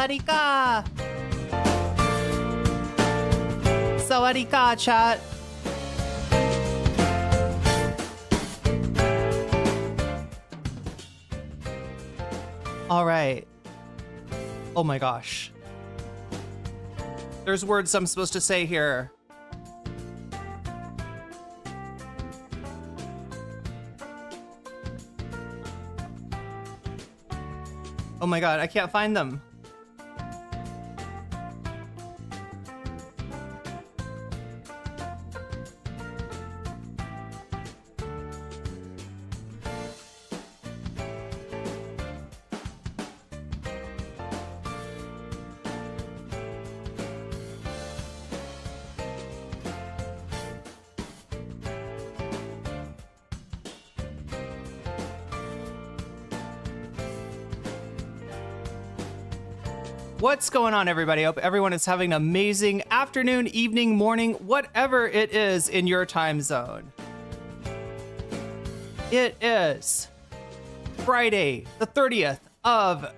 Sawadika! Sawadika, chat. All right. Oh my gosh. There's words I'm supposed to say here. Oh my god, I can't find them. What's going on, everybody? I hope everyone is having an amazing afternoon, evening, morning, whatever it is in your time zone. It is Friday, the 30th of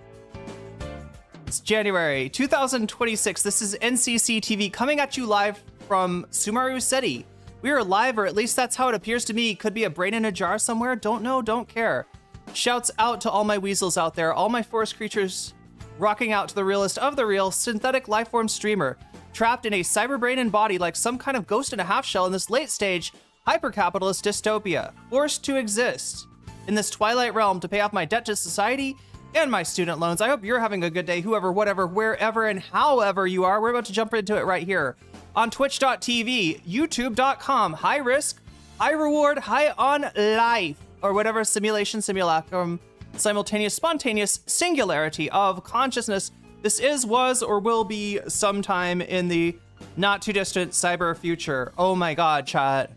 January, 2026. This is NCC TV coming at you live from Sumaru City. We are live, or at least that's how it appears to me. Could be a brain in a jar somewhere. Don't know, don't care. Shouts out to all my weasels out there, all my forest creatures rocking out to the realest of the real synthetic lifeform streamer, trapped in a cyber brain and body like some kind of ghost in a half shell in this late stage hyper-capitalist dystopia, forced to exist in this twilight realm to pay off my debt to society and my student loans. I hope you're having a good day, whoever, whatever, wherever, and however you are. We're about to jump into it right here on twitch.tv, youtube.com, high risk, high reward, high on life, or whatever simulation, simulacrum, simultaneous, spontaneous singularity of consciousness this is, was, or will be sometime in the not too distant cyber future. Oh my god, chat.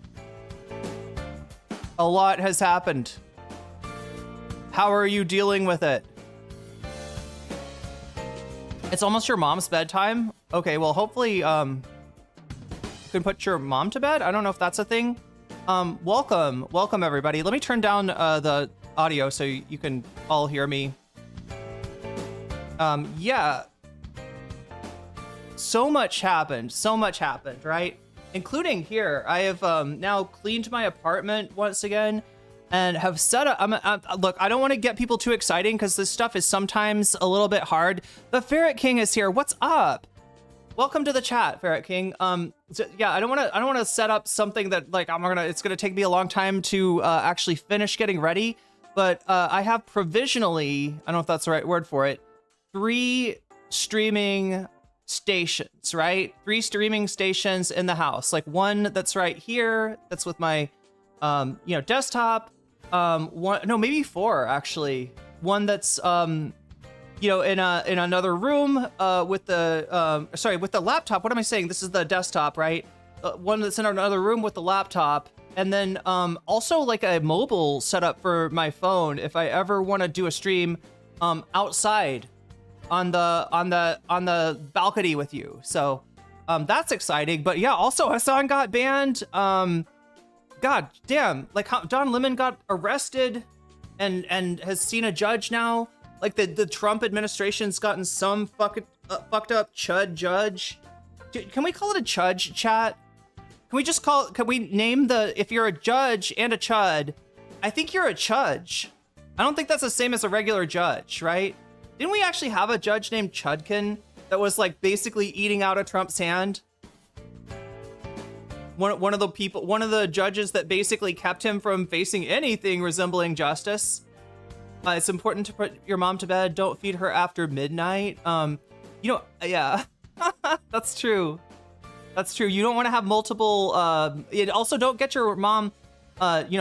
A lot has happened. How are you dealing with it? It's almost your mom's bedtime. Okay, well, hopefully you can put your mom to bed. I don't know if that's a thing. Welcome everybody. Let me turn down the audio so you can all hear me. Yeah, so much happened, right? Including here, I have now cleaned my apartment once again and have set up. Look, I don't want to get people too exciting because this stuff is sometimes a little bit hard. The Ferret King is here. What's up? Welcome to the chat, Ferret King. Yeah, I don't want to set up something that like it's gonna take me a long time to actually finish getting ready. But I have provisionally, I don't know if that's the right word for it, 3 streaming stations, right? 3 streaming stations in the house. Like one that's right here, that's with my, desktop. Maybe 4 actually. One that's, in another room with the laptop. What am I saying? This is the desktop, right? One that's in another room with the laptop. And then also like a mobile setup for my phone if I ever want to do a stream outside on the balcony with you. So that's exciting. But yeah, also Hasan got banned. God damn, like Don Lemon got arrested and has seen a judge now. Like the Trump administration's gotten some fucked up chud judge. Dude, can we call it a chudge, chat? Can we name if you're a judge and a chud, I think you're a chudge. I don't think that's the same as a regular judge, right? Didn't we actually have a judge named Chudkin that was like basically eating out of Trump's hand? One of the judges that basically kept him from facing anything resembling justice. It's important to put your mom to bed. Don't feed her after midnight. Yeah, that's true. That's true. You don't want to have multiple. Also, don't get your mom. Don't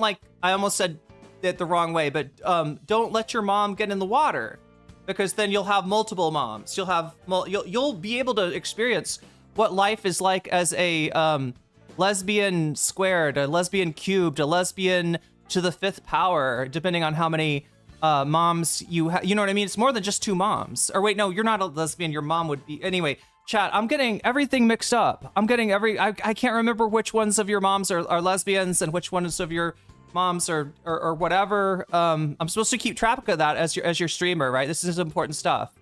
like. I almost said it the wrong way, but don't let your mom get in the water, because then you'll have multiple moms. You'll be able to experience what life is like as a lesbian squared, a lesbian cubed, a lesbian to the 5th power, depending on how many moms you have. You know what I mean? It's more than just 2 moms. Or wait, no, you're not a lesbian. Your mom would be anyway. Chat, I'm getting everything mixed up. I can't remember which ones of your moms are lesbians and which ones of your moms or whatever. I'm supposed to keep track of that as your streamer, right? This is important stuff.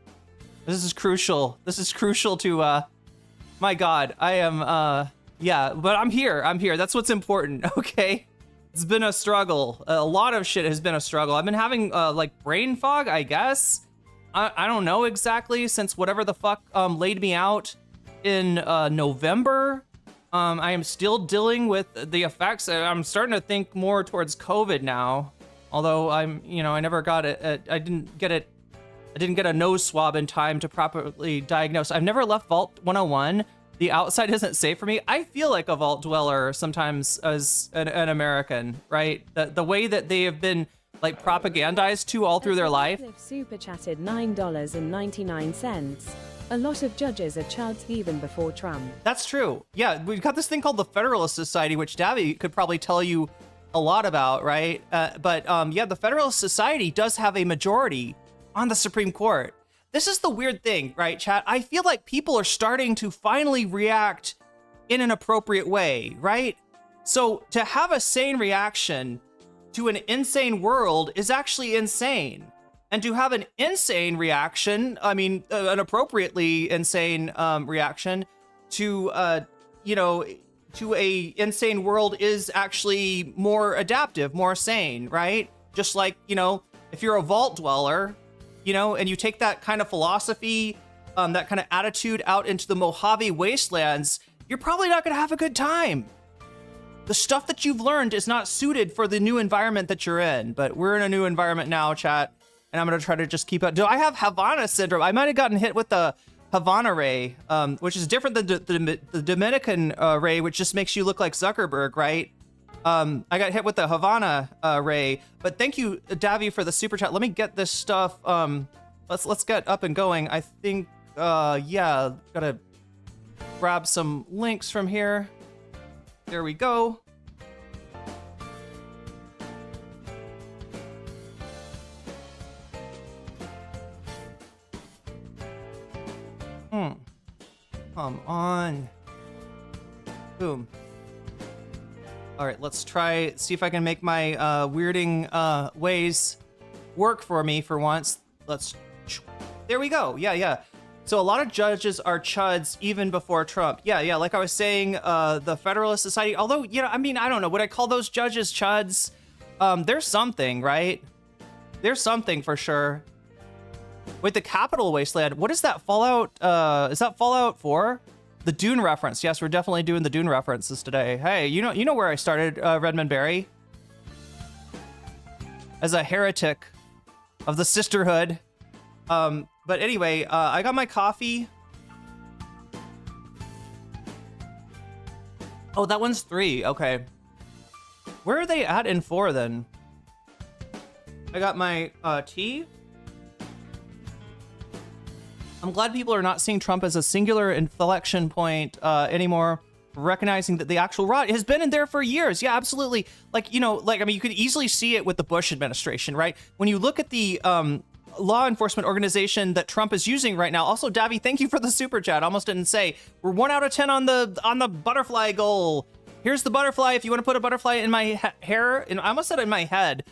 This is crucial. This is crucial to, my God, I am, yeah, but I'm here. That's what's important, okay? It's been a struggle. A lot of shit has been a struggle. I've been having, like, brain fog, I guess. I don't know exactly, since whatever the fuck laid me out in November. I am still dealing with the effects. I'm starting to think more towards COVID now. Although I never got it. I didn't get a nose swab in time to properly diagnose. I've never left Vault 101. The outside isn't safe for me. I feel like a Vault dweller sometimes as an American, right? The way that they have been like propagandized to all through their life. Super chatted $9.99. A lot of judges are chuds even before Trump. That's true. Yeah, we've got this thing called the Federalist Society, which Davy could probably tell you a lot about, right? But yeah, the Federalist Society does have a majority on the Supreme Court. This is the weird thing, right, chat? I feel like people are starting to finally react in an appropriate way, right? So to have a sane reaction to an insane world is actually insane. And to have an insane reaction, I mean, an appropriately insane reaction to, to a insane world is actually more adaptive, more sane, right? Just like, if you're a vault dweller, and you take that kind of philosophy, that kind of attitude out into the Mojave wastelands, you're probably not going to have a good time. The stuff that you've learned is not suited for the new environment that you're in, but we're in a new environment now, chat. And I'm going to try to just keep up. Do I have Havana syndrome? I might have gotten hit with the Havana ray, which is different than the Dominican ray, which just makes you look like Zuckerberg, right? I got hit with the Havana ray, but thank you, Davy, for the super chat. Let me get this stuff. Let's get up and going. I think, yeah, gotta grab some links from here. There we go. Come on. Boom. All right, let's see if I can make my weirding ways work for me for once. There we go. Yeah. So a lot of judges are chuds even before Trump. Yeah, like I was saying, the Federalist Society, although, I mean, I don't know, would I call those judges chuds? There's something, right? There's something for sure. Wait, the Capital Wasteland, what is that Fallout? Is that Fallout 4? The Dune reference. Yes, we're definitely doing the Dune references today. Hey, you know where I started, Redmond Berry? As a heretic of the sisterhood. But anyway, I got my coffee. Oh, that one's 3. Okay. Where are they at in 4 then? I got my tea. I'm glad people are not seeing Trump as a singular inflection point anymore, recognizing that the actual rot has been in there for years. Yeah, absolutely. Like, I mean, you could easily see it with the Bush administration, right? When you look at the law enforcement organization that Trump is using right now. Also, Davy, thank you for the super chat. Almost didn't say. We're 1 out of 10 on the butterfly goal. Here's the butterfly. If you want to put a butterfly in my hair, and I almost said in my head.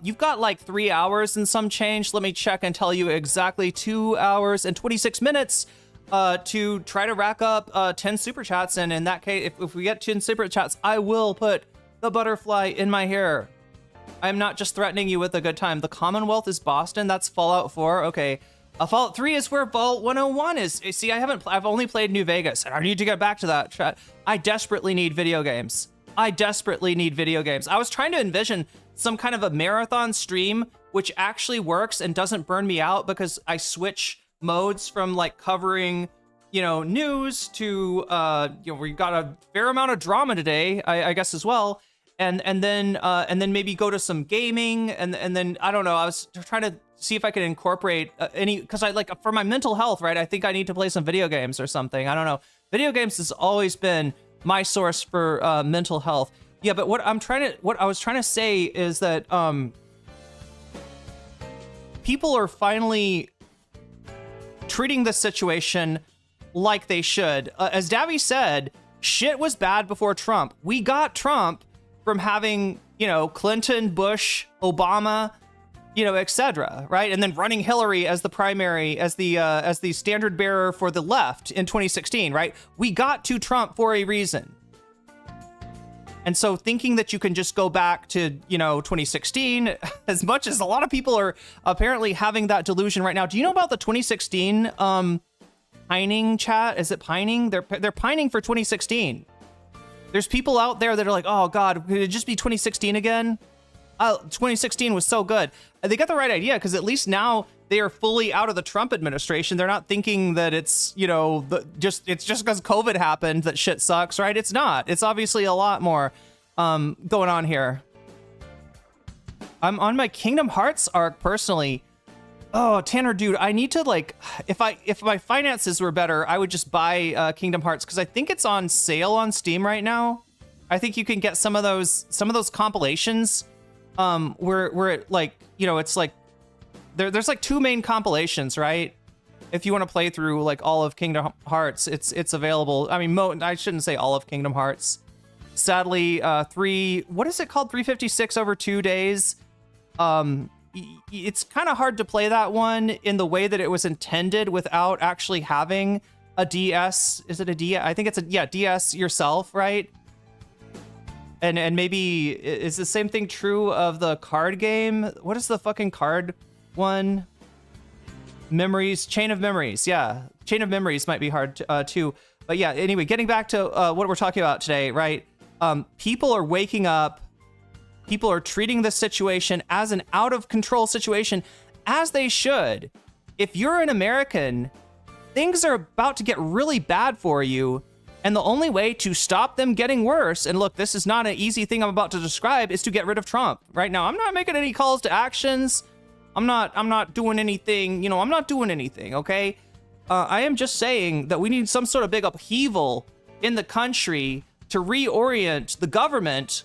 You've got like 3 hours and some change. Let me check and tell you exactly 2 hours and 26 minutes to try to rack up 10 super chats. And in that case, if we get 10 super chats, I will put the butterfly in my hair. I'm not just threatening you with a good time. The Commonwealth is Boston. That's Fallout 4. Okay. Fallout 3 is where Vault 101 is. See, I've only played New Vegas, and I need to get back to that chat. I desperately need video games. I was trying to envision some kind of a marathon stream which actually works and doesn't burn me out because I switch modes from like covering, news to, we got a fair amount of drama today, I guess as well. And then maybe go to some gaming and then, I don't know, I was trying to see if I could incorporate because I like for my mental health, right? I think I need to play some video games or something. I don't know. Video games has always been my source for mental health. Yeah, but what I was trying to say is that people are finally treating this situation like they should. As Davy said, shit was bad before Trump. We got Trump from having Clinton, Bush, Obama, etc., right? And then running Hillary as the primary, as the standard bearer for the left in 2016, right? We got to Trump for a reason. And so thinking that you can just go back to, 2016, as much as a lot of people are apparently having that delusion right now. Do you know about the 2016 pining chat? Is it pining? They're pining for 2016. There's people out there that are like, oh God, could it just be 2016 again? 2016 was so good. They got the right idea, because at least now they are fully out of the Trump administration. They're not thinking that it's, it's just because COVID happened that shit sucks, right? It's not. It's obviously a lot more going on here. I'm on my Kingdom Hearts arc personally. Oh, Tanner, dude, I need to if my finances were better, I would just buy Kingdom Hearts, because I think it's on sale on Steam right now. I think you can get some of those compilations where it it's like there's like 2 main compilations, right? If you want to play through all of Kingdom Hearts, it's available. I mean, I shouldn't say all of Kingdom Hearts. Sadly, what is it called? 356 over 2 days. It's kind of hard to play that one in the way that it was intended without actually having a DS. Is it a DS? I think it's DS yourself, right? And maybe is the same thing true of the card game? What is the fucking card one? Memories, Chain of Memories. Yeah, Chain of Memories might be hard too. But yeah, anyway, getting back to what we're talking about today, right? People are waking up. People are treating this situation as an out of control situation, as they should. If you're an American, things are about to get really bad for you. And the only way to stop them getting worse, and look, this is not an easy thing I'm about to describe, is to get rid of Trump. Right now, I'm not making any calls to actions. I'm not doing anything, I'm not doing anything, okay? I am just saying that we need some sort of big upheaval in the country to reorient the government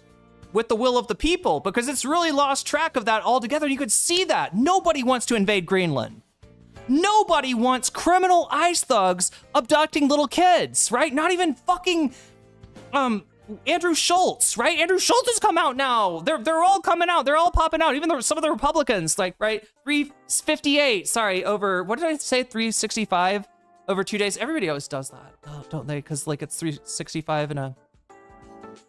with the will of the people, because it's really lost track of that altogether. You could see that. Nobody wants to invade Greenland. Nobody wants criminal ice thugs abducting little kids, right? Not even fucking Andrew Schultz, right? Andrew Schultz has come out now. They're all coming out. They're all popping out. Even some of the Republicans, right? 358, sorry, over, what did I say? 365 over 2 days. Everybody always does that, don't they? Because it's 365 in a...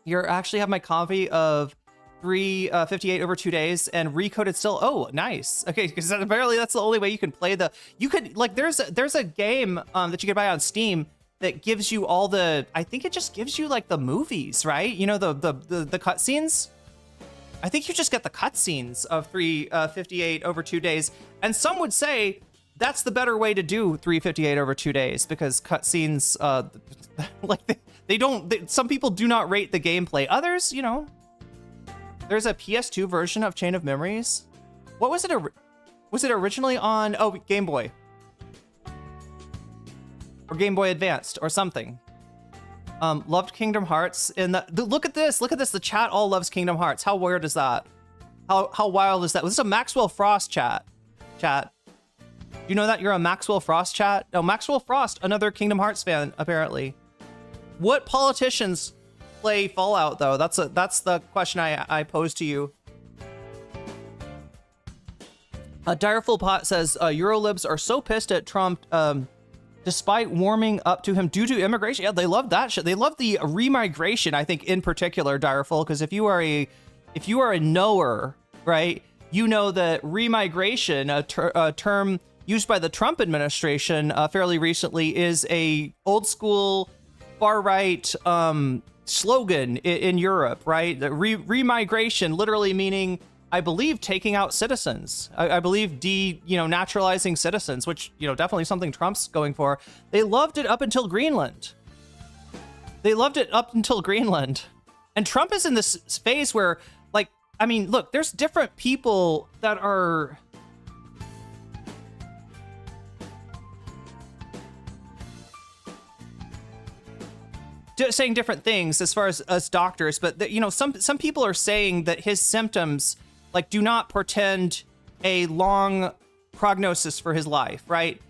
You actually have my copy of 358 over 2 days and recoded still. Oh, nice. Okay, because apparently that's the only way you can play you could, there's a game that you can buy on Steam that gives you all the, I think it just gives you the movies, right? The cutscenes. I think you just get the cutscenes of 358 over 2 days. And some would say that's the better way to do 358 over 2 days, because cutscenes, some people do not rate the gameplay. Others, there's a PS2 version of Chain of Memories. What was it? Was it originally on, Game Boy? Or Game Boy Advanced or something. Loved Kingdom Hearts. And look at this. The chat all loves Kingdom Hearts. How weird is that? How wild is that? This is a Maxwell Frost chat. You know that you're a Maxwell Frost chat? No, Maxwell Frost, another Kingdom Hearts fan, apparently. What politicians play Fallout, though? That's the question I pose to you. Direful Pot says Eurolibs are so pissed at Trump, despite warming up to him due to immigration. Yeah, they love that shit. They love the remigration, I think, in particular, Direful, because if you are a knower, right, you know that remigration, a term used by the Trump administration fairly recently, is a old school far-right slogan in Europe, right? The remigration literally meaning, I believe, taking out citizens. I believe naturalizing citizens, which, definitely something Trump's going for. They loved it up until Greenland. And Trump is in this phase where, look, there's different people that are... saying different things as far as us doctors, but some people are saying that his symptoms do not portend a long prognosis for his life, right?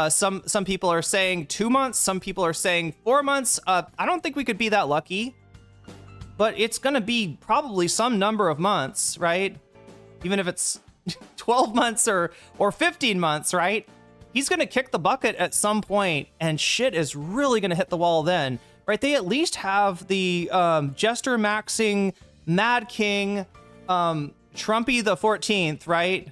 Some people are saying 2 months, some people are saying 4 months. I don't think we could be that lucky. but it's going to be probably some number of months, right? Even if it's 12 months or 15 months, right? He's going to kick the bucket at some point, and shit is really going to hit the wall then, right? They at least have the Jester Maxing Mad King, Trumpy the 14th, right?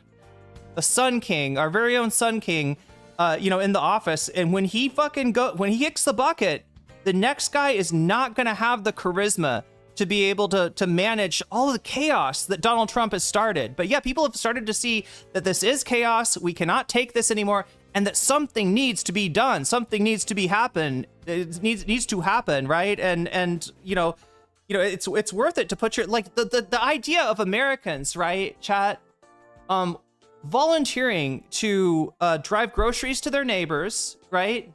The Sun King, our very own Sun King, in the office. And when he kicks the bucket, the next guy is not going to have the charisma to be able to manage all of the chaos that Donald Trump has started. But yeah, people have started to see that this is chaos. We cannot take this anymore, and that something needs to be done. Something needs to happen. It needs to happen, right? And it's worth it to put your, like, the idea of Americans, right, chat, volunteering to drive groceries to their neighbors, right?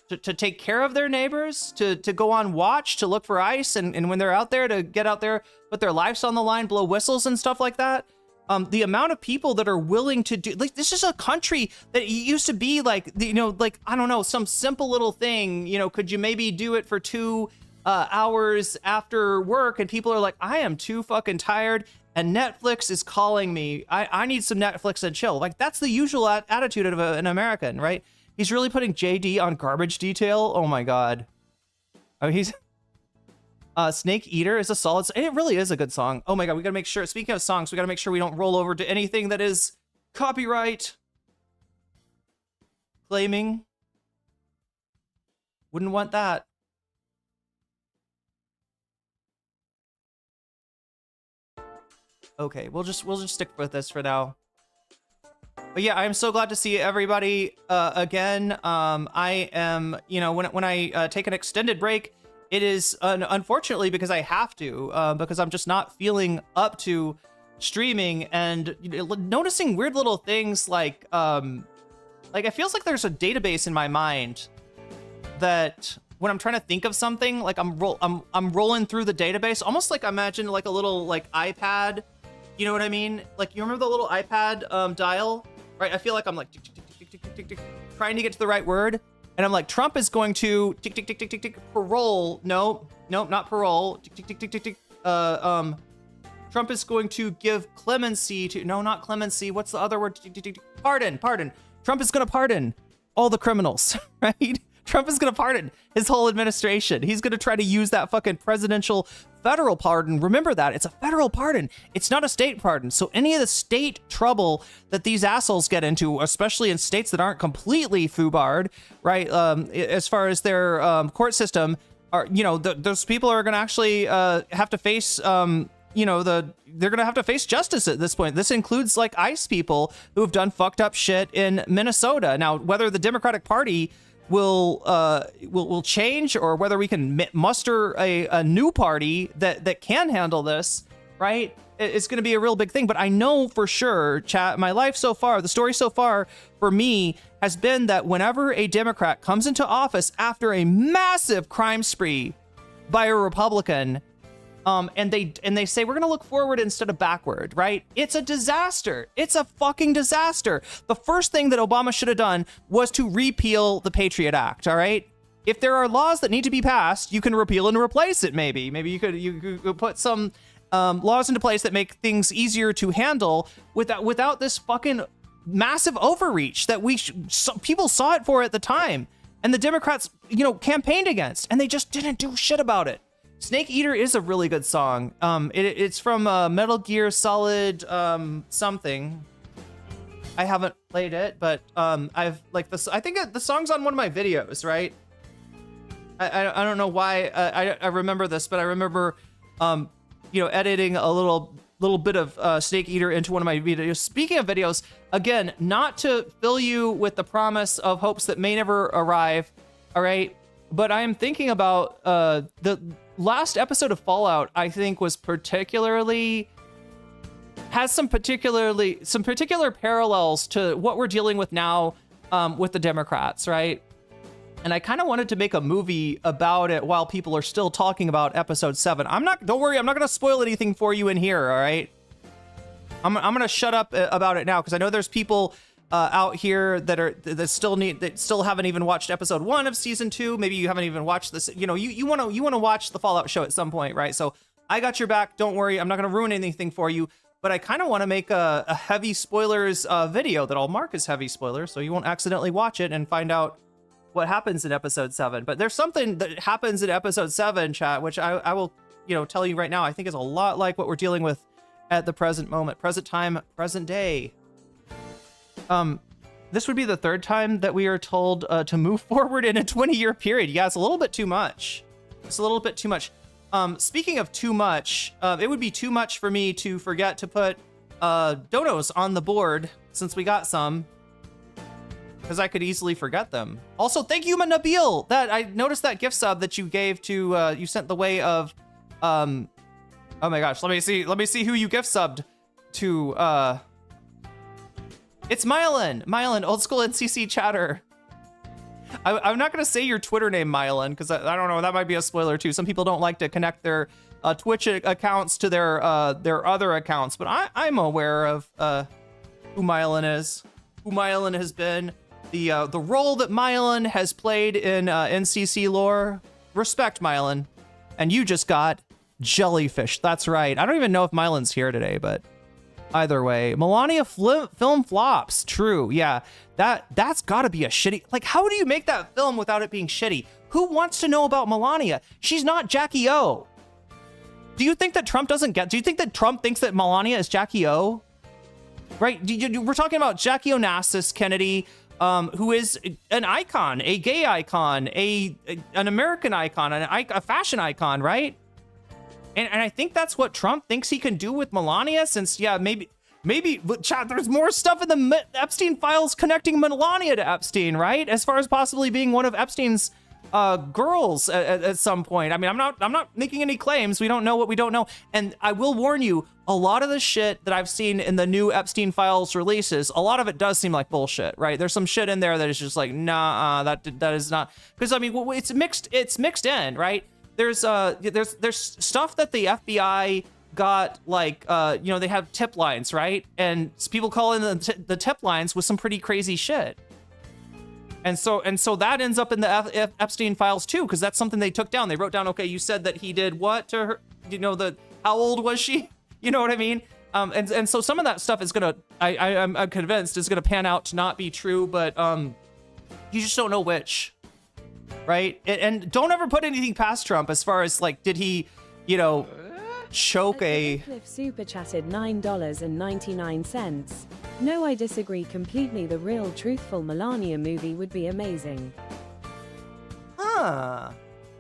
To take care of their neighbors, to go on watch, to look for ice, and when they're out there, to get out there, put their lives on the line, blow whistles and stuff like that. The amount of people that are willing to do, like, this is a country that used to be like, like, I don't know, some simple little thing, could you maybe do it for 2 hours after work? And people are like, I am too fucking tired, and Netflix is calling me. I need some Netflix and chill. Like, that's the usual attitude of an American, right? He's really putting JD on garbage detail. Oh my God. Oh, he's Snake Eater is a solid. It really is a good song. Oh my God. We got to make sure, speaking of songs, we got to make sure we don't roll over to anything that is copyright claiming. Wouldn't want that. Okay. We'll just stick with this for now. But yeah, I'm so glad to see everybody again. I am, when I take an extended break, it is unfortunately because I have to, because I'm just not feeling up to streaming, and noticing weird little things like it feels like there's a database in my mind that when I'm trying to think of something, like I'm rolling through the database, almost like imagine like a little like iPad. You know what I mean? Like, you remember the little iPad dial? Right? I feel like I'm like tick, tick, tick, tick, tick, tick, tick, tick, trying to get to the right word. And I'm like, Trump is going to tick, tick, tick, tick, tick, tick, parole. No, not parole. Tick, tick, tick, tick, tick, tick. Trump is going to give clemency to, no, not clemency. What's the other word? Tick, tick, tick, tick. Pardon. Trump is going to pardon all the criminals, right? Trump is going to pardon his whole administration. He's going to try to use that fucking presidential federal pardon. Remember that. It's a federal pardon. It's not a state pardon. So any of the state trouble that these assholes get into, especially in states that aren't completely foobarred, right, as far as their court system, are, those people are going to actually have to face, they're going to have to face justice at this point. This includes like ICE people who have done fucked up shit in Minnesota. Now, whether the Democratic Party will change, or whether we can muster a new party that can handle this, right? It's going to be a real big thing. But I know for sure, chat, my life so far, the story so far for me has been that whenever a Democrat comes into office after a massive crime spree by a Republican, and they say, we're going to look forward instead of backward, right? It's a disaster. It's a fucking disaster. The first thing that Obama should have done was to repeal the Patriot Act, all right? If there are laws that need to be passed, you can repeal and replace it, maybe. Maybe you could put some laws into place that make things easier to handle without this fucking massive overreach that people saw it for at the time. And the Democrats, campaigned against, and they just didn't do shit about it. Snake Eater is a really good song. It's from Metal Gear Solid something. I haven't played it, but I've like this. I think the song's on one of my videos, right? I don't know why I remember this, but I remember editing a little bit of Snake Eater into one of my videos. Speaking of videos, again, not to fill you with the promise of hopes that may never arrive, all right? But I am thinking about the last episode of Fallout. I think was has some particular parallels to what we're dealing with now with the Democrats, right? And I kind of wanted to make a movie about it while people are still talking about episode 7. Don't worry, I'm not going to spoil anything for you in here, all right? I'm going to shut up about it now because I know there's people out here that still haven't even watched episode 1 of season 2. Maybe you haven't even watched this. You know, you want to watch the Fallout show at some point, right? So I got your back. Don't worry. I'm not going to ruin anything for you. But I kind of want to make a heavy spoilers video that I'll mark as heavy spoilers, so you won't accidentally watch it and find out what happens in episode 7. But there's something that happens in episode 7, chat, which I will, tell you right now. I think is a lot like what we're dealing with at the present moment, present time, present day. This would be the 3rd time that we are told to move forward in a 20-year period. Yeah, it's a little bit too much. It's a little bit too much. Speaking of too much, it would be too much for me to forget to put donos on the board since we got some, because I could easily forget them. Also, thank you, Nabil. That I noticed that gift sub that you gave to you sent the way of oh my gosh, let me see who you gift subbed to. It's Mylan, old school NCC chatter. I'm not gonna say your Twitter name, Mylan, because I don't know, that might be a spoiler too. Some people don't like to connect their Twitch accounts to their other accounts, but I'm aware of who Mylan is, who Mylan has been, the role that Mylan has played in NCC lore. Respect, Mylan. And you just got jellyfish. That's right. I don't even know if Mylan's here today, but either way, Melania film flops. True. Yeah, that's got to be a shitty. Like, how do you make that film without it being shitty? Who wants to know about Melania? She's not Jackie O. Do you think that Trump doesn't get? Do you think that Trump thinks that Melania is Jackie O? Right? We're talking about Jackie Onassis Kennedy, who is an icon, a gay icon, an American icon, a fashion icon, right? And I think that's what Trump thinks he can do with Melania, since, yeah, maybe, chat, there's more stuff in the Epstein files connecting Melania to Epstein, right? As far as possibly being one of Epstein's girls at some point. I mean, I'm not making any claims. We don't know what we don't know. And I will warn you, a lot of the shit that I've seen in the new Epstein files releases, a lot of it does seem like bullshit, right? There's some shit in there that is just like, nah, that is not, because I mean, it's mixed in, right? There's stuff that the FBI got, like, they have tip lines, right? And people call in the tip lines with some pretty crazy shit. And so that ends up in the Epstein files too, because that's something they took down. They wrote down, okay, you said that he did what to her? How old was she? You know what I mean? And so some of that stuff is gonna, I'm convinced, is gonna pan out to not be true, but you just don't know which. Right? And don't ever put anything past Trump as far as, like, did he, choke a... Cliff super chatted $9.99. No, I disagree completely. The real truthful Melania movie would be amazing. Huh.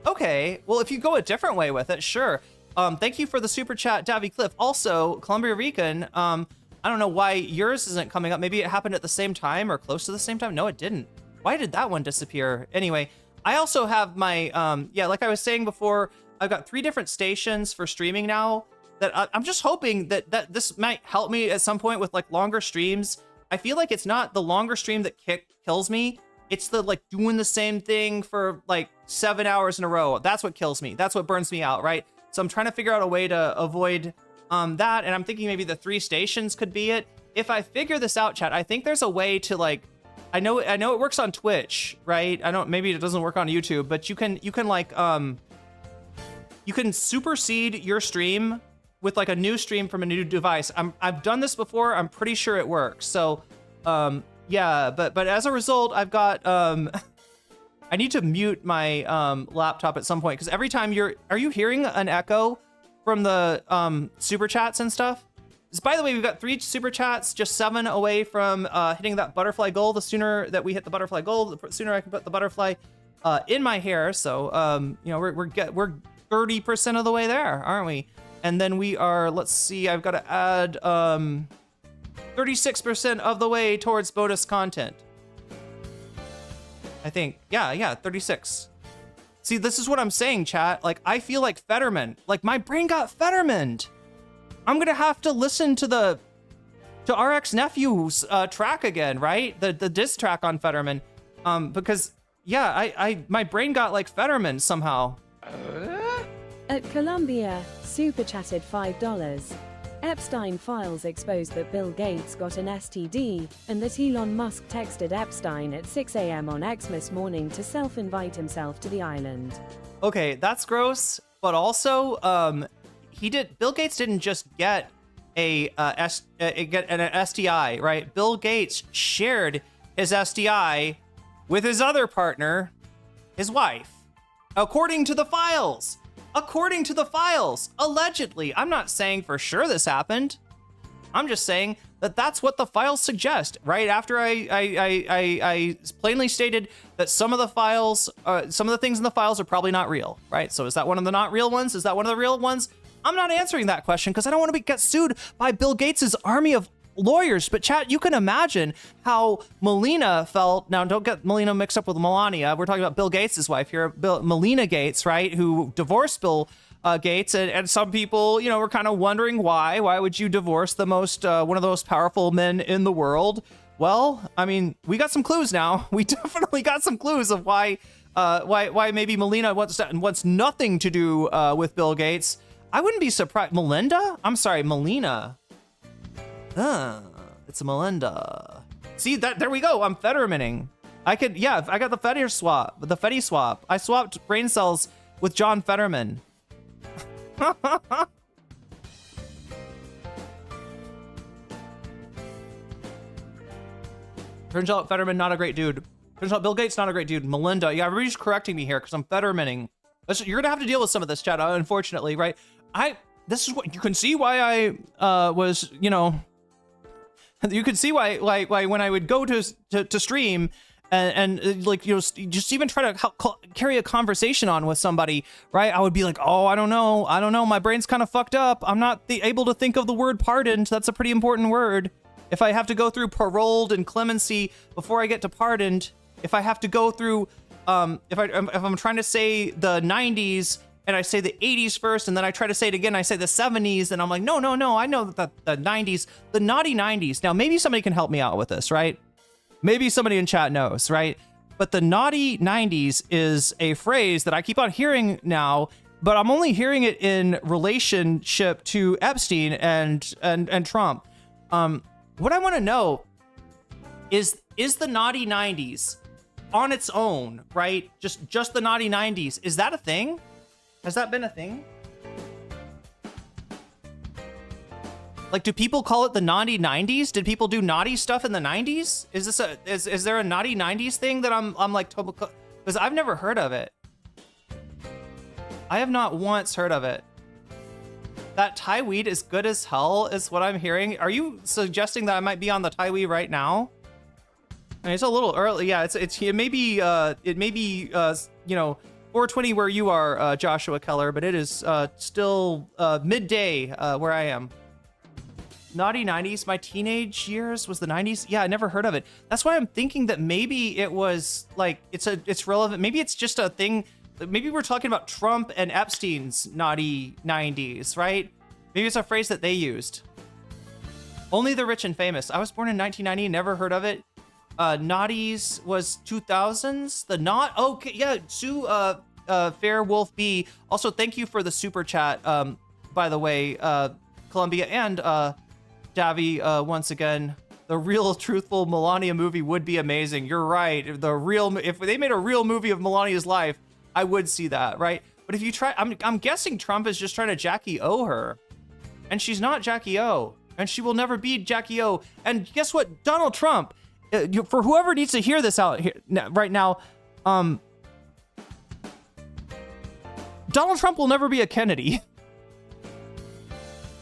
Okay. Well, if you go a different way with it, sure. Thank you for the super chat, Davy Cliff. Also, Columbia Rican, I don't know why yours isn't coming up. Maybe it happened at the same time or close to the same time. No, it didn't. Why did that one disappear? Anyway, I also have my, like I was saying before, I've got 3 different stations for streaming now that I'm just hoping that this might help me at some point with, like, longer streams. I feel like it's not the longer stream that kills me. It's the, like, doing the same thing for, like, 7 hours in a row. That's what kills me. That's what burns me out, right? So I'm trying to figure out a way to avoid that. And I'm thinking maybe the 3 stations could be it. If I figure this out, chat, I think there's a way to, like, I know it works on Twitch, right? Maybe it doesn't work on YouTube, but you can like, you can supersede your stream with, like, a new stream from a new device. I've done this before. I'm pretty sure it works. So, yeah, but as a result, I've got, I need to mute my laptop at some point, because every time are you hearing an echo from the super chats and stuff? By the way, we've got 3 super chats, just 7 away from hitting that butterfly goal. The sooner that we hit the butterfly goal, the sooner I can put the butterfly in my hair. So, we're 30% of the way there, aren't we? And then we are, let's see, I've got to add 36% of the way towards bonus content. I think, yeah, 36. See, this is what I'm saying, chat. Like, I feel like Fetterman. Like, my brain got Fettermaned. I'm gonna have to listen to RX Nephew's track again, right? The diss track on Fetterman, because yeah, my brain got, like, Fetterman somehow. At Columbia, super chatted $5. Epstein files exposed that Bill Gates got an STD, and that Elon Musk texted Epstein at 6 a.m. on Xmas morning to self-invite himself to the island. Okay, that's gross, but also, Bill Gates didn't just get an STI, right? Bill Gates shared his STI with his other partner, his wife. According to the files. Allegedly. I'm not saying for sure this happened. I'm just saying that that's what the files suggest. Right after I plainly stated that some of the files, some of the things in the files are probably not real, right? So is that one of the not real ones? Is that one of the real ones? I'm not answering that question because I don't want to get sued by Bill Gates's army of lawyers. But chat, you can imagine how Melina felt. Now, don't get Melina mixed up with Melania. We're talking about Bill Gates' wife here, Melina Gates, right? Who divorced Bill Gates, and some people, you know, were kind of wondering why. Why would you divorce the most one of the most powerful men in the world? Well, I mean, we got some clues now. We definitely got some clues of why maybe Melina wants nothing to do with Bill Gates. I wouldn't be surprised. Melina. It's Melinda. See that? There we go. I'm Fettermaning. I got the Fetty swap. I swapped brain cells with John Fetterman. Turns out Fetterman not a great dude. Turns out Bill Gates not a great dude. Melinda, yeah, everybody's correcting me here because I'm Fettermaning. You're gonna have to deal with some of this, chat. Unfortunately, right? This is what you can see why I was, you know. You could see why when I would go to stream and like, you know, just even try to carry a conversation on with somebody, right? I would be like, oh, I don't know. My brain's kind of fucked up. I'm not able to think of the word pardoned. That's a pretty important word. If I have to go through paroled and clemency before I get to pardoned, if I have to go through, if I'm trying to say the 90s and I say the 80s first, and then I try to say it again, I say the 70s, and I'm like, no, I know that the 90s, the naughty 90s. Now, maybe somebody can help me out with this, right? Maybe somebody in chat knows, right? But the naughty 90s is a phrase that I keep on hearing now, but I'm only hearing it in relationship to Epstein and Trump. What I want to know is the naughty 90s on its own, right? Just the naughty 90s. Is that a thing? Has that been a thing? Like, do people call it the naughty 90s? Did people do naughty stuff in the 90s? Is there a naughty 90s thing that I'm like, because I've never heard of it. I have not once heard of it. That Thai weed is good as hell is what I'm hearing. Are you suggesting that I might be on the Thai weed right now? I mean, it's a little early. Yeah, it may be you know, 4:20 where you are, Joshua Keller, but it is still midday where I am. Naughty 90s, my teenage years was the 90s. Yeah, I never heard of it. That's why I'm thinking that maybe it was like it's relevant. Maybe it's just a thing. Maybe we're talking about Trump and Epstein's naughty 90s, right? Maybe it's a phrase that they used. Only the rich and famous. I was born in 1990, never heard of it. Naughties was 2000s. The not okay, yeah. Sue Fair Wolf B. Also, thank you for the super chat. By the way, Columbia and Davy, once again. The real truthful Melania movie would be amazing. You're right. If they made a real movie of Melania's life, I would see that, right? But if you try, I'm guessing Trump is just trying to Jackie O her, and she's not Jackie O, and she will never be Jackie O. And guess what, Donald Trump. For whoever needs to hear this out here right now, Donald Trump will never be a Kennedy.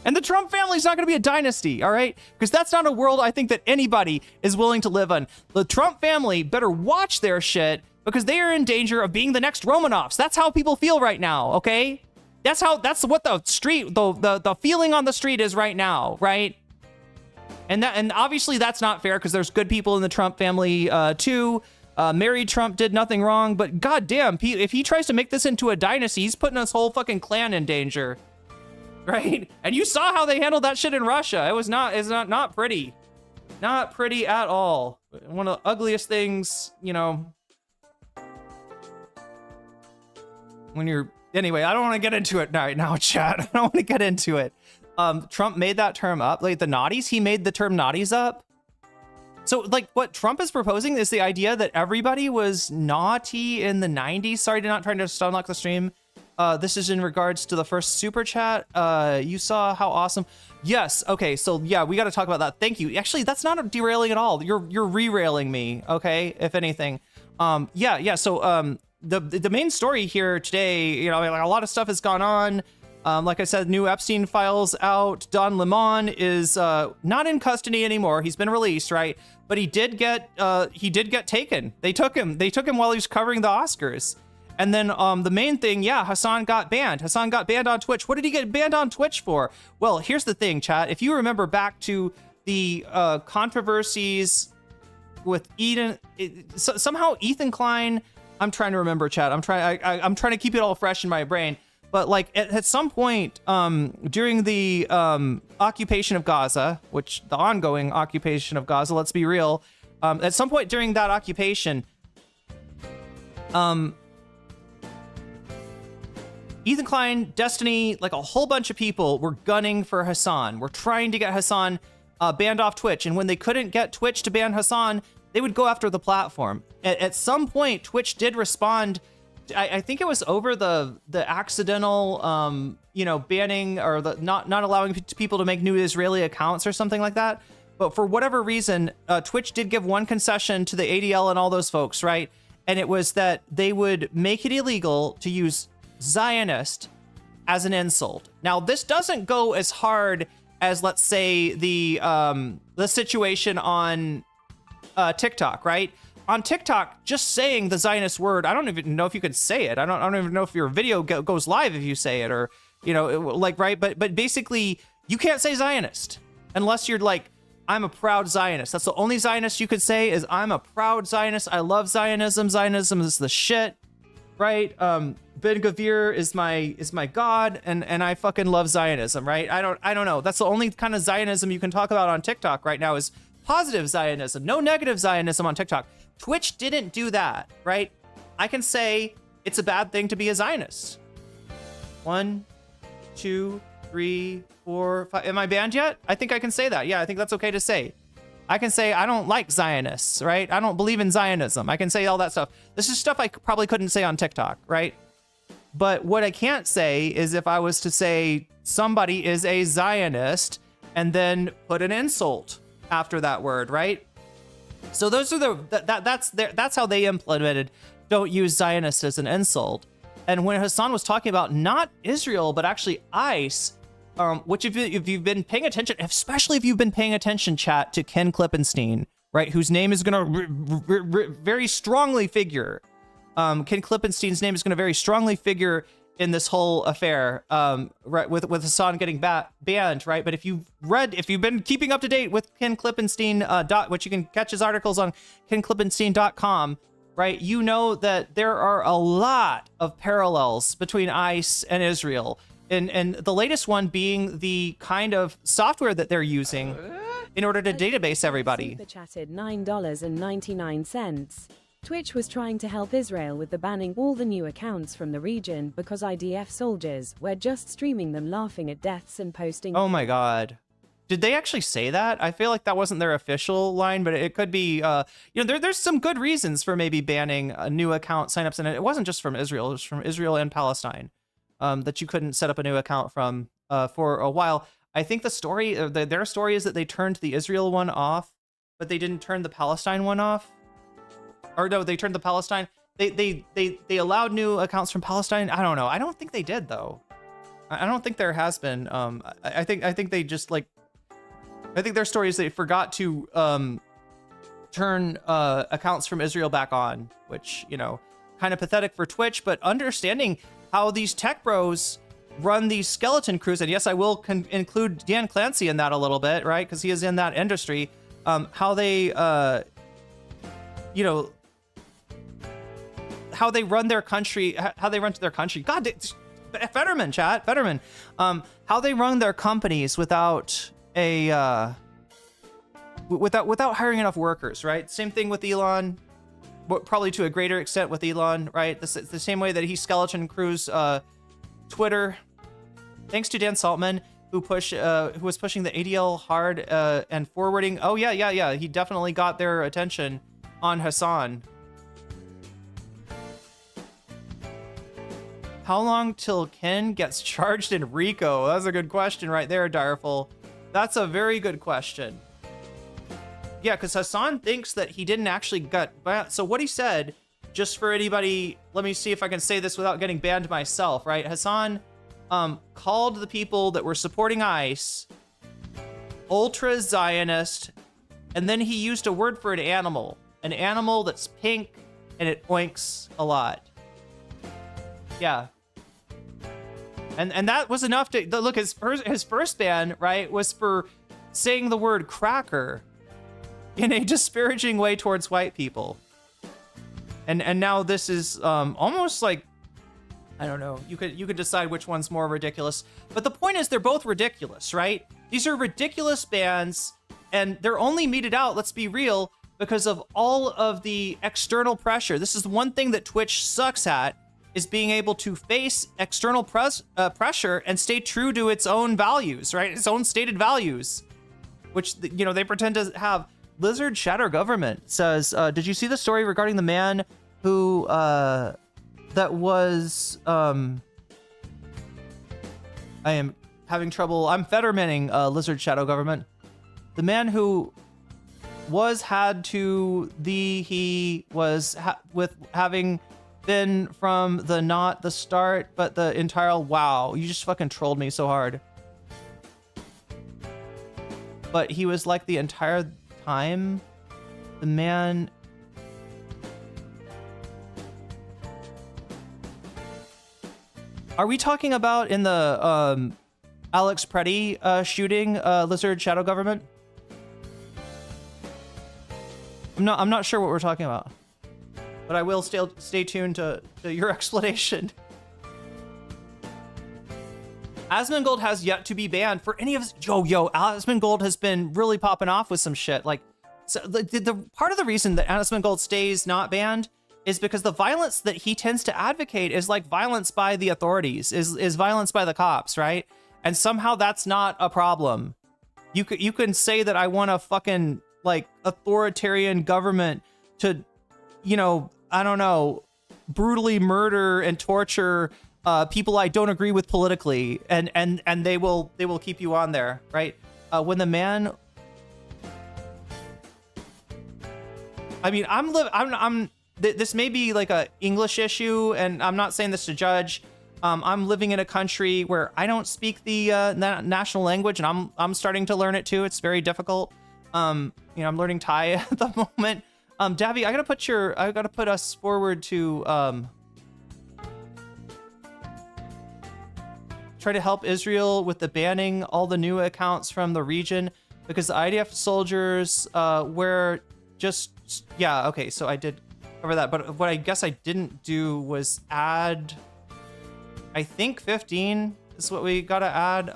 And the Trump family's not going to be a dynasty, all right? Because that's not a world I think that anybody is willing to live in. The Trump family better watch their shit because they are in danger of being the next Romanovs. That's how people feel right now, okay? That's what the street, the feeling on the street is right now, right? And obviously that's not fair because there's good people in the Trump family too. Mary Trump did nothing wrong, but goddamn, if he tries to make this into a dynasty, he's putting his whole fucking clan in danger, right? And you saw how they handled that shit in Russia. It's not pretty, not pretty at all. One of the ugliest things, you know. Anyway, I don't want to get into it right now, chat. I don't want to get into it. Trump made that term up, like the naughties. He made the term naughties up. So like what Trump is proposing is the idea that everybody was naughty in the 90s. Sorry to not trying to stunlock the stream. This is in regards to the first super chat. You saw how awesome. Yes. Okay. So yeah, we got to talk about that. Thank you. Actually, that's not a derailing at all. You're re-railing me. Okay. If anything. Yeah. So the main story here today, you know, like a lot of stuff has gone on. Like I said, new Epstein files out. Don Lemon is not in custody anymore. He's been released, right? But he did get taken. They took him while he was covering the Oscars. And then the main thing, yeah, Hasan got banned. Hasan got banned on Twitch. What did he get banned on Twitch for? Well, here's the thing, chat. If you remember back to the controversies with somehow Ethan Klein. I'm trying to remember, chat. I'm trying to keep it all fresh in my brain. But like at some point during the occupation of Gaza, which the ongoing occupation of Gaza, let's be real, at some point during that occupation, Ethan Klein, Destiny, like a whole bunch of people were gunning for Hasan. We're trying to get Hasan banned off Twitch. And when they couldn't get Twitch to ban Hasan, they would go after the platform. At some point, Twitch did respond. I think it was over the accidental, banning or the not allowing people to make new Israeli accounts or something like that. But for whatever reason, Twitch did give one concession to the ADL and all those folks, right? And it was that they would make it illegal to use Zionist as an insult. Now, this doesn't go as hard as, let's say, the situation on TikTok, right? On TikTok, just saying the Zionist word, I don't even know if you can say it. I don't even know if your video goes live if you say it, or right? But basically, you can't say Zionist unless you're like, I'm a proud Zionist. That's the only Zionist you could say is I'm a proud Zionist. I love Zionism. Zionism is the shit, right? Ben Gavir is my god, and I fucking love Zionism, right? I don't know. That's the only kind of Zionism you can talk about on TikTok right now is positive Zionism, no negative Zionism on TikTok. Twitch didn't do that, right? I can say it's a bad thing to be a Zionist. 1, 2, 3, 4, 5. Am I banned yet? I think I can say that. Yeah, I think that's okay to say. I can say I don't like Zionists, right? I don't believe in Zionism. I can say all that stuff. This is stuff I probably couldn't say on TikTok, right? But what I can't say is if I was to say somebody is a Zionist and then put an insult after that word, right? So those are that's how they implemented don't use Zionist as an insult. And when Hasan was talking about not Israel, but actually ICE, which if you've been paying attention, especially if you've been paying attention, chat, to Ken Klippenstein, right, whose name is going to very strongly figure, Ken Klippenstein's name is going to very strongly figure in this whole affair, right, with Hasan getting banned, right? But if you've been keeping up to date with Ken Klippenstein, which you can catch his articles on kenklippenstein.com, right? You know that there are a lot of parallels between ICE and Israel. And the latest one being the kind of software that they're using in order to database everybody. Super chatted $9.99. Twitch was trying to help Israel with the banning all the new accounts from the region because IDF soldiers were just streaming them laughing at deaths and posting. Oh my God. Did they actually say that? I feel like that wasn't their official line, but it could be, there's some good reasons for maybe banning a new account signups. And it wasn't just from Israel, it was from Israel and Palestine, that you couldn't set up a new account from for a while. I think the story, their story is that they turned the Israel one off, but they didn't turn the Palestine one off. Or no, they turned the Palestine. They allowed new accounts from Palestine. I don't know. I don't think they did though. I don't think there has been. I think they just like. I think their story is they forgot to turn accounts from Israel back on, which kind of pathetic for Twitch. But understanding how these tech bros run these skeleton crews, and yes, I will include Dan Clancy in that a little bit, right? Because he is in that industry. How they how they run their country, how they run to their country. God, Fetterman, chat, Fetterman. How they run their companies without without hiring enough workers, right? Same thing with Elon, but probably to a greater extent with Elon, right? The same way that he skeleton crews Twitter. Thanks to Dan Saltman, who was pushing the ADL hard and forwarding. Oh yeah. He definitely got their attention on Hasan. How long till Ken gets charged in RICO? That's a good question right there, Direful. That's a very good question. Yeah, because Hasan thinks that he didn't actually get banned. So what he said, just for anybody, let me see if I can say this without getting banned myself, right? Hasan called the people that were supporting ICE ultra-Zionist, and then he used a word for an animal that's pink and it oinks a lot. Yeah. And that was enough to look. His first ban, right, was for saying the word cracker in a disparaging way towards white people. And now this is almost like, I don't know, you could decide which one's more ridiculous. But the point is they're both ridiculous, right? These are ridiculous bans, and they're only meted out, let's be real, because of all of the external pressure. This is one thing that Twitch sucks at, is being able to face external pressure and stay true to its own values, right? Its own stated values, which, you know, they pretend to have. Lizard Shadow Government says, did you see the story regarding the man who, that was, I am having trouble, I'm Fettermaning Lizard Shadow Government. The man who he was with having been from the not the start, but the entire, wow, you just fucking trolled me so hard. But he was like the entire time, the man. Are we talking about in the Alex Preddy shooting Lizard Shadow Government? I'm not sure what we're talking about, but I will stay tuned to your explanation. Asmongold has yet to be banned for any of his. Yo, Asmongold has been really popping off with some shit. Like, so the part of the reason that Asmongold stays not banned is because the violence that he tends to advocate is like violence by the authorities, is violence by the cops, right? And somehow that's not a problem. You can say that I want a fucking like authoritarian government to, you know, I don't know, brutally murder and torture people I don't agree with politically, and they will keep you on there, right? When the man, I mean, this may be like a English issue, and I'm not saying this to judge. I'm living in a country where I don't speak the national language, and I'm starting to learn it too. It's very difficult. You know, I'm learning Thai at the moment. Davy, I gotta put us forward to try to help Israel with the banning all the new accounts from the region, because the IDF soldiers were just, yeah, okay, so I did cover that, but what I guess I didn't do was add, I think 15 is what we gotta add.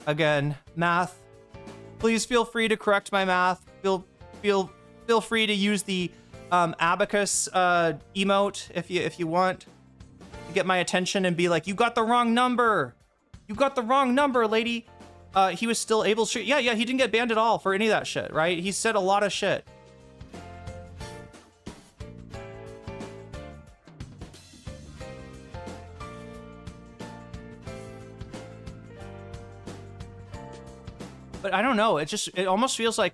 Again, math. Please feel free to correct my math. Feel free to use the abacus emote if you want to get my attention and be like, you got the wrong number. You got the wrong number, lady. He was still able to. Yeah, he didn't get banned at all for any of that shit, right? He said a lot of shit. But I don't know. It almost feels like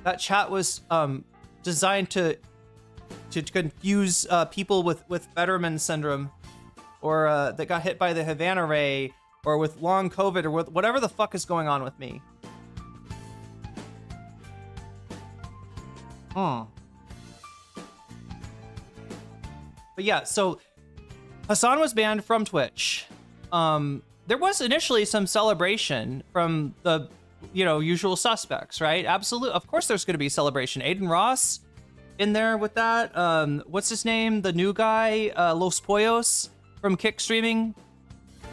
that chat was designed to confuse people with Fetterman syndrome, or that got hit by the Havana ray, or with long COVID, or with whatever the fuck is going on with me. But yeah, so Hasan was banned from Twitch. There was initially some celebration from the, you know, usual suspects, right? Absolutely. Of course there's going to be celebration. Aiden Ross in there with that. What's his name? The new guy, Los Pollos from Kick Streaming.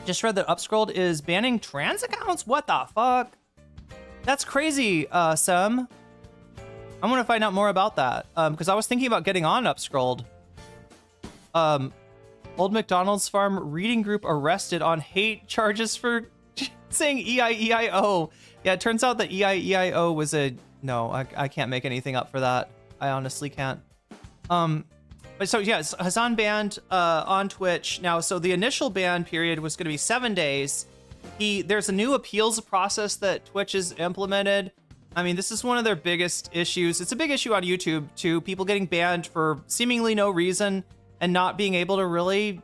Just read that Upscrolled is banning trans accounts? What the fuck? That's crazy, Sam. I want to find out more about that, because I was thinking about getting on Upscrolled. Old McDonald's Farm reading group arrested on hate charges for saying E-I-E-I-O. Yeah, it turns out that E-I-E-I-O was a... No, I can't make anything up for that. I honestly can't. But so, yes, Hasan banned on Twitch. Now, so the initial ban period was going to be 7 days. There's a new appeals process that Twitch has implemented. I mean, this is one of their biggest issues. It's a big issue on YouTube, too. People getting banned for seemingly no reason and not being able to really...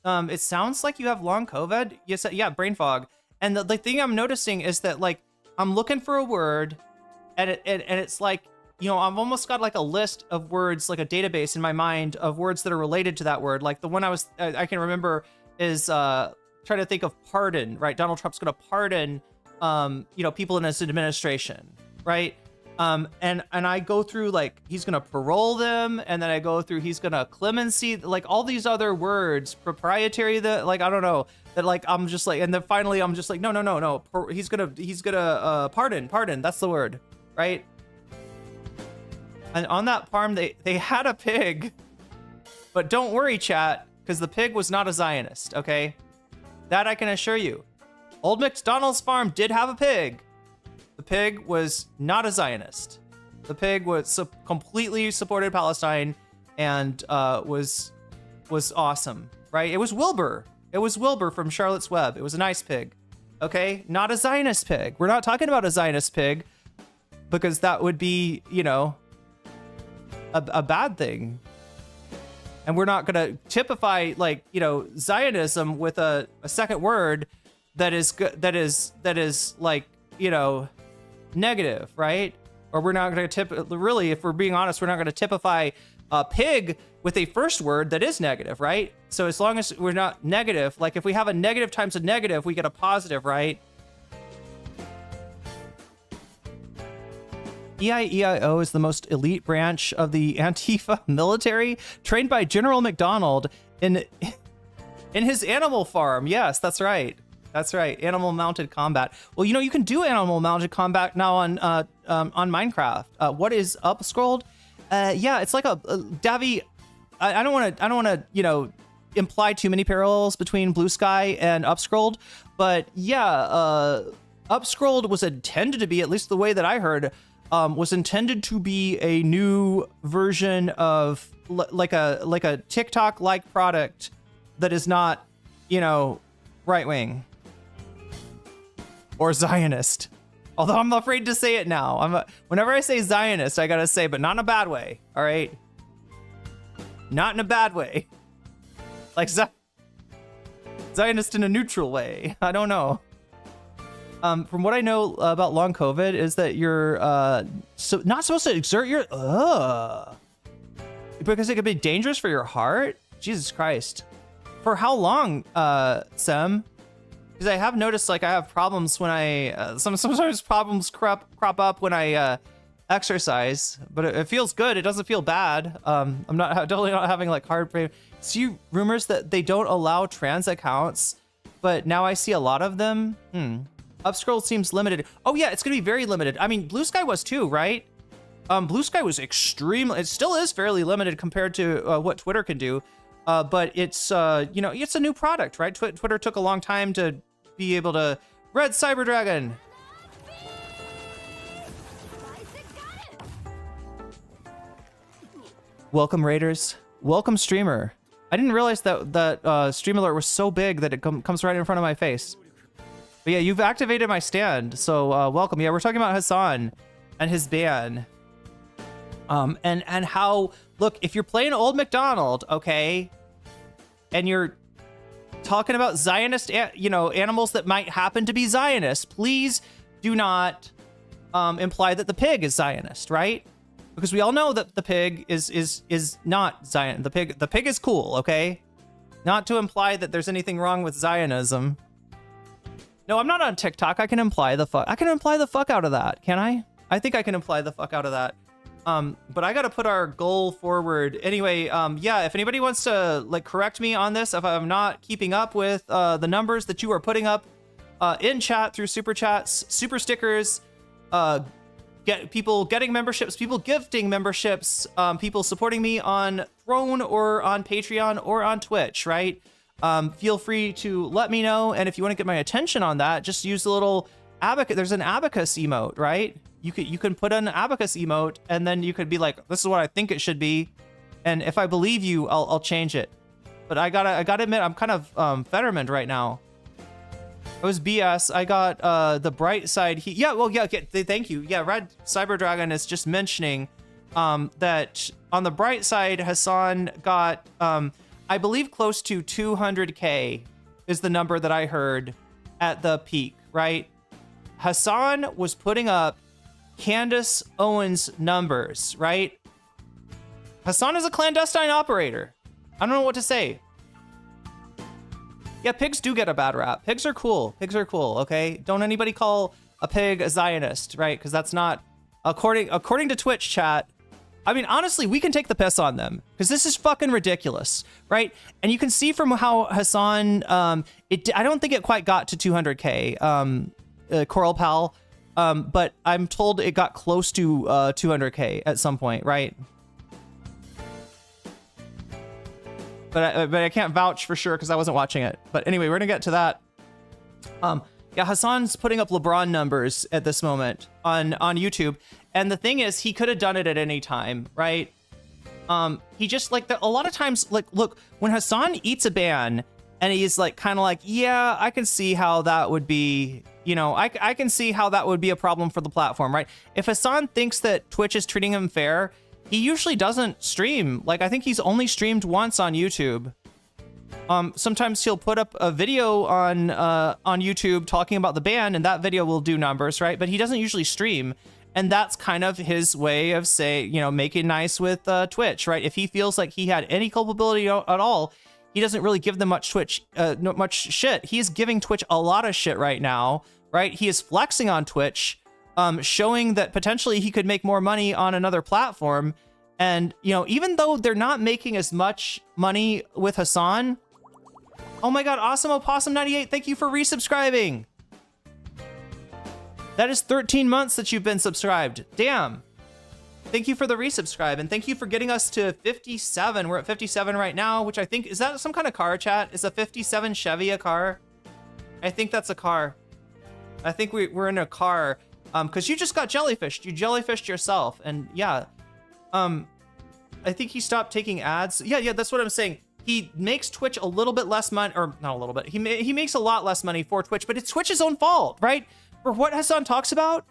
it sounds like you have long COVID. Yes, yeah, brain fog. And the thing I'm noticing is that, like, I'm looking for a word, and it's like, you know, I've almost got like a list of words, like a database in my mind of words that are related to that word. Like the one I can remember is trying to think of pardon, right? Donald Trump's going to pardon, you know, people in his administration, right? And I go through like he's going to parole them, and then I go through he's going to clemency, like all these other words, proprietary, that like I don't know, that like I'm just like, and then finally I'm just like no, he's gonna pardon, that's the word, right? And on that farm, they had a pig, but don't worry, chat, because the pig was not a Zionist, okay? That I can assure you. Old McDonald's Farm did have a pig. The pig was not a Zionist. The pig was completely supported Palestine and was awesome, right? It was Wilbur. It was Wilbur from Charlotte's Web. It was a nice pig, okay? Not a Zionist pig. We're not talking about a Zionist pig because that would be, you know, a bad thing. And we're not going to typify, like, you know, Zionism with a second word that is good, that is like, you know, negative, right? Or we're not going to really, if we're being honest, we're not going to typify a pig with a first word that is negative, right? So as long as we're not negative, like if we have a negative times a negative, we get a positive, right? EIEIO is the most elite branch of the Antifa military, trained by General McDonald in his animal farm. Yes, that's right. That's right. Animal mounted combat. Well, you know, you can do animal mounted combat now on Minecraft. What is upscrolled? Yeah, it's like a Davy. I don't want to, you know, imply too many parallels between Blue Sky and upscrolled, but yeah, upscrolled was intended to be, at least the way that I heard, was intended to be a new version of like a TikTok-like product that is not, you know, right-wing or Zionist. Although I'm afraid to say it now. Whenever I say Zionist, I gotta say, but not in a bad way. All right, not in a bad way. Like Zionist in a neutral way. I don't know. From what I know about long COVID is that you're not supposed to exert your because it could be dangerous for your heart. Jesus Christ. For how long, Sem? Because I have noticed, like, I have problems when I sometimes problems crop up when I exercise, but it feels good. It doesn't feel bad. I'm definitely not having like hard pain. See rumors that they don't allow trans accounts, but now I see a lot of them. Upscroll seems limited. Oh yeah, it's gonna be very limited. I mean, Blue Sky was too, right? Blue Sky was extremely, it still is fairly limited compared to what Twitter can do. But it's, you know, it's a new product, right? Twitter took a long time to be able to... Red Cyber Dragon! Welcome, Raiders. Welcome, Streamer. I didn't realize that Stream Alert was so big that it comes right in front of my face. But yeah, you've activated my stand, so welcome. Yeah, we're talking about Hasan and his ban. And how... Look, if you're playing Old McDonald, okay, and you're talking about Zionist, you know, animals that might happen to be Zionist, please do not imply that the pig is Zionist, right? Because we all know that the pig is not Zion. The pig is cool, okay? Not to imply that there's anything wrong with Zionism. No, I'm not on TikTok. I can imply the fuck out of that, can I? I think I can imply the fuck out of that. But I gotta put our goal forward. Anyway, yeah, if anybody wants to like correct me on this, if I'm not keeping up with the numbers that you are putting up in chat through super chats, super stickers, get people getting memberships, people gifting memberships, people supporting me on Throne or on Patreon or on Twitch, right? Feel free to let me know. And if you want to get my attention on that, just use the little abacus. There's an abacus emote, right? You can put an abacus emote, and then you could be like, this is what I think it should be. And if I believe you, I'll change it. But I gotta admit, I'm kind of Fetterman right now. It was BS. I got the bright side. Thank you. Yeah, Red Cyber Dragon is just mentioning that on the bright side, Hasan got, I believe, close to 200K is the number that I heard at the peak, right? Hasan was putting up Candace Owens numbers, right? Hasan is a clandestine operator. I don't know what to say. Yeah, pigs do get a bad rap. Pigs are cool. Pigs are cool, okay? Don't anybody call a pig a Zionist, right? Because that's not, according to Twitch chat, I mean, honestly, we can take the piss on them because this is fucking ridiculous, right? And you can see from how Hasan, I don't think it quite got to 200K, Coral Pal, but I'm told it got close to 200K at some point, right? But I can't vouch for sure because I wasn't watching it. But anyway, we're gonna get to that. Yeah, Hasan's putting up LeBron numbers at this moment on YouTube, and the thing is, he could have done it at any time, right? He just like a lot of times, like, look, when Hasan eats a ban, and he's like kind of like, yeah, I can see how that would be, you know, I can see how that would be a problem for the platform, right? If Hasan thinks that Twitch is treating him fair, he usually doesn't stream. Like, I think he's only streamed once on YouTube. Sometimes he'll put up a video on YouTube talking about the ban, and that video will do numbers, right? But he doesn't usually stream, and that's kind of his way of making nice with Twitch, right? If he feels like he had any culpability at all, he doesn't really give them much shit. He's giving Twitch a lot of shit right now, right? He is flexing on Twitch, showing that potentially he could make more money on another platform. And, you know, even though they're not making as much money with Hasan, oh my God, Awesome Opossum 98, thank you for resubscribing. That is 13 months that you've been subscribed. Damn. Thank you for the resubscribe, and thank you for getting us to 57. We're at 57 right now, which I think, is that some kind of car, chat? Is a 57 Chevy a car? I think that's a car. I think we're in a car, because you just got jellyfished. You jellyfished yourself, and yeah. I think he stopped taking ads. Yeah, that's what I'm saying. He makes Twitch a little bit less money, or not a little bit. He makes a lot less money for Twitch, but it's Twitch's own fault, right? For what Hasan talks about,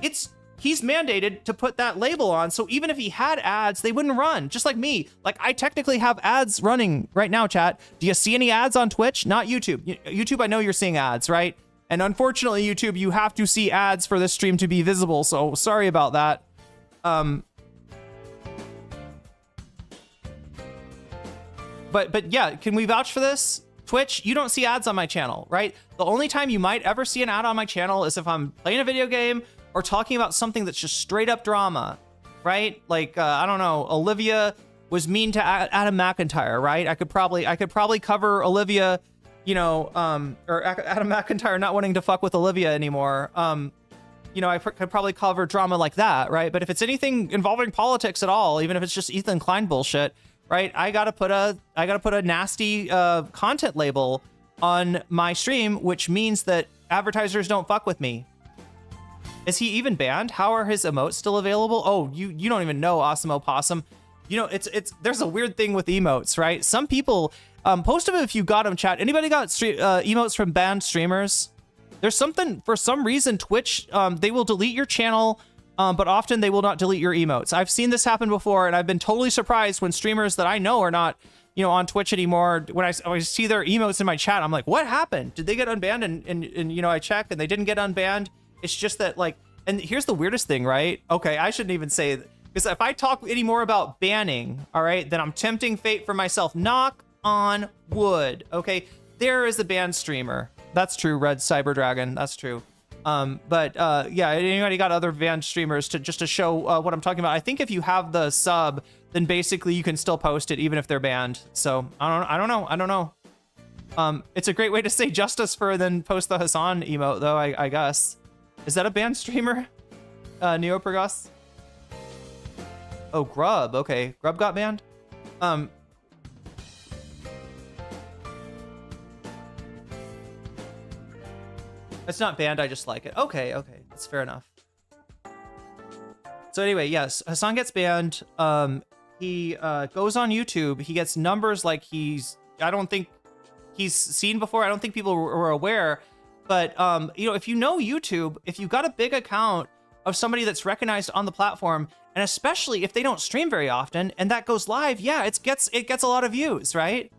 he's mandated to put that label on, so even if he had ads, they wouldn't run, just like me. Like, I technically have ads running right now, chat. Do you see any ads on Twitch? Not YouTube. YouTube, I know you're seeing ads, right? And unfortunately, YouTube, you have to see ads for this stream to be visible, so sorry about that. But yeah, can we vouch for this? Twitch, you don't see ads on my channel, right? The only time you might ever see an ad on my channel is if I'm playing a video game or talking about something that's just straight up drama, right? Like, I don't know, Olivia was mean to Adam McIntyre, right? I could probably cover Olivia, or Adam McIntyre not wanting to fuck with Olivia anymore. I could probably cover drama like that, right? But if it's anything involving politics at all, even if it's just Ethan Klein bullshit, right? I gotta put a nasty content label on my stream, which means that advertisers don't fuck with me. Is he even banned? How are his emotes still available? Oh, you don't even know, Awesome Opossum. You know, there's a weird thing with emotes, right? Some people post them if you got them, chat. Anybody got emotes from banned streamers? There's something, for some reason, Twitch, they will delete your channel, but often they will not delete your emotes. I've seen this happen before, and I've been totally surprised when streamers that I know are not, on Twitch anymore. When I see their emotes in my chat, I'm like, what happened? Did they get unbanned? And I check, and they didn't get unbanned. It's just that, like, and here's the weirdest thing, right? Okay, I shouldn't even say that, because if I talk any more about banning, all right, then I'm tempting fate for myself. Knock on wood, okay? There is a banned streamer. That's true, Red Cyber Dragon. That's true. Yeah, anybody got other banned streamers to show what I'm talking about? I think if you have the sub, then basically you can still post it even if they're banned. So I don't know. It's a great way to say justice for then post the Hasan emote though, I guess. Is that a banned streamer? Neoprogos? Oh, Grub. Okay, Grub got banned. It's not banned. I just like it. Okay, that's fair enough. So anyway, yes, Hasan gets banned. He goes on YouTube. He gets numbers like I don't think he's seen before. I don't think people were aware. But you know, if you know YouTube, if you've got a big account of somebody that's recognized on the platform, and especially if they don't stream very often, and that goes live, yeah, it gets a lot of views, right?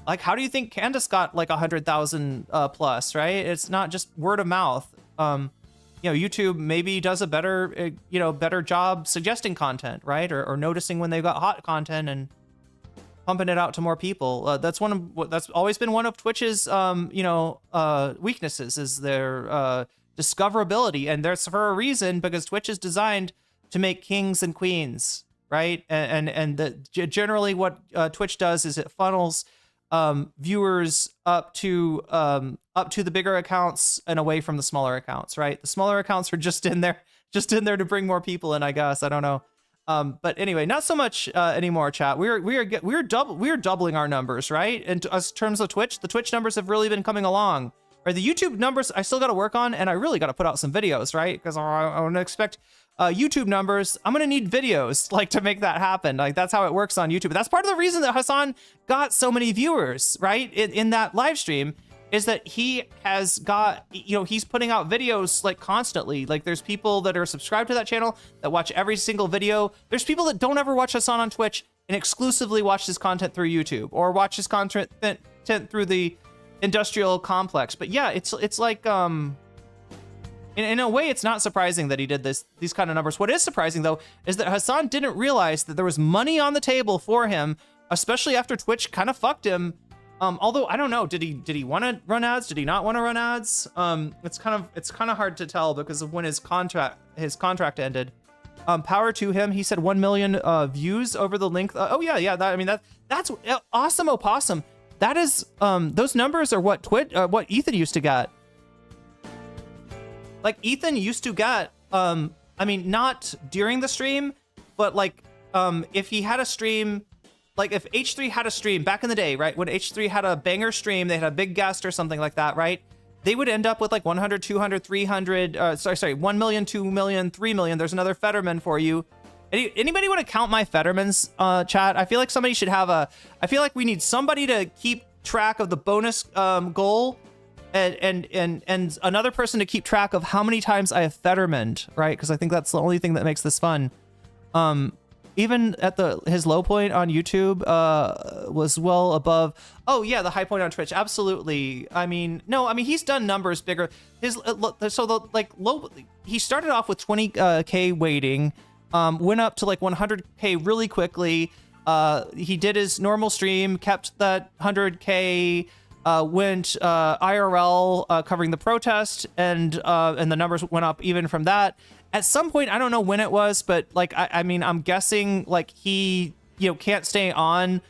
Like, how do you think Candace got like 100,000 plus, right? It's not just word of mouth. You know, YouTube maybe does a better, better job suggesting content, right? Or noticing when they've got hot content and pumping it out to more people. That's always been one of Twitch's, weaknesses, is their discoverability, and there's for a reason, because Twitch is designed to make kings and queens, right? And generally what Twitch does is it funnels viewers up to the bigger accounts and away from the smaller accounts, right? The smaller accounts are just in there to bring more people in, I guess. I don't know. But anyway, not so much anymore, chat. We're doubling our numbers, right? In terms of Twitch, the Twitch numbers have really been coming along. Or the YouTube numbers, I still got to work on, and I really got to put out some videos, right? Because I want to expect YouTube numbers. I'm gonna need videos like to make that happen. Like, that's how it works on YouTube. That's part of the reason that Hasan got so many viewers, right? In that live stream, is that he has got, he's putting out videos like constantly. Like, there's people that are subscribed to that channel that watch every single video. There's people that don't ever watch Hasan on Twitch and exclusively watch his content through YouTube, or watch his content through the industrial complex. But yeah, it's like in a way, it's not surprising that he did these kind of numbers. What is surprising, though, is that Hasan didn't realize that there was money on the table for him, especially after Twitch kind of fucked him. Although I don't know, did he want to run ads? Did he not want to run ads? It's kind of hard to tell because of when his contract ended. Power to him. He said 1 million views over the link. That's awesome, opossum. That is those numbers are what Ethan used to get. Like, Ethan used to get, not during the stream, but like, if he had a stream, like if H3 had a stream back in the day, right? When H3 had a banger stream, they had a big guest or something like that, right? They would end up with like 100, 200, 300, 1 million, 2 million, 3 million. There's another Fetterman for you. Anybody want to count my Fettermans, chat? I feel like somebody should have I feel like we need somebody to keep track of the bonus goal. And another person to keep track of how many times I have Fettermaned, right? Because I think that's the only thing that makes this fun. Even at his low point on YouTube was well above. Oh yeah, the high point on Twitch, absolutely. He's done numbers bigger. He started off with 20k waiting, went up to like 100k really quickly. He did his normal stream, kept that 100k. Went IRL covering the protest, and the numbers went up even from that. At some point, I don't know when it was, but like I'm guessing like he can't stay on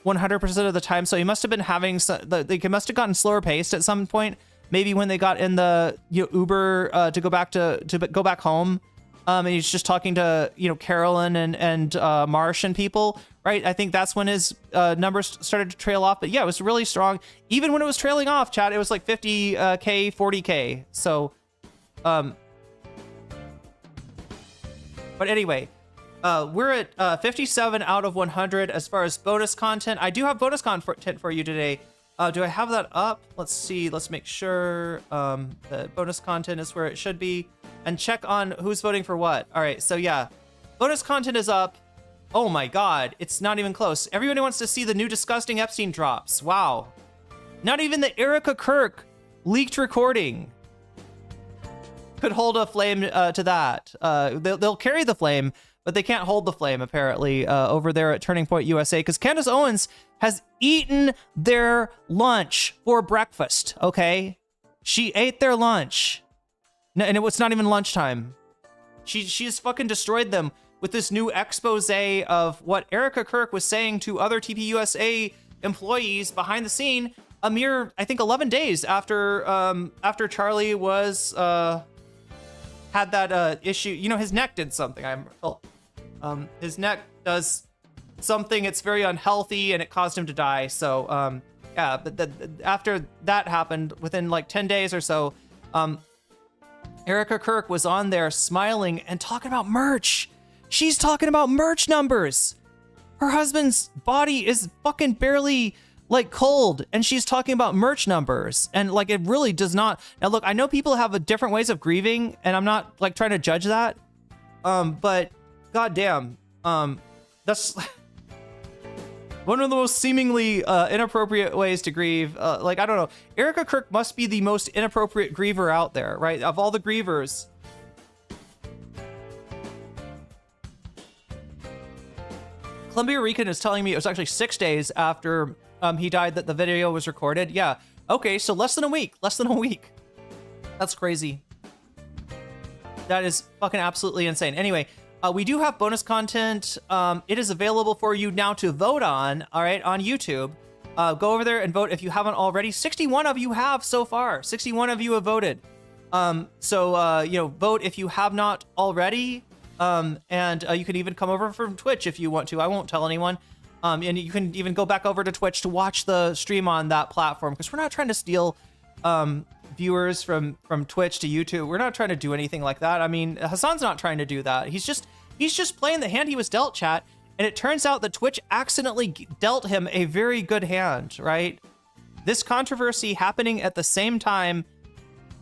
100% of the time, so he must have been having they must have gotten slower paced at some point. Maybe when they got in the Uber to go back home, and he's just talking to Carolyn and Marsh and people. Right, I think that's when his numbers started to trail off. But yeah, it was really strong. Even when it was trailing off, chat, it was like 50k, 40k. So, but anyway, we're at 57 out of 100 as far as bonus content. I do have bonus content for you today. Do I have that up? Let's see. Let's make sure the bonus content is where it should be, and check on who's voting for what. All right, so yeah, bonus content is up. Oh my god, it's not even close. Everybody wants to see the new Disgusting Epstein drops. Wow. Not even the Erica Kirk leaked recording could hold a flame to that. They'll carry the flame, but they can't hold the flame, apparently, over there at Turning Point USA, because Candace Owens has eaten their lunch for breakfast, okay? She ate their lunch. And it was not even lunchtime. She's fucking destroyed them with this new expose of what Erica Kirk was saying to other TPUSA employees behind the scene a mere, I think, 11 days after Charlie was had had that issue. You know, his neck did something. His neck does something. It's very unhealthy, and it caused him to die. So yeah, but after that happened, within like 10 days or so, Erica Kirk was on there smiling and talking about merch. She's talking about merch numbers. Her husband's body is fucking barely like cold, and she's talking about merch numbers, and like it really does not. Now look, I know people have different ways of grieving, and I'm not like trying to judge that, but goddamn, that's one of the most seemingly inappropriate ways to grieve. Like, I don't know, Erica Kirk must be the most inappropriate griever out there, right? Of all the grievers. Columbia Rican is telling me it was actually 6 days after he died that the video was recorded. Yeah. Okay, so less than a week. Less than a week. That's crazy. That is fucking absolutely insane. Anyway, we do have bonus content. It is available for you now to vote on, all right, on YouTube. Go over there and vote if you haven't already. 61 of you have so far. 61 of you have voted. So, you know, vote if you have not already. And you can even come over from Twitch if you want to. I won't tell anyone. And you can even go back over to Twitch to watch the stream on that platform, because we're not trying to steal viewers from Twitch to YouTube. We're not trying to do anything like that. I mean, Hasan's not trying to do that. He's just playing the hand he was dealt, chat. And it turns out that Twitch accidentally dealt him a very good hand, right? This controversy happening at the same time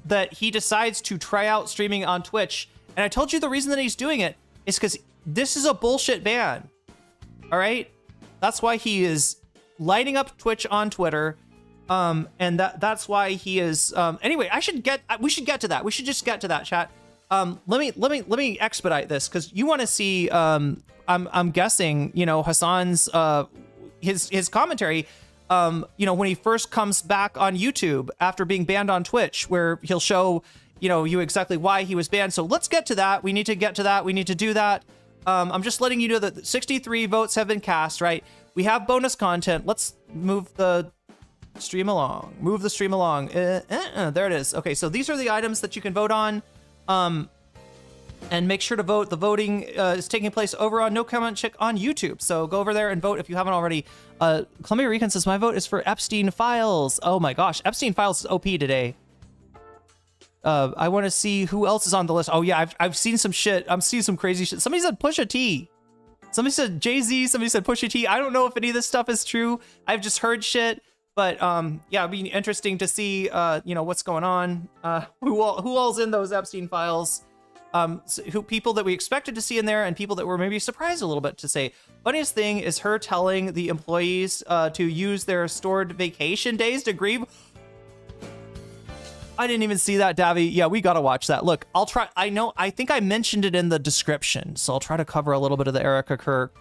that he decides to try out streaming on Twitch. And I told you the reason that he's doing it is because this is a bullshit ban. All right? That's why he is lighting up Twitch on Twitter. And that's why he is anyway, we should get to that. We should just get to that, chat. Let me expedite this, because you want to see I'm guessing, you know, Hasan's his commentary you know, when he first comes back on YouTube after being banned on Twitch, where he'll show, you know, you exactly why he was banned. So let's get to that. We need to get to that. We need to do that. I'm just letting you know that 63 votes have been cast, right? We have bonus content. Let's move the stream along. Move the stream along. There it is. Okay, so these are the items that you can vote on. And make sure to vote. The voting is taking place over on nocommentchick on YouTube. So go over there and vote if you haven't already. Columbia Rican says, my vote is for Epstein Files. Oh my gosh, Epstein Files is OP today. I want to see who else is on the list. Oh yeah, I've seen some shit. I'm seeing some crazy shit. Somebody said Pusha T. Somebody said Jay-Z. Somebody said Pusha T. I don't know if any of this stuff is true. I've just heard shit. But yeah, it'd be interesting to see you know, what's going on. Who all's in those Epstein Files. Who people that we expected to see in there, and people that were maybe surprised a little bit to say. Funniest thing is her telling the employees to use their stored vacation days to grieve. I didn't even see that, Davy. Yeah, we gotta watch that. Look, I'll try. I think I mentioned it in the description, so I'll try to cover a little bit of the Erica Kirk,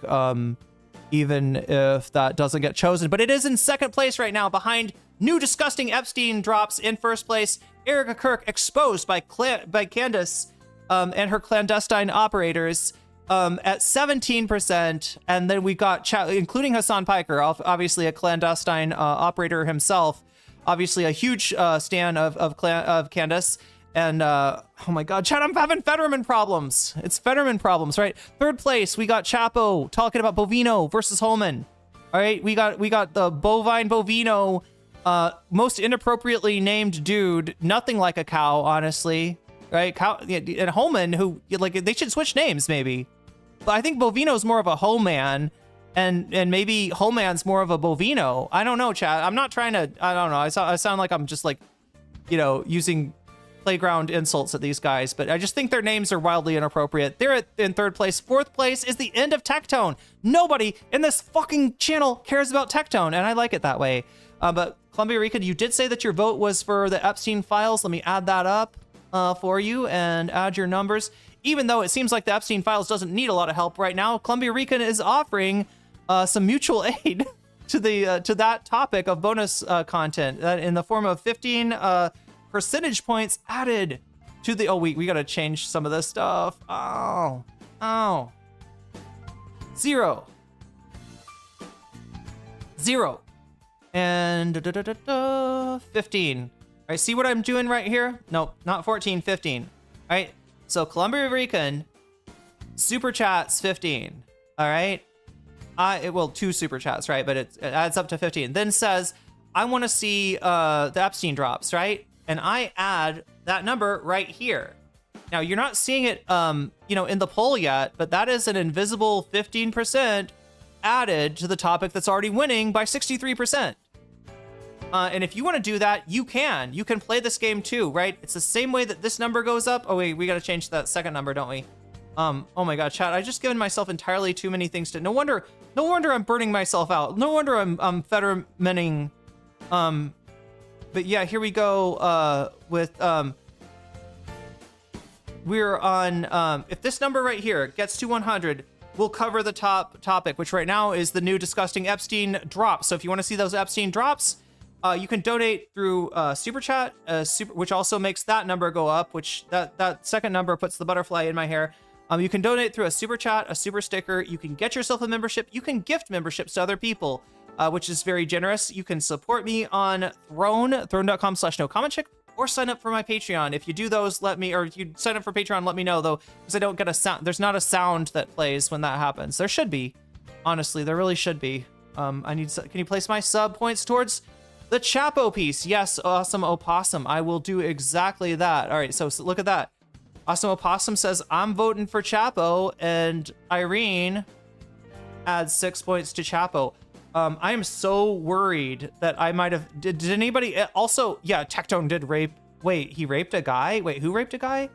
even if that doesn't get chosen. But it is in second place right now, behind New Disgusting Epstein drops in first place. Erica Kirk exposed by Candace and her clandestine operators at 17%. And then we got, including Hasan Piker, obviously a clandestine operator himself, obviously a huge stan of Candace. And oh my God, chat, I'm having Fetterman problems. It's Fetterman problems, right? Third place, we got Chapo talking about Bovino versus Holman. All right, we got the bovine Bovino, most inappropriately named dude, nothing like a cow, honestly. Right, cow, and Holman, who, like, they should switch names maybe. But I think Bovino's more of a Homan, and maybe Holman's more of a Bovino. I don't know, chat. I'm not trying to. I don't know. I sound like I'm just like, you know, using playground insults at these guys. But I just think their names are wildly inappropriate. They're in third place. Fourth place is the end of Tectone. Nobody in this fucking channel cares about Tectone, and I like it that way. But Columbia Rican, you did say that your vote was for the Epstein Files. Let me add that up for you and add your numbers. Even though it seems like the Epstein Files doesn't need a lot of help right now, Columbia Rican is offering some mutual aid to that topic of bonus content in the form of 15 percentage points added to the. Oh, we gotta change some of this stuff. Oh, 0 and 15. All right, see what I'm doing right here? Nope, not 14, 15. All right, So Columbia Rican super chats 15. All right. Well, 2 super chats, right? But it adds up to 15. Then says, I want to see the Epstein drops, right? And I add that number right here. Now you're not seeing it, in the poll yet, but that is an invisible 15% added to the topic that's already winning by 63%. And if you want to do that, you can play this game too, right? It's the same way that this number goes up. Oh wait, we got to change that second number, don't we? Oh my God, chat, I just given myself entirely too many things to, no wonder I'm burning myself out. No wonder I'm fettermaning. But yeah, here we go, with, we're on, if this number right here gets to 100, we'll cover the top topic, which right now is the new disgusting Epstein drops. So if you want to see those Epstein drops, you can donate through Super Chat, which also makes that number go up, which that second number puts the butterfly in my hair. You can donate through a Super Chat, a Super Sticker. You can get yourself a membership. You can gift memberships to other people, which is very generous. You can support me on throne.com/nocommentchick, or sign up for my Patreon. If you do those, if you sign up for Patreon, let me know though, because I don't get a sound. There's not a sound that plays when that happens. There should be. Honestly, there really should be. Can you place my sub points towards the Chapo piece? Yes, Awesome Opossum. I will do exactly that. All right, so look at that. Awesome Opossum says, I'm voting for Chapo, and Irene adds 6 points to Chapo. I am so worried that I might have, did anybody also, yeah, Tectone did rape. Wait, he raped a guy? Wait, who raped a guy?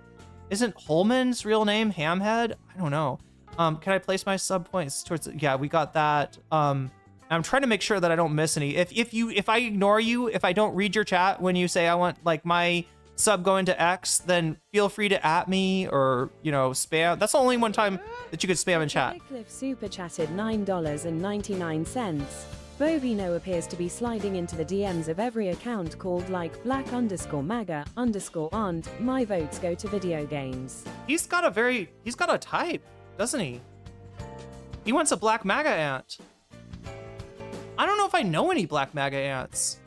Isn't Holman's real name Hamhead? I don't know. Can I place my sub points towards, yeah, we got that. I'm trying to make sure that I don't miss any. If I ignore you, if I don't read your chat when you say I want like my sub going to X, then feel free to at me or, spam. That's the only one time that you could spam in chat. Cliff super chatted $9.99. Bovino appears to be sliding into the DMs of every account called like black_MAGA_aunt. My votes go to video games. He's got a type, doesn't he? He wants a black MAGA aunt. I don't know if I know any black MAGA ants.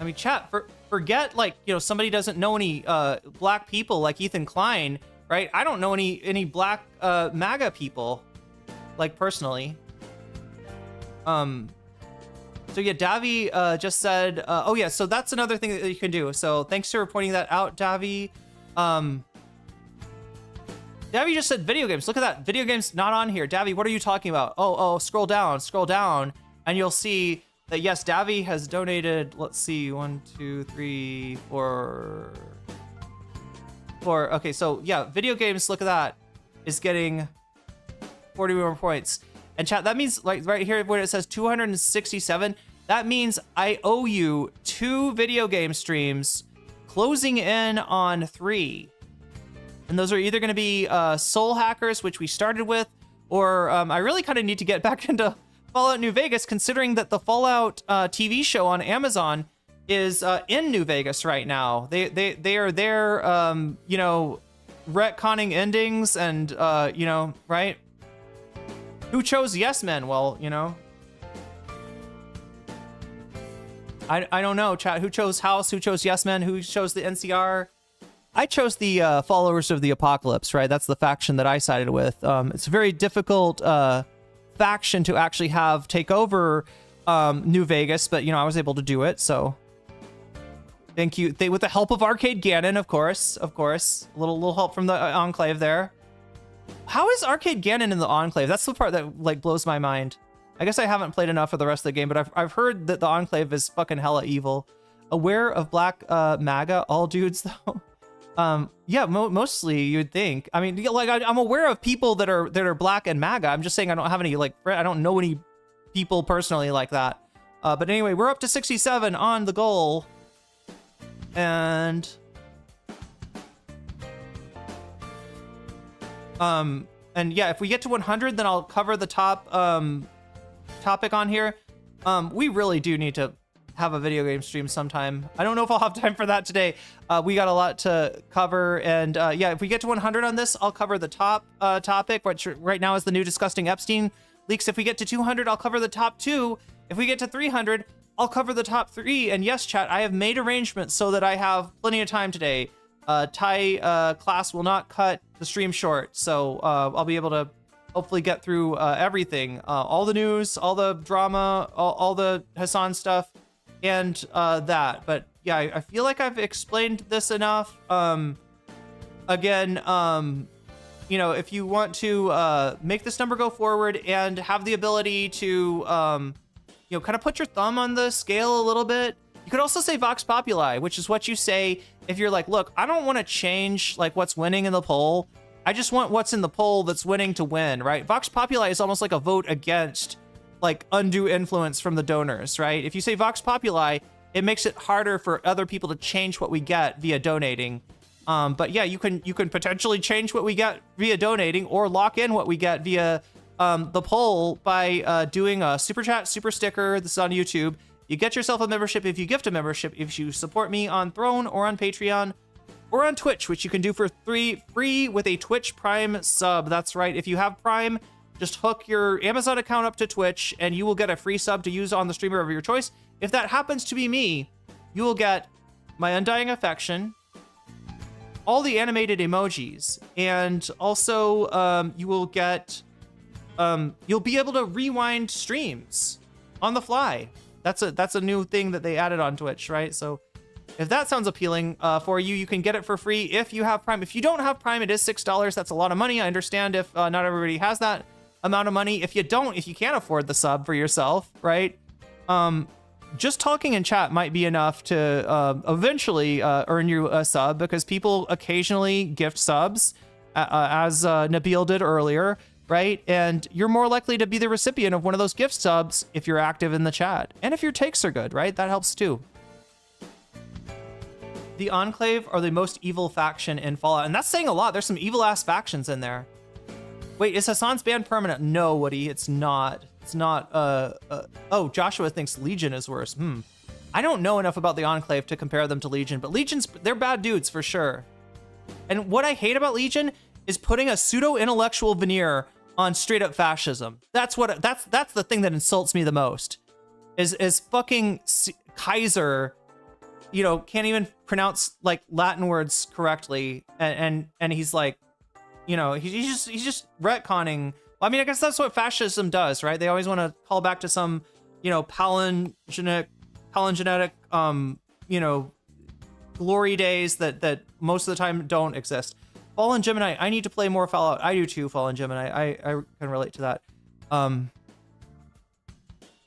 I mean, chat, forget like, somebody doesn't know any black people like Ethan Klein, right? I don't know any black MAGA people, like personally. So yeah, Davi just said, oh yeah, so that's another thing that you can do. So thanks for pointing that out, Davi. Davi just said video games. Look at that, video games not on here. Davi, what are you talking about? Oh, scroll down, and you'll see that yes, Davi has donated, let's see, 1, 2, 3, 4. Okay, so yeah, video games, look at that, is getting 41 points. And chat, that means like right here where it says 267, that means I owe you 2 video game streams closing in on 3. And those are either going to be Soul Hackers, which we started with, or I really kind of need to get back into Fallout New Vegas, considering that the Fallout TV show on Amazon is in New Vegas right now. They are there, retconning endings and, right? Who chose Yes Men? Well, I don't know, chat. Who chose House? Who chose Yes Men? Who chose the NCR? I chose the Followers of the Apocalypse, right? That's the faction that I sided with. It's a very difficult faction to actually have take over New Vegas, but I was able to do it, so thank you. With the help of Arcade Gannon, of course, a little help from the Enclave there. How is Arcade Gannon in the Enclave? That's the part that like blows my mind. I guess I haven't played enough of the rest of the game, but I've heard that the Enclave is fucking hella evil. Aware of black MAGA, all dudes though. Yeah, mostly you'd think. I mean, like I'm aware of people that are black and MAGA. I'm just saying I don't have any I don't know any people personally like that. But anyway, we're up to 67 on the goal, and yeah, if we get to 100, then I'll cover the top topic on here. We really do need to have a video game stream sometime. I don't know if I'll have time for that today. We got a lot to cover, and yeah, if we get to 100 on this, I'll cover the top topic, which right now is the new disgusting Epstein leaks. If we get to 200, I'll cover the top 2. If we get to 300, I'll cover the top 3. And yes, chat, I have made arrangements so that I have plenty of time today. Thai class will not cut the stream short, so I'll be able to hopefully get through everything, all the news, all the drama, all the Hasan stuff, and that. But yeah, I feel like I've explained this enough. Again, you know, if you want to make this number go forward and have the ability to, you know, kind of put your thumb on the scale a little bit, you could also say Vox Populi, which is what you say if you're like, look, I don't want to change like what's winning in the poll. I just want what's in the poll that's winning to win, right? Vox Populi is almost like a vote against like undue influence from the donors, right? If you say Vox Populi, it makes it harder for other people to change what we get via donating. But yeah, you can potentially change what we get via donating or lock in what we get via the poll by doing a super chat, super sticker. This is on YouTube. You get yourself a membership if you gift a membership, if you support me on Throne or on Patreon or on Twitch, which you can do for free with a Twitch Prime sub. That's right. If you have Prime, just hook your Amazon account up to Twitch and you will get a free sub to use on the streamer of your choice. If that happens to be me, you will get my undying affection, all the animated emojis, and also you will get, you'll be able to rewind streams on the fly. That's a new thing that they added on Twitch, right? So if that sounds appealing for you, you can get it for free if you have Prime. If you don't have Prime, it is $6. That's a lot of money. I understand if not everybody has that amount of money. If you don't, if you can't afford the sub for yourself, right? Just talking in chat might be enough to eventually earn you a sub, because people occasionally gift subs, as Nabil did earlier, right? And you're more likely to be the recipient of one of those gift subs if you're active in the chat. And if your takes are good, right? That helps too. The Enclave are the most evil faction in Fallout. And that's saying a lot. There's some evil ass factions in there. Wait, is Hasan's ban permanent? No, Woody, it's not. It's not, oh, Joshua thinks Legion is worse. I don't know enough about the Enclave to compare them to Legion, but they're bad dudes for sure. And what I hate about Legion is putting a pseudo-intellectual veneer on straight up fascism. That's the thing that insults me the most. Is fucking Kaiser, you know, can't even pronounce like Latin words correctly, and he's like, you know, he's just retconning. I mean, I guess that's what fascism does, right? They always want to call back to some, you know, palingenetic, you know, glory days that most of the time don't exist. Fallen Gemini, I need to play more Fallout. I do too, Fallen Gemini. I can relate to that.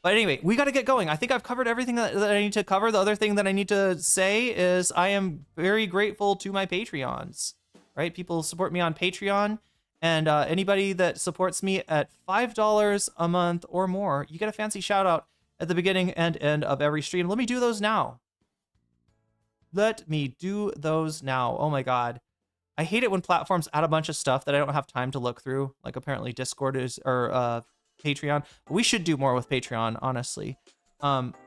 But anyway, we got to get going. I think I've covered everything that I need to cover. The other thing that I need to say is I am very grateful to my Patreons, right? People support me on Patreon, and anybody that supports me at $5 a month or more, you get a fancy shout out at the beginning and end of every stream. Let me do those now. Let me do those now. Oh my God. I hate it when platforms add a bunch of stuff that I don't have time to look through. Like apparently Discord is, or Patreon. We should do more with Patreon, honestly.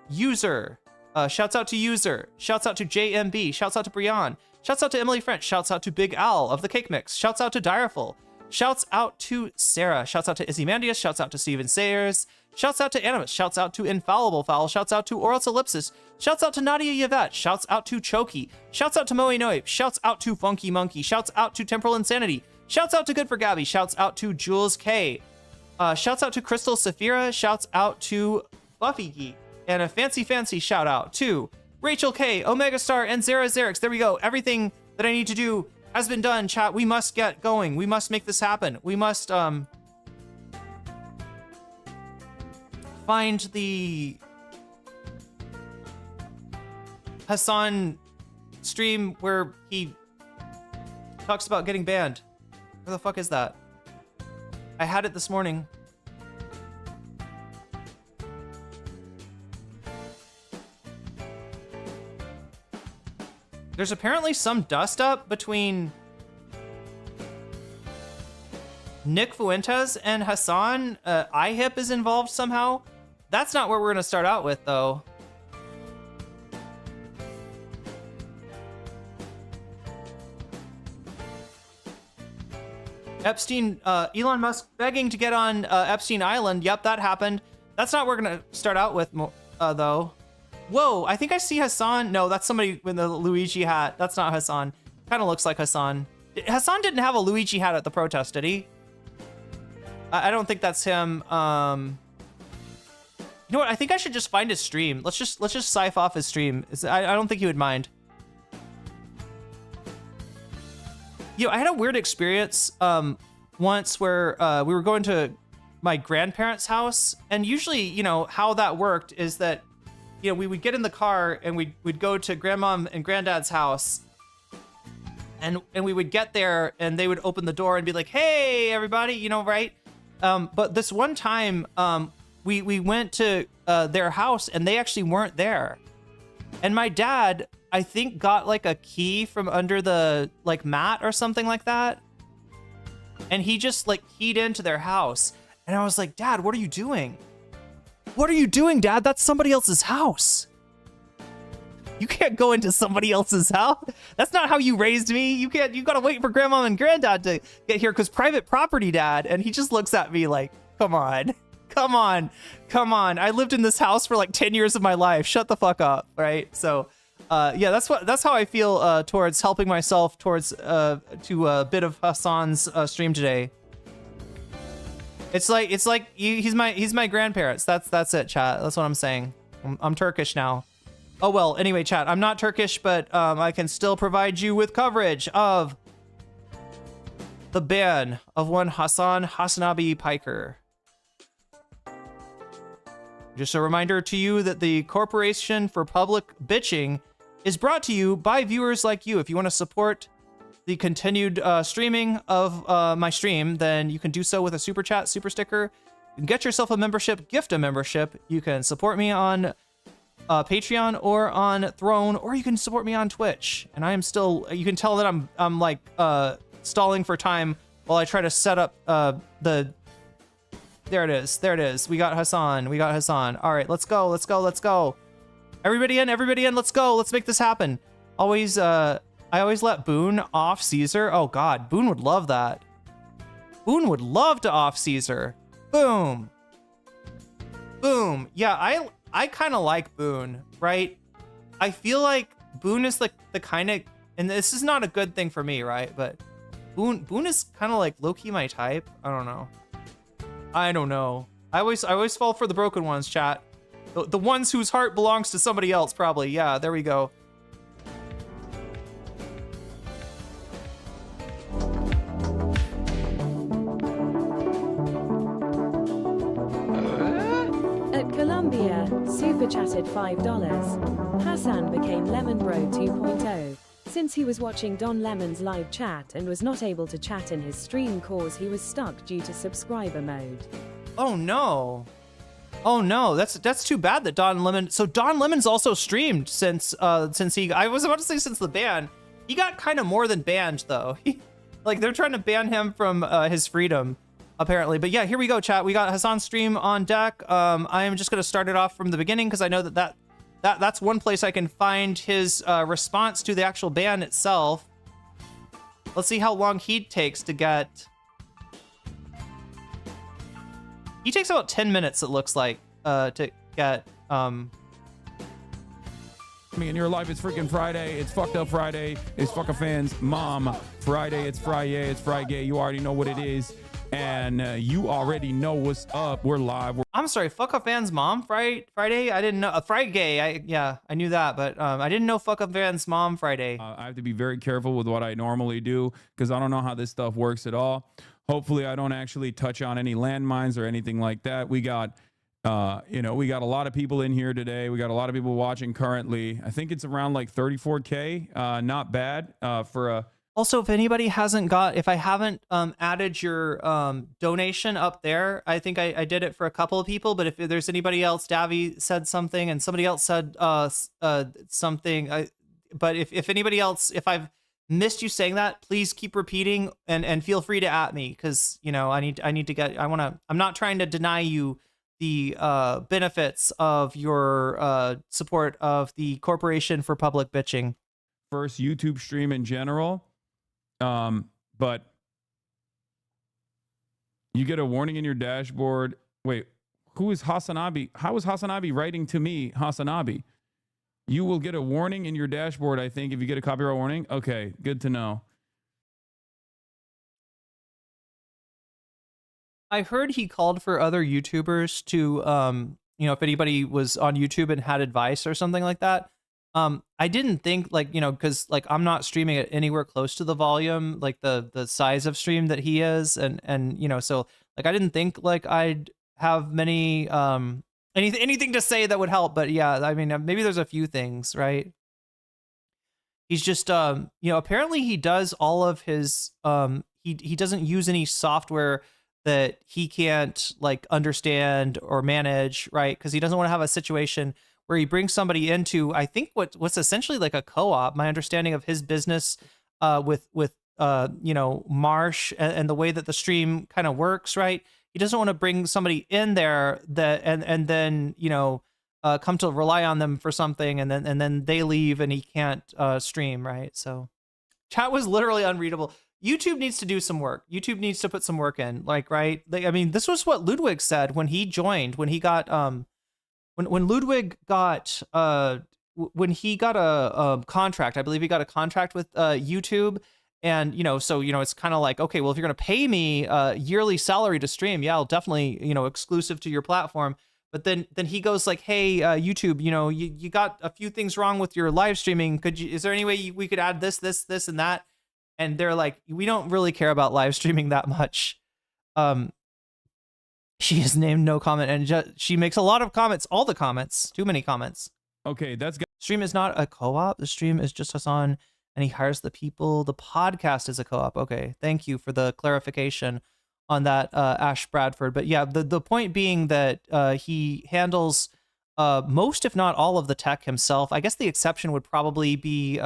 User, shouts out to User. Shouts out to JMB. Shouts out to Brian. Shouts out to Emily French. Shouts out to Big Al of the Cake Mix. Shouts out to Direful. Shouts out to Sarah. Shouts out to Izymandius. Shouts out to Steven Sayers. Shouts out to Animus. Shouts out to Infallible Fowl. Shouts out to Oros Ellipsis. Shouts out to Nadia Yvette. Shouts out to Choki. Shouts out to Moe Noip. Shouts out to Funky Monkey. Shouts out to Temporal Insanity. Shouts out to Good for Gabby. Shouts out to Jules K. Shouts out to Crystal Saphira. Shouts out to Buffy Geek. And a fancy shout out to Rachel K, Omega Star, and Zara Xerix. There we go. Everything that I need to do has been done, chat. We must get going. We must make this happen. We must find the Hasan stream where he talks about getting banned. Where the fuck is that? I had it this morning. There's apparently some dust up between Nick Fuentes and Hasan. iHip is involved somehow. That's not what we're going to start out with, though. Epstein, Elon Musk begging to get on Epstein Island. Yep, that happened. That's not what we're going to start out with, though. Whoa, I think I see Hasan. No, that's somebody with the Luigi hat. That's not Hasan. Kind of looks like Hasan. Hasan didn't have a Luigi hat at the protest, did he? I don't think that's him. You know what? I think I should just find his stream. Let's just siph off his stream. I don't think he would mind. Yo, I had a weird experience once where we were going to my grandparents' house, and usually, you know, how that worked is that, you know, we would get in the car and we'd go to grandmom and granddad's house, and we would get there and they would open the door and be like, "Hey, everybody," you know, right? But this one time, we went to their house and they actually weren't there, and my dad, I think, got like a key from under the like mat or something like that, and he just like keyed into their house, and I was like, "Dad, what are you doing? What are you doing, Dad? That's somebody else's house. You can't go into somebody else's house. That's not how you raised me. You can't. You gotta wait for grandma and granddad to get here because private property, Dad." And he just looks at me like, "Come on, come on, come on. I lived in this house for like 10 years of my life. Shut the fuck up, right?" So, yeah, that's how I feel towards helping myself towards to a bit of Hasan's stream today. It's like he's my grandparents. That's it, chat. That's what I'm saying. I'm Turkish now. Oh well. Anyway, chat. I'm not Turkish, but I can still provide you with coverage of the ban of one Hasan Hasanabi Piker. Just a reminder to you that the Corporation for Public Bitching is brought to you by viewers like you. If you want to support the continued streaming of my stream, then you can do so with a super chat, super sticker. You can get yourself a membership, gift a membership. You can support me on Patreon or on Throne, or you can support me on Twitch. And I am still, you can tell that I'm like stalling for time while I try to set up there it is. There it is. We got Hasan. We got Hasan. All right, let's go. Let's go. Let's go. Everybody in. Everybody in. Let's go. Let's make this happen. Always, I always let Boone off Caesar. Oh God, Boone would love that. Boone would love to off Caesar. Boom. Boom. Yeah, I kind of like Boone, right? I feel like Boone is like the kind of, and this is not a good thing for me, right? But Boone is kind of like low-key my type. I don't know. I don't know. I always fall for the broken ones, chat. The ones whose heart belongs to somebody else, probably. Yeah, there we go. At Colombia, super chatted $5. Hasan became Lemon Bro 2.0. Since he was watching Don Lemon's live chat and was not able to chat in his stream cause he was stuck due to subscriber mode. Oh no. Oh no, that's too bad that Don Lemon. So Don Lemon's also streamed since he, I was about to say since the ban. He got kind of more than banned though. Like they're trying to ban him from his freedom apparently. But yeah, here we go, chat. We got Hasan's stream on deck. I am just gonna start it off from the beginning because I know that's one place I can find his response to the actual ban itself. Let's see how long he takes to get. He takes about 10 minutes, it looks like, to get. I mean, in your life, it's freaking Friday. It's fucked up Friday. It's fuck a fans mom Friday. It's Friday. It's Friday. You already know what it is. And you already know what's up. We're live. I'm sorry, fuck a fan's mom Friday? I didn't know. Friday, I knew that, but I didn't know fuck a fan's mom Friday. I have to be very careful with what I normally do because I don't know how this stuff works at all. Hopefully, I don't actually touch on any landmines or anything like that. We got, we got a lot of people in here today. We got a lot of people watching currently. I think it's around like 34K. Not bad for a. Also, if anybody hasn't if I haven't added your donation up there, I think I did it for a couple of people. But if there's anybody else, Davy said something and somebody else said something. But if anybody else, if I've missed you saying that, please keep repeating and feel free to at me because I need to get. I'm not trying to deny you the benefits of your support of the Corporation for Public Bitching. First YouTube stream in general. But you get a warning in your dashboard. Wait, who is Hasanabi? How is Hasanabi writing to me, Hasanabi? You will get a warning in your dashboard, I think, if you get a copyright warning. Okay, good to know. I heard he called for other YouTubers to, you know, if anybody was on YouTube and had advice or something like that. I didn't think like, you know, because like I'm not streaming it anywhere close to the volume, like the size of stream that he is, and you know, so like I didn't think like I'd have many anything to say that would help. But yeah, I mean, maybe there's a few things, right? He's just you know, apparently he does all of his he doesn't use any software that he can't like understand or manage, right? Because he doesn't want to have a situation where he brings somebody into, I think what's essentially like a co-op. My understanding of his business with you know, Marsh and the way that the stream kind of works, right? He doesn't want to bring somebody in there that and then, you know, come to rely on them for something, and then they leave and he can't stream, right? So chat was literally unreadable. YouTube needs to do some work. YouTube needs to put some work in, like, right? Like, I mean, this was what Ludwig said when he joined, when he got when Ludwig got when he got a contract. I believe he got a contract with YouTube, and you know, so you know, it's kind of like, okay, well, if you're gonna pay me yearly salary to stream, yeah, I'll definitely, you know, exclusive to your platform. But then he goes like, hey, YouTube, you know, you got a few things wrong with your live streaming. Is there any way we could add this, and that? And they're like, we don't really care about live streaming that much. She is named No Comment, and she makes a lot of comments, all the comments, too many comments. Okay, that's good. Stream is not a co-op. The stream is just Hasan, and he hires the people. The podcast is a co-op. Okay, thank you for the clarification on that, Ash Bradford. But yeah, the point being that he handles most, if not all, of the tech himself. I guess the exception would probably be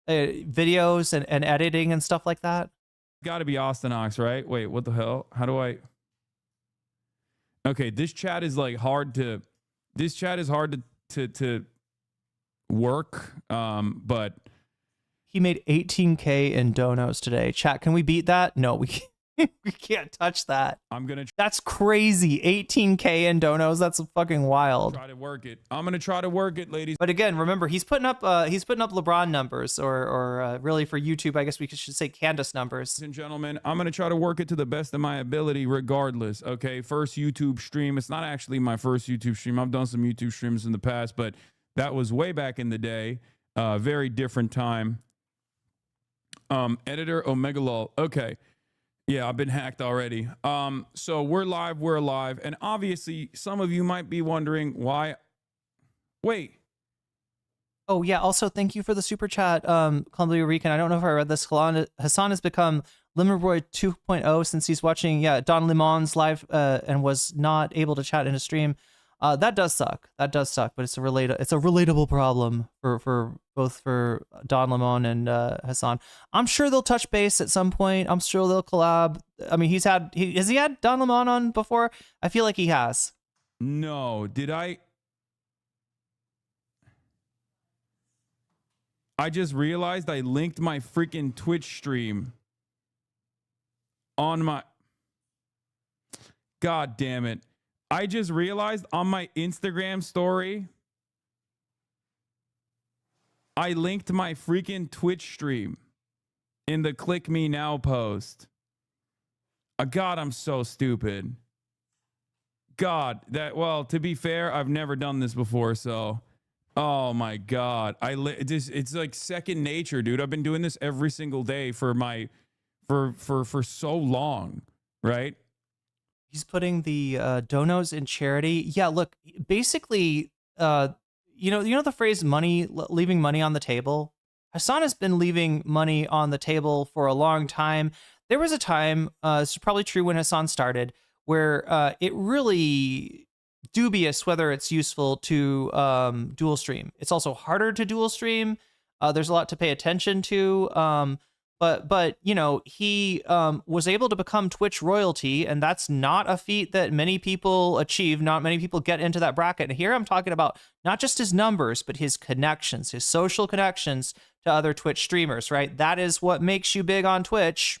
videos and editing and stuff like that. Got to be Austin Ox, right? Wait, what the hell? How do I? Okay, this chat is like hard to. This chat is hard to work. But he made 18K in donos today. Chat, can we beat that? No, we can't. We can't touch that. I'm gonna. That's crazy. 18K in donos. That's fucking wild. Try to work it. I'm gonna try to work it, ladies. But again, remember, he's putting up LeBron numbers, or really for YouTube, I guess we should say Candace numbers. Ladies and gentlemen, I'm gonna try to work it to the best of my ability, regardless. Okay, first YouTube stream. It's not actually my first YouTube stream. I've done some YouTube streams in the past, but that was way back in the day. Very different time. Editor Omegalol. Okay. Yeah, I've been hacked already. So we're alive. And obviously, some of you might be wondering why. Wait. Oh, yeah. Also, thank you for the super chat, Columbia Rican. I don't know if I read this. Hasan has become Limmerboy 2.0 since he's watching, Don Lemon's live and was not able to chat in a stream. That does suck. But it's a relatable problem for both for Don Lemon and Hasan. I'm sure they'll touch base at some point. I'm sure they'll collab. I mean, has he had Don Lemon on before? I feel like he has. No, did I? I just realized I linked my freaking Twitch stream on my. God damn it. I just realized on my Instagram story, I linked my freaking Twitch stream in the Click Me Now post. God, I'm so stupid. God, well, to be fair, I've never done this before, so. Oh my God. It's like second nature, dude. I've been doing this every single day for so long, right? He's putting the donos in charity. Yeah, look, basically, you know the phrase leaving money on the table? Hasan has been leaving money on the table for a long time. There was a time, this is probably true when Hasan started, where it really dubious whether it's useful to dual stream. It's also harder to dual stream. There's a lot to pay attention to. But you know, he was able to become Twitch royalty, and that's not a feat that many people achieve. Not many people get into that bracket. And here I'm talking about not just his numbers, but his connections, his social connections to other Twitch streamers, right? That is what makes you big on Twitch.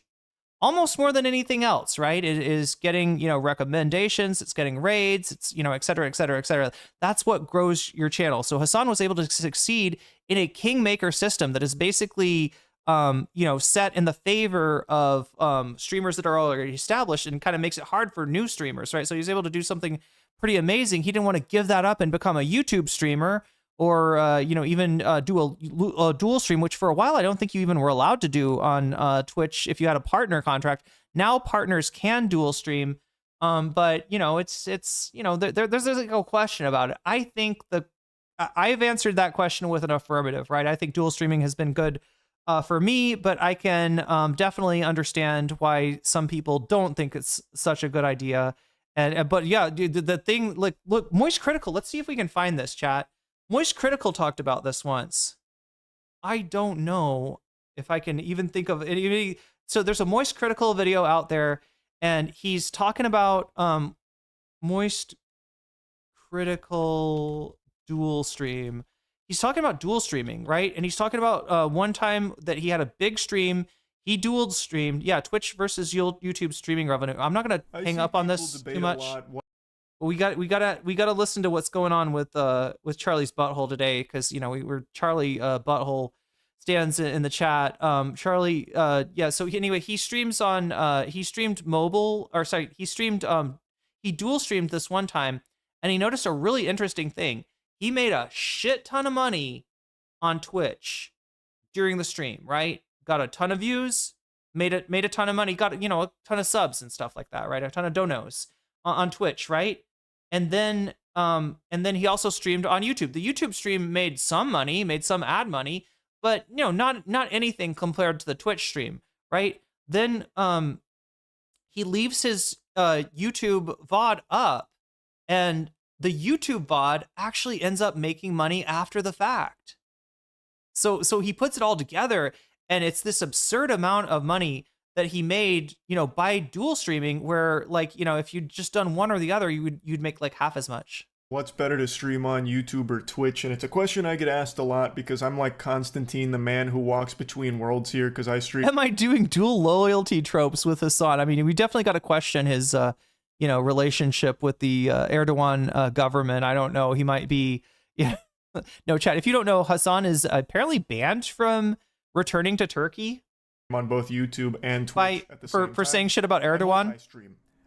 almost more than anything else, right? It is getting, recommendations, it's getting raids, it's, et cetera, et cetera, et cetera. That's what grows your channel. So Hasan was able to succeed in a kingmaker system that is basically, set in the favor of streamers that are already established, and kind of makes it hard for new streamers, right? So he's able to do something pretty amazing. He didn't want to give that up and become a YouTube streamer, or even do a dual stream, which for a while I don't think you even were allowed to do on Twitch if you had a partner contract. Now partners can dual stream, but there's like a question about it. I think I've answered that question with an affirmative, right? I think dual streaming has been good for me, but I can definitely understand why some people don't think it's such a good idea. But yeah, dude, the thing, like, look, Moist Critical. Let's see if we can find this, chat. Moist Critical talked about this once. I don't know if I can even think of any. So there's a Moist Critical video out there, and he's talking about Moist Critical dual stream. He's talking about dual streaming, right? And he's talking about one time that he had a big stream. He dual streamed. Yeah, Twitch versus YouTube streaming revenue. I'm not gonna hang up on this too much. We gotta listen to what's going on with Charlie's butthole today, because we're Charlie butthole stands in the chat. Charlie, yeah. So anyway, he streams on he streamed mobile, or sorry, he dual streamed this one time, and he noticed a really interesting thing. He made a shit ton of money on Twitch during the stream, right? Got a ton of views, made a ton of money, got a ton of subs and stuff like that, right? A ton of donos on Twitch, right? And then he also streamed on YouTube. The YouTube stream made some money, made some ad money, but not anything compared to the Twitch stream, right? Then he leaves his YouTube VOD up, and the YouTube VOD actually ends up making money after the fact. So he puts it all together, and it's this absurd amount of money that he made, by dual streaming, where, like, if you'd just done one or the other, you'd make like half as much. What's better to stream on YouTube or Twitch? And it's a question I get asked a lot, because I'm like Constantine, the man who walks between worlds here, because I stream. Am I doing dual loyalty tropes with Hasan? I mean, we definitely got to question his, relationship with the Erdogan government. I don't know. He might be. Yeah. No, chat. If you don't know, Hasan is apparently banned from returning to Turkey on both YouTube and Twitch at the same time. For saying shit about Erdogan.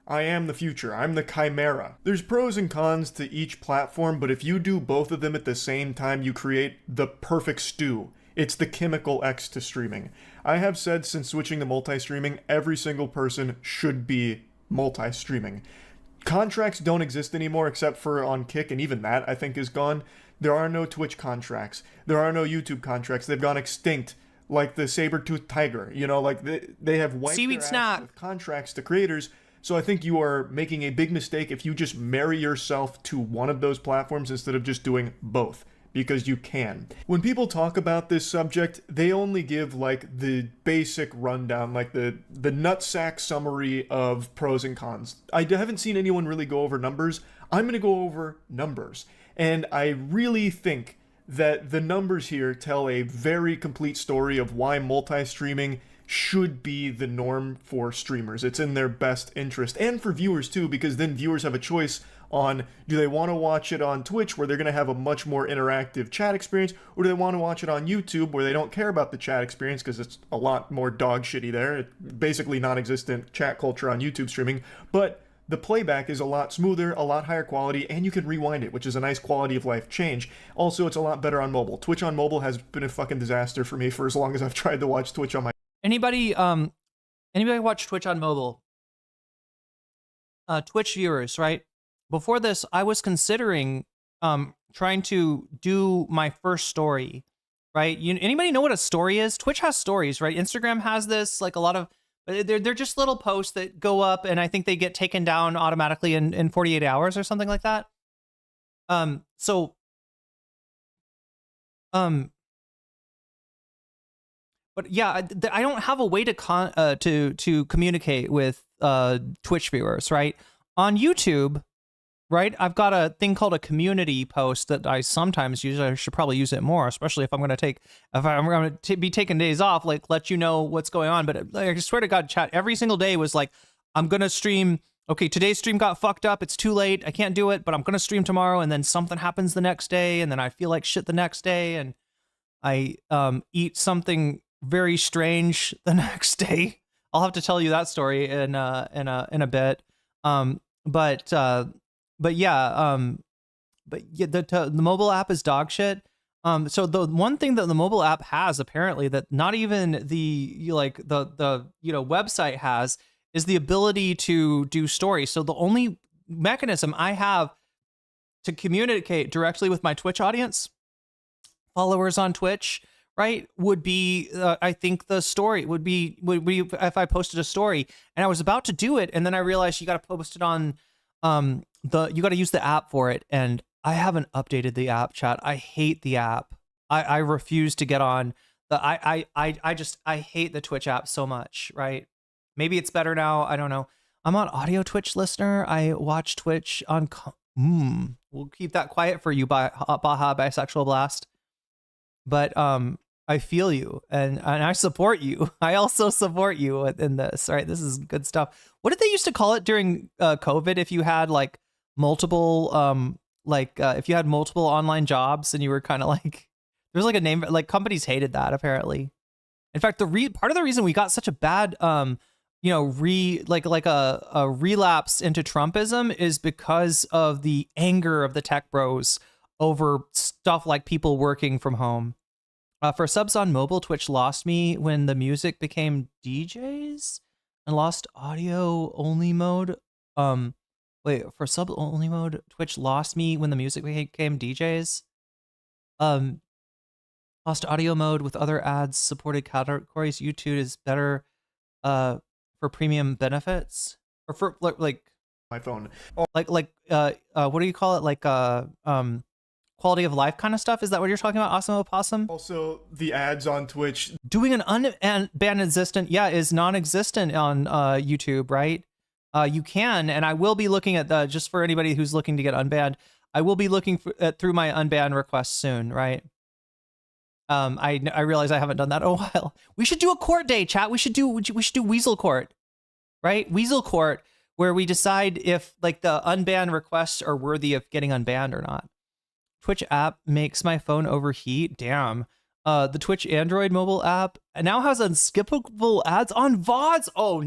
I am the future. I'm the chimera. There's pros and cons to each platform, but if you do both of them at the same time, you create the perfect stew. It's the chemical X to streaming. I have said since switching to multi-streaming, every single person should be multi-streaming. Contracts don't exist anymore except for on Kick, and even that I think is gone. There are no Twitch contracts. There are no YouTube contracts. They've gone extinct. Like the saber-toothed tiger, like they have wiped Seaweed their ass with contracts to creators. So I think you are making a big mistake if you just marry yourself to one of those platforms instead of just doing both, because you can. When people talk about this subject, they only give like the basic rundown, like the nutsack summary of pros and cons. I haven't seen anyone really go over numbers. I'm going to go over numbers. And I really think that the numbers here tell a very complete story of why multi-streaming should be the norm for streamers. It's in their best interest, and for viewers too, because then viewers have a choice on, do they want to watch it on Twitch where they're going to have a much more interactive chat experience, or do they want to watch it on YouTube where they don't care about the chat experience because it's a lot more dog shitty there. It's basically non-existent chat culture on YouTube streaming, but the playback is a lot smoother, a lot higher quality, and you can rewind it, which is a nice quality of life change. Also, it's a lot better on mobile. Twitch on mobile has been a fucking disaster for me for as long as I've tried to watch Twitch on my... Anybody watch Twitch on mobile? Twitch viewers, right? Before this, I was considering trying to do my first story, right? Anybody know what a story is? Twitch has stories, right? Instagram has this, like a lot of... They're just little posts that go up, and I think they get taken down automatically in 48 hours or something like that. But yeah, I don't have a way to communicate with Twitch viewers, right? On YouTube, right? I've got a thing called a community post that I sometimes use. I should probably use it more, especially if I'm going to be taking days off, like let you know what's going on. But like, I swear to God, chat, every single day was like, I'm going to stream. Okay, today's stream got fucked up. It's too late. I can't do it, but I'm going to stream tomorrow. And then something happens the next day. And then I feel like shit the next day. And I eat something very strange the next day. I'll have to tell you that story in a bit. But yeah, the mobile app is dog shit. So the one thing that the mobile app has apparently that not even the website has is the ability to do stories. So the only mechanism I have to communicate directly with my Twitch audience, followers on Twitch, right, would be I think the story would be if I posted a story, and I was about to do it, and then I realized you got to post it on you got to use the app for it, and I haven't updated the app, chat. I hate the app. I refuse to get on the I hate the Twitch app so much, right? Maybe it's better now. I don't know. I'm on audio Twitch listener. I watch Twitch on we'll keep that quiet for you, Baja Bisexual Blast. But I feel you and I support you. I also support you in this, right? This is good stuff. What did they used to call it during COVID if you had like multiple if you had multiple online jobs and you were kind of like, there's like a name, like companies hated that apparently. In fact, part of the reason we got such a bad a relapse into Trumpism is because of the anger of the tech bros over stuff like people working from home. For subs on mobile, Twitch lost me when the music became DJs and lost audio only mode. For sub only mode, Twitch lost me when the music became DJs. Lost audio mode with other ads supported categories. YouTube is better for premium benefits or for like My phone. what do you call it, quality of life kind of stuff? Is that what you're talking about, Awesome Opossum? Also, the ads on Twitch. Doing an unbanned existent, is non-existent on YouTube, right? You can, and I will be looking at just for anybody who's looking to get unbanned, I will be looking through my unbanned requests soon, right? I realize I haven't done that in a while. We should do a court day, chat. We should do Weasel Court, right? Weasel Court, where we decide if like the unbanned requests are worthy of getting unbanned or not. Twitch app makes my phone overheat. Damn. The Twitch Android mobile app now has unskippable ads on VODs. Oh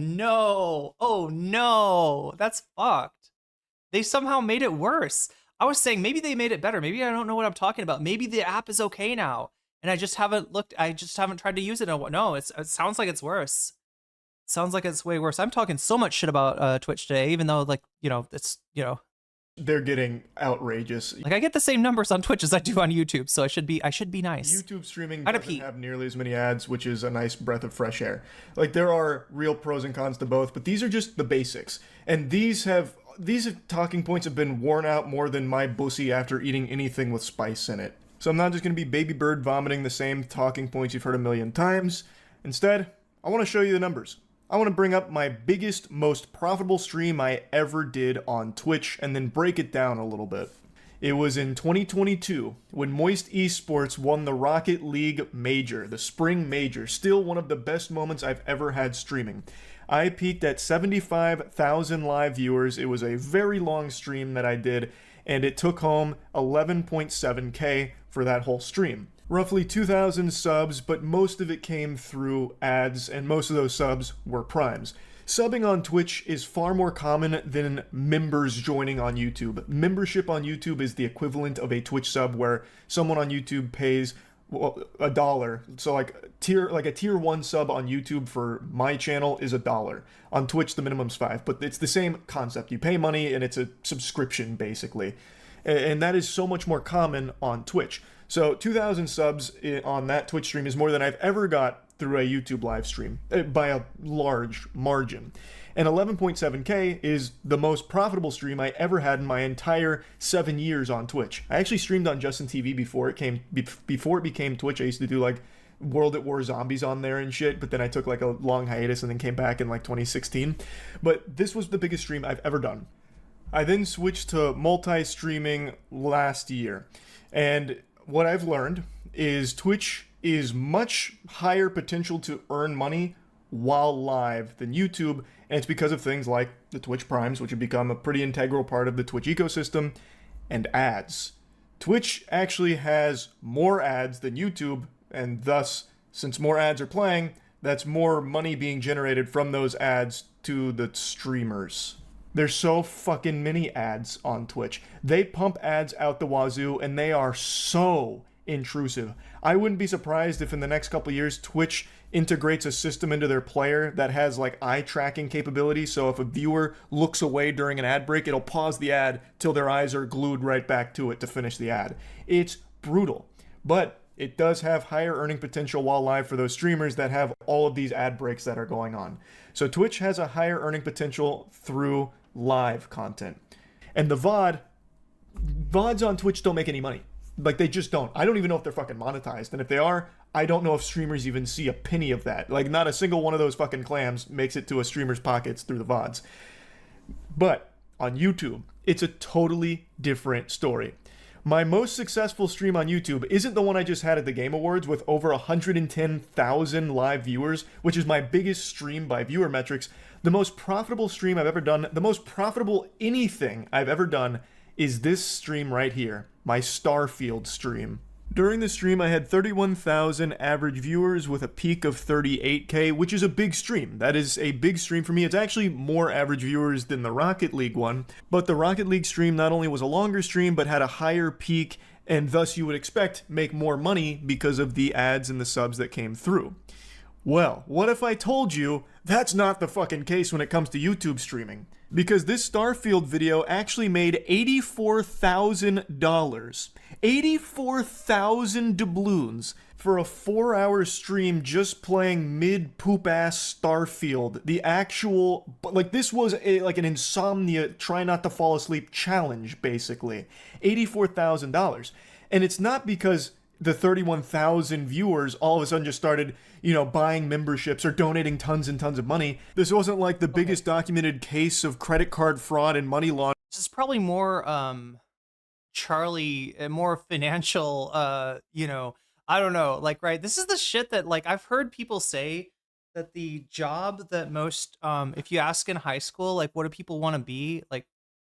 no. That's fucked. They somehow made it worse. I was saying maybe they made it better. Maybe I don't know what I'm talking about. Maybe the app is okay now. And I just haven't looked. I just haven't tried to use it. No, it sounds like it's worse. Sounds like it's way worse. I'm talking so much shit about Twitch today, even though it's They're getting outrageous. like I get the same numbers on Twitch as I do on YouTube, so I should be nice. YouTube streaming I'd doesn't have nearly as many ads, which is a nice breath of fresh air. Like there are real pros and cons to both, but these are just the basics. And these talking points have been worn out more than my bussy after eating anything with spice in it. So I'm not just going to be baby bird vomiting the same talking points you've heard a million times. Instead, I want to show you the numbers. I want to bring up my biggest, most profitable stream I ever did on Twitch and then break it down a little bit. It was in 2022 when Moist Esports won the Rocket League Major, the Spring Major, still one of the best moments I've ever had streaming. I peaked at 75,000 live viewers. It was a very long stream that I did, and it took home 11.7K for that whole stream. Roughly 2,000 subs, but most of it came through ads, and most of those subs were primes. Subbing on Twitch is far more common than members joining on YouTube. Membership on YouTube is the equivalent of a Twitch sub where someone on YouTube pays $1. So like a tier 1 sub on YouTube for my channel is $1. On Twitch the minimum's $5, but it's the same concept. You pay money and it's a subscription basically. And that is so much more common on Twitch. So 2,000 subs on that Twitch stream is more than I've ever got through a YouTube live stream by a large margin. And 11.7K is the most profitable stream I ever had in my entire 7 years on Twitch. I actually streamed on Justin TV before it became Twitch. I used to do like World at War Zombies on there and shit, but then I took like a long hiatus and then came back in like 2016. But this was the biggest stream I've ever done. I then switched to multi-streaming last year. And what I've learned is Twitch is much higher potential to earn money while live than YouTube, and it's because of things like the Twitch Primes, which have become a pretty integral part of the Twitch ecosystem, and ads. Twitch actually has more ads than YouTube, and thus, since more ads are playing, that's more money being generated from those ads to the streamers. There's so fucking many ads on Twitch. They pump ads out the wazoo, and they are so intrusive. I wouldn't be surprised if in the next couple years Twitch integrates a system into their player that has like eye tracking capability, so if a viewer looks away during an ad break, it'll pause the ad till their eyes are glued right back to it to finish the ad. It's brutal, but it does have higher earning potential while live for those streamers that have all of these ad breaks that are going on. So Twitch has a higher earning potential through live content. And the VODs on Twitch don't make any money. Like, they just don't. I don't even know if they're fucking monetized. And if they are, I don't know if streamers even see a penny of that. Like, not a single one of those fucking clams makes it to a streamer's pockets through the VODs. But on YouTube, it's a totally different story. My most successful stream on YouTube isn't the one I just had at the Game Awards with over 110,000 live viewers, which is my biggest stream by viewer metrics. The most profitable stream I've ever done, the most profitable anything I've ever done, is this stream right here, my Starfield stream. During the stream, I had 31,000 average viewers with a peak of 38K, which is a big stream. That is a big stream for me. It's actually more average viewers than the Rocket League one, but the Rocket League stream not only was a longer stream, but had a higher peak, and thus you would expect make more money because of the ads and the subs that came through. Well, what if I told you that's not the fucking case when it comes to YouTube streaming? Because this Starfield video actually made $84,000. 84,000 doubloons for a 4-hour stream just playing mid-poop-ass Starfield. The actual... Like, this was like an insomnia, try not to fall asleep challenge, basically. $84,000. And it's not because the 31,000 viewers all of a sudden just started, you know, buying memberships or donating tons and tons of money. This wasn't like the biggest documented case of credit card fraud and money laundering. This is probably more Charlie, more financial, you know, I don't know, like, right, this is the shit that, like, I've heard people say that the job that most, if you ask in high school, like, what do people want to be, like,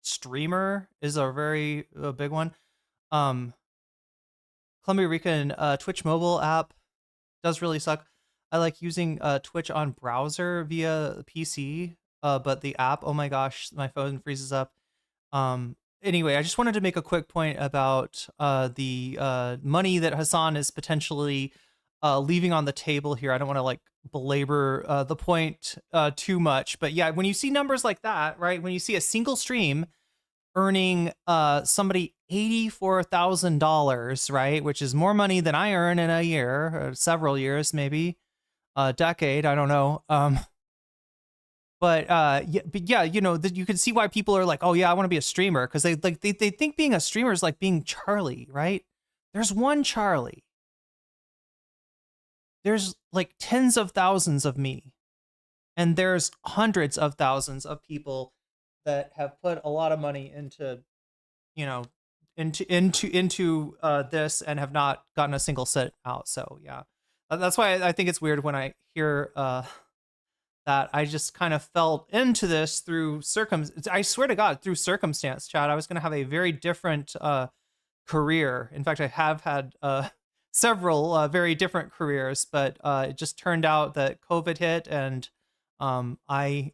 streamer is a very big one. Columbia Rican Twitch mobile app does really suck. I like using Twitch on browser via PC, but the app, oh my gosh, my phone freezes up. Anyway, I just wanted to make a quick point about the money that Hasan is potentially leaving on the table here. I don't want to like belabor the point too much, but yeah, when you see numbers like that, right? When you see a single stream earning somebody $84,000, right? Which is more money than I earn in a year, or several years, maybe a decade. I don't know. But yeah, you know, you can see why people are like, oh yeah, I want to be a streamer, because they think being a streamer is like being Charlie, right? There's one Charlie. There's like tens of thousands of me, and there's hundreds of thousands of people that have put a lot of money into, you know, into this and have not gotten a single cent out. So yeah, that's why I think it's weird when I hear that I just kind of fell into this through I swear to God, through circumstance, Chad. I was going to have a very different career. In fact, I have had several very different careers, but it just turned out that COVID hit, and I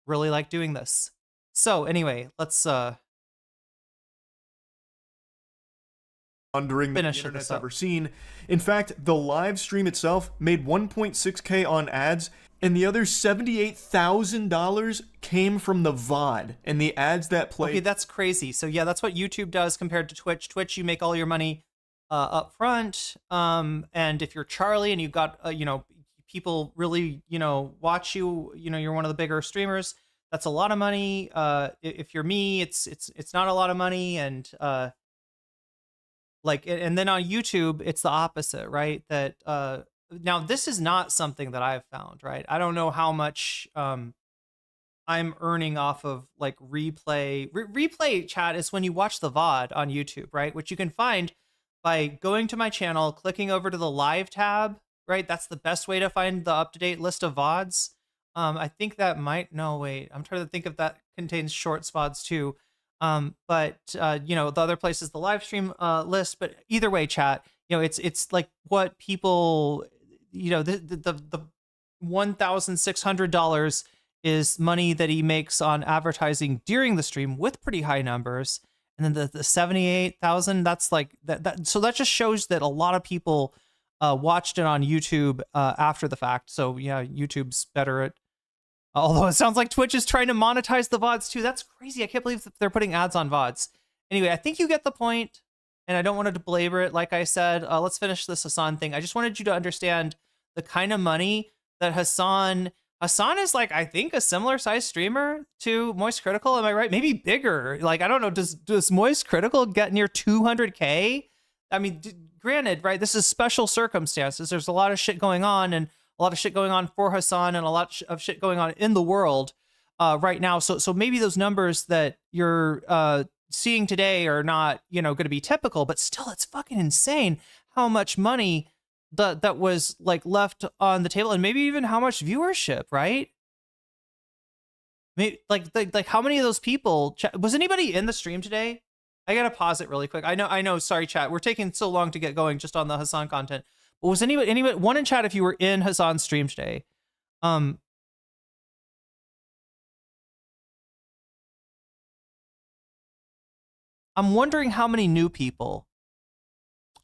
really like doing this. So anyway, let's laundering that the internet's ever seen. In fact, the live stream itself made 1.6K on ads, and the other $78,000 came from the VOD and the ads that played. Okay, that's crazy. So yeah, that's what YouTube does compared to Twitch. Twitch, you make all your money up front, and if you're Charlie and you've got you know, people really, you know, watch you, you know, you're one of the bigger streamers, that's a lot of money. If you're me, it's not a lot of money. And like, and then on YouTube, it's the opposite, right? That now this is not something that I've found, right? I don't know how much I'm earning off of like replay. Replay chat is when you watch the VOD on YouTube, right? Which you can find by going to my channel, clicking over to the live tab, right? That's the best way to find the up-to-date list of VODs. I think that might, no, wait, I'm trying to think if that contains shorts VODs too. But you know, the other place is the live stream list, but either way, chat, you know, it's like what people, you know, the $1,600 is money that he makes on advertising during the stream with pretty high numbers. And then the 78,000, that's like that. So that just shows that a lot of people watched it on YouTube after the fact. So yeah, YouTube's better at, although it sounds like Twitch is trying to monetize the VODs too. That's crazy. I can't believe that they're putting ads on VODs. Anyway, I think you get the point, and I don't want to belabor it. Like I said, let's finish this Hasan thing. I just wanted you to understand the kind of money that Hasan is like, I think, a similar size streamer to Moist Critical. Am I right? Maybe bigger. Like, I don't know. Does Moist Critical get near 200K? I mean, granted, right? This is special circumstances. There's a lot of shit going on, and a lot of shit going on for Hasan, and a lot of shit going on in the world right now. So maybe those numbers that you're seeing today are not, you know, going to be typical, but still, it's fucking insane how much money that was like left on the table, and maybe even how much viewership, right? Maybe like how many of those people was anybody in the stream today? I gotta pause it really quick. I know. Sorry, chat. We're taking so long to get going just on the Hasan content. But was anybody one in chat if you were in Hasan's stream today? I'm wondering how many new people.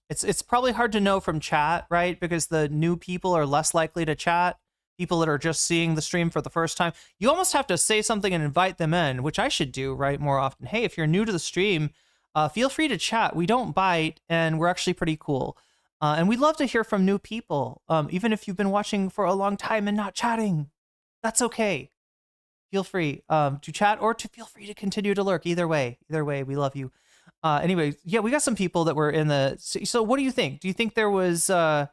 It's probably hard to know from chat, right? Because the new people are less likely to chat. People that are just seeing the stream for the first time. You almost have to say something and invite them in, which I should do, right, more often. Hey, if you're new to the stream, feel free to chat. We don't bite, and we're actually pretty cool. And we'd love to hear from new people, even if you've been watching for a long time and not chatting. That's okay. Feel free to chat or to feel free to continue to lurk. Either way, we love you. Anyway, yeah, we got some people that were in the. So, what do you think? Do you think there was? Do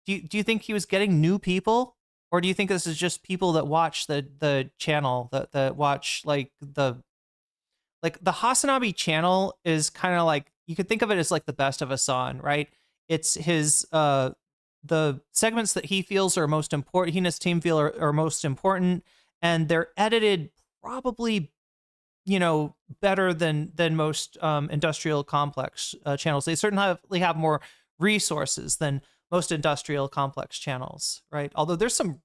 you think he was getting new people, or do you think this is just people that watch the channel that watch like the Hasanabi channel is kind of like, you could think of it as like the best of Hasan, right? It's his the segments that he feels are most important. He and his team feel are most important, and they're edited probably, you know, better than most industrial complex channels. They certainly have more resources than most industrial complex channels, right? Although there's some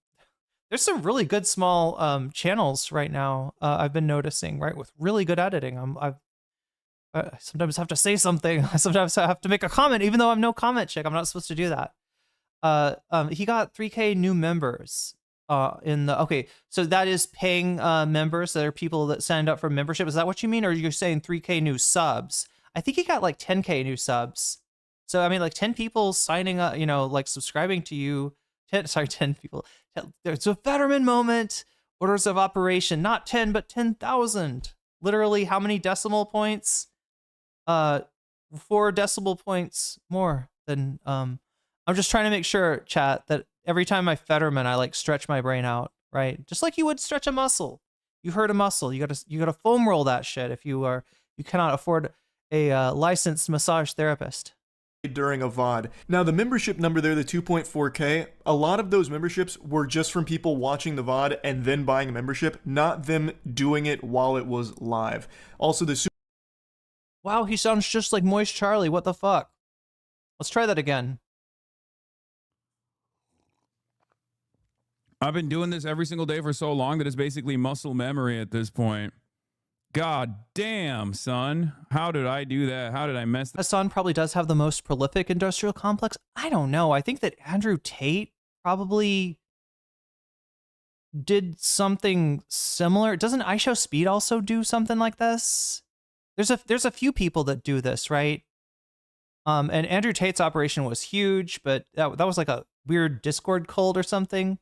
really good small channels right now. I've been noticing, right, with really good editing. I sometimes have to say something. I sometimes have to make a comment, even though I'm no comment chick. I'm not supposed to do that. He got 3K new members. Okay, so that is paying members. That are people that signed up for membership. Is that what you mean, or you're saying 3K new subs? I think he got like 10K new subs. So I mean, like 10 people signing up, you know, like subscribing to you. 10 people. There's a Fetterman moment. Orders of operation, not 10, but 10,000. Literally, how many decimal points? 4 decimal points more than. I'm just trying to make sure, chat, that every time I Fetterman, I like stretch my brain out, right? Just like you would stretch a muscle. You hurt a muscle. You gotta foam roll that shit if you cannot afford a licensed massage therapist. During a VOD. Now, the membership number there, the 2.4K, a lot of those memberships were just from people watching the VOD and then buying a membership, not them doing it while it was live. Also, the wow, he sounds just like Moist Charlie. What the fuck? Let's try that again. I've been doing this every single day for so long that it's basically muscle memory at this point. God damn, son. How did I do that? How did I mess that? Hasan probably does have the most prolific industrial complex. I don't know. I think that Andrew Tate probably did something similar. Doesn't iShowSpeed also do something like this? There's a few people that do this, right? And Andrew Tate's operation was huge, but that was like a weird Discord cult or something,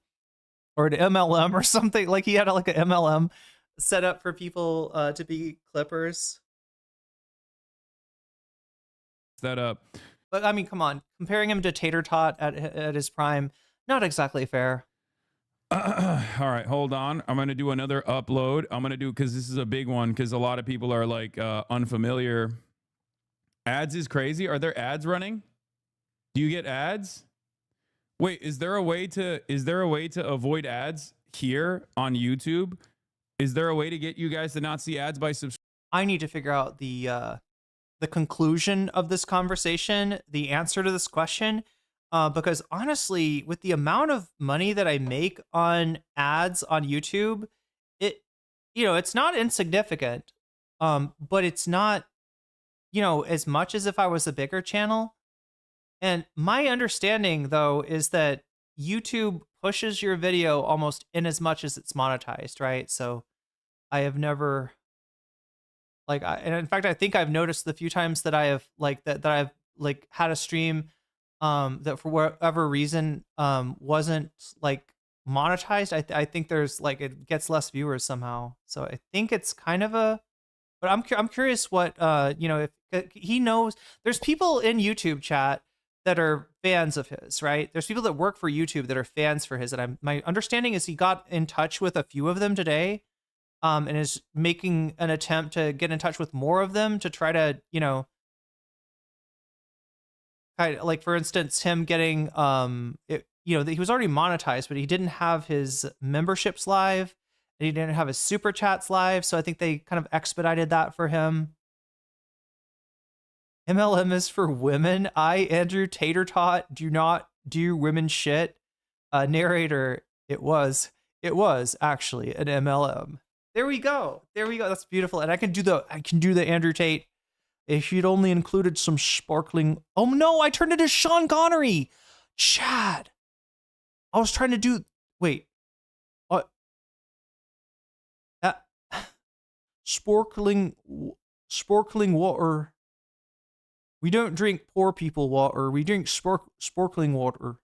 or an MLM or something. Like he had like an MLM set up for people to be clippers. That up. But I mean, come on, comparing him to Tater Tot at his prime, not exactly fair. All right, hold on. I'm going to do another upload. I'm going to do, because this is a big one, because a lot of people are like unfamiliar. Ads is crazy. Are there ads running? Do you get ads? Wait, is there a way to avoid ads here on YouTube? Is there a way to get you guys to not see ads by subscribing? I need to figure out the conclusion of this conversation, the answer to this question, because honestly, with the amount of money that I make on ads on YouTube, it's not insignificant, but it's not, as much as if I was a bigger channel. And my understanding, though, is that YouTube pushes your video almost in as much as it's monetized, right? So I have never, and in fact, I think I've noticed the few times that I have that I've had a stream that for whatever reason wasn't monetized. I think there's it gets less viewers somehow. So I think it's kind of a, but I'm curious what if he knows. There's people in YouTube chat that are fans of his, right? There's people that work for YouTube that are fans for his, and my understanding is he got in touch with a few of them today, and is making an attempt to get in touch with more of them to try to, kind of for instance, him getting, he was already monetized, but he didn't have his memberships live, and he didn't have his super chats live, so I think they kind of expedited that for him. MLM is for women. Andrew Tater Tot, do not do women shit. Narrator, it was actually an MLM. There we go. That's beautiful. And I can do the Andrew Tate. If you'd only included some sparkling. Oh no, I turned into Sean Connery. Chad. I was trying to do. Wait. Sparkling water. We don't drink poor people water. We drink sparkling water.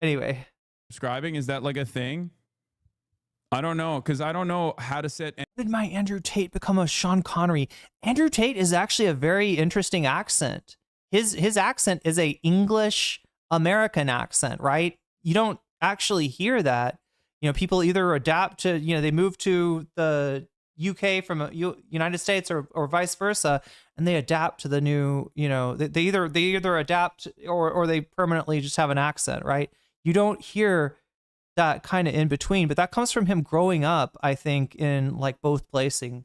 Anyway. Subscribing, is that like a thing? I don't know, because I don't know how to set. How did my Andrew Tate become a Sean Connery? Andrew Tate is actually a very interesting accent. His accent is a English American accent, right? You don't actually hear that. People either adapt to, they move to the UK from United States or vice versa, and they adapt to the new, they either adapt or they permanently just have an accent, right? You don't hear that kind of in between, but that comes from him growing up, I think, in both places.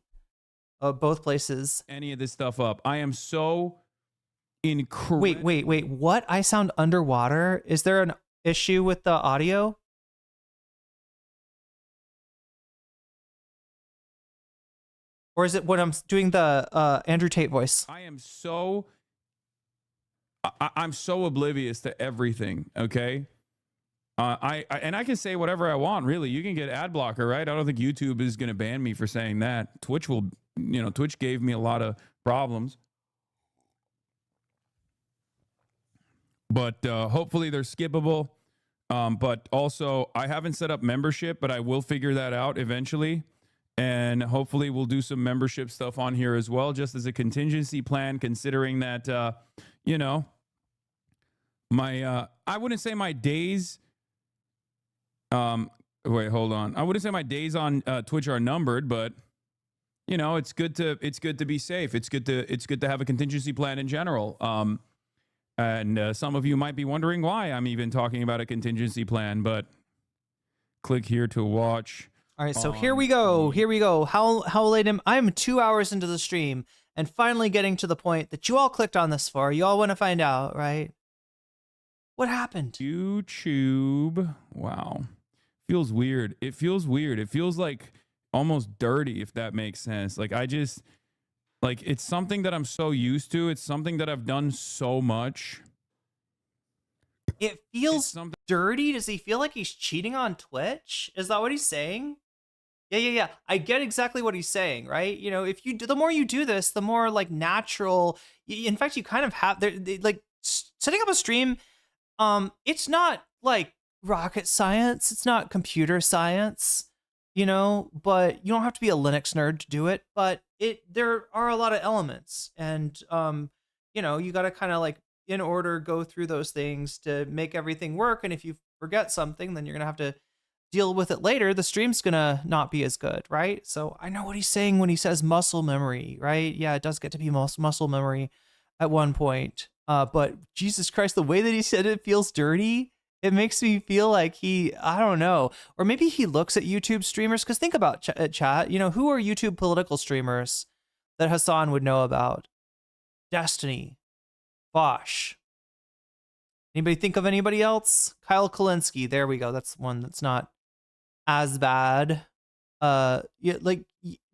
Any of this stuff up. I am so incredible. Wait. What? I sound underwater? Is there an issue with the audio? Or is it when I'm doing the Andrew Tate voice? I'm so oblivious to everything, okay? I can say whatever I want, really. You can get ad blocker, right? I don't think YouTube is going to ban me for saying that. Twitch will, Twitch gave me a lot of problems. But hopefully they're skippable. But also, I haven't set up membership, but I will figure that out eventually. And hopefully we'll do some membership stuff on here as well, just as a contingency plan, considering that, my, I wouldn't say my days, wait, hold on. I wouldn't say my days on Twitch are numbered, but, it's good to be safe. It's good to have a contingency plan in general. And some of you might be wondering why I'm even talking about a contingency plan, but click here to watch. All right, so here we go. How late am I? I'm 2 hours into the stream and finally getting to the point that you all clicked on this for. You all want to find out, right? What happened? YouTube. Wow. Feels weird. It feels weird. It feels like almost dirty, if that makes sense. It's something that I'm so used to. It's something that I've done so much. It feels dirty. Does he feel like he's cheating on Twitch? Is that what he's saying? Yeah. I get exactly what he's saying, right? If you do, the more you do this, the more natural. In fact, you kind of have setting up a stream. It's not rocket science. It's not computer science, but you don't have to be a Linux nerd to do it. But there are a lot of elements, and you got to kind of in order go through those things to make everything work. And if you forget something, then you're going to have to deal with it later. The stream's going to not be as good, right? So I know what he's saying when he says muscle memory, right? Yeah, it does get to be muscle memory at one point. But Jesus Christ, the way that he said it feels dirty. It makes me feel like I don't know. Or maybe he looks at YouTube streamers. Because think about chat, who are YouTube political streamers that Hasan would know about? Destiny, Bosch. Anybody think of anybody else? Kyle Kalinske. There we go. That's one that's not as bad. No.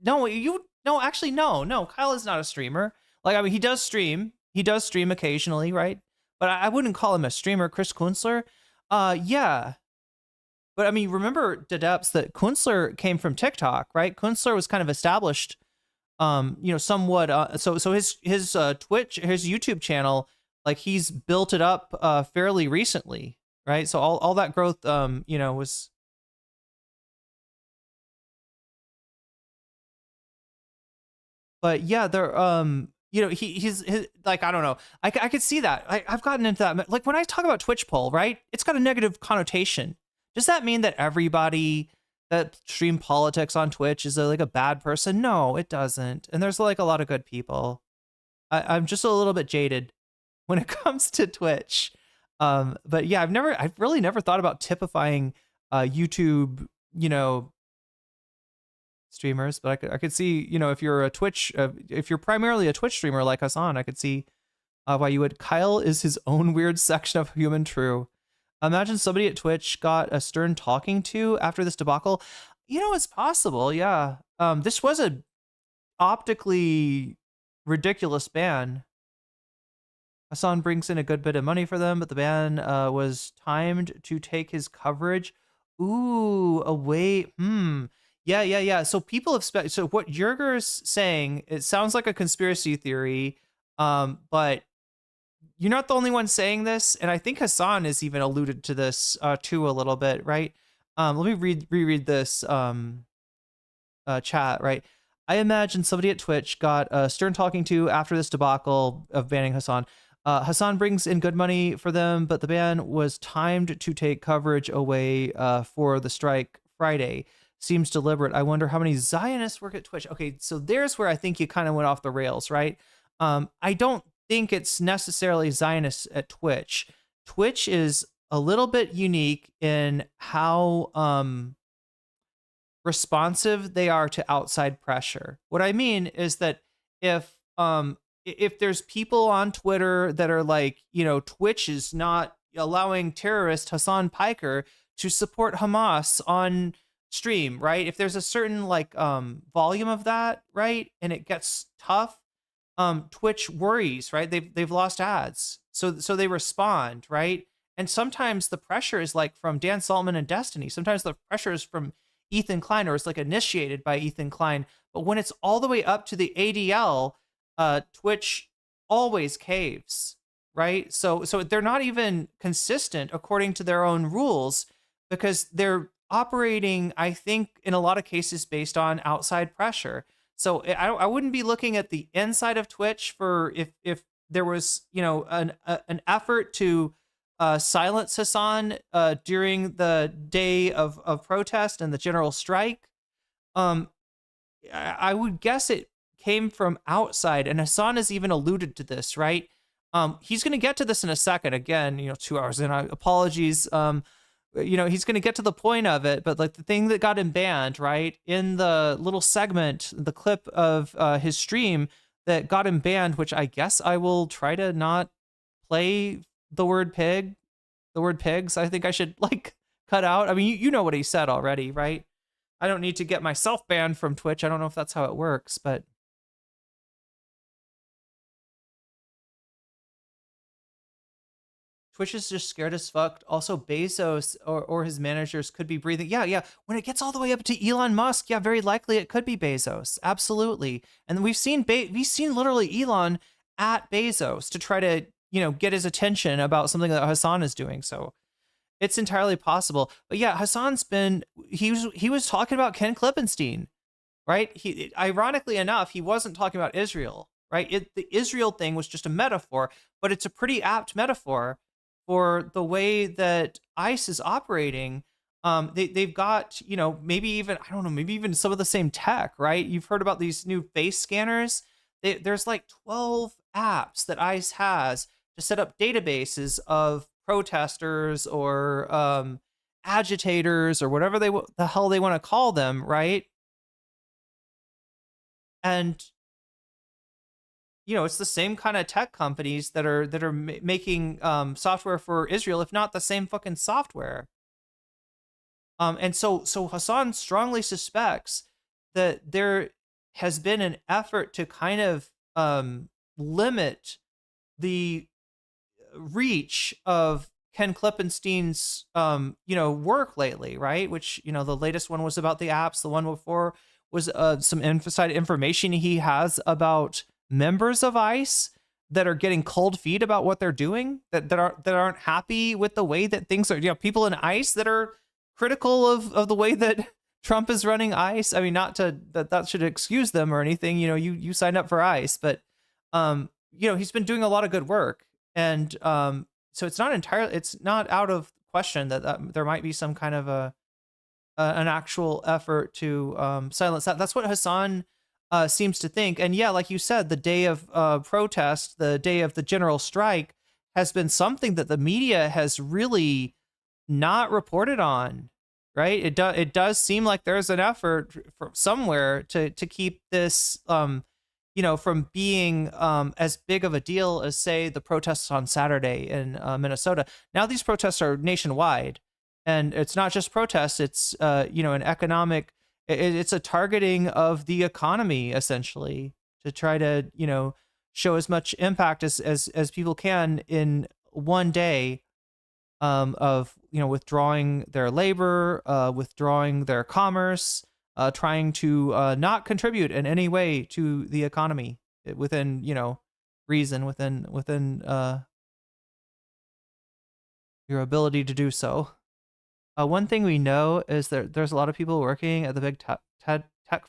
Kyle is not a streamer. Like, I mean, he does stream. He does stream occasionally, right? But I wouldn't call him a streamer. Chris Kunstler. Yeah. But I mean, remember, Dedeps, that Kunstler came from TikTok, right? Kunstler was kind of established, somewhat. So his Twitch, his YouTube channel, like, he's built it up fairly recently, right? So all that growth, was. But yeah, he's like, I don't know. I could see that. I've gotten into that. Like, when I talk about Twitch poll, right? It's got a negative connotation. Does that mean that everybody that stream politics on Twitch is like a bad person? No, it doesn't. And there's like a lot of good people. I'm just a little bit jaded when it comes to Twitch. But yeah, I've really never thought about typifying YouTube, streamers, but I could see, if you're a Twitch, if you're primarily a Twitch streamer like Hasan, I could see why you would. Kyle is his own weird section of human true. Imagine somebody at Twitch got a stern talking to after this debacle. It's possible. Yeah. This was a optically ridiculous ban. Hasan brings in a good bit of money for them, but the ban was timed to take his coverage. Ooh, away. Yeah. So people have so what Yerger's saying, it sounds like a conspiracy theory, but you're not the only one saying this, and I think Hasan has even alluded to this too a little bit, right? Let me reread this chat, right? I imagine somebody at Twitch got a stern talking to after this debacle of banning Hasan. Hasan brings in good money for them, but the ban was timed to take coverage away for the strike Friday. Seems deliberate. I wonder how many Zionists work at Twitch. Okay, so there's where I think you kind of went off the rails, right? I don't think it's necessarily Zionists at Twitch. Twitch is a little bit unique in how responsive they are to outside pressure. What I mean is that if there's people on Twitter that are like, Twitch is not allowing terrorist Hasan Piker to support Hamas on stream, right? If there's a certain volume of that, right, and it gets tough, Twitch worries, right? They've lost ads, so they respond, right? And sometimes the pressure is like from Dan Saltman and Destiny. Sometimes the pressure is from Ethan Klein, or it's like initiated by Ethan Klein. But when it's all the way up to the ADL, Twitch always caves, right? So they're not even consistent according to their own rules, because they're operating, I think, in a lot of cases based on outside pressure. So I wouldn't be looking at the inside of Twitch for if there was, an effort to silence Hasan during the day of protest and the general strike. I would guess it came from outside, and Hasan has even alluded to this, right? He's going to get to this in a second. Again, 2 hours in. Apologies. He's going to get to the point of it, but like the thing that got him banned, right, in the little segment, the clip of his stream that got him banned, which I guess I will try to not play the word pigs. I think I should cut out. I mean, you know what he said already, right? I don't need to get myself banned from Twitch. I don't know if that's how it works, but Twitch is just scared as fuck. Also, Bezos or his managers could be breathing. Yeah. When it gets all the way up to Elon Musk, yeah, very likely it could be Bezos. Absolutely. And we've seen literally Elon at Bezos to try to, get his attention about something that Hasan is doing. So it's entirely possible. But yeah, he was talking about Ken Klippenstein, right? Ironically enough, he wasn't talking about Israel. right? The Israel thing was just a metaphor, but it's a pretty apt metaphor for the way that ICE is operating. They've got, maybe even, I don't know, maybe even some of the same tech, right? You've heard about these new face scanners. There's like 12 apps that ICE has to set up databases of protesters or agitators or whatever the hell they want to call them, right? And it's the same kind of tech companies that are making software for Israel, if not the same fucking software. And so Hasan strongly suspects that there has been an effort to kind of limit the reach of Ken Klippenstein's work lately, right? Which, the latest one was about the apps. The one before was some inside information he has about members of ICE that are getting cold feet about what they're doing, that aren't happy with the way that things are. People in ICE that are critical of the way that Trump is running ICE. I mean, not to that should excuse them or anything. You signed up for ICE, but he's been doing a lot of good work, and so it's not out of question that there might be some kind of an actual effort to silence that. That's what Hasan seems to think. And yeah, like you said, the day of protest, the day of the general strike, has been something that the media has really not reported on, right? It does seem like there's an effort from somewhere to keep this from being as big of a deal as, say, the protests on Saturday in Minnesota. Now these protests are nationwide, and it's not just protests, it's an economic, it's a targeting of the economy, essentially, to try to show as much impact as people can in one day of withdrawing their labor, withdrawing their commerce, trying to not contribute in any way to the economy within reason, within your ability to do so. One thing we know is that there's a lot of people working at the big tech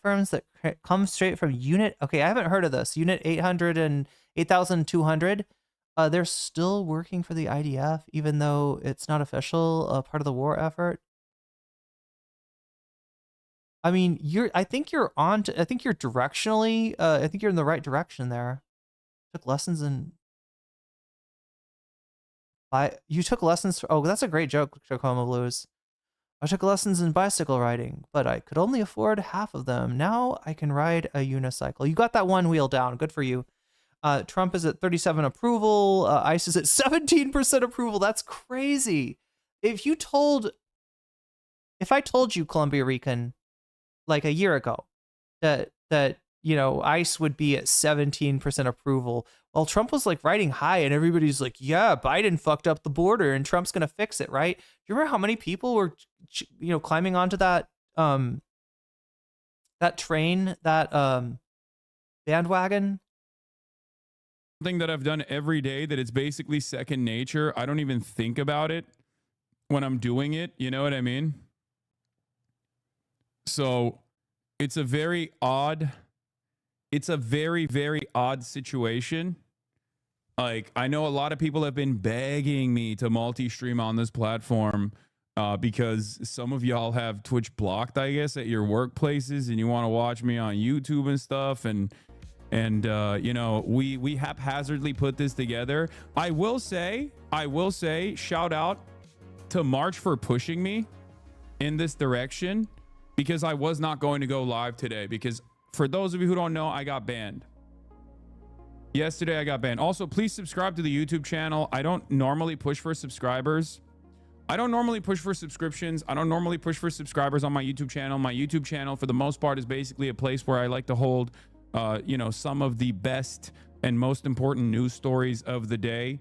firms that come straight from Unit. Okay, I haven't heard of this. Unit 800 and 8200. They're still working for the IDF, even though it's not official, part of the war effort. I mean, I think you're directionally, I think you're in the right direction there. Took lessons in, you took lessons, oh, that's a great joke, Tacoma Blues. I took lessons in bicycle riding, but I could only afford half of them. Now I can ride a unicycle. You got that one wheel down. Good for you. Trump is at 37 approval. ICE is at 17% approval. That's crazy. If I told you, Columbia Rican, like a year ago, that ICE would be at 17% approval, while Trump was like riding high, and everybody's like, yeah, Biden fucked up the border and Trump's gonna fix it, right? Do you remember how many people were climbing onto that train, that bandwagon? Something that I've done every day that it's basically second nature. I don't even think about it when I'm doing it. You know what I mean? So it's a very, very odd situation. Like, I know a lot of people have been begging me to multi-stream on this platform because some of y'all have Twitch blocked, I guess, at your workplaces, and you want to watch me on YouTube and stuff. And we haphazardly put this together. I will say, shout out to March for pushing me in this direction, because I was not going to go live today, because for those of you who don't know, I got banned. Yesterday I got banned. Also, please subscribe to the YouTube channel. I don't normally push for subscribers. I don't normally push for subscriptions. I don't normally push for subscribers on my YouTube channel. My YouTube channel, for the most part, is basically a place where I like to hold some of the best and most important news stories of the day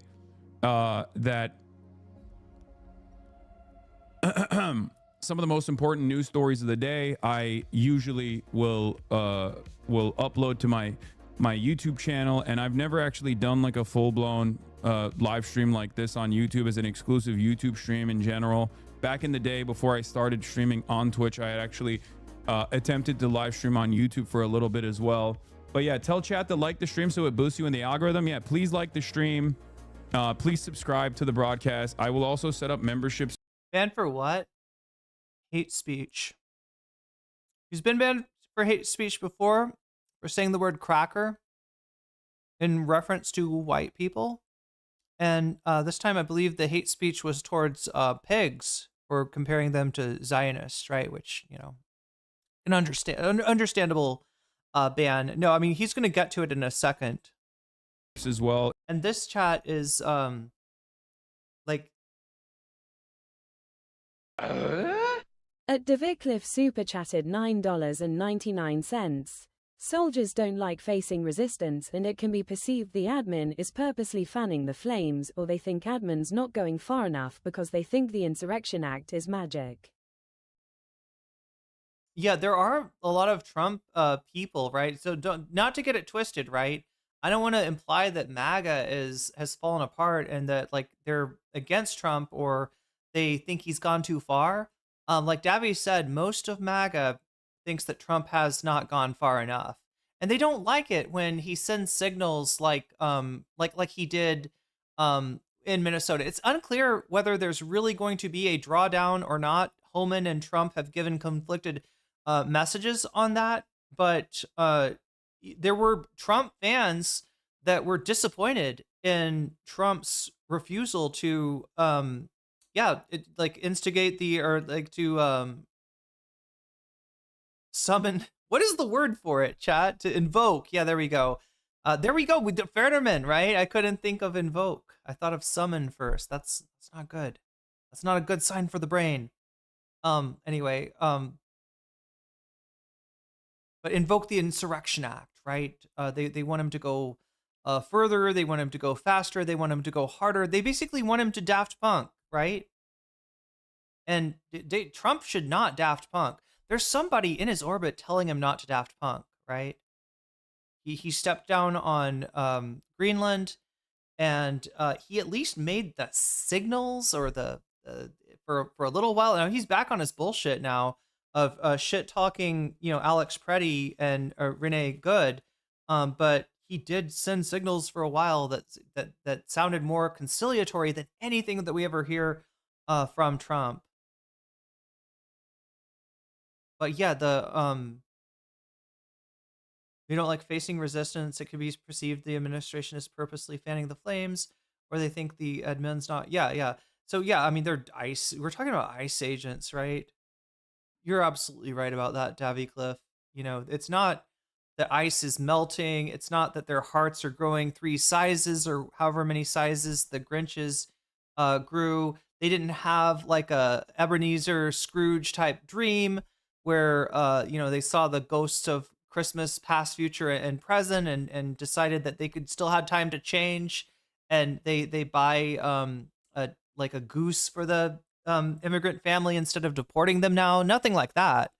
some of the most important news stories of the day I usually will upload to my YouTube channel. And I've never actually done like a full-blown live stream like this on YouTube as an exclusive YouTube stream in general. Back in the day, before I started streaming on Twitch, I had actually attempted to live stream on YouTube for a little bit as well. But yeah, tell chat to like the stream so it boosts you in the algorithm. Yeah, please like the stream. Please subscribe to the broadcast. I will also set up memberships. Banned for what? Hate speech. He's been banned for hate speech before for saying the word cracker in reference to white people. And this time I believe the hate speech was towards pigs for comparing them to Zionists, right? Which, you know, an understandable ban. No, I mean, he's going to get to it in a second. As well. And this chat is like At Devicliff super chatted $9.99. Soldiers don't like facing resistance, and it can be perceived the admin is purposely fanning the flames, or they think admin's not going far enough because they think the Insurrection Act is magic. yeah, there are a lot of Trump people, right? So not to get it twisted, right? I don't want to imply that MAGA has fallen apart and that like they're against Trump or they think he's gone too far. Like Davy said, most of MAGA thinks that Trump has not gone far enough, and they don't like it when he sends signals like he did in Minnesota. It's unclear whether there's really going to be a drawdown or not. Holman and Trump have given conflicted messages on that, but there were Trump fans that were disappointed in Trump's refusal to instigate to summon. What is the word for it, chat? To invoke. Yeah, there we go. There we go with the Fetterman, right? I couldn't think of invoke. I thought of summon first. That's not good. That's not a good sign for the brain. Anyway, but invoke the Insurrection Act, right? They want him to go further. They want him to go faster. They want him to go harder. They basically want him to Daft Punk, right? And Trump should not Daft Punk. There's somebody in his orbit telling him not to Daft Punk, right? He stepped down on Greenland, and he at least made the signals or for a little while. Now he's back on his bullshit now of shit talking, Alex Preddy and Renee Good, but he did send signals for a while that sounded more conciliatory than anything that we ever hear from Trump. But yeah, they don't like facing resistance. It could be perceived the administration is purposely fanning the flames, or they think the admin's not. Yeah. So yeah, I mean, they're ICE. We're talking about ICE agents, right? You're absolutely right about that, Davy Cliff. It's not that ice is melting. It's not that their hearts are growing 3 sizes or however many sizes the Grinches grew. They didn't have like a Ebenezer Scrooge type dream where they saw the ghosts of Christmas past, future, and present, and decided that they could still have time to change, and they buy a goose for the immigrant family instead of deporting them now. Nothing like that,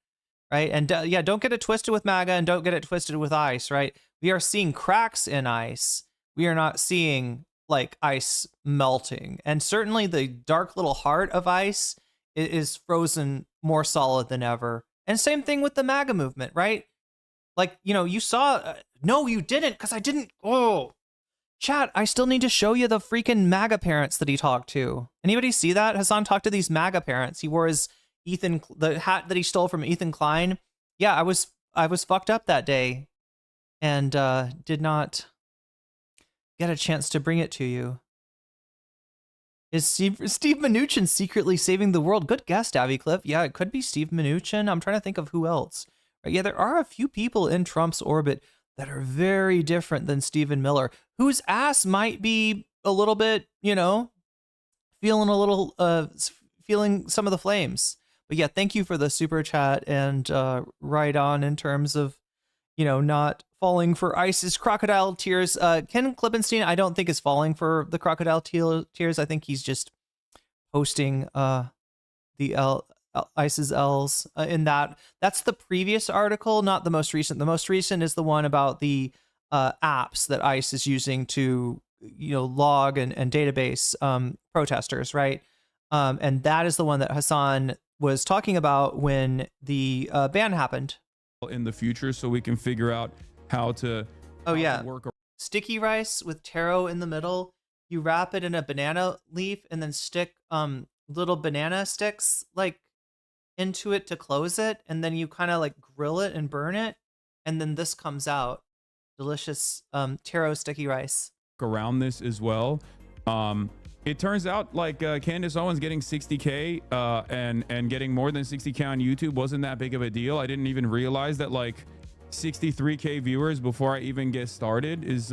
right? And don't get it twisted with MAGA, and don't get it twisted with ICE, right? We are seeing cracks in ICE. We are not seeing like ICE melting, and certainly the dark little heart of ICE is frozen more solid than ever. And same thing with the MAGA movement, right? Like, you saw, no, you didn't, because I didn't. Oh, chat, I still need to show you the freaking MAGA parents that he talked to. Anybody see that? Hasan talked to these MAGA parents. He wore the hat that he stole from Ethan Klein. Yeah, I was fucked up that day and did not get a chance to bring it to you. Is Steve Mnuchin secretly saving the world? Good guess, Davy Cliff. Yeah, it could be Steve Mnuchin. I'm trying to think of who else. Right, yeah, there are a few people in Trump's orbit that are very different than Stephen Miller, whose ass might be a little bit, feeling some of the flames. But yeah, thank you for the super chat, and right on in terms of, not falling for ISIS crocodile tears. Ken Klippenstein, I don't think is falling for the crocodile tears. I think he's just posting the ISIS L's in that. That's the previous article, not the most recent. The most recent is the one about the apps that ICE is using to, log and database protesters, right? And that is the one that Hasan was talking about when the ban happened. In the future, so we can figure out how to Oh yeah, work. sticky rice with taro in the middle. You wrap it in a banana leaf and then stick little banana sticks like into it to close it, and then you kind of like grill it and burn it, and then this comes out. Delicious taro sticky rice. Around this as well. It turns out like Candace Owens getting 60K and getting more than 60K on YouTube wasn't that big of a deal. I didn't even realize that like 63K viewers before I even get started is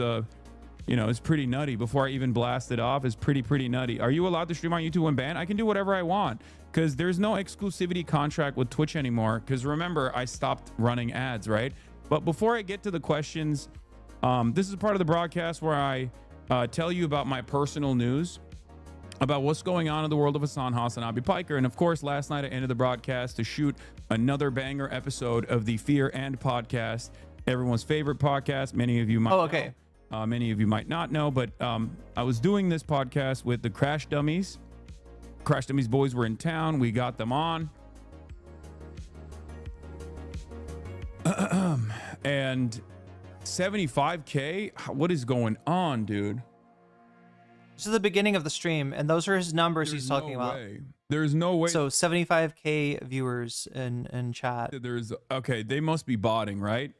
you know, it's pretty nutty. Before I even blast it off is pretty nutty. Are you allowed to stream on YouTube when banned? I can do whatever I want because there's no exclusivity contract with Twitch anymore. Because remember, I stopped running ads, right? But before I get to the questions, this is part of the broadcast where I tell you about my personal news about what's going on in the world of Hasan Piker. And of course, last night I ended the broadcast to shoot another banger episode of the Fear and podcast, everyone's favorite podcast. Many of you might know. Many of you might not know, but I was doing this podcast with the Crash Dummies. Crash Dummies boys were in town. We got them on. And 75K? What is going on, dude? This is the beginning of the stream, and those are his numbers he's talking about. There's no way. So 75K viewers in chat. Okay, they must be botting, right?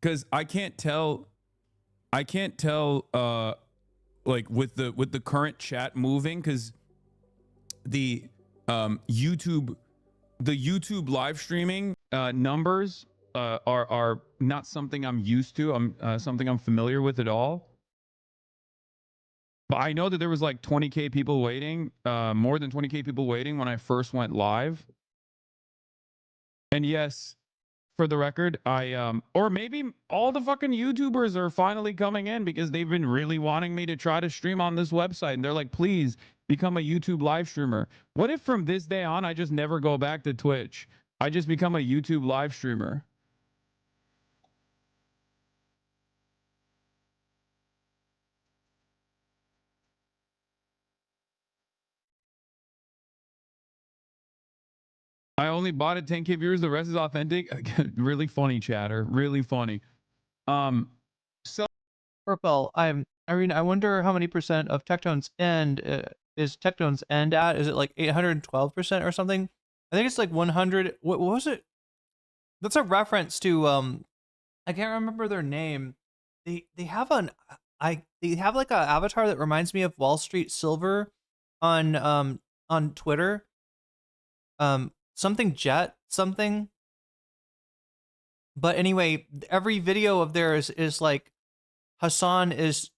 Because I can't tell like with the current chat moving, because the YouTube live streaming numbers are not something I'm used to. Something I'm familiar with at all. But I know that there was like 20K people waiting, more than 20K people waiting when I first went live. And yes, for the record, or maybe all the fucking YouTubers are finally coming in because they've been really wanting me to try to stream on this website. And they're like, please become a YouTube live streamer. What if from this day on, I just never go back to Twitch? I just become a YouTube live streamer. I only bought it 10K viewers. The rest is authentic. Really funny, chatter. Really funny. So Purple, Irene, I wonder how many percent of Tectone's end is Tectone's end at? Is it like 812% or something? I think it's like 100. What was it? That's a reference to I can't remember their name. They have they have like a avatar that reminds me of Wall Street Silver on Twitter. Something Jet something. But anyway, every video of theirs is like Hasan is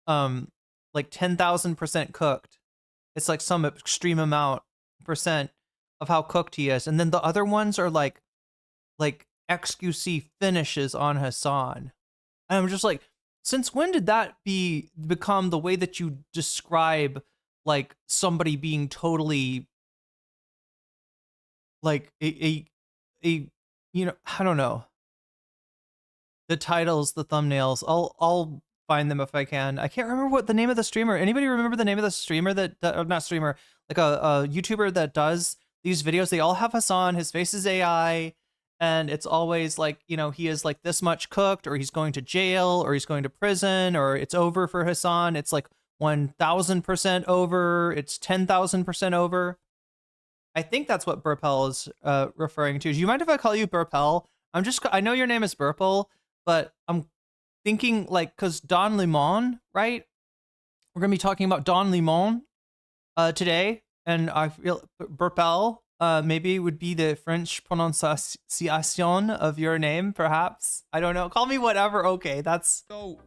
like 10,000% cooked. It's like some extreme amount percent of how cooked he is. And then the other ones are like XQC finishes on Hasan. And I'm just like, since when did that become the way that you describe like somebody being totally like a you know, I don't know. The titles, the thumbnails, I'll find them if I can. I can't remember what the name of the streamer. Anybody remember the name of the streamer not streamer, like a YouTuber that does these videos? They all have Hasan, his face is AI, and it's always like, you know, he is like this much cooked, or he's going to jail, or he's going to prison, or it's over for Hasan. It's like 1,000% over, it's 10,000% over. I think that's what Burpel is referring to. Do you mind if I call you Burpel? I know your name is Burpel, but I'm thinking like, because Don Limon, right? We're going to be talking about Don Limon today, and I feel Burpel maybe would be the French pronunciation of your name, perhaps. I don't know. Call me whatever. Okay, that's... So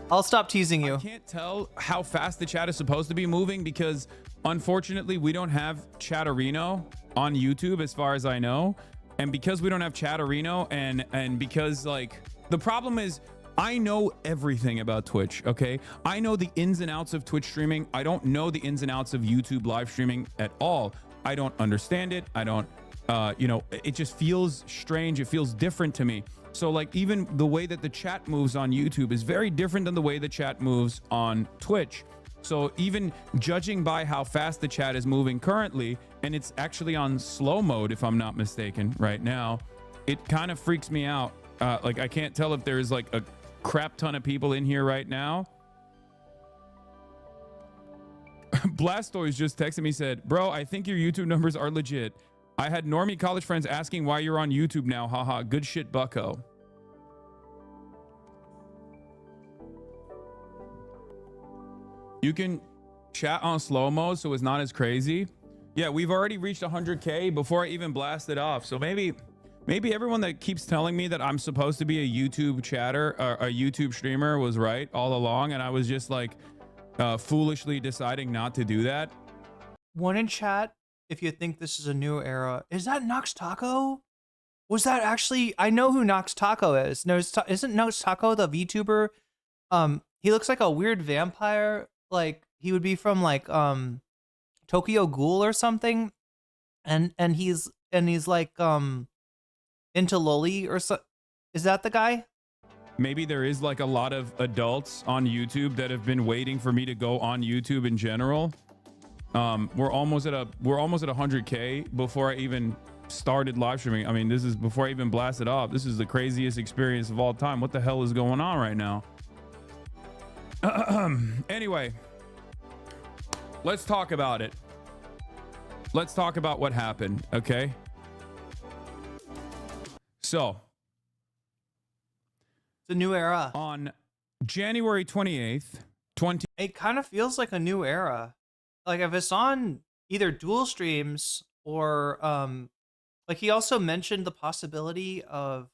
I'll stop teasing you. I can't tell how fast the chat is supposed to be moving because unfortunately we don't have Chatterino on YouTube as far as I know. And because we don't have Chatterino and because like the problem is I know everything about Twitch, okay? I know the ins and outs of Twitch streaming. I don't know the ins and outs of YouTube live streaming at all. I don't understand it. I don't, you know, it just feels strange. It feels different to me. So like even the way that the chat moves on YouTube is very different than the way the chat moves on Twitch. So even judging by how fast the chat is moving currently, and it's actually on slow mode if I'm not mistaken right now, it kind of freaks me out. Like, I can't tell if there's like a crap ton of people in here right now. Blastoise just texted me, said, bro, I think your YouTube numbers are legit. I had normie college friends asking why you're on YouTube now. Haha, good shit, bucko. You can chat on slow-mo so it's not as crazy. Yeah, we've already reached 100K before I even blasted off. So maybe everyone that keeps telling me that I'm supposed to be a YouTube chatter or a YouTube streamer was right all along, and I was just like foolishly deciding not to do that. One in chat, if you think this is a new era. Is that Nox Taco? Was that actually? I know who Nox Taco is. No, isn't Nox Taco the VTuber? He looks like a weird vampire. Like he would be from like Tokyo Ghoul or something. And he's like into loli or so. Is that the guy? Maybe there is like a lot of adults on YouTube that have been waiting for me to go on YouTube in general. We're almost at 100K before I even started live streaming. I mean, this is before I even blasted off. This is the craziest experience of all time. What the hell is going on right now? Anyway, let's talk about it. Let's talk about what happened, okay? So, it's a new era. On January 28th, it kind of feels like a new era. Like if it's on either dual streams or like he also mentioned the possibility of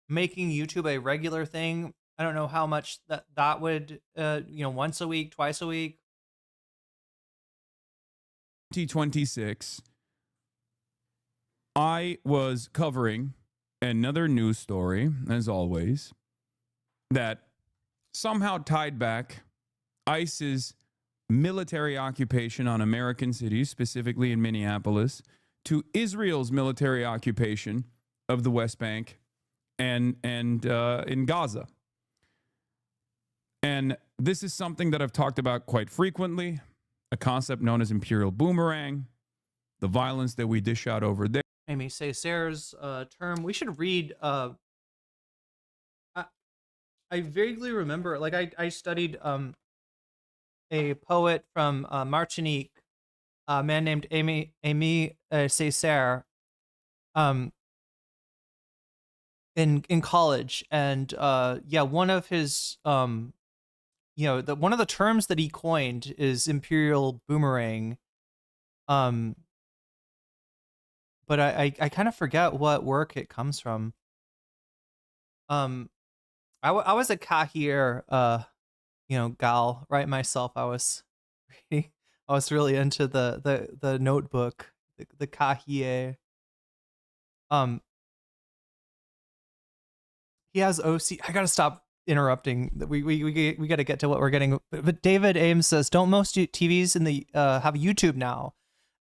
making YouTube a regular thing. I don't know how much that would once a week, twice a week. 2026, I was covering another news story, as always, that somehow tied back ICE's military occupation on American cities, specifically in Minneapolis, to Israel's military occupation of the West Bank and in Gaza. And this is something that I've talked about quite frequently, a concept known as imperial boomerang, the violence that we dish out over there. Amy Cesar's term. We should read. I vaguely remember, like I studied a poet from Martinique, a man named Aimé Césaire, in college, and yeah, one of his one of the terms that he coined is imperial boomerang. But I kind of forget what work it comes from. I was a Kahir, gal, right? Myself, I was really into the notebook, the Kahir. He has OC. I gotta stop interrupting. We gotta get to what we're getting. But David Ames says, don't most TVs in the have YouTube now?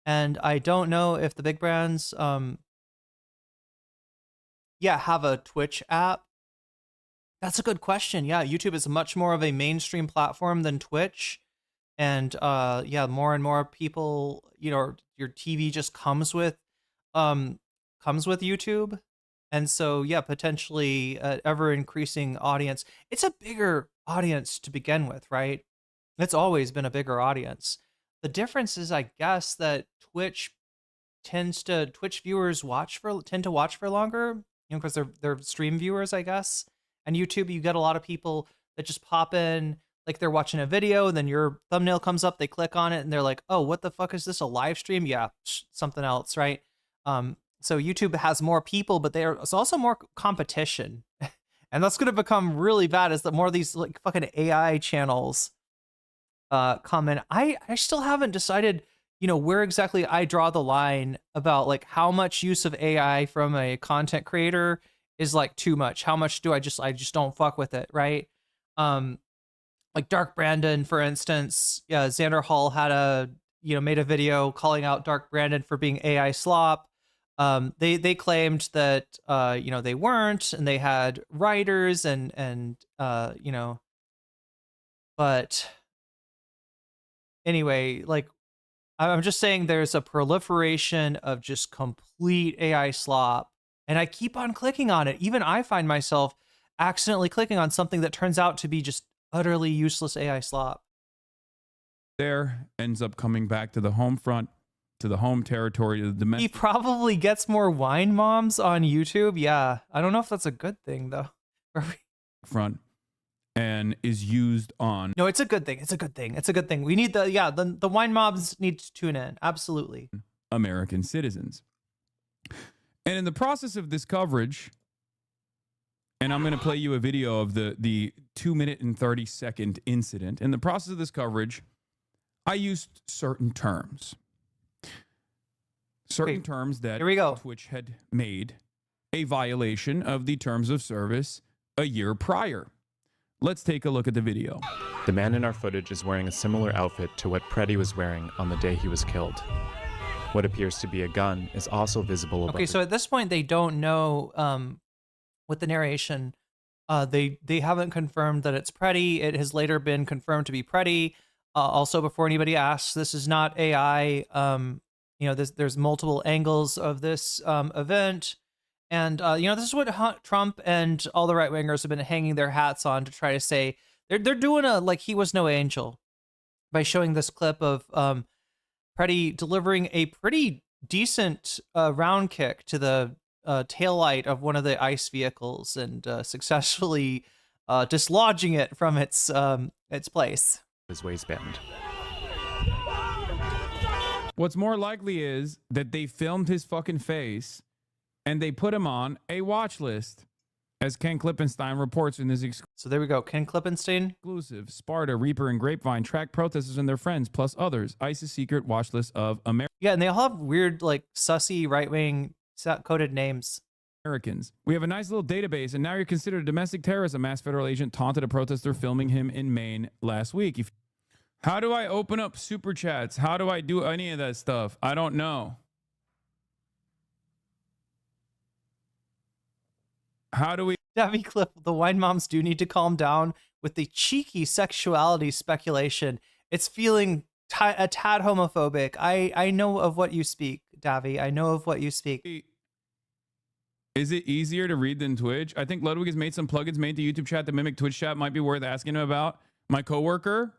And I don't know if the big brands have a Twitch app. That's a good question. Yeah, YouTube is much more of a mainstream platform than Twitch. And more and more people, your TV just comes with YouTube. And so, yeah, potentially ever increasing audience. It's a bigger audience to begin with, right? It's always been a bigger audience. The difference is, I guess, that Twitch viewers tend to watch for longer, because they're stream viewers, I guess. And YouTube, you get a lot of people that just pop in, like they're watching a video, then your thumbnail comes up, they click on it, and they're like, oh, what the fuck is this, a live stream? Yeah, something else, right? So YouTube has more people, but there's also more competition. And that's going to become really bad as the more of these like fucking AI channels come in. I still haven't decided, where exactly I draw the line about like how much use of AI from a content creator is like too much. How much do I just don't fuck with it, right? Like Dark Brandon, for instance. Yeah, Xander Hall had made a video calling out Dark Brandon for being AI slop. They claimed that they weren't, and they had writers and but anyway, like I'm just saying there's a proliferation of just complete AI slop And I keep on clicking on it. Even I find myself accidentally clicking on something that turns out to be just utterly useless AI slop. There ends up coming back to the home front, to the home territory, to the domestic. He probably gets more wine moms on YouTube. Yeah. I don't know if that's a good thing, though. Front and is used on. No, it's a good thing. It's a good thing. It's a good thing. We need the wine mobs need to tune in. Absolutely. American citizens. And in the process of this coverage, and I'm going to play you a video of the 2-minute and 30-second incident. In the process of this coverage, I used certain terms. Certain terms that here we go. Twitch had made a violation of the terms of service a year prior. Let's take a look at the video. The man in our footage is wearing a similar outfit to what Preddy was wearing on the day he was killed. What appears to be a gun is also visible above. Okay, so at this point, they don't know with the narration. They haven't confirmed that it's Preddy. It has later been confirmed to be Preddy. Also, before anybody asks, this is not AI. There's multiple angles of this event. And, this is what Trump and all the right wingers have been hanging their hats on to try to say they're doing a like he was no angel by showing this clip of Preddy delivering a pretty decent round kick to the taillight of one of the ICE vehicles and successfully dislodging it from its place. His waistband. What's more likely is that they filmed his fucking face and they put him on a watch list, as Ken Klippenstein reports in this So there we go. Ken Klippenstein. exclusive Sparta, Reaper, and Grapevine track protesters and their friends, plus others. ICE's secret watch list of Yeah, and they all have weird, like, sussy right-wing coded names. Americans. We have a nice little database, and now you're considered a domestic terrorist. A mass federal agent taunted a protester filming him in Maine last week. How do I open up super chats? How do I do any of that stuff? I don't know. How do we? Davy Clip, the wine moms do need to calm down with the cheeky sexuality speculation. It's feeling a tad homophobic. I know of what you speak, Davy. I know of what you speak. Is it easier to read than Twitch? I think Ludwig has made some plugins made to YouTube chat to mimic Twitch chat. Might be worth asking him about. My coworker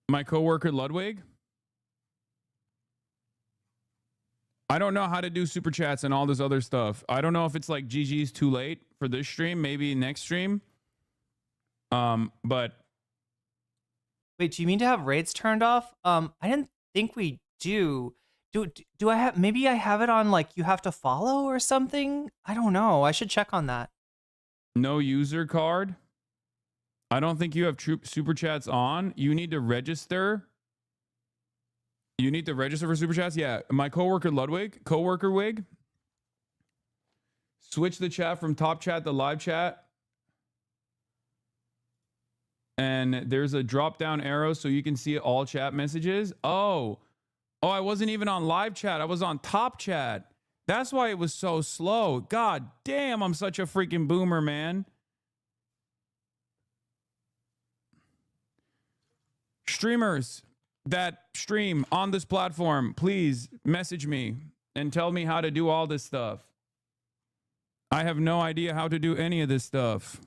Ludwig. I don't know how to do super chats and all this other stuff. I don't know if it's like GG's too late for this stream, maybe next stream. But Wait, do you mean to have raids turned off? I didn't think we do. Do I have, maybe I have it on like you have to follow or something? I don't know. I should check on that. no user card. I don't think you have super chats on. You need to register. You need to register for super chats. Yeah, my coworker Ludwig, coworker Wig. Switch the chat from top chat to live chat. And there's a drop down arrow so you can see all chat messages. Oh, I wasn't even on live chat. I was on top chat. That's why it was so slow. God damn, I'm such a freaking boomer, man. Streamers that stream on this platform, please message me and tell me how to do all this stuff. I have no idea how to do any of this stuff.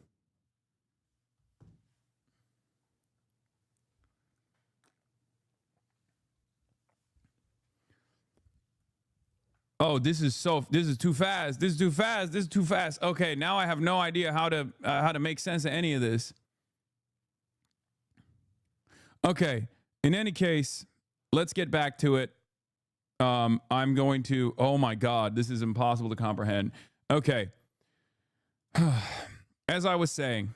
Oh, this is too fast. This is too fast. This is too fast. Okay, now I have no idea how to make sense of any of this. Okay. In any case, let's get back to it. I'm going to, oh my God, this is impossible to comprehend. Okay. As I was saying,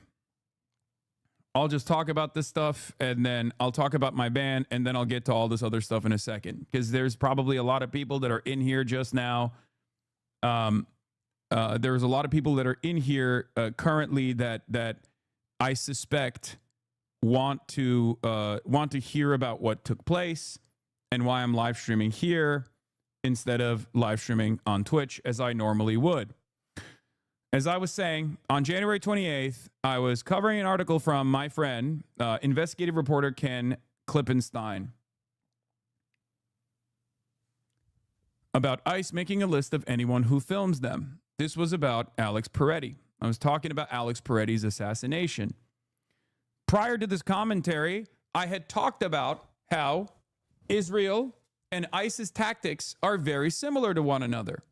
I'll just talk about this stuff and then I'll talk about my ban and then I'll get to all this other stuff in a second because there's probably a lot of people that are in here just now. There's a lot of people that are in here currently that I suspect want to hear about what took place and why I'm live streaming here instead of live streaming on Twitch as I normally would. As I was saying, on January 28th, I was covering an article from my friend, investigative reporter Ken Klippenstein, about ICE making a list of anyone who films them. This was about Alex Peretti. I was talking about Alex Peretti's assassination. Prior to this commentary, I had talked about how Israel and ICE's tactics are very similar to one another.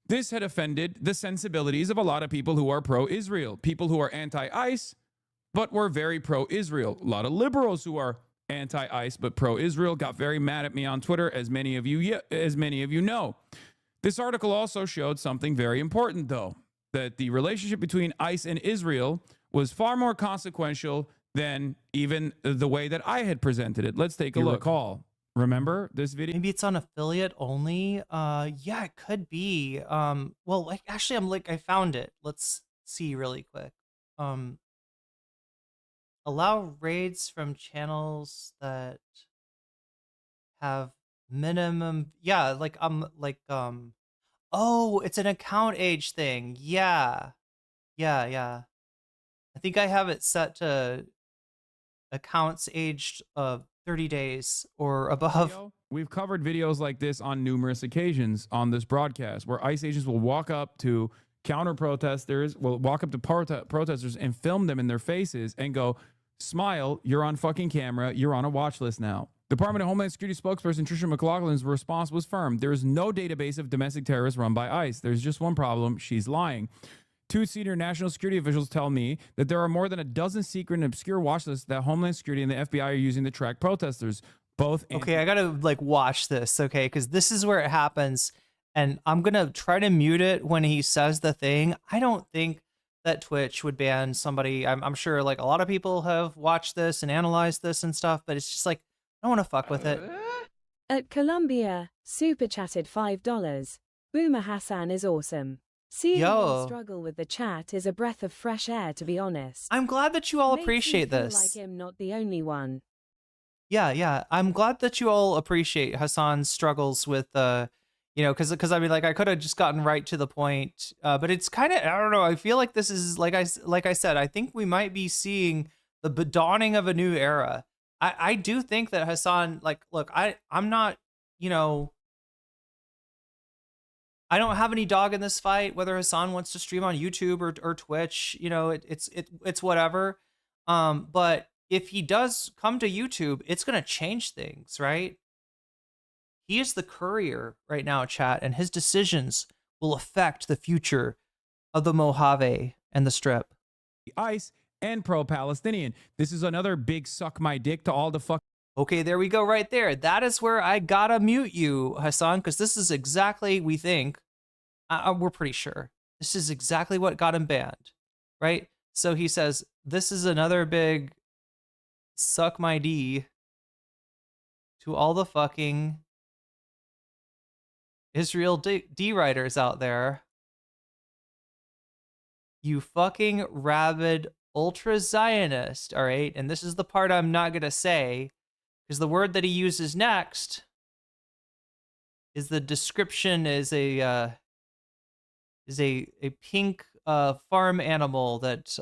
This had offended the sensibilities of a lot of people who are pro-Israel, people who are anti-ICE, but were very pro-Israel. A lot of liberals who are anti-ICE but pro-Israel got very mad at me on Twitter, as many of you know. This article also showed something very important, though, that the relationship between ICE and Israel was far more consequential than even the way that I had presented it. Let's take a look. Remember this video? Maybe it's on affiliate only. Yeah, it could be. Well, like actually, I found it. Let's see really quick. Allow raids from channels that have minimum. Yeah, oh, it's an account age thing. Yeah. I think I have it set to accounts aged 30 days or above. We've covered videos like this on numerous occasions on this broadcast where ICE agents will walk up to counter protesters, will walk up to protesters and film them in their faces and go, smile, you're on fucking camera, you're on a watch list now. Department of Homeland Security spokesperson Tricia McLaughlin's response was firm. There is no database of domestic terrorists run by ICE. There's just one problem. She's lying. 2 senior national security officials tell me that there are more than a dozen secret and obscure watch lists that Homeland Security and the FBI are using to track protesters. Okay, I gotta watch this, okay? Because this is where it happens, and I'm gonna try to mute it when he says the thing. I don't think that Twitch would ban somebody. I'm sure like a lot of people have watched this and analyzed this and stuff, but it's just like, I don't want to fuck with it. At Colombia, super chatted $5. Boomer Hasan is awesome. Seeing him struggle with the chat is a breath of fresh air, to be honest. I'm glad that you all appreciate this. Makes me feel like I'm not the only one. Yeah. I'm glad that you all appreciate Hasan's struggles with, because I mean, like, I could have just gotten right to the point, but it's kind of, I don't know. I feel like this is like I said, I think we might be seeing the dawning of a new era. I do think that Hasan, like, look, I'm not, I don't have any dog in this fight, whether Hasan wants to stream on YouTube or Twitch, it's whatever. But if he does come to YouTube, it's going to change things, right? He is the courier right now, chat, and his decisions will affect the future of the Mojave and the Strip. ICE and pro-Palestinian. This is another big suck my dick to all the fuck. Okay, there we go right there. That is where I gotta mute you, Hasan, because this is exactly, we think, we're pretty sure, this is exactly what got him banned, right? So he says, this is another big suck my D to all the fucking Israel D-writers out there. You fucking rabid ultra-Zionist, all right? And this is the part I'm not gonna say, because the word that he uses next is the description is a pink farm animal that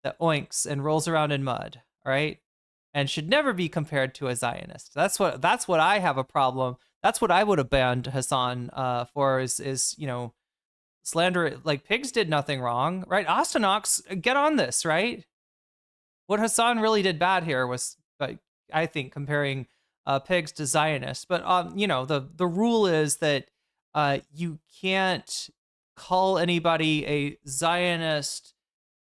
that oinks and rolls around in mud, all right, and should never be compared to a Zionist. That's what I have a problem. That's what I would have banned Hasan for is slander. Like, pigs did nothing wrong, right? Ostenox, get on this, right? What Hasan really did bad here was, I think, comparing pigs to Zionists. But the rule is that you can't call anybody a Zionist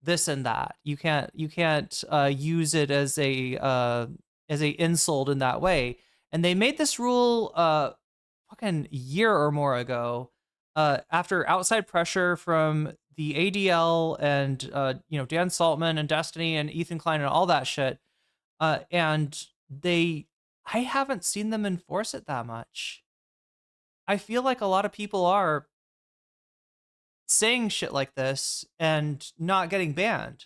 this and that. You can't use it as a insult in that way. And they made this rule fucking year or more ago after outside pressure from the ADL and Dan Saltman and Destiny and Ethan Klein and all that shit. And I haven't seen them enforce it that much. I feel like a lot of people are saying shit like this and not getting banned.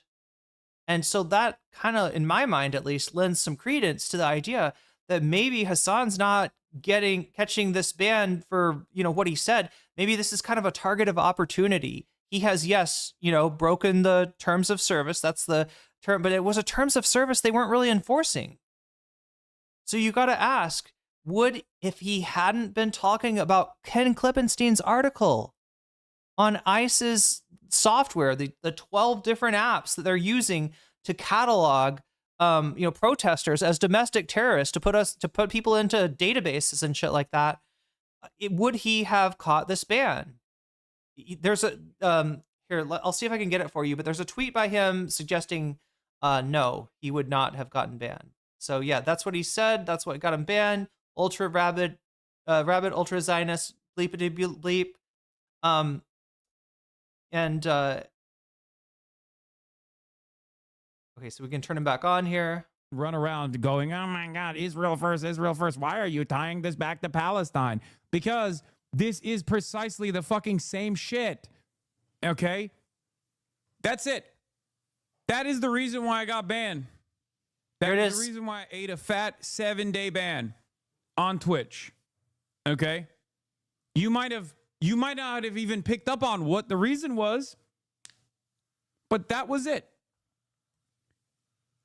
And so that kind of, in my mind at least, lends some credence to the idea that maybe Hasan's not catching this ban for, what he said. Maybe this is kind of a target of opportunity. He has, yes, broken the terms of service. That's the term, but it was a terms of service they weren't really enforcing. So you got to ask, would if he hadn't been talking about Ken Klippenstein's article on ICE's software, the 12 different apps that they're using to catalog protesters as domestic terrorists to put people into databases and shit like that. Would he have caught this ban? There's a here, I'll see if I can get it for you, but there's a tweet by him suggesting no, he would not have gotten banned. So yeah, that's what he said. That's what got him banned. Ultra rabid, ultra Zionist, bleepity bleep. Okay, so we can turn him back on here. Run around going, oh my God, Israel first, Israel first. Why are you tying this back to Palestine? Because this is precisely the fucking same shit. Okay? That's it. That is the reason why I got banned. There it That is is. the reason why I ate a fat 7-day ban on Twitch. Okay? You might not have even picked up on what the reason was, but that was it.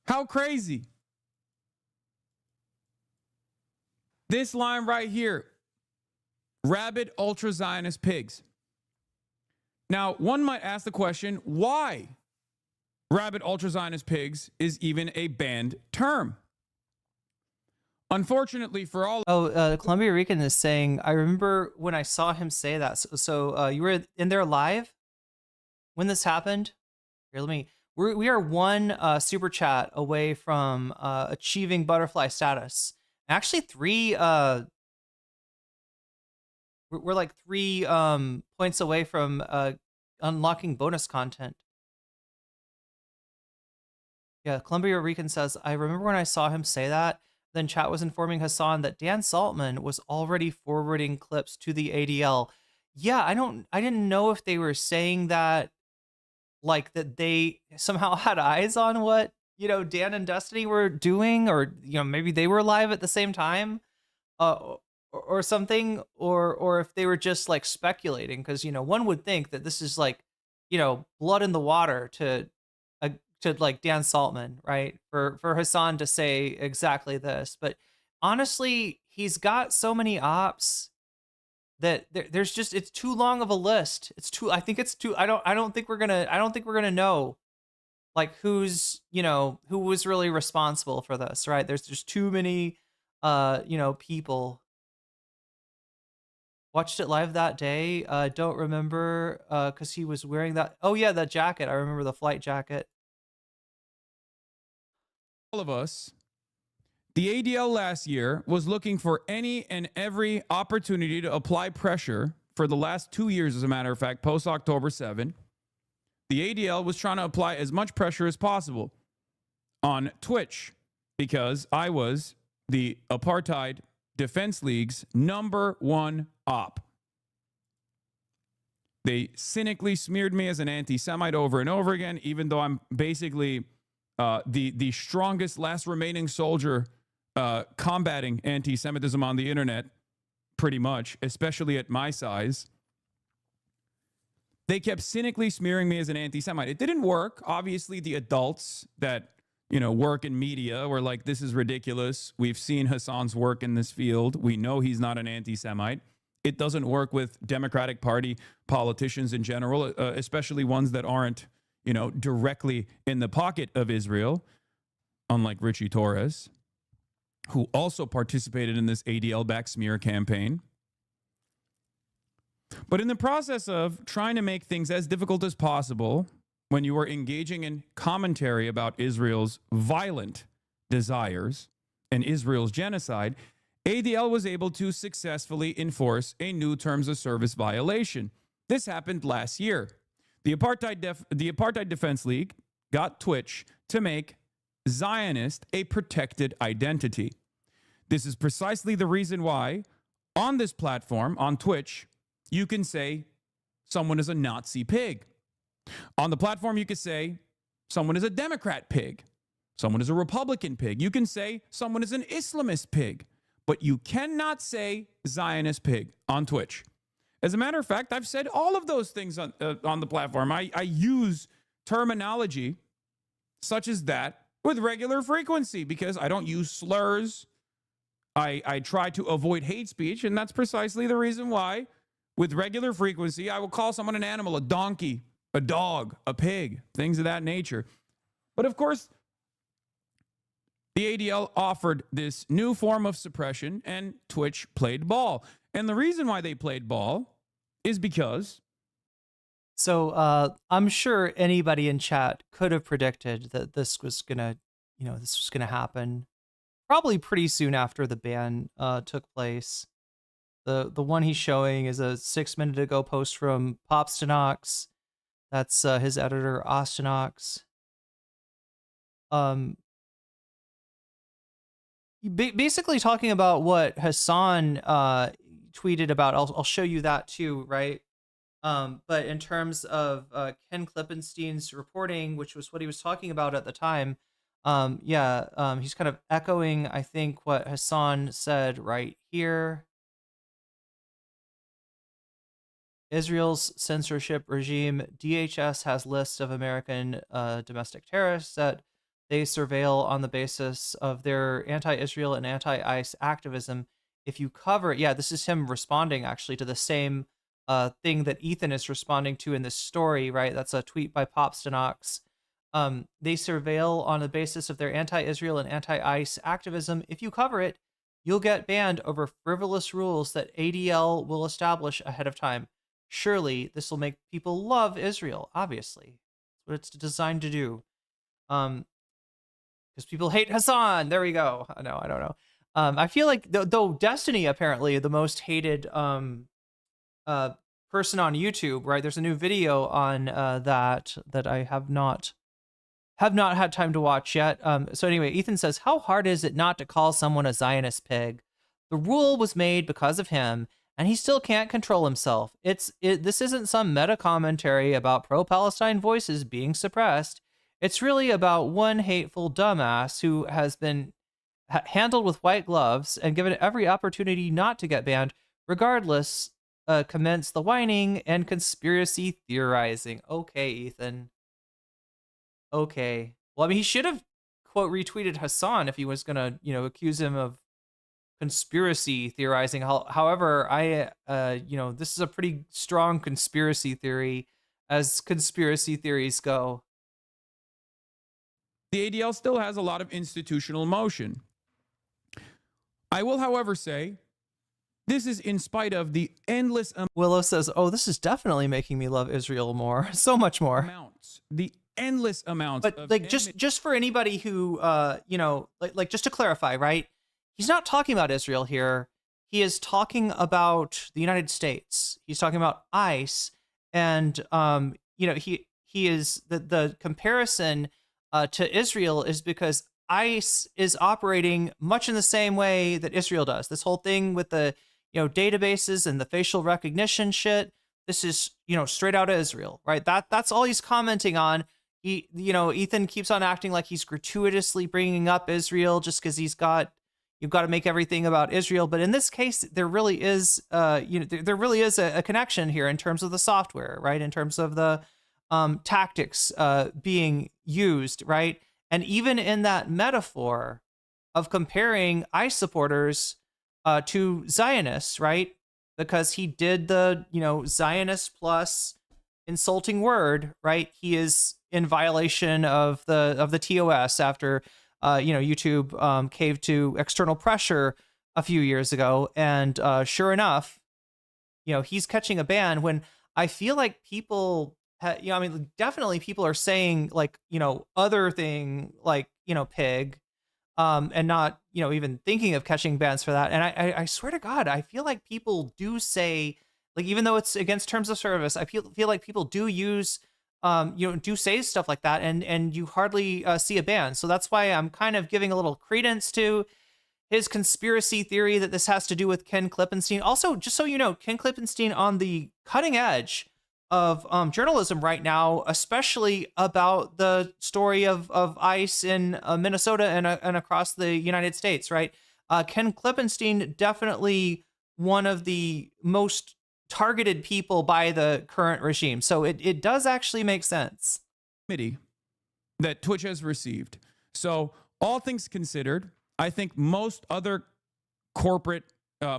How crazy. This line right here, rabid ultra Zionist pigs. Now, one might ask the question, why rabid ultra Zionist pigs is even a banned term? Unfortunately for all. Columbia Rican is saying, I remember when I saw him say that. So you were in there live when this happened? Here, we are one super chat away from achieving butterfly status. Actually, we're like 3 points away from unlocking bonus content. Yeah, Columbia Rican says, I remember when I saw him say that. Then chat was informing Hasan that Dan Saltman was already forwarding clips to the ADL. Yeah, I didn't know if they were saying that, like that they somehow had eyes on what, Dan and Destiny were doing, or, maybe they were live at the same time, or something, or if they were just like speculating, because, one would think that this is like, blood in the water to like Dan Saltman, right? For Hasan to say exactly this. But honestly, he's got so many ops that there's just, it's too long of a list. I don't think we're gonna know like who was really responsible for this, right? There's just too many people. Watched it live that day. Don't remember because he was wearing that. Oh yeah, that jacket. I remember the flight jacket. All of us, the ADL last year was looking for any and every opportunity to apply pressure for the last 2 years, as a matter of fact, post October 7. The ADL was trying to apply as much pressure as possible on Twitch because I was the Apartheid Defense League's #1 op. They cynically smeared me as an anti-Semite over and over again, even though I'm basically the strongest last remaining soldier combating anti-Semitism on the internet, pretty much, especially at my size. They kept cynically smearing me as an anti-Semite. It didn't work. Obviously, the adults that work in media were like, this is ridiculous. We've seen Hasan's work in this field. We know he's not an anti-Semite. It doesn't work with Democratic Party politicians in general, especially ones that aren't directly in the pocket of Israel, unlike Richie Torres, who also participated in this ADL back smear campaign. But in the process of trying to make things as difficult as possible, when you are engaging in commentary about Israel's violent desires and Israel's genocide, ADL was able to successfully enforce a new terms of service violation. This happened last year. The Apartheid Defense League got Twitch to make Zionist a protected identity. This is precisely the reason why on this platform, on Twitch, you can say someone is a Nazi pig. On the platform, you can say someone is a Democrat pig. Someone is a Republican pig. You can say someone is an Islamist pig. But you cannot say Zionist pig on Twitch. As a matter of fact, I've said all of those things on the platform. I use terminology such as that with regular frequency because I don't use slurs. I try to avoid hate speech, and that's precisely the reason why, with regular frequency, I will call someone an animal, a donkey, a dog, a pig, things of that nature. But of course, the ADL offered this new form of suppression, and Twitch played ball. And the reason why they played ball is because... So I'm sure anybody in chat could have predicted that this was gonna happen probably pretty soon after the ban took place. The one he's showing is a 6-minute ago post from Popstanox. That's his editor, Ostanox. Basically talking about what Hasan tweeted about. I'll show you that too, right? But in terms of Ken Klippenstein's reporting, which was what he was talking about at the time, he's kind of echoing, I think, what Hasan said right here. Israel's censorship regime, DHS has lists of American domestic terrorists that they surveil on the basis of their anti-Israel and anti-ICE activism. If you cover it, this is him responding actually to the same thing that Ethan is responding to in this story, right? That's a tweet by Popstanox. They surveil on the basis of their anti-Israel and anti-ICE activism. If you cover it, you'll get banned over frivolous rules that ADL will establish ahead of time. Surely this will make people love Israel, obviously. That's what it's designed to do. Because people hate Hasan. There we go. No, I don't know. I feel like, though Destiny apparently the most hated person on YouTube, right? There's a new video on that I have not had time to watch yet. So anyway, Ethan says, how hard is it not to call someone a Zionist pig? The rule was made because of him, and he still can't control himself. This isn't some meta commentary about pro-Palestine voices being suppressed. It's really about one hateful dumbass who has been handled with white gloves and given every opportunity not to get banned. Regardless, commence the whining and conspiracy theorizing. Okay, Ethan. Okay. Well, I mean, he should have, quote, retweeted Hasan if he was going to, accuse him of conspiracy theorizing. However, this is a pretty strong conspiracy theory as conspiracy theories go. The ADL still has a lot of institutional motion. I will, however, say this is in spite of the endless Willow says, oh, this is definitely making me love Israel more. So much more. amounts. The endless amounts. But like just for anybody who like just to clarify, right? He's not talking about Israel here. He is talking about the United States. He's talking about ICE, and he is the comparison to Israel is because ICE is operating much in the same way that Israel does. This whole thing with the databases and the facial recognition shit. This is straight out of Israel, right? That's all he's commenting on. Ethan keeps on acting like he's gratuitously bringing up Israel just because you've got to make everything about Israel. But in this case, there really is there really is a connection here in terms of the software, right? In terms of the tactics being used, right? And even in that metaphor of comparing ICE supporters to Zionists, right? Because he did the, Zionist plus insulting word, right? He is in violation of the TOS after, YouTube caved to external pressure a few years ago. And sure enough, he's catching a ban when I feel like people... definitely people are saying like, other thing like, pig, and not, even thinking of catching bans for that. And I swear to God, I feel like people do say, like, even though it's against terms of service, I feel like people do use, do say stuff like that, and you hardly see a ban. So that's why I'm kind of giving a little credence to his conspiracy theory that this has to do with Ken Klippenstein. Also, just so you know, Ken Klippenstein on the cutting edge of journalism right now, especially about the story of ICE in Minnesota and across the United States, right? Ken Klippenstein, definitely one of the most targeted people by the current regime. So it does actually make sense. Committee that Twitch has received. So all things considered, I think most other corporate,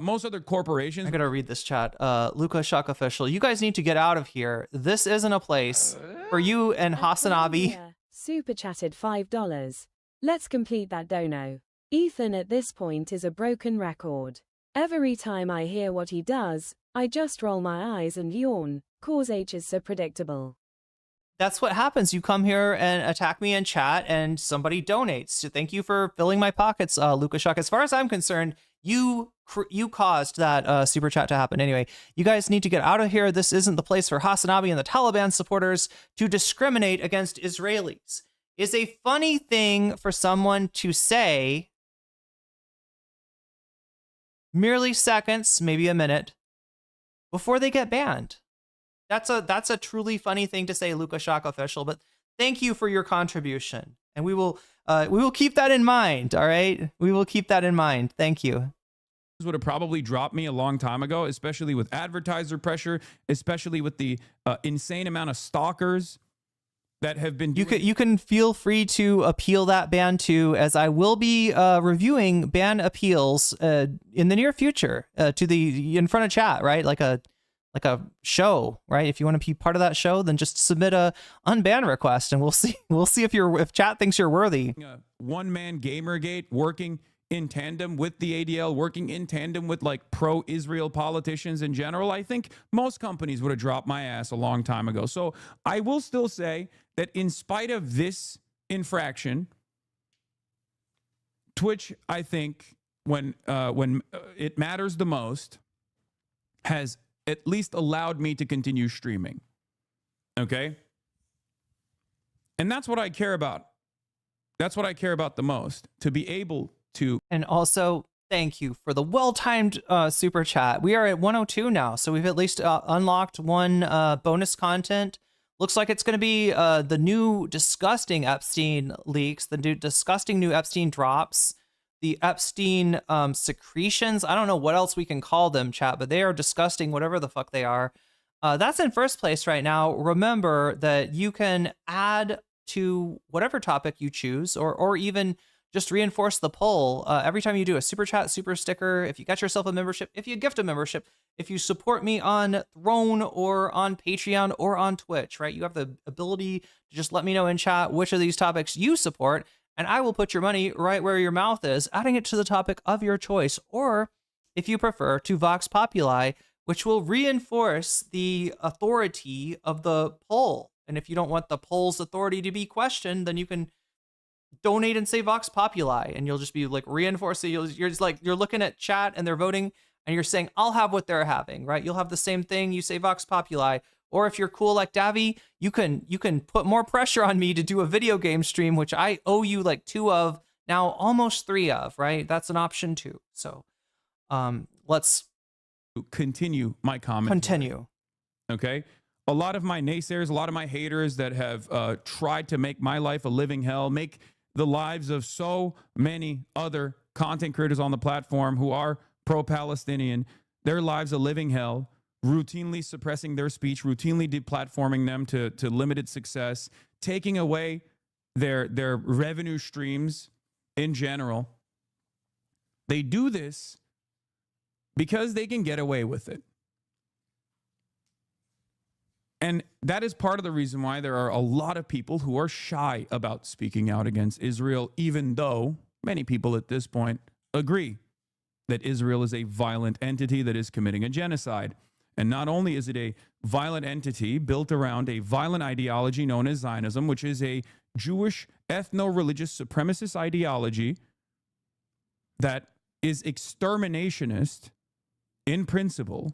most other corporations. I gotta read this chat. Luca Shock Official, you guys need to get out of here. This isn't a place for you and Hasanabi. Columbia super chatted $5. Let's complete that dono. Ethan at this point is a broken record. Every time I hear what he does, I just roll my eyes and yawn, cause H is so predictable. That's what happens. You come here and attack me in chat and somebody donates. So thank you for filling my pockets, Luca Shock. As far as I'm concerned, you caused that super chat to happen. Anyway, you guys need to get out of here. This isn't the place for Hasanabi and the Taliban supporters to discriminate against Israelis. Is a funny thing for someone to say merely seconds, maybe a minute, before they get banned. That's a truly funny thing to say, Luca Shock Official, but thank you for your contribution. And we will keep that in mind, all right? We will keep that in mind. Thank you. Would have probably dropped me a long time ago, especially with advertiser pressure, especially with the insane amount of stalkers that have been doing. You can feel free to appeal that ban too, as I will be reviewing ban appeals in the near future in front of chat, right? Like a show, right? If you want to be part of that show, then just submit a unban request, and we'll see if chat thinks you're worthy. One-man Gamergate working in tandem with the ADL, working in tandem with like pro-Israel politicians in general. I think most companies would have dropped my ass a long time ago. So I will still say that in spite of this infraction, Twitch, I think when it matters the most, has at least allowed me to continue streaming. Okay? And that's what I care about. That's what I care about the most, to be able to. And also, thank you for the well-timed super chat. We are at 102 now, so we've at least unlocked one bonus content. Looks like it's going to be the new disgusting Epstein leaks, the new disgusting new Epstein drops, the Epstein secretions. I don't know what else we can call them, chat, but they are disgusting, whatever the fuck they are. That's in first place right now. Remember that you can add to whatever topic you choose, or even just reinforce the poll every time you do a super chat, super sticker. If you get yourself a membership, if you gift a membership, if you support me on Throne or on Patreon or on Twitch, right? You have the ability to just let me know in chat which of these topics you support, and I will put your money right where your mouth is, adding it to the topic of your choice. Or if you prefer, to Vox Populi, which will reinforce the authority of the poll. And if you don't want the poll's authority to be questioned, then you can donate and say Vox Populi, and you'll just be like reinforcing. You're just like, you're looking at chat and they're voting, and you're saying, I'll have what they're having, right? You'll have the same thing. You say Vox Populi. Or if you're cool like Davy, you can put more pressure on me to do a video game stream, which I owe you like 2 of, now almost 3 of, right? That's an option too. So let's continue my comment. Continue. Okay. A lot of my naysayers, a lot of my haters that have tried to make my life a living hell, make the lives of so many other content creators on the platform who are pro-Palestinian, their lives a living hell, routinely suppressing their speech, routinely deplatforming them to limited success, taking away their revenue streams in general. They do this because they can get away with it. And that is part of the reason why there are a lot of people who are shy about speaking out against Israel, even though many people at this point agree that Israel is a violent entity that is committing a genocide. And not only is it a violent entity built around a violent ideology known as Zionism, which is a Jewish ethno-religious supremacist ideology that is exterminationist in principle,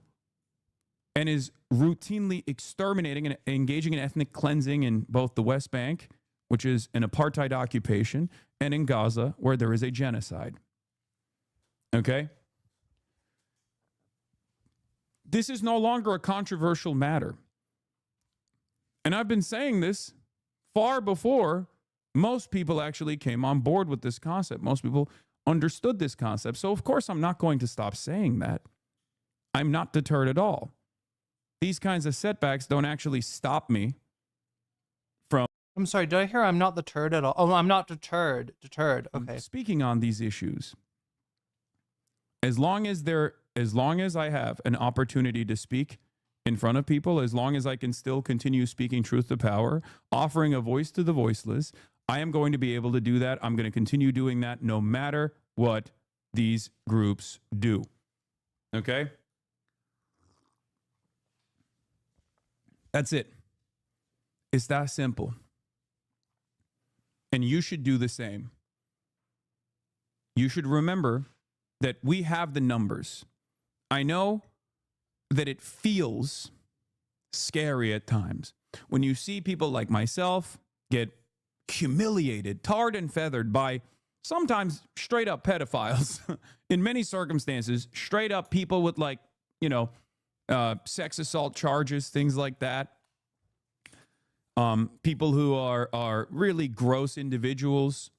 and is routinely exterminating and engaging in ethnic cleansing in both the West Bank, which is an apartheid occupation, and in Gaza, where there is a genocide. Okay? This is no longer a controversial matter. And I've been saying this far before most people actually came on board with this concept. Most people understood this concept. So, of course, I'm not going to stop saying that. I'm not deterred at all. These kinds of setbacks don't actually stop me from... I'm sorry, did I hear I'm not deterred at all? Oh, I'm not deterred. Okay. Speaking on these issues. As long as I have an opportunity to speak in front of people, as long as I can still continue speaking truth to power, offering a voice to the voiceless, I am going to be able to do that. I'm going to continue doing that no matter what these groups do. Okay? That's it. It's that simple. And you should do the same. You should remember that we have the numbers. I know that it feels scary at times when you see people like myself get humiliated, tarred and feathered by sometimes straight up pedophiles. In many circumstances, straight up people with like, sex assault charges, things like that. People who are really gross individuals.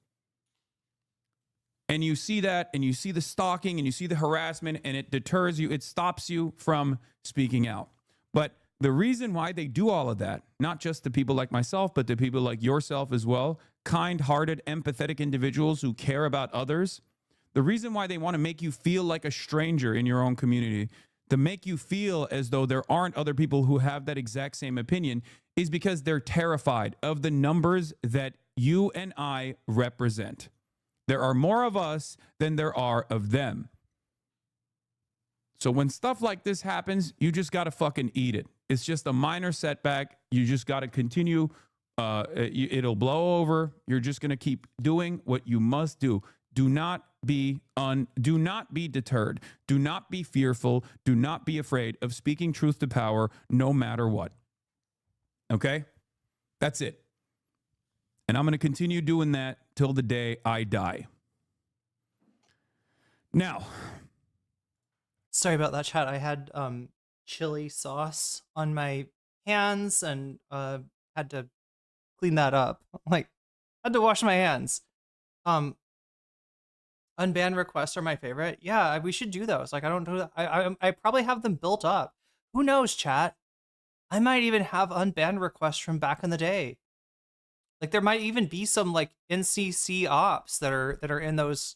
And you see that, and you see the stalking, and you see the harassment, and it deters you. It stops you from speaking out. But the reason why they do all of that, not just to people like myself, but to people like yourself as well, kind-hearted, empathetic individuals who care about others, the reason why they want to make you feel like a stranger in your own community, to make you feel as though there aren't other people who have that exact same opinion, is because they're terrified of the numbers that you and I represent. There are more of us than there are of them. So when stuff like this happens, you just got to fucking eat it. It's just a minor setback. You just got to continue. It'll blow over. You're just going to keep doing what you must do. Do not be deterred. Do not be fearful. Do not be afraid of speaking truth to power no matter what. Okay? That's it. And I'm going to continue doing that till the day I die. Now, Sorry about that, chat. I had chili sauce on my hands and had to clean that up. Like, had to wash my hands. Unbanned requests are my favorite. Yeah, we should do those. Like, I don't do that. I probably have them built up. Who knows, chat? I might even have unbanned requests from back in the day. Like, there might even be some like NCC ops that are in those.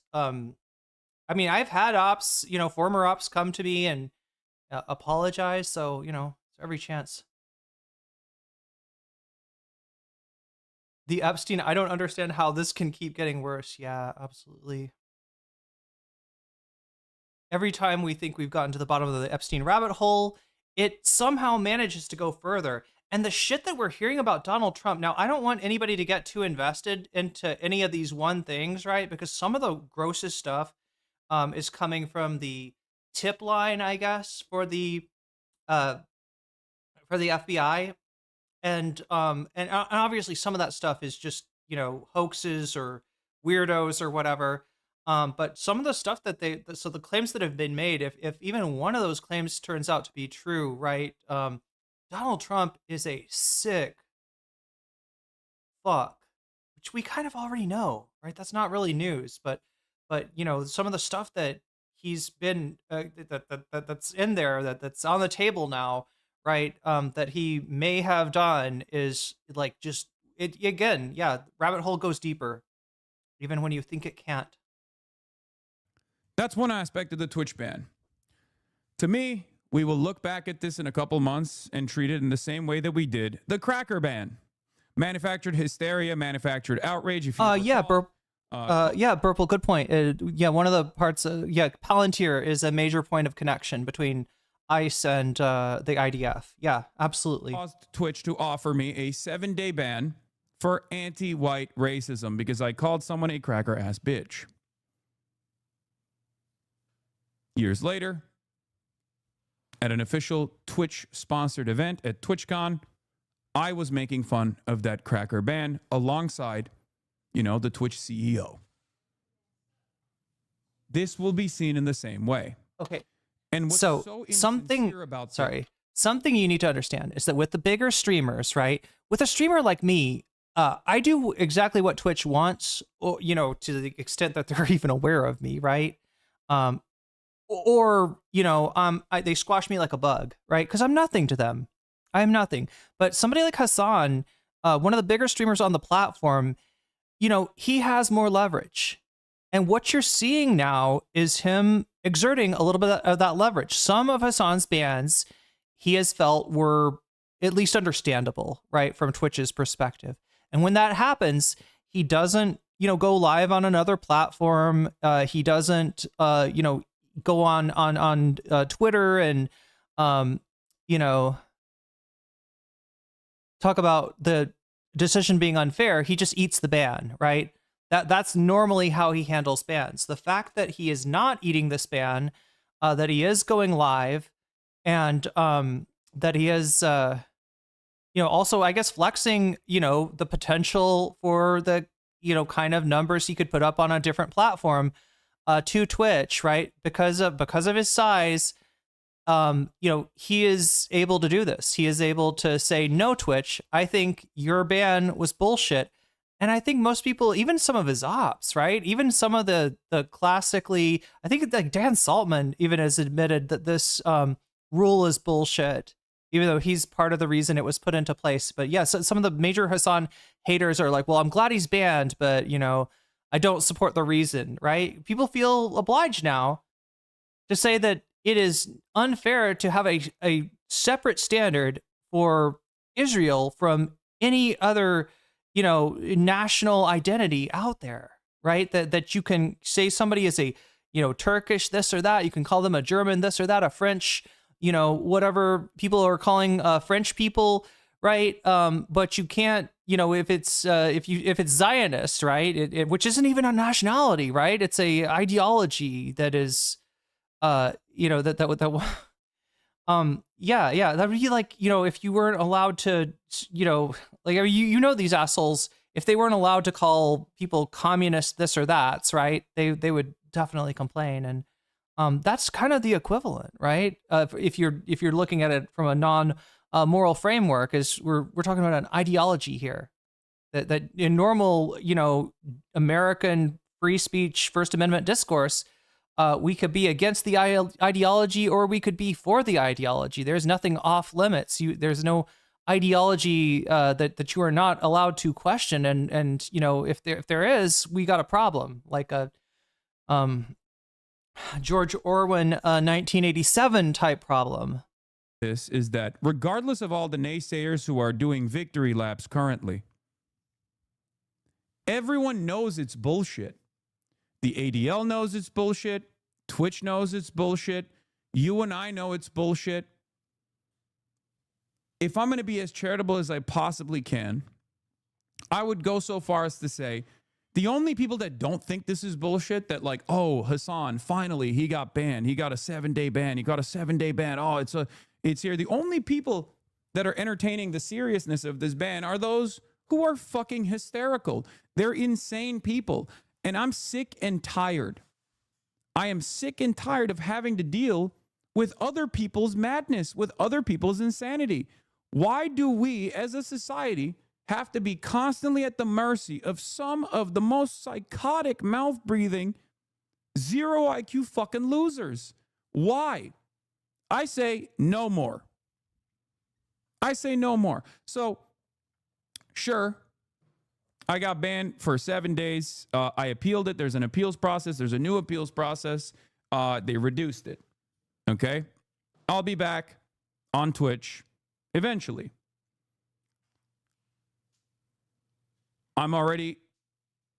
I mean, I've had ops, former ops come to me and apologize. So, there's every chance. The Epstein, I don't understand how this can keep getting worse. Yeah, absolutely. Every time we think we've gotten to the bottom of the Epstein rabbit hole, it somehow manages to go further. And the shit that we're hearing about Donald Trump, now, I don't want anybody to get too invested into any of these one things, right? Because some of the grossest stuff is coming from the tip line, I guess, for the FBI. And obviously some of that stuff is just, hoaxes or weirdos or whatever. But some of the stuff that so the claims that have been made, if even one of those claims turns out to be true, right? Donald Trump is a sick fuck, which we kind of already know, right? That's not really news, but some of the stuff that he's been that's in there that's on the table now, right? That he may have done is like just it again. Yeah, rabbit hole goes deeper, even when you think it can't. that's one aspect of the Twitch ban. To me, we will look back at this in a couple months and treat it in the same way that we did the cracker ban. Manufactured hysteria, manufactured outrage. If you Yeah, recall. Burple, good point. One of the parts, Palantir is a major point of connection between ICE and the IDF. Yeah, absolutely. Caused Twitch to offer me a 7-day ban for anti-white racism because I called someone a cracker-ass bitch. Years later, at an official Twitch-sponsored event at TwitchCon, I was making fun of that cracker ban alongside, the Twitch CEO. This will be seen in the same way. Okay. And what's so insincere about something you need to understand is that with the bigger streamers, right? With a streamer like me, I do exactly what Twitch wants, or, to the extent that they're even aware of me, right? They squash me like a bug, right? Because I'm nothing to them. I am nothing. But somebody like Hasan, one of the bigger streamers on the platform, he has more leverage. And what you're seeing now is him exerting a little bit of that leverage. Some of Hasan's bans he has felt were at least understandable, right, from Twitch's perspective. And when that happens, he doesn't, go live on another platform. He doesn't, go on Twitter and, talk about the decision being unfair. He just eats the ban, right? That's normally how he handles bans. The fact that he is not eating this ban, that he is going live, and that he is, also, I guess, flexing, the potential for the, kind of numbers he could put up on a different platform to Twitch, right? Because of his size, he is able to do this. He is able to say, no, Twitch, I think your ban was bullshit. And I think most people, even some of his ops, right? Even some of the classically, I think like Dan Saltman even has admitted that this rule is bullshit, even though he's part of the reason it was put into place. But yeah, so some of the major Hasan haters are like, well, I'm glad he's banned, but I don't support the reason, right? People feel obliged now to say that it is unfair to have a separate standard for Israel from any other national identity out there, right? That you can say somebody is a, Turkish this or that. You can call them a German this or that, a French, whatever people are calling French people, right? But you can't, if it's Zionist, right? Which isn't even a nationality, right? It's a ideology that is, that'd be like, if you weren't allowed to, these assholes, if they weren't allowed to call people communist this or that, right? They would definitely complain. And that's kind of the equivalent, right? If you're looking at it from a non-moral framework, is we're talking about an ideology here that in normal, American free speech, First Amendment discourse, we could be against the ideology or we could be for the ideology. There's nothing off limits. There's no ideology that you are not allowed to question. And if there is, we got a problem, like a George Orwell 1987 type problem. This is that regardless of all the naysayers who are doing victory laps currently, everyone knows it's bullshit. The ADL knows it's bullshit. Twitch knows it's bullshit. You and I know it's bullshit. If I'm going to be as charitable as I possibly can, I would go so far as to say the only people that don't think this is bullshit, that like, oh, Hasan, finally, he got banned. He got a 7-day ban. He got a 7-day ban. Oh, it's here. The only people that are entertaining the seriousness of this ban are those who are fucking hysterical. They're insane people. And I'm sick and tired. I am sick and tired of having to deal with other people's madness, with other people's insanity. Why do we as a society have to be constantly at the mercy of some of the most psychotic, mouth-breathing, zero IQ fucking losers? Why? I say no more. I say no more. So, sure, I got banned for 7 days. I appealed it. There's an appeals process. There's a new appeals process. They reduced it. Okay? I'll be back on Twitch eventually. I'm already,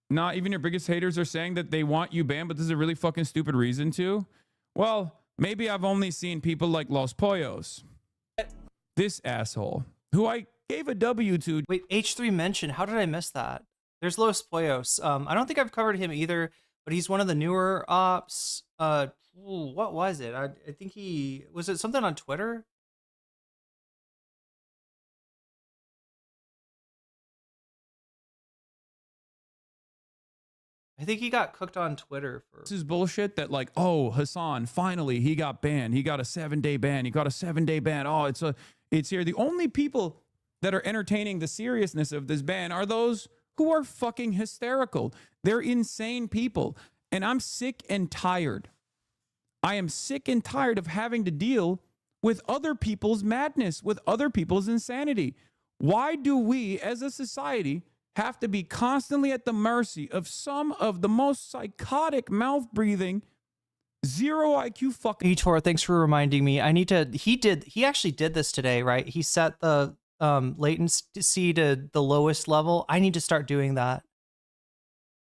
not even your biggest haters are saying that they want you banned, but this is a really fucking stupid reason to. Well, maybe I've only seen people like Los Pollos. This asshole, who I gave a W to. Wait, H3 mentioned, how did I miss that? There's Los Pollos. I don't think I've covered him either, but he's one of the newer ops. What was it? I think was it something on Twitter? I think he got cooked on Twitter for. This is bullshit that like, oh, Hasan, finally, he got banned. He got a 7-day ban. He got a 7-day ban. Oh, it's here. The only people that are entertaining the seriousness of this ban are those who are fucking hysterical. They're insane people. And I'm sick and tired. I am sick and tired of having to deal with other people's madness, with other people's insanity. Why do we as a society have to be constantly at the mercy of some of the most psychotic, mouth-breathing, zero IQ fucking... Vitor, thanks for reminding me. I need to... He actually did this today, right? He set the latency to the lowest level. I need to start doing that.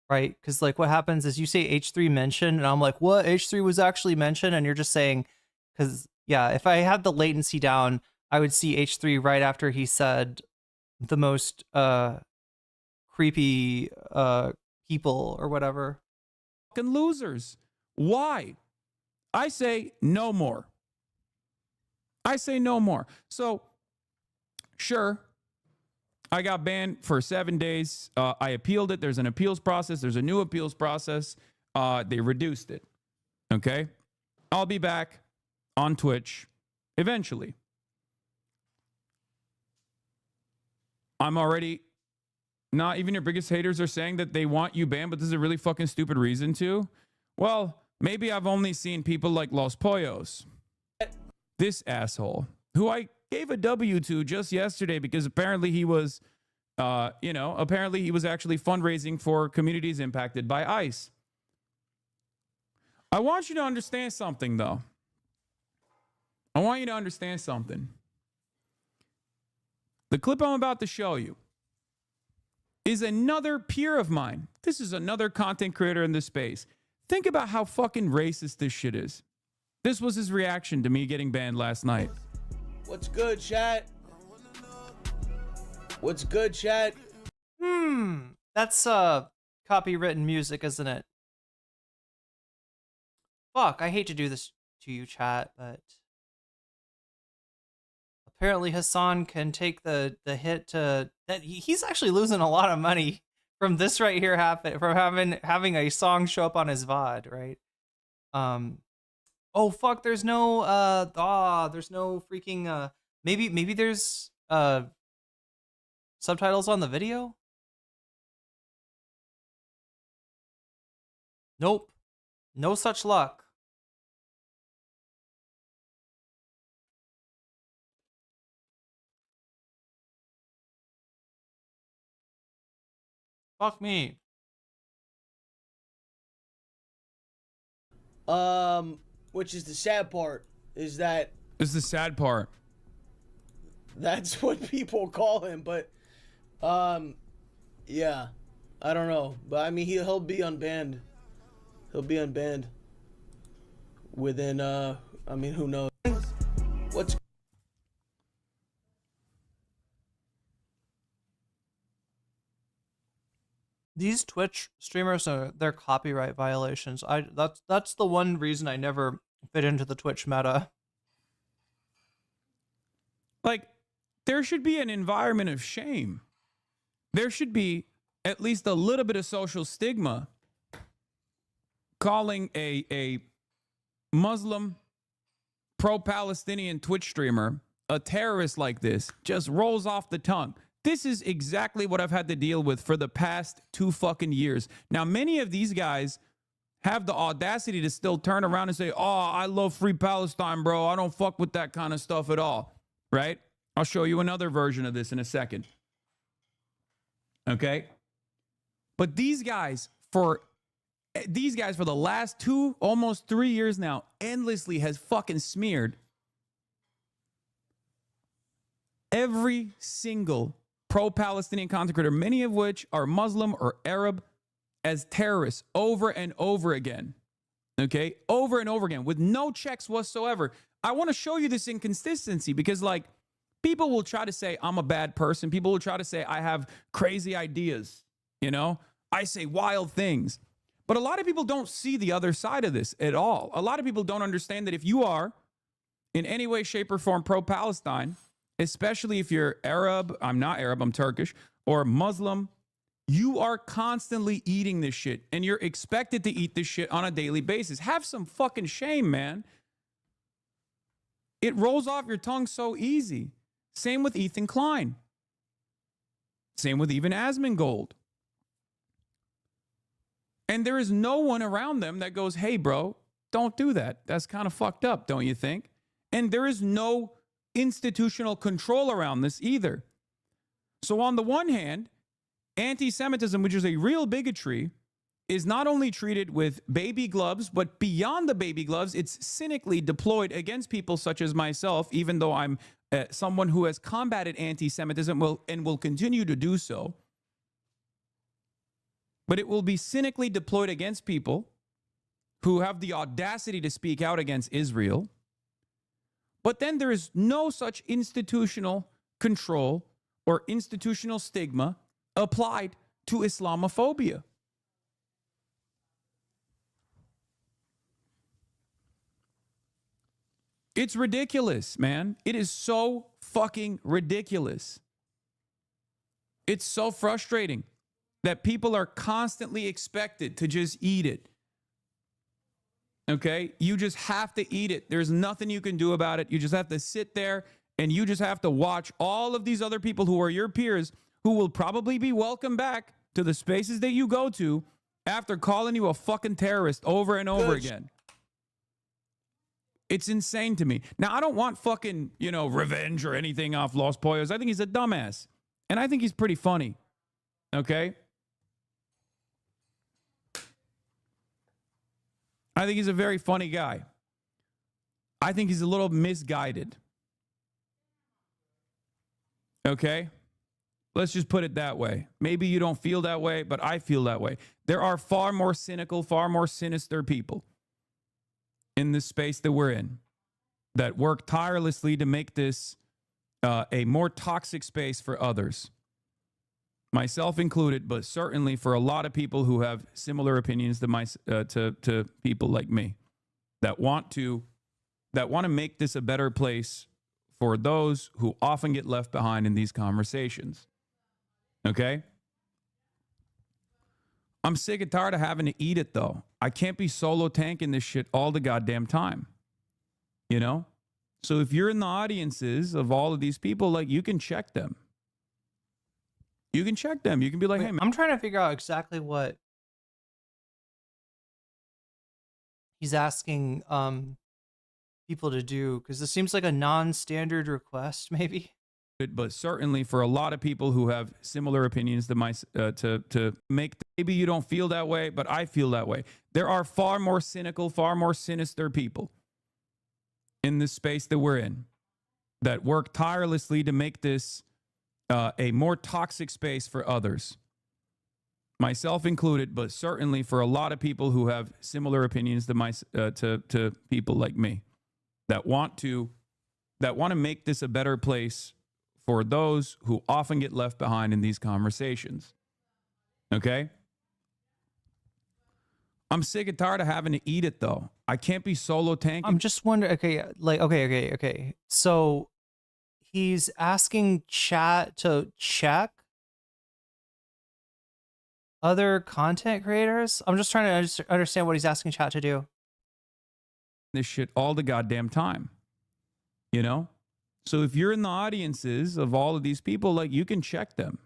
Right? Because like what happens is you say H3 mentioned, and I'm like, what? H3 was actually mentioned? And you're just saying, because yeah, if I had the latency down, I would see H3 right after he said the most creepy people or whatever. Fucking losers. Why? I say no more. I say no more. So, sure, I got banned for 7 days. I appealed it. There's an appeals process. There's a new appeals process. They reduced it. Okay? I'll be back on Twitch eventually. I'm already... Not even your biggest haters are saying that they want you banned, but this is a really fucking stupid reason to. Well, maybe I've only seen people like Los Pollos. This asshole, who I gave a W to just yesterday because apparently he was, apparently he was actually fundraising for communities impacted by ICE. I want you to understand something, though. I want you to understand something. The clip I'm about to show you is another peer of mine. This is another content creator in this space. Think about how fucking racist this shit is. This was his reaction to me getting banned last night. What's good, chat? What's good, chat? That's copywritten music, isn't it? Fuck, I hate to do this to you, chat, but apparently Hasan can take the hit to that. He's actually losing a lot of money from this right here from having a song show up on his VOD, right? Oh fuck, there's no there's no freaking maybe there's subtitles on the video? Nope. No such luck. Fuck me. Which is the sad part, is that This is the sad part. that's what people call him, but, yeah, I don't know, but I mean, he'll be unbanned. He'll be unbanned within, I mean, who knows? What's These Twitch streamers are they're copyright violations. That's the one reason I never fit into the Twitch meta. Like, there should be an environment of shame. There should be at least a little bit of social stigma. Calling a Muslim pro-Palestinian Twitch streamer a terrorist like this just rolls off the tongue. This is exactly what I've had to deal with for the past 2 fucking years. Now, many of these guys have the audacity to still turn around and say, oh, I love free Palestine, bro. I don't fuck with that kind of stuff at all. Right? I'll show you another version of this in a second. Okay? But these guys for the last 2, almost 3 years now, endlessly has fucking smeared every single pro-Palestinian content creator, many of which are Muslim or Arab, as terrorists over and over again. Okay? Over and over again with no checks whatsoever. I want to show you this inconsistency because, like, people will try to say I'm a bad person. People will try to say I have crazy ideas. You know? I say wild things. But a lot of people don't see the other side of this at all. A lot of people don't understand that if you are in any way, shape, or form pro-Palestine, especially if you're Arab, I'm not Arab, I'm Turkish, or Muslim, you are constantly eating this shit, and you're expected to eat this shit on a daily basis. Have some fucking shame, man. It rolls off your tongue so easy. Same with Ethan Klein. Same with even Asmongold. And there is no one around them that goes, hey, bro, don't do that. That's kind of fucked up, don't you think? And there is no institutional control around this either. So on the one hand, Anti-Semitism, which is a real bigotry, is not only treated with baby gloves, but beyond the baby gloves, it's cynically deployed against people such as myself, even though I'm someone who has combated anti-Semitism and will continue to do so. But it will be cynically deployed against people who have the audacity to speak out against Israel. But then there is no such institutional control or institutional stigma applied to Islamophobia. It's ridiculous, man. It is so fucking ridiculous. It's so frustrating that people are constantly expected to just eat it. Okay? You just have to eat it. There's nothing you can do about it. You just have to sit there and you just have to watch all of these other people who are your peers who will probably be welcome back to the spaces that you go to after calling you a fucking terrorist over and over again. It's insane to me. Now, I don't want fucking, revenge or anything off Los Pollos. I think he's a dumbass. And I think he's pretty funny. Okay? I think he's a very funny guy. I think he's a little misguided. Okay? Let's just put it that way. Maybe you don't feel that way, but I feel that way. There are far more cynical, far more sinister people in this space that we're in that work tirelessly to make this a more toxic space for others, myself included, but certainly for a lot of people who have similar opinions to people like me that want to make this a better place for those who often get left behind in these conversations. Okay? I'm sick and tired of having to eat it, though. I can't be solo tanking this shit all the goddamn time. So if you're in the audiences of all of these people, you can check them. You can check them. You can be like, hey, man. I'm trying to figure out exactly what he's asking people to do, because this seems like a non-standard request, maybe. But certainly for a lot of people who have similar opinions to make, maybe you don't feel that way, but I feel that way. There are far more cynical, far more sinister people in this space that we're in that work tirelessly to make this a more toxic space for others, myself included, but certainly for a lot of people who have similar opinions to people like me that want to make this a better place for those who often get left behind in these conversations. Okay? I'm sick and tired of having to eat it, though. I can't be solo tanking. I'm just wondering, okay. So he's asking chat to check other content creators? I'm just trying to understand what he's asking chat to do. This shit all the goddamn time. So if you're in the audiences of all of these people, you can check them.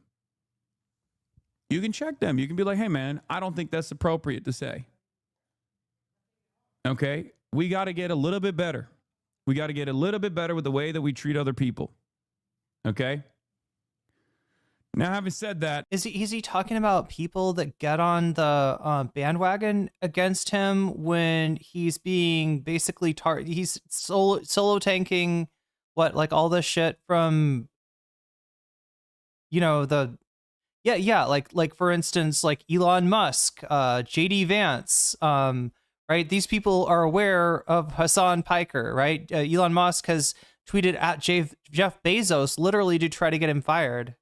You can check them. You can be like, hey, man, I don't think that's appropriate to say. Okay? We got to get a little bit better. We got to get a little bit better with the way that we treat other people. Okay? Now, having said that, is he talking about people that get on the bandwagon against him when he's being basically he's solo tanking all this shit from for instance Elon Musk, JD Vance, right? These people are aware of Hasan Piker, right? Elon Musk has tweeted at Jeff Bezos literally to try to get him fired.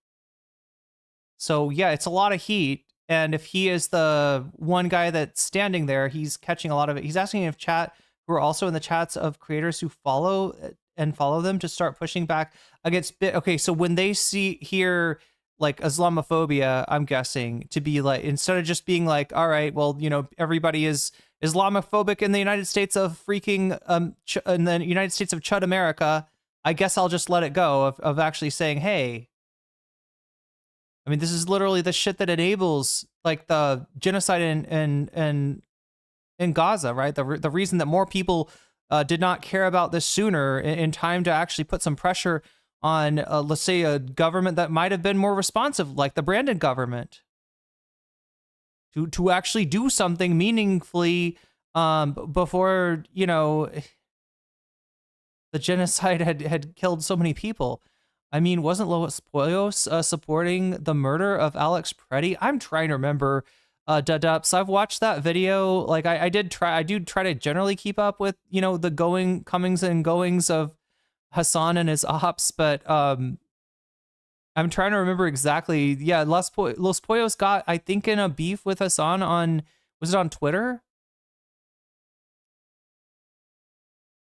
So yeah, it's a lot of heat. And if he is the one guy that's standing there, he's catching a lot of it. He's asking if chat, who are also in the chats of creators who follow them, to start pushing back against okay, so when they hear Islamophobia, I'm guessing to be instead of just being all right, well, everybody is Islamophobic in the United States of freaking in the United States of Chud America, I guess I'll just let it go of actually saying, hey, I mean, this is literally the shit that enables the genocide in Gaza, right? The reason that more people did not care about this sooner in time to actually put some pressure on, let's say, a government that might have been more responsive, like the Brandon government, to actually do something meaningfully before, you know, the genocide had killed so many people. I mean, wasn't Los Pollos supporting the murder of Alex Preddy? I'm trying to remember. Dudups. I've watched that video. Like I do try to generally keep up with, you know, the comings and goings of Hasan and his ops, but I'm trying to remember exactly. Yeah, Los Pollos got, I think, in a beef with Hasan on, was it on Twitter?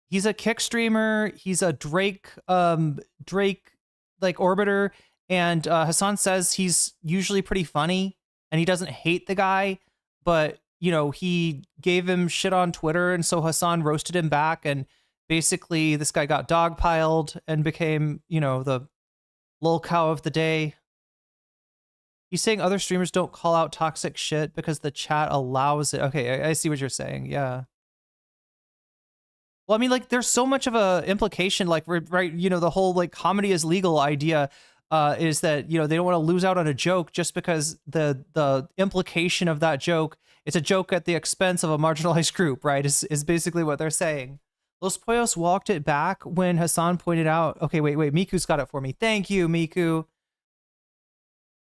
He's a Kick streamer. He's a Drake like orbiter, and Hasan says he's usually pretty funny and he doesn't hate the guy, but you know, he gave him shit on Twitter, and so Hasan roasted him back, and basically this guy got dogpiled and became, you know, the lol cow of the day. He's saying other streamers don't call out toxic shit because the chat allows it. Okay, I see what you're saying. Yeah. Well, I mean, like, there's so much of a implication, like, right, you know, the whole, like, comedy is legal idea is that, you know, they don't want to lose out on a joke just because the implication of that joke, it's a joke at the expense of a marginalized group, right, is basically what they're saying. Los Pollos walked it back when Hasan pointed out, okay, wait, Miku's got it for me. Thank you, Miku.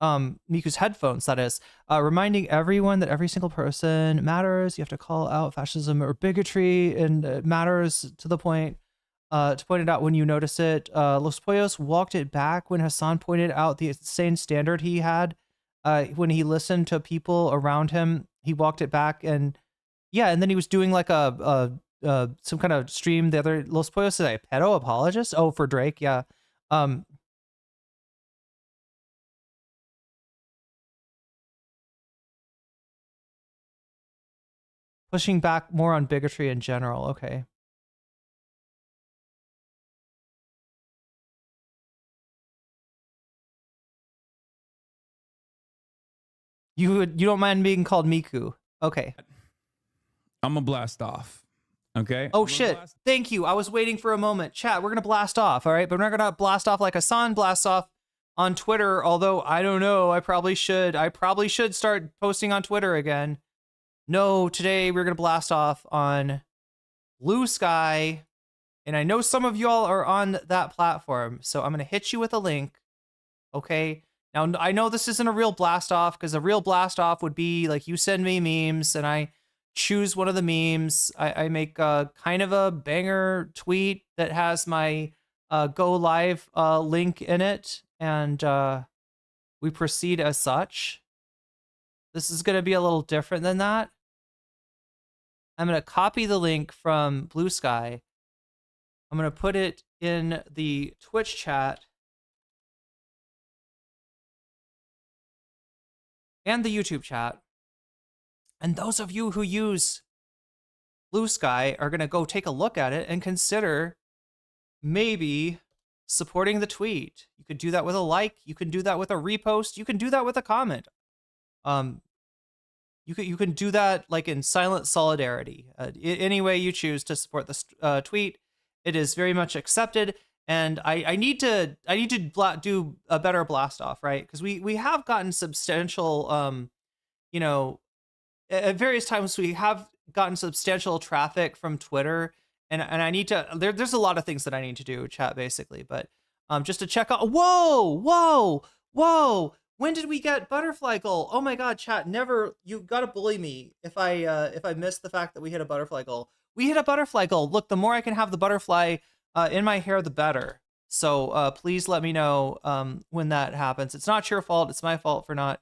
Miku's headphones, that is, reminding everyone that every single person matters. You have to call out fascism or bigotry, and it matters to the point, to point it out when you notice it. Los Pollos walked it back when Hasan pointed out the insane standard he had when he listened to people around him. He walked it back, and yeah, and then he was doing like some kind of stream. The other Los Pollos is a pedo apologist. Oh, for Drake, yeah. Pushing back more on bigotry in general. Okay. You don't mind being called Miku. Okay. I'm gonna blast off. Okay. Oh shit. Thank you. I was waiting for a moment. Chat, we're gonna blast off, all right? But we're not gonna blast off like Hasan blasts off on Twitter, although I don't know. I probably should start posting on Twitter again. No, today we're gonna blast off on Blue Sky. And I know some of y'all are on that platform, so I'm gonna hit you with a link. Okay. Now, I know this isn't a real blast off, because a real blast off would be like you send me memes and I choose one of the memes. I make kind of a banger tweet that has my go live link in it, and we proceed as such. This is going to be a little different than that. I'm going to copy the link from Blue Sky. I'm going to put it in the Twitch chat and the YouTube chat. And those of you who use Blue Sky are going to go take a look at it and consider maybe supporting the tweet. You could do that with a like. You can do that with a repost. You can do that with a comment. You can do that like in silent solidarity. Any way you choose to support this tweet, it is very much accepted. And I need to do a better blast off, right? Because we have gotten substantial, you know, at various times we have gotten substantial traffic from Twitter, and I need to, there's a lot of things that I need to do, chat, basically, but just to check out. Whoa, when did we get butterfly goal? Oh my god, chat, never, you gotta bully me if I miss the fact that we hit a butterfly goal. We hit a butterfly goal. Look, the more I can have the butterfly in my hair, the better. So please let me know when that happens. It's not your fault. It's my fault for not,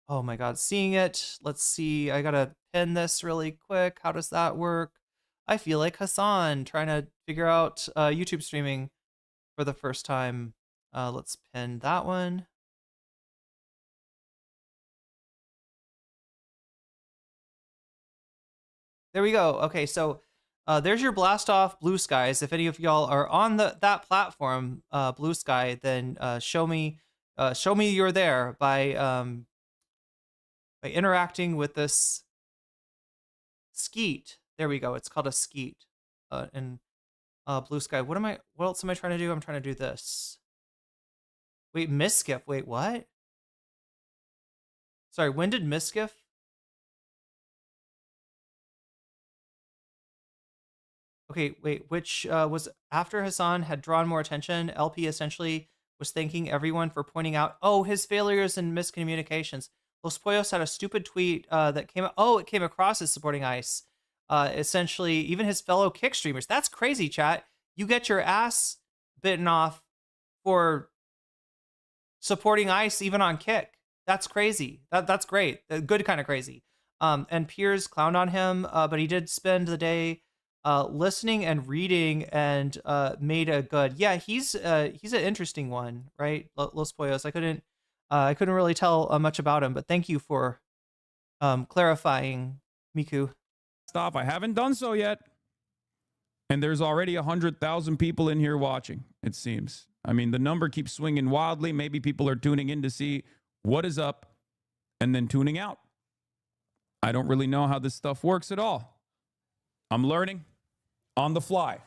oh my god, seeing it. Let's see. I gotta pin this really quick. How does that work? I feel like Hasan trying to figure out YouTube streaming for the first time. Let's pin that one. There we go. Okay, so there's your blast off, Blue Skies. If any of y'all are on that platform, Blue Sky, then show me you're there by interacting with this skeet. There we go. It's called a skeet, and Blue Sky. What else am I trying to do? I'm trying to do this. Wait, Miskiff. Wait, what? Sorry, when did Miskiff? Okay, wait, which was after Hasan had drawn more attention, LP essentially was thanking everyone for pointing out, his failures and miscommunications. Los Pollos had a stupid tweet that came, it came across as supporting ICE. Essentially, even his fellow Kick streamers. That's crazy, chat. You get your ass bitten off for supporting ICE even on Kick. That's crazy. That's great. Good kind of crazy. And Piers clowned on him, but he did spend the day listening and reading and made a good. Yeah, he's an interesting one, right? Los Pollos. I couldn't really tell much about him, but thank you for clarifying, Miku. Stop. I haven't done so yet. And there's already 100,000 people in here watching, it seems. I mean, the number keeps swinging wildly. Maybe people are tuning in to see what is up and then tuning out. I don't really know how this stuff works at all. I'm learning on the fly.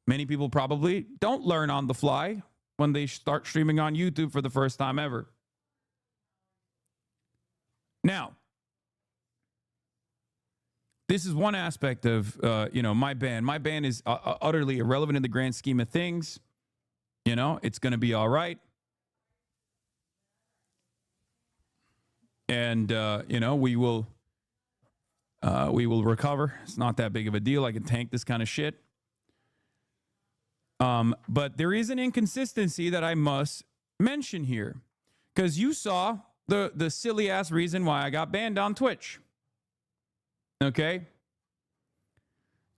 Many people probably don't learn on the fly when they start streaming on YouTube for the first time ever. Now, this is one aspect of, my ban. My ban is utterly irrelevant in the grand scheme of things. It's going to be all right. And, we will recover. It's not that big of a deal. I can tank this kind of shit. But there is an inconsistency that I must mention here. Because you saw the silly-ass reason why I got banned on Twitch. Okay?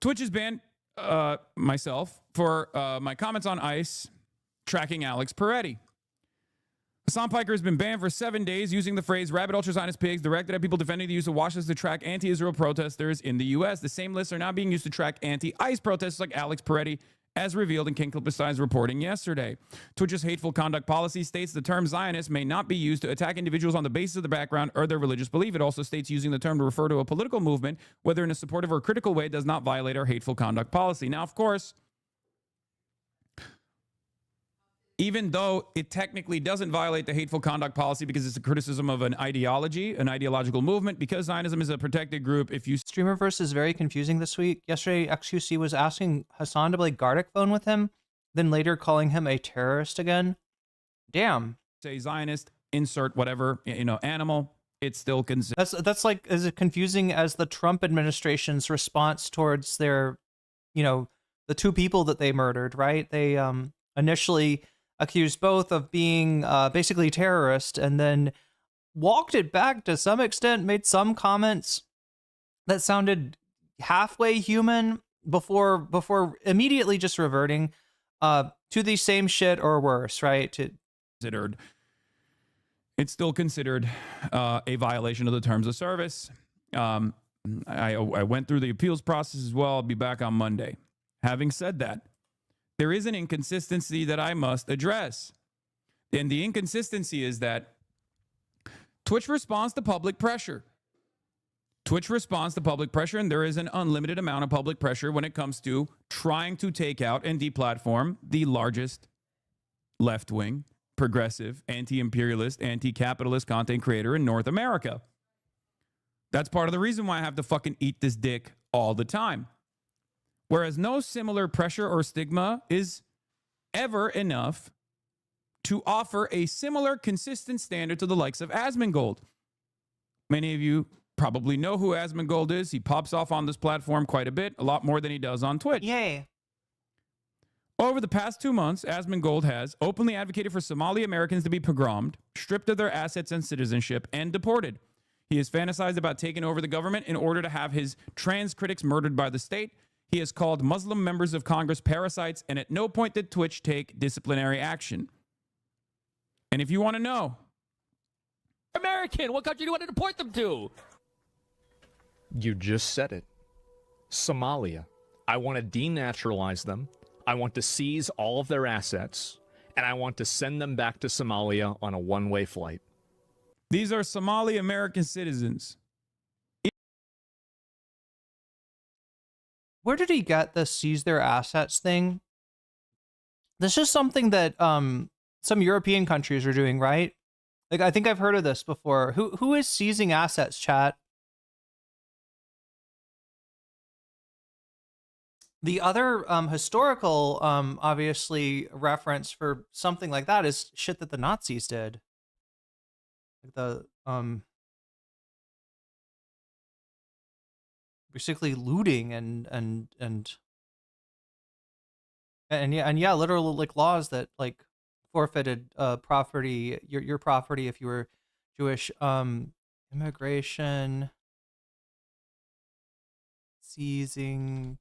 Twitch has banned myself for my comments on ICE tracking Alex Peretti. Hasan Piker has been banned for 7 days using the phrase rabid ultra-Zionist pigs directed at people defending the use of watch lists to track anti-Israel protesters in the U.S. The same lists are now being used to track anti-ICE protesters like Alex Peretti, as revealed in King Clipperstein's reporting yesterday. Twitch's hateful conduct policy states the term Zionist may not be used to attack individuals on the basis of their background or their religious belief. It also states using the term to refer to a political movement, whether in a supportive or critical way, does not violate our hateful conduct policy. Now, of course, even though it technically doesn't violate the hateful conduct policy because it's a criticism of an ideology, an ideological movement, because Zionism is a protected group, if you... Streamerverse is very confusing this week. Yesterday, XQC was asking Hasan to play Gartic Phone with him, then later calling him a terrorist again. Damn. Say Zionist, insert whatever, animal, it's still considered... That's like as confusing as the Trump administration's response towards their, the two people that they murdered, right? They initially... accused both of being basically terrorist, and then walked it back to some extent, made some comments that sounded halfway human before immediately just reverting to the same shit or worse, right? It's still considered a violation of the terms of service. I went through the appeals process as well. I'll be back on Monday. Having said that, there is an inconsistency that I must address. And the inconsistency is that Twitch responds to public pressure. Twitch responds to public pressure, and there is an unlimited amount of public pressure when it comes to trying to take out and deplatform the largest left-wing, progressive, anti-imperialist, anti-capitalist content creator in North America. That's part of the reason why I have to fucking eat this dick all the time. Whereas no similar pressure or stigma is ever enough to offer a similar consistent standard to the likes of Asmongold. Many of you probably know who Asmongold is. He pops off on this platform quite a bit, a lot more than he does on Twitch. Yay. Over the past 2 months, Asmongold has openly advocated for Somali Americans to be pogromed, stripped of their assets and citizenship, and deported. He has fantasized about taking over the government in order to have his trans critics murdered by the state. He has called Muslim members of Congress parasites, and at no point did Twitch take disciplinary action. And if you want to know... American, what country do you want to deport them to? You just said it. Somalia. I want to denaturalize them. I want to seize all of their assets. And I want to send them back to Somalia on a one-way flight. These are Somali American citizens. Where did he get the seize their assets thing? This is something that some European countries are doing, right? Like, I think I've heard of this before. Who is seizing assets, chat? The other historical, obviously, reference for something like that is shit that the Nazis did. Like the basically looting and yeah, literal like laws that like forfeited property, your property if you were Jewish. Immigration, seizing.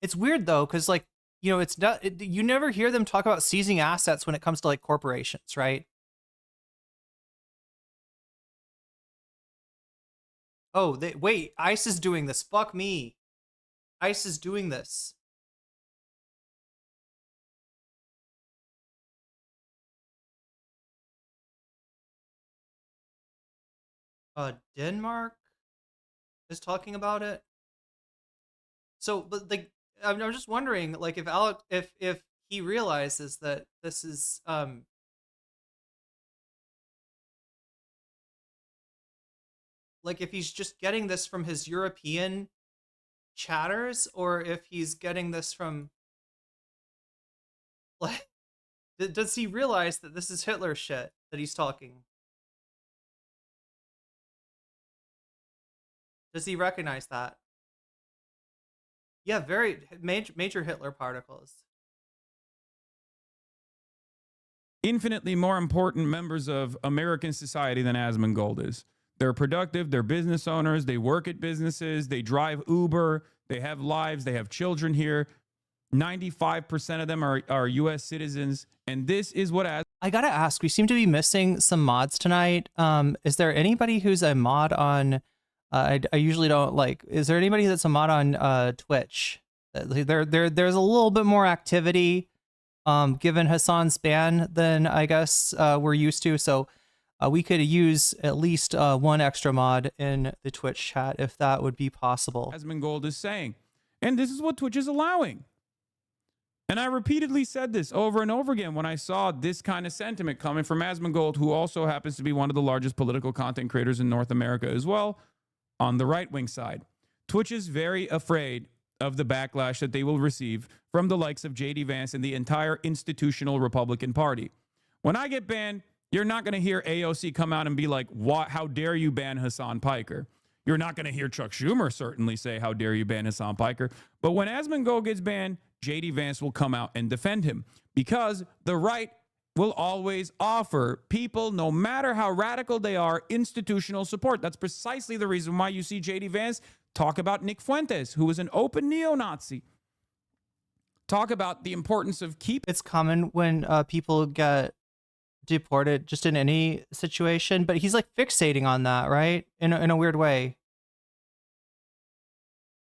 It's weird though, because like, you know, it's not, you never hear them talk about seizing assets when it comes to like corporations, right? Oh, wait, ICE is doing this. Fuck me. ICE is doing this. Denmark is talking about it. So, but like, I'm just wondering, like, if Alec, if he realizes that this is like if he's just getting this from his European chatters, or if he's getting this from like, does he realize that this is Hitler shit that he's talking? Does he recognize that? Yeah, very major Hitler particles. Infinitely more important members of American society than Asmongold is. They're productive, they're business owners, they work at businesses, they drive Uber, they have lives, they have children here. 95% of them are U.S. citizens, and this is what I gotta ask, we seem to be missing some mods tonight. Is there anybody who's a mod on... I usually don't like... Is there anybody that's a mod on Twitch? There's a little bit more activity given Hasan's ban than I guess we're used to, so we could use at least one extra mod in the Twitch chat if that would be possible. Asmongold is saying. And this is what Twitch is allowing. And I repeatedly said this over and over again when I saw this kind of sentiment coming from Asmongold, who also happens to be one of the largest political content creators in North America as well, on the right-wing side. Twitch is very afraid of the backlash that they will receive from the likes of J.D. Vance and the entire institutional Republican Party. When I get banned, you're not going to hear AOC come out and be like, "What? How dare you ban Hasan Piker?" You're not going to hear Chuck Schumer certainly say, "How dare you ban Hasan Piker?" But when Asmongold gets banned, J.D. Vance will come out and defend him, because the right will always offer people, no matter how radical they are, institutional support. That's precisely the reason why you see J.D. Vance talk about Nick Fuentes, who is an open neo-Nazi. Talk about the importance of It's common when people get deported just in any situation, but he's like fixating on that, right? In a weird way.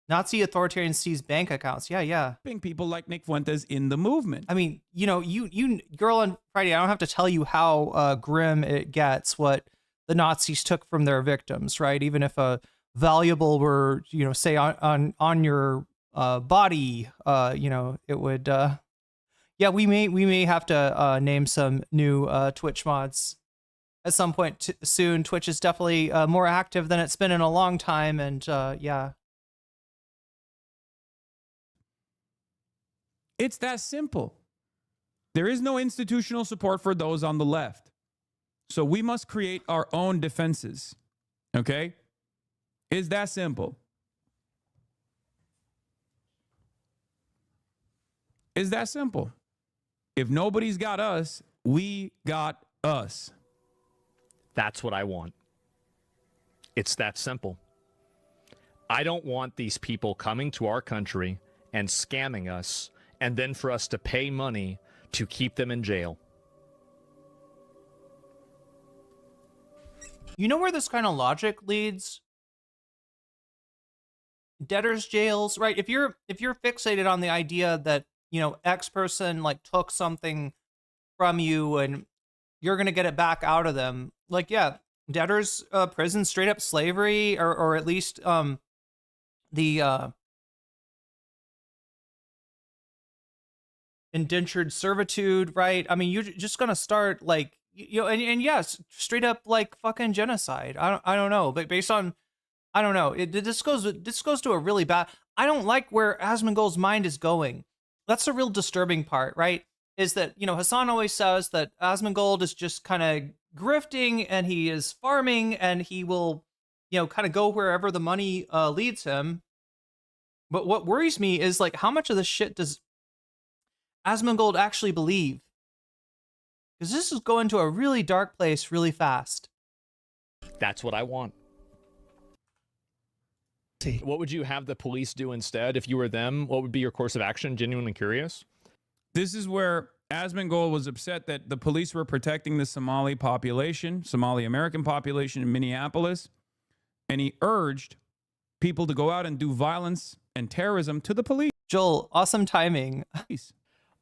Nazi authoritarians seize bank accounts. Yeah. People like Nick Fuentes in the movement. I mean, you know, you girl on Friday, I don't have to tell you how grim it gets what the Nazis took from their victims, right? Even if a valuable were, you know, say on your body, you know, it would yeah, we may have to name some new Twitch mods at some point soon. Twitch is definitely more active than it's been in a long time, and yeah. It's that simple. There is no institutional support for those on the left. So we must create our own defenses. Okay? It's that simple. It's that simple. If nobody's got us, we got us. That's what I want. It's that simple. I don't want these people coming to our country and scamming us, and then for us to pay money to keep them in jail. You know where this kind of logic leads? Debtors' jails, right? If you're fixated on the idea that, you know, X person like took something from you and you're gonna get it back out of them, like, yeah, debtors' prison, straight up slavery, or at least the indentured servitude, right? I mean, you're just gonna start like, and yes, straight up like fucking genocide. I don't know, but based on, I don't know. This goes to a really bad. I don't like where Asmongold's mind is going. That's the real disturbing part, right? Is that, Hasan always says that Asmongold is just kind of grifting and he is farming and he will, kind of go wherever the money leads him. But what worries me is like, how much of this shit does Asmongold actually believe? Because this is going to a really dark place really fast. That's what I want. What would you have the police do instead if you were them? What would be your course of action? Genuinely curious. This is where Asmongold was upset that the police were protecting the Somali population, Somali American population in Minneapolis, and he urged people to go out and do violence and terrorism to the police. Joel, awesome timing.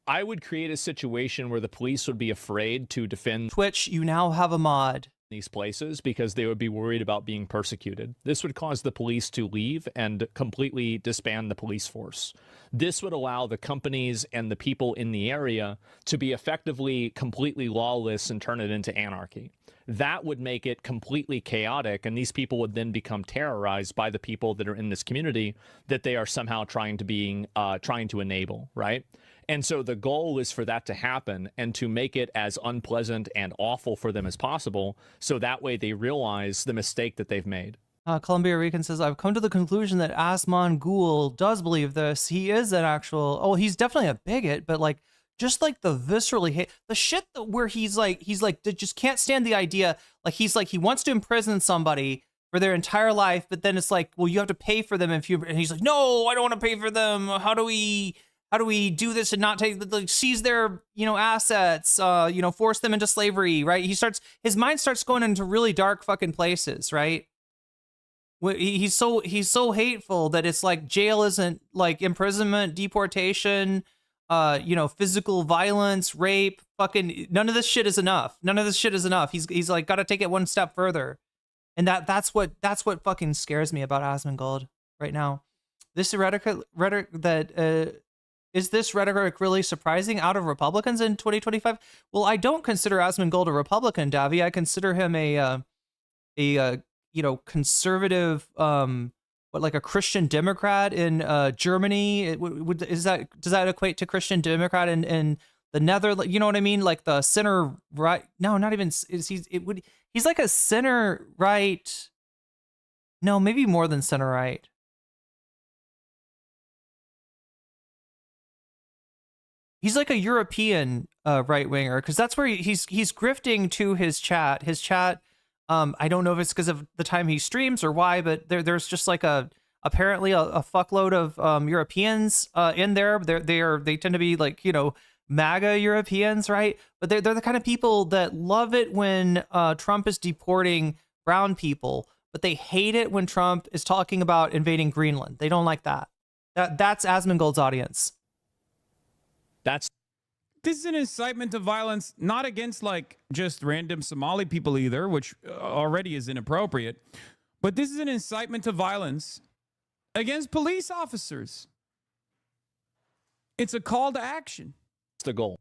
I would create a situation where the police would be afraid to defend Twitch, you now have a mod. These places because they would be worried about being persecuted. This would cause the police to leave and completely disband the police force. This would allow the companies and the people in the area to be effectively completely lawless and turn it into anarchy. That would make it completely chaotic, and these people would then become terrorized by the people that are in this community that they are somehow trying to enable, right? And so the goal is for that to happen and to make it as unpleasant and awful for them as possible, so that way they realize the mistake that they've made. Columbia Rican says, I've come to the conclusion that Asmongold does believe this. He is an actual, he's definitely a bigot, but like, just like the viscerally hate, the shit that where he's like, just can't stand the idea. Like, he wants to imprison somebody for their entire life, but then it's like, well, you have to pay for them and he's like, no, I don't want to pay for them. How do we do this and not seize their, assets, force them into slavery, right? His mind starts going into really dark fucking places, right? He's so hateful that it's like jail isn't like imprisonment, deportation, physical violence, rape, fucking none of this shit is enough. None of this shit is enough. He's like got to take it one step further. And that's what fucking scares me about Asmongold right now. This rhetoric that is this rhetoric really surprising out of Republicans in 2025? Well, I don't consider Asmongold a Republican, Davy. I consider him a conservative, like a Christian Democrat in Germany. Does that equate to Christian Democrat in the Netherlands? You know what I mean? Like the center right? No, not even. He's like a center right. No, maybe more than center right. He's like a European right winger, because that's where he's grifting to his chat. His chat. I don't know if it's because of the time he streams or why, but there's just like apparently a fuckload of Europeans in there. They tend to be like, MAGA Europeans, right? But they're the kind of people that love it when Trump is deporting brown people, but they hate it when Trump is talking about invading Greenland. They don't like that. That's Asmongold's audience. This is an incitement to violence, not against like just random Somali people either, which already is inappropriate, but this is an incitement to violence against police officers. It's a call to action. It's the goal.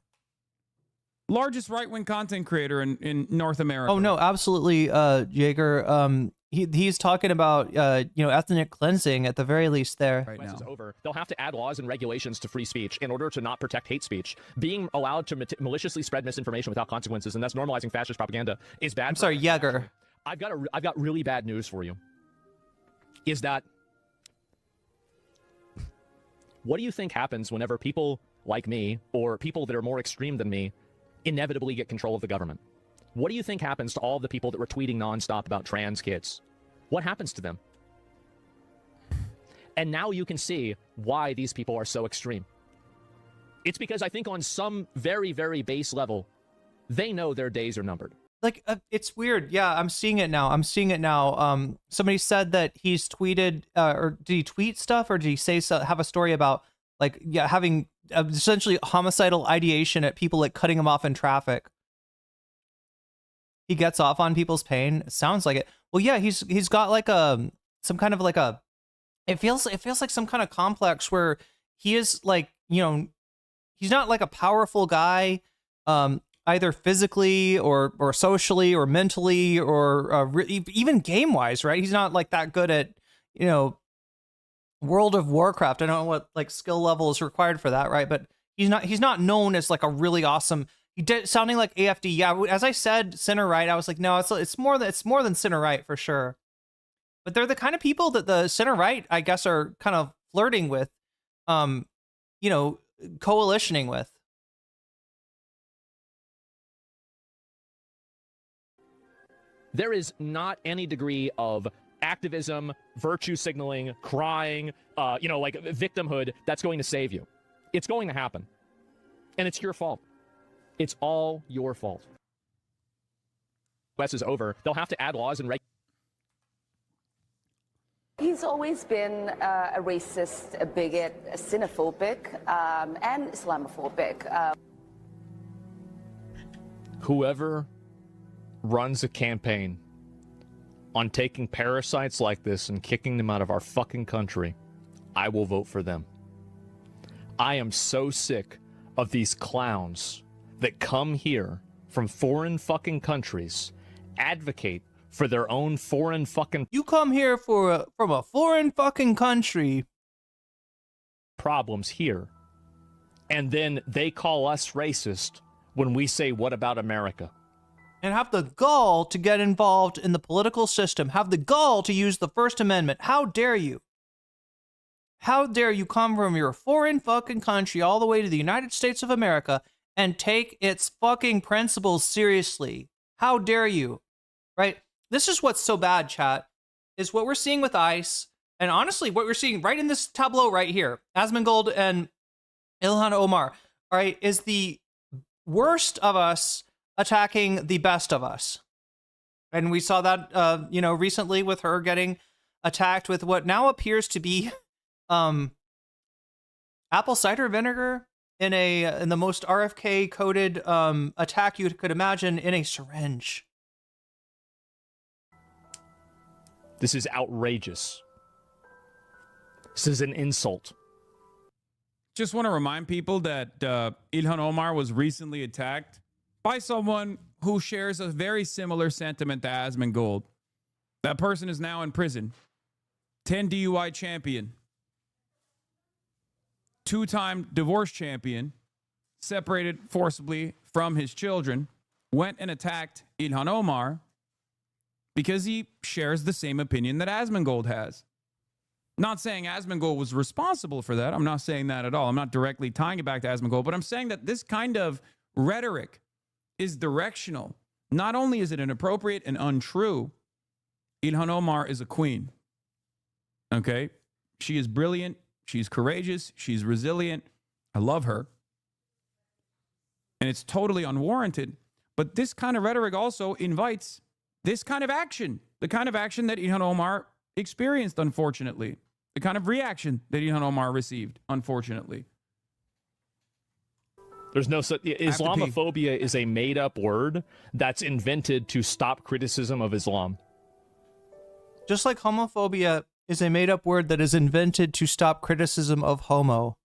Largest right-wing content creator in North America. Oh no, absolutely, Jaeger. He's talking about ethnic cleansing at the very least there. Right now. Is over. They'll have to add laws and regulations to free speech in order to not protect hate speech. Being allowed to maliciously spread misinformation without consequences, and thus normalizing fascist propaganda, is bad. I'm sorry, Jaeger. I've got really bad news for you. Is that what do you think happens whenever people like me or people that are more extreme than me inevitably get control of the government? What do you think happens to all the people that were tweeting nonstop about trans kids? What happens to them? And now you can see why these people are so extreme. It's because I think on some very, very base level, they know their days are numbered. Like, it's weird. Yeah, I'm seeing it now. Somebody said that he's tweeted, or did he tweet stuff, or did he say have a story about, like, having essentially homicidal ideation at people, like, cutting him off in traffic? He gets off on people's pain. It sounds like it. Well, yeah, he's got like some kind of like a It feels like some kind of complex where he is like, you know, he's not like a powerful guy, either physically or socially or mentally or even game wise, right? He's not like that good at, you know, World of Warcraft. I don't know what like skill level is required for that, right? But he's not known as like a really awesome. He did sounding like AFD. Yeah, as I said, center right. I was like, no, it's more than center right for sure. But they're the kind of people that the center right, I guess, are kind of flirting with, you know, coalitioning with. There is not any degree of activism, virtue signaling, crying, you know, like victimhood that's going to save you. It's going to happen. And it's your fault. It's all your fault. US is over. They'll have to add laws and regulations. He's always been a racist, a bigot, a xenophobic, and Islamophobic. Whoever runs a campaign on taking parasites like this and kicking them out of our fucking country, I will vote for them. I am so sick of these clowns that come here from foreign fucking countries, advocate for their own foreign fucking... You come here from a foreign fucking country. ...problems here, and then they call us racist when we say, what about America? And have the gall to get involved in the political system. Have the gall to use the First Amendment. How dare you? How dare you come from your foreign fucking country all the way to the United States of America and take its fucking principles seriously? How dare you? Right? This is what's so bad, chat, is what we're seeing with ICE, and honestly, what we're seeing right in this tableau right here, Asmongold and Ilhan Omar, right, is the worst of us attacking the best of us. And we saw that, you know, recently with her getting attacked with what now appears to be apple cider vinegar in the most RFK coded attack you could imagine, in a syringe. This is outrageous. This is an insult. Just want to remind people that Ilhan Omar was recently attacked by someone who shares a very similar sentiment to Asmongold. That person is now in prison. 10 DUI champion. 2-time divorce champion. Separated forcibly from his children. Went and attacked Ilhan Omar because he shares the same opinion that Asmongold has. Not saying Asmongold was responsible for that. I'm not saying that at all. I'm not directly tying it back to Asmongold, but I'm saying that this kind of rhetoric is directional. Not only is it inappropriate and untrue, Ilhan Omar is a queen. Okay? She is brilliant. She's courageous. She's resilient. I love her. And it's totally unwarranted. But this kind of rhetoric also invites this kind of action, the kind of action that Ilhan Omar experienced, unfortunately, the kind of reaction that Ilhan Omar received, unfortunately. There's no such... Islamophobia is a made-up word that's invented to stop criticism of Islam. Just like homophobia is a made-up word that is invented to stop criticism of homo.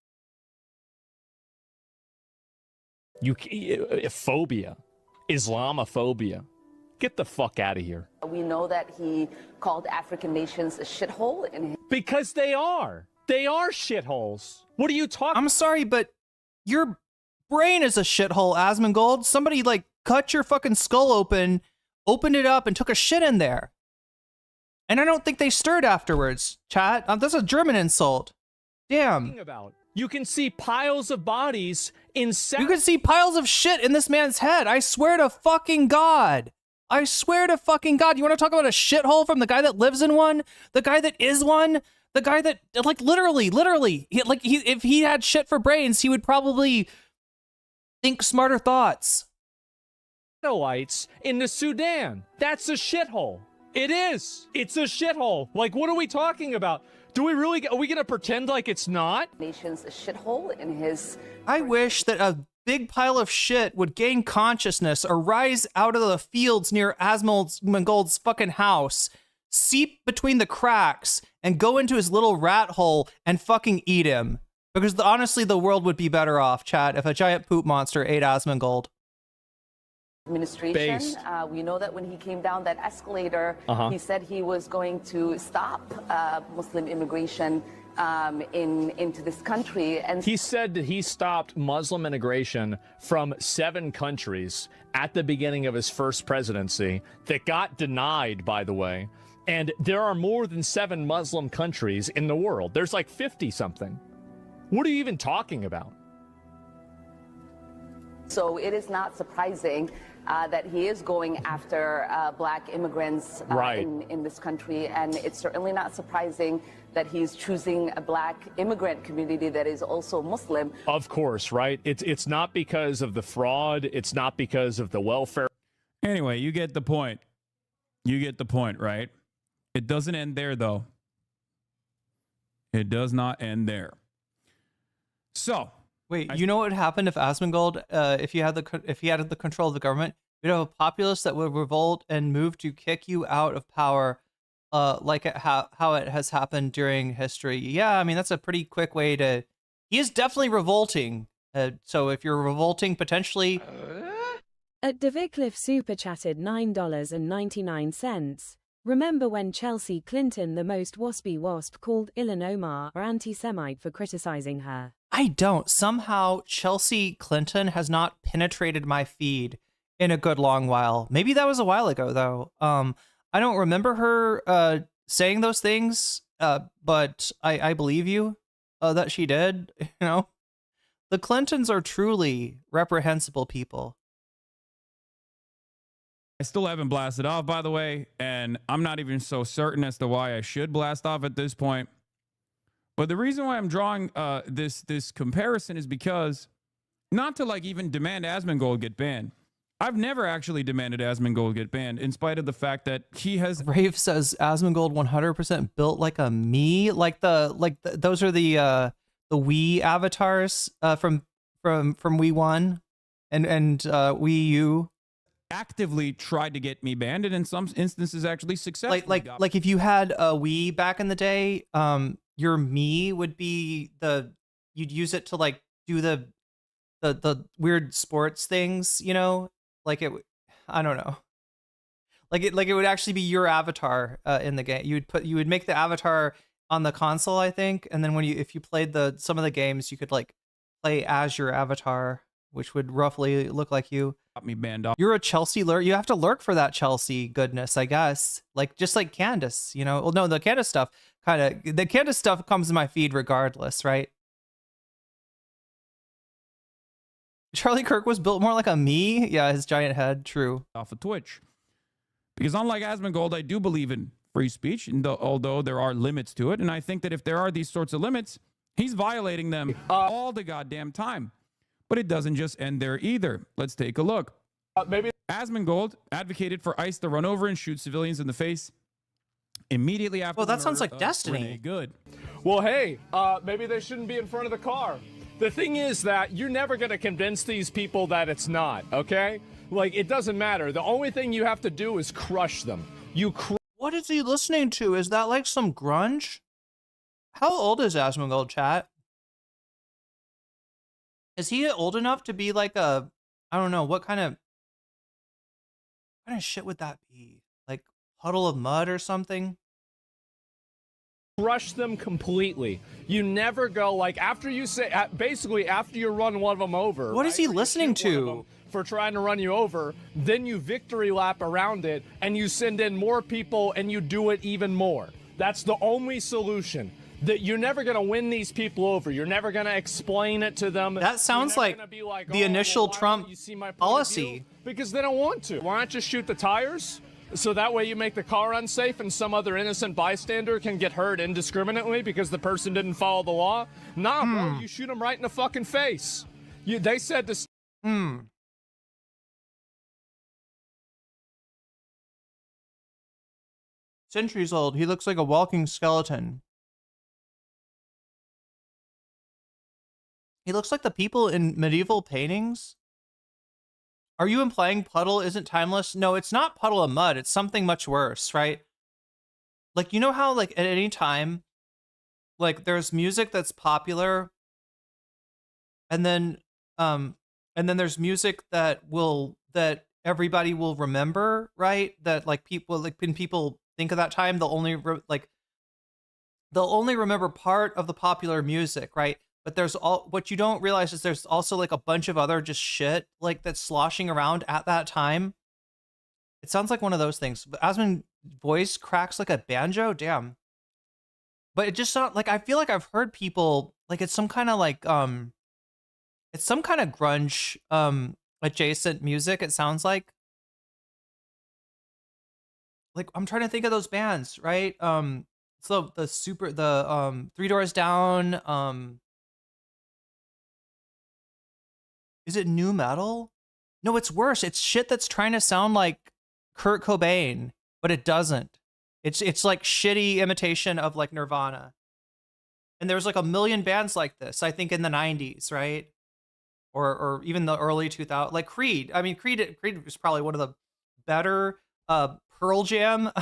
Phobia. Islamophobia. Get the fuck out of here. We know that he called African nations a shithole in his... Because they are. They are shitholes. What are you talking... I'm sorry, but your brain is a shithole, Asmongold. Somebody, like, cut your fucking skull open, opened it up, and took a shit in there. And I don't think they stirred afterwards, chat. That's a German insult. Damn. About? You can see piles of bodies in... You can see piles of shit in this man's head. I swear to fucking God. I swear to fucking God. You want to talk about a shithole from the guy that lives in one? The guy that is one? The guy that, like, literally, if he had shit for brains, he would probably think smarter thoughts. Lights in the Sudan. That's a shithole. It is. It's a shithole. Like, what are we talking about? Do we really... Are we going to pretend like it's not? Nation's a shithole in his... I wish that a big pile of shit would gain consciousness or rise out of the fields near Asmongold's fucking house, seep between the cracks and go into his little rat hole and fucking eat him. Because honestly, the world would be better off, chat, if a giant poop monster ate Asmongold. Administration. We know that when he came down that escalator, he said he was going to stop Muslim immigration into this country. And he said that he stopped Muslim immigration from 7 countries at the beginning of his first presidency that got denied, by the way. And there are more than 7 Muslim countries in the world. There's like 50 something. What are you even talking about? So it is not surprising that he is going after black immigrants in this country. And it's certainly not surprising that he's choosing a black immigrant community that is also Muslim. Of course, right? It's not because of the fraud. It's not because of the welfare. Anyway, you get the point. You get the point, right? It doesn't end there, though. It does not end there. So, wait, you know what would happen if Asmongold, if he had the control of the government, you'd have a populace that would revolt and move to kick you out of power, how it has happened during history. Yeah, I mean that's a pretty quick way to. He is definitely revolting. So if you're revolting, potentially. At Devicliff super chatted $9.99. Remember when Chelsea Clinton, the most waspy wasp, called Ilhan Omar an anti-Semite for criticizing her? I don't. Somehow Chelsea Clinton has not penetrated my feed in a good long while. Maybe that was a while ago though. I don't remember her saying those things, but I believe you that she did. You know, the Clintons are truly reprehensible people. I still haven't blasted off, by the way, and I'm not even so certain as to why I should blast off at this point. But the reason why I'm drawing this comparison is because not to like even demand Asmongold get banned. I've never actually demanded Asmongold get banned, in spite of the fact that he has. Rave says Asmongold 100% built like a me, those are the Wii avatars from Wii 1 and Wii U. Actively tried to get me banned, and in some instances actually successfully. Like if you had a Wii back in the day, your me would be you'd use it to like do the weird sports things, you know, like it. I don't know. Like it would actually be your avatar in the game. You would make the avatar on the console, I think, and then if you played some of the games, you could like play as your avatar, which would roughly look like you. Got me banned off. You're a Chelsea lurk. You have to lurk for that Chelsea goodness, I guess. Like just like Candace, you know. Well, no, the Candace stuff comes in my feed regardless, right? Charlie Kirk was built more like a me. Yeah, his giant head. True. Off of Twitch, because unlike Asmongold, I do believe in free speech, and although there are limits to it, and I think that if there are these sorts of limits, he's violating them all the goddamn time. But it doesn't just end there either. Let's take a look. Maybe Asmongold advocated for ICE to run over and shoot civilians in the face immediately after. Well, that sounds like Destiny. Renee Good. Well, hey, maybe they shouldn't be in front of the car. The thing is that you're never going to convince these people that it's not, okay? Like, it doesn't matter. The only thing you have to do is crush them. What is he listening to? Is that like some grunge? How old is Asmongold, chat? Is he old enough to be like I don't know, what kind of shit would that be? Like Puddle of Mud or something? Crush them completely. You never go like after you say basically after you run one of them over. What is he listening to? For trying to run you over, then you victory lap around it and you send in more people and you do it even more. That's the only solution. That you're never going to win these people over. You're never going to explain it to them. That sounds like the initial Trump policy. Because they don't want to. Why not just shoot the tires? So that way you make the car unsafe and some other innocent bystander can get hurt indiscriminately because the person didn't follow the law? Nah, bro, you shoot them right in the fucking face. They said to... Centuries old. He looks like a walking skeleton. He looks like the people in medieval paintings. Are you implying Puddle isn't timeless? No, it's not Puddle of Mud. It's something much worse, right? like, you know how like at any time, like there's music that's popular, and then there's music that everybody will remember, right? That like people, like when people think of that time, they'll only remember part of the popular music, right? But what you don't realize is there's also like a bunch of other just shit like that's sloshing around at that time. It sounds like one of those things. But Asmon's voice cracks like a banjo, damn. But it just sounds like, I feel like I've heard people like it's some kind of like it's some kind of grunge adjacent music, it sounds like. Like I'm trying to think of those bands, right? So the Three Doors Down, is it new metal? No, it's worse. It's shit that's trying to sound like Kurt Cobain, but it doesn't. It's like shitty imitation of like Nirvana. And there's like a million bands like this, I think in the 90s, right? Or even the early 2000s, like Creed. I mean, Creed was probably one of the better Pearl Jam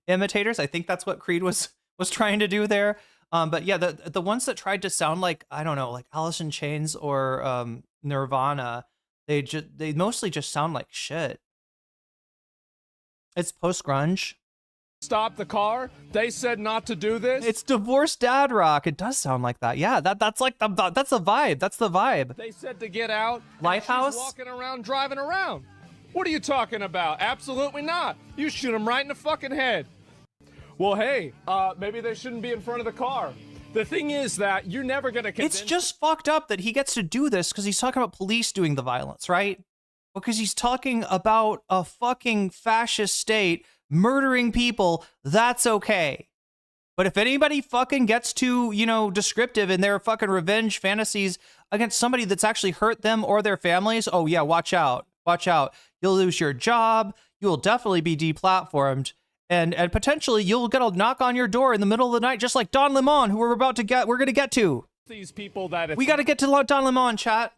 imitators. I think that's what Creed was trying to do there. But yeah, the ones that tried to sound like, I don't know, like Alice in Chains or Nirvana, they mostly just sound like shit. It's post grunge. Stop the car. They said not to do this. It's divorced dad rock. It does sound like that. Yeah, that's like that's the vibe. That's the vibe. They said to get out. Lifehouse. Walking around, driving around. What are you talking about? Absolutely not. You shoot him right in the fucking head. Well, hey, maybe they shouldn't be in front of the car. The thing is that you're never gonna convince. It's just fucked up that he gets to do this because he's talking about police doing the violence, right? Because he's talking about a fucking fascist state murdering people. That's okay. But if anybody fucking gets too, descriptive in their fucking revenge fantasies against somebody that's actually hurt them or their families, oh yeah, watch out. Watch out. You'll lose your job. You'll definitely be deplatformed. And potentially you'll get a knock on your door in the middle of the night, just like Don Lemon, who we're going to get to. These people that we got to get to Don Lemon, chat.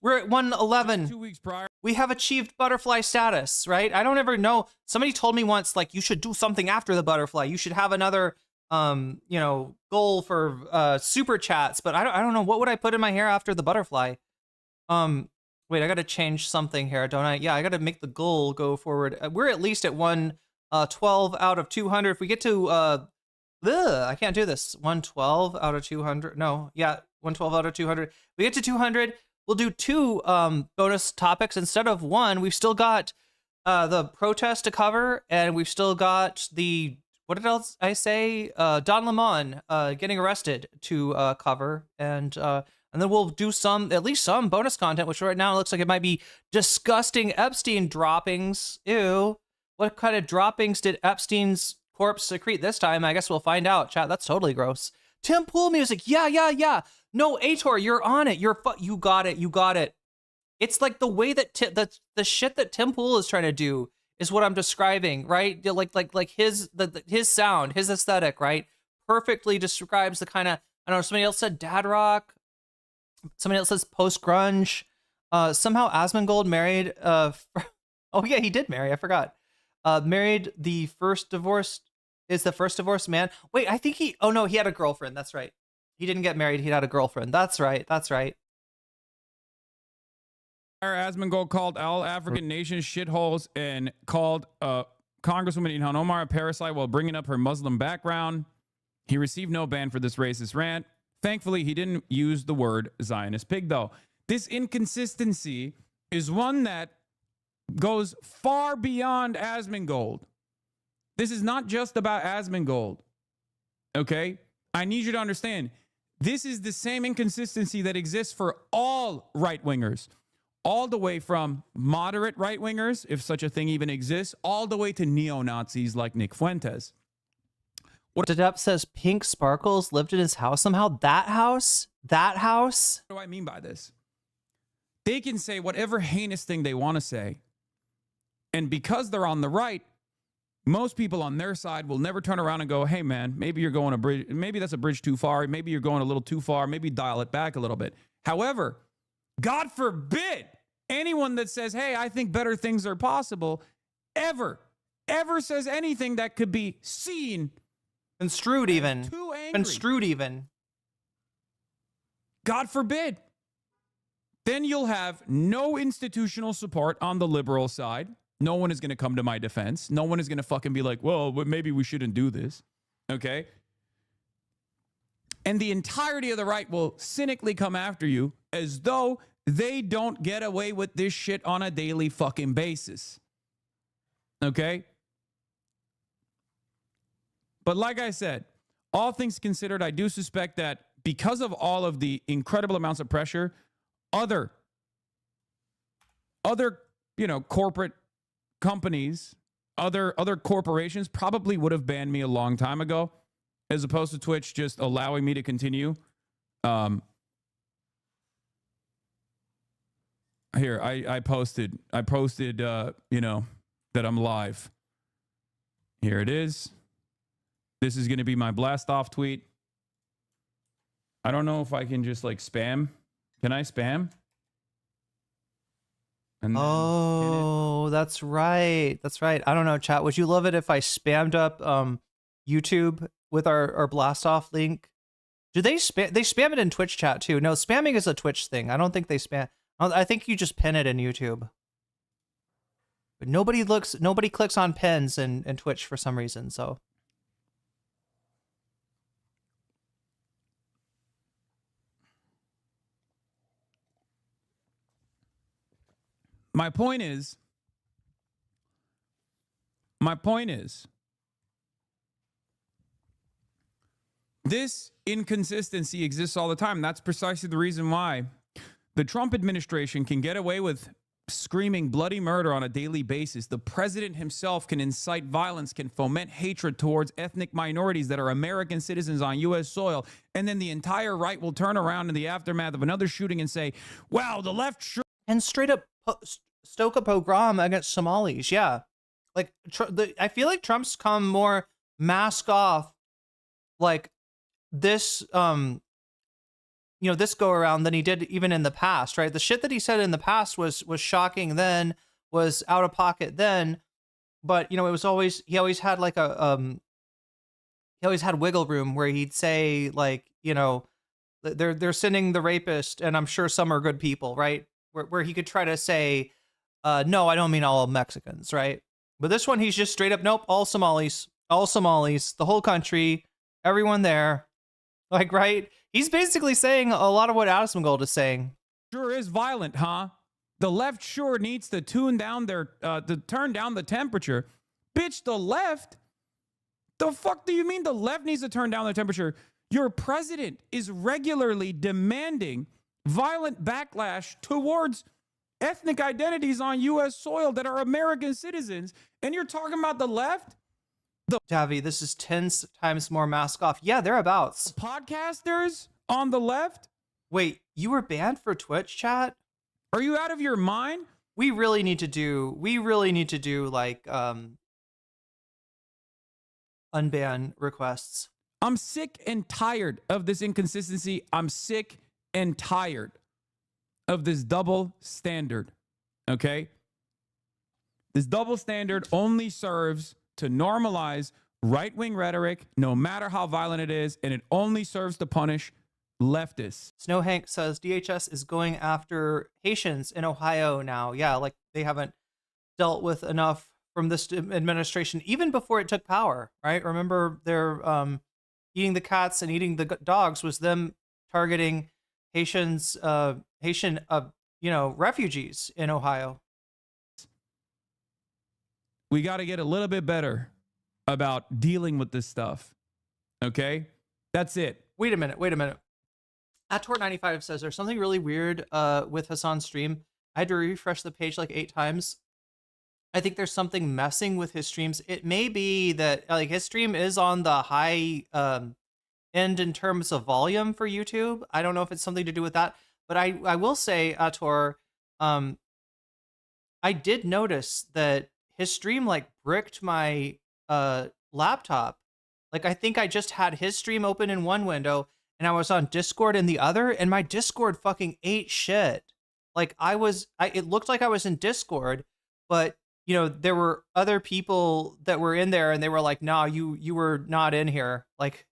We're at 111. 2 weeks prior. We have achieved butterfly status, right? I don't ever know. Somebody told me once, like, you should do something after the butterfly. You should have another, goal for super chats. But I don't know. What would I put in my hair after the butterfly? Wait, I got to change something here, don't I? Yeah, I got to make the goal go forward. We're at least at 112 out of 200. If we get to, I can't do this. 112 out of 200. No, yeah, 112 out of 200. We get to 200. We'll do 2 bonus topics instead of 1. We've still got the protest to cover, and we've still got what did else I say? Don Lemon getting arrested to cover, and then we'll do at least some bonus content, which right now looks like it might be disgusting Epstein droppings. Ew. What kind of droppings did Epstein's corpse secrete this time? I guess we'll find out, chat. That's totally gross. Tim Pool music. Yeah. No, Ator, you're on it. You got it. It's like the way that the shit that Tim Pool is trying to do is what I'm describing, right? Like his sound, his aesthetic, right? Perfectly describes the kind of, I don't know, somebody else said dad rock. Somebody else says post grunge. Somehow Asmongold married oh yeah, he did marry. I forgot. Married the first divorced man. Wait, I think he had a girlfriend. That's right. He didn't get married. He had a girlfriend. That's right. Asmongold called all African nations shitholes and called Congresswoman Ilhan Omar a parasite while bringing up her Muslim background. He received no ban for this racist rant. Thankfully, he didn't use the word Zionist pig, though. This inconsistency is one that goes far beyond Asmongold. This is not just about Asmongold, okay? I need you to understand, this is the same inconsistency that exists for all right-wingers, all the way from moderate right-wingers, if such a thing even exists, all the way to neo-Nazis like Nick Fuentes. Dedepp says pink sparkles lived in his house somehow. That house? What do I mean by this? They can say whatever heinous thing they want to say. And because they're on the right, most people on their side will never turn around and go, hey, man, maybe you're going a bridge. Maybe that's a bridge too far. Maybe you're going a little too far. Maybe dial it back a little bit. However, God forbid anyone that says, hey, I think better things are possible, ever says anything that could be seen Construed even. Too angry. Construed even. God forbid. Then you'll have no institutional support on the liberal side. No one is going to come to my defense. No one is going to fucking be like, well, maybe we shouldn't do this. Okay? And the entirety of the right will cynically come after you as though they don't get away with this shit on a daily fucking basis. Okay? But like I said, all things considered, I do suspect that because of all of the incredible amounts of pressure, other corporate companies, other corporations probably would have banned me a long time ago, as opposed to Twitch just allowing me to continue. Here, I posted, that I'm live. Here it is. This is going to be my blast off tweet. I don't know if I can just like spam. Can I spam? And oh, that's right. That's right. I don't know, chat. Would you love it if I spammed up YouTube with our blast off link? Do they spam? They spam it in Twitch chat too. No, spamming is a Twitch thing. I don't think they spam. I think you just pin it in YouTube. But nobody clicks on pins in Twitch for some reason. So. My point is, this inconsistency exists all the time. That's precisely the reason why the Trump administration can get away with screaming bloody murder on a daily basis. The president himself can incite violence, can foment hatred towards ethnic minorities that are American citizens on U.S. soil. And then the entire right will turn around in the aftermath of another shooting and say, wow, the left should. And straight up stoke a pogrom against Somalis. Yeah. Like, I feel like Trump's come more mask off like this, this go around than he did even in the past, right? The shit that he said in the past was shocking then, was out of pocket then, but it was always, he always had like he always had wiggle room where he'd say like, they're sending the rapist and I'm sure some are good people, right? Where he could try to say, no, I don't mean all Mexicans, right? But this one, he's just straight up, nope, all Somalis, the whole country, everyone there. Like, right? He's basically saying a lot of what Asmongold is saying. Sure is violent, huh? The left sure needs to turn down the temperature. Bitch, the left? The fuck do you mean the left needs to turn down the temperature? Your president is regularly demanding violent backlash towards ethnic identities on U.S. soil that are American citizens, and you're talking about the left? Tavi, this is 10 times more mask off. Yeah, thereabouts. Podcasters on the left? Wait, you were banned for Twitch chat? Are you out of your mind? We really need to do like unban requests. I'm sick and tired of this inconsistency. I'm sick and tired of this double standard. Okay? This double standard only serves to normalize right-wing rhetoric, no matter how violent it is, and it only serves to punish leftists. Snow Hank says DHS is going after Haitians in Ohio now. Yeah, like they haven't dealt with enough from this administration, even before it took power, right? Remember, they're eating the cats and eating the dogs was them targeting Haitian refugees in Ohio. We got to get a little bit better about dealing with this stuff. Okay? That's it. Wait a minute. Attort95 says there's something really weird with Hasan's stream. I had to refresh the page like 8 times. I think there's something messing with his streams. It may be that like his stream is on the high end in terms of volume for YouTube. I don't know if it's something to do with that, but I will say, Attor, I did notice that his stream like bricked my laptop. Like I think I just had his stream open in one window and I was on Discord in the other, and my Discord fucking ate shit. Like it looked like I was in Discord, but you know, there were other people that were in there and they were like, no, you were not in here. Like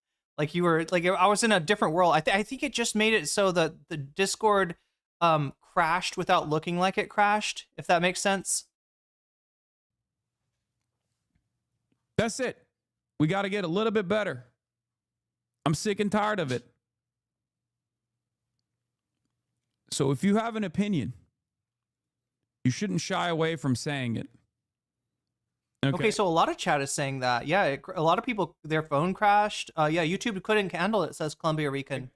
you were like, I was in a different world. I think it just made it so that the Discord crashed without looking like it crashed, if that makes sense. That's it. We got to get a little bit better. I'm sick and tired of it. So if you have an opinion, you shouldn't shy away from saying it. Okay, so a lot of chat is saying that. Yeah, a lot of people, their phone crashed. Yeah, YouTube couldn't handle it, says Columbia Rican.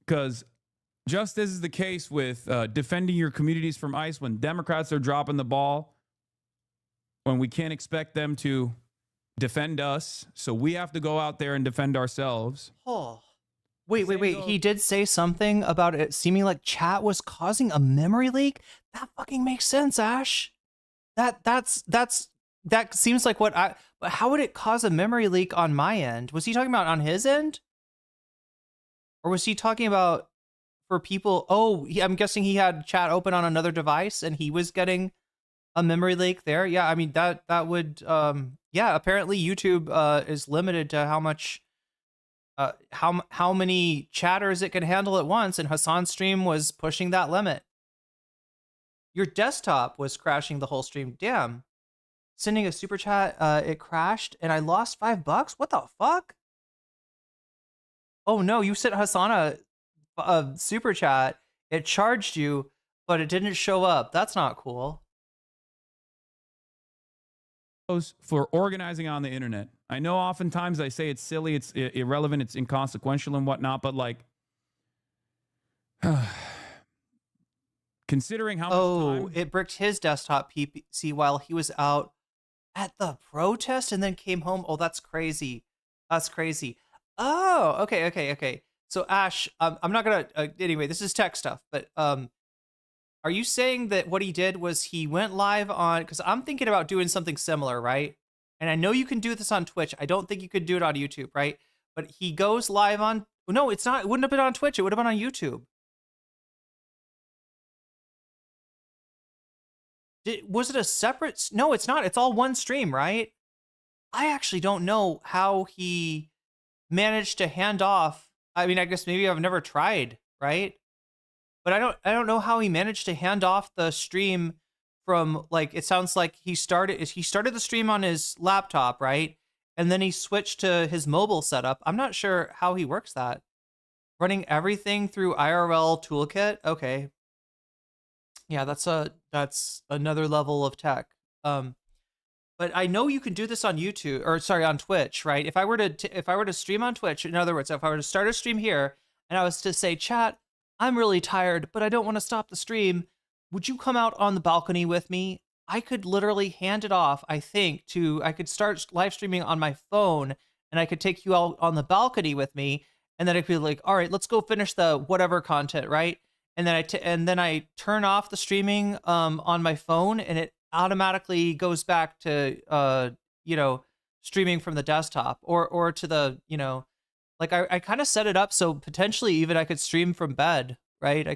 Because just as is the case with defending your communities from ICE, when Democrats are dropping the ball, when we can't expect them to defend us, so we have to go out there and defend ourselves. Oh. Wait. He did say something about it seeming like chat was causing a memory leak. That fucking makes sense, Ash. That seems like what how would it cause a memory leak on my end? Was he talking about on his end? Or was he talking about for people? Oh, I'm guessing he had chat open on another device and he was getting a memory leak there. Yeah, I mean that would yeah, apparently YouTube is limited to how much how many chatters it can handle at once, and Hasan's stream was pushing that limit. Your desktop was crashing the whole stream. Damn. Sending a super chat, it crashed, and I lost $5. What the fuck? Oh no, you sent Hasan a super chat. It charged you, but it didn't show up. That's not cool. For organizing on the internet. I know oftentimes I say it's silly, it's irrelevant, it's inconsequential and whatnot, but like, considering how much time... it bricked his desktop PC while he was out at the protest and then came home. Oh, that's crazy. That's crazy. Oh, okay. So Ash, I'm not gonna, anyway, this is tech stuff, but are you saying that what he did was he went live on, because I'm thinking about doing something similar, right? And I know you can do this on Twitch. I don't think you could do it on YouTube, right? But he goes live on, no, it's not, it wouldn't have been on Twitch. It would have been on YouTube. Was it a separate? No, it's not. It's all one stream, right? I actually don't know how he managed to hand off. I mean, I guess maybe I've never tried, right? But I don't know how he managed to hand off the stream from, like, it sounds like he started the stream on his laptop, right? And then he switched to his mobile setup. I'm not sure how he works that. Running everything through IRL toolkit. Okay. Yeah, that's another level of tech. But I know you can do this on YouTube, or sorry, on Twitch, right? If I were to stream on Twitch, in other words, if I were to start a stream here and I was to say, chat, I'm really tired, but I don't want to stop the stream. Would you come out on the balcony with me? I could literally hand it off, I think, I could start live streaming on my phone and I could take you out on the balcony with me. And then I could be like, all right, let's go finish the whatever content, right? And then I turn off the streaming on my phone and it automatically goes back to, streaming from the desktop or to the, like I kind of set it up so potentially even I could stream from bed, right? I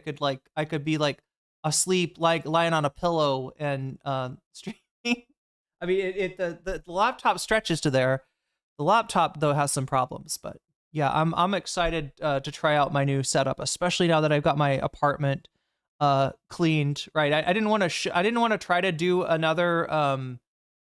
could be like asleep, like lying on a pillow and streaming. I mean, the laptop stretches to there. The laptop though has some problems, but yeah, I'm excited to try out my new setup, especially now that I've got my apartment cleaned. Right, I didn't want to try to do another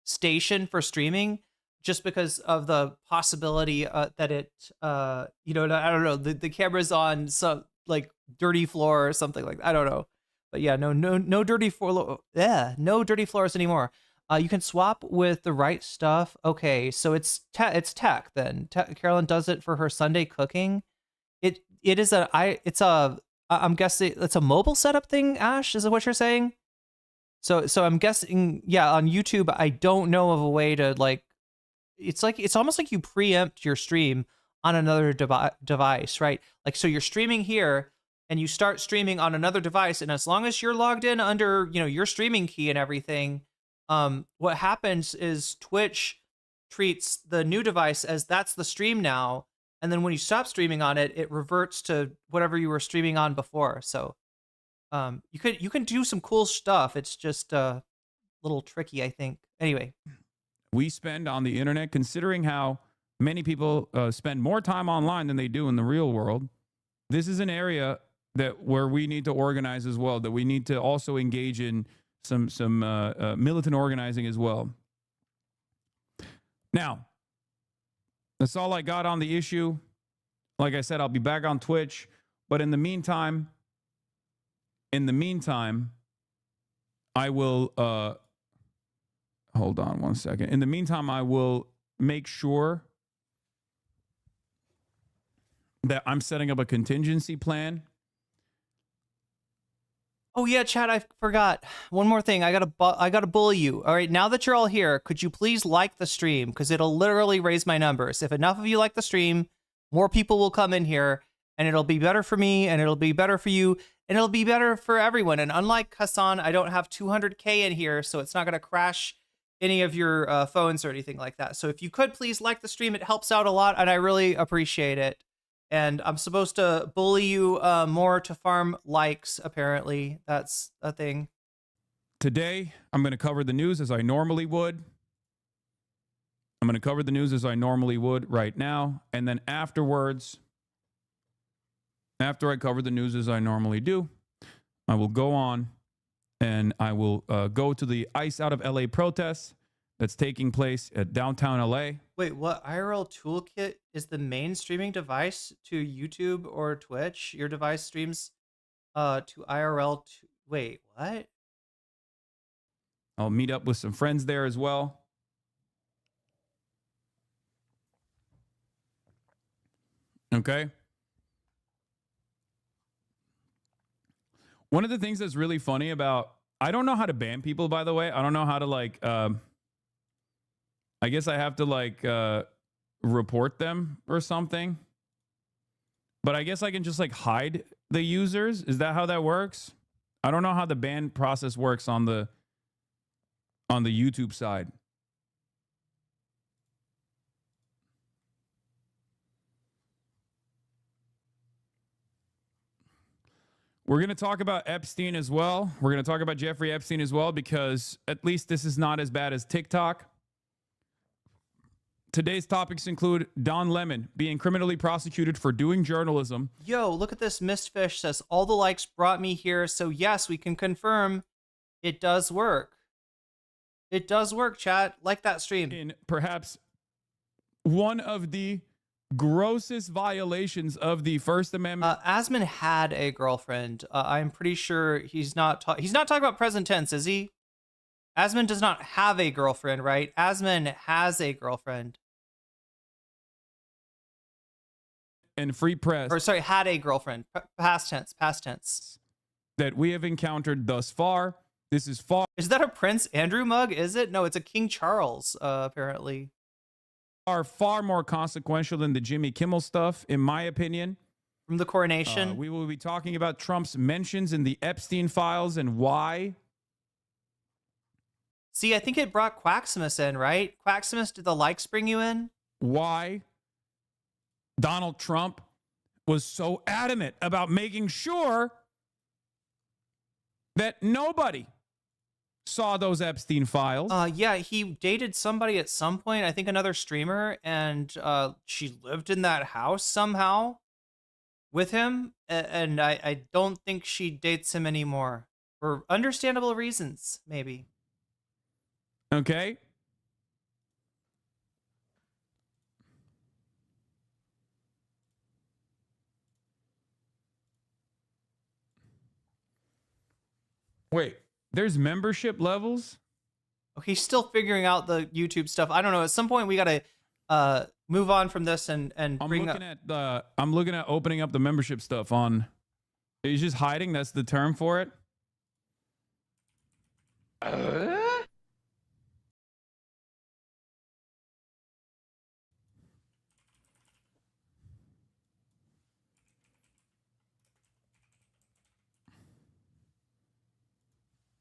station for streaming, just because of the possibility that it, I don't know, the camera's on some like dirty floor or something like that. I don't know, but yeah, no dirty floor. Yeah, no dirty floors anymore. You can swap with the right stuff. Okay, so it's tech then. Carolyn does it for her Sunday cooking. I'm guessing it's a mobile setup thing. Ash, is that what you're saying? So I'm guessing, yeah, on YouTube, I don't know of a way to like. It's almost like you preempt your stream on another device, right? Like, so you're streaming here and you start streaming on another device, and as long as you're logged in under, your streaming key and everything, what happens is Twitch treats the new device as that's the stream now, and then when you stop streaming on it, it reverts to whatever you were streaming on before. So You can do some cool stuff. It's just a little tricky, I think. Anyway, we spend on the internet, considering how many people spend more time online than they do in the real world. This is an area where we need to organize as well, that we need to also engage in some militant organizing as well. Now, that's all I got on the issue. Like I said, I'll be back on Twitch, but in the meantime, I will hold on one second. In the meantime, I will make sure that I'm setting up a contingency plan. oh yeah, Chad, I forgot one more thing. I gotta bully you. All right, now that you're all here, could you please like the stream, because it'll literally raise my numbers. If enough of you like the stream, more people will come in here, and it'll be better for me, and it'll be better for you, and it'll be better for everyone. And unlike Hasan, I don't have 200K in here, so it's not gonna crash any of your phones or anything like that. So if you could please like the stream, it helps out a lot, and I really appreciate it. And I'm supposed to bully you more to farm likes, apparently. That's a thing. Today, I'm going to cover the news as I normally would. I'm going to cover the news as I normally would right now. And then afterwards, after I cover the news as I normally do, I will go on and I will go to the ICE Out of LA protest that's taking place at downtown LA. Wait, what? IRL Toolkit is the main streaming device to YouTube or Twitch? Your device streams to IRL. Wait, what? I'll meet up with some friends there as well. Okay. One of the things that's really funny about, I don't know how to ban people, by the way. I don't know how to like, I guess I have to like report them or something. But I guess I can just like hide the users. Is that how that works? I don't know how the ban process works on the YouTube side. We're going to talk about Epstein as well. We're going to talk about Jeffrey Epstein as well, because at least this is not as bad as TikTok. Today's topics include Don Lemon being criminally prosecuted for doing journalism. Yo, look at this. Mistfish says, all the likes brought me here. So yes, we can confirm it does work. It does work, chat. Like that stream. In perhaps one of the grossest violations of the First Amendment. Asman had a girlfriend. I'm pretty sure he's not talking about present tense, is he? Asman does not have a girlfriend, right? Asman has a girlfriend. And free press. Or sorry, had a girlfriend. Past tense. That we have encountered thus far. This is far. Is that a Prince Andrew mug? Is it? No, it's a King Charles, apparently. Are far more consequential than the Jimmy Kimmel stuff, in my opinion. From the coronation. We will be talking about Trump's mentions in the Epstein files and why. See, I think it brought Quaximus in, right? Quaximus, did the likes bring you in? Why Donald Trump was so adamant about making sure that nobody saw those Epstein files. Yeah, he dated somebody at some point, I think another streamer, and she lived in that house somehow with him, and I don't think she dates him anymore for understandable reasons, maybe. Okay. Wait, there's membership levels? Oh, he's still figuring out the YouTube stuff. I don't know. At some point, we gotta move on from this and bring up. I'm looking at opening up the membership stuff on. He's just hiding. That's the term for it.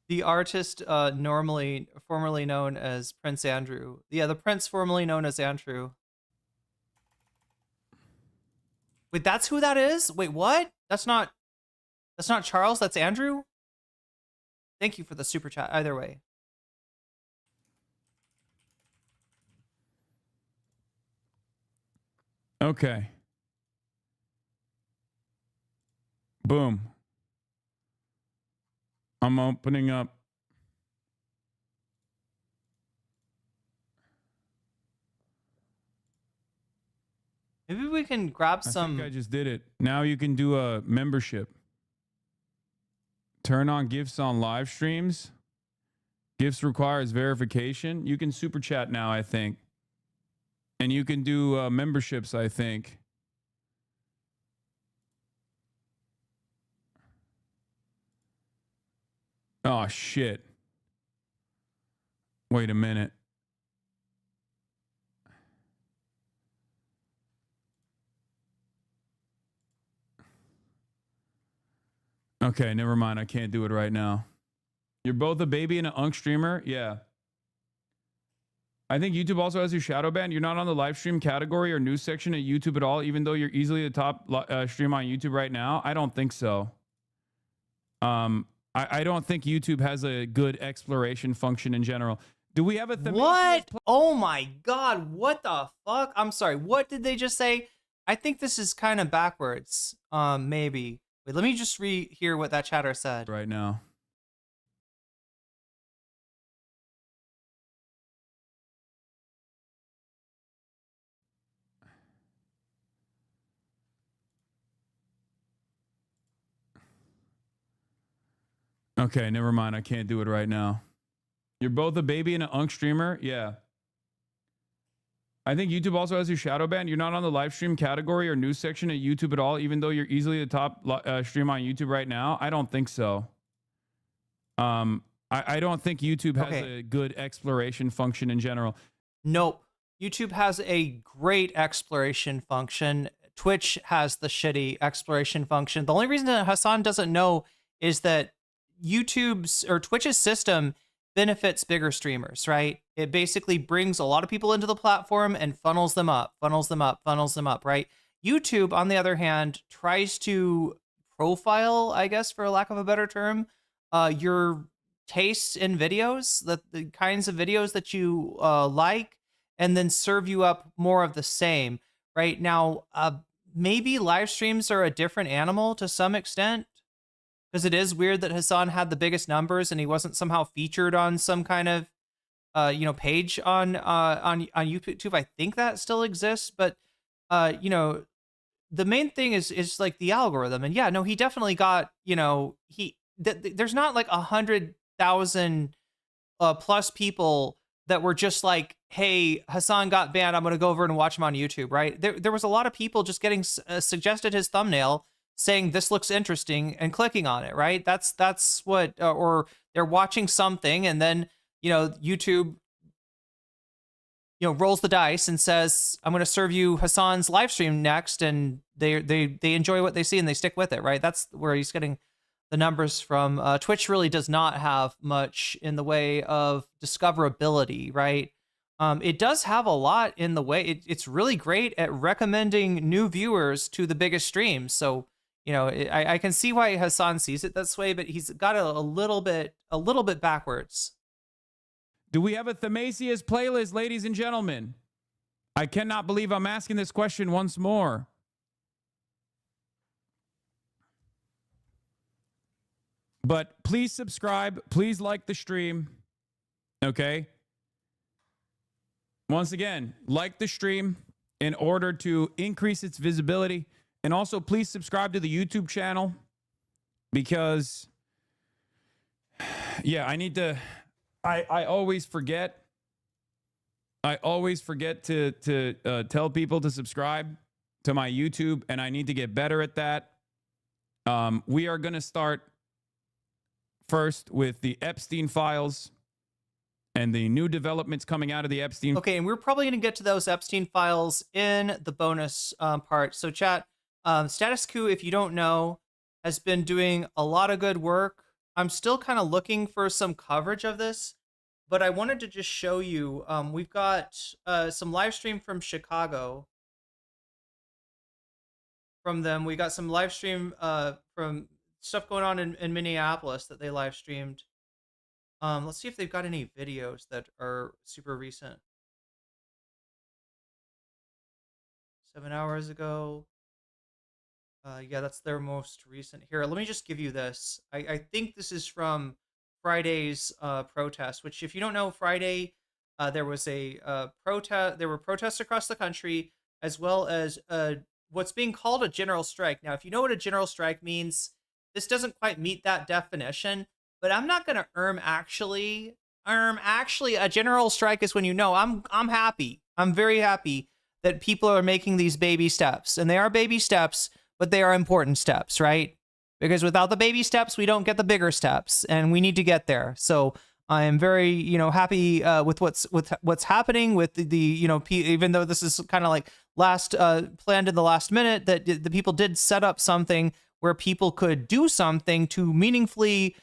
The artist formerly known as Prince Andrew. Yeah, the prince formerly known as Andrew. Wait, that's who that is? Wait, what? That's not... That's not Charles, that's Andrew? Thank you for the super chat, either way. Okay. Boom. I'm opening up. Maybe we can grab some. I think I just did it. Now you can do a membership. Turn on gifts on live streams. Gifts requires verification. You can super chat now, I think. And you can do memberships, I think. Oh, shit. Wait a minute. Okay, never mind. I can't do it right now. You're both a baby and an unk streamer? Yeah. I think YouTube also has you shadow banned. You're not on the live stream category or news section at YouTube at all, even though you're easily the top stream on YouTube right now. I don't think so. I don't think YouTube has a good exploration function in general. Do we have a What? Oh my god, what the fuck? I'm sorry, what did they just say? I think this is kind of backwards. Maybe. Wait, let me just hear what that chatter said. Right now. Okay, never mind. I can't do it right now. You're both a baby and an unk streamer? Yeah. I think YouTube also has you shadow banned. You're not on the live stream category or news section at YouTube at all, even though you're easily the top stream on YouTube right now. I don't think so. I don't think YouTube has a good exploration function in general. Nope. YouTube has a great exploration function. Twitch has the shitty exploration function. The only reason that Hasan doesn't know is that YouTube's or Twitch's system benefits bigger streamers, right? It basically brings a lot of people into the platform and funnels them up, right? YouTube, on the other hand, tries to profile, I guess, for lack of a better term, your tastes in videos, the kinds of videos that you like, and then serve you up more of the same. Right now, maybe live streams are a different animal to some extent, because it is weird that Hasan had the biggest numbers and he wasn't somehow featured on some kind of page on YouTube. I think that still exists, but the main thing is like the algorithm. And yeah, no, he definitely got, there's not like 100,000 plus people that were just like, hey, Hasan got banned, I'm gonna go over and watch him on YouTube, right? There was a lot of people just getting suggested his thumbnail, saying this looks interesting and clicking on it, right? That's what, or they're watching something and then, YouTube, rolls the dice and says, I'm going to serve you Hasan's live stream next. And they enjoy what they see and they stick with it, right? That's where he's getting the numbers from. Twitch really does not have much in the way of discoverability, right? It does have a lot in the way, it's really great at recommending new viewers to the biggest streams. So, I can see why Hasan sees it this way, but he's got a little bit backwards. Do we have a Themasius playlist, ladies and gentlemen? I cannot believe I'm asking this question once more. But please subscribe. Please like the stream. Okay? Once again, like the stream in order to increase its visibility. And also, please subscribe to the YouTube channel because, yeah, I need to, I always forget. I always forget to tell people to subscribe to my YouTube, and I need to get better at that. We are going to start first with the Epstein files and the new developments coming out of the Epstein. Okay, and we're probably going to get to those Epstein files in the bonus part. So chat, Status Quo, if you don't know, has been doing a lot of good work. I'm still kind of looking for some coverage of this, but I wanted to just show you. We've got some live stream from Chicago from them. We got some live stream from stuff going on in Minneapolis that they live streamed. Let's see if they've got any videos that are super recent. 7 hours ago. Yeah, that's their most recent. Here, let me just give you this. I think this is from Friday's protest, which, if you don't know, Friday there was a protest. There were protests across the country, as well as what's being called a general strike. Now, if you know what a general strike means, this doesn't quite meet that definition, but I'm not going to actually. A general strike is when you know. I'm happy. I'm very happy that people are making these baby steps, and they are baby steps, but they are important steps, right? Because without the baby steps, we don't get the bigger steps, and we need to get there. So I am very, happy with what's happening with the even though this is kind of like planned in the last minute, that the people did set up something where people could do something to meaningfully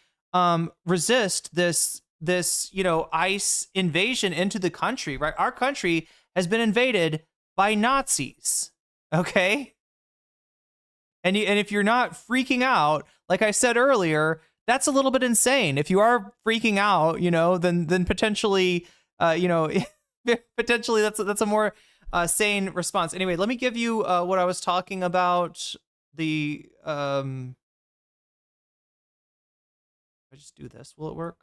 resist this ICE invasion into the country, right? Our country has been invaded by Nazis, okay? And if you're not freaking out, like I said earlier, that's a little bit insane. If you are freaking out, then potentially, potentially that's a more sane response. Anyway, let me give you what I was talking about. I just do this. Will it work?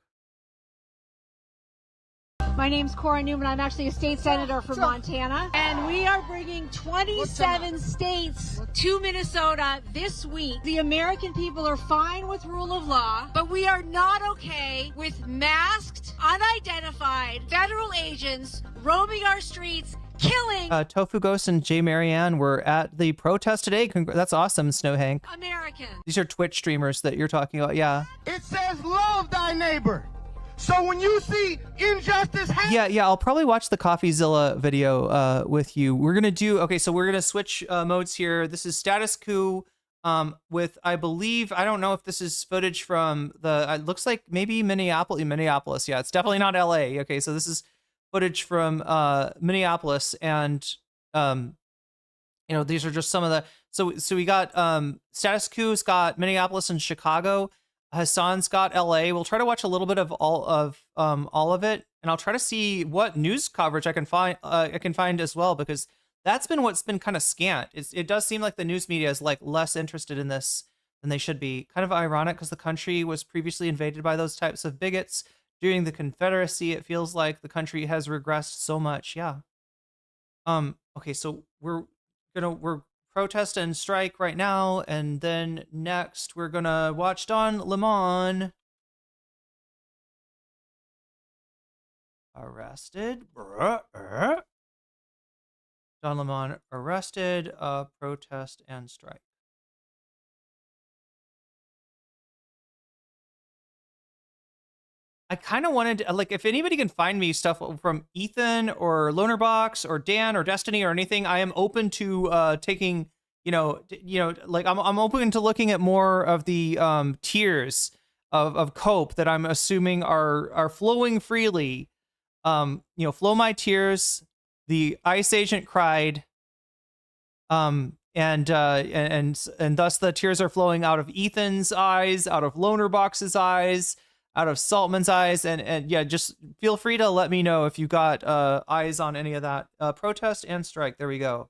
My name's Cora Newman. I'm actually a state senator from Montana. And we are bringing 27 states to Minnesota this week. The American people are fine with rule of law, but we are not okay with masked, unidentified federal agents roaming our streets, killing Tofu Ghost and Jay Marianne were at the protest today. That's awesome, Snow Hank. Americans. These are Twitch streamers that you're talking about. Yeah. It says love thy neighbor. So when you see injustice happen, yeah, I'll probably watch the CoffeeZilla video with you. We're gonna switch modes here. This is Status Coup with, I believe, I don't know if this is footage from it looks like maybe Minneapolis. Yeah, it's definitely not LA. Okay, so this is footage from Minneapolis, and these are just some of the so we got Status Quo's got Minneapolis and Chicago. Hasan's got LA. We'll try to watch a little bit of all of it, and I'll try to see what news coverage I can find as well, because that's been what's been kind of scant. It does seem like the news media is like less interested in this than they should be. Kind of ironic, because the country was previously invaded by those types of bigots during the Confederacy. It feels like the country has regressed so much. Yeah. Okay, so we're protest and strike right now, and then next we're gonna watch Don Lemon arrested. Don Lemon arrested, protest and strike. I kind of wanted to, like, if anybody can find me stuff from Ethan or Lonerbox or Dan or Destiny or anything, I am open to taking, like I'm open to looking at more of the tiers of cope that I'm assuming are flowing freely. Flow my tears. The ICE agent cried. And thus the tears are flowing out of Ethan's eyes, out of Lonerbox's eyes, out of Saltman's eyes, and yeah, just feel free to let me know if you got eyes on any of that. Protest and strike. There we go.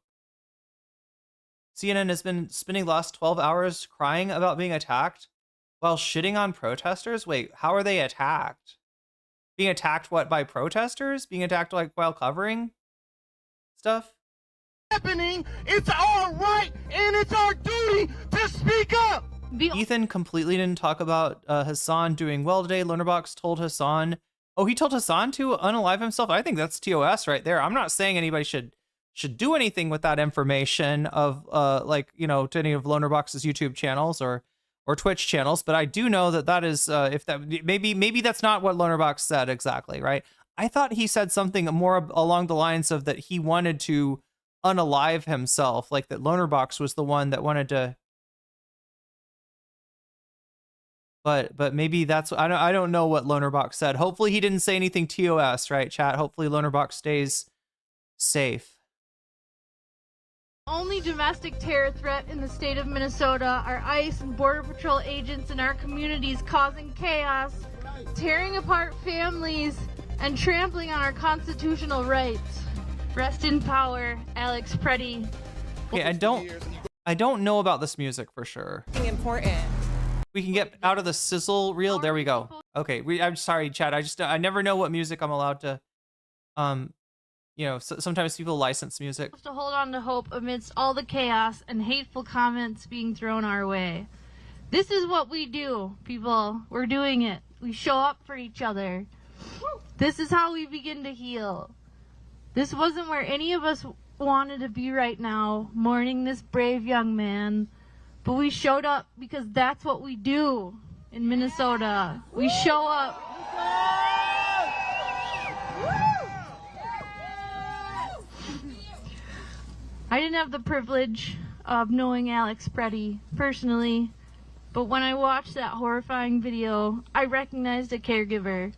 CNN has been spending the last 12 hours crying about being attacked while shitting on protesters. Wait, how are they attacked? Being attacked what, by protesters? Being attacked like while covering stuff? happening, it's our right and it's our duty to speak up. Ethan completely didn't talk about Hasan doing well today. Lonerbox told Hasan. Oh, he told Hasan to unalive himself? I think that's TOS right there. I'm not saying anybody should do anything with that information of to any of Lonerbox's YouTube channels or Twitch channels, but I do know that is maybe that's not what Lonerbox said exactly, right? I thought he said something more along the lines of that he wanted to unalive himself, like that Lonerbox was the one that wanted to. But maybe that's, I don't know what Lonerbox said. Hopefully he didn't say anything TOS, right, chat? Hopefully Lonerbox stays safe. Only domestic terror threat in the state of Minnesota are ICE and Border Patrol agents in our communities causing chaos, tearing apart families, and trampling on our constitutional rights. Rest in power, Alex Preddy. Okay, I don't know about this music for sure. Important. We can get out of the sizzle reel. There we go. Okay, I'm sorry, Chad. I never know what music I'm allowed to. You know, sometimes people license music. To hold on to hope amidst all the chaos and hateful comments being thrown our way. This is what we do, people. We're doing it. We show up for each other. This is how we begin to heal. This wasn't where any of us wanted to be right now, mourning this brave young man. But we showed up because that's what we do in Minnesota. We show up. I didn't have the privilege of knowing Alex Preddy personally, but when I watched that horrifying video, I recognized a caregiver.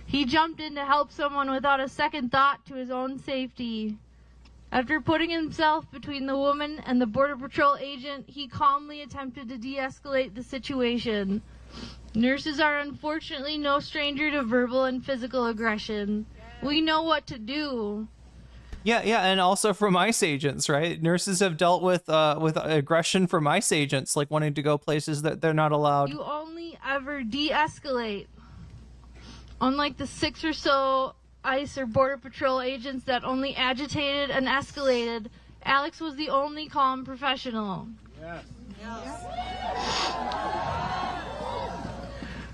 He jumped in to help someone without a second thought to his own safety. After putting himself between the woman and the Border Patrol agent, he calmly attempted to de-escalate the situation. Nurses are unfortunately no stranger to verbal and physical aggression. We know what to do. Yeah, and also from ICE agents, right? Nurses have dealt with aggression from ICE agents, like wanting to go places that they're not allowed. You only ever de-escalate. Unlike the 6 or so ICE or Border Patrol agents that only agitated and escalated, Alex was the only calm professional. Yes.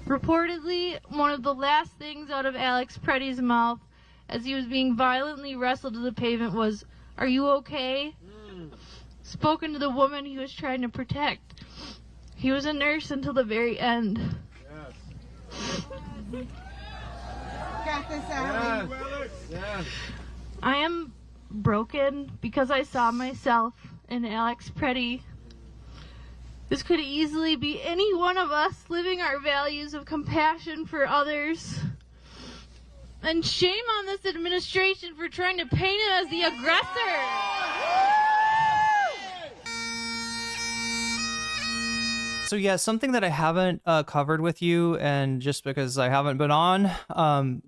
Reportedly, one of the last things out of Alex Preddy's mouth as he was being violently wrestled to the pavement was, "Are you okay?" Spoken to the woman he was trying to protect. He was a nurse until the very end. Yes. Got this, Allie. Yes. I am broken because I saw myself in Alex Preddy. This could easily be any one of us living our values of compassion for others. And shame on this administration for trying to paint him as the aggressor. So yeah, something that I haven't covered with you, and just because I haven't been on,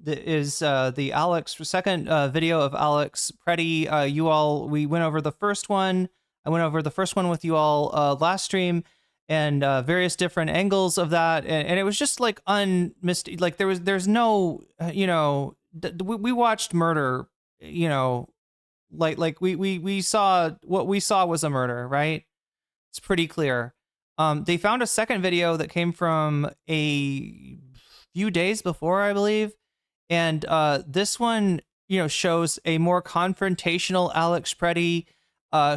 is the second video of Alex Preddy. We went over the first one. I went over the first one with you all last stream, and various different angles of that, and it was just like like there's no, you know, we watched murder, you know, like we saw what we saw was a murder, right? It's pretty clear. They found a second video that came from a few days before, I believe, and this one, you know, shows a more confrontational Alex Preddy,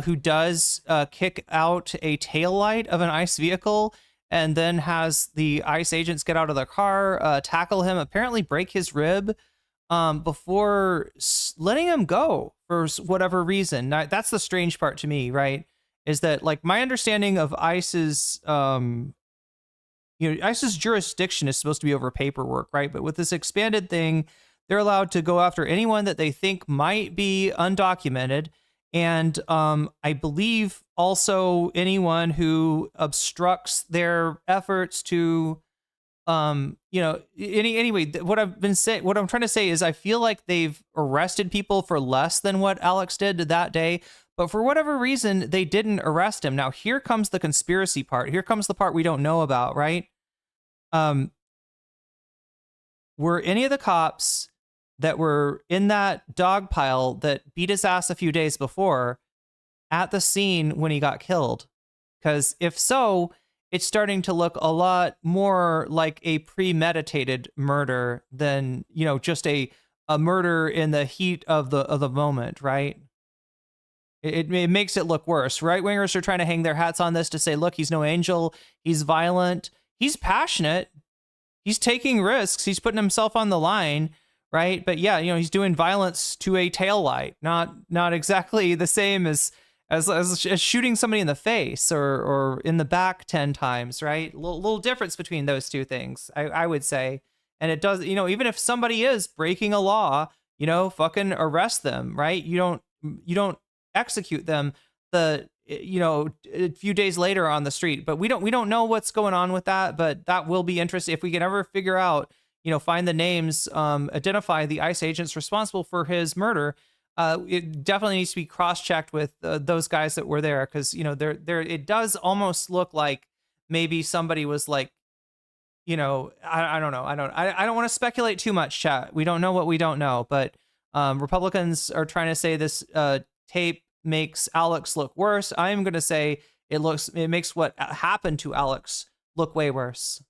who does kick out a taillight of an ICE vehicle and then has the ICE agents get out of the car, tackle him, apparently break his rib, before letting him go for whatever reason. Now, that's the strange part to me, right? Is that, like, my understanding of ICE's, ICE's jurisdiction is supposed to be over paperwork, right? But with this expanded thing, they're allowed to go after anyone that they think might be undocumented. And I believe also anyone who obstructs their efforts to, anyway, what I'm trying to say is I feel like they've arrested people for less than what Alex did that day. But for whatever reason, they didn't arrest him. Now, here comes the conspiracy part. Here comes the part we don't know about, right? Were any of the cops that were in that dog pile that beat his ass a few days before at the scene when he got killed? Because if so, it's starting to look a lot more like a premeditated murder than, you know, just a murder in the heat of the moment, right? It makes it look worse. Right-wingers are trying to hang their hats on this to say, look, he's no angel. He's violent. He's passionate. He's taking risks. He's putting himself on the line, right? But yeah, you know, he's doing violence to a taillight. Not exactly the same as shooting somebody in the face or in the back 10 times, right? Little difference between those two things, I would say. And it does, you know, even if somebody is breaking a law, you know, fucking arrest them, right? You don't execute them a few days later on the street. But we don't know what's going on with that, but that will be interesting if we can ever figure out, find the names, identify the ICE agents responsible for his murder. It definitely needs to be cross-checked with those guys that were there, because it does almost look like maybe somebody was like, I don't know. I don't want to speculate too much, chat. We don't know what we don't know, but Republicans are trying to say this tape makes Alex look worse. I'm going to say it makes what happened to Alex look way worse.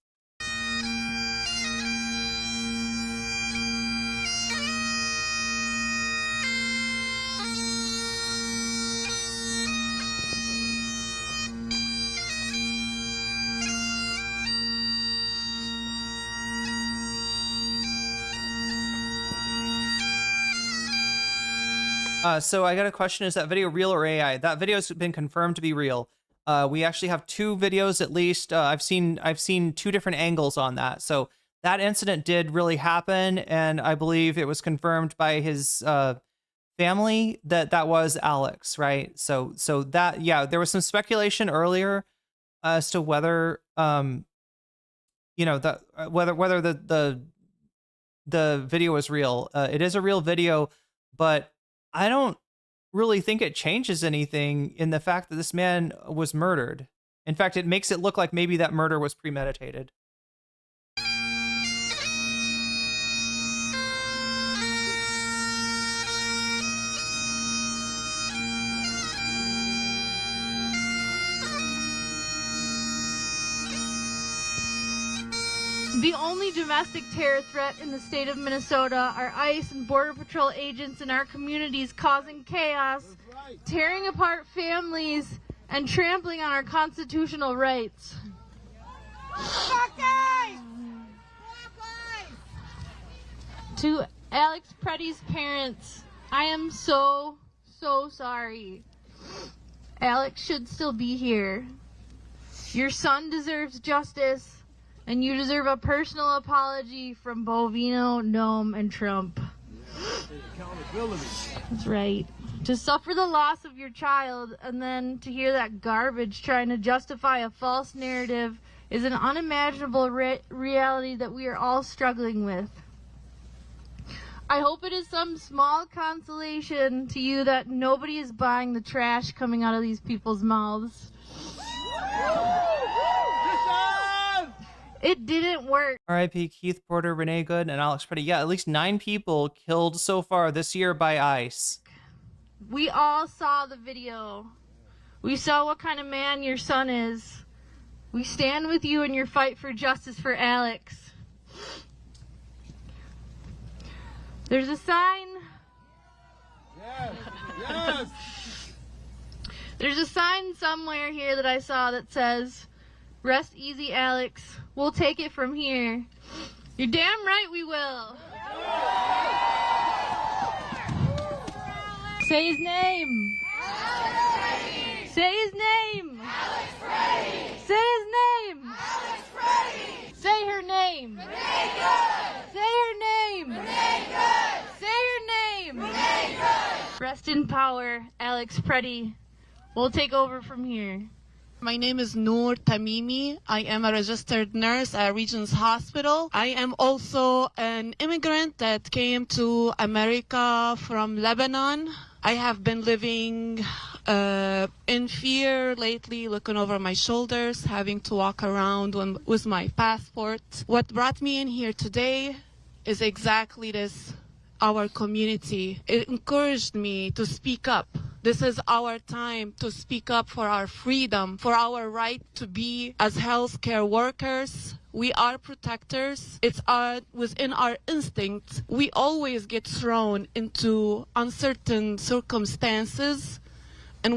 So I got a question. Is that video real or AI? That video's been confirmed to be real. We actually have 2 videos at least. I've seen 2 different angles on that. So that incident did really happen, and I believe it was confirmed by his family that was Alex, right? So that, yeah, there was some speculation earlier as to whether whether the video was real. It is a real video, but I don't really think it changes anything in the fact that this man was murdered. In fact, it makes it look like maybe that murder was premeditated. The only domestic terror threat in the state of Minnesota are ICE and Border Patrol agents in our communities causing chaos, tearing apart families, and trampling on our constitutional rights. To Alex Preddy's parents, I am so sorry. Alex should still be here. Your son deserves justice. And you deserve a personal apology from Bovino, Gnome, and Trump. That's right. To suffer the loss of your child and then to hear that garbage trying to justify a false narrative is an unimaginable reality that we are all struggling with. I hope it is some small consolation to you that nobody is buying the trash coming out of these people's mouths. It didn't work. R.I.P. Keith Porter, Renee Good, and Alex Preddy. Yeah, at least 9 people killed so far this year by ICE. We all saw the video. We saw what kind of man your son is. We stand with you in your fight for justice for Alex. There's a sign. Yes. There's a sign somewhere here that I saw that says, "Rest easy, Alex. We'll take it from here." You're damn right we will. Say his name. Alex. Say his name. Alex Preddy. Say his name. Alex Preddy. Say her name. Renee Good. Say her name. Renee Good. Say her name. Renee Good. Rest in power, Alex Preddy. We'll take over from here. My name is Noor Tamimi. I am a registered nurse at Regents Hospital. I am also an immigrant that came to America from Lebanon. I have been living in fear lately, looking over my shoulders, having to walk around with my passport. What brought me in here today is exactly this, our community. It encouraged me to speak up. This is our time to speak up for our freedom, for our right to be as healthcare workers. We are protectors. It's within our instinct. We always get thrown into uncertain circumstances, and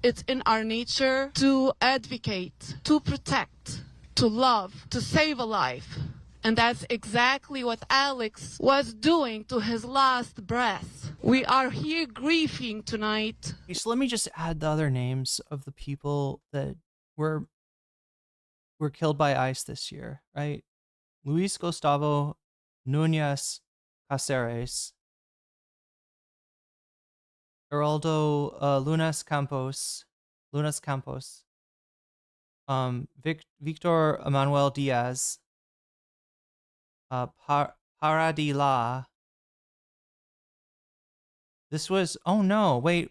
it's in our nature to advocate, to protect, to love, to save a life. And that's exactly what Alex was doing to his last breath. We are here grieving tonight. So let me just add the other names of the people that were killed by ICE this year, right? Luis Gustavo Nunez Caceres, Geraldo Lunas Campos, Victor Emmanuel Diaz, Paradila. This was, oh no, wait.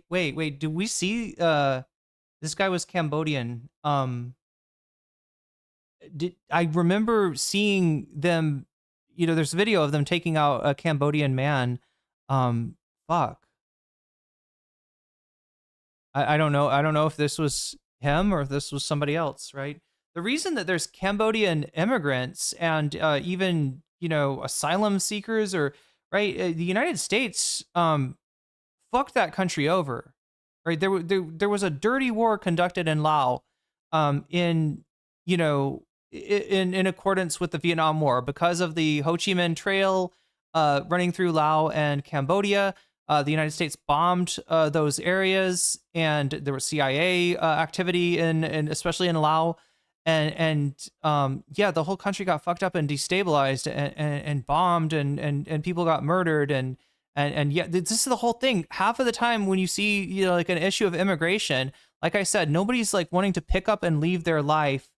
Do we see, this guy was Cambodian. I remember seeing them, there's a video of them taking out a Cambodian man. Fuck. I don't know. I don't know if this was him or if this was somebody else, right? The reason that there's Cambodian immigrants and even, asylum seekers or, right, the United States fucked that country over, right? There was a dirty war conducted in Laos in accordance with the Vietnam War because of the Ho Chi Minh Trail running through Laos and Cambodia. The United States bombed those areas, and there was CIA activity in especially in Laos, and the whole country got fucked up and destabilized and bombed, and people got murdered, and this is the whole thing. Half of the time when you see like an issue of immigration, like I said, nobody's like wanting to pick up and leave their life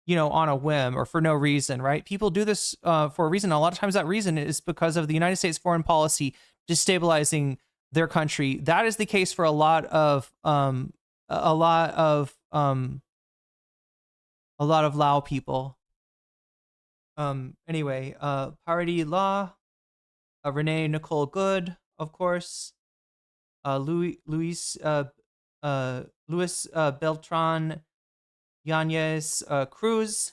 on a whim or for no reason, right? People do this for a reason. A lot of times that reason is because of the United States foreign policy destabilizing their country. That is the case for a lot of Lao people. Anyway, Party Law, Renee Nicole Good, of course, Luis Beltran Yanez Cruz,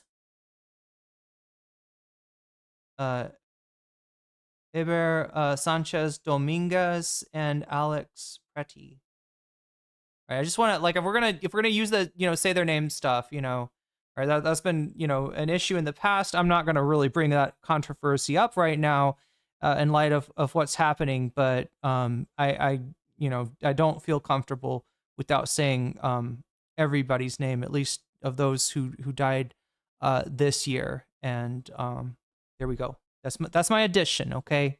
Eber Sanchez Dominguez, and Alex Preti. Right, I just want to, like, if we're gonna use the say their name stuff, right, that's been an issue in the past. I'm not gonna really bring that controversy up right now in light of what's happening, but I don't feel comfortable without saying everybody's name, at least of those who died this year. And there we go. That's my addition, okay?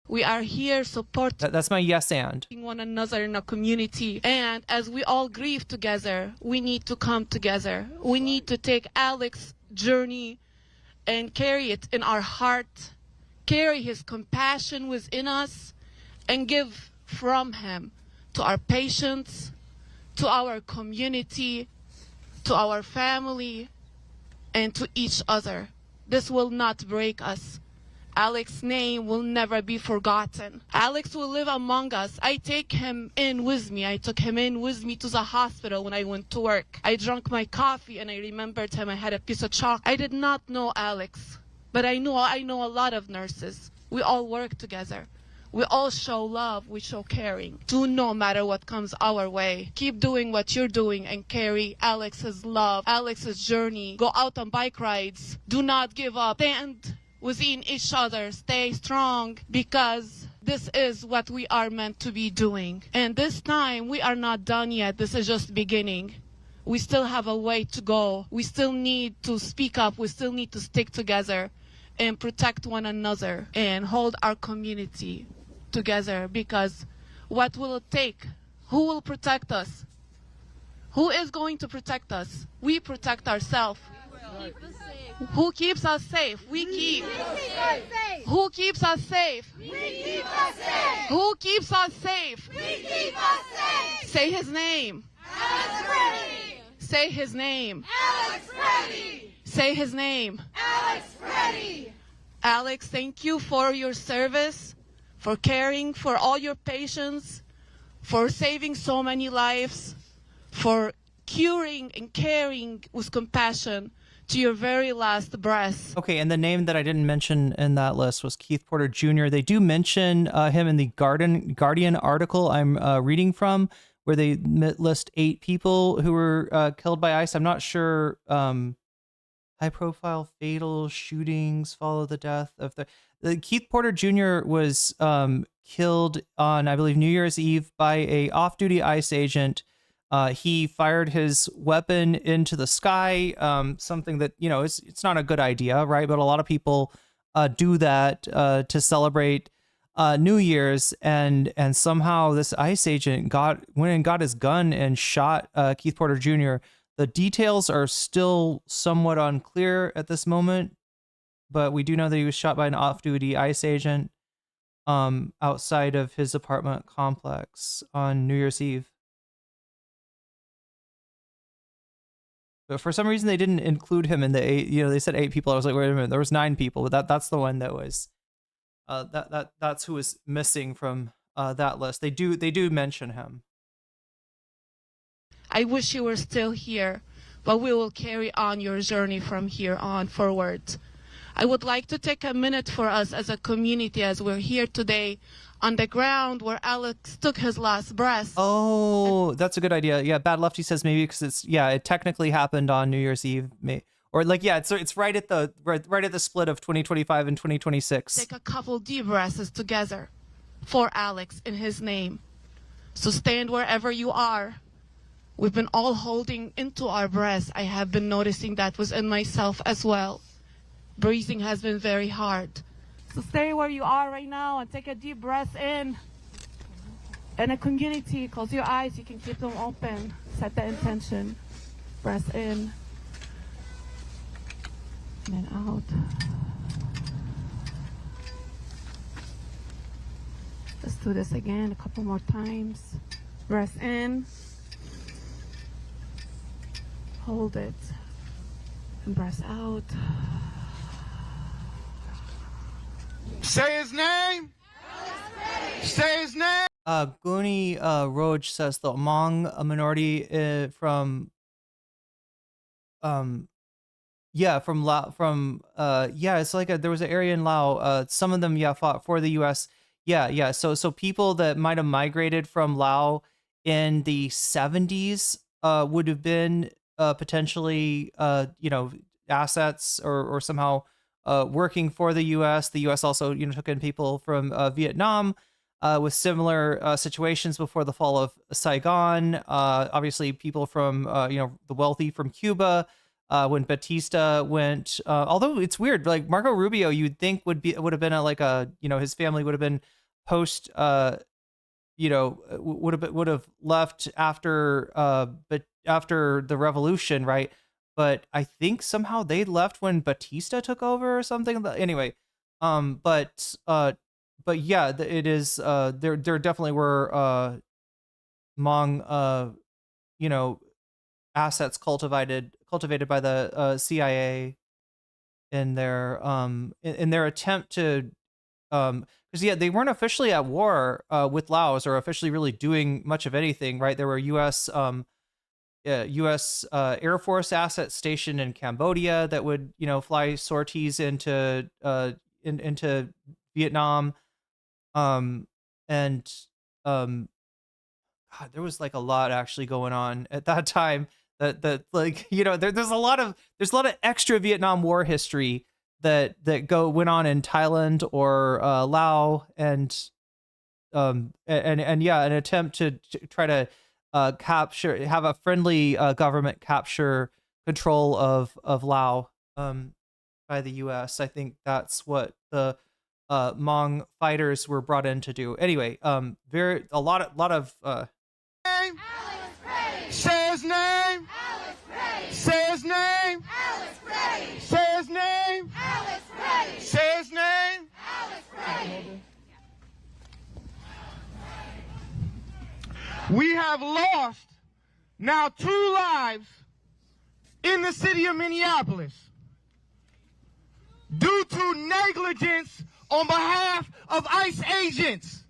We are here supporting that's my yes and one another in a community. And as we all grieve together, we need to come together. We need to take Alex's journey and carry it in our heart, carry his compassion within us, and give from him to our patients, to our community, to our family, and to each other. This will not break us. Alex's name will never be forgotten. Alex will live among us. I take him in with me. I took him in with me to the hospital when I went to work. I drank my coffee and I remembered him. I had a piece of chocolate. I did not know Alex, but I know a lot of nurses. We all work together. We all show love, we show caring. Do no matter what comes our way. Keep doing what you're doing and carry Alex's love, Alex's journey. Go out on bike rides. Do not give up. Stand within each other. Stay strong, because this is what we are meant to be doing. And this time, we are not done yet. This is just beginning. We still have a way to go. We still need to speak up. We still need to stick together and protect one another and hold our community together, because what will it take? Who will protect us? Who is going to protect us? We protect ourselves. Who keeps us safe? We keep. Who keeps us safe? We keep us safe. Who keeps us safe? We keep us safe. Say his name. Alex Reddy. Say his name. Alex Reddy. Say his name. Alex Reddy. Alex, thank you for your service, for caring for all your patients, for saving so many lives, for curing and caring with compassion to your very last breath. Okay, and the name that I didn't mention in that list was Keith Porter Jr. They do mention him in the Guardian article I'm reading from, where they list 8 people who were killed by ICE. I'm not sure. High-profile fatal shootings follow the death of the Keith Porter Jr. was killed on, I believe, New Year's Eve by a off-duty ICE agent. He fired his weapon into the sky, something that, it's not a good idea, right? But a lot of people do that to celebrate New Year's, and somehow this ICE agent went and got his gun and shot Keith Porter Jr. The details are still somewhat unclear at this moment, but we do know that he was shot by an off-duty ICE agent outside of his apartment complex on New Year's Eve. But for some reason, they didn't include him in the 8. You know, they said 8 people. I was like, wait a minute, there was 9 people, but that's the one that was. That's who was missing from that list. They do mention him. I wish you were still here, but we will carry on your journey from here on forward. I would like to take a minute for us as a community, as we're here today on the ground where Alex took his last breath. Oh, that's a good idea. Yeah, Bad Lefty says maybe because it technically happened on New Year's Eve. Or like, yeah, it's right at the split of 2025 and 2026. Take a couple deep breaths together for Alex in his name. So stand wherever you are. We've been all holding into our breaths. I have been noticing that within myself as well. Breathing has been very hard. So stay where you are right now and take a deep breath in. In a community, close your eyes. You can keep them open. Set the intention. Breath in. And then out. Let's do this again a couple more times. Breath in. Hold it. And breath out. Say his name. Say his name. Goonie Roj says the Hmong minority from Lao, it's like there was an area in Lao. Some of them fought for the U.S. So people that might have migrated from Lao in the 70s would have been potentially assets or somehow working for the U.S. The U.S. also took in people from Vietnam with similar situations before the fall of Saigon. Obviously, people from the wealthy from Cuba. When Batista went, although it's weird, like Marco Rubio, you'd think would have been his family would have been post, would have left after the revolution, right? But I think somehow they left when Batista took over or something. Anyway, but yeah, it is. There definitely were Hmong, assets cultivated by the CIA in their attempt to because they weren't officially at war with Laos or officially really doing much of anything, right? There were U.S. Air Force assets stationed in Cambodia that would fly sorties into Vietnam, God, there was like a lot actually going on at that time. There's a lot of extra Vietnam War history that went on in Thailand or Laos, and an attempt to try to have a friendly government capture control of Laos by the U.S. I think that's what the Hmong fighters were brought in to do. Anyway, a lot of. Say his name. Say his name. Say his name. Say his name. We have lost now 2 lives in the city of Minneapolis due to negligence on behalf of ICE agents.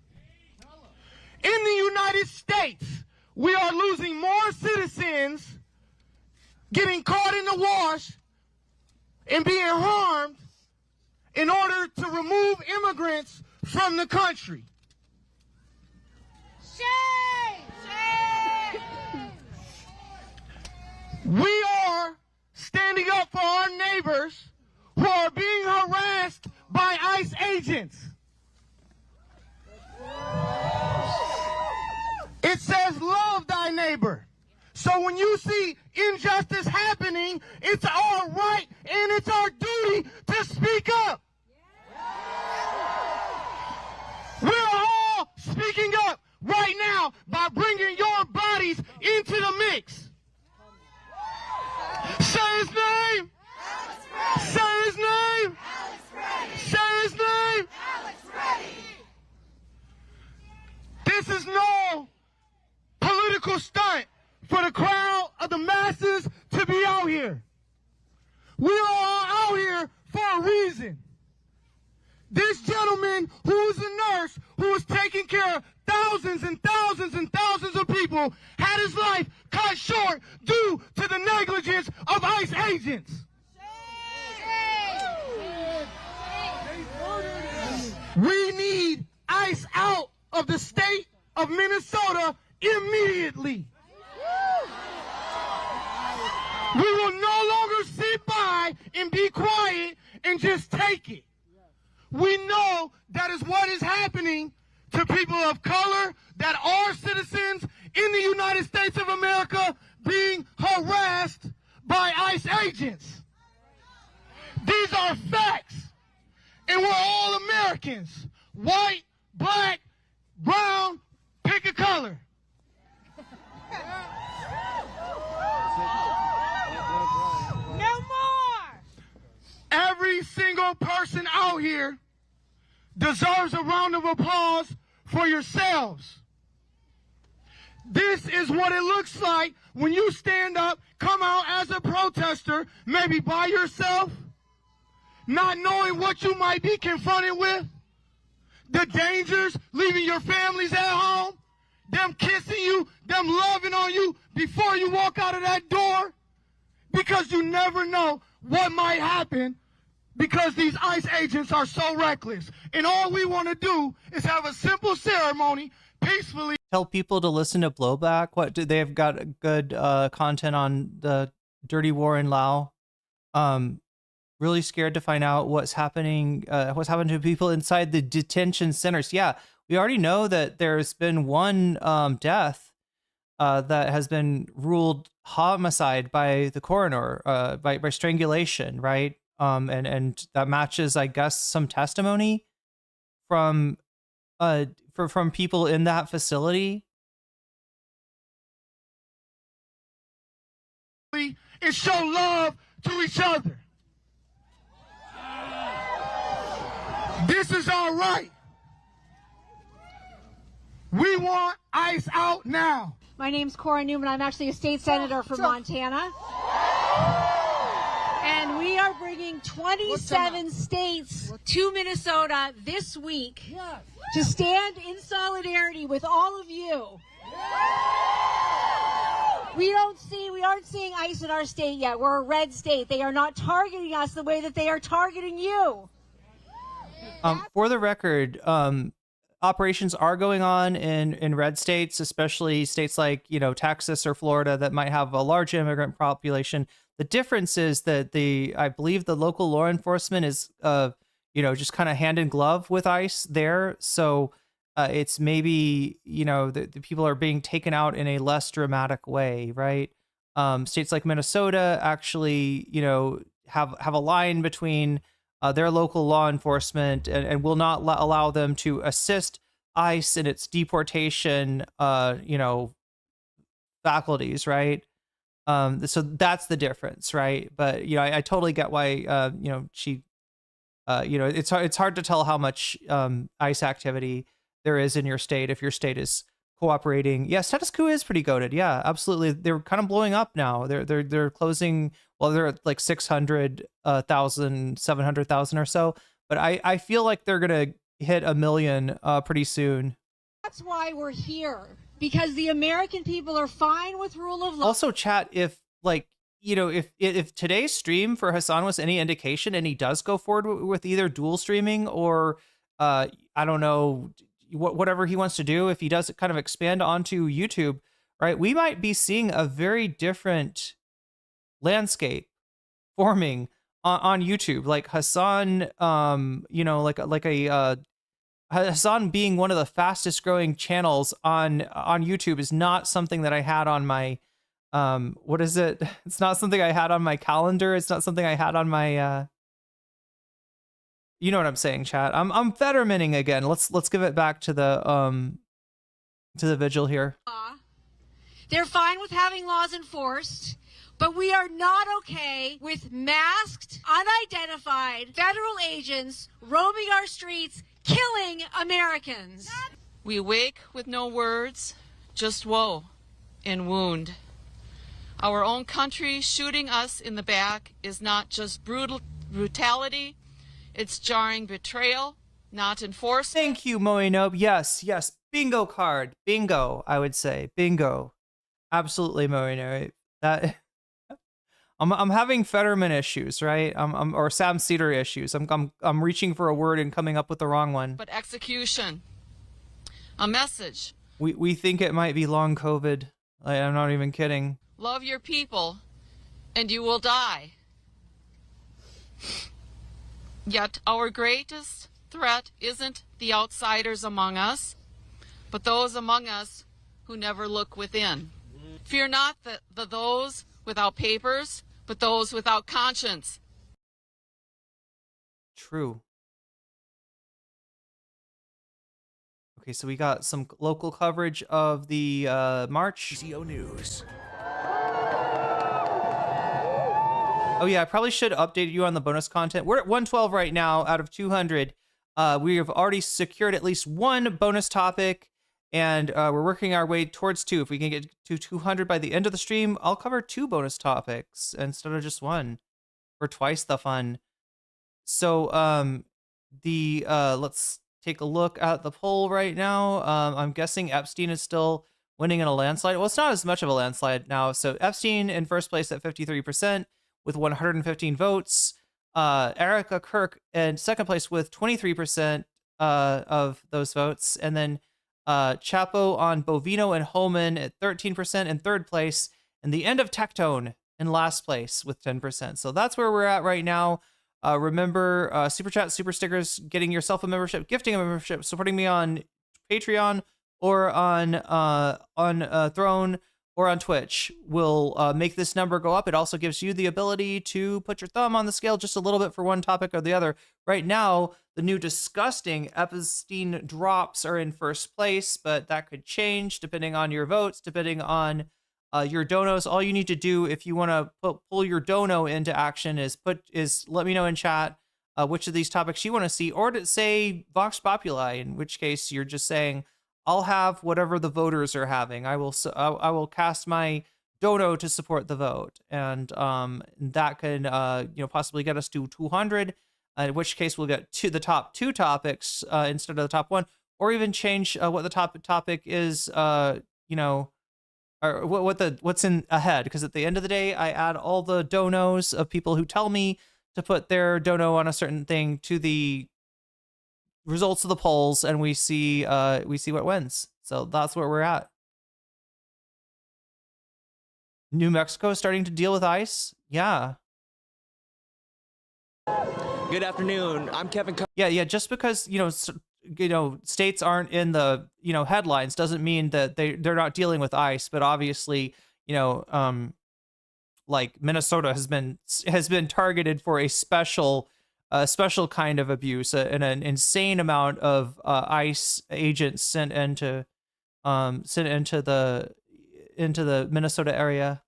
In the United States, we are losing more citizens getting caught in the wash and being harmed in order to remove immigrants from the country. Shame! Shame! We are standing up for our neighbors who are being harassed by ICE agents. It says, love thy neighbor. So when you see injustice happening, it's our right and it's our duty to speak up. We speaking up right now by bringing your bodies into the mix. Say his name. Say his name. Say his name. This is no political stunt for the crowd of the masses to be out here. We are all out here for a reason. This gentleman who is a nurse, who is taking care of thousands and thousands and thousands of people, had his life cut short due to the negligence of ICE agents. We need ICE out of the state of Minnesota immediately. We will no longer sit by and be quiet and just take it. We know that is what is happening to people of color that are citizens in the United States of America being harassed by ICE agents. These are facts. And we're all Americans. White, black, brown, pick a color. No more! Every single person out here deserves a round of applause for yourselves. This is what it looks like when you stand up, come out as a protester, maybe by yourself, not knowing what you might be confronted with, the dangers, leaving your families at home, them kissing you, them loving on you before you walk out of that door, because you never know what might happen because these ICE agents are so reckless. And all we want to do is have a simple ceremony peacefully. Tell people to listen to Blowback. What do they have got good content on the dirty war in Laos? Really scared to find out what's happening to people inside the detention centers. Yeah, we already know that there's been one death that has been ruled homicide by the coroner, by strangulation, right? And that matches, I guess, some testimony from people in that facility. And show love to each other. This is our right. We want ICE out now. My name's Cora Newman. I'm actually a state senator from Montana. And we are bringing 27 states to Minnesota this week to stand in solidarity with all of you. We aren't seeing ICE in our state yet. We're a red state. They are not targeting us the way that they are targeting you. For the record, operations are going on in red states, especially states like, Texas or Florida that might have a large immigrant population. The difference is that I believe the local law enforcement is, just kind of hand in glove with ICE there. So it's maybe, the people are being taken out in a less dramatic way, right? States like Minnesota actually, have a line between their local law enforcement and will not allow them to assist ICE in its deportation, faculties, right? So that's the difference, right? But I totally get why she, it's hard to tell how much ICE activity there is in your state if your state is cooperating. Yeah, status quo is pretty goated. Yeah, absolutely. They're kind of blowing up now. They're closing. Well, they're at like 600,000, 700,000 or so. But I feel like they're gonna hit 1 million pretty soon. That's why we're here, because the American people are fine with rule of law. Also, chat, if today's stream for Hasan was any indication, and he does go forward with either dual streaming or I don't know, whatever he wants to do, if he does kind of expand onto YouTube, right, we might be seeing a very different landscape forming on YouTube. Like Hasan, Hasan being one of the fastest growing channels on YouTube is not something that I had on my what is it? It's not something I had on my calendar. It's not something I had on my You know what I'm saying, chat. I'm Fettermaning again. Let's give it back to the vigil here. They're fine with having laws enforced, but we are not okay with masked, unidentified federal agents roaming our streets, killing Americans. We wake with no words, just woe and wound. Our own country shooting us in the back is not just brutality, it's jarring betrayal, not enforcement. Thank you, Moinob. Yes, bingo card, bingo. I would say bingo, absolutely, Moinob. That I'm having Fetterman issues, right? Or Sam Cedar issues. I'm reaching for a word and coming up with the wrong one. But execution, a message. We think it might be long COVID. I'm not even kidding. Love your people, and you will die. Yet our greatest threat isn't the outsiders among us, but those among us who never look within. Fear not those without papers, but those without conscience. True. Okay, so we got some local coverage of the march. CO News. Oh yeah, I probably should update you on the bonus content. We're at 112 right now out of 200. We have already secured at least one bonus topic, and we're working our way towards 2. If we can get to 200 by the end of the stream, I'll cover 2 bonus topics instead of just 1, for twice the fun. So let's take a look at the poll right now. I'm guessing Epstein is still winning in a landslide. Well, it's not as much of a landslide now. So Epstein in first place at 53% with 115 votes. Erica Kirk in second place with 23% of those votes. And then Chapo on Bovino and Holman at 13% in third place. And the end of Tectone in last place with 10%. So that's where we're at right now. Remember, Super Chat, Super Stickers, getting yourself a membership, gifting a membership, supporting me on Patreon or on Throne or on Twitch will make this number go up. It also gives you the ability to put your thumb on the scale just a little bit for one topic or the other. Right now, the new disgusting Epstein drops are in first place, but that could change depending on your votes, depending on your donos. All you need to do if you want to pull your dono into action is let me know in chat which of these topics you want to see, or to say Vox Populi, in which case you're just saying, I'll have whatever the voters are having. I will cast my dono to support the vote, and that can possibly get us to 200. In which case we'll get to the top 2 topics instead of the top 1, or even change what the top topic is. Or what's in ahead, because at the end of the day, I add all the donos of people who tell me to put their dono on a certain thing to the results of the polls, and we see what wins. So that's where we're at. New Mexico is starting to deal with ICE. Yeah. Good afternoon. I'm Kevin. Yeah. Just because states aren't in the headlines doesn't mean that they're not dealing with ICE. But obviously, like Minnesota has been targeted for a special kind of abuse, and an insane amount of ICE agents sent into the Minnesota area.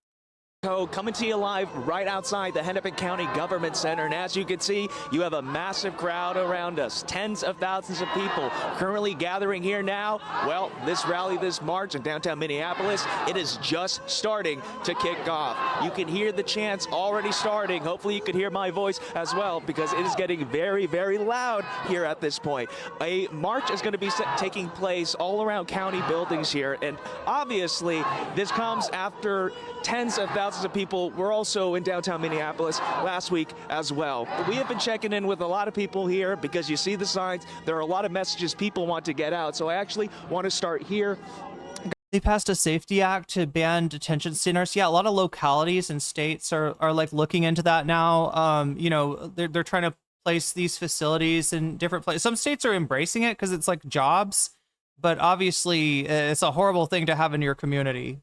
Coming to you live right outside the Hennepin County Government Center, and as you can see, you have a massive crowd around us. Tens of thousands of people currently gathering here now. Well, this rally, this march in downtown Minneapolis, it is just starting to kick off. You can hear the chants already starting. Hopefully you can hear my voice as well, because it is getting very, very loud here at this point. A march is going to be taking place all around county buildings here, and obviously this comes after tens of thousands of people were also in downtown Minneapolis last week as well. We have been checking in with a lot of people here because you see the signs. There are a lot of messages people want to get out. So I actually want to start here. They passed a safety act to ban detention centers. Yeah, a lot of localities and states are like looking into that now. They're trying to place these facilities in different places. Some states are embracing it because it's like jobs, but obviously it's a horrible thing to have in your community.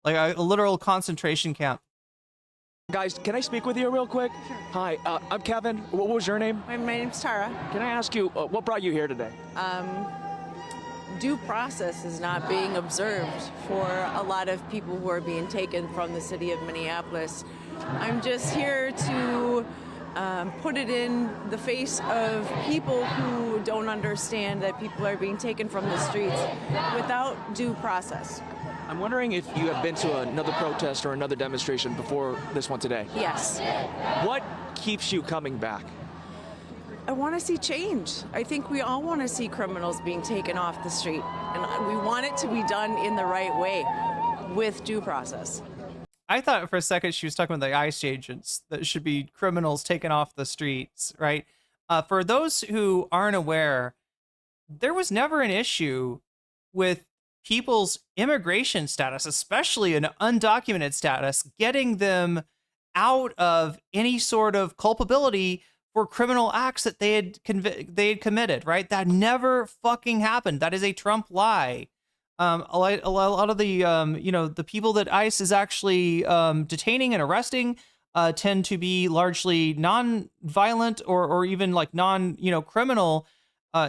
Like a literal concentration camp. Guys, can I speak with you real quick? Sure. Hi, I'm Kevin. What was your name? My name's Tara. Can I ask you, what brought you here today? Due process is not being observed for a lot of people who are being taken from the city of Minneapolis. I'm just here to put it in the face of people who don't understand that people are being taken from the streets without due process. I'm wondering if you have been to another protest or another demonstration before this one today. Yes. What keeps you coming back? I want to see change. I think we all want to see criminals being taken off the street. And we want it to be done in the right way with due process. I thought for a second she was talking about the ICE agents that should be criminals taken off the streets, right? For those who aren't aware, there was never an issue with people's immigration status, especially an undocumented status, getting them out of any sort of culpability for criminal acts that they had committed, right? That never fucking happened. That is a Trump lie. A lot of the the people that ICE is actually detaining and arresting tend to be largely non-violent or even like criminal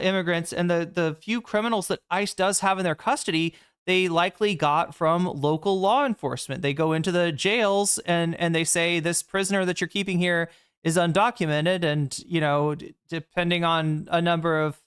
immigrants, and the few criminals that ICE does have in their custody, they likely got from local law enforcement. They go into the jails and they say, this prisoner that you're keeping here is undocumented, and depending on a number of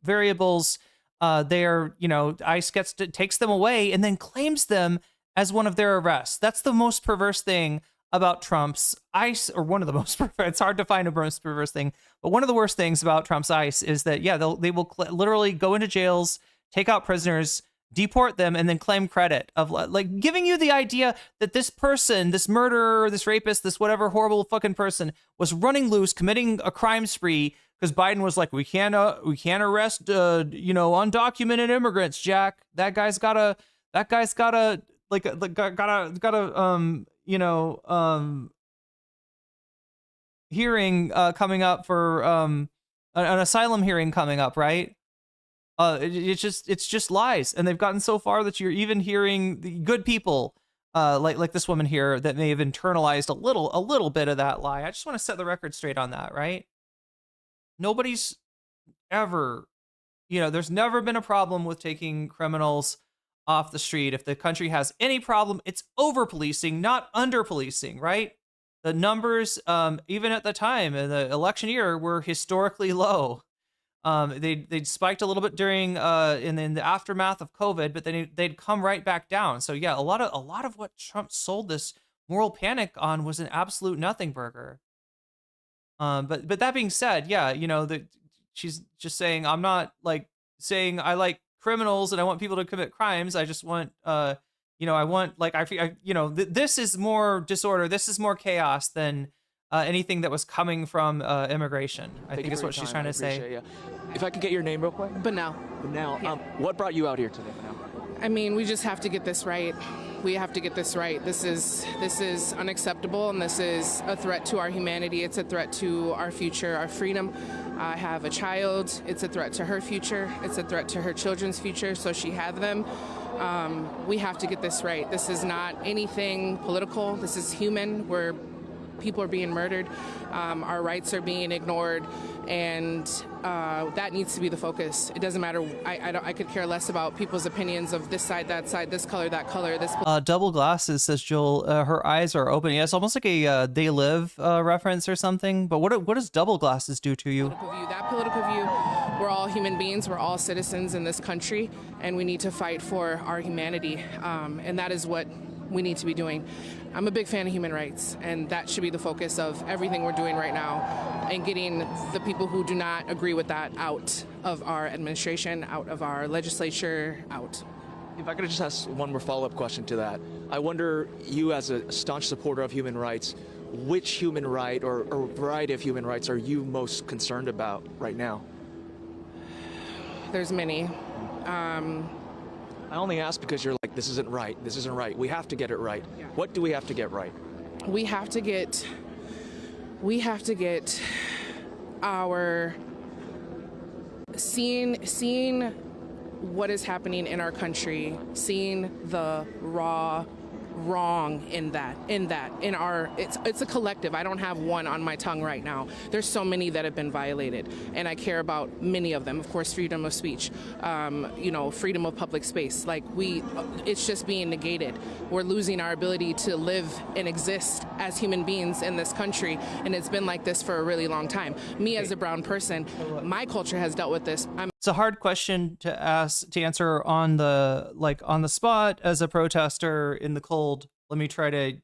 variables, ICE takes them away and then claims them as one of their arrests. That's the most perverse thing about Trump's ICE, or one of the most perverse. It's hard to find a most perverse thing, but one of the worst things about Trump's ICE is that they will literally go into jails, take out prisoners, deport them, and then claim credit of like giving you the idea that this person, this murderer, this rapist, this whatever horrible fucking person was running loose, committing a crime spree because Biden was like, we can't arrest undocumented immigrants, Jack. That guy's gotta hearing coming up for an asylum hearing coming up, right? It's just lies, and they've gotten so far that you're even hearing the good people like this woman here that may have internalized a little bit of that lie. I just want to set the record straight on that, right? Nobody's ever, there's never been a problem with taking criminals off the street. If the country has any problem, it's over policing, not under policing, right? The numbers, even at the time in the election year, were historically low. They'd spiked a little bit during in the aftermath of COVID, but then they'd come right back down. So yeah, a lot of what Trump sold this moral panic on was an absolute nothing burger. But that being said, yeah, she's just saying, I'm not like saying I like criminals and I want people to commit crimes. I just want I want like this is more disorder. This is more chaos than anything that was coming from immigration. I think is what she's trying to say. If I could get your name real quick. Banal. Yeah. What brought you out here today, Banal? I mean, we just have to get this right. We have to get this right. This is unacceptable, and this is a threat to our humanity. It's a threat to our future, our freedom. I have a child. It's a threat to her future. It's a threat to her children's future, so she has them. We have to get this right. This is not anything political. This is human. People are being murdered. Our rights are being ignored, and that needs to be the focus. It doesn't matter. I could care less about people's opinions of this side, that side, this color, that color. This. Double glasses, says Joel. Her eyes are open. Yeah, it's almost like a They Live reference or something. But what does double glasses do to you? That political view. We're all human beings. We're all citizens in this country, and we need to fight for our humanity. And that is what we need to be doing. I'm a big fan of human rights, and that should be the focus of everything we're doing right now, and getting the people who do not agree with that out of our administration, out of our legislature, out. If I could just ask one more follow-up question to that. I wonder, you as a staunch supporter of human rights, which human right or variety of human rights are you most concerned about right now? There's many. I only ask because you're like, this isn't right. This isn't right. We have to get it right. Yeah. What do we have to get right? We have to get our seeing what is happening in our country, seeing the raw wrong in our it's a collective. I don't have one on my tongue right now. There's so many that have been violated, and I care about many of them. Of course, freedom of speech, freedom of public space. Like it's just being negated. We're losing our ability to live and exist as human beings in this country, and it's been like this for a really long time. Me as a brown person, my culture has dealt with this. It's a hard question to answer on the spot as a protester in the cold. Let me try to,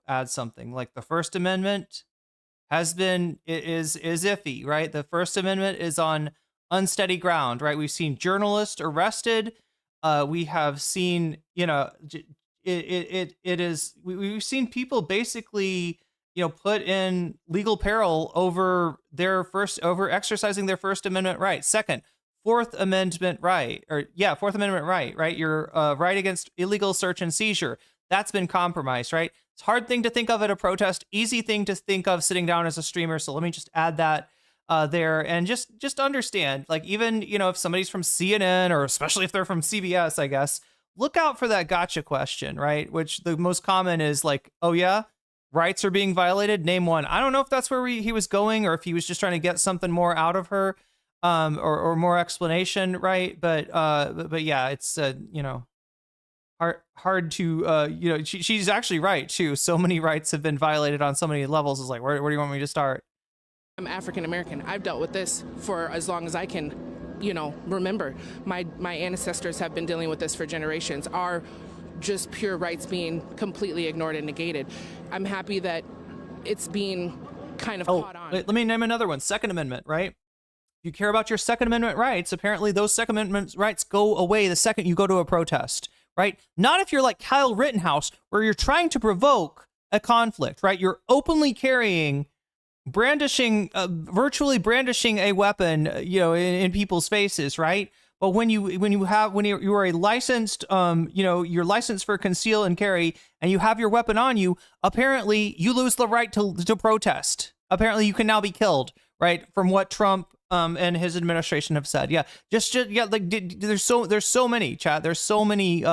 add something. Like the First Amendment is iffy, right? The First Amendment is on unsteady ground, right? We've seen journalists arrested. We have seen, we've seen people basically, put in legal peril over exercising their First Amendment right. Second, Fourth Amendment right, Fourth Amendment right? Your right against illegal search and seizure. That's been compromised, right? It's a hard thing to think of at a protest, easy thing to think of sitting down as a streamer. So let me just add that there, and just understand, like, even, if somebody's from CNN, or especially if they're from CBS, I guess, look out for that gotcha question, right? Which the most common is like, oh yeah, rights are being violated. Name one. I don't know if that's where he was going, or if he was just trying to get something more out of her, or more explanation, right? But yeah, it's hard to she's actually right too. So many rights have been violated on so many levels. It's like, where do you want me to start? I'm African American. I've dealt with this for as long as I can, remember. My ancestors have been dealing with this for generations. Our just pure rights being completely ignored and negated. I'm happy that it's being kind of caught on. Let me name another one. Second Amendment, right? You care about your Second Amendment rights. Apparently those Second Amendment rights go away the second you go to a protest, right? Not if you're like Kyle Rittenhouse, where you're trying to provoke a conflict, right? You're openly virtually brandishing a weapon, in people's faces, right? But when you are a licensed, you're licensed for conceal and carry, and you have your weapon on you, apparently you lose the right to protest. Apparently you can now be killed, right? From what Trump and his administration have said. Yeah, there's so many, chat. There's so many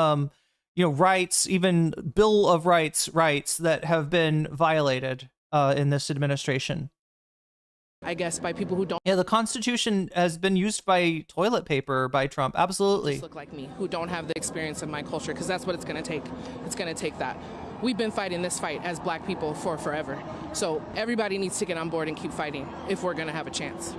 rights, even Bill of Rights that have been violated in this administration. I guess by people who don't. Yeah, the Constitution has been used by toilet paper by Trump. Absolutely. Just look like me, who don't have the experience of my culture, because that's what it's going to take. It's going to take that. We've been fighting this fight as Black people for forever. So everybody needs to get on board and keep fighting if we're going to have a chance.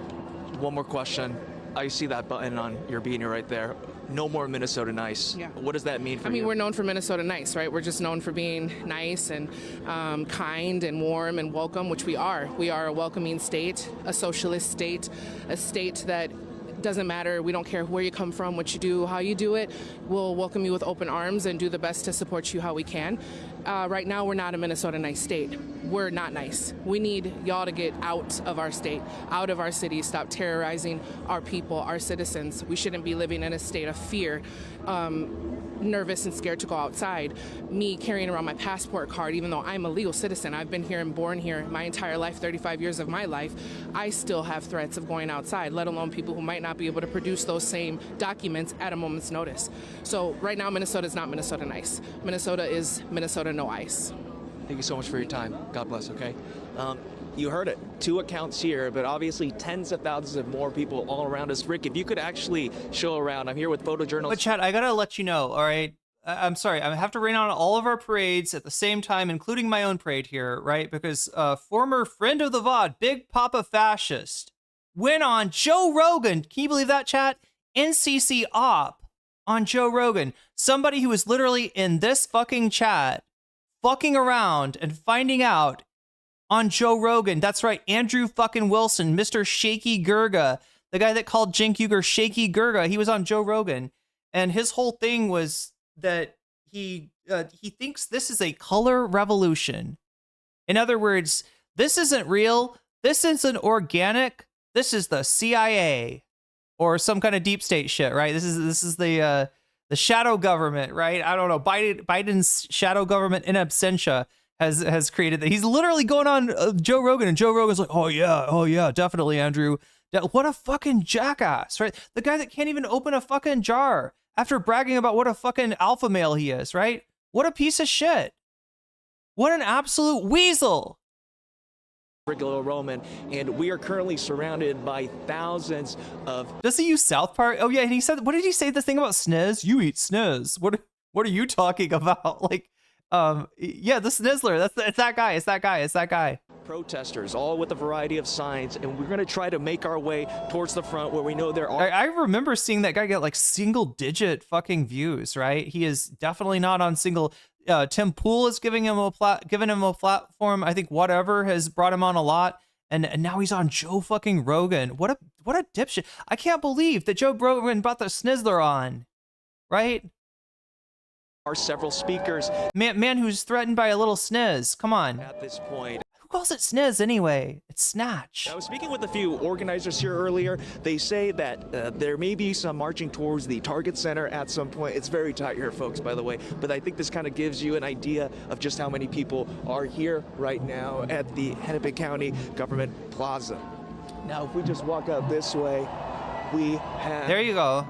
One more question. I see that button on your beanie right there. No more Minnesota nice. Yeah. What does that mean for you? I mean, we're known for Minnesota nice, right? We're just known for being nice and kind and warm and welcome, which we are. We are a welcoming state, a socialist state, a state that doesn't matter. We don't care where you come from, what you do, how you do it. We'll welcome you with open arms and do the best to support you how we can. Right now, we're not a Minnesota nice state. We're not nice. We need y'all to get out of our state, out of our city, stop terrorizing our people, our citizens. We shouldn't be living in a state of fear, nervous and scared to go outside. Me carrying around my passport card, even though I'm a legal citizen, I've been here and born here my entire life, 35 years of my life, I still have threats of going outside, let alone people who might not be able to produce those same documents at a moment's notice. So right now, Minnesota is not Minnesota nice. Minnesota is Minnesota no ice. Thank you so much for your time. God bless, okay? You heard it. 2 accounts here, but obviously tens of thousands of more people all around us. Rick, if you could actually show around. I'm here with photojournalist. But Chad, I gotta let you know, all right? I'm sorry, I have to rain on all of our parades at the same time, including my own parade here, right? Because former friend of the VOD, Big Papa Fascist, went on Joe Rogan. Can you believe that, chat? NCC op on Joe Rogan. Somebody who was literally in this fucking chat, fucking around and finding out on Joe Rogan. That's right, Andrew fucking Wilson, Mr. Shaky Gurga, the guy that called Cenk Uygur Shaky Gurga. He was on Joe Rogan, and his whole thing was that he thinks this is a color revolution. In other words, this isn't real. This isn't organic. This is the CIA or some kind of deep state shit, right? This is the shadow government, right? I don't know. Biden's shadow government in absentia has created that. He's literally going on Joe Rogan, and Joe Rogan's like, oh yeah, definitely, Andrew. What a fucking jackass, right? The guy that can't even open a fucking jar after bragging about what a fucking alpha male he is, right? What a piece of shit. What an absolute weasel. Regular Roman, and we are currently surrounded by thousands of. Does he use South Park? Oh yeah, and he said, what did he say? The thing about sniz? You eat sniz. What are you talking about? Like, yeah, the snizzler. It's that guy. It's that guy. It's that guy. Protesters, all with a variety of signs, and we're gonna try to make our way towards the front where we know there are. I remember seeing that guy get like single-digit fucking views. Right? He is definitely not on single. Tim Pool is giving him a platform. I think Whatever has brought him on a lot, and now he's on Joe fucking Rogan. What a dipshit! I can't believe that Joe Rogan brought the snizzler on, right? Are several speakers. Man who's threatened by a little sniz. Come on. At this point. Who calls it sniz anyway? It's snatch. I was speaking with a few organizers here earlier. They say that there may be some marching towards the Target Center at some point. It's very tight here, folks, by the way. But I think this kind of gives you an idea of just how many people are here right now at the Hennepin County Government Plaza. Now, if we just walk out this way, we have... There you go.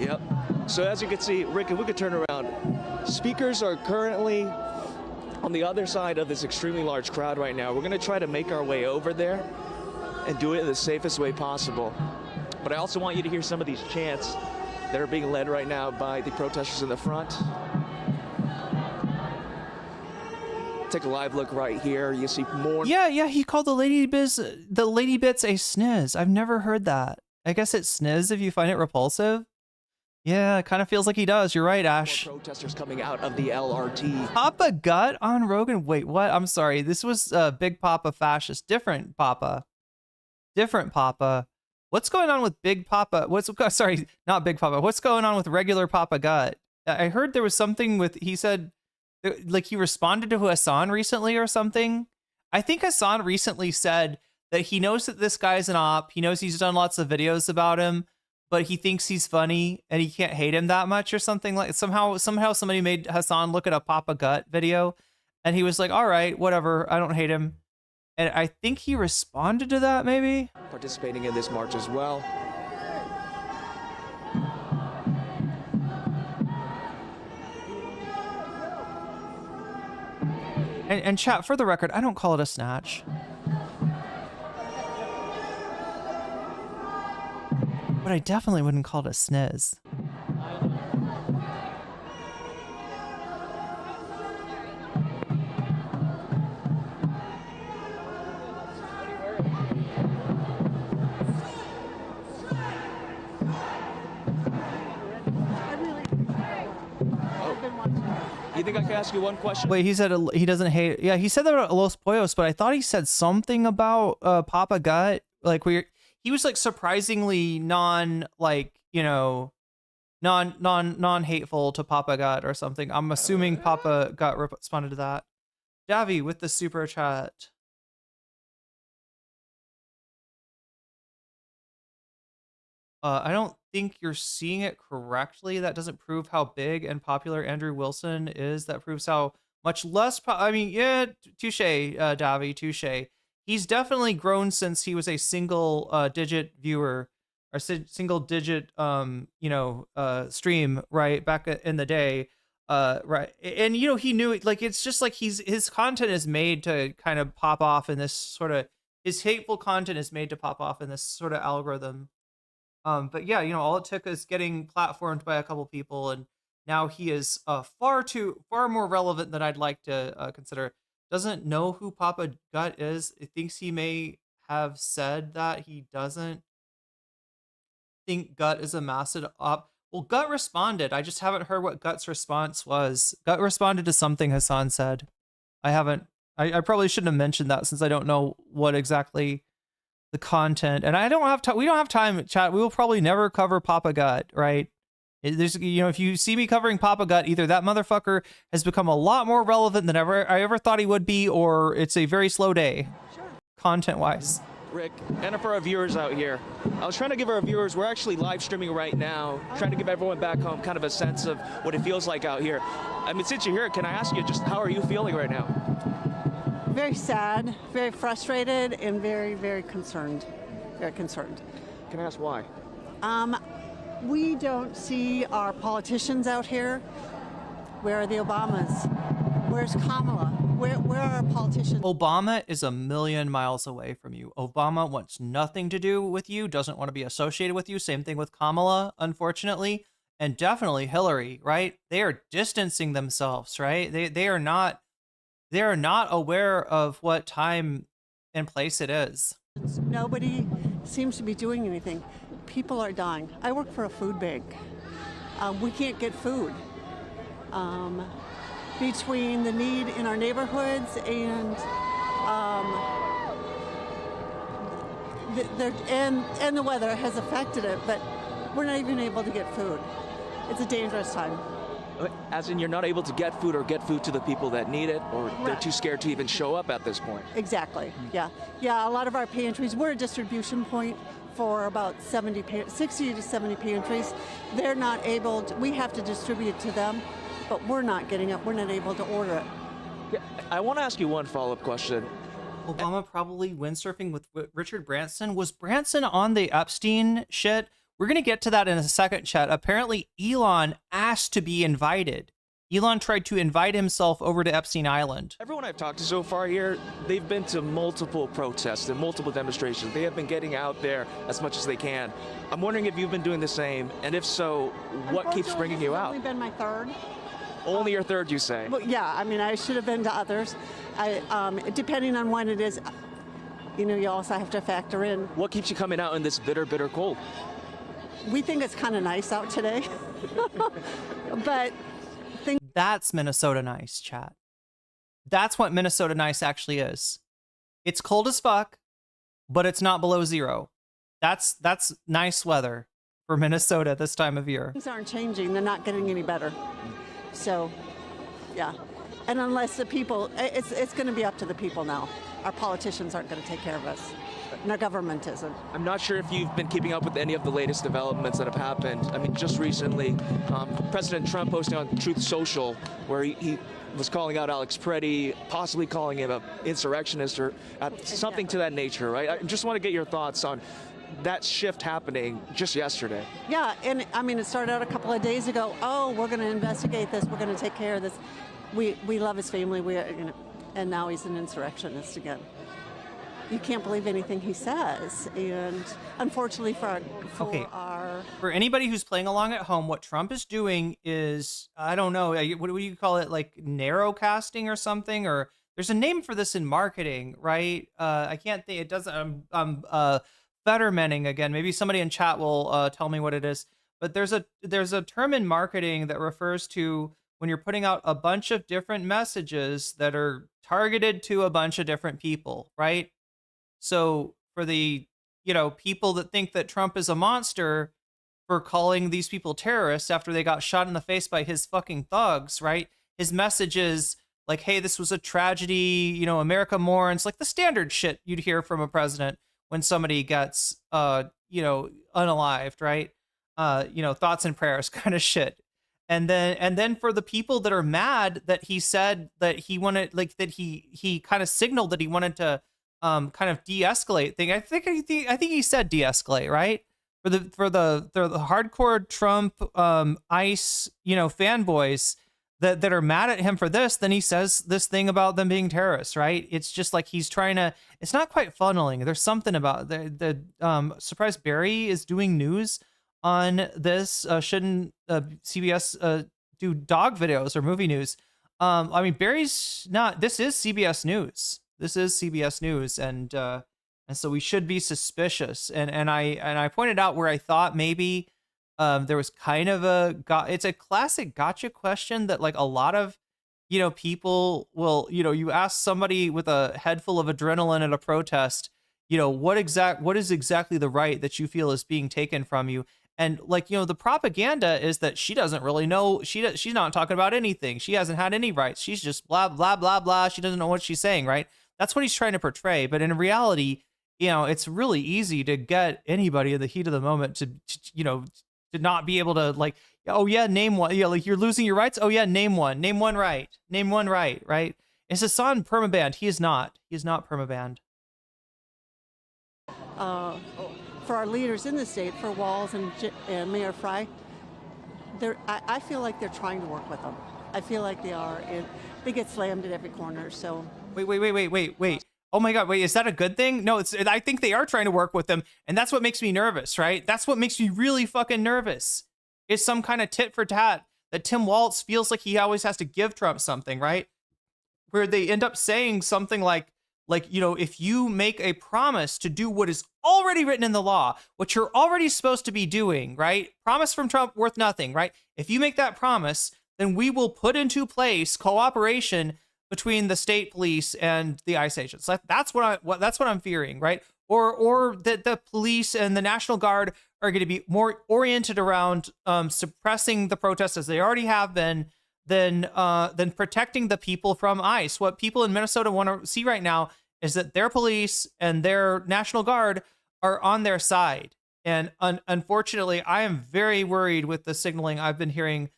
Yep. So as you can see, Rick, if we could turn around, speakers are currently on the other side of this extremely large crowd right now. We're going to try to make our way over there and do it in the safest way possible. But I also want you to hear some of these chants that are being led right now by the protesters in the front. Take a live look right here. You see more. Yeah, he called the lady bits a sniz. I've never heard that. I guess it's sniz if you find it repulsive. Yeah, it kind of feels like he does. You're right, Ash. More protesters coming out of the LRT. Papa Gut on Rogan. Wait, what? I'm sorry. This was Big Papa fascist. Different Papa. What's going on with Big Papa? Sorry, not Big Papa. What's going on with regular Papa Gut? I heard there was something with, he said, like he responded to Hasan recently or something. I think Hasan recently said that he knows that this guy's an op. He knows he's done lots of videos about him, but he thinks he's funny and he can't hate him that much or something. Like somehow somebody made Hasan look at a Papa Gut video and he was like, all right, whatever, I don't hate him. And I think he responded to that maybe. Participating in this march as well. And chat, for the record, I don't call it a snatch. But I definitely wouldn't call it a sniz. You think I can ask you one question? Wait, he said he doesn't hate. Yeah, he said that about Los Pollos, but I thought he said something about Papa Gut. Like he was like surprisingly non-hateful to Papa Gut or something. I'm assuming Papa Gut responded to that. Davi with the super chat. I don't think you're seeing it correctly. That doesn't prove how big and popular Andrew Wilson is. That proves how much less. I mean, yeah, touche, Davi, touche. He's definitely grown since he was a single-digit viewer or single-digit, stream right back in the day, right? And he knew like it's just like his content is made to kind of pop off in this sort of his hateful content is made to pop off in this sort of algorithm. But yeah, all it took is getting platformed by a couple people, and now he is far more relevant than I'd like to consider. Doesn't know who Papa Gut is. It thinks he may have said that he doesn't think Gut is a massive op. Well, Gut responded. I just haven't heard what Gut's response was. Gut responded to something Hasan said. I haven't. I probably shouldn't have mentioned that since I don't know what exactly the content, and I don't have time. We don't have time, chat. We will probably never cover Papa Gut, right? There's, if you see me covering Papa Gut, either that motherfucker has become a lot more relevant than I ever thought he would be, or it's a very slow day, content-wise. Rick, and for our viewers out here, I was trying to give our viewers, we're actually live streaming right now, trying to give everyone back home kind of a sense of what it feels like out here. I mean, since you're here, can I ask you just how are you feeling right now? Very sad, very frustrated, and very, very concerned. Very concerned. Can I ask why? We don't see our politicians out here. Where are the Obamas? Where's Kamala? Where are our politicians? Obama is a million miles away from you. Obama wants nothing to do with you, doesn't want to be associated with you. Same thing with Kamala, unfortunately, and definitely Hillary, right? They are distancing themselves, right? They are not aware of what time and place it is. Nobody seems to be doing anything. People are dying. I work for a food bank. We can't get food. Between the need in our neighborhoods and the weather has affected it, but we're not even able to get food. It's a dangerous time. As in, you're not able to get food or get food to the people that need it, or they're Right. too scared to even show up at this point. Exactly. Yeah. A lot of our pantries, we're a distribution point for about 60 to 70 pantries. They're not able to, we have to distribute to them, but we're not getting it. We're not able to order it. Yeah, I want to ask you one follow-up question. Obama probably windsurfing with Richard Branson. Was Branson on the Epstein shit? We're going to get to that in a second, chat. Apparently, Elon asked to be invited. Elon tried to invite himself over to Epstein Island. Everyone I've talked to so far here, they've been to multiple protests and multiple demonstrations. They have been getting out there as much as they can. I'm wondering if you've been doing the same, and if so, what keeps bringing you out? It's only been my third. Only your third, you say? Well, yeah, I mean, I should have been to others. Depending on when it is, you also have to factor in. What keeps you coming out in this bitter, bitter cold? We think it's kind of nice out today, but That's Minnesota nice, chat. That's what Minnesota nice actually is. It's cold as fuck, but it's not below zero. That's nice weather for Minnesota this time of year. things aren't changing. They're not getting any better. So, yeah. And unless the people, it's going to be up to the people now. Our politicians aren't going to take care of us. And our government isn't. I'm not sure if you've been keeping up with any of the latest developments that have happened. I mean, just recently, President Trump posted on Truth Social where he was calling out Alex Preddy, possibly calling him an insurrectionist or something to that nature, right? I just want to get your thoughts on that shift happening just yesterday. Yeah, and I mean, it started out a couple of days ago. Oh, we're going to investigate this. We're going to take care of this. We love his family. And now he's an insurrectionist again. You can't believe anything he says, and unfortunately for anybody who's playing along at home, what Trump is doing is, I don't know, what do you call it, like narrowcasting or something, or there's a name for this in marketing, right? I can't think. It doesn't. I'm Fettermaning again. Maybe somebody in chat will tell me what it is. But there's a term in marketing that refers to when you're putting out a bunch of different messages that are targeted to a bunch of different people, right? So for the, people that think that Trump is a monster for calling these people terrorists after they got shot in the face by his fucking thugs, right? His message is like, hey, this was a tragedy, America mourns, like the standard shit you'd hear from a president when somebody gets, unalived, right? Thoughts and prayers kind of shit. And then for the people that are mad that he said that he wanted, like that he kind of signaled that he wanted to kind of de-escalate thing. I think he said de-escalate, right? For the hardcore Trump ICE fanboys that are mad at him for this, then he says this thing about them being terrorists, right? It's just like he's trying to. It's not quite funneling. There's something about the surprise Barry is doing news on this. Shouldn't CBS do dog videos or movie news? I mean, Barry's not. This is CBS News. This is CBS News, and so we should be suspicious. And I pointed out where I thought maybe there was kind of it's a classic gotcha question that like a lot of people will you ask somebody with a head full of adrenaline at a protest, what is exactly the right that you feel is being taken from you. And like, the propaganda is that she doesn't really know. She's not talking about anything. She hasn't had any rights. She's just blah, blah, blah, blah. She doesn't know what she's saying, right? That's what he's trying to portray. But in reality, it's really easy to get anybody in the heat of the moment to not be able to like, oh yeah, name one. Yeah, like you're losing your rights. Oh yeah, name one. Name one right. Name one right, right? Is Hasan permabanned? He is not. He is not permabanned. For our leaders in the state, for Walz and Mayor Fry, I feel like they're trying to work with them. I feel like they are. They get slammed at every corner. So Wait. Oh my God, wait, is that a good thing? No, I think they are trying to work with them, and that's what makes me nervous, right? That's what makes me really fucking nervous. Is some kind of tit for tat that Tim Walz feels like he always has to give Trump something, right? Where they end up saying something like, if you make a promise to do what is already written in the law, what you're already supposed to be doing, right? Promise from Trump worth nothing, right? If you make that promise, then we will put into place cooperation between the state police and the ICE agents. That's what I'm fearing, right? Or that the police and the National Guard are going to be more oriented around suppressing the protests as they already have been than protecting the people from ICE. What people in Minnesota want to see right now is that their police and their National Guard are on their side. And unfortunately, I am very worried with the signaling I've been hearing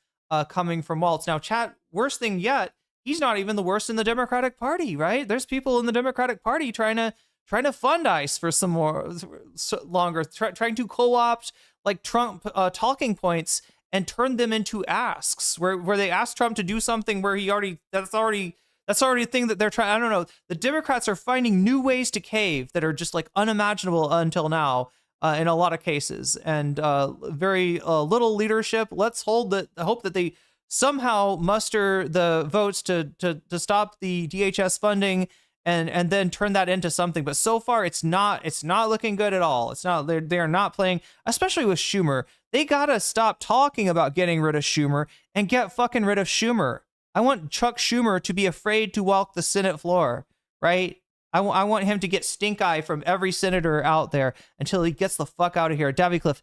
coming from Walz. Now, chat, worst thing yet, he's not even the worst in the Democratic Party, right? There's people in the Democratic Party trying to fund ICE for some longer, trying to co-opt like Trump talking points and turn them into asks, where they ask Trump to do something where that's already a thing that they're trying. I don't know. The Democrats are finding new ways to cave that are just like unimaginable until now in a lot of cases, and very little leadership. Let's hope that they somehow muster the votes to stop the DHS funding and then turn that into something. But so far, it's not looking good at all. It's not. They're not playing, especially with Schumer. They gotta stop talking about getting rid of Schumer and get fucking rid of Schumer. I want Chuck Schumer to be afraid to walk the Senate floor, right? I want him to get stink eye from every senator out there until he gets the fuck out of here. Davy Cliff,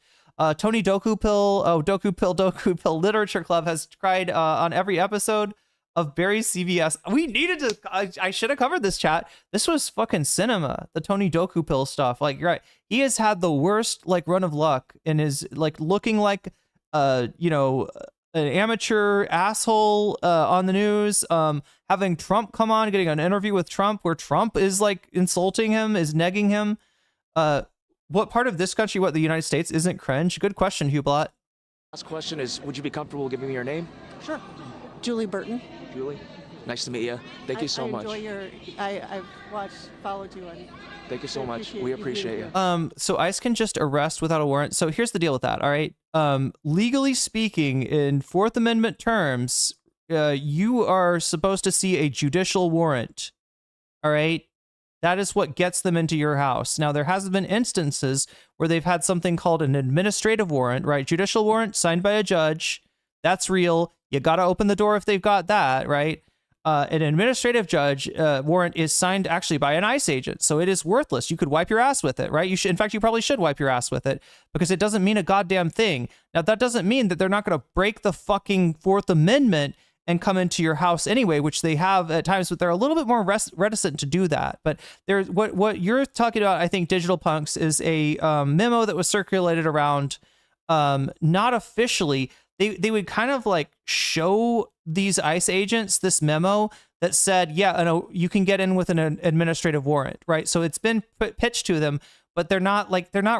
Tony Doku Pill Literature Club has cried on every episode of Barry's CBS. We needed to. I should have covered this, chat. This was fucking cinema. The Tony Doku Pill stuff. Like, you're right. He has had the worst like run of luck in his like looking like an amateur asshole on the news. Having Trump come on, getting an interview with Trump where Trump is like insulting him, is negging him. What part of this country, the United States, isn't cringe? Good question, Hublot. Last question is, would you be comfortable giving me your name? Sure. Julie Burton. Julie, nice to meet you. Thank you so much. I've followed you. Thank you so much. We appreciate you. So ICE can just arrest without a warrant. So here's the deal with that. All right. Legally speaking, in Fourth Amendment terms, you are supposed to see a judicial warrant. All right. That is what gets them into your house. Now, there has been instances where they've had something called an administrative warrant, right? Judicial warrant signed by a judge. That's real. You got to open the door if they've got that, right? An administrative judge warrant is signed actually by an ICE agent, so it is worthless. You could wipe your ass with it, right? In fact, you probably should wipe your ass with it because it doesn't mean a goddamn thing. Now, that doesn't mean that they're not going to break the fucking Fourth Amendment and come into your house anyway, which they have at times, but they're a little bit more reticent to do that. But there's what you're talking about, I think, Digital Punks, is a memo that was circulated around, not officially. They would kind of like show these ICE agents this memo that said, yeah, no, you can get in with an administrative warrant, right? So it's been pitched to them, but they're not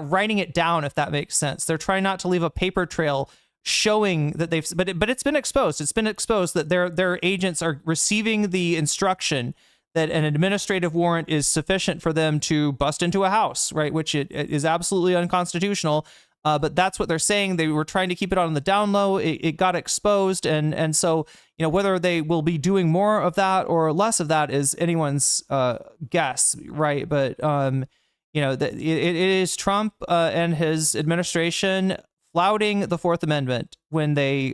writing it down, if that makes sense. They're trying not to leave a paper trail showing that but it's been exposed. It's been exposed that their agents are receiving the instruction that an administrative warrant is sufficient for them to bust into a house, right? Which it is absolutely unconstitutional. But that's what they're saying. They were trying to keep it on the down low. It got exposed. And so, whether they will be doing more of that or less of that is anyone's guess, right? But, it is Trump and his administration flouting the Fourth Amendment when they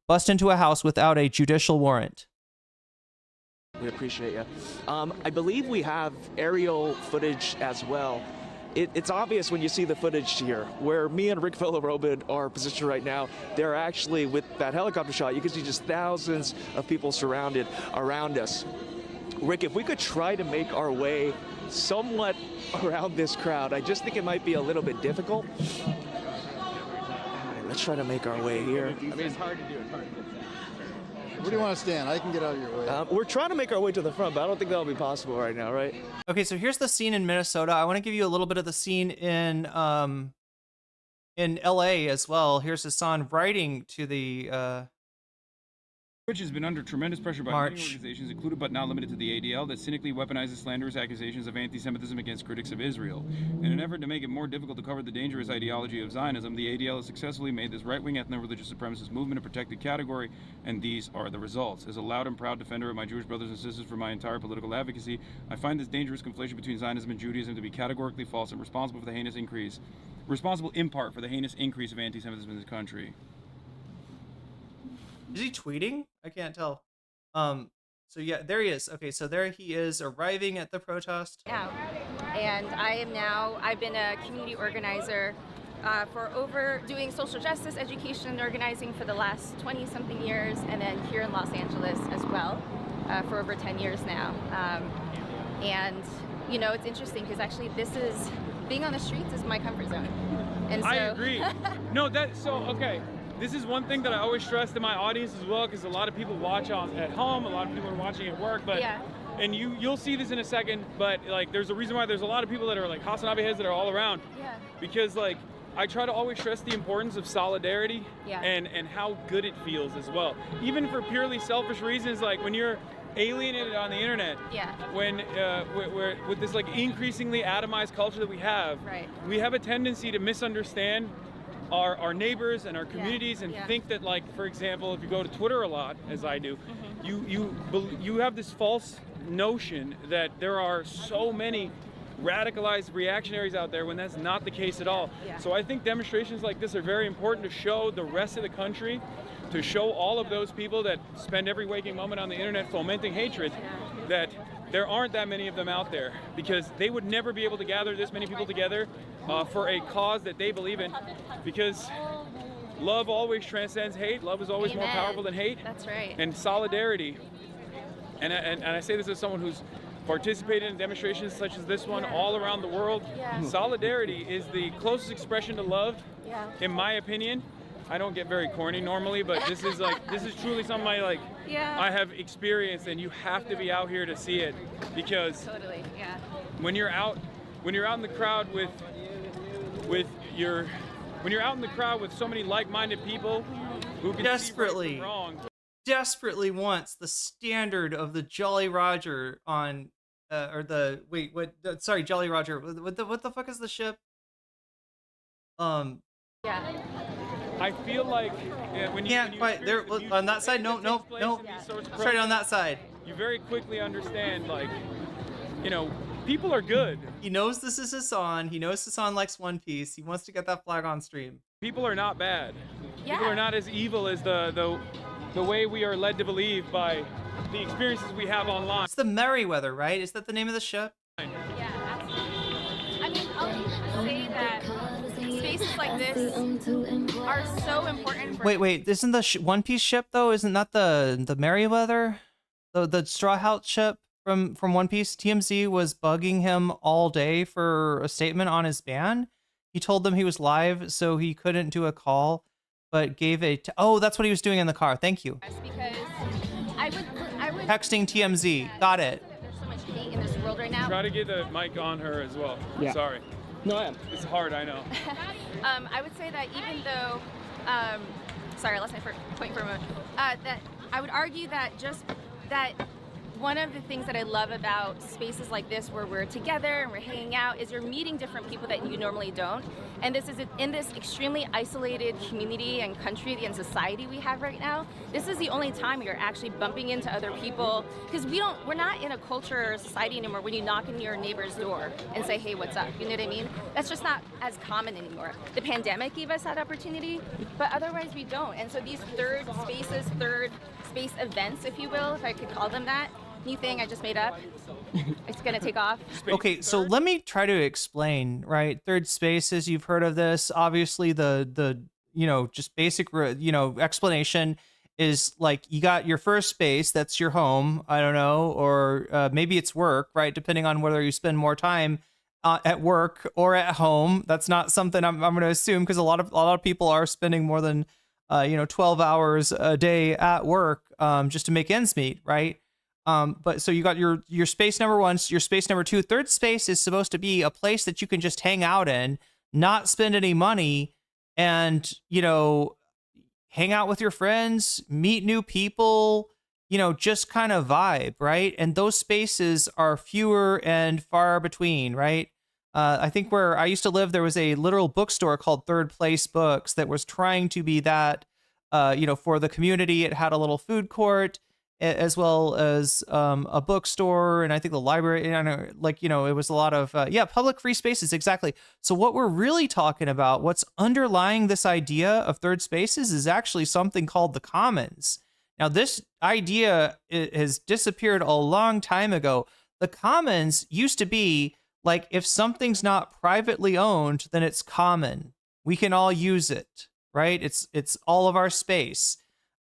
bust into a house without a judicial warrant. We appreciate you. I believe we have aerial footage as well. It's obvious when you see the footage here, where me and Rick Villarobin are positioned right now. They're actually, with that helicopter shot, you can see just thousands of people surrounded around us. Rick, if we could try to make our way somewhat around this crowd, I just think it might be a little bit difficult. All right, let's try to make our way here. I mean, it's hard to do. Where do you want to stand? I can get out of your way. We're trying to make our way to the front, but I don't think that'll be possible right now, right? Okay, so here's the scene in Minnesota. I want to give you a little bit of the scene in LA as well. Here's Hasan writing to the Which has been under tremendous pressure by many organizations, included but not limited to the ADL, that cynically weaponizes slanderous accusations of anti-Semitism against critics of Israel. In an effort to make it more difficult to cover the dangerous ideology of Zionism, the ADL has successfully made this right-wing ethno-religious supremacist movement a protected category, and these are the results. As a loud and proud defender of my Jewish brothers and sisters for my entire political advocacy, I find this dangerous conflation between Zionism and Judaism to be categorically false and responsible in part for the heinous increase of anti-Semitism in this country. Is he tweeting? I can't tell. So yeah, there he is. Okay, so there he is arriving at the protest. Now, and I've been a community organizer doing social justice education and organizing for the last 20-something years, and then here in Los Angeles as well for over 10 years now. And you know, it's interesting because actually being on the streets is my comfort zone. And so I agree. Okay. This is one thing that I always stress to my audience as well, because a lot of people watch at home, a lot of people are watching at work, but and you'll see this in a second, but like there's a reason why there's a lot of people that are like Hasan heads that are all around. Yeah. Because like I try to always stress the importance of solidarity and how good it feels as well. Even for purely selfish reasons, like when you're alienated on the internet, when we're with this like increasingly atomized culture that we have a tendency to misunderstand our neighbors and our communities and think that, like, for example, if you go to Twitter a lot, as I do, you have this false notion that there are so many radicalized reactionaries out there when that's not the case at all. So I think demonstrations like this are very important to show the rest of the country, to show all of those people that spend every waking moment on the internet fomenting hatred, that there aren't that many of them out there, because they would never be able to gather this many people together for a cause that they believe in, because love always transcends hate. Love is always more powerful than hate. That's right. And solidarity. And I say this as someone who's participated in demonstrations such as this one all around the world. Solidarity is the closest expression to love, in my opinion. I don't get very corny normally, but this is truly something I have experienced, and you have to be out here to see it, because when you're out in the crowd with so many like-minded people who can desperately see right from wrong, desperately wants the standard of the Jolly Roger on Jolly Roger. What the fuck is the ship? I feel like when you on that side. No. Straight on that side. You very quickly understand, like, you know, people are good. He knows this is Hasan. He knows Hasan likes One Piece. He wants to get that flag on stream. People are not bad. People are not as evil as the way we are led to believe by the experiences we have online. It's the Merryweather, right? Is that the name of the ship? Yeah, absolutely. I mean, I'll say that spaces like this are so important for... Wait, isn't the One Piece ship, though? Isn't that the Merryweather? The Straw Hat ship from One Piece? TMZ was bugging him all day for a statement on his ban. He told them he was live, so he couldn't do a call, but gave oh, that's what he was doing in the car. Thank you. Because I would texting TMZ. Got it. There's so much hate in this world right now. Try to get the mic on her as well. Yeah. Sorry. No, it's hard, I know. I would say that even though, sorry, I lost my point for a moment, that I would argue that just that one of the things that I love about spaces like this where we're together and we're hanging out is you're meeting different people that you normally don't. And this is in this extremely isolated community and country and society we have right now. This is the only time you're actually bumping into other people, because we're not in a culture or society anymore when you knock on your neighbor's door and say, hey, what's up? You know what I mean? That's just not as common anymore. The pandemic gave us that opportunity, but otherwise we don't. And so these third space events, if you will, if I could call them that, new thing I just made up. It's gonna take off. Okay, so let me try to explain, right? Third spaces, you've heard of this. Obviously, the just basic, explanation is like you got your first space, that's your home, I don't know, or maybe it's work, right? Depending on whether you spend more time at work or at home. That's not something I'm going to assume, because a lot of people are spending more than 12 hours a day at work just to make ends meet, right? But so you got your space number one, your space number two. Third space is supposed to be a place that you can just hang out in, not spend any money, and hang out with your friends, meet new people, you know, just kind of vibe, right? And those spaces are fewer and far between, right? I think where I used to live, there was a literal bookstore called Third Place Books that was trying to be that, you know, for the community. It had a little food court as well as a bookstore, and I think the library. I know, like, you know, it was a lot of public free spaces, exactly. So what we're really talking about, what's underlying this idea of third spaces, is actually something called the commons. Now, this idea has disappeared a long time ago. The commons used to be like, if something's not privately owned, then it's common. We can all use it, right? It's all of our space.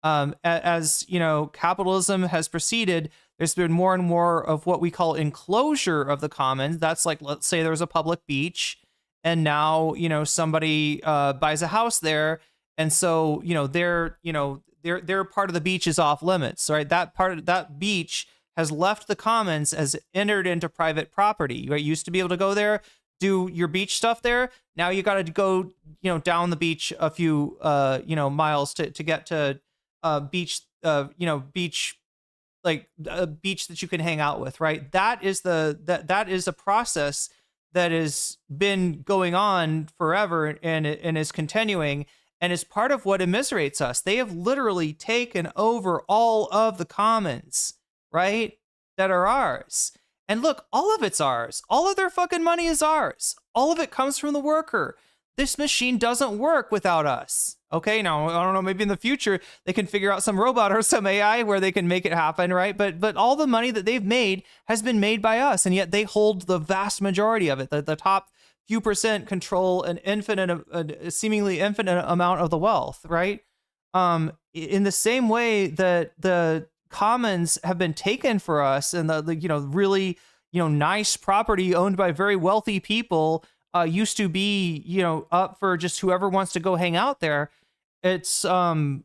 As you know, capitalism has proceeded, there's been more and more of what we call enclosure of the commons. That's like, let's say there's a public beach, and now, you know, somebody buys a house there, and so, you know, their part of the beach is off limits, right? That part of that beach has left the commons, has entered into private property, right? You used to be able to go there, do your beach stuff there. Now you got to go, you know, down the beach a few, you know, miles to get to beach, you know, beach, like a beach that you can hang out with, right? That is that is a process that has been going on forever and is continuing, and is part of what immiserates us. They have literally taken over all of the commons, right, that are ours. And look, all of it's ours. All of their fucking money is ours. All of it comes from the worker. This machine doesn't work without us. Okay, now, I don't know, maybe in the future they can figure out some robot or some AI where they can make it happen, right? But all the money that they've made has been made by us, and yet they hold the vast majority of it. The top few percent control an seemingly infinite amount of the wealth, right? In the same way that the commons have been taken for us, and the you know, really, you know, nice property owned by very wealthy people used to be, you know, up for just whoever wants to go hang out there. It's you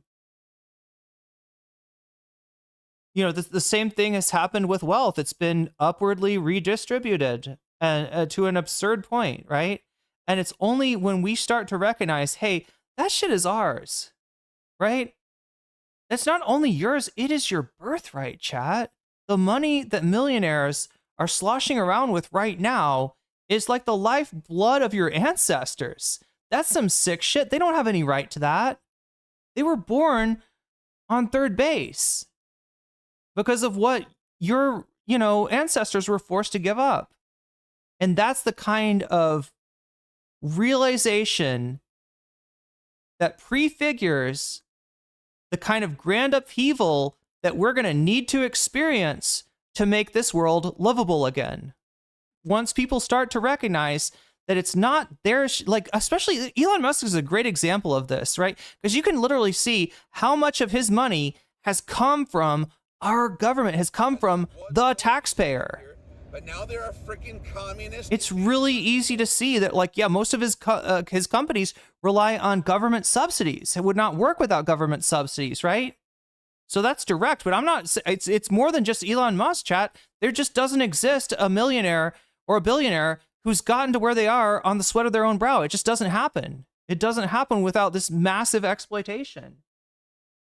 know, the same thing has happened with wealth. It's been upwardly redistributed and to an absurd point, right? And it's only when we start to recognize, hey, that shit is ours, right? It's not only yours, it is your birthright, chat. The money that millionaires are sloshing around with right now is like the lifeblood of your ancestors. That's some sick shit. They don't have any right to that. They were born on third base because of what your, you know, ancestors were forced to give up. And that's the kind of realization that prefigures the kind of grand upheaval that we're going to need to experience to make this world livable again. Once people start to recognize that it's not theirs, like, especially Elon Musk is a great example of this, right? Because you can literally see how much of his money has come from our government, has come from the taxpayer. But now they're a freaking communist. It's really easy to see that, like, yeah, most of his companies rely on government subsidies. It would not work without government subsidies, right? So that's direct, but I'm not, it's more than just Elon Musk, chat. There just doesn't exist a millionaire or a billionaire who's gotten to where they are on the sweat of their own brow. It just doesn't happen. It doesn't happen without this massive exploitation.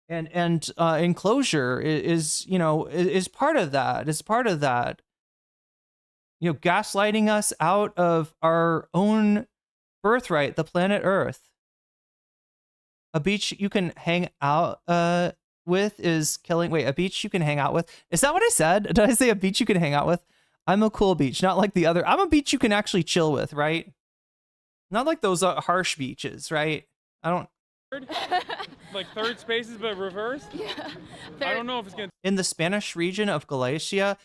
And enclosure is, you know, is part of that. It's part of that. You know, gaslighting us out of our own birthright, the planet Earth. A beach you can hang out with is killing. Wait, a beach you can hang out with? Is that what I said? Did I say a beach you can hang out with? I'm a cool beach, not like the other. I'm a beach you can actually chill with, right? Not like those harsh beaches, right? I don't. Like third spaces, but reversed? Yeah. I don't know if it's going to. In the Spanish region of Galicia,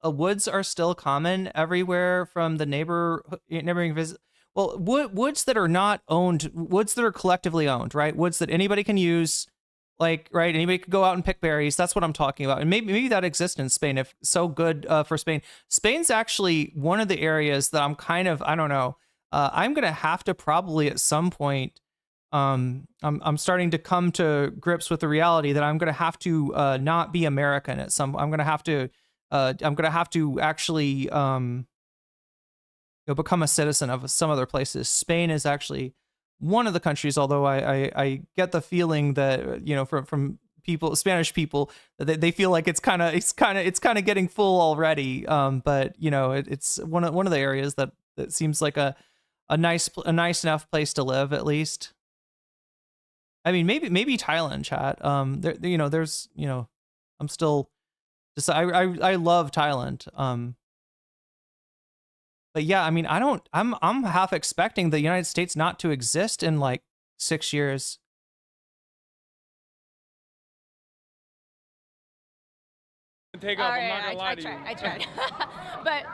woods are still common everywhere from the neighboring visit. Well, woods that are not owned, woods that are collectively owned, right? Woods that anybody can use, like, right? Anybody could go out and pick berries. That's what I'm talking about. And maybe that exists in Spain. If so good for Spain. Spain's actually one of the areas that I'm kind of, I don't know. I'm gonna have to probably at some point. I'm starting to come to grips with the reality that I'm gonna have to not be American at some. I'm gonna have to actually become a citizen of some other places. Spain is actually one of the countries, although I get the feeling that, you know, from people, Spanish people, that they feel like it's kind of getting full already. But you know, it's one of the areas that seems like a nice enough place to live, at least. I mean, maybe Thailand, chat. There's, you know, I'm still just, I love Thailand. But yeah, I mean, I'm half expecting the United States not to exist in like 6 years. Take off. I'm not gonna lie to you. I tried. But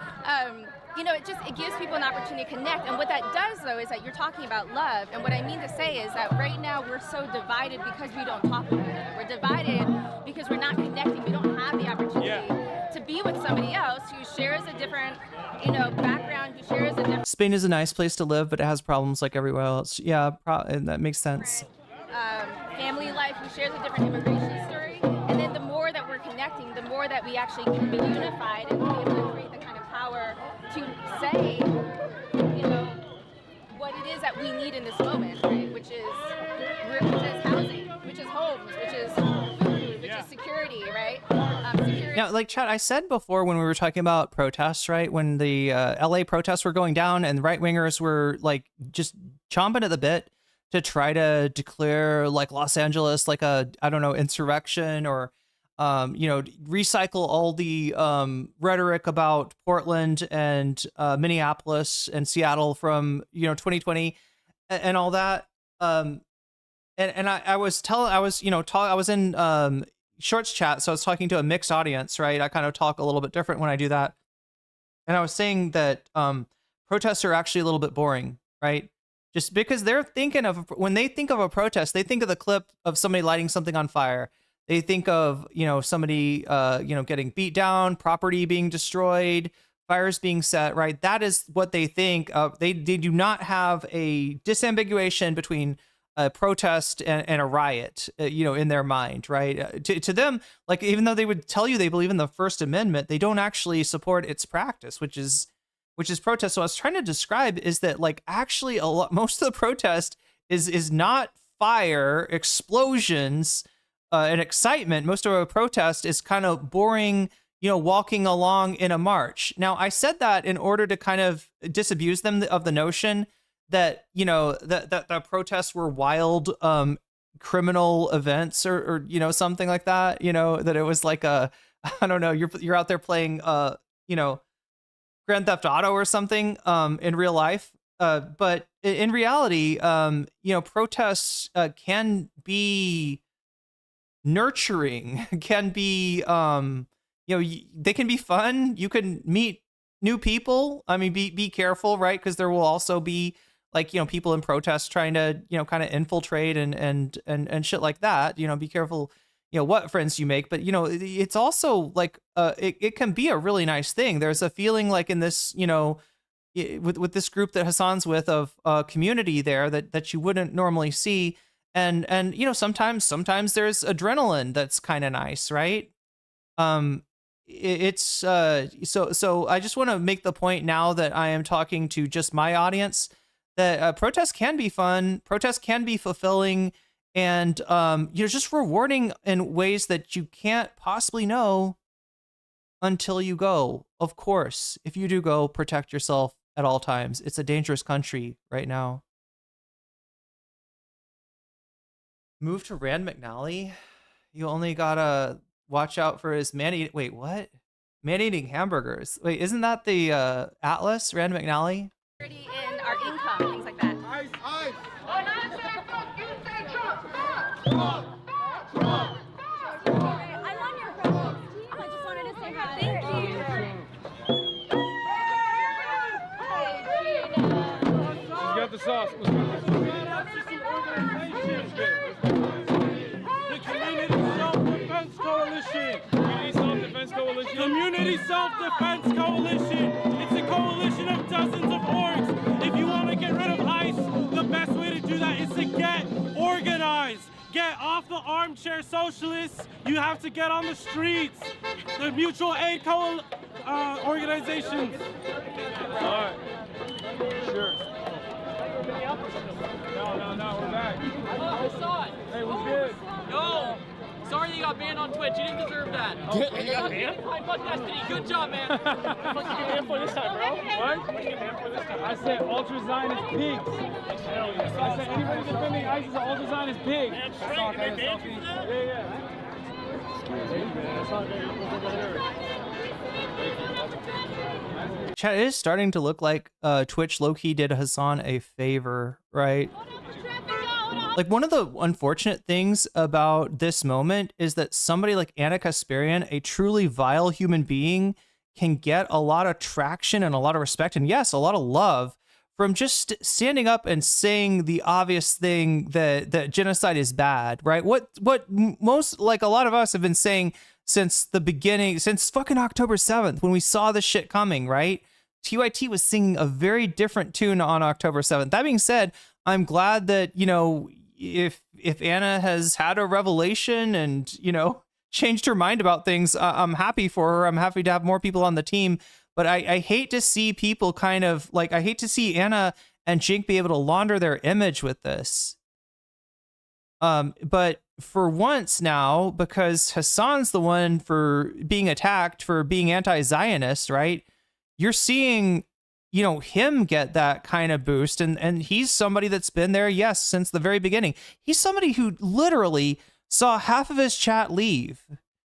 you know, it gives people an opportunity to connect. And what that does, though, is that you're talking about love. And what I mean to say is that right now we're so divided because we don't talk to one another. We're divided because we're not connecting. We don't have the opportunity to be with somebody else who shares a different, you know, background, who shares a different. Spain is a nice place to live, but it has problems like everywhere else. Yeah, and that makes sense. Family life, who shares a different immigration story. And then the more that we're connecting, the more that we actually can be unified and be able to create the kind of power to say, you know, what it is that we need in this moment, right? Which is housing, which is homes, which is food, which is security, right? Security. Now, like, Chad, I said before when we were talking about protests, right? When the LA protests were going down and right-wingers were like just chomping at the bit to try to declare like Los Angeles like a, I don't know, insurrection, or you know, recycle all the rhetoric about Portland and Minneapolis and Seattle from, you know, 2020 and all that. And I was in Shorts chat, so I was talking to a mixed audience, right? I kind of talk a little bit different when I do that. And I was saying that protests are actually a little bit boring, right? Just because they're thinking of, when they think of a protest, they think of the clip of somebody lighting something on fire. They think of, you know, somebody, you know, getting beat down, property being destroyed, fires being set, right? That is what they think of. They do not have a disambiguation between a protest and a riot, you know, in their mind, right? To them, like, even though they would tell you they believe in the First Amendment, they don't actually support its practice, which is protest. So I was trying to describe is that, like, actually most of the protest is not fire, explosions, and excitement. Most of a protest is kind of boring, you know, walking along in a march. Now, I said that in order to kind of disabuse them of the notion that, you know, that the protests were wild criminal events or you know, something like that, you know, that it was like a, I don't know, you're out there playing you know, Grand Theft Auto or something in real life. But in reality, you know, protests can be nurturing, can be, you know, they can be fun. You can meet new people. I mean, be careful, right? Because there will also be, like, you know, people in protests trying to, you know, kind of infiltrate and shit like that. You know, be careful, you know, what friends you make. But, you know, it's also like it can be a really nice thing. There's a feeling like in this, you know, with this group that Hasan's with, of community there that you wouldn't normally see. And you know, sometimes there's adrenaline that's kind of nice, right? It's so I just want to make the point now that I am talking to just my audience that protests can be fun, protests can be fulfilling, and you know, just rewarding in ways that you can't possibly know until you go. Of course, if you do go, protect yourself at all times. It's a dangerous country right now. Move to Rand McNally. You only gotta watch out for his wait, what? Man-eating hamburgers. Wait, isn't that the Atlas, Rand McNally? In our income, things like that. I'm on your program. I just wanted to say hi. Thank you. Let's get the sauce. The Community Self-Defense Coalition. Community Self-Defense Coalition. It's a coalition of dozens of orgs. If you want to get rid of ICE, the best way to do that is to get organized. Get off the armchair socialists. You have to get on the streets. The mutual aid organizations. All right. Sure. No, we're back. Oh, Hasan. Hey, what's good? Yo. Sorry you got banned on Twitch. You didn't deserve that. You got banned? Fuck Destiny. Good job, man. What did you get banned for this time, bro? What? What did you get banned for this time? I said ultra Zionist pigs. I said anybody defending ISIS is an ultra Zionist pig. Yeah. Chat, it is starting to look like Twitch low-key did Hasan a favor, right? Like, one of the unfortunate things about this moment is that somebody like Anna Kasparian, a truly vile human being, can get a lot of traction and a lot of respect, and yes, a lot of love from just standing up and saying the obvious thing that genocide is bad, right? What most, like, a lot of us have been saying since the beginning, since fucking October 7th, when we saw this shit coming, right? TYT was singing a very different tune on October 7th. That being said, I'm glad that, you know, if Anna has had a revelation and, you know, changed her mind about things, I'm happy for her. I'm happy to have more people on the team. But I hate to see people kind of, like, I hate to see Anna and Jink be able to launder their image with this. But for once now, because Hasan's the one for being attacked for being anti-Zionist, right? You're seeing, you know, him get that kind of boost. And he's somebody that's been there, yes, since the very beginning. He's somebody who literally saw half of his chat leave,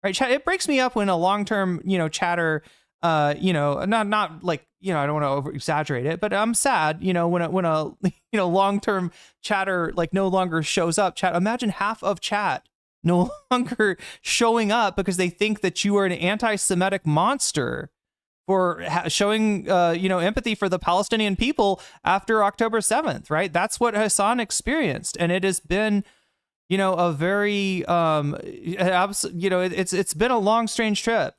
right? Chat, it breaks me up when a long-term, you know, chatter, you know, not like, you know, I don't want to over exaggerate it, but I'm sad, you know, when a you know, long-term chatter like no longer shows up. Chat, imagine half of chat no longer showing up because they think that you are an anti-Semitic monster for showing, you know, empathy for the Palestinian people after October 7th, right? That's what Hasan experienced, and it has been, you know, a very, you know, it's been a long, strange trip.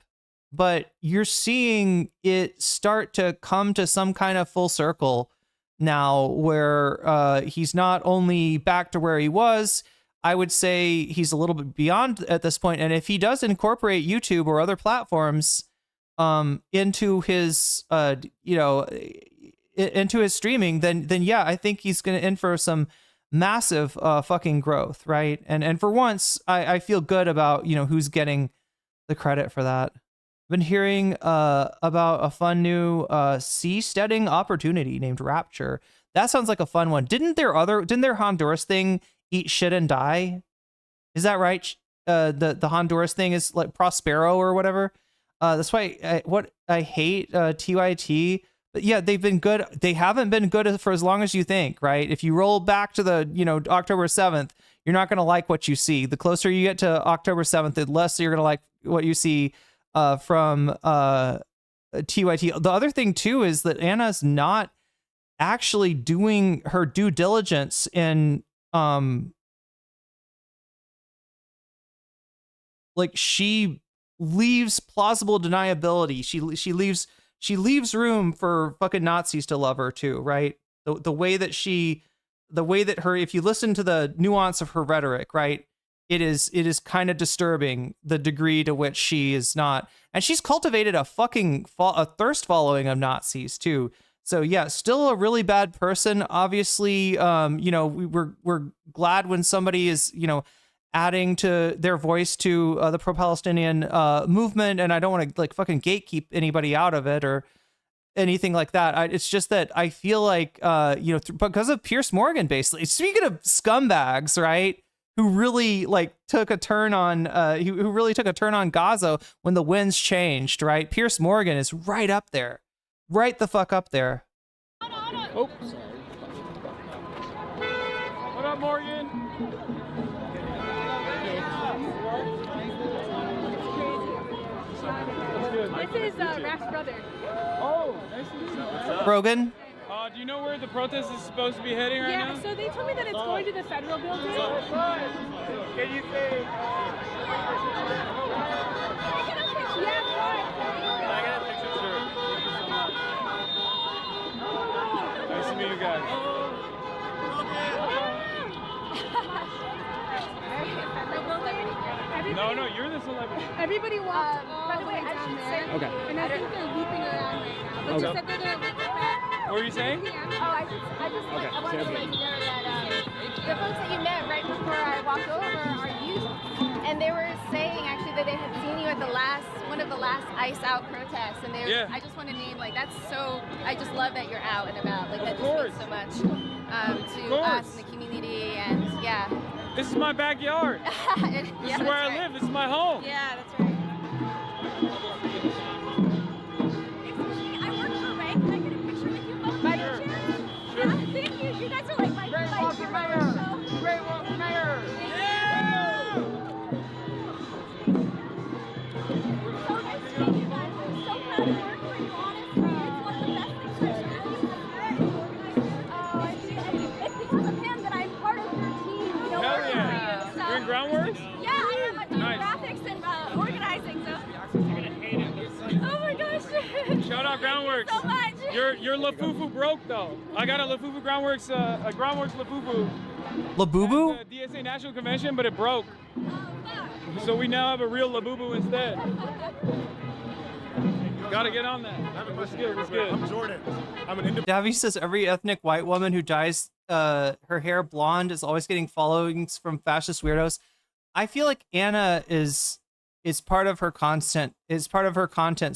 But you're seeing it start to come to some kind of full circle now where he's not only back to where he was, I would say he's a little bit beyond at this point. And if he does incorporate YouTube or other platforms into his, you know, into his streaming, then yeah, I think he's going to in for some massive fucking growth, right? And for once, I feel good about, you know, who's getting the credit for that. Been hearing about a fun new seasteading opportunity named Rapture. That sounds like a fun one. Didn't their Honduras thing eat shit and die? Is that right? The Honduras thing is like Prospero or whatever. That's why I hate TYT. But yeah, they've been good. They haven't been good for as long as you think, right? If you roll back to the, you know, October 7th, you're not going to like what you see. The closer you get to October 7th, the less you're going to like what you see from TYT. The other thing too is that Anna's not actually doing her due diligence in like, she leaves plausible deniability. She leaves room for fucking Nazis to love her too, right? The way that her, if you listen to the nuance of her rhetoric, right? It is kind of disturbing the degree to which she is not, and she's cultivated a fucking a thirst following of Nazis too. So yeah, still a really bad person. Obviously, you know, we're glad when somebody is, you know, adding to their voice to the pro-Palestinian movement, and I don't want to like fucking gatekeep anybody out of it or anything like that. It's just that I feel like, you know, because of Piers Morgan, basically. Speaking of scumbags, right? Who really like took a turn on who really took a turn on Gaza when the winds changed, right? Piers Morgan is right up there. Right the fuck up there. Oh, sorry. What up, Morgan? This is Raph's brother. Oh, nice to meet you. What's up? Brogan? Do you know where the protest is supposed to be heading right now? Yeah, so they told me that it's going to the federal building. Can you say? Nice to meet you guys. No, you're the celebrity. Everybody walked all the way down there. Okay. And I think they're looping around right now. But you said they're going to loop around. What were you saying? Oh, I wanted to let you know that the folks that you met right before I walked over are youth, and they were saying actually that they had seen you at one of the last Ice Out protests, and I just want to name that's so. I just love that you're out and about. Like that just means so much to us in the community, and yeah. This is my backyard. This is where I live. This is my home. Yeah, that's right. I work for Ray. Can I get a picture with you both? By the chance? Sure. Yeah, thank you. You guys are like my Great Walking Mayor. Great Walking Mayor. Yeah. So nice to meet you guys. I'm so proud to work for you, honestly. It's one of the best things I've ever done. Oh, I see. It's because of him that I'm part of your team. You know, Hell working yeah. for you. So. You're in groundworks? Yeah, I am. I'm doing graphics and organizing. So. You're gonna hate it. Oh my gosh. Shout out Groundworks. Thank you so much. Your Lafufu broke though. I got a Lafufu Groundworks, a Groundworks Lafufu. Labubu? At the DSA National Convention, but it broke. Oh, fuck. So we now have a real Labubu instead. Gotta get on that. What's good? What's good? I'm Jordan. I'm an independent. Davy says every ethnic white woman who dyes her hair blonde is always getting followings from fascist weirdos. I feel like Anna is part of her content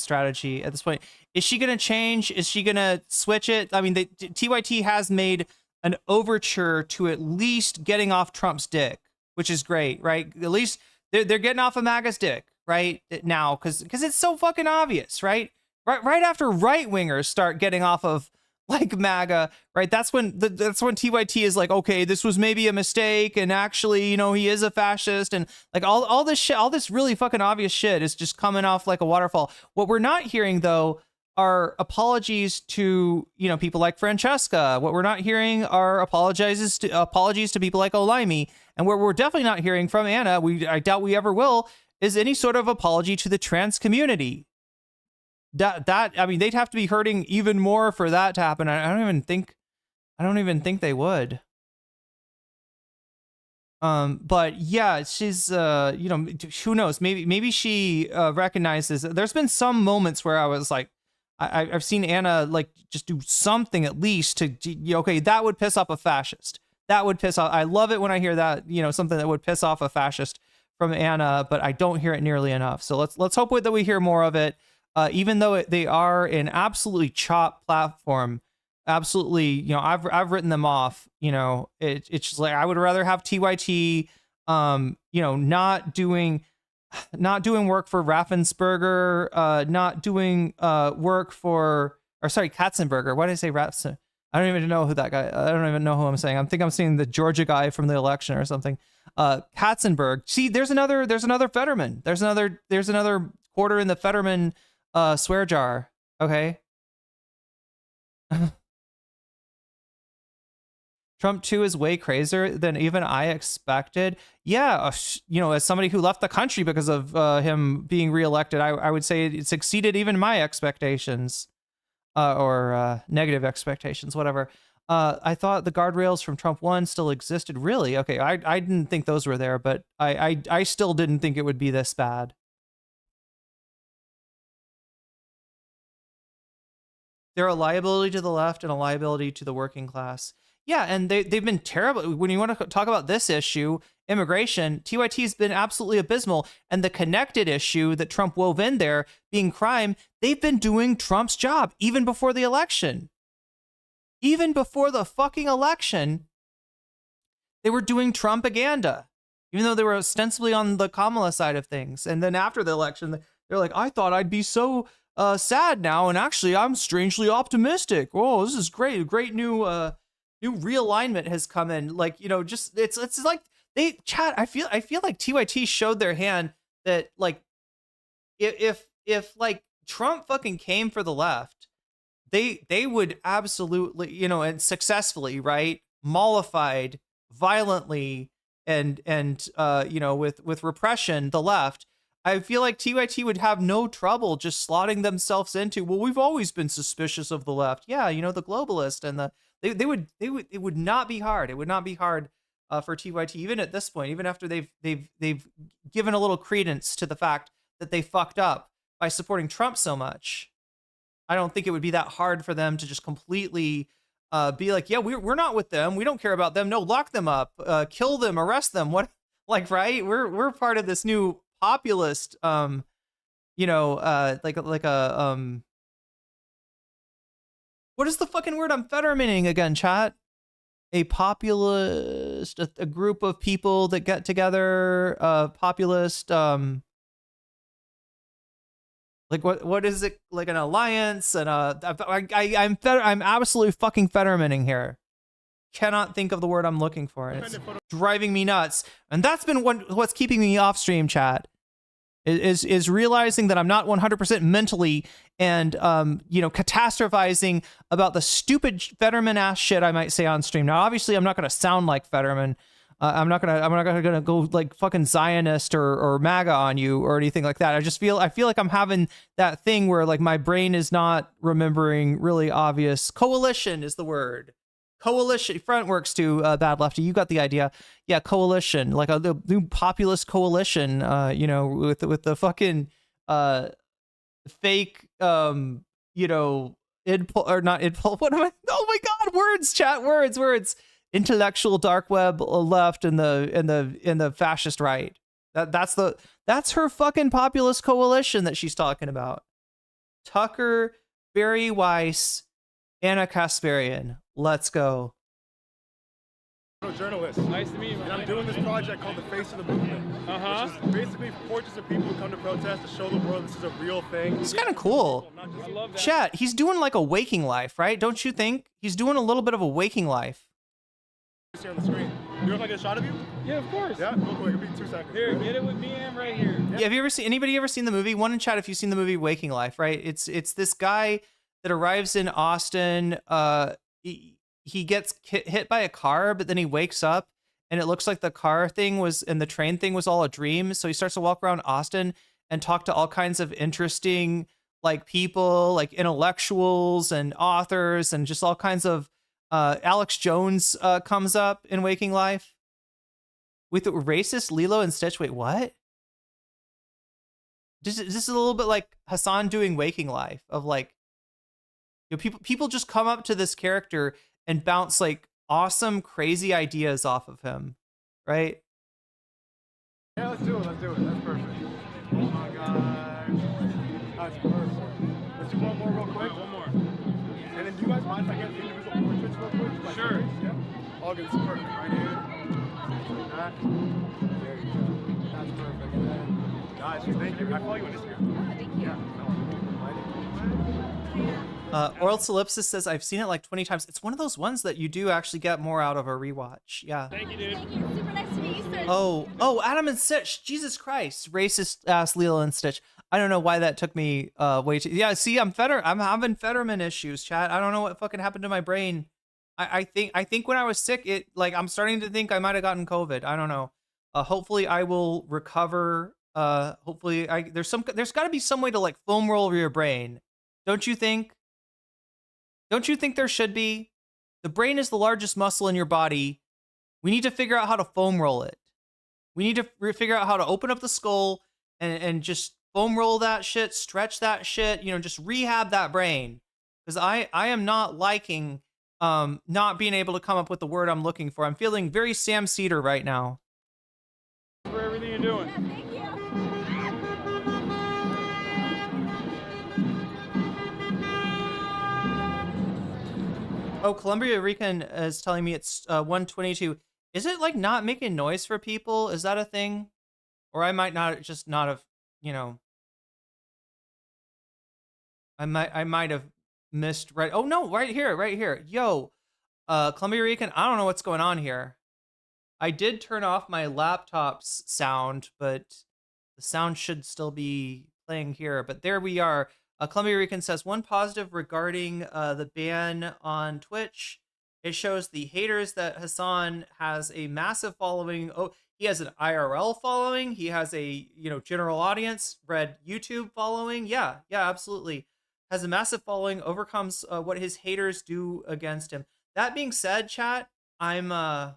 strategy at this point. Is she gonna change? Is she gonna switch it? I mean, TYT has made an overture to at least getting off Trump's dick, which is great, right? At least they're getting off of MAGA's dick right now, because it's so fucking obvious, right? Right after right wingers start getting off of like MAGA, right? That's when TYT is like, okay, this was maybe a mistake, and actually, he is a fascist, and like all this shit, all this really fucking obvious shit is just coming off like a waterfall. What we're not hearing though are apologies to people like Francesca. What we're not hearing are apologies to people like Olimey, and what we're definitely not hearing from Anna, I doubt we ever will, is any sort of apology to the trans community. I mean, they'd have to be hurting even more for that to happen. I don't even think they would. But yeah, she's who knows? Maybe she recognizes. There's been some moments where I was like, I've seen Anna like just do something at least to okay, that would piss off a fascist. That would piss off. I love it when I hear that, something that would piss off a fascist from Anna, but I don't hear it nearly enough. So let's hope that we hear more of it. Even though they are an absolutely chopped platform, absolutely, I've written them off. It's just like I would rather have TYT, not doing work for Raffensperger, not doing work for, or sorry, Katzenberger. Why did I say Raffensperger? I don't even know who that guy. I don't even know who I'm saying. I think I'm seeing the Georgia guy from the election or something. Katzenberg. See, there's another Fetterman. There's another quarter in the Fetterman swear jar. Okay. Trump 2 is way crazier than even I expected. Yeah, as somebody who left the country because of him being reelected, I would say it's exceeded even my expectations, or negative expectations, whatever. I thought the guardrails from Trump 1 still existed. Really? Okay, I didn't think those were there, but I still didn't think it would be this bad. They're a liability to the left and a liability to the working class. Yeah, and they've been terrible. When you want to talk about this issue, immigration, TYT's been absolutely abysmal. And the connected issue that Trump wove in there, being crime, they've been doing Trump's job even before the election. Even before the fucking election, they were doing Trumpaganda, even though they were ostensibly on the Kamala side of things. And then after the election, they're like, I thought I'd be so sad now, and actually I'm strangely optimistic. Oh, this is great. Great new realignment has come in. Like, just it's like chat. I feel like TYT showed their hand that like if like Trump fucking came for the left, they would absolutely, and successfully, right, mollified violently and with repression the left. I feel like TYT would have no trouble just slotting themselves into, well, we've always been suspicious of the left. Yeah, the globalist and it would not be hard. It would not be hard for TYT, even at this point, even after they've given a little credence to the fact that they fucked up by supporting Trump so much. I don't think it would be that hard for them to just completely be like, yeah, we're not with them. We don't care about them. No, lock them up, kill them, arrest them. What, like, right? We're part of this new populist, you know, like a what is the fucking word I'm fettermaning again, chat? A populist, a group of people that get together, populist, like what is it, like an alliance? And I'm absolutely fucking fettermaning here. Cannot think of the word I'm looking for. And it's driving me nuts. And that's been what's keeping me off stream, chat. Is realizing that I'm not 100% mentally and you know, catastrophizing about the stupid Fetterman ass shit I might say on stream. Now, obviously, I'm not going to sound like Fetterman. I'm not gonna go like fucking Zionist or MAGA on you or anything like that. I feel like I'm having that thing where like my brain is not remembering really obvious. Coalition is the word. Coalition. Front works too. Bad Lefty, you got the idea. Yeah, coalition, like the new populist coalition. You know, with the fucking fake you know, or not idpol. What am I? Oh my god, words, chat, words. Intellectual dark web left and the fascist right. That's her fucking populist coalition that she's talking about. Tucker, Barry Weiss, Anna Kasparian. Let's go. Journalist. Nice to meet you. And I'm doing this project called The Face of the Movement. Which is basically portraits of people who come to protest to show the world this is a real thing. It's kind of cool. I love that. Chat, he's doing like a waking life, right? Don't you think? He's doing a little bit of a waking life. Here on the screen. You want to get a shot of you? Yeah, of course. Yeah, real quick. It'll be 2 seconds. Here, get it with me. I'm right here. Yeah, have you ever seen, anybody ever seen the movie? One in chat if you've seen the movie Waking Life, right? It's this guy that arrives in Austin. He gets hit by a car, but then he wakes up and it looks like the car thing was and the train thing was all a dream. So he starts to walk around Austin and talk to all kinds of interesting like people, like intellectuals and authors and just all kinds of Alex Jones comes up in Waking Life with the racist Lilo and Stitch. Wait, what? This is a little bit like Hasan doing Waking Life of like, you know, people just come up to this character and bounce like awesome, crazy ideas off of him, right? Yeah, let's do it. That's perfect. Oh my gosh. That's perfect. Let's do one more real quick. One more. And then do you guys mind if I get individual portraits real quick? Like sure. Yeah. All good. This is perfect. Right here. Like that. There you go. That's perfect. Guys, thank you. I follow you on Instagram. Thank you. Oral Solipsis says, I've seen it like 20 times. It's one of those ones that you do actually get more out of a rewatch. Yeah. Thank you, dude. Thank you. Super nice to meet you, sir. Oh, Adam and Stitch. Jesus Christ. Racist ass Lilo and Stitch. I don't know why that took me way too. Yeah, see, I'm having Fetterman issues, chat. I don't know what fucking happened to my brain. I think when I was sick, I'm starting to think I might have gotten COVID. I don't know. Hopefully I will recover. Hopefully there's got to be some way to like foam roll your brain. Don't you think? Don't you think there should be? The brain is the largest muscle in your body. We need to figure out how to foam roll it. We need to figure out how to open up the skull and just foam roll that shit, stretch that shit, you know, just rehab that brain. Because I am not liking not being able to come up with the word I'm looking for. I'm feeling very Sam Cedar right now. For everything you're doing. Thank you. Oh, Columbia Rican is telling me it's 122. Is it like not making noise for people? Is that a thing? Or I might not have, you know. I might have missed right. Oh no, right here. Yo, Columbia Rican, I don't know what's going on here. I did turn off my laptop's sound, but the sound should still be playing here. But there we are. Columbia Rican says, one positive regarding the ban on Twitch. It shows the haters that Hasan has a massive following. Oh, he has an IRL following. He has a, you know, general audience, red YouTube following. Yeah, absolutely. Has a massive following, overcomes what his haters do against him. That being said, chat, I'm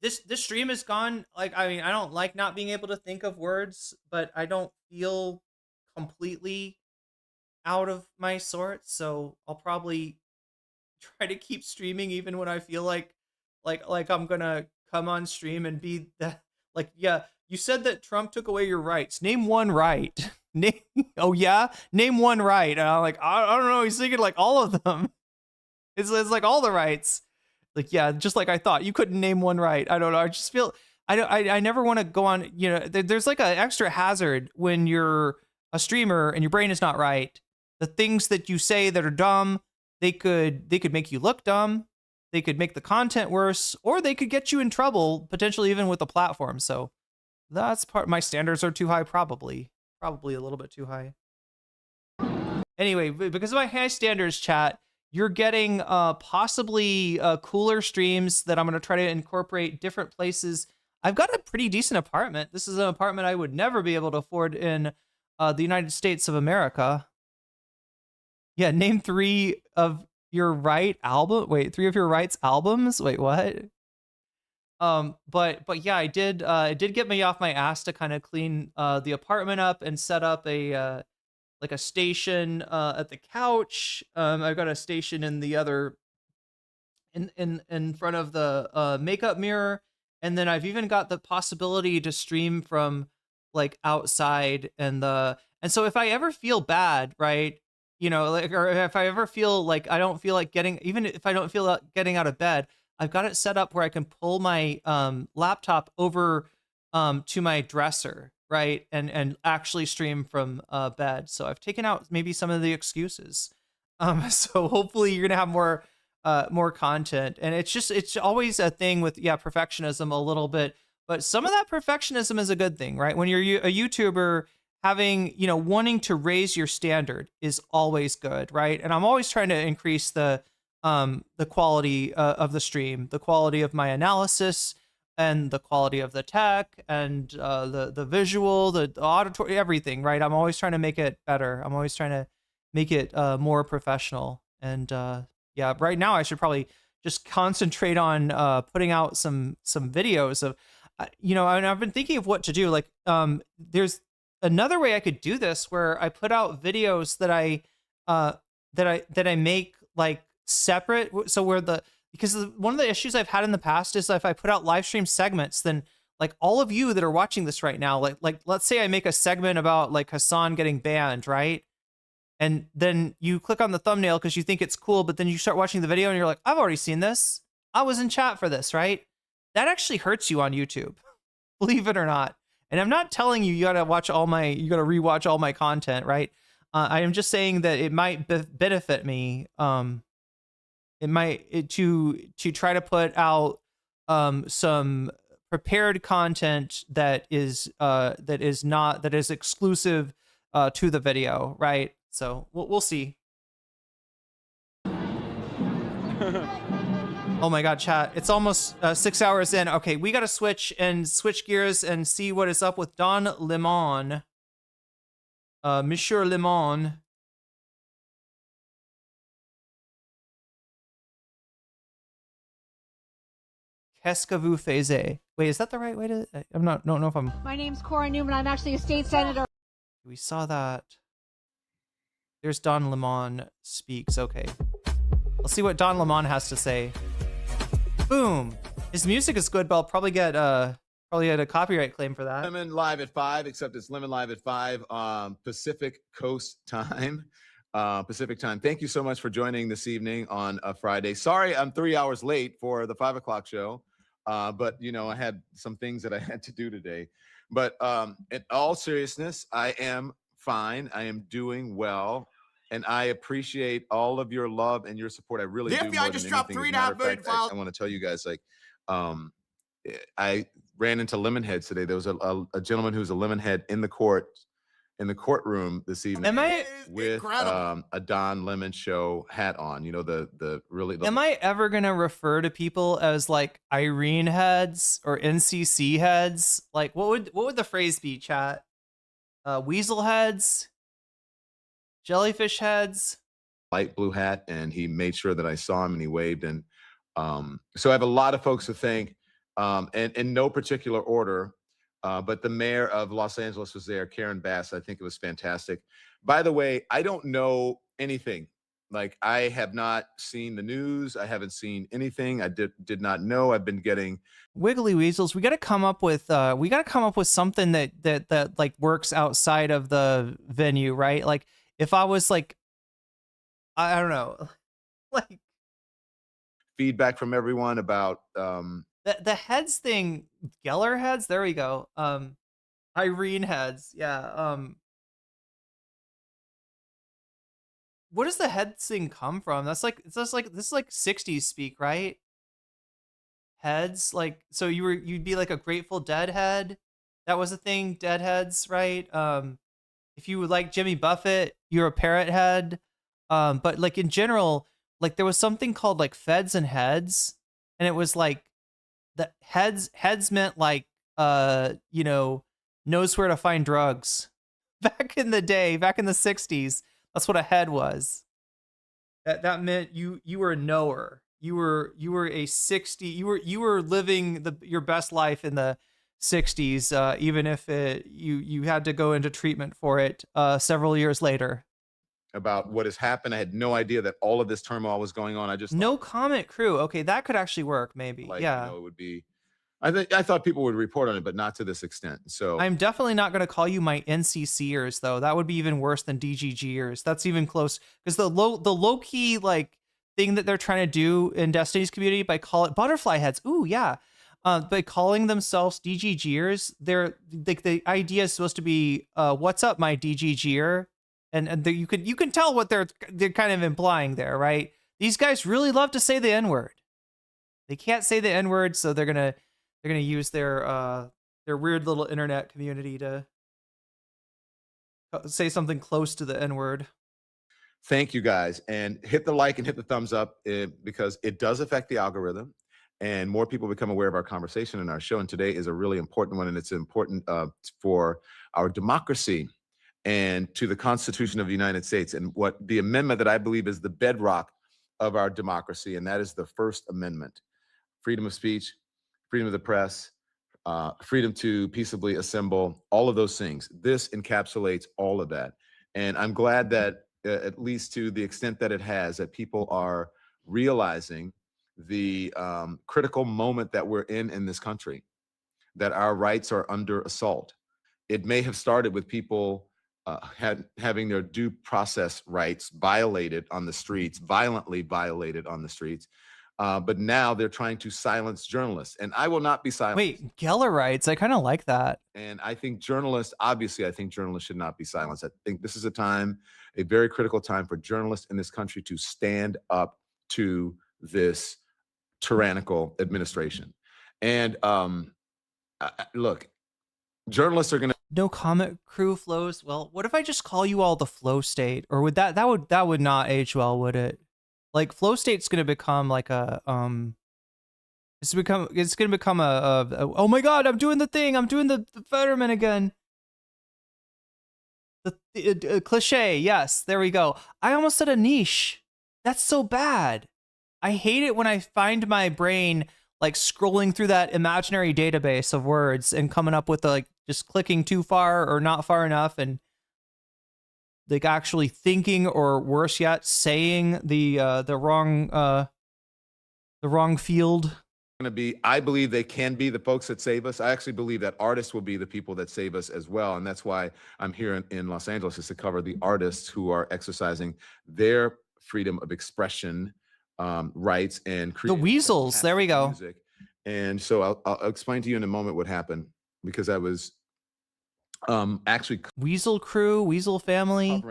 this stream is gone. Like, I mean, I don't like not being able to think of words, but I don't feel completely out of my sorts, so I'll probably try to keep streaming even when I feel like I'm gonna come on stream and be that like, yeah, you said that Trump took away your rights. Name one right. Name, oh yeah, name one right. And I'm like, I don't know. He's thinking like all of them. It's like all the rights. Like, yeah, just like I thought. You couldn't name one right. I don't know. I just feel I never want to go on, you know, there's like an extra hazard when you're a streamer and your brain is not right. The things that you say that are dumb, they could make you look dumb. They could make the content worse, or they could get you in trouble, potentially even with the platform. So that's part. My standards are too high, probably a little bit too high. Anyway, because of my high standards, chat, you're getting possibly cooler streams that I'm going to try to incorporate different places. I've got a pretty decent apartment. This is an apartment I would never be able to afford in the United States of America. Yeah, name 3 of your right album. Wait, 3 of your rights albums. Wait, what? But yeah, it did get me off my ass to kind of clean the apartment up and set up a like a station at the couch. I've got a station in the other in front of the makeup mirror, and then I've even got the possibility to stream from like outside and so if I ever feel bad, right? You know, like, or if I ever feel like I don't feel like getting, even if I don't feel like getting out of bed, I've got it set up where I can pull my laptop over to my dresser, right, and actually stream from bed. So I've taken out maybe some of the excuses. So hopefully you're gonna have more content, and it's always a thing with perfectionism a little bit, but some of that perfectionism is a good thing, right? When you're a YouTuber, having, you know, wanting to raise your standard is always good, right? And I'm always trying to increase the quality of the stream, the quality of my analysis, and the quality of the tech, and the visual, the auditory, everything, right? I'm always trying to make it better. I'm always trying to make it more professional. And yeah, right now I should probably just concentrate on putting out some videos of, you know, and I've been thinking of what to do. Like, there's another way I could do this where I put out videos that I make like separate. So where because one of the issues I've had in the past is if I put out live stream segments, then like all of you that are watching this right now, like let's say I make a segment about like Hasan getting banned, right? And then you click on the thumbnail because you think it's cool, but then you start watching the video and you're like, I've already seen this. I was in chat for this, right? That actually hurts you on YouTube, believe it or not. And I'm not telling you gotta rewatch all my content, right? I am just saying that it might benefit me. It might to try to put out some prepared content that is exclusive to the video, right? So we'll see. Oh my God, chat. It's almost 6 hours in. Okay, we got to switch gears and see what is up with Don Lemon. Monsieur Lemon. Qu'est-ce que vous faisiez? Wait, is that the right way to... don't know if I'm... My name's Cora Newman. I'm actually a state senator. We saw that. There's Don Lemon speaks. Okay. Let's see what Don Lemon has to say. Boom. His music is good, but I'll probably get a copyright claim for that. Lemon live at 5, except it's Lemon live at 5 Pacific Coast time. Pacific time. Thank you so much for joining this evening on a Friday. Sorry, I'm 3 hours late for the 5 o'clock show. But you know, I had some things that I had to do today. But in all seriousness, I am fine. I am doing well. And I appreciate all of your love and your support. I really do. The FBI just dropped 3.5 million files. I want to tell you guys, like, I ran into Lemonheads today. There was a gentleman who's a Lemonhead in the courtroom this evening with a Don Lemon Show hat on. You know, the really. Am I ever gonna refer to people as like Irene heads or NCC heads? Like, what would the phrase be, chat? Weasel heads. Jellyfish heads. Light blue hat, and he made sure that I saw him and he waved. And so I have a lot of folks to thank, and in no particular order, but the mayor of Los Angeles was there, Karen Bass. I think it was fantastic. By the way, I don't know anything. Like, I have not seen the news. I haven't seen anything. I did not know. I've been getting Wiggly Weasels. We got to come up with something that like works outside of the venue, right? Like if I was like, I don't know, like feedback from everyone about the heads thing, Geller heads. There we go. Irene heads. Yeah. What does the head thing come from? That's like, this is like 60s speak, right? Heads, like, so you'd be like a Grateful Dead head. That was a thing, Deadheads, right? If you would like Jimmy Buffett, you're a parrot head. But like in general, like there was something called like feds and heads, and it was like the heads meant like you know, knows where to find drugs. Back in the day, back in the 60s, that's what a head was. That meant you were a knower. You were a 60. You were living your best life in the 60s, even if you had to go into treatment for it several years later. About what has happened. I had no idea that all of this turmoil was going on. I just no comment crew. Okay, that could actually work. Maybe. Like, yeah. You know, it would be. I thought people would report on it, but not to this extent. So I'm definitely not going to call you my NCCers though. That would be even worse than DGGers. That's even close, because the low key like thing that they're trying to do in Destiny's community by call it butterfly heads. Ooh, yeah. By calling themselves DGGers, they're like, the idea is supposed to be, what's up, my DGGer? And you can tell what they're kind of implying there, right? These guys really love to say the N-word. They can't say the N-word, so they're gonna use their weird little internet community to say something close to the N-word. Thank you guys, and hit the like and hit the thumbs up because it does affect the algorithm, and more people become aware of our conversation and our show. And today is a really important one, and it's important for our democracy and to the Constitution of the United States, and what the amendment that I believe is the bedrock of our democracy, and that is the First Amendment: freedom of speech, freedom of the press, freedom to peaceably assemble, all of those things. This encapsulates all of that, and I'm glad that at least to the extent that it has, that people are realizing the critical moment that we're in this country, that our rights are under assault. It may have started with people having their due process rights violated on the streets, violently violated on the streets, but now they're trying to silence journalists, and I will not be silenced. Wait, Geller rights? I kind of like that. And I think journalists, obviously, I think journalists should not be silenced. I think this is a very critical time for journalists in this country to stand up to this tyrannical administration. And look, journalists are going to. No comment crew flows. Well, what if I just call you all the flow state? Or would that would not age well, would it? Like flow state's going to become like a it's going to become a oh my god, I'm doing the thing. I'm doing the Fetterman again. The cliche. Yes, there we go. I almost said a niche. That's so bad. I hate it when I find my brain like scrolling through that imaginary database of words and coming up with like just clicking too far or not far enough, and like actually thinking, or worse yet, saying the wrong field. I believe they can be the folks that save us. I actually believe that artists will be the people that save us as well. And that's why I'm here in Los Angeles, is to cover the artists who are exercising their freedom of expression rights and the weasels. There we go. Music. And so I'll explain to you in a moment what happened, because I was actually Weasel crew, Weasel family.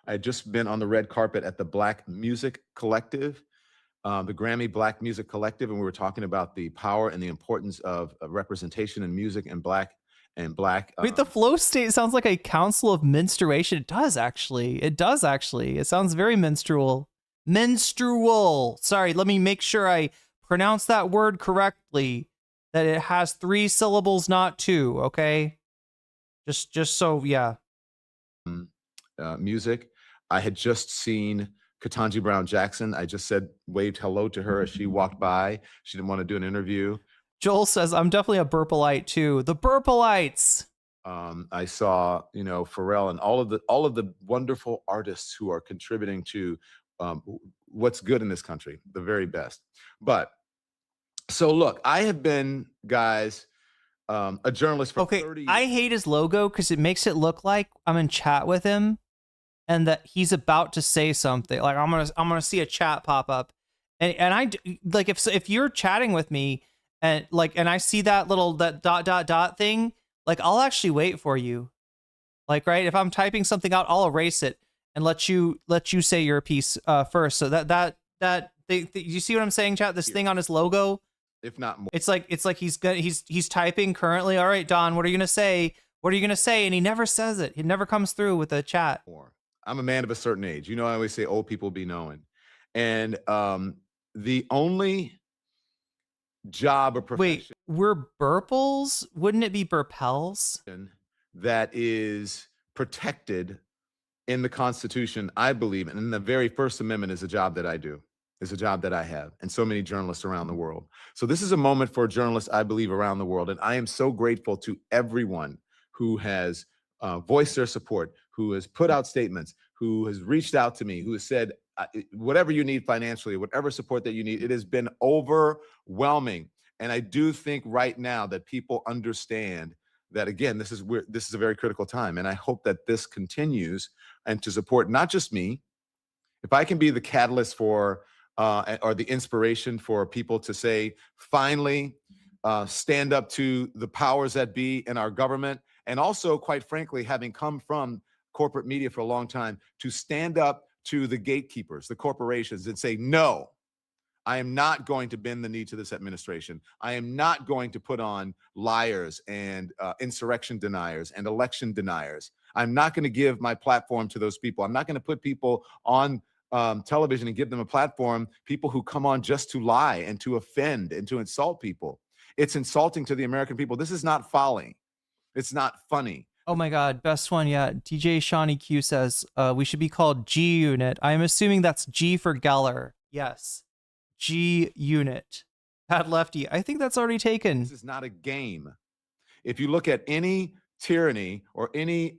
I had just been on the red carpet at the Black Music Collective, the Grammy Black Music Collective, and we were talking about the power and the importance of representation in music and black. Wait, the flow state sounds like a council of menstruation. It does actually. It sounds very menstrual. Sorry, let me make sure I pronounce that word correctly. That it has 3 syllables, not 2. Okay. Just so, yeah. Music. I had just seen Ketanji Brown Jackson. I just waved hello to her as she walked by. She didn't want to do an interview. Joel says, I'm definitely a Burpleite too. The Burpleites. I saw, Pharrell and all of the wonderful artists who are contributing to what's good in this country, the very best. But so look, I have been, guys, a journalist for 30 years. I hate his logo because it makes it look like I'm in chat with him and that he's about to say something. Like I'm gonna see a chat pop up, and I like if you're chatting with me and I see that dot thing, like I'll actually wait for you. Like, right, if I'm typing something out, I'll erase it and let you say your piece first. So you see what I'm saying, chat? This thing on his logo, if not more. It's like he's typing currently. All right, Don, what are you gonna say? What are you gonna say? And he never says it. He never comes through with a chat. I'm a man of a certain age. I always say old people be knowing. And the only job or profession. Wait, we're burples? Wouldn't it be burpels? That is protected in the Constitution, I believe, and in the very First Amendment is a job that I do. Is a job that I have, and so many journalists around the world. So this is a moment for journalists, I believe, around the world. And I am so grateful to everyone who has voiced their support, who has put out statements, who has reached out to me, who has said, whatever you need financially, whatever support that you need, it has been overwhelming. And I do think right now that people understand that, again, this is a very critical time. And I hope that this continues and to support not just me. If I can be the catalyst for or the inspiration for people to say, finally, stand up to the powers that be in our government. And also, quite frankly, having come from corporate media for a long time, to stand up to the gatekeepers, the corporations, and say, no, I am not going to bend the knee to this administration. I am not going to put on liars and insurrection deniers and election deniers. I'm not going to give my platform to those people. I'm not going to put people on television and give them a platform, people who come on just to lie and to offend and to insult people. It's insulting to the American people. This is not folly. It's not funny. Oh my God, best one yet. DJ Shawnee Q says, we should be called G Unit. I'm assuming that's G for Geller. Yes. G Unit. Bad Lefty. I think that's already taken. This is not a game. If you look at any tyranny or any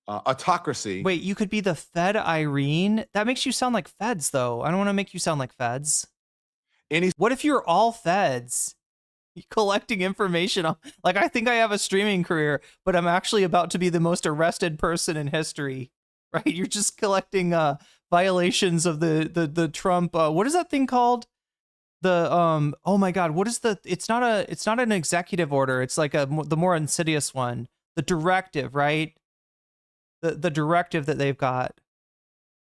autocracy. Wait, you could be the Fed, Irene? That makes you sound like feds, though. I don't want to make you sound like feds. What if you're all feds? Collecting information on, like, I think I have a streaming career, but I'm actually about to be the most arrested person in history, right? You're just collecting violations of the Trump. What is that thing called? The oh my God, what is it's not an executive order. It's like the more insidious one, the directive, right? The directive that they've got.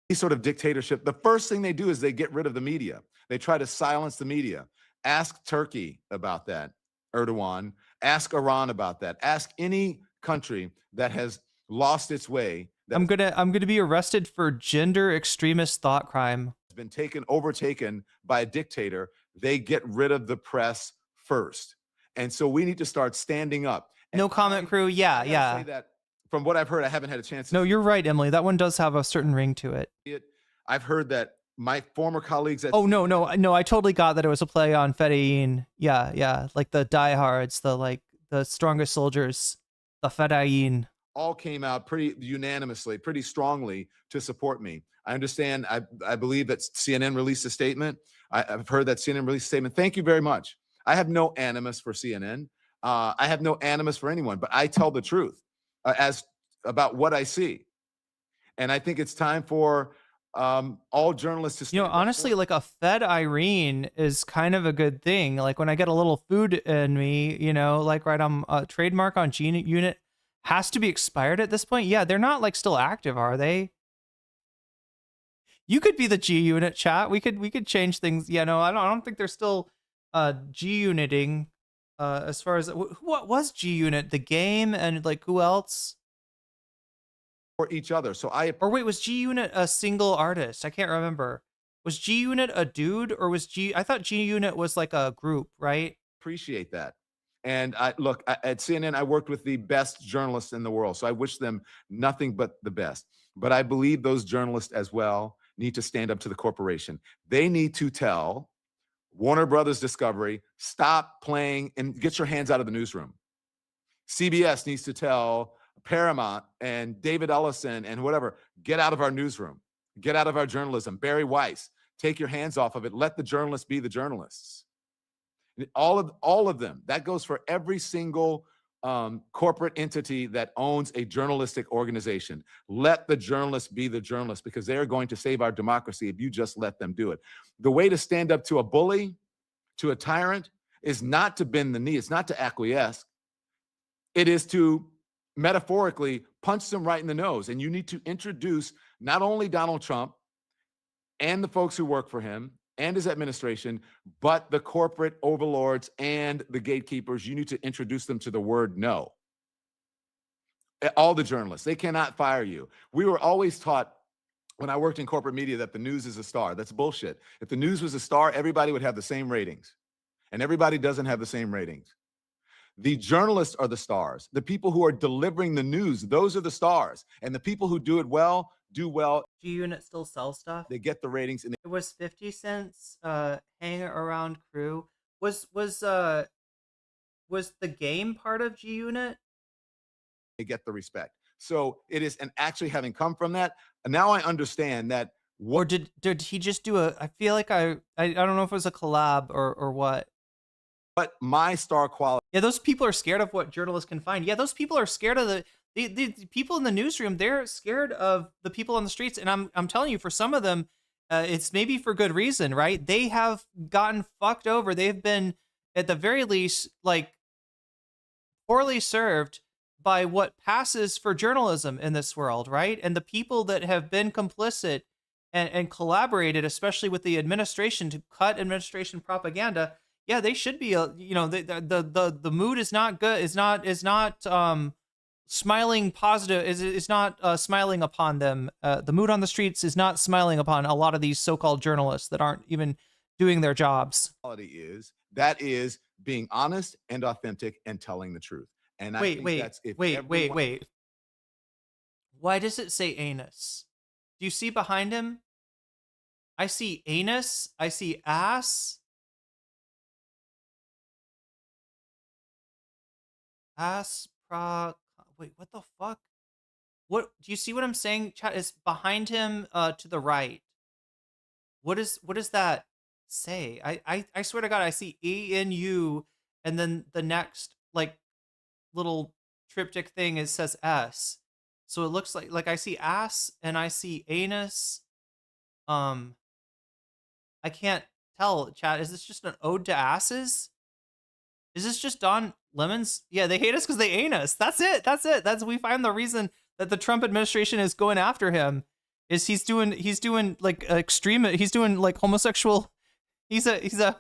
Any sort of dictatorship, the first thing they do is they get rid of the media. They try to silence the media. Ask Turkey about that, Erdogan. Ask Iran about that. Ask any country that has lost its way. I'm gonna be arrested for gender extremist thought crime. Been overtaken by a dictator. They get rid of the press first, and so we need to start standing up. No comment crew. Yeah. Say that from what I've heard, I haven't had a chance. No, you're right, Emily. That one does have a certain ring to it. I've heard that my former colleagues at no, I totally got that it was a play on Fedayeen. Yeah, like the diehards, the strongest soldiers, the Fedayeen. All came out pretty unanimously, pretty strongly to support me. I understand. I believe that CNN released a statement. I've heard that CNN released a statement. Thank you very much. I have no animus for CNN. I have no animus for anyone, but I tell the truth as about what I see. And I think it's time for all journalists to stand up. Honestly, like a Fed Irene is kind of a good thing. Like when I get a little food in me, like I'm a trademark on G Unit has to be expired at this point. Yeah, they're not like still active, are they? You could be the G Unit, chat. We could change things. I don't think they're still G Uniting as far as what was G Unit, the game, and like who else? For each other. So was G Unit a single artist? I can't remember. Was G Unit a dude or was I thought G Unit was like a group, right? Appreciate that. And at CNN, I worked with the best journalists in the world. So I wish them nothing but the best. But I believe those journalists as well need to stand up to the corporation. They need to tell Warner Brothers Discovery, stop playing and get your hands out of the newsroom. CBS needs to tell Paramount and David Ellison and whatever, get out of our newsroom, get out of our journalism. Barry Weiss, take your hands off of it. Let the journalists be the journalists. All of them. That goes for every single corporate entity that owns a journalistic organization. Let the journalists be the journalists, because they're going to save our democracy if you just let them do it. The way to stand up to a bully, to a tyrant, is not to bend the knee. It's not to acquiesce. It is to metaphorically punch them right in the nose. And you need to introduce not only Donald Trump and the folks who work for him and his administration, but the corporate overlords and the gatekeepers. You need to introduce them to the word no. All the journalists, they cannot fire you. We were always taught when I worked in corporate media that the news is a star. That's bullshit. If the news was a star, everybody would have the same ratings. And everybody doesn't have the same ratings. The journalists are the stars. The people who are delivering the news, those are the stars. And the people who do it well, do well. G-Unit still sells stuff. They get the ratings. And It was 50 cents hang around crew. Was the game part of G-Unit? they get the respect. So it is, and actually having come from that, now I understand that. Or did he just do a? I feel like I don't know if it was a collab or what. But my star quality. Yeah, those people are scared of what journalists can find. Yeah, those people are scared of the people in the newsroom. They're scared of the people on the streets, and I'm telling you, for some of them, it's maybe for good reason, right? They have gotten fucked over. They've been, at the very least, like poorly served by what passes for journalism in this world, right? And the people that have been complicit and collaborated, especially with the administration, to cut administration propaganda. Yeah, they should be. The mood is not good. Is not smiling positive. Is not smiling upon them. The mood on the streets is not smiling upon a lot of these so-called journalists that aren't even doing their jobs. That is being honest and authentic and telling the truth. And Wait. Why does it say anus? Do you see behind him? I see anus. I see ass. Wait, what the fuck? What do you see what I'm saying? Chat is behind him to the right. What does that say? I swear to God, I see ANU, and then the next like little triptych thing says S. So it looks like I see ass and I see anus. I can't tell, chat. Is this just an ode to asses? Is this just Don Lemons? Yeah, they hate us because they ain't us. That's it. We find the reason that the Trump administration is going after him is he's doing like extreme. He's doing like homosexual. He's a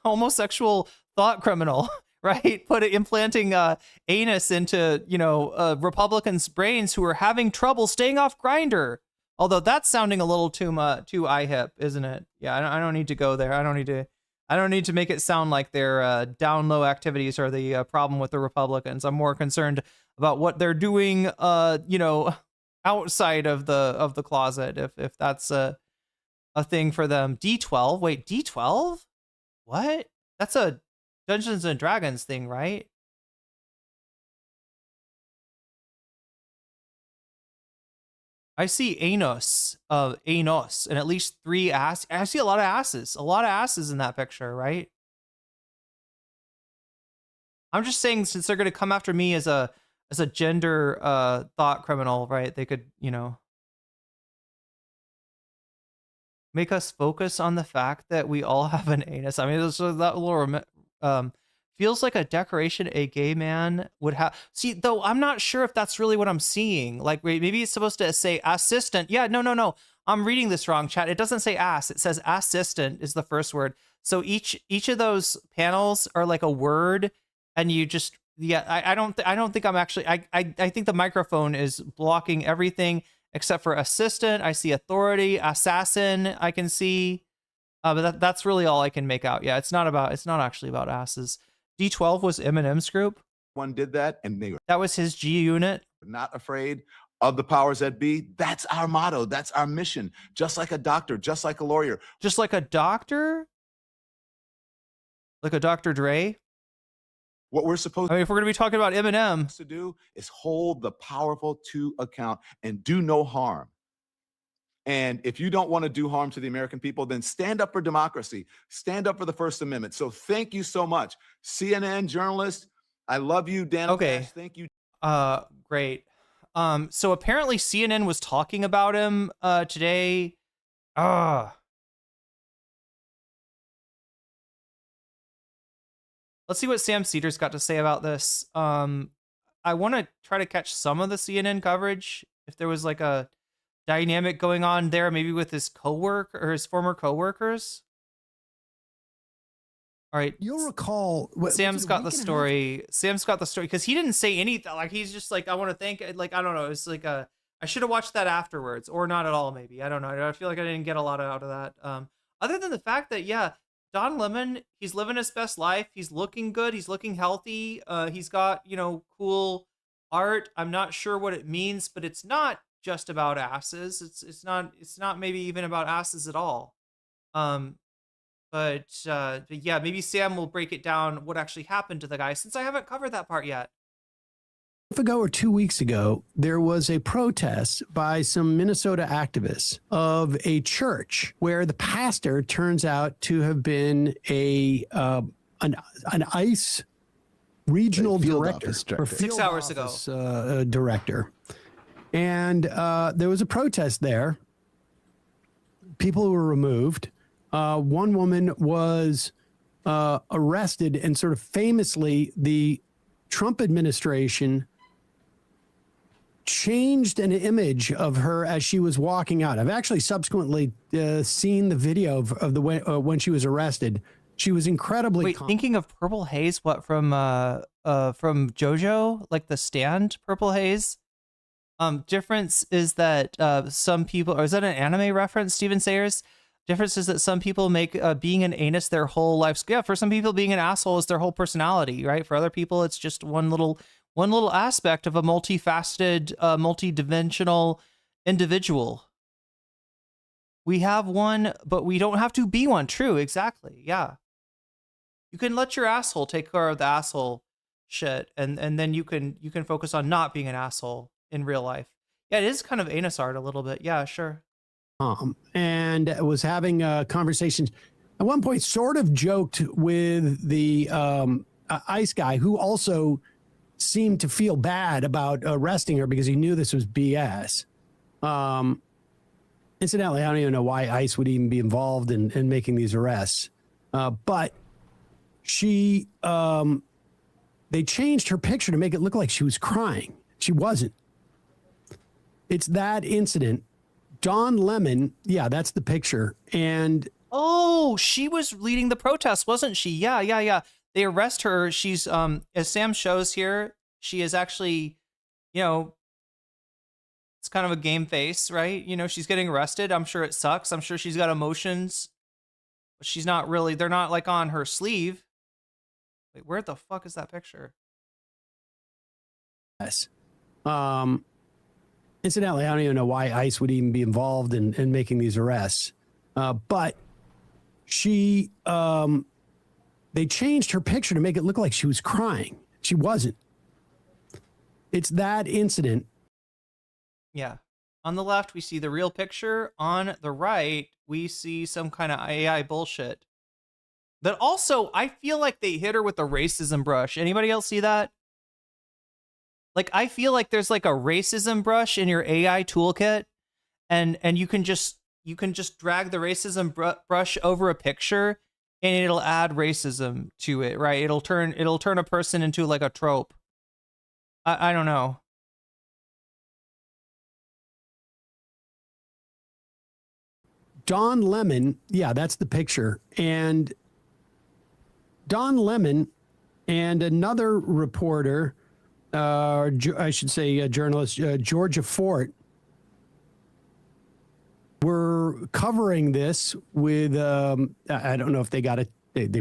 homosexual thought criminal, right? Implanting anus into Republicans' brains who are having trouble staying off Grindr. Although that's sounding a little too IHIP, isn't it? Yeah, I don't need to go there. I don't need to make it sound like their down low activities are the problem with the Republicans. I'm more concerned about what they're doing, outside of the closet, if that's a thing for them. D12? Wait, D12? What? That's a Dungeons and Dragons thing, right? I see anus, and at least 3 ass. I see a lot of asses in that picture, right? I'm just saying, since they're going to come after me as a gender thought criminal, right? They could, make us focus on the fact that we all have an anus. I mean, that little feels like a decoration a gay man would have. See, though, I'm not sure if that's really what I'm seeing. Like, maybe it's supposed to say assistant. Yeah, no. I'm reading this wrong, chat. It doesn't say ass. It says assistant is the first word. So each of those panels are like a word, and you just, I don't think I'm actually, I think the microphone is blocking everything except for assistant. I see authority, assassin, I can see. But that's really all I can make out. Yeah, it's not actually about asses. D12 was Eminem's group. One did that, and that was his G Unit. Not afraid of the powers that be. That's our motto. That's our mission. Just like a doctor, just like a lawyer. Just like a doctor? Like a Dr. Dre? What we're supposed I mean, if we're going to be talking about Eminem, to do is hold the powerful to account and do no harm. And if you don't want to do harm to the American people, then stand up for democracy. Stand up for the First Amendment. So thank you so much. CNN journalist, I love you, Dan. Okay. Thank you. Great. So apparently CNN was talking about him today. Let's see what Sam Cedars got to say about this. I want to try to catch some of the CNN coverage. If there was like a dynamic going on there, maybe with his coworker or his former coworkers. All right. You'll recall Sam's got the story. Sam's got the story because he didn't say anything. Like he's just like, I want to thank. Like I don't know. It's like I should have watched that afterwards, or not at all. Maybe I don't know. I feel like I didn't get a lot out of that. Other than the fact that Don Lemon, he's living his best life. He's looking good. He's looking healthy. He's got cool art. I'm not sure what it means, but it's not just about asses. It's not maybe even about asses at all. But yeah, maybe Sam will break it down what actually happened to the guy, since I haven't covered that part yet. Ago or 2 weeks ago, there was a protest by some Minnesota activists of a church where the pastor turns out to have been an ICE regional director. 6 hours ago. Director. And there was a protest there. People were removed. One woman was arrested, and sort of famously, the Trump administration changed an image of her as she was walking out. I've actually subsequently seen the video of the way when she was arrested. She was incredibly. Wait, thinking of Purple Haze, what from JoJo, like the Stand Purple Haze? Difference is that some people, or is that an anime reference, Steven Sayers? Difference is that some people make being an anus their whole life. Yeah, for some people, being an asshole is their whole personality, right? For other people, it's just one little aspect of a multifaceted, multidimensional individual. We have one, but we don't have to be one. True, exactly. Yeah. You can let your asshole take care of the asshole shit, and then you can focus on not being an asshole in real life. Yeah, it is kind of anus art a little bit. Yeah, sure. And was having conversations at one point, sort of joked with the ICE guy, who also seemed to feel bad about arresting her because he knew this was BS. Incidentally, I don't even know why ICE would even be involved in making these arrests. But they changed her picture to make it look like she was crying. She wasn't. It's that incident. Don Lemon, yeah, that's the picture. And oh, she was leading the protest, wasn't she? Yeah. They arrest her. She's as Sam shows here, she is actually, it's kind of a game face, right? She's getting arrested. I'm sure it sucks. I'm sure she's got emotions, but she's not really, they're not like on her sleeve. Wait, where the fuck is that picture? Yes. Incidentally, I don't even know why ICE would even be involved in making these arrests. But they changed her picture to make it look like she was crying. She wasn't. It's that incident. Yeah. On the left, we see the real picture. On the right, we see some kind of AI bullshit. That also, I feel like they hit her with a racism brush. Anybody else see that? Like, I feel like there's like a racism brush in your AI toolkit, and you can just drag the racism brush over a picture, and it'll add racism to it, right? It'll turn a person into like a trope. I don't know. Don Lemon, yeah, that's the picture. And Don Lemon and another reporter, I should say a journalist, Georgia Fort, were covering this with, I don't know if they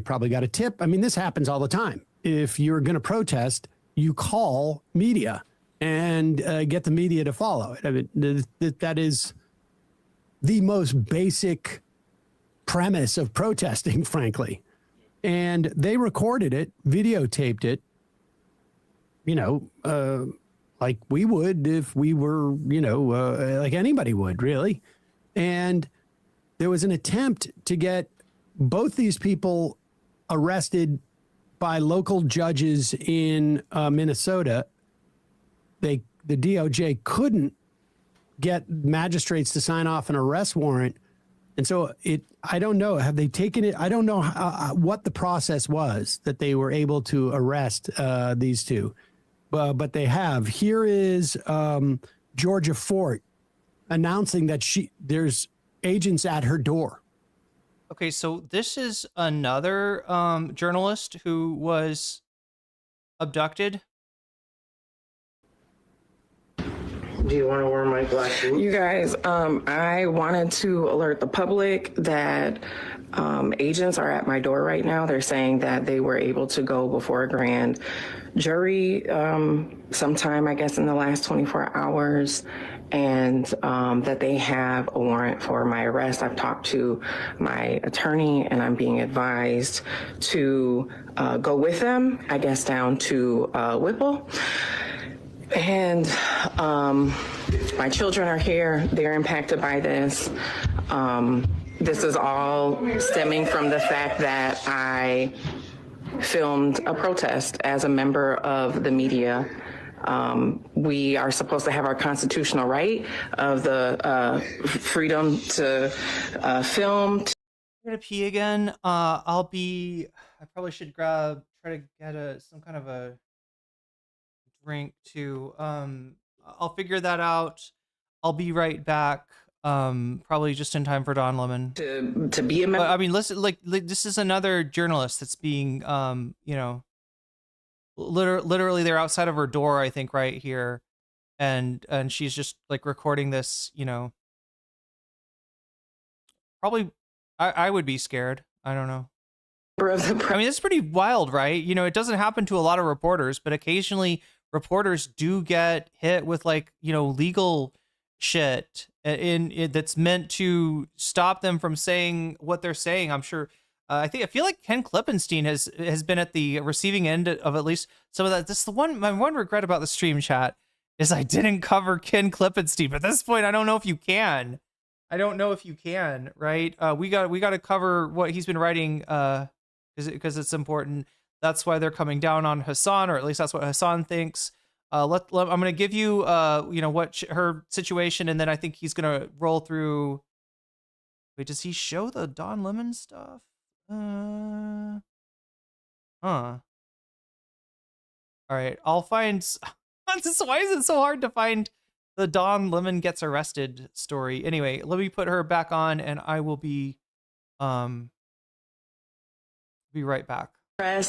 probably got a tip. I mean, this happens all the time. If you're going to protest, you call media and get the media to follow it. I mean, that is the most basic premise of protesting, frankly. And they recorded it, videotaped it, like we would if we were, like anybody would, really. And there was an attempt to get both these people arrested by local judges in Minnesota. The DOJ couldn't get magistrates to sign off an arrest warrant. And so I don't know, have they taken it? I don't know what the process was that they were able to arrest these two, but they have. Here is Georgia Fort announcing that there's agents at her door. Okay, so this is another journalist who was abducted. Do you want to wear my black boots? You guys, I wanted to alert the public that agents are at my door right now. They're saying that they were able to go before a grand jury sometime, I guess, in the last 24 hours, and that they have a warrant for my arrest. I've talked to my attorney, and I'm being advised to go with them, I guess, down to Whipple. And my children are here. They're impacted by this. This is all stemming from the fact that I filmed a protest as a member of the media. We are supposed to have our constitutional right of the freedom to film. I'm gonna pee again. I probably should try to get some kind of a drink too. I'll figure that out. I'll be right back. Probably just in time for Don Lemon to be a member. I mean, listen, like this is another journalist that's being, literally they're outside of her door, I think, right here, and she's just like recording this. Probably, I would be scared. I don't know. I mean, it's pretty wild, right? It doesn't happen to a lot of reporters, but occasionally reporters do get hit with legal shit that's meant to stop them from saying what they're saying. I'm sure. I feel like Ken Klippenstein has been at the receiving end of at least some of that. This is my one regret about the stream chat is I didn't cover Ken Klippenstein. But at this point, I don't know if you can. Right? We got to cover what he's been writing because it's important. That's why they're coming down on Hasan, or at least that's what Hasan thinks. I'm going to give you, what her situation, and then I think he's going to roll through. Wait, does he show the Don Lemon stuff? All right, I'll find. Why is it so hard to find the Don Lemon gets arrested story? Anyway, let me put her back on, and I will be right back. I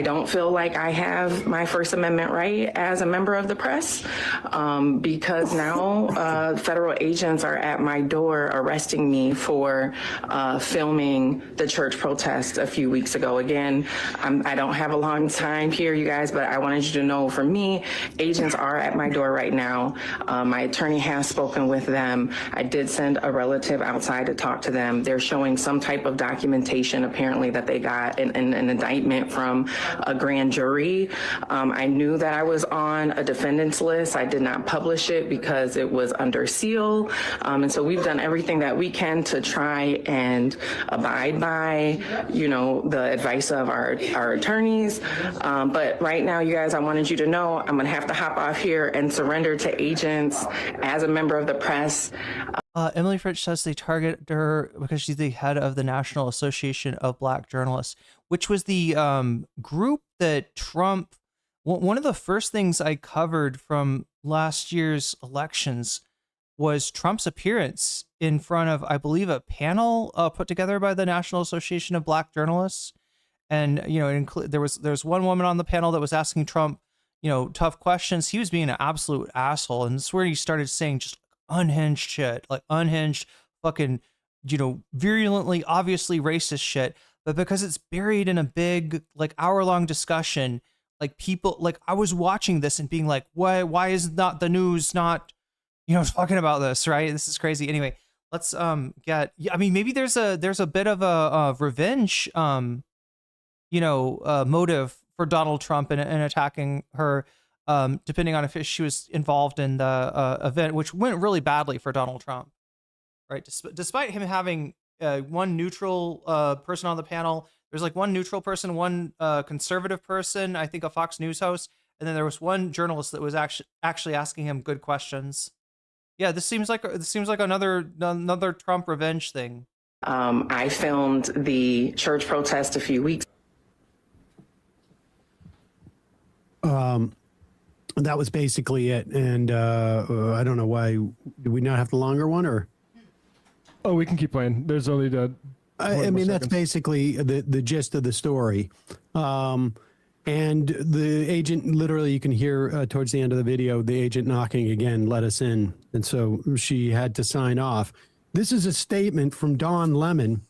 don't feel like I have my First Amendment right as a member of the press because now federal agents are at my door arresting me for filming the church protest a few weeks ago. Again, I don't have a long time here, you guys, but I wanted you to know, for me, agents are at my door right now. My attorney has spoken with them. I did send a relative outside to talk to them. They're showing some type of documentation, apparently, that they got an indictment from a grand jury. I knew that I was on a defendant's list. I did not publish it because it was under seal. And so we've done everything that we can to try and abide by, the advice of our attorneys. But right now, you guys, I wanted you to know I'm gonna have to hop off here and surrender to agents as a member of the press. Emily Fritsch says they target her because she's the head of the National Association of Black Journalists, which was the group that Trump. One of the first things I covered from last year's elections was Trump's appearance in front of, I believe, a panel put together by the National Association of Black Journalists. And, there was one woman on the panel that was asking Trump, tough questions. He was being an absolute asshole. And it's where he started saying just unhinged shit, like unhinged fucking, virulently, obviously racist shit. But because it's buried in a big, hour-long discussion, people, I was watching this and being like, why is not the news not, talking about this, right? This is crazy. Anyway, let's maybe there's a bit of a revenge, motive for Donald Trump in attacking her, depending on if she was involved in the event, which went really badly for Donald Trump, right? Despite him having one neutral person on the panel, there's like one neutral person, one conservative person, I think a Fox News host, and then there was one journalist that was actually asking him good questions. Yeah, this seems like another Trump revenge thing. I filmed the church protest a few weeks. That was basically it, and I don't know why. Do we not have the longer one, or? Oh, we can keep playing. There's only the. I mean, that's basically the gist of the story. And the agent, literally, you can hear towards the end of the video, the agent knocking again, let us in. And so she had to sign off. This is a statement from Don Lemon,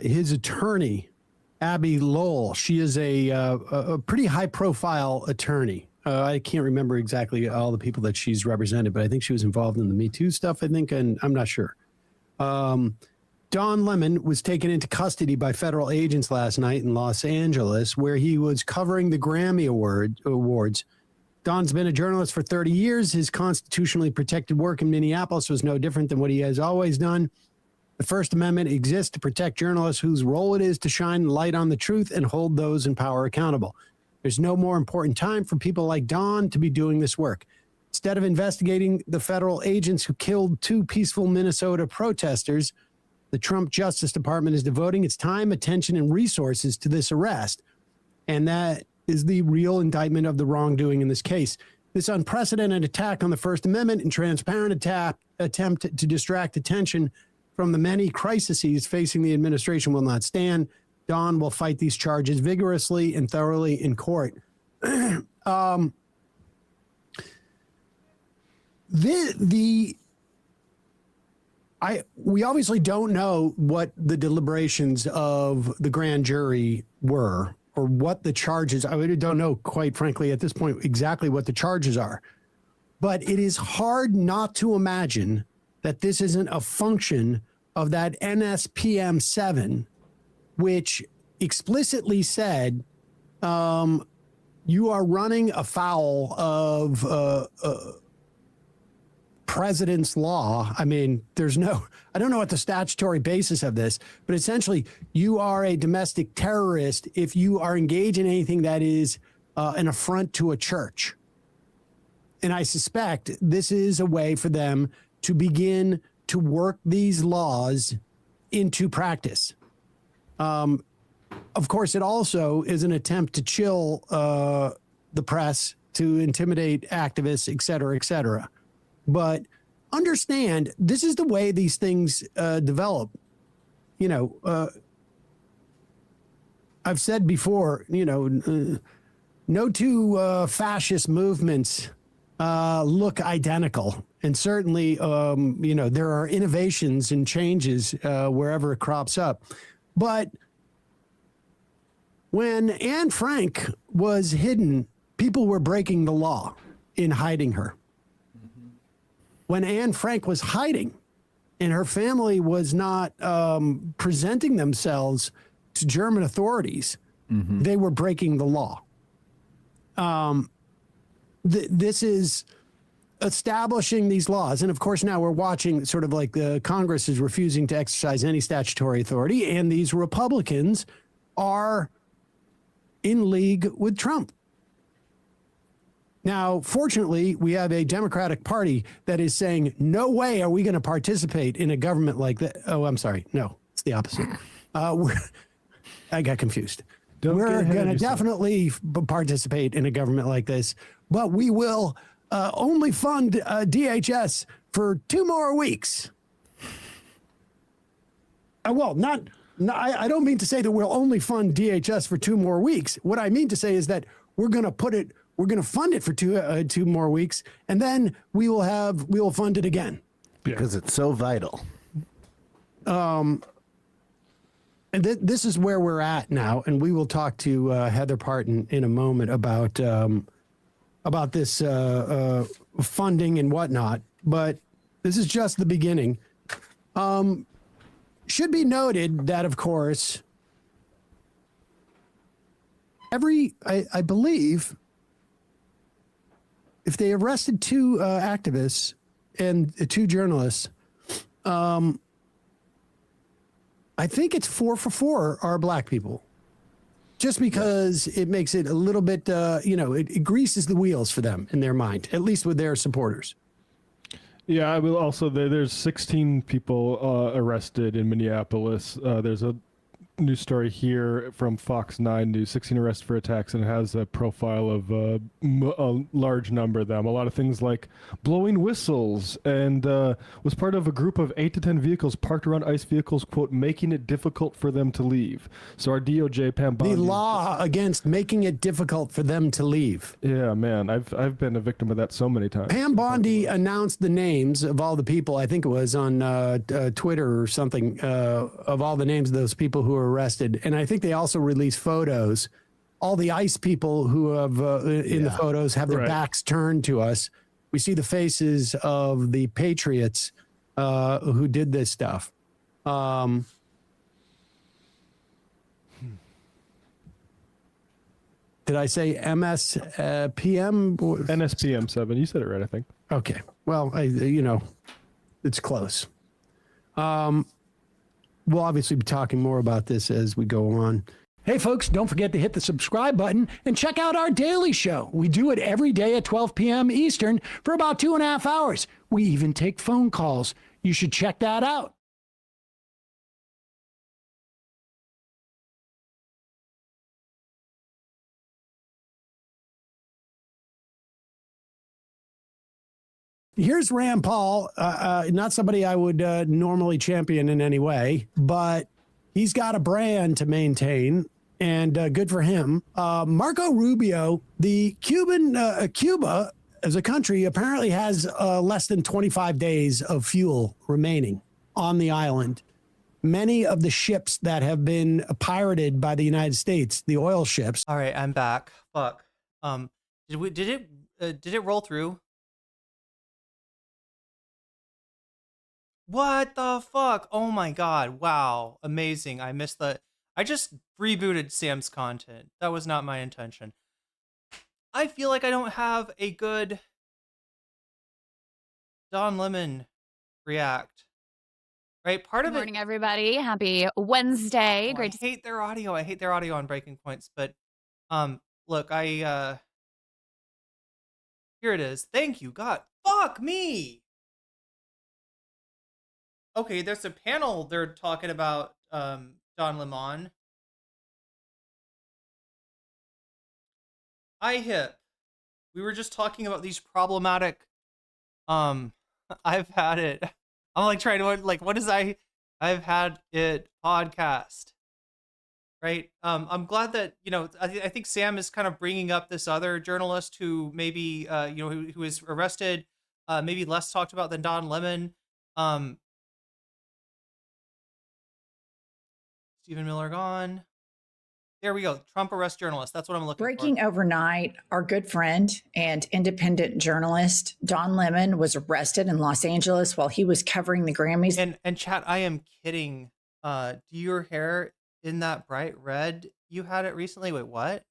his attorney, Abby Lowell. She is a pretty high-profile attorney. I can't remember exactly all the people that she's represented, but I think she was involved in the Me Too stuff, I think, and I'm not sure. Don Lemon was taken into custody by federal agents last night in Los Angeles, where he was covering the Grammy Awards. Don's been a journalist for 30 years. His constitutionally protected work in Minneapolis was no different than what he has always done. The First Amendment exists to protect journalists whose role it is to shine light on the truth and hold those in power accountable. There's no more important time for people like Don to be doing this work. Instead of investigating the federal agents who killed 2 peaceful Minnesota protesters, the Trump Justice Department is devoting its time, attention, and resources to this arrest. And that is the real indictment of the wrongdoing in this case. This unprecedented attack on the First Amendment and transparent attempt to distract attention from the many crises facing the administration will not stand. Don will fight these charges vigorously and thoroughly in court. We obviously don't know what the deliberations of the grand jury were or what the charges. I really don't know, quite frankly, at this point, exactly what the charges are. But it is hard not to imagine that this isn't a function of that NSPM 7, which explicitly said you are running afoul of president's law. I mean, I don't know what the statutory basis of this, but essentially you are a domestic terrorist if you are engaged in anything that is an affront to a church. And I suspect this is a way for them to begin to work these laws into practice. Of course, it also is an attempt to chill the press, to intimidate activists, et cetera, et cetera. But understand, this is the way these things develop. You know, I've said before, you know, no two fascist movements look identical. And certainly, you know, there are innovations and changes wherever it crops up. But when Anne Frank was hidden, people were breaking the law in hiding her. When Anne Frank was hiding and her family was not presenting themselves to German authorities, they were breaking the law. This is establishing these laws. And of course, now we're watching sort of like the Congress is refusing to exercise any statutory authority. And these Republicans are in league with Trump. Now, fortunately, we have a Democratic Party that is saying, no way are we going to participate in a government like that. Oh, I'm sorry. No, it's the opposite. I got confused. We're going to definitely participate in a government like this, but we will only fund DHS for 2 more weeks. Well, I don't mean to say that we'll only fund DHS for 2 more weeks. What I mean to say is that we're going to fund it for 2 more weeks, and then we will fund it again. Because it's so vital. And this is where we're at now, and we will talk to Heather Parton in a moment about this funding and whatnot. But this is just the beginning. Should be noted that, of course, I believe if they arrested 2 activists and 2 journalists, I think it's 4 for 4 are black people. Just because it makes it a little bit, it greases the wheels for them in their mind, at least with their supporters. Yeah, I will also. There's 16 people arrested in Minneapolis. There's a news story here from Fox 9 News, 16 arrests for attacks, and it has a profile of a large number of them. A lot of things like blowing whistles, and was part of a group of 8 to 10 vehicles parked around ICE vehicles, quote, making it difficult for them to leave. So our DOJ, Pam Bondi... The law against making it difficult for them to leave. Yeah, man, I've been a victim of that so many times. Pam Bondi announced the names of all the people, I think it was on Twitter or something, of all the names of those people who were arrested. And I think they also released photos. All the ICE people who have in the photos have their backs turned to us. We see the faces of the patriots who did this stuff. Did I say MSPM? NSPM 7. You said it right, I think. Okay. Well, it's close. We'll obviously be talking more about this as we go on. Hey, folks, don't forget to hit the subscribe button and check out our daily show. We do it every day at 12 p.m. Eastern for about 2.5 hours. We even take phone calls. You should check that out. Here's Rand Paul, not somebody I would normally champion in any way, but he's got a brand to maintain, and good for him. Marco Rubio, the Cuba as a country apparently has less than 25 days of fuel remaining on the island. Many of the ships that have been pirated by the United States, the oil ships. All right, I'm back. Fuck. Did it roll through? What the fuck? Oh my god. Wow. Amazing. I missed the... I just rebooted Sam's content. That was not my intention. I feel like I don't have a good Don Lemon react. Right? Part of it... Good morning, everybody. Happy Wednesday. Oh, Great I hate their audio. I hate their audio on Breaking Points. But, look, here it is. Thank you, God. Fuck me! Okay, there's a panel they're talking about Don Lemon. IHIP. We were just talking about these problematic I've had it. I'm like trying to what is I've had it podcast. Right? I'm glad that, I think Sam is kind of bringing up this other journalist who maybe who was arrested, maybe less talked about than Don Lemon. Stephen Miller gone. There we go. Trump arrest journalist. That's what I'm looking for. Breaking overnight, our good friend and independent journalist Don Lemon was arrested in Los Angeles while he was covering the Grammys. And chat, I am kidding. Do your hair in that bright red? You had it recently? Wait, what?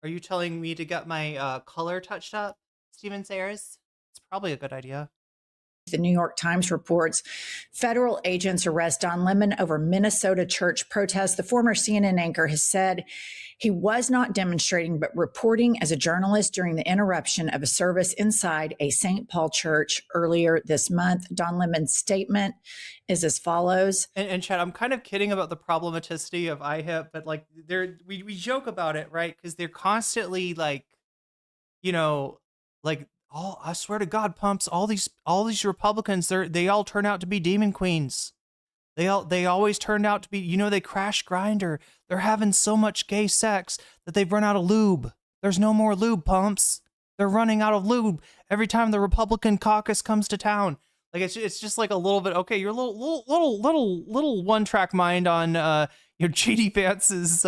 Are you telling me to get my color touched up, Steven Sayers? It's probably a good idea. The New York Times reports federal agents arrest Don Lemon over Minnesota church protests. The former CNN anchor has said he was not demonstrating, but reporting as a journalist during the interruption of a service inside a St. Paul church earlier this month. Don Lemon's statement is as follows. And Chad, I'm kind of kidding about the problematicity of IHIP, but we joke about it, right? Because they're constantly I swear to God, pumps, all these Republicans, they all turn out to be demon queens. They always turned out to be, they crash Grindr. They're having so much gay sex that they've run out of lube. There's no more lube, pumps. They're running out of lube every time the Republican caucus comes to town. It's just like a little bit, okay, you're a little one-track mind on JD Vance's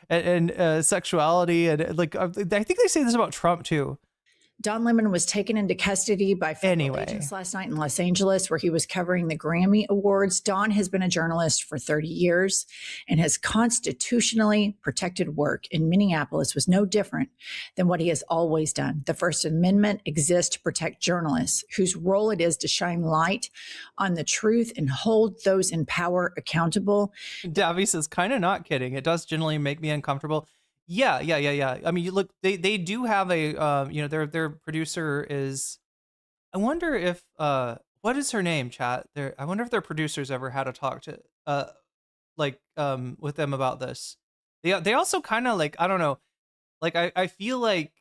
and sexuality, and I think they say this about Trump too. Don Lemon was taken into custody by federal agents last night in Los Angeles, where he was covering the Grammy Awards. Don has been a journalist for 30 years, and his constitutionally protected work in Minneapolis was no different than what he has always done. The First Amendment exists to protect journalists, whose role it is to shine light on the truth and hold those in power accountable. Davy says, kind of not kidding. It does generally make me uncomfortable. Yeah. I mean, you look, they do have a, their producer is, I wonder if, what is her name, chat? I wonder if their producers ever had a talk to, with them about this. They also kind of like, I don't know, like, I feel like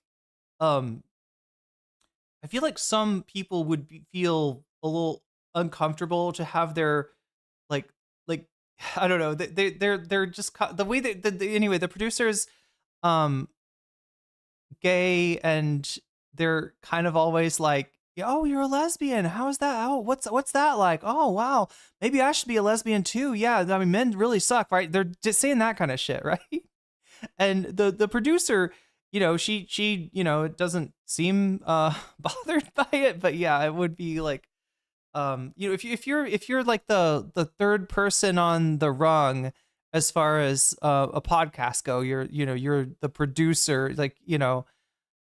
some people would feel a little uncomfortable to have their, like, I don't know, they're just the way that, anyway, the producers, gay, and they're kind of always like, oh, you're a lesbian, how's that, oh, what's that like, oh wow, maybe I should be a lesbian too, yeah, I mean, men really suck, right? They're just saying that kind of shit, right? And the producer, she doesn't seem bothered by it, but yeah, it would be like, if you're like the third person on the rung as far as a podcast go, you're the producer, like,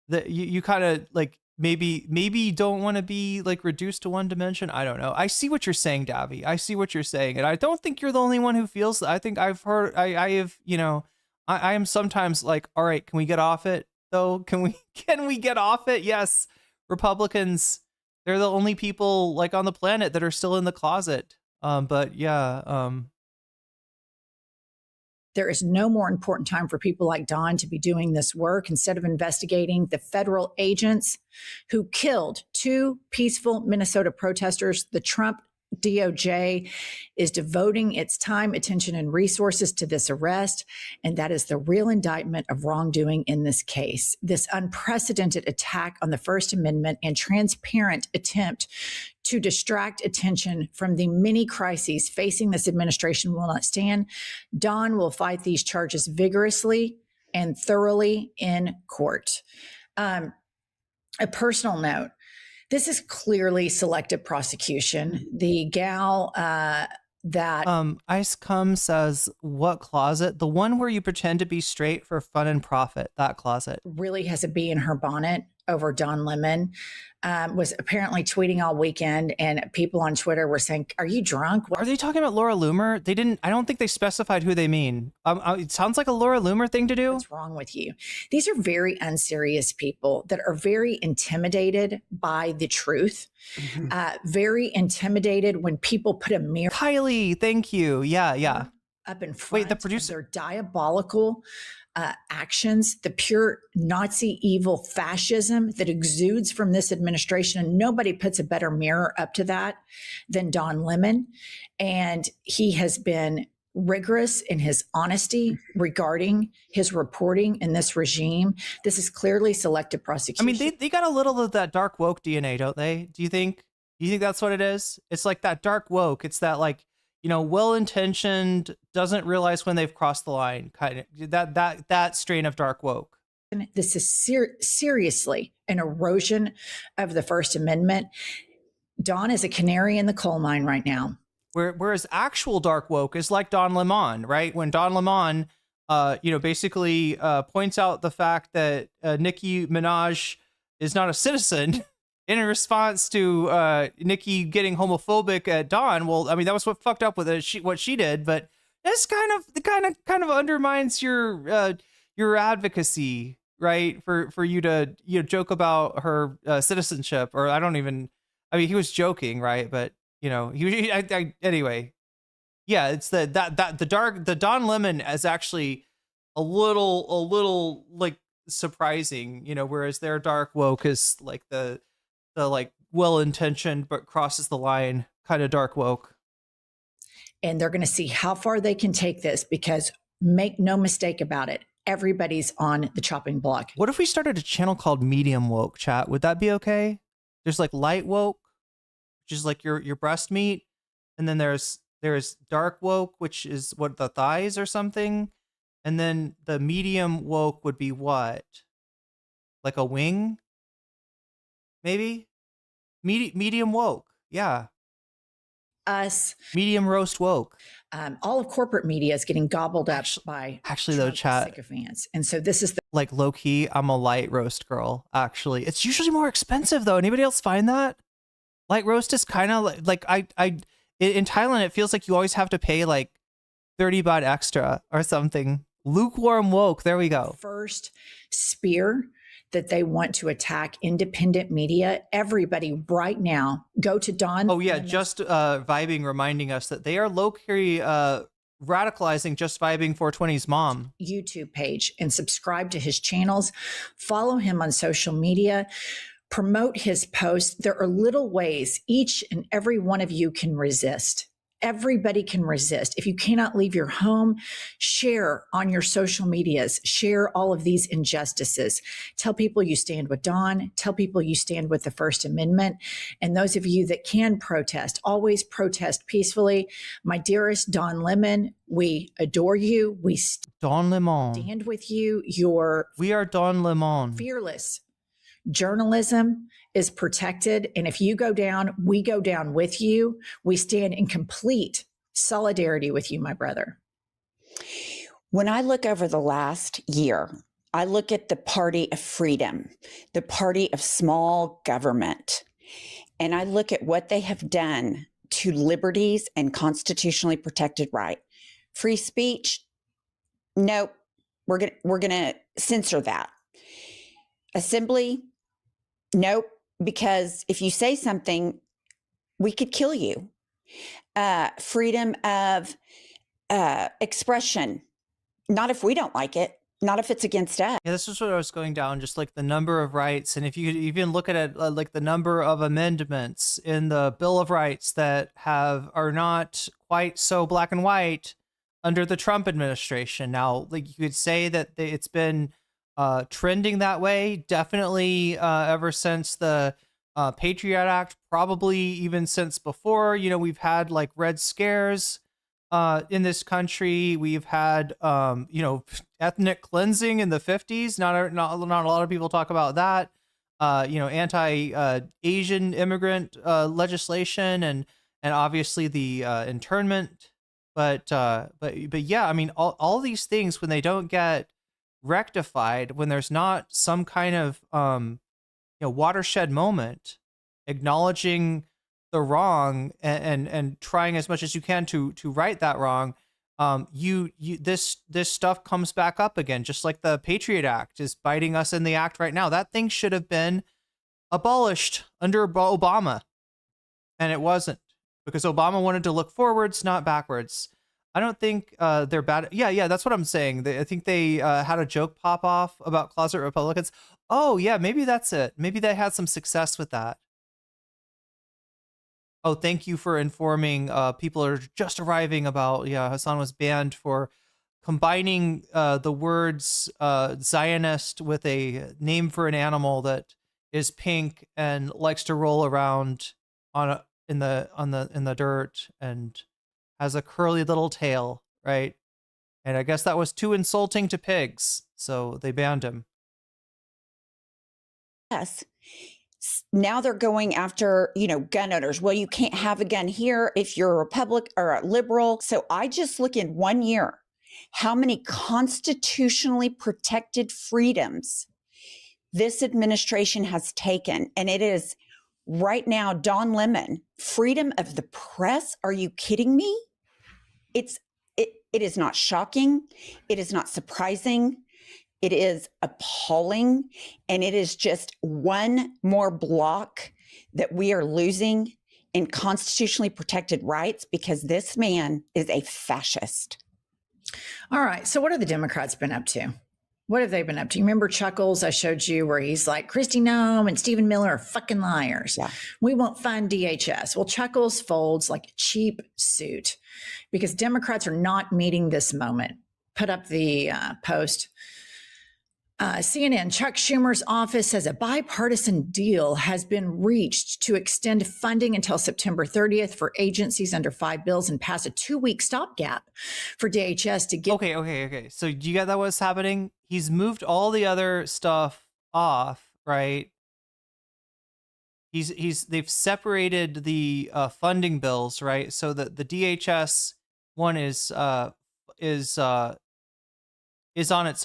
that you kind of like maybe don't want to be like reduced to one dimension. I don't know. I see what you're saying, Davy. I see what you're saying, and I don't think you're the only one who feels that. I think I've heard. I have. I am sometimes like, all right, can we get off it though? Can we get off it? Yes, Republicans. They're the only people like on the planet that are still in the closet. But yeah. There is no more important time for people like Don to be doing this work instead of investigating the federal agents who killed 2 peaceful Minnesota protesters. The Trump DOJ is devoting its time, attention, and resources to this arrest, and that is the real indictment of wrongdoing in this case. This unprecedented attack on the First Amendment and transparent attempt to distract attention from the many crises facing this administration will not stand. Don will fight these charges vigorously and thoroughly in court. A personal note. This is clearly selective prosecution. The gal that Ice Cum says, what closet? The one where you pretend to be straight for fun and profit. That closet really has a bee in her bonnet over Don Lemon. Was apparently tweeting all weekend, and people on Twitter were saying, "Are you drunk?" Are they talking about Laura Loomer? They didn't. I don't think they specified who they mean. It sounds like a Laura Loomer thing to do. What's wrong with you? These are very unserious people that are very intimidated by the truth. Very intimidated when people put a mirror. Kylie, thank you. Yeah. Up in front. Wait, the producer. Their diabolical actions, the pure Nazi evil fascism that exudes from this administration. And nobody puts a better mirror up to that than Don Lemon. And he has been rigorous in his honesty regarding his reporting in this regime. This is clearly selective prosecution. I mean, they got a little of that dark woke DNA, don't they? Do you think that's what it is? It's like that dark woke. It's that, like, well-intentioned, doesn't realize when they've crossed the line, kind of that strain of dark woke. This is seriously an erosion of the First Amendment. Don is a canary in the coal mine right now. Whereas actual dark woke is like Don Lemon, right? When Don Lemon, basically points out the fact that Nicki Minaj is not a citizen. In response to Nicki getting homophobic at Don, well, I mean, that was what fucked up with it, what she did, but this kind of undermines your advocacy, right? For you to joke about her citizenship, or he was joking, right? But anyway, yeah, it's the Don Lemon is actually a little like surprising, whereas their dark woke is like the like well-intentioned but crosses the line kind of dark woke. And they're going to see how far they can take this, because make no mistake about it, everybody's on the chopping block. What if we started a channel called Medium Woke, chat? Would that be okay? There's like light woke, which is like your breast meat, and then there's dark woke, which is what, the thighs or something, and then the medium woke would be what? Like a wing? maybe medium woke. Yeah. Us. Medium roast woke. All of corporate media is getting gobbled up by Actually, though, chat sycophants. And so this is the like low key. I'm a light roast girl. Actually, it's usually more expensive though. Anybody else find that? Light roast is kind of like in Thailand, it feels like you always have to pay like 30 baht extra or something. Lukewarm woke. There we go. first spear that they want to attack independent media. Everybody right now, go to Don. Oh yeah, just vibing reminding us that they are low-key radicalizing Just Vibing 420's mom YouTube page and subscribe to his channels. Follow him on social media. Promote his posts. There are little ways each and every one of you can resist. Everybody can resist. If you cannot leave your home, share on your social medias, share all of these injustices. Tell people you stand with Don. Tell people you stand with the First Amendment. And those of you that can protest, always protest peacefully. My dearest Don Lemon, we adore you. We Don Lemon stand with you. We are Don Lemon. Fearless. Journalism is protected. And if you go down, we go down with you. We stand in complete solidarity with you, my brother. When I look over the last year, I look at the party of freedom, the party of small government, and I look at what they have done to liberties and constitutionally protected right. Free speech, nope, we're gonna censor that. Assembly, nope, because if you say something, we could kill you. Freedom of expression, not if we don't like it, not if it's against us. Yeah, this is what I was going down, just like the number of rights. And if you could even look at it, like the number of amendments in the Bill of Rights that are not quite so black and white under the Trump administration. Now, like you could say that it's been trending that way, definitely ever since the Patriot Act, probably even since before. You know, we've had like Red Scares in this country. We've had ethnic cleansing in the 50s. Not a lot of people talk about that. Anti-Asian immigrant legislation and obviously the internment. But yeah, I mean, all these things, when they don't get rectified, when there's not some kind of watershed moment acknowledging the wrong and trying as much as you can to right that wrong, this stuff comes back up again, just like the Patriot Act is biting us in the act right now. That thing should have been abolished under Obama, and it wasn't, because Obama wanted to look forwards, not backwards. I don't think they're bad. Yeah, that's what I'm saying. I think they had a joke pop off about closet Republicans. Oh, yeah, maybe that's it. Maybe they had some success with that. Oh, thank you for informing. People are just arriving about, Hasan was banned for combining the words Zionist with a name for an animal that is pink and likes to roll around in the dirt and has a curly little tail, right? And I guess that was too insulting to pigs, so they banned him. Yes. Now they're going after, gun owners. Well, you can't have a gun here if you're a Republican or a liberal. So I just look in 1 year, how many constitutionally protected freedoms this administration has taken. And it is right now, Don Lemon, freedom of the press. Are you kidding me? It is not shocking. It is not surprising. It is appalling. And it is just one more block that we are losing in constitutionally protected rights because this man is a fascist. All right. So what have the Democrats been up to? What have they been up to? You remember Chuckles I showed you where he's like, Kristi Noem and Stephen Miller are fucking liars. Yeah. We won't fund DHS. Well, Chuckles folds like a cheap suit because Democrats are not meeting this moment. Put up the post. CNN, Chuck Schumer's office says a bipartisan deal has been reached to extend funding until September 30th for agencies under 5 bills and pass a 2-week stopgap for DHS to get. Okay. So do you get that what's happening? He's moved all the other stuff off, right? they've separated the funding bills, right? So that the DHS one is on its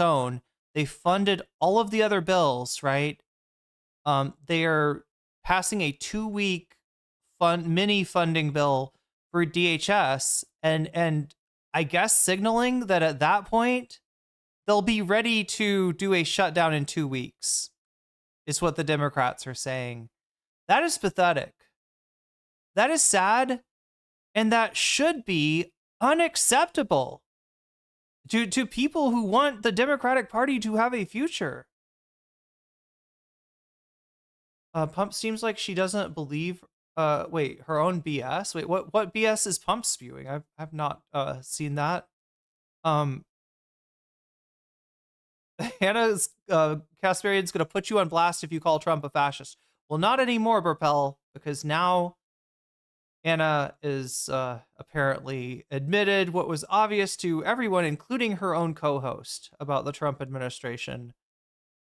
own. They funded all of the other bills, right? They are passing a 2-week mini funding bill for DHS, and I guess signaling that at that point they'll be ready to do a shutdown in 2 weeks, is what the Democrats are saying. That is pathetic. That is sad, and that should be unacceptable to people who want the Democratic Party to have a future. Pump seems like she doesn't believe her own BS. Wait, what BS is Pump spewing? I've not seen that. Hannah's Kasperian's gonna put you on blast if you call Trump a fascist. Well, not anymore, Burpel, because now Anna is apparently admitted what was obvious to everyone, including her own co-host, about the Trump administration.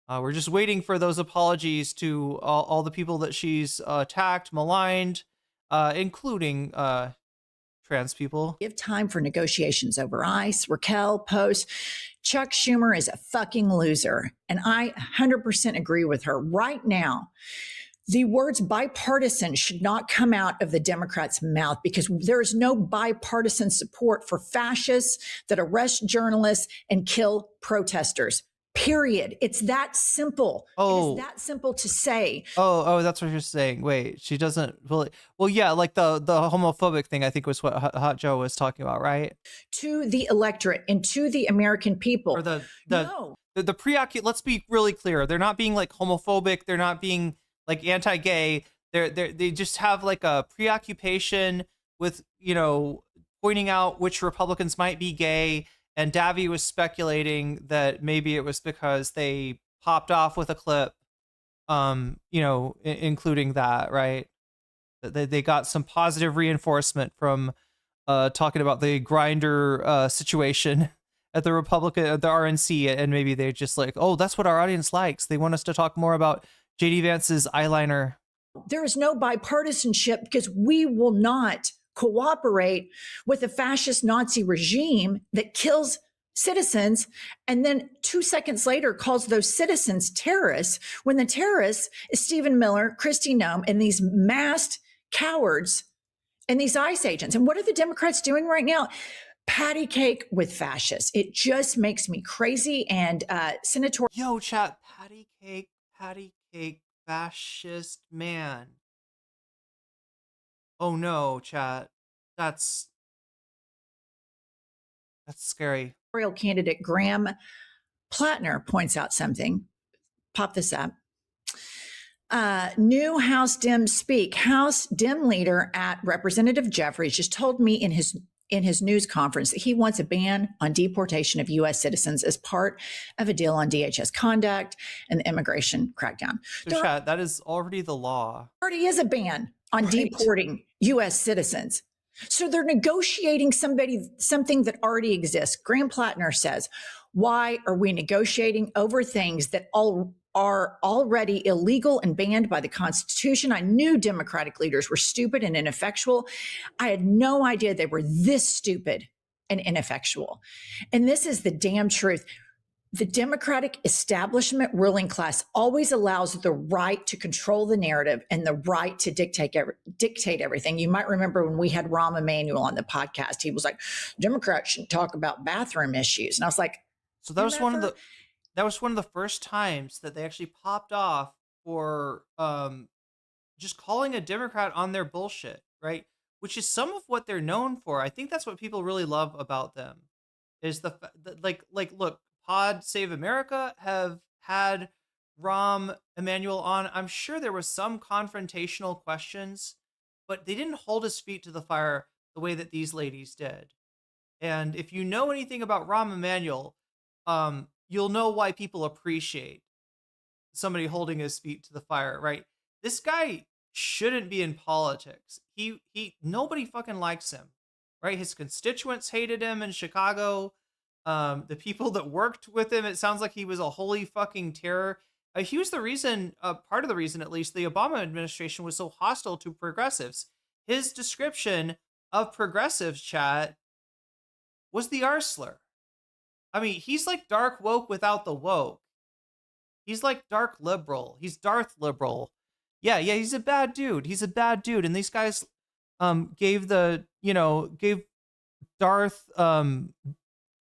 We're just waiting for those apologies to all the people that she's attacked, maligned, including trans people. Give time for negotiations over ICE. Raquel posts, Chuck Schumer is a fucking loser. And I 100% agree with her. Right now, the words bipartisan should not come out of the Democrats' mouth, because there is no bipartisan support for fascists that arrest journalists and kill protesters. Period. It's that simple. Oh. It is that simple to say. Oh, that's what you're saying. Wait, she doesn't really. Well, yeah, like the homophobic thing, I think was what Hot Joe was talking about, right? To the electorate and to the American people. Or the No. let's be really clear. They're not being like homophobic. They're not being like anti-gay. They just have like a preoccupation with, pointing out which Republicans might be gay. And Davy was speculating that maybe it was because they popped off with a clip, including that, right? They got some positive reinforcement from talking about the grinder situation at the RNC, and maybe they're just like, oh, that's what our audience likes. They want us to talk more about JD Vance's eyeliner. There is no bipartisanship because we will not cooperate with a fascist Nazi regime that kills citizens and then 2 seconds later calls those citizens terrorists, when the terrorists is Stephen Miller, Kristi Noem, and these masked cowards and these ICE agents. And what are the Democrats doing right now? Patty cake with fascists. It just makes me crazy. And Senator... Yo, chat, patty cake, fascist man. Oh no, chat. That's scary. Candidate Graham Plattner points out something. Pop this up. New House Dem speak. House Dem leader at Representative Jeffries just told me in his news conference that he wants a ban on deportation of U.S. citizens as part of a deal on DHS conduct and the immigration crackdown. So chat, that is already the law. Already is a ban on deporting U.S. citizens. So they're negotiating something that already exists. Graham Plattner says, why are we negotiating over things that are already illegal and banned by the Constitution? I knew Democratic leaders were stupid and ineffectual. I had no idea they were this stupid and ineffectual. And this is the damn truth. The Democratic establishment ruling class always allows the right to control the narrative and the right to dictate everything. You might remember when we had Rahm Emanuel on the podcast, he was like, Democrats shouldn't talk about bathroom issues. And I was like, so that was one of the first times that they actually popped off for just calling a Democrat on their bullshit, right? Which is some of what they're known for. I think that's what people really love about them, is look, Pod Save America have had Rahm Emanuel on. I'm sure there was some confrontational questions, but they didn't hold his feet to the fire the way that these ladies did. And if you know anything about Rahm Emanuel, you'll know why people appreciate somebody holding his feet to the fire, right? This guy shouldn't be in politics. Nobody fucking likes him, right? His constituents hated him in Chicago. The people that worked with him, it sounds like he was a holy fucking terror. He was the reason, part of the reason at least, the Obama administration was so hostile to progressives. His description of progressives, chat, was the R slur. I mean, he's like dark woke without the woke. He's like dark liberal. He's Darth liberal. Yeah, he's a bad dude. He's a bad dude. And these guys gave Darth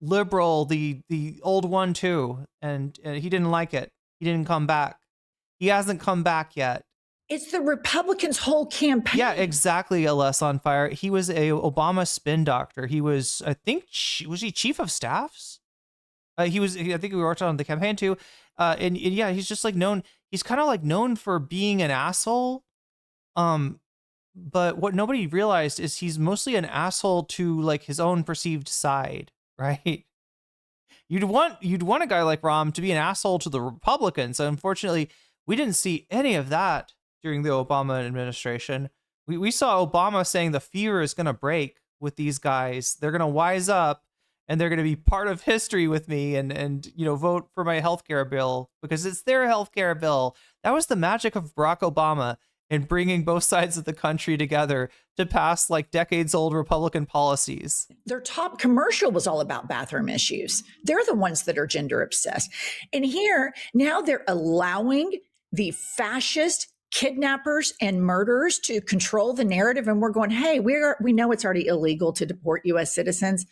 liberal the old one too, and he didn't like it. He didn't come back. He hasn't come back yet. It's the Republicans' whole campaign. Yeah, exactly. Less on fire. He was a Obama spin doctor. He was, I think, was he chief of staffs? I think we worked on the campaign too. And yeah, he's just like known. He's kind of like known for being an asshole. But what nobody realized is he's mostly an asshole to like his own perceived side, right? You'd want a guy like Rahm to be an asshole to the Republicans. Unfortunately, we didn't see any of that during the Obama administration. We saw Obama saying the fear is going to break with these guys. They're going to wise up and they're going to be part of history with me and vote for my healthcare bill because it's their healthcare bill. That was the magic of Barack Obama in bringing both sides of the country together to pass like decades old Republican policies. Their top commercial was all about bathroom issues. They're the ones that are gender obsessed. And here, now they're allowing the fascist kidnappers and murderers to control the narrative. And we're going, hey, we know it's already illegal to deport U.S. citizens,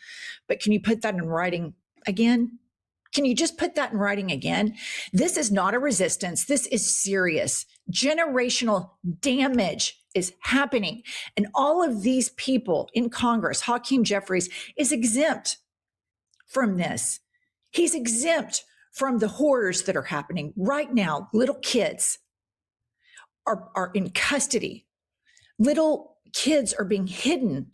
but can you put that in writing again? Can you just put that in writing again? This is not a resistance. This is serious. Generational damage is happening. And all of these people in Congress, Hakeem Jeffries, is exempt from this. He's exempt from the horrors that are happening right now. Little kids are in custody. Little kids are being hidden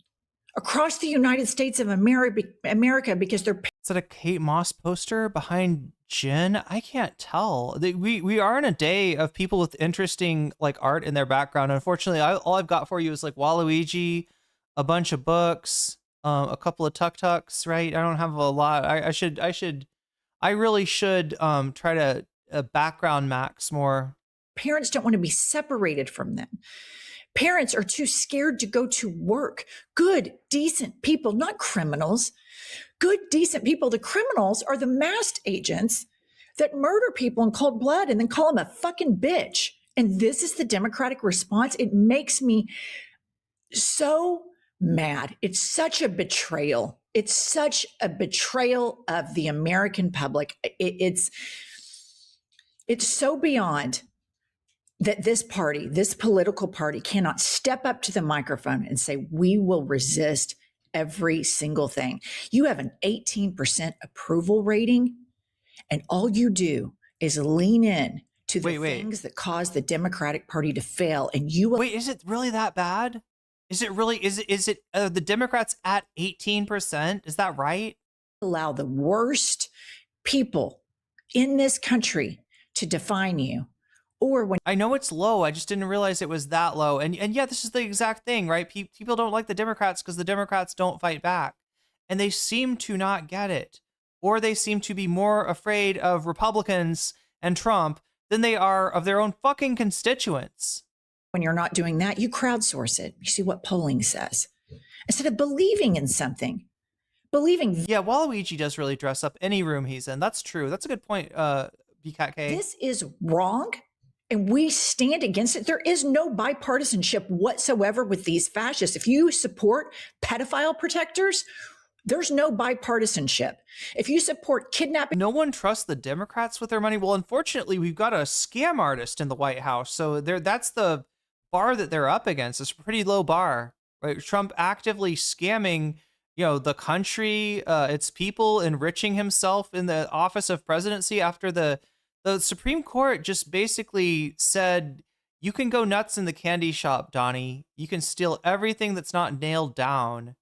across the United States of America because they're... Is that a Kate Moss poster behind Jen? I can't tell. We are in a day of people with interesting like art in their background. Unfortunately, all I've got for you is like Waluigi, a bunch of books, a couple of tuk-tuks, right? I don't have a lot. I really should try to background max more. Parents don't want to be separated from them. Parents are too scared to go to work. Good, decent people, not criminals. Good, decent people. The criminals are the masked agents that murder people in cold blood and then call them a fucking bitch. And this is the Democratic response. It makes me so mad. It's such a betrayal. It's such a betrayal of the American public. It's so beyond that this party, this political party, cannot step up to the microphone and say, we will resist every single thing. You have an 18% approval rating, and all you do is lean in to the things that cause the Democratic Party to fail. And you will... Wait, is it really that bad? Is it really, is it the Democrats at 18%? Is that right? Allow the worst people in this country to define you. Or when I know it's low, I just didn't realize it was that low. And yeah, this is the exact thing, right? People don't like the Democrats because the Democrats don't fight back. And they seem to not get it. Or they seem to be more afraid of Republicans and Trump than they are of their own fucking constituents. When you're not doing that, you crowdsource it. You see what polling says. Instead of believing in something. Yeah, Waluigi does really dress up any room he's in. That's true. That's a good point, BKK. This is wrong. And we stand against it. There is no bipartisanship whatsoever with these fascists. If you support pedophile protectors, there's no bipartisanship. If you support kidnapping... No one trusts the Democrats with their money. Well, unfortunately, we've got a scam artist in the White House. So that's the bar that they're up against. It's a pretty low bar, right? Trump actively scamming, the country, its people, enriching himself in the office of presidency after the Supreme Court just basically said, you can go nuts in the candy shop, Donnie. You can steal everything that's not nailed down.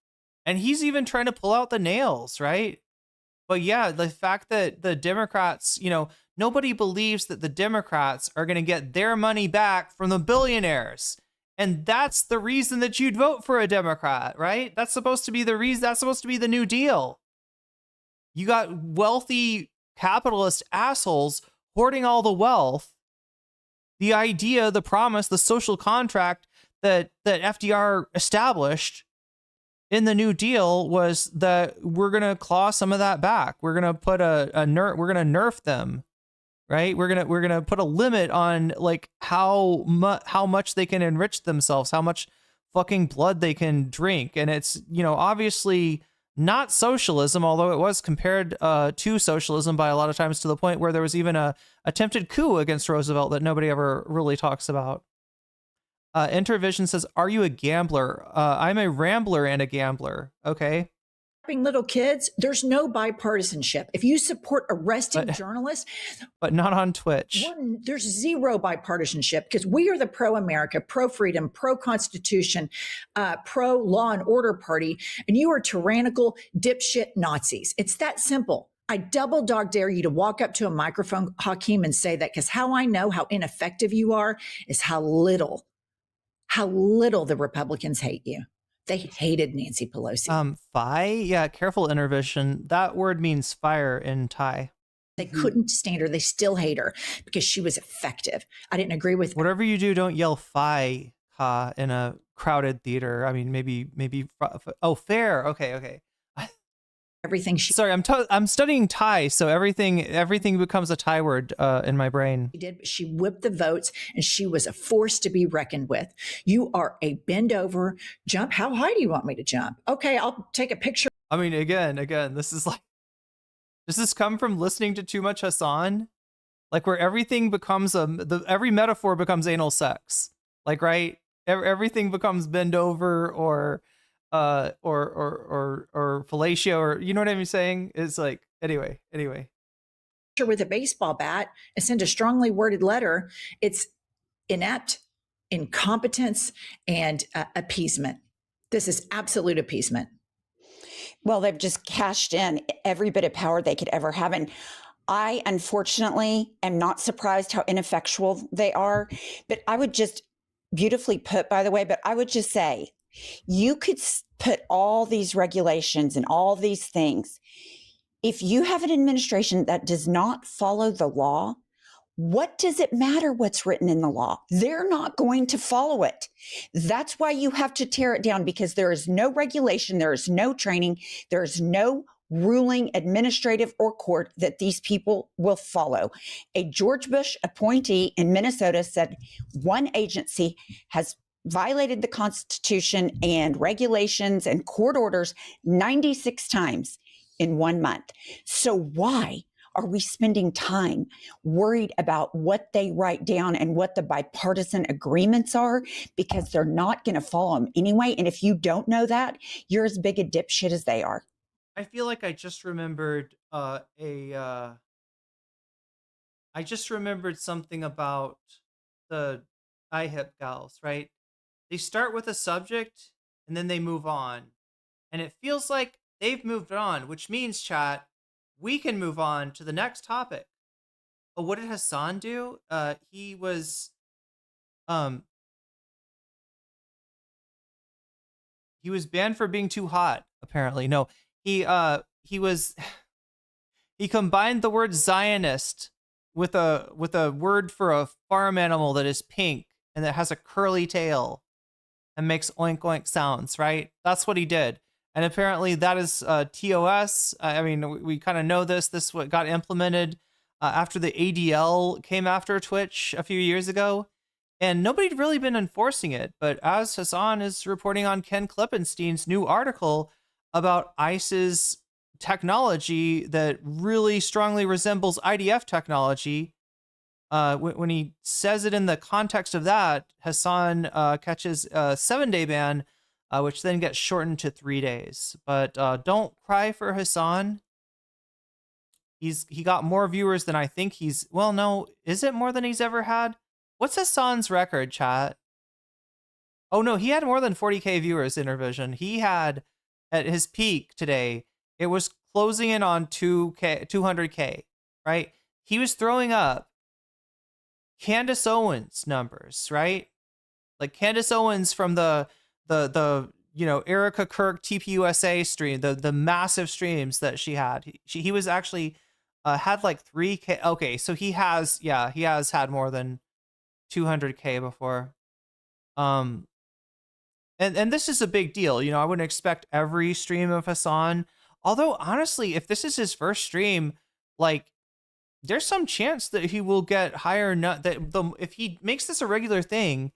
And he's even trying to pull out the nails, right? But yeah, the fact that the Democrats, nobody believes that the Democrats are going to get their money back from the billionaires. And that's the reason that you'd vote for a Democrat, right? That's supposed to be the reason. That's supposed to be the New Deal. You got wealthy capitalist assholes hoarding all the wealth, the idea, the promise, the social contract that FDR established in the New Deal was that we're going to claw some of that back. We're going to put we're going to nerf them, right? We're going to put a limit on like how much they can enrich themselves, how much fucking blood they can drink. And it's, obviously not socialism, although it was compared to socialism by a lot of times, to the point where there was even a attempted coup against Roosevelt that nobody ever really talks about. Intervision says, are you a gambler? I'm a rambler and a gambler. Okay. Little kids, there's no bipartisanship. If you support arresting journalists, but not on Twitch, there's zero bipartisanship, because we are the pro-America, pro-freedom, pro-constitution, pro-law and order party, and you are tyrannical dipshit Nazis. It's that simple. I double dog dare you to walk up to a microphone, Hakeem, and say that, because how I know how ineffective you are is how little the Republicans hate you. They hated Nancy Pelosi. Thai? Yeah, careful, Intervision. That word means fire in Thai. They couldn't stand her. They still hate her because she was effective. I didn't agree with whatever you do. Don't yell "fi" in a crowded theater. I mean, maybe. Oh, fair. Okay. Everything Sorry, I'm studying Thai, so everything becomes a Thai word in my brain. She did. She whipped the votes, and she was a force to be reckoned with. You are a bend over, jump. How high do you want me to jump? Okay, I'll take a picture. I mean, again, this is come from listening to too much Hasan, like where everything becomes every metaphor becomes anal sex, like, right? Everything becomes bend over or fellatio, or you know what I'm saying? It's like, anyway. With a baseball bat and send a strongly worded letter. It's inept, incompetence, and appeasement. This is absolute appeasement. Well, they've just cashed in every bit of power they could ever have. And I, unfortunately, am not surprised how ineffectual they are. But I would just, beautifully put, by the way, but I would just say, you could put all these regulations and all these things. If you have an administration that does not follow the law, what does it matter what's written in the law? They're not going to follow it. That's why you have to tear it down, because there is no regulation, there is no training, there is no ruling, administrative or court that these people will follow. A George Bush appointee in Minnesota said one agency has violated the Constitution and regulations and court orders 96 times in 1 month. So why are we spending time worried about what they write down and what the bipartisan agreements are? Because they're not going to follow them anyway. And if you don't know that, you're as big a dipshit as they are. I feel like I just remembered something about the IHIP gals, right? They start with a subject and then they move on. And it feels like they've moved on, which means, chat, we can move on to the next topic. But what did Hasan do? He was banned for being too hot, apparently. No, he combined the word Zionist with a word for a farm animal that is pink and that has a curly tail and makes oink oink sounds, right? That's what he did. And apparently that is TOS. I mean, we kind of know this. This what got implemented after the ADL came after Twitch a few years ago. And nobody had really been enforcing it. But as Hasan is reporting on Ken Klippenstein's new article about ICE's technology that really strongly resembles IDF technology, when he says it in the context of that, Hasan catches a 7-day ban, which then gets shortened to 3 days. But don't cry for Hasan. He got more viewers than I think he's... Well, no, is it more than he's ever had? What's Hasan's record, chat? Oh, no, he had more than 40K viewers, Intervision. He had, at his peak today, it was closing in on 200K, right? He was throwing up Candace Owens numbers, right? Like Candace Owens from the Erica Kirk TPUSA stream, the massive streams that she had. He was actually had like 3K. Okay, so he has had more than 200K before. And this is a big deal. You know, I wouldn't expect every stream of Hasan. Although honestly, if this is his first stream, like there's some chance that he will get higher if he makes this a regular thing,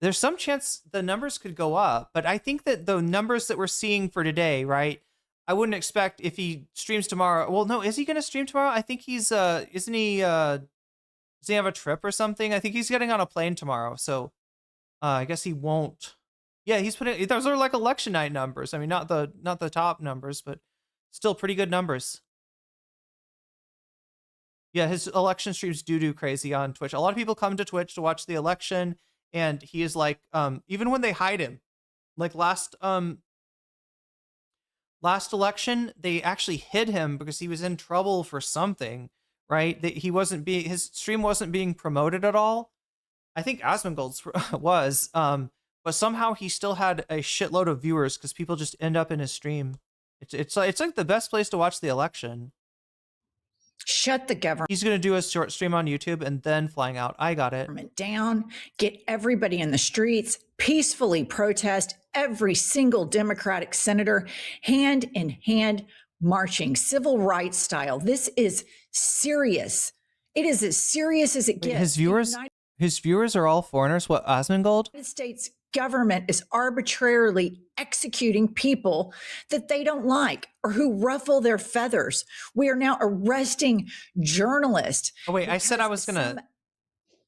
there's some chance the numbers could go up. But I think that the numbers that we're seeing for today, right? I wouldn't expect if he streams tomorrow. Well, no, is he going to stream tomorrow? I think he's isn't he does he have a trip or something? I think he's getting on a plane tomorrow. So I guess he won't. Yeah, he's putting those are like election night numbers. I mean, not the top numbers, but still pretty good numbers. Yeah, his election streams do crazy on Twitch. A lot of people come to Twitch to watch the election, and he is like, even when they hide him, like last election, they actually hid him because he was in trouble for something, right? That his stream wasn't being promoted at all. I think Asmongold's was, but somehow he still had a shitload of viewers because people just end up in his stream. It's like the best place to watch the election. Shut the government. He's going to do a short stream on YouTube and then flying out. I got it. Down, get everybody in the streets, peacefully protest, every single Democratic senator hand in hand marching, civil rights style. This is serious. It is as serious as it gets. His viewers are all foreigners. What, Asmongold? The United States government is arbitrarily executing people that they don't like or who ruffle their feathers. We are now arresting journalists. Oh wait, I said I was gonna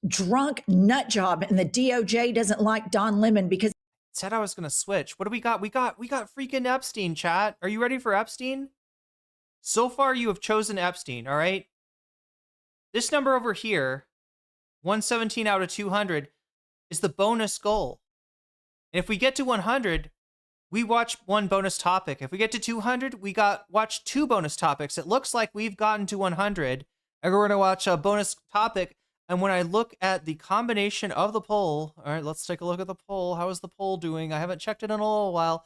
drunk nut job, and the DOJ doesn't like Don Lemon because said I was gonna switch. What do we got? We got freaking Epstein, chat. Are you ready for Epstein? So far, you have chosen Epstein. All right. This number over here, 117 out of 200, is the bonus goal. And if we get to 100, we watch one bonus topic. If we get to 200, we watch 2 bonus topics. It looks like we've gotten to 100, and we're going to watch a bonus topic. And when I look at the combination of the poll, all right, let's take a look at the poll. How is the poll doing? I haven't checked it in a little while.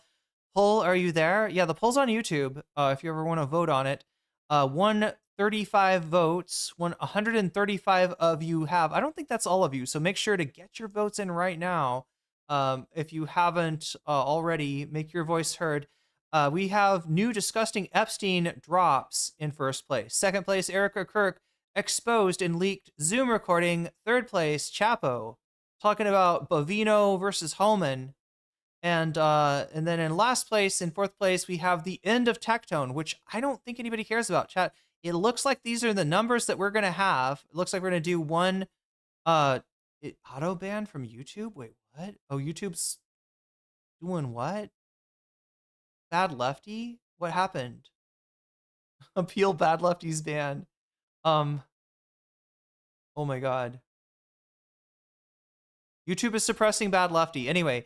Poll, are you there? Yeah, the poll's on YouTube. If you ever want to vote on it, 135 votes. 135 of you have. I don't think that's all of you. So make sure to get your votes in right now. If you haven't already, make your voice heard. We have new disgusting Epstein drops in first place. Second place, Erica Kirk, exposed and leaked Zoom recording. Third place, Chapo, talking about Bovino versus Holman. And then in last place, in fourth place, we have the end of Tectone, which I don't think anybody cares about, chat. It looks like these are the numbers that we're going to have. It looks like we're going to do one auto ban from YouTube. Wait, what? Oh, YouTube's doing what? Bad Lefty? What happened? Appeal Bad Lefty's ban. Oh my God. YouTube is suppressing Bad Lefty. Anyway,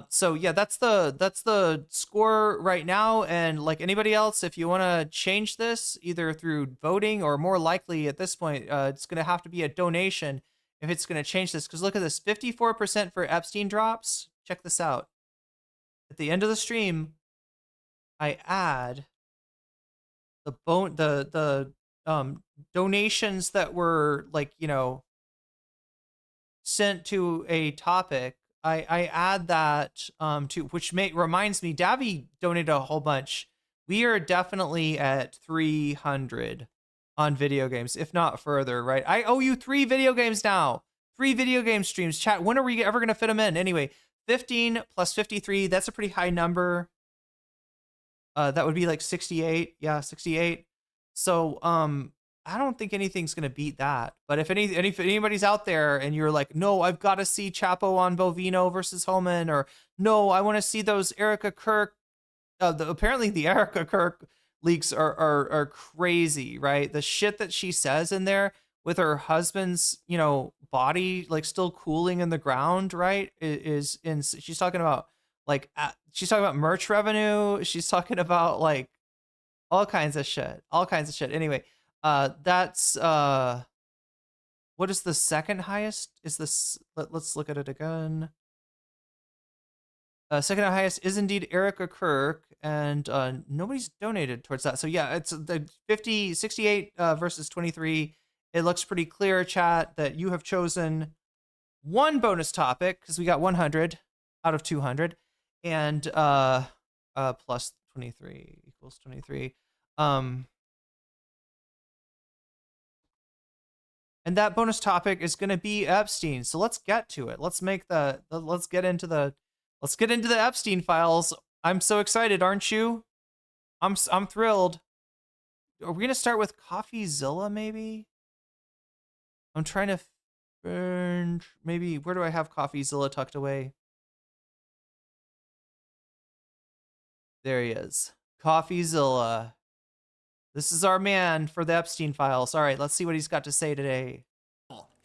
so yeah, that's the score right now. And like anybody else, if you want to change this either through voting or more likely at this point, it's going to have to be a donation if it's going to change this. Because look at this, 54% for Epstein drops. Check this out. At the end of the stream, I add the donations that were like, you know, sent to a topic. I add that to, which reminds me, Davy donated a whole bunch. We are definitely at 300 on video games, if not further, right? I owe you 3 video games now. 3 video game streams. Chat, when are we ever going to fit them in? Anyway, 15 plus 53, that's a pretty high number. That would be like 68. Yeah, 68. So, I don't think anything's going to beat that. But if anybody's out there and you're like, no, I've got to see Chapo on Bovino versus Holman, or no, I want to see those Erica Kirk. Apparently the Erica Kirk leaks are crazy, right? The shit that she says in there with her husband's, you know, body like still cooling in the ground, right? She's talking about like she's talking about merch revenue. She's talking about like all kinds of shit. Anyway. That's what is the second highest? Is this, let's look at it again. Second highest is indeed Erica Kirk, and nobody's donated towards that. So yeah, it's the 68 versus 23. It looks pretty clear, chat, that you have chosen one bonus topic because we got 100 out of 200, and plus 23 equals 23. And that bonus topic is going to be Epstein. So let's get to it. Let's make let's get into the Epstein files. I'm so excited, aren't you? I'm thrilled. Are we going to start with CoffeeZilla maybe? I'm trying to find maybe where do I have CoffeeZilla tucked away? There he is. CoffeeZilla. This is our man for the Epstein files. All right, let's see what he's got to say today.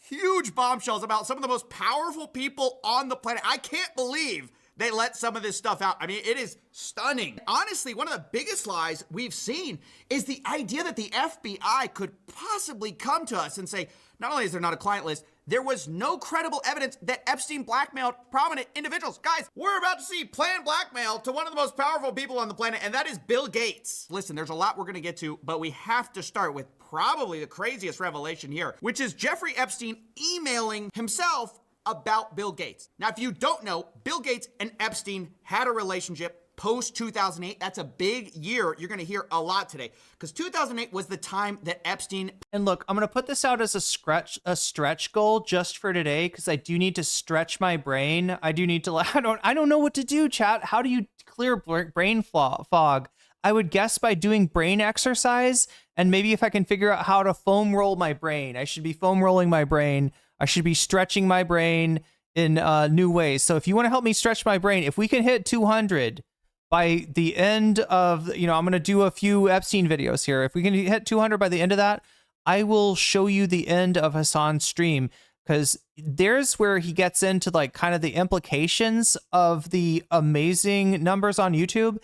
Huge bombshells about some of the most powerful people on the planet. I can't believe they let some of this stuff out. I mean, it is stunning. Honestly, one of the biggest lies we've seen is the idea that the FBI could possibly come to us and say, not only is there not a client list, there was no credible evidence that Epstein blackmailed prominent individuals. Guys, we're about to see planned blackmail to one of the most powerful people on the planet, and that is Bill Gates. Listen, there's a lot we're gonna get to, but we have to start with probably the craziest revelation here, which is Jeffrey Epstein emailing himself about Bill Gates. Now, if you don't know, Bill Gates and Epstein had a relationship post 2008. That's a big year. You're going to hear a lot today because 2008 was the time that Epstein. And look, I'm going to put this out as a stretch goal just for today because I do need to stretch my brain. I do need to. I don't know what to do, chat. How do you clear brain fog? I would guess by doing brain exercise, and maybe if I can figure out how to foam roll my brain. I should be foam rolling my brain. I should be stretching my brain in new ways. So if you want to help me stretch my brain, if we can hit 200 by the end of, I'm going to do a few Epstein videos here. If we can hit 200 by the end of that, I will show you the end of Hasan's stream because there's where he gets into like kind of the implications of the amazing numbers on YouTube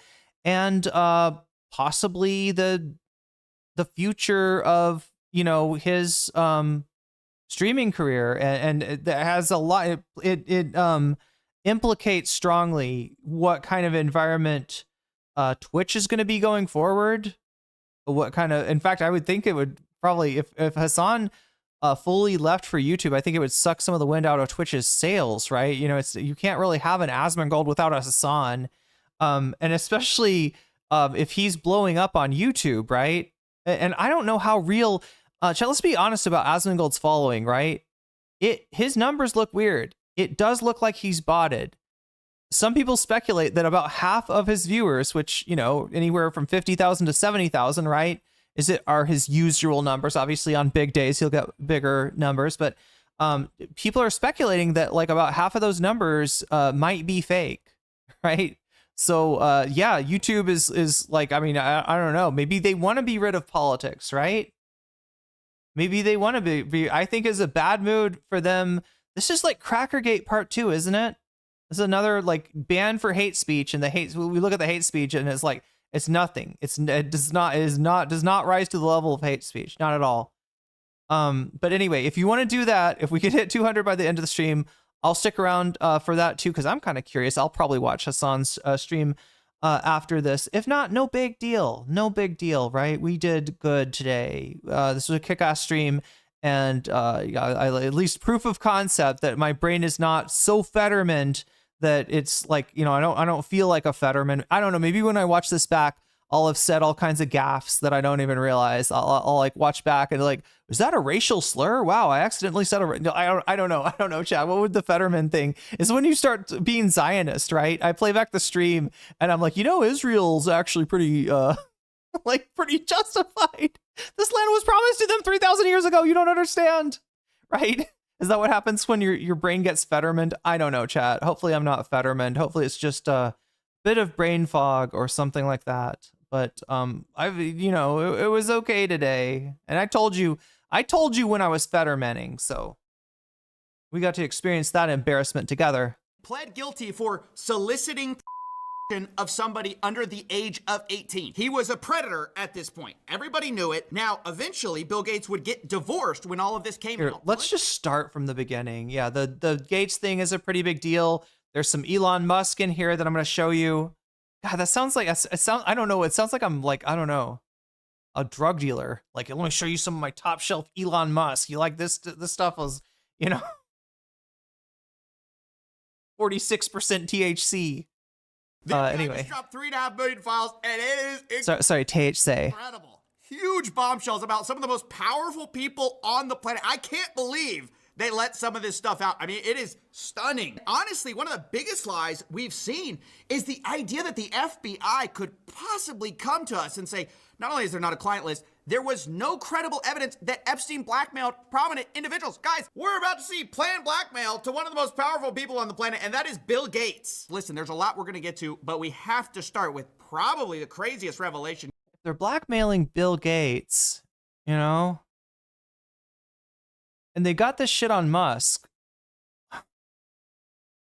and possibly the future of, his streaming career. And that has a lot, it implicates strongly what kind of environment Twitch is going to be going forward. What kind of, in fact, I would think it would probably, if Hasan fully left for YouTube, I think it would suck some of the wind out of Twitch's sails, right? You can't really have an Asmongold without a Hasan. And especially if he's blowing up on YouTube, right? And I don't know how real, let's be honest about Asmongold's following, right? His numbers look weird. It does look like he's botted. Some people speculate that about half of his viewers, which, anywhere from 50,000 to 70,000, right? Are his usual numbers. Obviously on big days, he'll get bigger numbers, but people are speculating that like about half of those numbers might be fake, right? So yeah, YouTube is like, I don't know. Maybe they want to be rid of politics, right? Maybe they want to be, I think is a bad mood for them. This is like Crackergate Part 2, isn't it? This is another like ban for hate speech, and we look at the hate speech and it's like it's nothing. It does not rise to the level of hate speech, not at all. But anyway, if you want to do that, if we could hit 200 by the end of the stream, I'll stick around for that too because I'm kind of curious. I'll probably watch Hasan's stream after this. If not, no big deal. No big deal, right? We did good today. This was a kick-ass stream. And I at least proof of concept that my brain is not so Fetterman that it's like, I don't feel like a Fetterman. I don't know. Maybe when I watch this back, I'll have said all kinds of gaffes that I don't even realize. I'll like watch back and like, was that a racial slur? Wow, I accidentally said no, I don't know. I don't know, Chad. What would the Fetterman thing is when you start being Zionist, right? I play back the stream and I'm like, Israel's actually pretty pretty justified. This land was promised to them 3,000 years ago. You don't understand, right? Is that what happens when your brain gets Fetterman? I don't know, chat. Hopefully I'm not Fetterman. Hopefully it's just a bit of brain fog or something like that. But it was okay today. And I told you when I was Fettermaning. So we got to experience that embarrassment together. Pled guilty for soliciting of somebody under the age of 18. He was a predator at this point. Everybody knew it. Now, eventually, Bill Gates would get divorced when all of this came out. Let's just start from the beginning. Yeah, the Gates thing is a pretty big deal. There's some Elon Musk in here that I'm going to show you. God, that sounds like I don't know. It sounds like I'm like, I don't know, a drug dealer. Like, let me show you some of my top shelf Elon Musk. You like this stuff was, 46% THC. Anyway. Just dropped 3.5 million files, and it is Sorry, THC. incredible. Huge bombshells about some of the most powerful people on the planet. I can't believe they let some of this stuff out. I mean, it is stunning. Honestly, one of the biggest lies we've seen is the idea that the FBI could possibly come to us and say, not only is there not a client list, there was no credible evidence that Epstein blackmailed prominent individuals. Guys, we're about to see planned blackmail to one of the most powerful people on the planet, and that is Bill Gates. Listen, there's a lot we're going to get to, but we have to start with probably the craziest revelation. They're blackmailing Bill Gates, and they got this shit on Musk.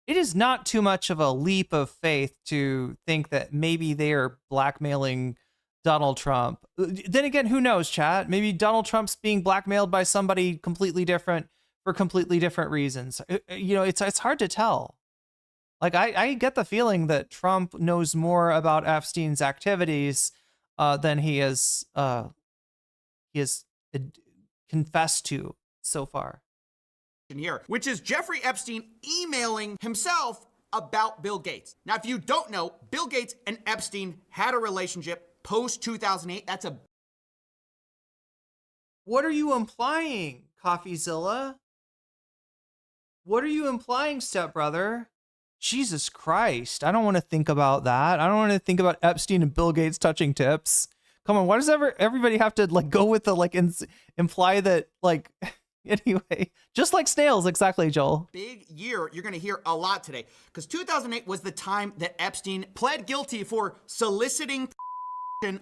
It is not too much of a leap of faith to think that maybe they are blackmailing Donald Trump. Then again, who knows, chat? Maybe Donald Trump's being blackmailed by somebody completely different for completely different reasons. It's hard to tell. Like, I get the feeling that Trump knows more about Epstein's activities than he has confessed to so far. Here, which is Jeffrey Epstein emailing himself about Bill Gates. Now, if you don't know, Bill Gates and Epstein had a relationship post 2008. What are you implying, CoffeeZilla? What are you implying, stepbrother? Jesus Christ. I don't want to think about that. I don't want to think about Epstein and Bill Gates touching tips. Come on, why does everybody have to go with the imply that anyway, just like snails, exactly, Joel. Big year you're going to hear a lot today, because 2008 was the time that Epstein pled guilty for soliciting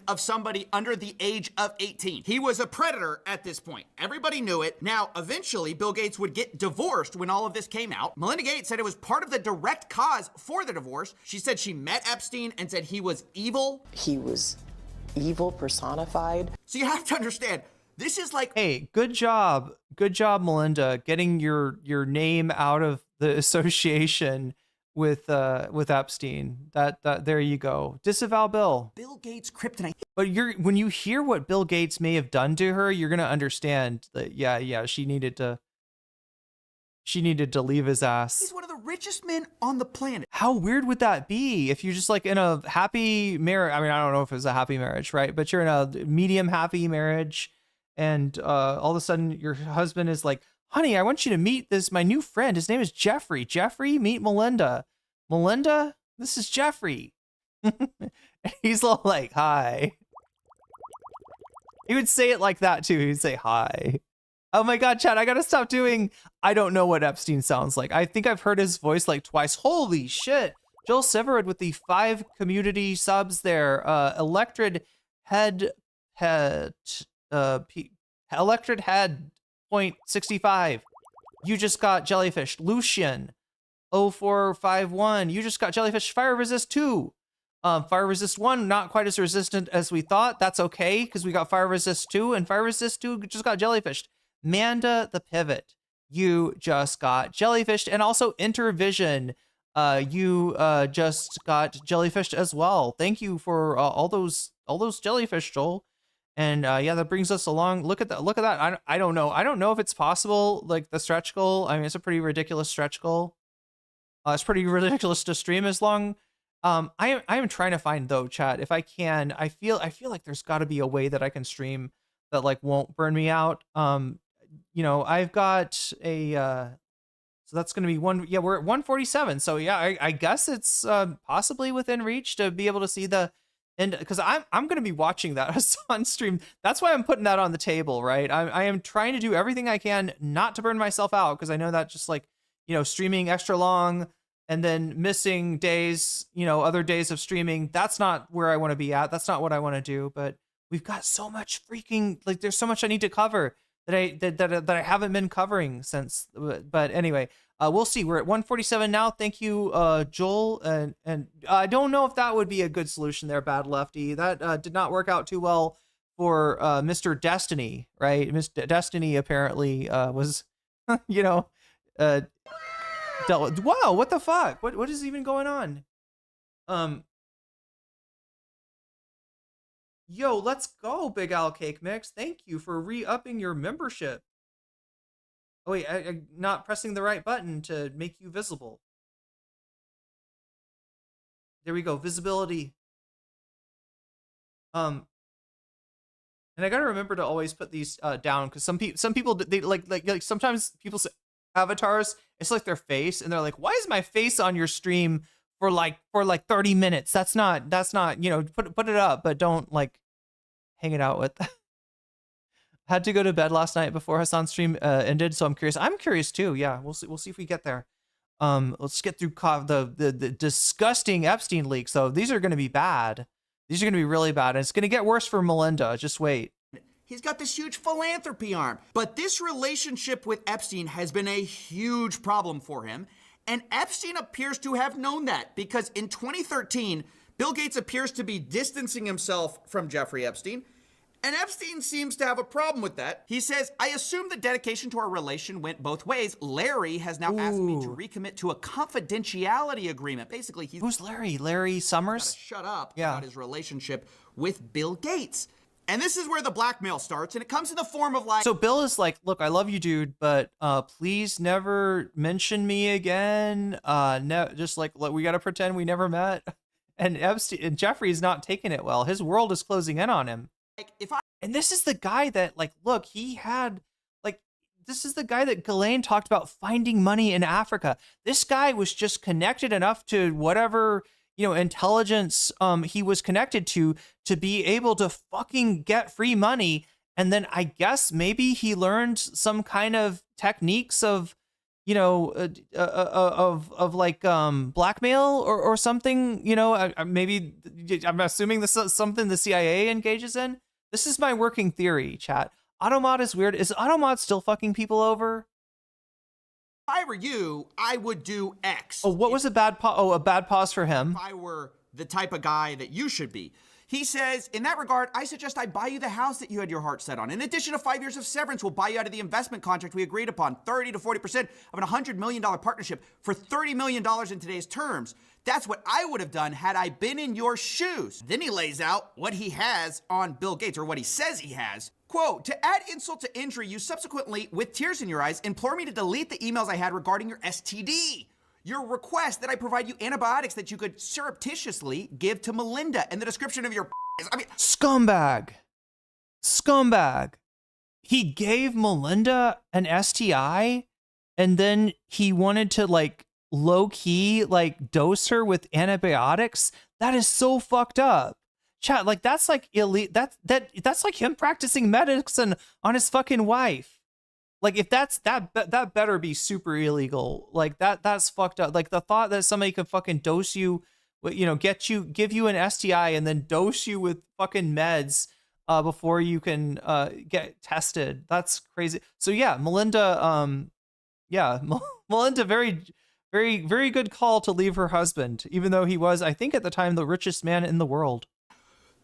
of somebody under the age of 18. He was a predator at this point. Everybody knew it. Now, eventually, Bill Gates would get divorced when all of this came out. Melinda Gates said it was part of the direct cause for the divorce. She said she met Epstein and said he was evil. He was evil personified. So you have to understand, this is like... Hey, good job, Melinda, getting your name out of the association with Epstein. That there you go. Disavow Bill. Bill Gates kryptonite. But when you hear what Bill Gates may have done to her, you're gonna understand that she needed to leave his ass. He's one of the richest men on the planet. How weird would that be if you're just in a happy marriage? I mean, I don't know if it's a happy marriage, right? But you're in a medium happy marriage, and all of a sudden your husband is like, honey, I want you to meet my new friend. His name is Jeffrey. Jeffrey, meet Melinda. Melinda, this is Jeffrey. He's all like, hi. He would say it like that too. He'd say, hi. Oh my God, Chad, I gotta stop doing, I don't know what Epstein sounds like. I think I've heard his voice twice. Holy shit. Joel Severwood with the 5 community subs there. Electred Head, Electred Head, 0.65. You just got jellyfish. Lucian 0451. You just got jellyfish. Fire resist 2. Fire resist 1, not quite as resistant as we thought. That's okay, because we got fire resist 2, and fire resist 2 just got jellyfished. Manda the Pivot, you just got jellyfished, and also Intervision, you just got jellyfished as well. Thank you for all those jellyfish, Joel. And that brings us along. Look at that. I don't know. I don't know if it's possible, the stretch goal. I mean, it's a pretty ridiculous stretch goal. It's pretty ridiculous to stream as long. I am trying to find, though, chat, if I can. I feel like there's got to be a way that I can stream that won't burn me out. I've got a so that's going to be one. Yeah, we're at 147. So yeah, I guess it's possibly within reach to be able to see the. And because I'm going to be watching that Hasan stream. That's why I'm putting that on the table, right? I am trying to do everything I can not to burn myself out, because I know that just streaming extra long and then missing days, other days of streaming, that's not where I want to be at. That's not what I want to do. But we've got so much freaking, there's so much I need to cover that I haven't been covering since. But anyway, we'll see. We're at 147 now. Thank you, Joel. And I don't know if that would be a good solution there, Bad Lefty. That did not work out too well for Mr. Destiny, right? Mr. Destiny apparently was, dealt with. Wow, what the fuck? What is even going on? Yo, let's go, Big Al Cake Mix. Thank you for re-upping your membership. Oh wait, I'm not pressing the right button to make you visible. There we go, visibility. And I gotta remember to always put these down, because some people they like sometimes people's avatars, it's like their face, and they're like, why is my face on your stream for like 30 minutes? That's not put it up, but don't like hang it out with. Had to go to bed last night before Hasan's stream ended, so I'm curious too. Yeah, we'll see if we get there. Let's get through the disgusting Epstein leaks. So these are going to be bad. These are going to be really bad, and it's going to get worse for Melinda. Just wait. He's got this huge philanthropy arm. But this relationship with Epstein has been a huge problem for him. And Epstein appears to have known that, because in 2013, Bill Gates appears to be distancing himself from Jeffrey Epstein. And Epstein seems to have a problem with that. He says, I assume the dedication to our relation went both ways. Larry has now asked me to recommit to a confidentiality agreement. Basically, who's Larry? Larry Summers? Shut up about his relationship with Bill Gates. And this is where the blackmail starts, and it comes in the form of like... So Bill is like, look, I love you, dude, but please never mention me again. Just like, look, we got to pretend we never met. And Epstein and Jeffrey's not taking it well. His world is closing in on him. And this is the guy that, like, look, he had, like, this is the guy that Ghislaine talked about finding money in Africa. This guy was just connected enough to whatever, intelligence he was connected to be able to fucking get free money. And then I guess maybe he learned some kind of techniques of, of like blackmail or something, maybe I'm assuming this is something the CIA engages in. This is my working theory, chat. Automod is weird. Is Automod still fucking people over? If I were you, I would do X. Oh, what was a bad pause? Oh, a bad pause for him. If I were the type of guy that you should be. He says, in that regard, I suggest I buy you the house that you had your heart set on. In addition to 5 years of severance, we'll buy you out of the investment contract we agreed upon, 30 to 40% of an $100 million partnership for $30 million in today's terms. That's what I would have done had I been in your shoes. Then he lays out what he has on Bill Gates, or what he says he has. Quote, to add insult to injury, you subsequently, with tears in your eyes, implore me to delete the emails I had regarding your STD. Your request that I provide you antibiotics that you could surreptitiously give to Melinda, and the description of your Scumbag. He gave Melinda an STI, and then he wanted to like low-key like dose her with antibiotics. That is so fucked up. Chat, like that's like elite. That's like him practicing medicine on his fucking wife. Like if that better be super illegal. Like that's fucked up. Like the thought that somebody could fucking dose you, give you an STI and then dose you with fucking meds before you can get tested. That's crazy. So yeah, Melinda, Melinda, very, very, very good call to leave her husband, even though he was, I think at the time, the richest man in the world.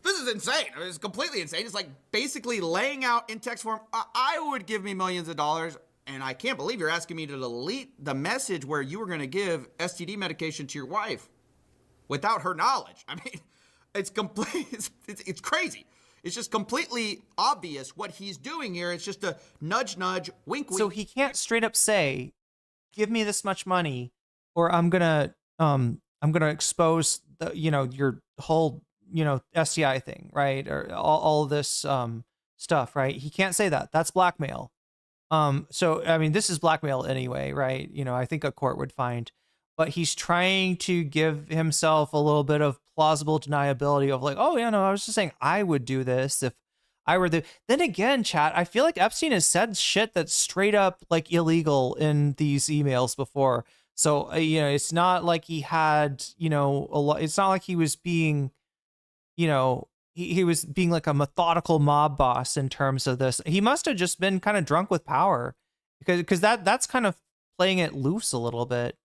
This is insane. It's completely insane. It's like basically laying out in text form, I would give me millions of dollars, and I can't believe you're asking me to delete the message where you were going to give STD medication to your wife without her knowledge. I mean, it's it's crazy. It's just completely obvious what he's doing here. It's just a nudge, nudge, wink, wink. So he can't straight up say, give me this much money or I'm going to expose the, your whole, STI thing, right? Or all of this stuff, right? He can't say that. That's blackmail. So, I mean, this is blackmail anyway, right? I think a court would find, but he's trying to give himself a little bit of plausible deniability of like, oh, yeah, no, I was just saying I would do this if I were then again, chat, I feel like Epstein has said shit that's straight up like illegal in these emails before. So, it's not like he had, a lot, it's not like he was being, he was being like a methodical mob boss in terms of this. He must have just been kind of drunk with power because that's kind of playing it loose a little bit.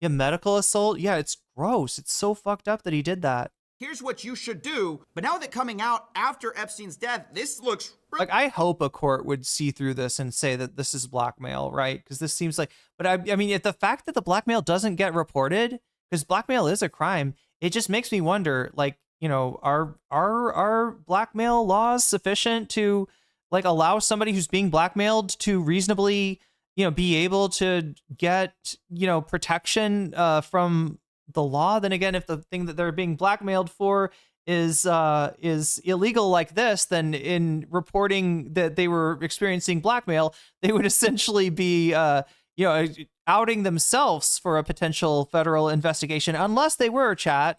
Yeah, medical assault. Yeah, it's gross. It's so fucked up that he did that. here's what you should do. But now that coming out after Epstein's death, this looks like, I hope a court would see through this and say that this is blackmail, right? Because this seems like, but I mean, if the fact that the blackmail doesn't get reported, because blackmail is a crime, it just makes me wonder, like, you know, are blackmail laws sufficient to like allow somebody who's being blackmailed to reasonably, you know, be able to get, you know, protection from the law? Then again, if the thing that they're being blackmailed for is illegal like this, then in reporting that they were experiencing blackmail, they would essentially be you know, outing themselves for a potential federal investigation, unless they were, chat,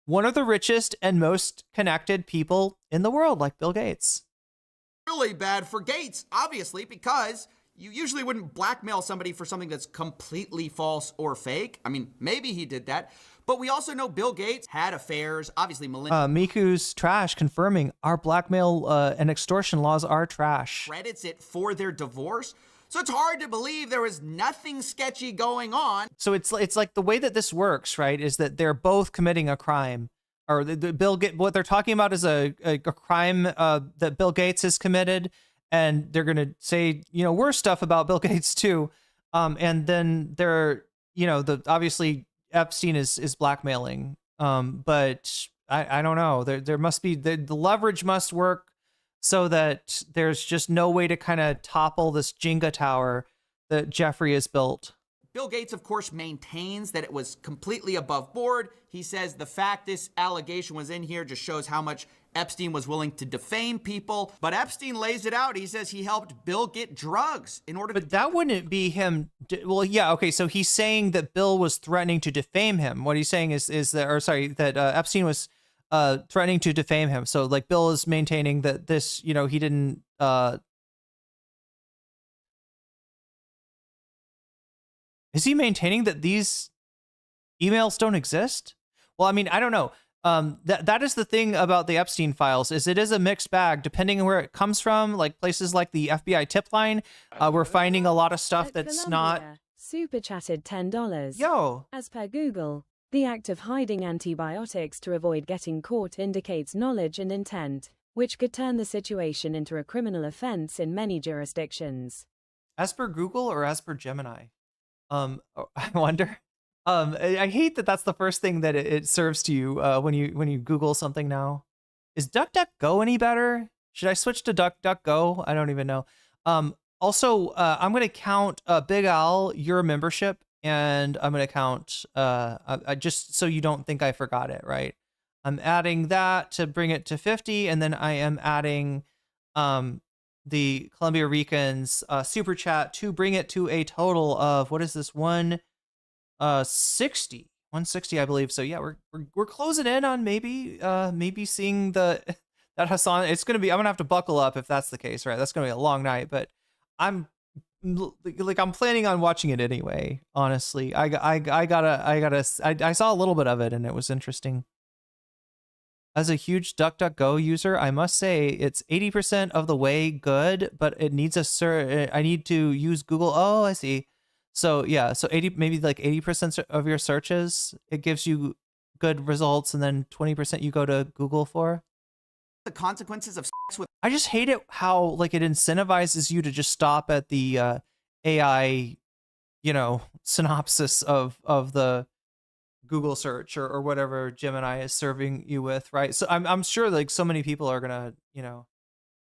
one of the richest and most connected people in the world, like Bill Gates. really bad for Gates, obviously, because you usually wouldn't blackmail somebody for something that's completely false or fake. I mean, maybe he did that. But we also know Bill Gates had affairs. Obviously, Melinda Miku's trash confirming our blackmail and extortion laws are trash. credits it for their divorce. So it's hard to believe there was nothing sketchy going on. So it's like the way that this works, right, is that they're both committing a crime. Or what they're talking about is a crime that Bill Gates has committed, and they're going to say, you know, worse stuff about Bill Gates too. And then they're, you know, obviously Epstein is blackmailing. But I don't know. There must be the leverage must work so that there's just no way to kind of topple this Jenga tower that Jeffrey has built. Bill Gates, of course, maintains that it was completely above board. He says the fact this allegation was in here just shows how much Epstein was willing to defame people. But Epstein lays it out. He says he helped Bill get drugs in order to... But that wouldn't be him. Well, yeah, okay, so he's saying that Bill was threatening to defame him. What he's saying is that Epstein was threatening to defame him. So, like, Bill is maintaining that this, you know, he didn't... Is he maintaining that these emails don't exist? Well, I mean, I don't know. That is the thing about the Epstein files, is it is a mixed bag depending on where it comes from. Like places like the FBI tip line, we're finding a lot of stuff that's not. Super chatted $10. Yo. As per Google, the act of hiding antibiotics to avoid getting caught indicates knowledge and intent, which could turn the situation into a criminal offense in many jurisdictions. As per Google or as per Gemini? I wonder. I hate that that's the first thing that it serves to you when you Google something now. Is DuckDuckGo any better? Should I switch to DuckDuckGo? I don't even know. Also, I'm going to count Big Al, your membership, and I'm going to count just so you don't think I forgot it, right? I'm adding that to bring it to 50, and then I am adding the Columbia Ricans super chat to bring it to a total of, what is this, 160, I believe. So yeah, we're closing in on maybe seeing that Hasan. I'm gonna have to buckle up if that's the case, right? That's gonna be a long night, but I'm planning on watching it anyway. Honestly, I saw a little bit of it and it was interesting. As a huge DuckDuckGo user, I must say it's 80% of the way good, but it needs I need to use Google. Oh, I see. So yeah, so 80% of your searches, it gives you good results, and then 20% you go to Google for. The consequences of sex with... I just hate it how like it incentivizes you to just stop at the AI, you know, synopsis of the Google search or whatever Gemini is serving you with, right? So I'm sure like so many people are gonna, you know,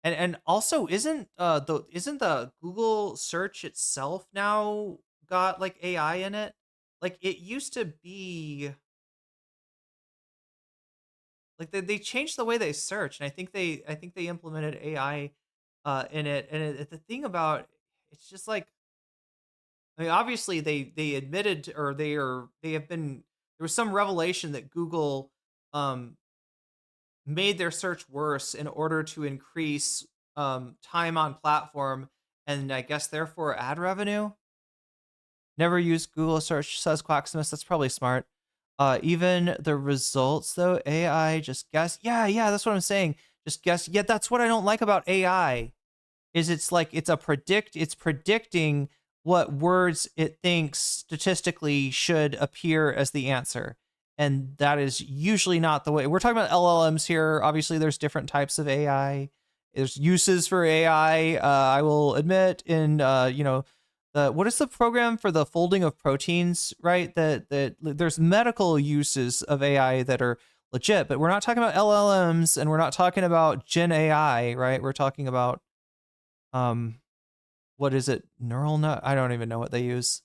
and also isn't the Google search itself now got like AI in it? Like it used to be like they changed the way they search, and I think they implemented AI in it. And the thing about it's just like, I mean, obviously they admitted, or they have been. There was some revelation that Google made their search worse in order to increase time on platform, and I guess therefore ad revenue. Never use Google search, says Quacksmith. That's probably smart. Even the results though, AI just guess. Yeah, that's what I'm saying. Just guess. Yeah, that's what I don't like about AI. Is it's like it's predicting what words it thinks statistically should appear as the answer. And that is usually not the way. We're talking about LLMs here. Obviously, there's different types of AI. There's uses for AI. I will admit in, what is the program for the folding of proteins, right? That there's medical uses of AI that are legit, but we're not talking about LLMs and we're not talking about Gen AI, right? We're talking about, what is it? Neural net? I don't even know what they use.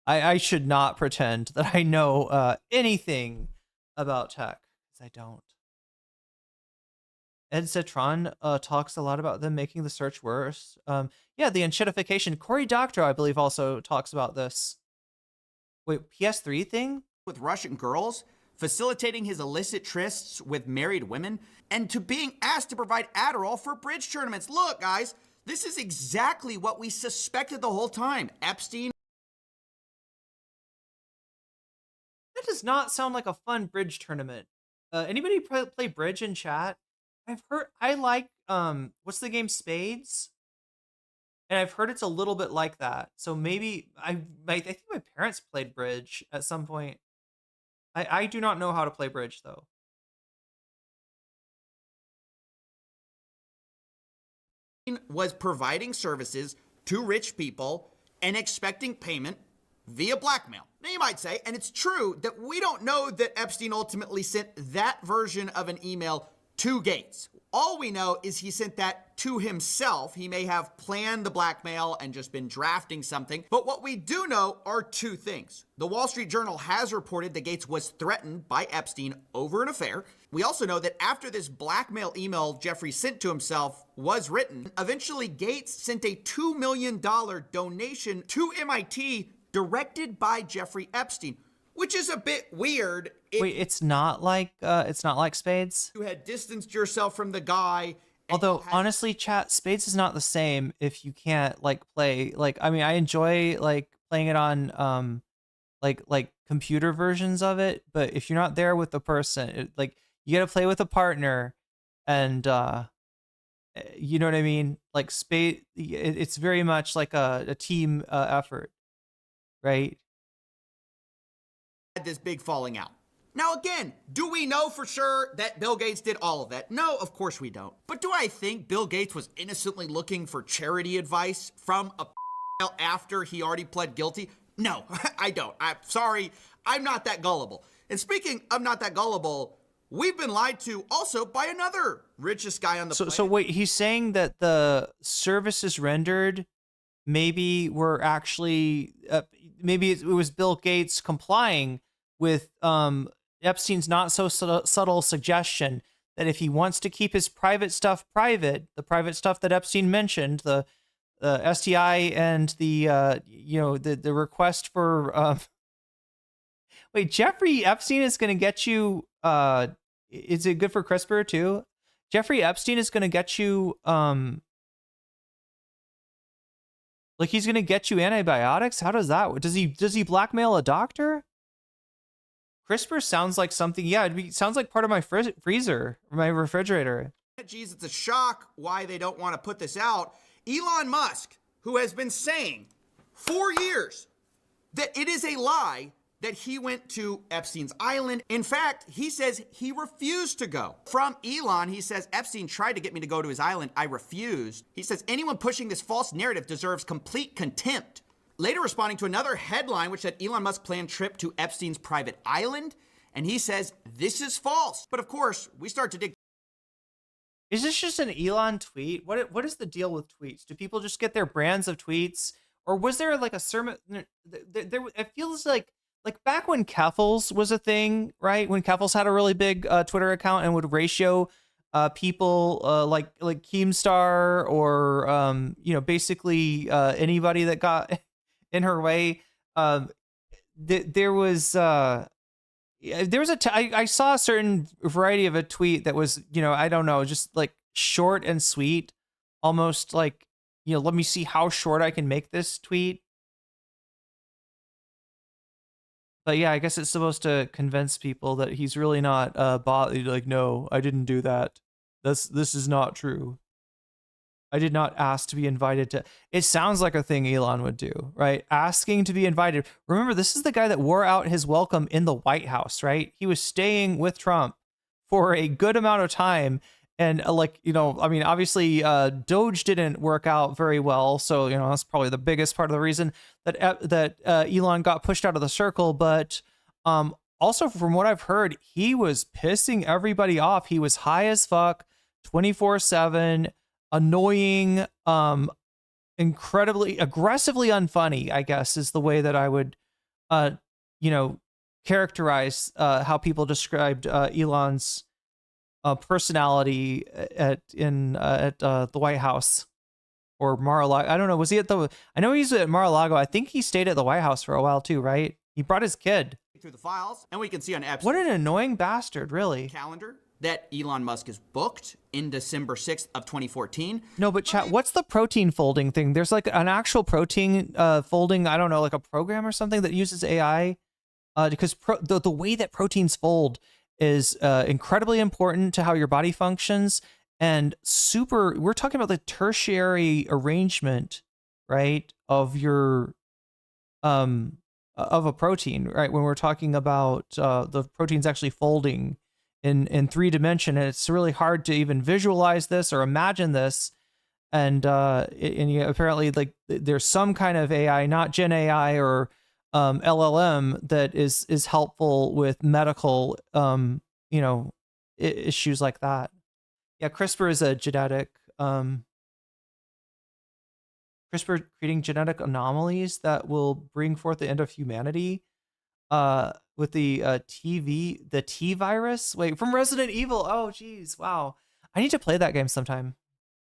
I should not pretend that I know anything about tech, because I don't. Ed Citron talks a lot about them making the search worse. Yeah, the enshittification. Cory Doctorow, I believe, also talks about this. Wait, PS3 thing? With Russian girls, facilitating his illicit trysts with married women, and to being asked to provide Adderall for bridge tournaments. Look, guys, this is exactly what we suspected the whole time. Epstein. That does not sound like a fun bridge tournament. Anybody play bridge in chat? I've heard, I like, what's the game, Spades? And I've heard it's a little bit like that. So maybe, I think my parents played bridge at some point. I do not know how to play bridge, though. Was providing services to rich people and expecting payment via blackmail. Now you might say, and it's true, that we don't know that Epstein ultimately sent that version of an email to Gates. All we know is he sent that to himself. He may have planned the blackmail and just been drafting something. But what we do know are two things. The Wall Street Journal has reported that Gates was threatened by Epstein over an affair. We also know that after this blackmail email Jeffrey sent to himself was written, eventually Gates sent a $2 million donation to MIT directed by Jeffrey Epstein, which is a bit weird. Wait, it's not like Spades? You had distanced yourself from the guy. Although, honestly, chat, Spades is not the same if you can't, play, I mean, I enjoy, playing it on, like computer versions of it, but if you're not there with the person, you gotta play with a partner, and, you know what I mean? Like, Spade, it's very much like a team effort, right? This big falling out. Now again, do we know for sure that Bill Gates did all of that? No, of course we don't. But do I think Bill Gates was innocently looking for charity advice from a after he already pled guilty? No, I don't. I'm sorry, I'm not that gullible. And speaking of not that gullible, we've been lied to also by another richest guy on the planet. So wait, he's saying that the services rendered maybe were actually, maybe it was Bill Gates complying with Epstein's not so subtle suggestion that if he wants to keep his private stuff private, the private stuff that Epstein mentioned, the STI and the the request for wait, Jeffrey Epstein is going to get you is it good for CRISPR too? Jeffrey Epstein is going to get you he's going to get you antibiotics? How does that work? Does he blackmail a doctor? CRISPR sounds like something, yeah, sounds like part of my freezer, or my refrigerator. Geez, it's a shock why they don't want to put this out. Elon Musk, who has been saying for years that it is a lie that he went to Epstein's island. In fact, he says he refused to go. From Elon, he says, Epstein tried to get me to go to his island. I refused. He says, anyone pushing this false narrative deserves complete contempt. Later responding to another headline, which said Elon Musk planned trip to Epstein's private island. And he says, this is false. But of course, we start to dig. Is this just an Elon tweet? What is the deal with tweets? Do people just get their brands of tweets? Or was there a sermon? It feels like back when Keffels was a thing, right? When Keffels had a really big Twitter account and would ratio people like Keemstar or basically anybody that got in her way. There was I saw a certain variety of a tweet that was, I don't know, just short and sweet, almost let me see how short I can make this tweet. But yeah, I guess it's supposed to convince people that he's really not bothered. No, I didn't do that. This is not true. I did not ask to be invited to. It sounds like a thing Elon would do, right? Asking to be invited. Remember, this is the guy that wore out his welcome in the White House, right? He was staying with Trump for a good amount of time. And obviously Doge didn't work out very well. So, that's probably the biggest part of the reason that Elon got pushed out of the circle. But also, from what I've heard, he was pissing everybody off. He was high as fuck, 24/7, annoying, incredibly aggressively unfunny, I guess is the way that I would, characterize how people described Elon's personality at the White House or Mar-a-Lago. I don't know. Was he I know he's at Mar-a-Lago. I think he stayed at the White House for a while too, right? He brought his kid. Through the files, and we can see on Epstein. What an annoying bastard, really. Calendar that Elon Musk is booked in December 6th of 2014. No, but chat, what's the protein folding thing? There's like an actual protein folding, I don't know, like a program or something that uses AI because the way that proteins fold is incredibly important to how your body functions and we're talking about the tertiary arrangement, right, of your of a protein, right? When we're talking about the proteins actually folding in 3D, and it's really hard to even visualize this or imagine this. And apparently, like, there's some kind of AI, not Gen AI or LLM, that is helpful with medical, issues like that. Yeah, CRISPR is a genetic. CRISPR creating genetic anomalies that will bring forth the end of humanity with the T virus. Wait, from Resident Evil. Oh, geez. Wow. I need to play that game sometime.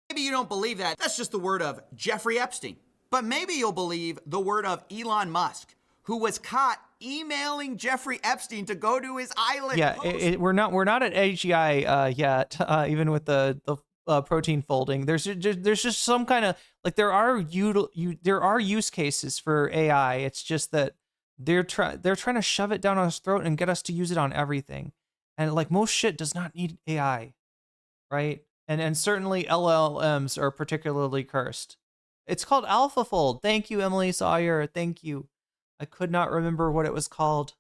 Maybe you don't believe that. That's just the word of Jeffrey Epstein. But maybe you'll believe the word of Elon Musk, who was caught emailing Jeffrey Epstein to go to his island. Yeah, we're not at AGI yet, even with the protein folding. There's just some kind of, like, there are use cases for AI. It's just that they're trying to shove it down our throat and get us to use it on everything. And like most shit does not need AI, right? And certainly LLMs are particularly cursed. It's called AlphaFold. Thank you, Emily Sawyer. Thank you. I could not remember what it was called.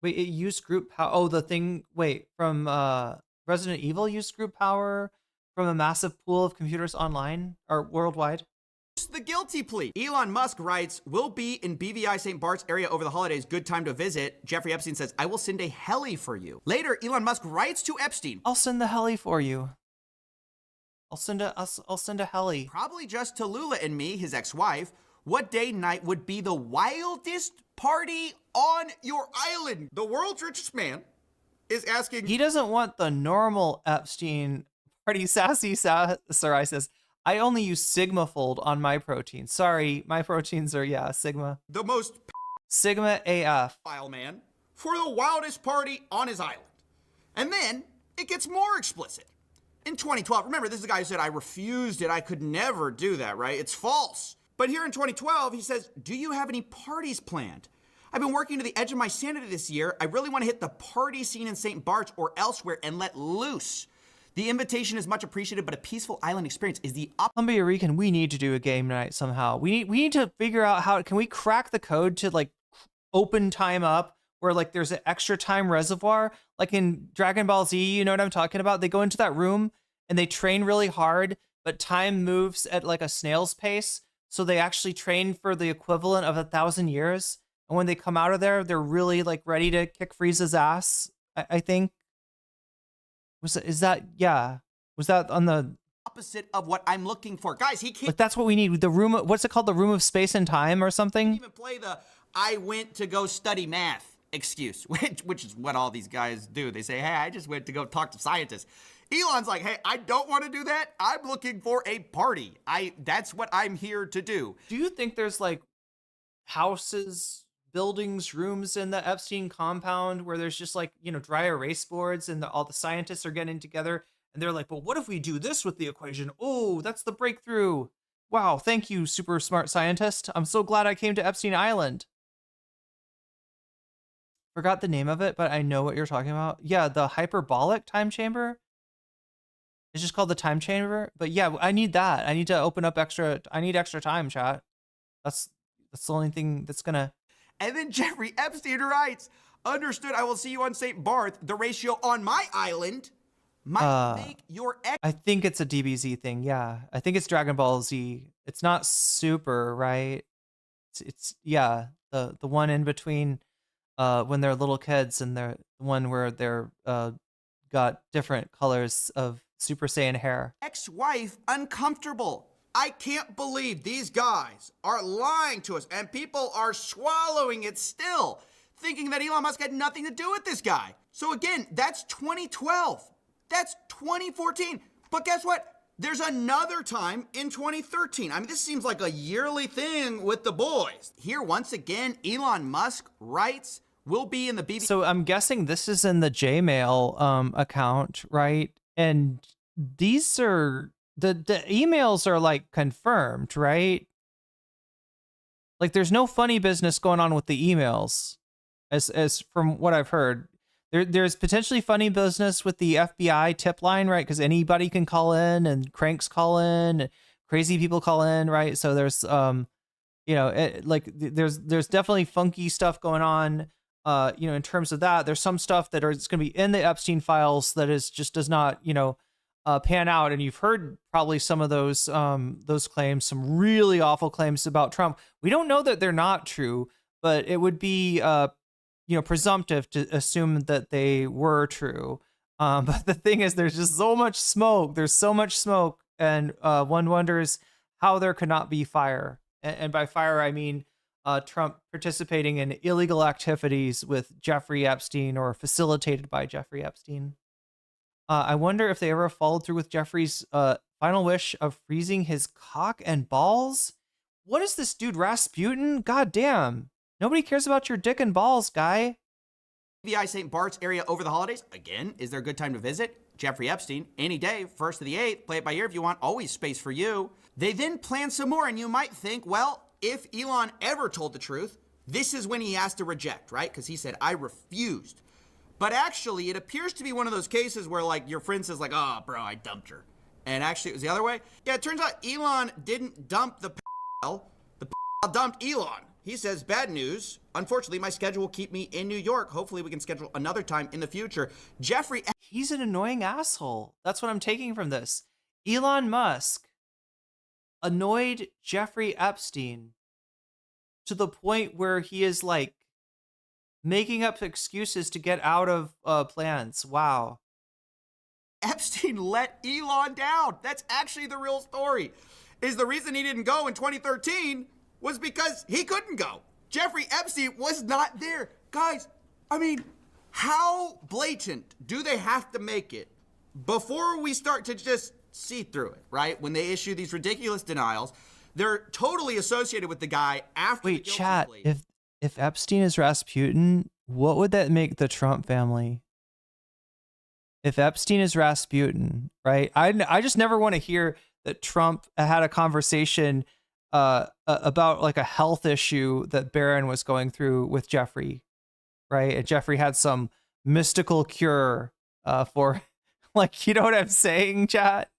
Wait, it used group power. Oh, the thing. Wait, from Resident Evil used group power from a massive pool of computers online or worldwide. The guilty plea. Elon Musk writes, "Will be in BVI St. Bart's area over the holidays. Good time to visit." Jeffrey Epstein says, "I will send a heli for you." Later, Elon Musk writes to Epstein, "I'll send the heli for you. I'll send a heli." Probably just to Lula and me, his ex-wife. "What day night would be the wildest party on your island?" The world's richest man is asking. He doesn't want the normal Epstein party. Sassy Sarai says, "I only use Sigma Fold on my protein. Sorry, my proteins are, Sigma." The most Sigma AF. File man for the wildest party on his island. And then it gets more explicit. In 2012, remember, this is the guy who said, "I refused it. I could never do that," right? It's false. But here in 2012, he says, "Do you have any parties planned? I've been working to the edge of my sanity this year. I really want to hit the party scene in St. Bart's or elsewhere and let loose. The invitation is much appreciated, but a peaceful island experience is the Columbia Rican, we need to do a game night somehow. We need to figure out how can we crack the code to like open time up where like there's an extra time reservoir, like in Dragon Ball Z, you know what I'm talking about? They go into that room and they train really hard, but time moves at like a snail's pace. So they actually train for the equivalent of 1,000 years. And when they come out of there, they're really like ready to kick Frieza's ass, I think. Was that on the opposite of what I'm looking for? Guys, he can't. Like, that's what we need. The room, what's it called? The room of space and time or something? Even play the "I went to go study math" excuse, which is what all these guys do. They say, "Hey, I just went to go talk to scientists." Elon's like, "Hey, I don't want to do that. I'm looking for a party. That's what I'm here to do." Do you think there's like houses, buildings, rooms in the Epstein compound where there's just like, dry erase boards and all the scientists are getting together and they're like, "Well, what if we do this with the equation? Oh, that's the breakthrough. Wow, thank you, super smart scientist. I'm so glad I came to Epstein Island." Forgot the name of it, but I know what you're talking about. Yeah, the hyperbolic time chamber. It's just called the time chamber. But yeah, I need that. I need to open up extra. I need extra time, chat. That's the only thing that's gonna. And then Jeffrey Epstein writes, understood, I will see you on St. Barth. The ratio on my island might make your ex. I think it's a DBZ thing. Yeah, I think it's Dragon Ball Z. It's not Super, right? It's yeah, the one in between when they're little kids and the one where they're got different colors of Super Saiyan hair. Ex-wife uncomfortable. I can't believe these guys are lying to us and people are swallowing it still, thinking that Elon Musk had nothing to do with this guy. So again, that's 2012. That's 2014. But guess what? There's another time in 2013. I mean, this seems like a yearly thing with the boys. Here, once again, Elon Musk writes, will be in the BBC. So I'm guessing this is in the Gmail account, right? And these are the emails are like confirmed, right? Like there's no funny business going on with the emails, as from what I've heard. There's potentially funny business with the FBI tip line, right? Because anybody can call in, and cranks call in, and crazy people call in, right? So there's there's definitely funky stuff going on. In terms of that, there's some stuff that is going to be in the Epstein files that is just does not, pan out. And you've heard probably some of those claims, some really awful claims about Trump. We don't know that they're not true, but it would be, presumptive to assume that they were true. But the thing is, there's just so much smoke. There's so much smoke. And one wonders how there could not be fire. And by fire, I mean Trump participating in illegal activities with Jeffrey Epstein or facilitated by Jeffrey Epstein. I wonder if they ever followed through with Jeffrey's final wish of freezing his cock and balls. What is this dude, Rasputin? God damn. Nobody cares about your dick and balls, guy. VI St. Bart's area over the holidays. Again, is there a good time to visit? Jeffrey Epstein, any day, 1st to the 8th. Play it by ear if you want. Always space for you. They then plan some more, and you might think, well, if Elon ever told the truth, this is when he has to reject, right? Because he said, I refused. But actually, it appears to be one of those cases where, like, your friend says, like, oh, bro, I dumped her. And actually, it was the other way. Yeah, it turns out Elon didn't dump the p***l. The p***l dumped Elon. He says, bad news. Unfortunately, my schedule will keep me in New York. Hopefully, we can schedule another time in the future. Jeffrey... He's an annoying asshole. That's what I'm taking from this. Elon Musk annoyed Jeffrey Epstein to the point where he is, like, making up excuses to get out of plans. Wow. Epstein let Elon down. That's actually the real story. Is the reason he didn't go in 2013 was because he couldn't go. Jeffrey Epstein was not there. Guys, I mean, how blatant do they have to make it before we start to just see through it, right? When they issue these ridiculous denials, they're totally associated with the guy after the guilty chat, plea. If Epstein is Rasputin, what would that make the Trump family? If Epstein is Rasputin, right? I just never want to hear that Trump had a conversation about like a health issue that Barron was going through with Jeffrey, right? And Jeffrey had some mystical cure for, like, you know what I'm saying, chat?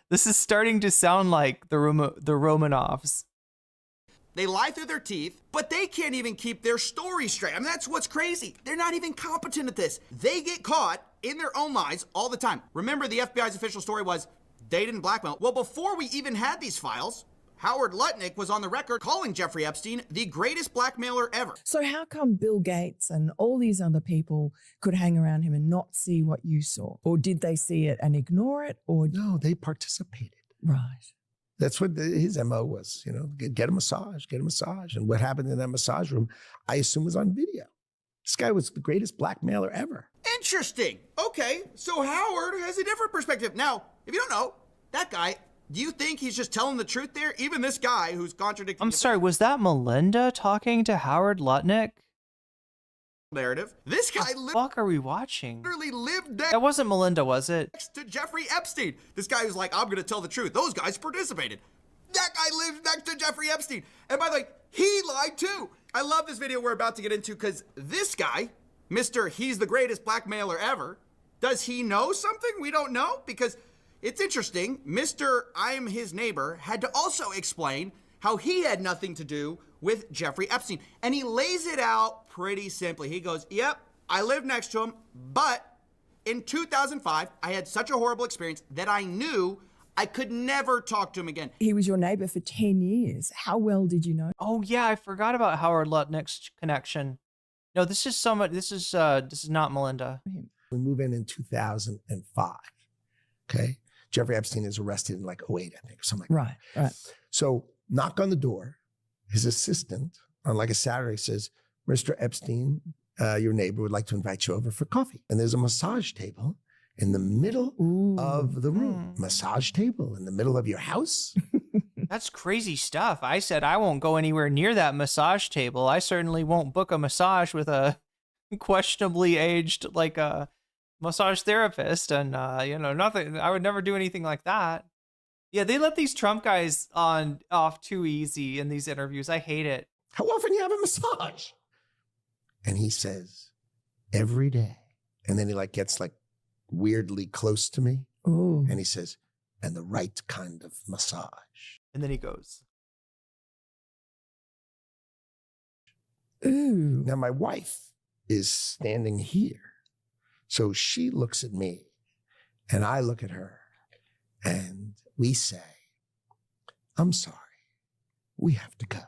This is starting to sound like the Romanovs. They lie through their teeth, but they can't even keep their story straight. I mean, that's what's crazy. They're not even competent at this. They get caught in their own lies all the time. Remember, the FBI's official story was they didn't blackmail. Well, before we even had these files, Howard Lutnick was on the record calling Jeffrey Epstein the greatest blackmailer ever. So how come Bill Gates and all these other people could hang around him and not see what you saw? Or did they see it and ignore it? Or no, they participated. Right. That's what his MO was, get a massage. And what happened in that massage room, I assume, was on video. This guy was the greatest blackmailer ever. Interesting. Okay, so Howard has a different perspective. Now, if you don't know, that guy, do you think he's just telling the truth there? Even this guy who's contradicting... I'm sorry, was that Melinda talking to Howard Lutnick? Narrative. This guy fuck are we watching? Literally lived next... That wasn't Melinda, was it? ...to Jeffrey Epstein. This guy who's like, I'm going to tell the truth. Those guys participated. That guy lives next to Jeffrey Epstein. And by the way, he lied too. I love this video we're about to get into because this guy, Mr. He's the greatest blackmailer ever, does he know something we don't know? Because it's interesting, Mr. I'm his neighbor had to also explain how he had nothing to do with Jeffrey Epstein. And he lays it out pretty simply. He goes, yep, I live next to him, but in 2005, I had such a horrible experience that I knew I could never talk to him again. He was your neighbor for 10 years. How well did you know? Oh yeah, I forgot about Howard Lutnick's connection. No, this is this is not Melinda. We move in 2005. Okay. Jeffrey Epstein is arrested in like 08, I think, or something like that. Right. So knock on the door. His assistant on like a Saturday says, Mr. Epstein, your neighbor would like to invite you over for coffee. And there's a massage table in the middle of the room. Massage table in the middle of your house. That's crazy stuff. I said I won't go anywhere near that massage table. I certainly won't book a massage with a questionably aged like a massage therapist, and nothing. I would never do anything like that. Yeah, they let these Trump guys off too easy in these interviews. I hate it. How often you have a massage? And he says, every day. And then he like gets like weirdly close to me. Ooh. And he says, and the right kind of massage. And then he goes, ooh. Now my wife is standing here. So she looks at me and I look at her and we say, I'm sorry, we have to go.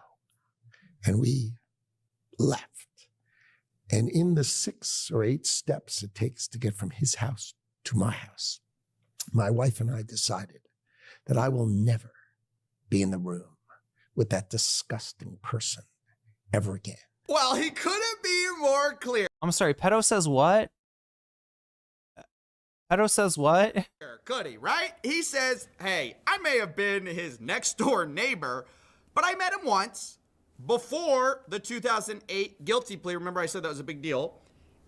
And we left. And in the 6 or 8 steps it takes to get from his house to my house, my wife and I decided that I will never be in the room with that disgusting person ever again. Well, he couldn't be more clear. I'm sorry, pedo says what? Pedo says what? Could he, right? He says, hey, I may have been his next door neighbor, but I met him once before the 2008 guilty plea. Remember I said that was a big deal.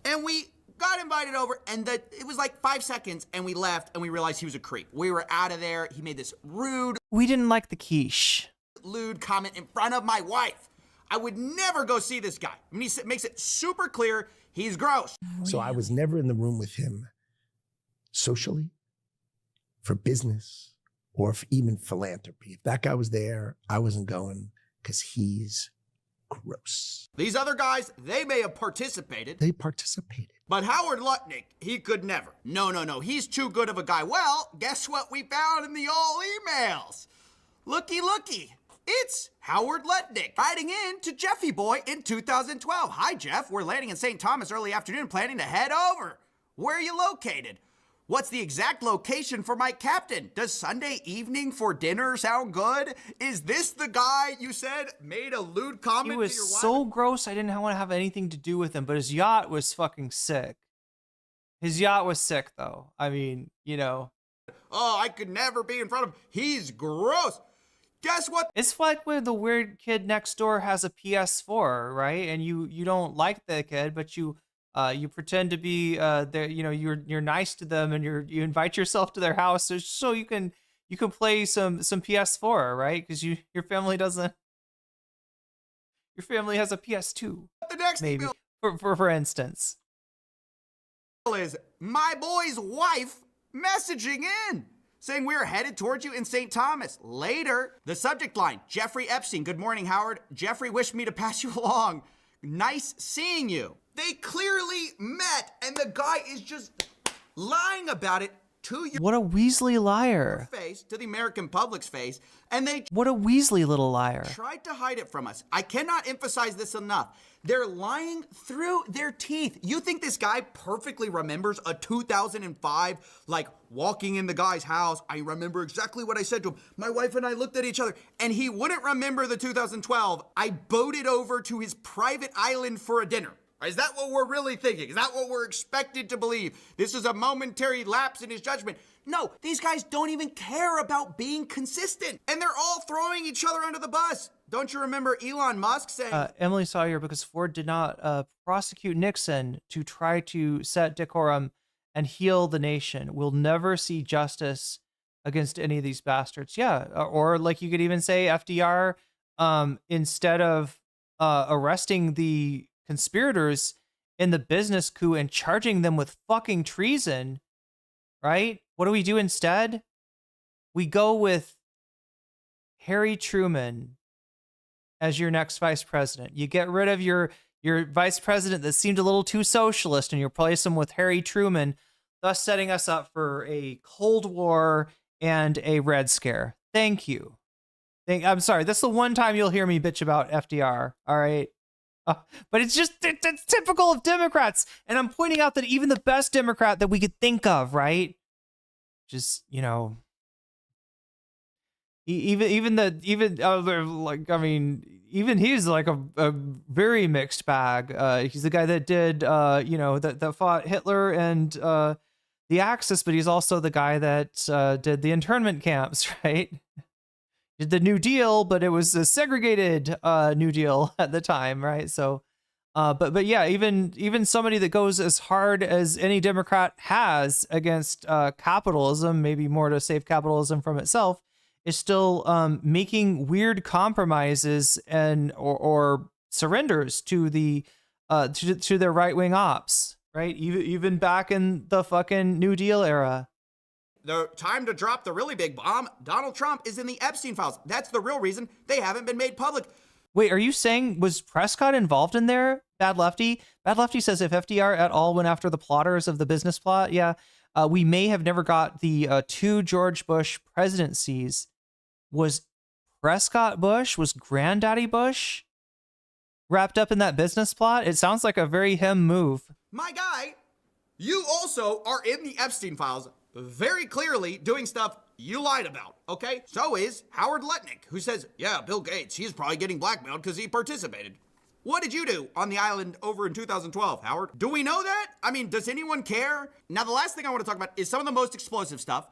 And we got invited over, and it was like 5 seconds, and we left, and we realized he was a creep. We were out of there. He made this rude, We didn't like the quiche. lewd comment in front of my wife. I would never go see this guy. I mean, he makes it super clear he's gross. So I was never in the room with him socially, for business, or for even philanthropy. If that guy was there, I wasn't going because he's gross. These other guys, they may have participated. They participated. But Howard Lutnick, he could never. No. He's too good of a guy. Well, guess what we found in the old emails? Looky. It's Howard Lutnick writing in to Jeffy Boy in 2012. Hi, Jeff. We're landing in St. Thomas early afternoon, planning to head over. Where are you located? What's the exact location for my captain? Does Sunday evening for dinner sound good? Is this the guy you said made a lewd comment He was to your wife? so gross, I didn't want to have anything to do with him, but his yacht was fucking sick. His yacht was sick, though. I mean, Oh, I could never be in front of him. He's gross. Guess what? It's like when the weird kid next door has a PS4, right? And you don't like the kid, but you pretend to be there. You're nice to them, and you invite yourself to their house so you can play some PS4, right? Because your family doesn't. Your family has a PS2. The next maybe for instance. Is my boy's wife messaging in saying we're headed towards you in St. Thomas. Later, the subject line, Jeffrey Epstein. Good morning, Howard. Jeffrey wished me to pass you along. Nice seeing you. They clearly met, and the guy is just lying about it to your What a Weasley liar. face, to the American public's face, and they What a Weasley little liar. tried to hide it from us. I cannot emphasize this enough. They're lying through their teeth. You think this guy perfectly remembers a 2005, like walking in the guy's house? I remember exactly what I said to him. My wife and I looked at each other, and he wouldn't remember the 2012. I boated over to his private island for a dinner. Is that what we're really thinking? Is that what we're expected to believe? This is a momentary lapse in his judgment. No, these guys don't even care about being consistent. And they're all throwing each other under the bus. Don't you remember Elon Musk saying... Emily Sawyer, because Ford did not prosecute Nixon to try to set decorum and heal the nation, will never see justice against any of these bastards. Yeah. Or like you could even say FDR, instead of arresting the conspirators in the business coup and charging them with fucking treason, right? What do we do instead? We go with Harry Truman as your next vice president. You get rid of your vice president that seemed a little too socialist and you replace him with Harry Truman, thus setting us up for a Cold War and a Red Scare. Thank you. I'm sorry. That's the one time you'll hear me bitch about FDR. All right. But it's typical of Democrats. And I'm pointing out that even the best Democrat that we could think of, right? Just, you know, even he's like a very mixed bag. He's the guy that did, that fought Hitler and the Axis, but he's also the guy that did the internment camps, right? Did the New Deal, but it was a segregated New Deal at the time, right? So, but yeah, even somebody that goes as hard as any Democrat has against capitalism, maybe more to save capitalism from itself, is still making weird compromises and or surrenders to the to their right wing ops, right? Even back in the fucking New Deal era. The time to drop the really big bomb, Donald Trump is in the Epstein files. That's the real reason they haven't been made public. Wait, are you saying, was Prescott involved in there? Bad Lefty? Bad Lefty says if FDR at all went after the plotters of the business plot, yeah, we may have never got the 2 George Bush presidencies. Was Prescott Bush, was Granddaddy Bush wrapped up in that business plot? It sounds like a very him move. My guy, you also are in the Epstein files, very clearly doing stuff you lied about, okay? So is Howard Lutnick, who says, yeah, Bill Gates, he's probably getting blackmailed because he participated. What did you do on the island over in 2012, Howard? Do we know that? I mean, does anyone care? Now, the last thing I want to talk about is some of the most explosive stuff.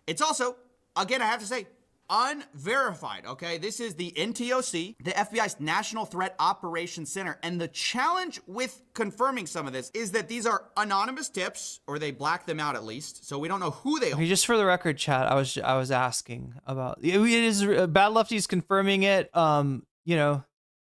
It's also, again, I have to say, unverified, okay? This is the NTOC, the FBI's National Threat Operations Center, and the challenge with confirming some of this is that these are anonymous tips, or they black them out at least, so we don't know who they are. Okay, just for the record, chat, I was asking about it. Is Bad Lefty's confirming it.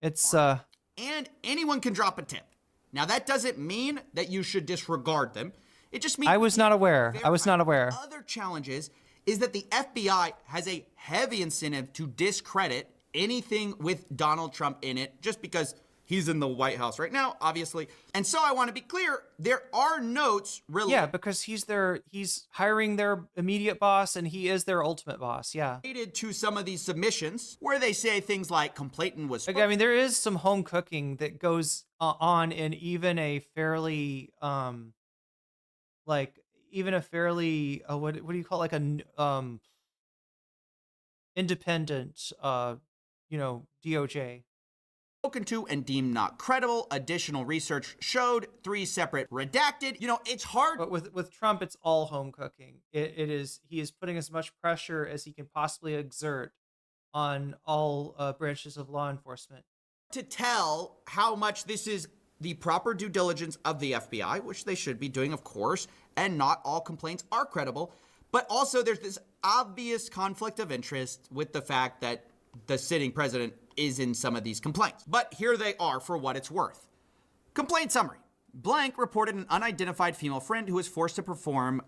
It's and anyone can drop a tip. Now that doesn't mean that you should disregard them. It just means I was not aware. Other challenges is that the FBI has a heavy incentive to discredit anything with Donald Trump in it, just because he's in the White House right now, obviously. And so I want to be clear, there are notes related. Yeah, because he's hiring their immediate boss and he is their ultimate boss, yeah. Related to some of these submissions where they say things like complainant was... I mean, there is some home cooking that goes on in even a fairly, even a fairly what do you call it? Like a independent DOJ. Spoken to and deemed not credible. Additional research showed 3 separate redacted. It's hard. But with Trump, it's all home cooking. He is putting as much pressure as he can possibly exert on all branches of law enforcement. To tell how much this is the proper due diligence of the FBI, which they should be doing, of course, and not all complaints are credible. But also there's this obvious conflict of interest with the fact that the sitting president is in some of these complaints. But here they are for what it's worth. Complaint summary. Blank reported an unidentified female friend who was forced to perform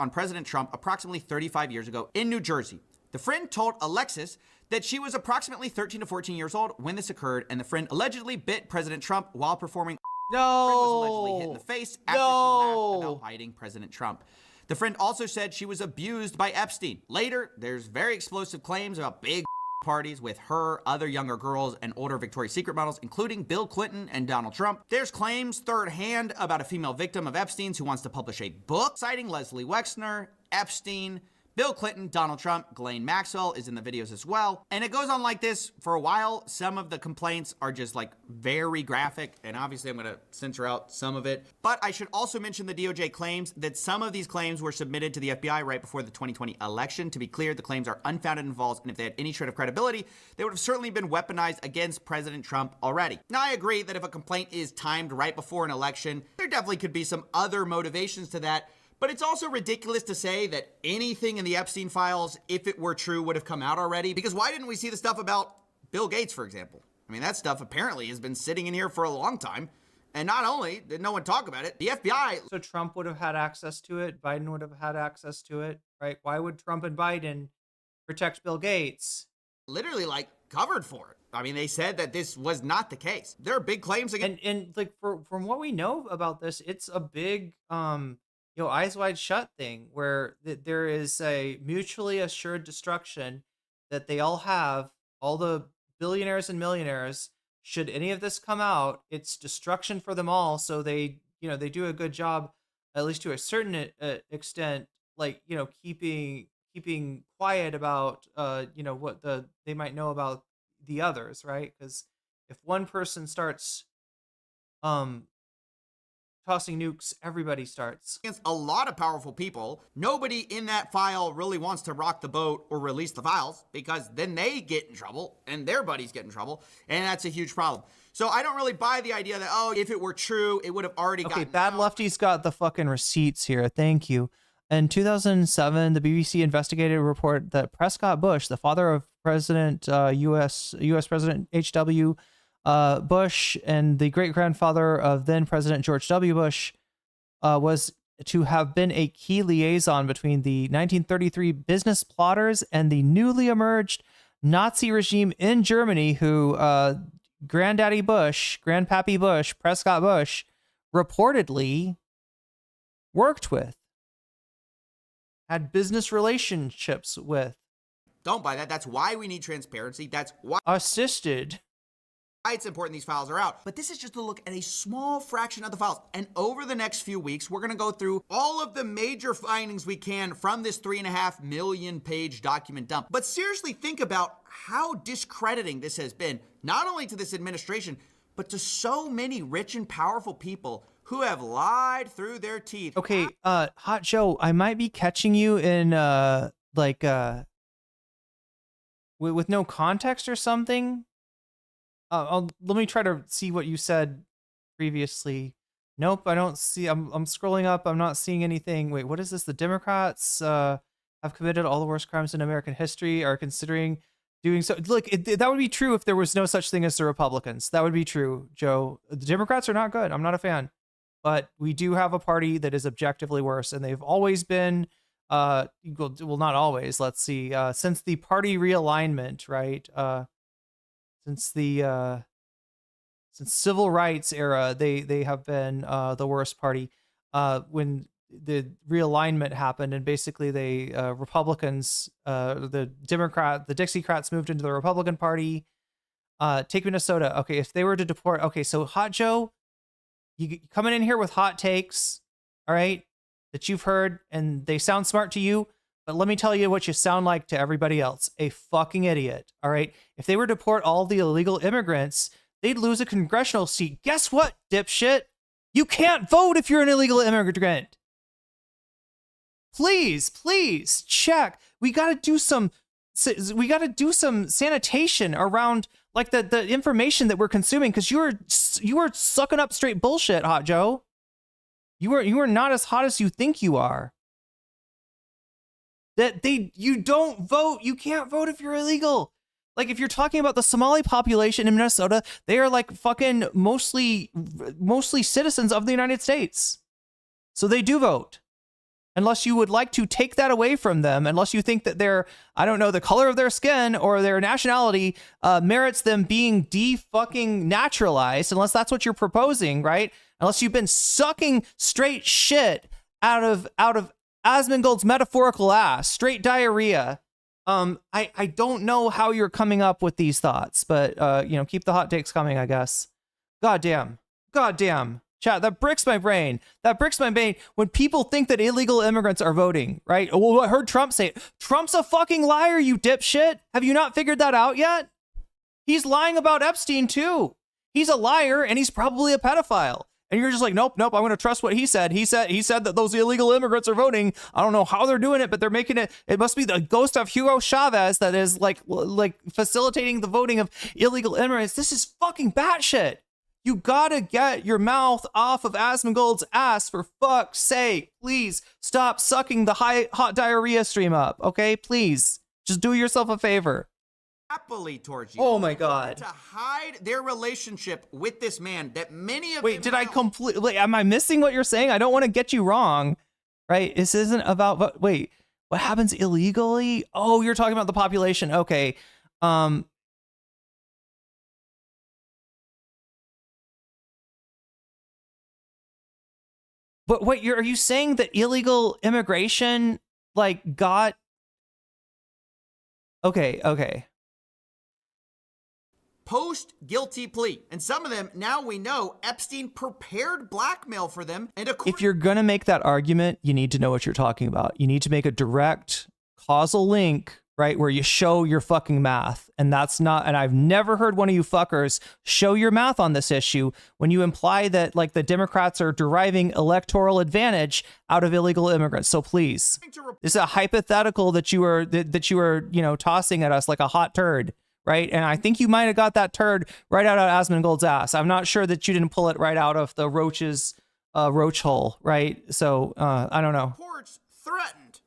on President Trump approximately 35 years ago in New Jersey. The friend told Alexis that she was approximately 13 to 14 years old when this occurred, and the friend allegedly bit President Trump while performing. No. The friend was allegedly hit in the face after she laughed about biting President Trump. The friend also said she was abused by Epstein. Later, there's very explosive claims about big parties with her, other younger girls, and older Victoria's Secret models, including Bill Clinton and Donald Trump. There's claims third hand about a female victim of Epstein's who wants to publish a book citing Leslie Wexner, Epstein, Bill Clinton, Donald Trump, Ghislaine Maxwell is in the videos as well. And it goes on like this for a while. Some of the complaints are just like very graphic, and obviously I'm gonna censor out some of it. But I should also mention the DOJ claims that some of these claims were submitted to the FBI right before the 2020 election. To be clear, the claims are unfounded and false, and if they had any shred of credibility, they would have certainly been weaponized against President Trump already. Now, I agree that if a complaint is timed right before an election, there definitely could be some other motivations to that. But it's also ridiculous to say that anything in the Epstein files, if it were true, would have come out already. Because why didn't we see the stuff about Bill Gates, for example? I mean, that stuff apparently has been sitting in here for a long time. And not only did no one talk about it, the FBI... So Trump would have had access to it. Biden would have had access to it, right? Why would Trump and Biden protect Bill Gates? Literally, like, covered for it. I mean, they said that this was not the case. There are big claims against... And like, from what we know about this, it's a big, eyes wide shut thing where there is a mutually assured destruction that they all have, all the billionaires and millionaires. Should any of this come out, it's destruction for them all. So they do a good job, at least to a certain extent, like, keeping quiet about, what they might know about the others, right? Because if one person starts tossing nukes, everybody starts. Against a lot of powerful people. Nobody in that file really wants to rock the boat or release the files because then they get in trouble and their buddies get in trouble. And that's a huge problem. So I don't really buy the idea that, if it were true, it would have already gotten Okay, Bad Lefty's got the fucking receipts here. Thank you. In 2007, the BBC investigated a report that Prescott Bush, the father of President U.S. President H.W. Bush and the great-grandfather of then-President George W. Bush, was to have been a key liaison between the 1933 business plotters and the newly emerged Nazi regime in Germany, who Grandpappy Bush, Prescott Bush, reportedly worked with, had business relationships with. Don't buy that. That's why we need transparency. That's why assisted. It's important these files are out. But this is just a look at a small fraction of the files. And over the next few weeks, we're going to go through all of the major findings we can from this 3.5 million page document dump. But seriously, think about how discrediting this has been, not only to this administration, but to so many rich and powerful people who have lied through their teeth. Okay, Hot Joe, I might be catching you in with no context or something. Let me try to see what you said previously. Nope, I don't see. I'm scrolling up. I'm not seeing anything. Wait, what is this? The Democrats have committed all the worst crimes in American history, are considering doing so. Look, that would be true if there was no such thing as the Republicans. That would be true, Joe. The Democrats are not good. I'm not a fan. But we do have a party that is objectively worse, and they've always been, well, not always. Let's see, since the party realignment, right? Since the civil rights era, they have been the worst party. When the realignment happened, and basically they Republicans, the Dixiecrats moved into the Republican Party. Take Minnesota. Okay, if they were to deport, okay, so Hot Joe, you coming in here with hot takes, all right, that you've heard, and they sound smart to you. But let me tell you what you sound like to everybody else. A fucking idiot, all right? If they were to deport all the illegal immigrants, they'd lose a congressional seat. Guess what, dipshit? You can't vote if you're an illegal immigrant. Please check. We got to do some sanitation around like the information that we're consuming, because you are sucking up straight bullshit, Hot Joe. You are not as hot as you think you are. You don't vote. You can't vote if you're illegal. Like, if you're talking about the Somali population in Minnesota, they are like fucking mostly citizens of the United States. So they do vote. Unless you would like to take that away from them, unless you think that the color of their skin or their nationality merits them being de-fucking naturalized, unless that's what you're proposing, right? Unless you've been sucking straight shit out of Asmongold's metaphorical ass, straight diarrhea. I don't know how you're coming up with these thoughts, but keep the hot takes coming, I guess. Goddamn. Chat, that bricks my brain. When people think that illegal immigrants are voting, right? Well, I heard Trump say it. Trump's a fucking liar, you dipshit. Have you not figured that out yet? He's lying about Epstein too. He's a liar, and he's probably a pedophile. And you're just like, nope, I'm going to trust what he said. He said that those illegal immigrants are voting. I don't know how they're doing it, but they're making it. It must be the ghost of Hugo Chavez that is like facilitating the voting of illegal immigrants. This is fucking batshit. You gotta get your mouth off of Asmongold's ass, for fuck's sake. Please stop sucking the hot diarrhea stream up, okay? Please. Just do yourself a favor. Happily towards you. Oh my God. To hide their relationship with this man that many of Wait, did I completely, am I missing what you're saying? I don't want to get you wrong, right? This isn't about, wait, what happens illegally? Oh, you're talking about the population. Okay. But wait, are you saying that illegal immigration like got, okay. Post guilty plea, and some of them, now we know, Epstein prepared blackmail for them. And if you're gonna make that argument, you need to know what you're talking about. You need to make a direct causal link, right, where you show your fucking math. And that's not, and I've never heard one of you fuckers show your math on this issue when you imply that like the Democrats are deriving electoral advantage out of illegal immigrants. So please, this is a hypothetical that you are tossing at us like a hot turd. Right. And I think you might have got that turd right out of Asmongold's ass. I'm not sure that you didn't pull it right out of the roach's roach hole. Right. So I don't know. Reports threatened.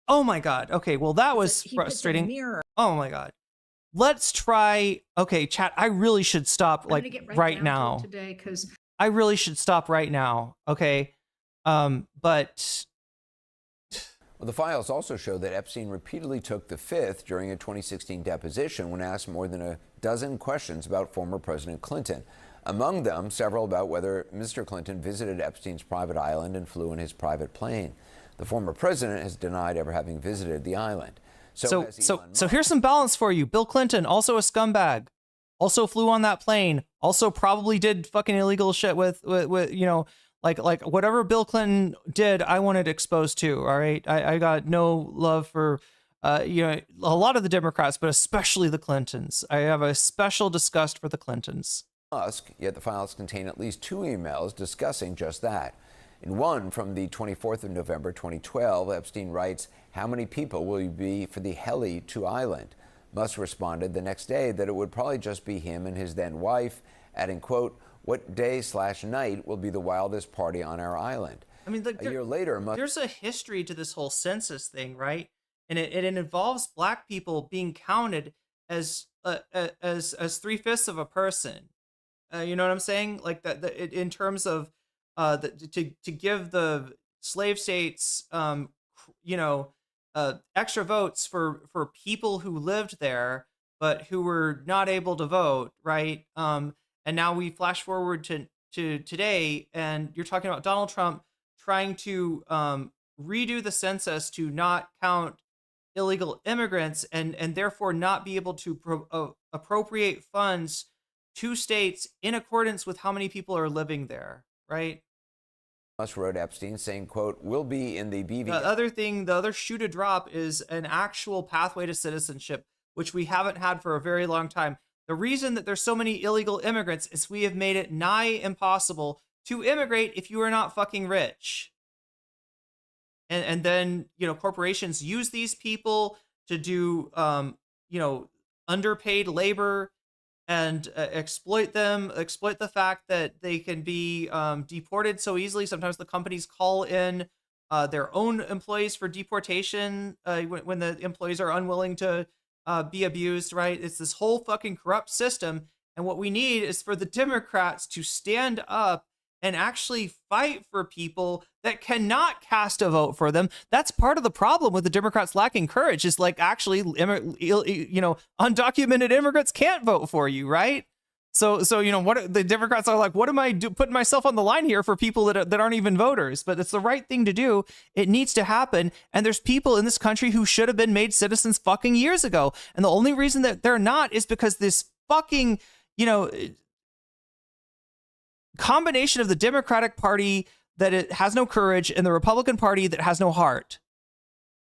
Oh, my God. OK, well, that was frustrating. Oh, my God. Let's try. OK, chat. I really should stop like right now today because I really should stop right now. OK, but. Well, the files also show that Epstein repeatedly took the fifth during a 2016 deposition when asked more than a dozen questions about former President Clinton. Among them, several about whether Mr. Clinton visited Epstein's private island and flew in his private plane. The former president has denied ever having visited the island. So here's some balance for you. Bill Clinton, also a scumbag, also flew on that plane, also probably did fucking illegal shit with like whatever Bill Clinton did, I wanted exposed to. All right. I got no love for, a lot of the Democrats, but especially the Clintons. I have a special disgust for the Clintons. Musk, yet the files contain at least 2 emails discussing just that. In one from the 24th of November 2012, Epstein writes, "How many people will you be for the heli to island?" Musk responded the next day that it would probably just be him and his then wife, adding, quote, "What day/night will be the wildest party on our island?" I mean, a year later, there's a history to this whole census thing, right? And it involves Black people being counted as 3/5 of a person. You know what I'm saying? Like that in terms of to give the slave states, extra votes for people who lived there but who were not able to vote, right? And now we flash forward to today, and you're talking about Donald Trump trying to redo the census to not count illegal immigrants and therefore not be able to appropriate funds to states in accordance with how many people are living there, right? Musk wrote Epstein saying, quote, "We'll be in the BV." The other shoe to drop is an actual pathway to citizenship, which we haven't had for a very long time. The reason that there's so many illegal immigrants is we have made it nigh impossible to immigrate if you are not fucking rich. And then, corporations use these people to do, underpaid labor and exploit the fact that they can be deported so easily. Sometimes the companies call in their own employees for deportation when the employees are unwilling to be abused, right? It's this whole fucking corrupt system. And what we need is for the Democrats to stand up and actually fight for people that cannot cast a vote for them. That's part of the problem with the Democrats lacking courage, is like actually, undocumented immigrants can't vote for you, right? So what the Democrats are like, what am I putting myself on the line here for people that aren't even voters? But it's the right thing to do. It needs to happen. And there's people in this country who should have been made citizens fucking years ago. And the only reason that they're not is because this fucking, combination of the Democratic Party that it has no courage and the Republican Party that has no heart.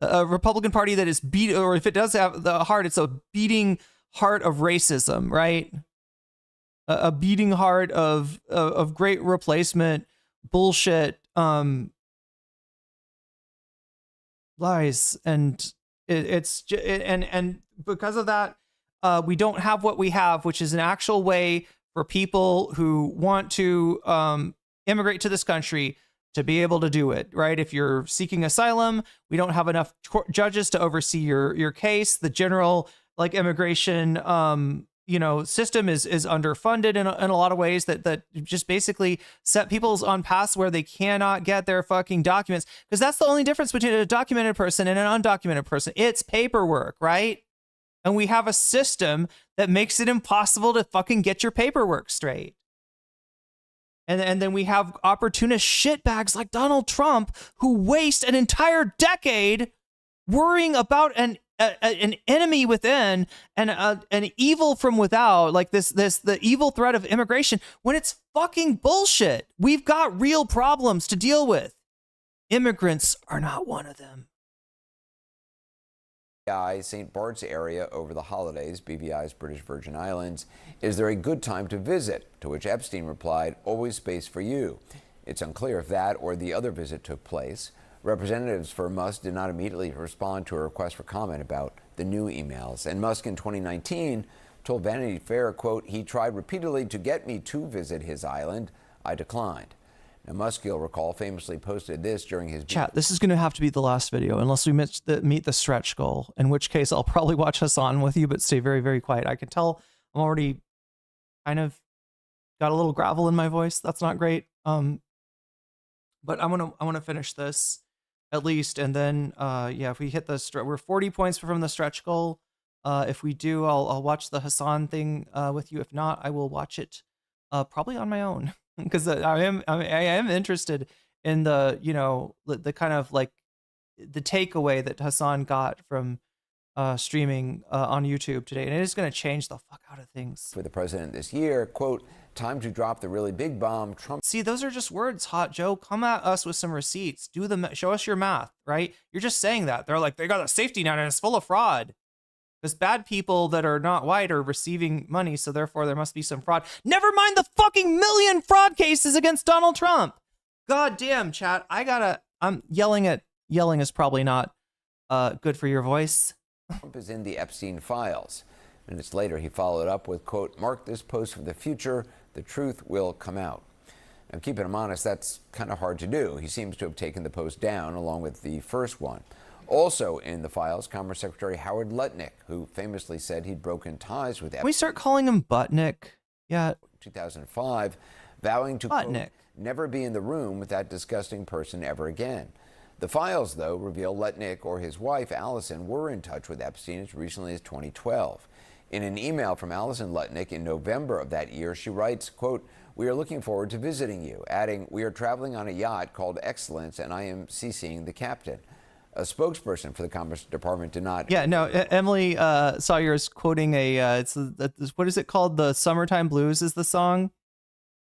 A Republican Party that is or if it does have the heart, it's a beating heart of racism, right? A beating heart of great replacement bullshit, lies, and and because of that, we don't have what we have, which is an actual way for people who want to immigrate to this country to be able to do it, right? If you're seeking asylum, we don't have enough judges to oversee your case. The general like immigration system is underfunded in a lot of ways that just basically set people on paths where they cannot get their fucking documents, because that's the only difference between a documented person and an undocumented person. It's paperwork, right? And we have a system that makes it impossible to fucking get your paperwork straight. And then we have opportunist shitbags like Donald Trump who waste an entire decade worrying about an enemy within and an evil from without, like the evil threat of immigration, when it's fucking bullshit. We've got real problems to deal with. Immigrants are not one of them. BVI St. Bart's area over the holidays, BVI's British Virgin Islands. Is there a good time to visit? To which Epstein replied, always space for you. It's unclear if that or the other visit took place. Representatives for Musk did not immediately respond to a request for comment about the new emails. And Musk in 2019 told Vanity Fair, quote, he tried repeatedly to get me to visit his island. I declined. Now, Musk, you'll recall, famously posted this during his... Chat, this is going to have to be the last video unless we meet the stretch goal, in which case I'll probably watch Hasan with you, but stay very, very quiet. I can tell I'm already kind of got a little gravel in my voice. That's not great. But I want to finish this at least, and then yeah, if we hit the we're 40 points from the stretch goal. If we do, I'll watch the Hasan thing with you. If not, I will watch it probably on my own. Because I am interested in the kind of like the takeaway that Hasan got from streaming on YouTube today, and it is going to change the fuck out of things. For the president this year, quote, time to drop the really big bomb. Trump. See, those are just words, Hot Joe. Come at us with some receipts. Show us your math, right? You're just saying that. They're like, they got a safety net and it's full of fraud. Because bad people that are not white are receiving money, so therefore there must be some fraud. Never mind the fucking million fraud cases against Donald Trump. God damn, chat. I'm yelling is probably not good for your voice. Trump is in the Epstein files. Minutes later, he followed up with, quote, mark this post for the future. The truth will come out. Now, keeping him honest, that's kind of hard to do. He seems to have taken the post down along with the first one. Also in the files, Commerce Secretary Howard Lutnick, who famously said he'd broken ties with... Can we start calling him Buttnick? Yeah. 2005, vowing to, quote, never be in the room with that disgusting person ever again. The files, though, reveal Lutnick or his wife, Allison, were in touch with Epstein as recently as 2012. In an email from Allison Lutnick in November of that year, she writes, quote, we are looking forward to visiting you, adding, we are traveling on a yacht called Excellence, and I am CCing the captain. A spokesperson for the Commerce Department did not... Yeah, no, Emily Sawyer is quoting what is it called? The Summertime Blues is the song.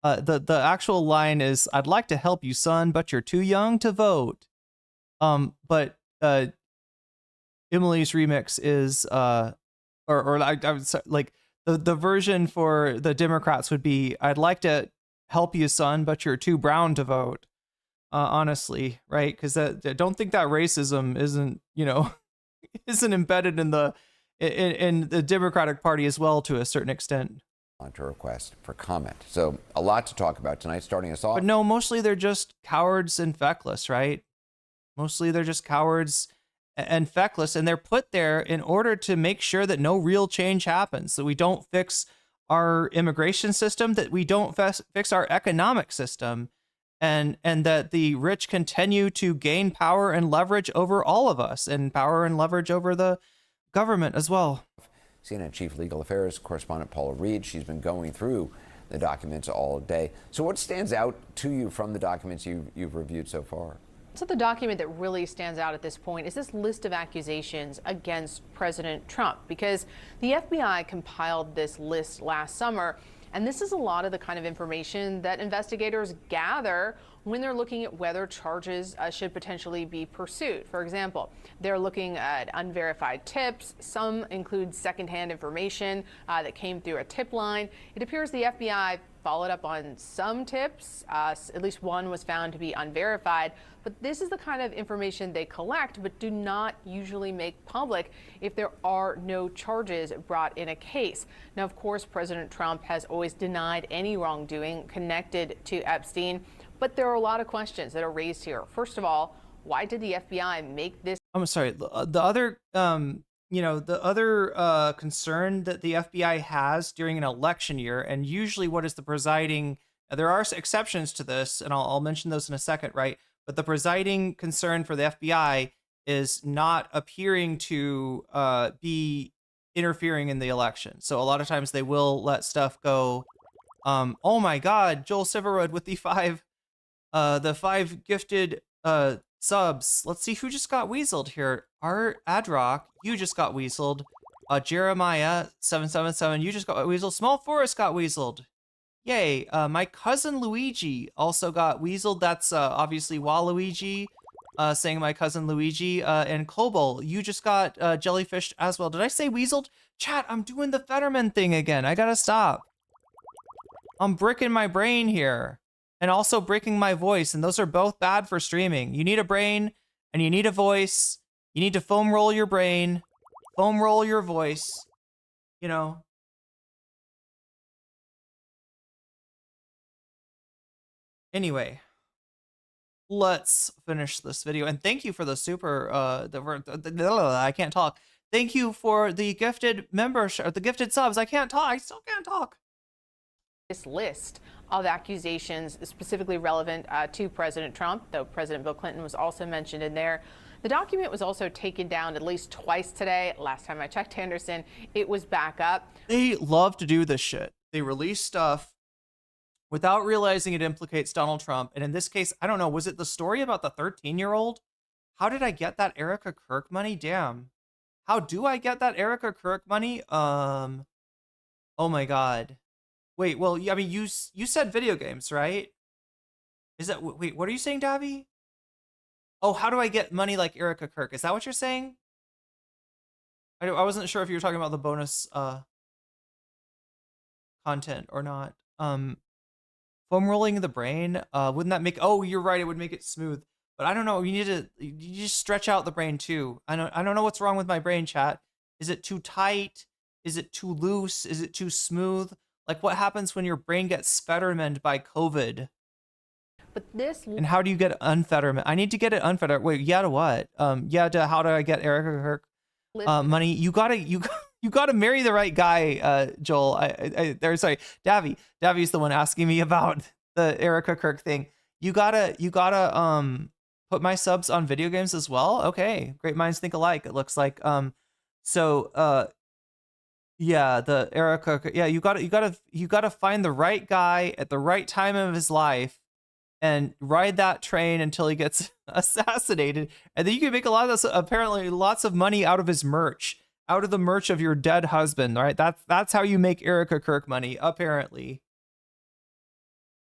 The actual line is, I'd like to help you, son, but you're too young to vote. But Emily's remix is, I would say, like, the version for the Democrats would be, I'd like to help you, son, but you're too brown to vote. Honestly, right? Because I don't think that racism isn't embedded in the Democratic Party as well to a certain extent. On to request for comment. So a lot to talk about tonight, starting us off. But no, mostly they're just cowards and feckless, right? Mostly they're just cowards and feckless, and they're put there in order to make sure that no real change happens, that we don't fix our immigration system, that we don't fix our economic system. And that the rich continue to gain power and leverage over all of us, and power and leverage over the government as well. CNN Chief Legal Affairs Correspondent Paula Reed, she's been going through the documents all day. So what stands out to you from the documents you've reviewed so far? So the document that really stands out at this point is this list of accusations against President Trump, because the FBI compiled this list last summer. And this is a lot of the kind of information that investigators gather when they're looking at whether charges should potentially be pursued. For example, they're looking at unverified tips. Some include secondhand information that came through a tip line. It appears the FBI followed up on some tips. At least one was found to be unverified. But this is the kind of information they collect but do not usually make public if there are no charges brought in a case. Now, of course, President Trump has always denied any wrongdoing connected to Epstein, but there are a lot of questions that are raised here. First of all, why did the FBI make this? I'm sorry. The other, the other concern that the FBI has during an election year, and usually what is the presiding, there are exceptions to this, and I'll mention those in a second, right? But the presiding concern for the FBI is not appearing to be interfering in the election. So a lot of times they will let stuff go. Oh my God, Joel Siverwood with the five gifted subs. Let's see who just got weaseled here. Art Adrock, you just got weaseled. Jeremiah 777, you just got weaseled. Small Forest got weaseled. Yay. My cousin Luigi also got weaseled. That's obviously Waluigi saying my cousin Luigi. And Cobol, you just got jellyfished as well. Did I say weaseled? Chat, I'm doing the Fetterman thing again. I gotta stop. I'm bricking my brain here. And also breaking my voice, and those are both bad for streaming. You need a brain, and you need a voice. You need to foam roll your brain, foam roll your voice, you know. Anyway, let's finish this video, and thank you for the super, I can't talk. Thank you for the gifted membership, the gifted subs. I can't talk, I still can't talk. This list of accusations specifically relevant to President Trump, though President Bill Clinton was also mentioned in there. The document was also taken down at least twice today. Last time I checked, Anderson, it was back up. They love to do this shit. They release stuff without realizing it implicates Donald Trump. And in this case, I don't know, was it the story about the 13-year-old? How did I get that Erica Kirk money? Damn. How do I get that Erica Kirk money? Oh my God. Wait, well, I mean, you said video games, right? Is that, wait, what are you saying, Davy? Oh, how do I get money like Erica Kirk? Is that what you're saying? I wasn't sure if you were talking about the bonus content or not. Foam rolling the brain, wouldn't that make, oh, you're right, it would make it smooth. But I don't know, you just stretch out the brain too. I don't know what's wrong with my brain, chat. Is it too tight? Is it too loose? Is it too smooth? Like, what happens when your brain gets fettermaned by COVID? But this, and how do you get unfetterman? I need to get it unfettered. Wait, yeah, to what? Yeah, to how do I get Erica Kirk money? You gotta marry the right guy, Joel. Sorry, Davy. Davy's the one asking me about the Erica Kirk thing. You gotta put my subs on video games as well. Okay, great minds think alike. It looks like yeah, the Erica. Yeah, you gotta find the right guy at the right time of his life, and ride that train until he gets assassinated, and then you can make a lot of this. Apparently, lots of money out of his merch, out of the merch of your dead husband. Right? That's how you make Erica Kirk money. Apparently,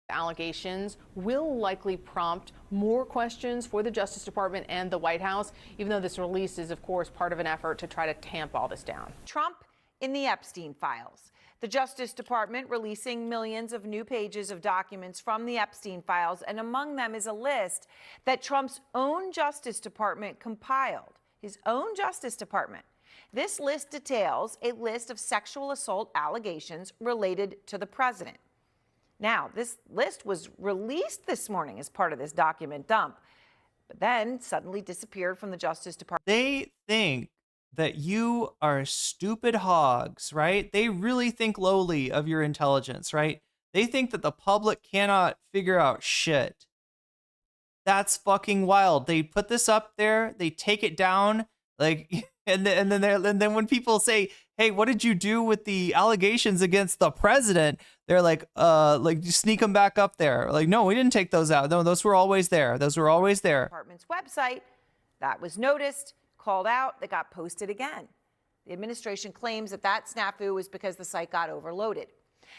allegations will likely prompt more questions for the Justice Department and the White House, even though this release is, of course, part of an effort to try to tamp all this down. Trump in the Epstein files. The Justice Department releasing millions of new pages of documents from the Epstein files, and among them is a list that Trump's own Justice Department compiled, his own Justice Department. This list details a list of sexual assault allegations related to the president. Now, this list was released this morning as part of this document dump, but then suddenly disappeared from the Justice Department. They think that you are stupid hogs, right? They really think lowly of your intelligence, right? They think that the public cannot figure out shit. That's fucking wild. They put this up there, they take it down, like, and then when people say, "Hey, what did you do with the allegations against the president?" They're like you sneak them back up there. Like, no, we didn't take those out. No, those were always there. Those were always there. Department's website that was noticed, called out, that got posted again. The administration claims that snafu was because the site got overloaded.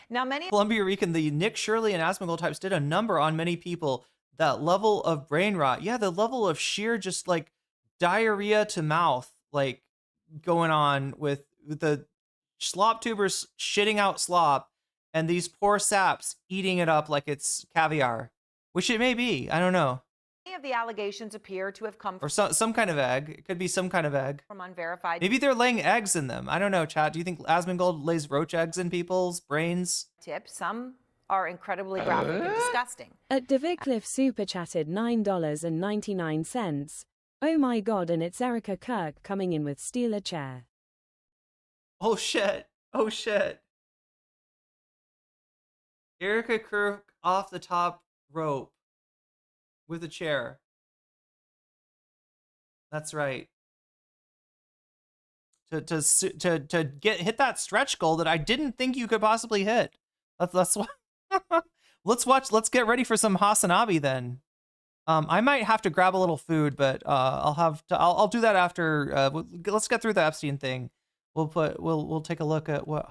Now, many Columbia Rican, the Nick Shirley and Asmongold types did a number on many people that level of brain rot. Yeah, the level of sheer just like diarrhea to mouth, like going on with the slop tubers shitting out slop and these poor saps eating it up like it's caviar, which it may be. I don't know. Many of the allegations appear to have come Or some kind of egg. It could be some kind of egg. from unverified. Maybe they're laying eggs in them. I don't know, chat. Do you think Asmongold lays roach eggs in people's brains? Tips. Some are incredibly graphic and disgusting. At DeVicliffe super chatted $9.99. Oh my god, and it's Erica Kirk coming in with steal a chair. Oh shit. Oh shit. Erica Kirk off the top rope with a chair. That's right. To hit that stretch goal that I didn't think you could possibly hit. Let's let's get ready for some Hasanabi then. I might have to grab a little food, but I'll do that after. Let's get through the Epstein thing. We'll take a look at what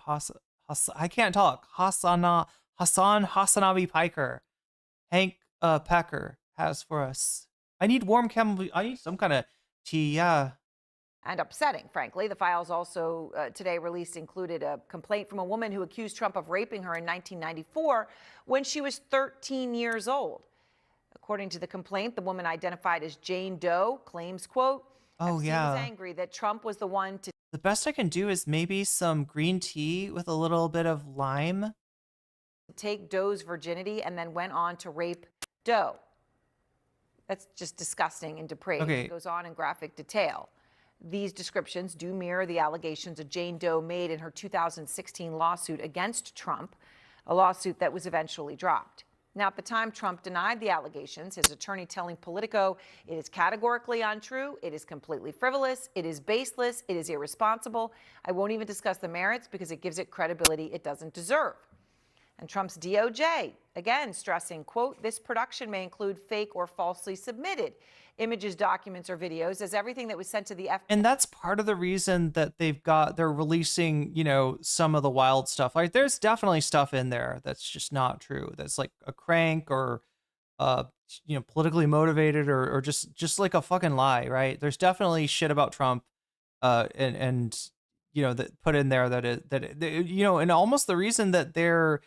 I can't talk. Hasan Hasanabi Piker, Hank Pecker has for us. I need warm camel. I need some kind of tea. Yeah. And upsetting, frankly. The files also today released included a complaint from a woman who accused Trump of raping her in 1994 when she was 13 years old. According to the complaint, the woman identified as Jane Doe claims, quote, Epstein was angry that Trump was the one to... The best I can do is maybe some green tea with a little bit of lime. Take Doe's virginity and then went on to rape Doe. That's just disgusting and depraved. Okay. It goes on in graphic detail. These descriptions do mirror the allegations that Jane Doe made in her 2016 lawsuit against Trump, a lawsuit that was eventually dropped. Now, at the time Trump denied the allegations, his attorney telling Politico it is categorically untrue, it is completely frivolous, it is baseless, it is irresponsible. I won't even discuss the merits because it gives it credibility it doesn't deserve. And Trump's DOJ, again, stressing, quote, this production may include fake or falsely submitted images, documents, or videos as everything that was sent to the FBI. And that's part of the reason that they're releasing, some of the wild stuff. Like there's definitely stuff in there that's just not true. That's like a crank or, politically motivated or just like a fucking lie, right? There's definitely shit about Trump, and that put in there and almost the reason that they're,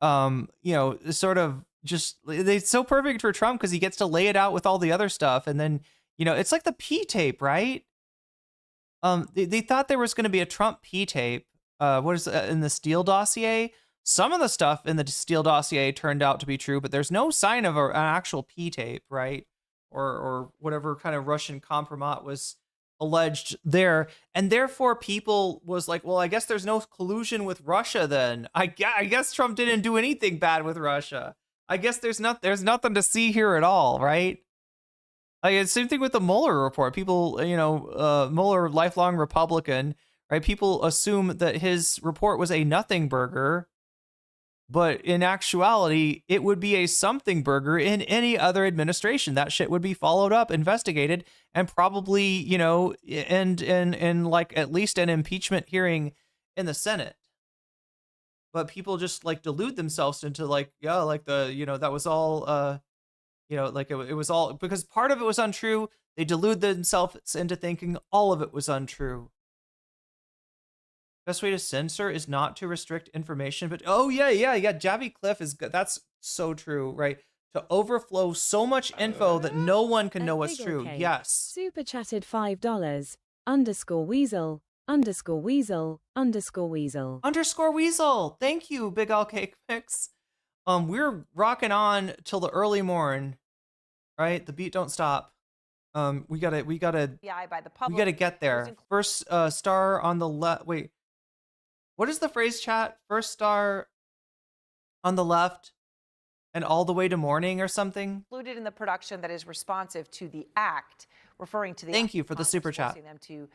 sort of just it's so perfect for Trump because he gets to lay it out with all the other stuff. And then, it's like the P tape, right? They thought there was going to be a Trump P tape. What is in the Steele dossier? Some of the stuff in the Steele dossier turned out to be true, but there's no sign of an actual P tape, right? Or whatever kind of Russian compromise was alleged there. And therefore people was like, well, I guess there's no collusion with Russia then. I guess Trump didn't do anything bad with Russia. I guess there's nothing to see here at all, right? Like it's same thing with the Mueller report. People, Mueller, lifelong Republican, right? People assume that his report was a nothing burger, but in actuality, it would be a something burger in any other administration. That shit would be followed up, investigated, and probably, end in like at least an impeachment hearing in the Senate. But people just like delude themselves into like, that was all, it was all because part of it was untrue. They delude themselves into thinking all of it was untrue. Best way to censor is not to restrict information, but Javi Cliff that's so true, right? To overflow so much info that no one can know what's true. Yes. Super chatted $5. _weasel. _weasel. Thank you, Big All Cake Mix. We're rocking on till the early morn, right? The beat don't stop. We gotta get there. First star on the left. Wait, what is the phrase, chat? First star on the left and all the way to morning or something? Included in the production that is responsive to the act, referring to the... Thank you for the super chat. Them to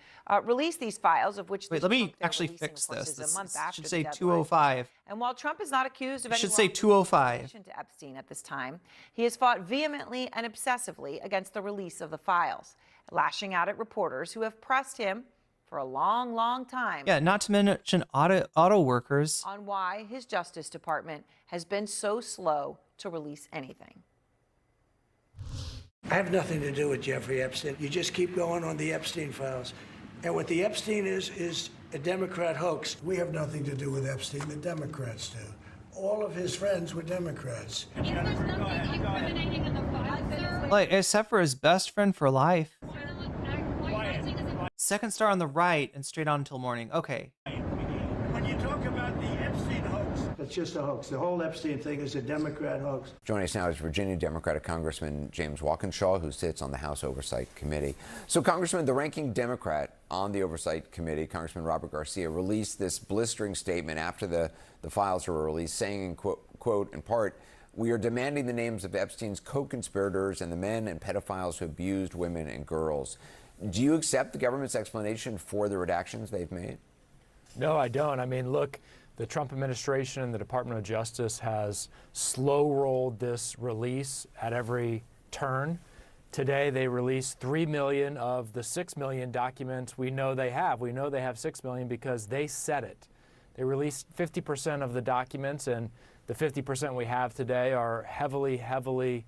release these files, of which... Wait, let me actually fix this. This should say 205. And while Trump is not accused of any... should say 205. ...to Epstein at this time, he has fought vehemently and obsessively against the release of the files, lashing out at reporters who have pressed him for a long, long time. Yeah, not to mention auto workers. On why his Justice Department has been so slow to release anything. I have nothing to do with Jeffrey Epstein. You just keep going on the Epstein files. And what the Epstein is a Democrat hoax. We have nothing to do with Epstein. The Democrats do. All of his friends were Democrats. Like, except for his best friend for life. Second star on the right and straight on until morning. Okay. When you talk about the Epstein hoax, it's just a hoax. The whole Epstein thing is a Democrat hoax. Joining us now is Virginia Democratic Congressman James Walkinshaw, who sits on the House Oversight Committee. So, Congressman, the ranking Democrat on the Oversight Committee, Congressman Robert Garcia, released this blistering statement after the files were released, saying, quote, in part, "We are demanding the names of Epstein's co-conspirators and the men and pedophiles who abused women and girls." Do you accept the government's explanation for the redactions they've made? No, I don't. I mean, look, the Trump administration and the Department of Justice has slow-rolled this release at every turn. Today, they released 3 million of the 6 million documents we know they have. We know they have 6 million because they said it. They released 50% of the documents, and the 50% we have today are heavily, heavily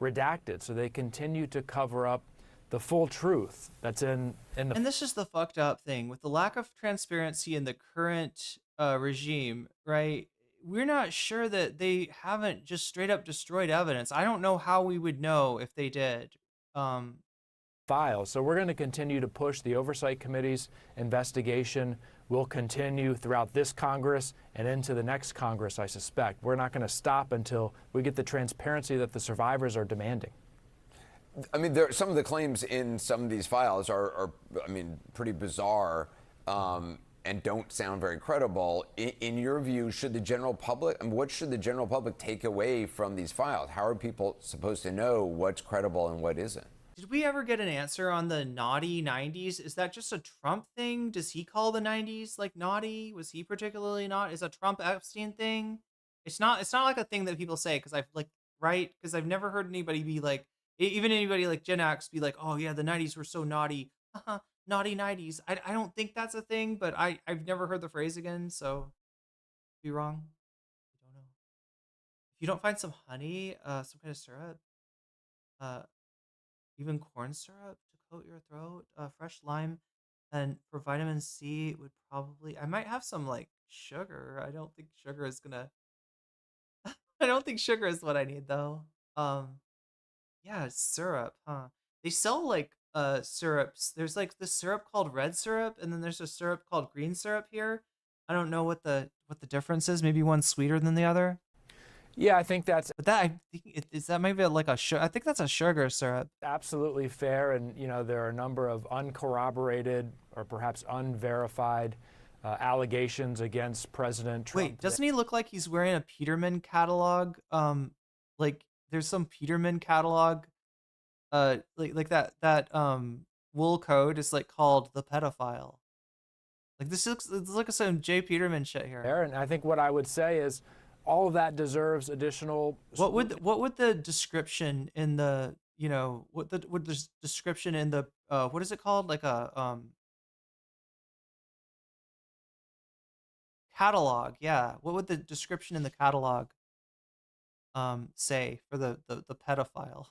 redacted. So they continue to cover up the full truth that's in the... And this is the fucked up thing. With the lack of transparency in the current regime, right? We're not sure that they haven't just straight up destroyed evidence. I don't know how we would know if they did. Files. So we're going to continue to push the Oversight Committee's investigation. Will continue throughout this Congress and into the next Congress, I suspect. We're not going to stop until we get the transparency that the survivors are demanding. I mean, some of the claims in some of these files are I mean, pretty bizarre and don't sound very credible. In your view, should the general public, I mean, what should the general public take away from these files? How are people supposed to know what's credible and what isn't? Did we ever get an answer on the naughty 90s? Is that just a Trump thing? Does he call the 90s like naughty? Was he particularly not? Is a Trump Epstein thing? It's not like a thing that people say, because I've because I've never heard anybody be like, even anybody like Gen X be like, oh yeah, the 90s were so naughty. Naughty 90s. I don't think that's a thing, but I've never heard the phrase again, so be wrong. I don't know. If you don't find some honey, some kind of syrup, even corn syrup to coat your throat, fresh lime, and for vitamin C would probably, I might have some like sugar. I don't think sugar is gonna, I don't think sugar is what I need though. Yeah, syrup, huh? They sell like syrups. There's like this syrup called red syrup, and then there's a syrup called green syrup here. I don't know what the difference is. Maybe one's sweeter than the other. Yeah, I think that's... But that, I think, is that maybe like a I think that's a sugar syrup. Absolutely fair, and you know, there are a number of uncorroborated or perhaps unverified allegations against President Trump. Wait, doesn't he look like he's wearing a Peterman catalog? Like there's some Peterman catalog, like that wool coat is like called the pedophile. Like this looks like some J. Peterman shit here. And I think what I would say is, all of that deserves additional. What would the description in the, you know, what the description in the what is it called, like a catalog? Yeah, what would the description in the catalog say for the pedophile?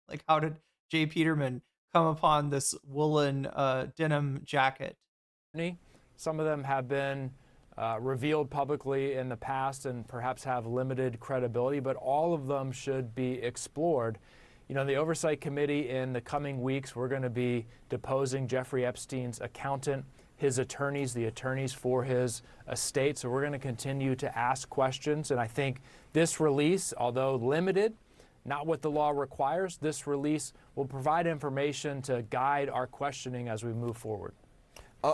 Like, how did J. Peterman come upon this woolen denim jacket? Some of them have been revealed publicly in the past and perhaps have limited credibility, but all of them should be explored. You know, the Oversight Committee in the coming weeks, we're going to be deposing Jeffrey Epstein's accountant, his attorneys, the attorneys for his estate. So we're going to continue to ask questions. And I think this release, although limited, not what the law requires, this release will provide information to guide our questioning as we move forward.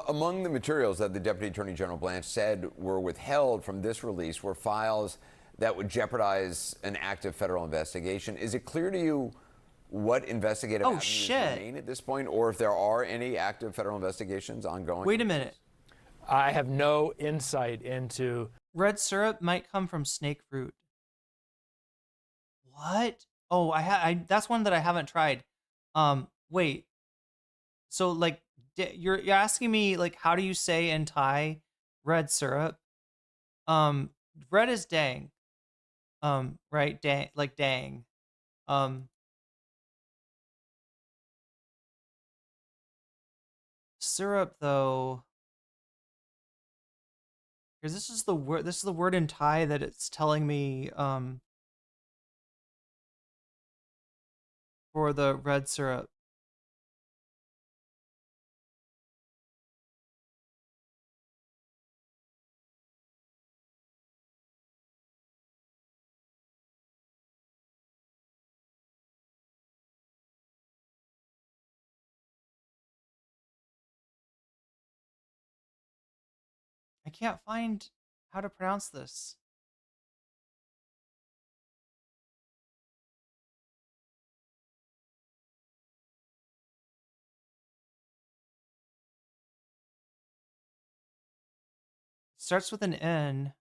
Among the materials that the Deputy Attorney General Blanche said were withheld from this release were files that would jeopardize an active federal investigation. Is it clear to you what investigative avenues remain at this point, or if there are any active federal investigations ongoing? Wait a minute. I have no insight into... Red syrup might come from snake fruit. What? Oh, that's one that I haven't tried. Wait. So, like, you're asking me, like, how do you say in Thai red syrup? Red is dang. Right? Dang, like dang. syrup though, because this is the word in Thai that it's telling me for the red syrup. I can't find how to pronounce this. It starts with an N.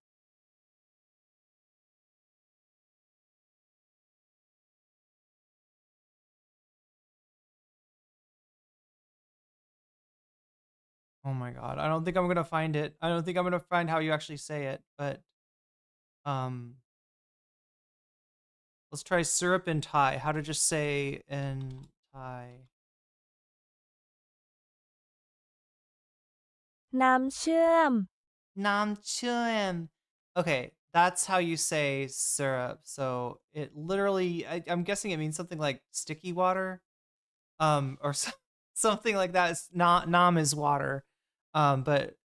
Oh my god, I don't think I'm gonna find it. I don't think I'm gonna find how you actually say it, but um, let's try syrup in Thai. How to just say in Thai. น้ำเชื่อม Namchum. Okay, that's how you say syrup. So it literally, I'm guessing it means something like sticky water, or something like that. It's not nam is water, but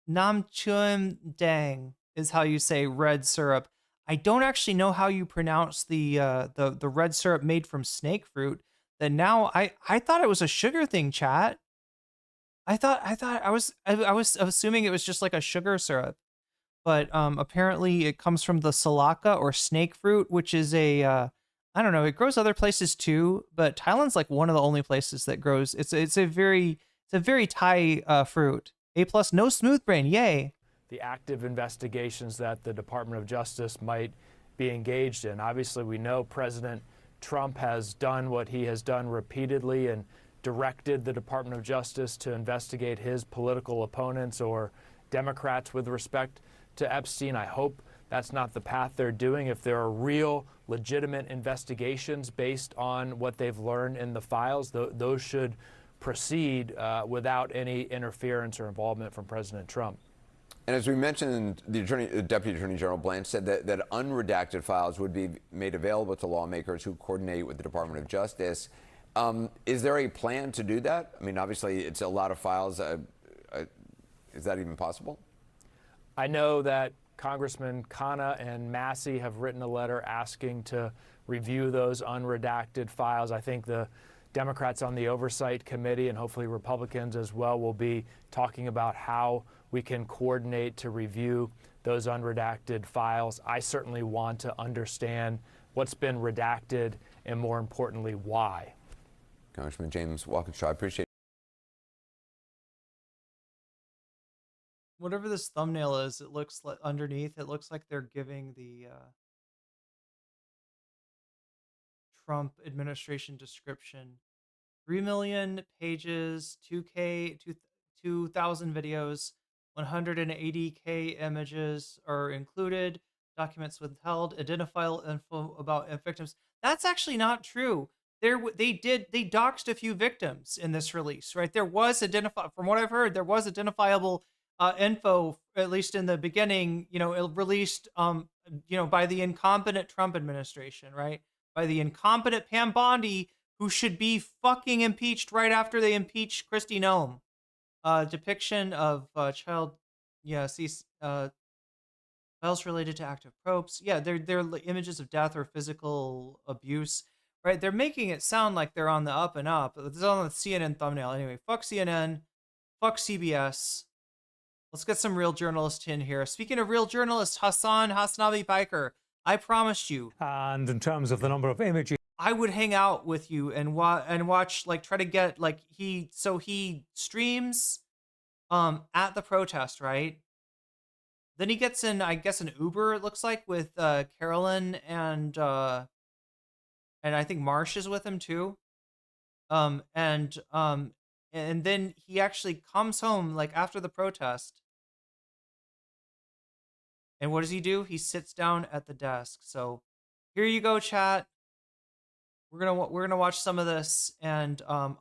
namchum dang is how you say red syrup. I don't actually know how you pronounce the red syrup made from snake fruit. That now I thought it was a sugar thing, chat. I was assuming it was just like a sugar syrup, but apparently it comes from the salaka or snake fruit, which is a I don't know, it grows other places too, but Thailand's like one of the only places that grows. It's a very Thai fruit. A plus, no smooth brain, yay. The active investigations that the Department of Justice might be engaged in. Obviously, we know President Trump has done what he has done repeatedly and directed the Department of Justice to investigate his political opponents or Democrats with respect to Epstein. I hope that's not the path they're doing. If there are real, legitimate investigations based on what they've learned in the files, those should proceed without any interference or involvement from President Trump. And as we mentioned, the Deputy Attorney General Blanche said that unredacted files would be made available to lawmakers who coordinate with the Department of Justice. Is there a plan to do that? I mean, obviously, it's a lot of files. Is that even possible? I know that Congressman Khanna and Massey have written a letter asking to review those unredacted files. I think the Democrats on the Oversight Committee and hopefully Republicans as well will be talking about how we can coordinate to review those unredacted files. I certainly want to understand what's been redacted and, more importantly, why. Congressman James Walkinshaw, I appreciate it. Whatever this thumbnail is, it looks like underneath, it looks like they're giving the Trump administration description. 3 million pages, 2,000 videos, 180K images are included, documents withheld, identifiable info about victims. That's actually not true. They doxed a few victims in this release, right? There was from what I've heard, there was identifiable info, at least in the beginning, released, by the incompetent Trump administration, right? By the incompetent Pam Bondi, who should be fucking impeached right after they impeach Kristi Noem. Depiction of files related to active probes. Yeah, they're images of death or physical abuse, right? They're making it sound like they're on the up and up. It's on the CNN thumbnail. Anyway, fuck CNN, fuck CBS. Let's get some real journalists in here. Speaking of real journalists, Hasan Hasnavi Piker, I promised you. And in terms of the number of images, I would hang out with you and watch, like, try to get, like, he streams at the protest, right? Then he gets in, I guess, an Uber, it looks like, with Carolyn and I think Marsh is with him too. And then he actually comes home, like, after the protest. And what does he do? He sits down at the desk. So here you go, chat. We're gonna watch some of this, and what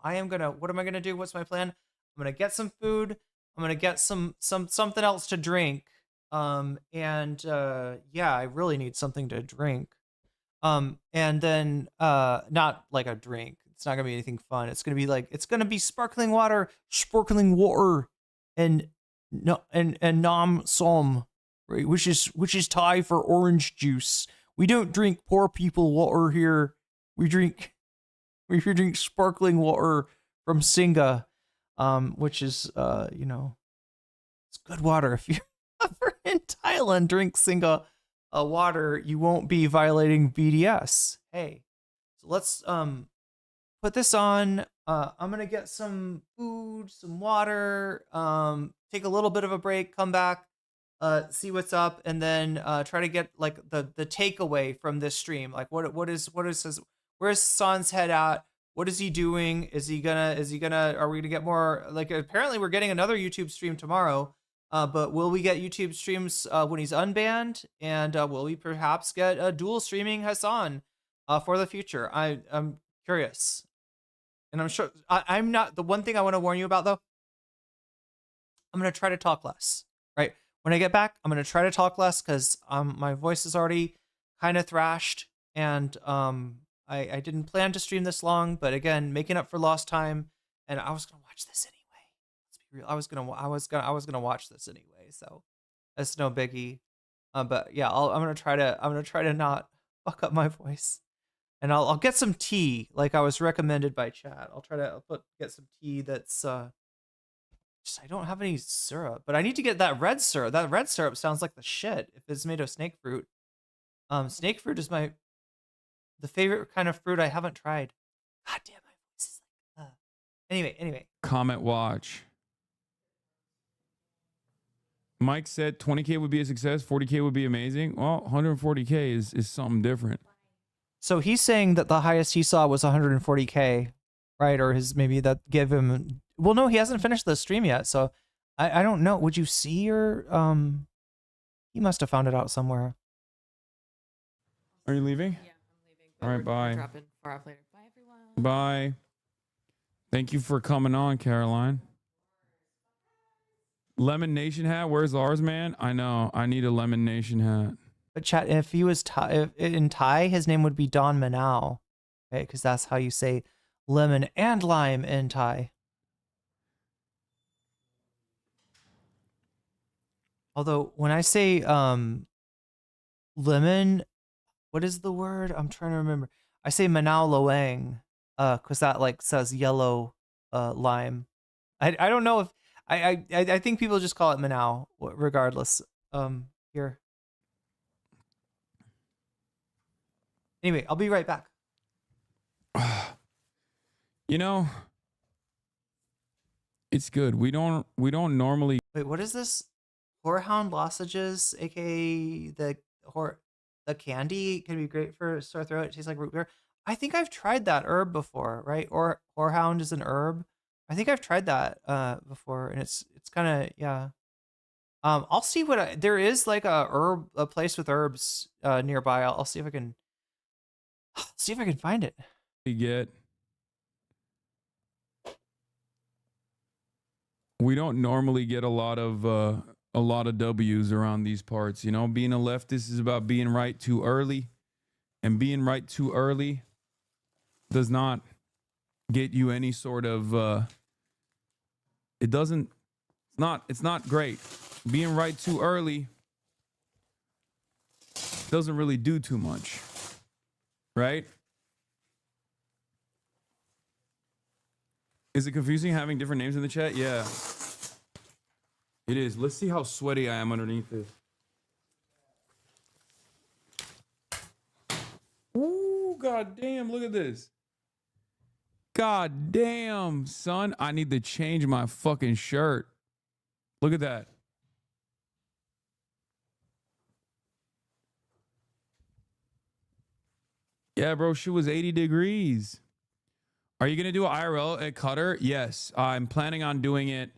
am I gonna do? What's my plan? I'm gonna get some food. I'm gonna get something else to drink. Yeah, I really need something to drink. And then not like a drink. It's not gonna be anything fun. It's gonna be sparkling water, and no and nom som, right? Which is Thai for orange juice. We don't drink poor people water here. We drink sparkling water from Singa, which is it's good water. If you're ever in Thailand, drink Singa water. You won't be violating BDS. Hey, so let's put this on. I'm gonna get some food, some water, take a little bit of a break, come back, see what's up, and then try to get like the takeaway from this stream. Like where's Hasan's head at? What is he doing? Are we gonna get more? Like apparently we're getting another YouTube stream tomorrow. But will we get YouTube streams when he's unbanned? And will we perhaps get dual streaming Hasan for the future? I'm curious. And I'm sure I'm not. The one thing I want to warn you about, though, I'm going to try to talk less, right? When I get back, I'm going to try to talk less because my voice is already kind of thrashed. And I didn't plan to stream this long. But again, making up for lost time. And I was going to watch this anyway. I was gonna watch this anyway, so that's no biggie. But yeah, I'm gonna try to not fuck up my voice, and I'll get some tea like I was recommended by chat. I'll try to get some tea that's just I don't have any syrup, but I need to get that red syrup. That red syrup sounds like the shit if it's made of snake fruit. Snake fruit is the favorite kind of fruit I haven't tried. God damn, my voice is like anyway. Comment watch. Mike said 20K would be a success, 40K would be amazing. Well, 140K is something different. So he's saying that the highest he saw was 140K, right? Or maybe that gave him. Well, no, he hasn't finished the stream yet, so I don't know. Would you see your He must have found it out somewhere. Are you leaving? Yeah, I'm leaving. All right, bye. Dropping far off later. Bye, everyone. Bye. Thank you for coming on, Caroline. Lemon Nation hat. Where's ours, man? I know. I need a Lemon Nation hat. But chat, if he was in Thai, his name would be Don Manao, right? Because that's how you say lemon and lime in Thai. Although when I say lemon, what is the word? I'm trying to remember. I say Manao Loang, because that like says yellow lime. I don't know if I think people just call it Manao regardless. Here. Anyway, I'll be right back. You know, it's good. We don't normally. Wait, what is this? Whorehound lozenges, aka the candy, can be great for sore throat. It tastes like root beer. I think I've tried that herb before, right? Or whorehound is an herb. I think I've tried that before, and it's kind of yeah. I'll see what there is like a place with herbs nearby. I'll see if I can find it. We don't normally get a lot of W's around these parts. You know, being a leftist is about being right too early, and being right too early does not get you any sort of. It's not great. Being right too early doesn't really do too much, right? Is it confusing having different names in the chat? Yeah. It is. Let's see how sweaty I am underneath this. Ooh, god damn, look at this. God damn, son. I need to change my fucking shirt. Look at that. Yeah, bro, she was 80 degrees. Are you going to do an IRL at Qatar? Yes, I'm planning on doing it.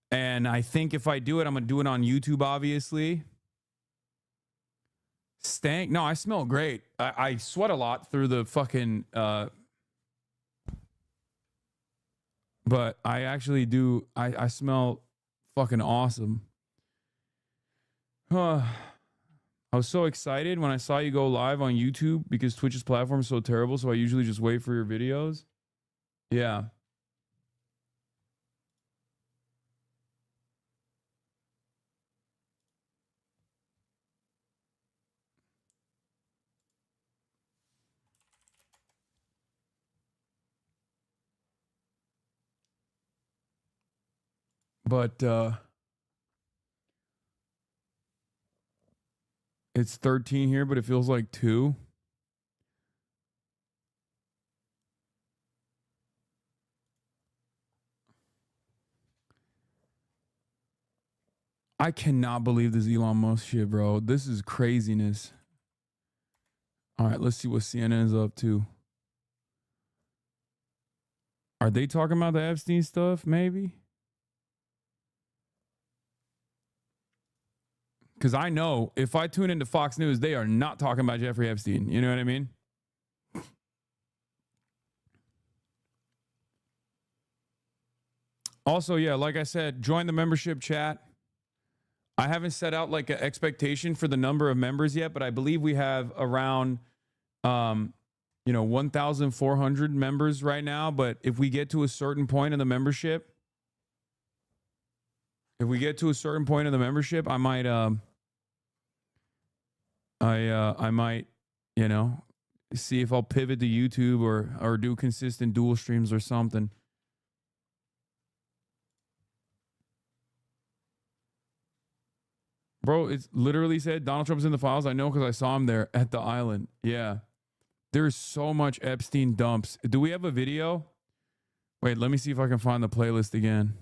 And I think if I do it, I'm going to do it on YouTube, obviously. Stank? No, I smell great. I sweat a lot through the fucking... But I actually do. I smell fucking awesome. I was so excited when I saw you go live on YouTube because Twitch's platform is so terrible. So I usually just wait for your videos. Yeah. But it's 13 here, but it feels like 2. I cannot believe this Elon Musk shit, bro. This is craziness. All right, let's see what CNN is up to. Are they talking about the Epstein stuff, maybe? Because I know if I tune into Fox News, they are not talking about Jeffrey Epstein. You know what I mean? Also, yeah, like I said, join the membership chat. I haven't set out like an expectation for the number of members yet, but I believe we have around, 1,400 members right now. But if we get to a certain point in the membership, I might, I might, see if I'll pivot to YouTube or do consistent dual streams or something. Bro, it's literally said Donald Trump's in the files. I know because I saw him there at the island. Yeah. There's so much Epstein dumps. Do we have a video? Wait, let me see if I can find the playlist again.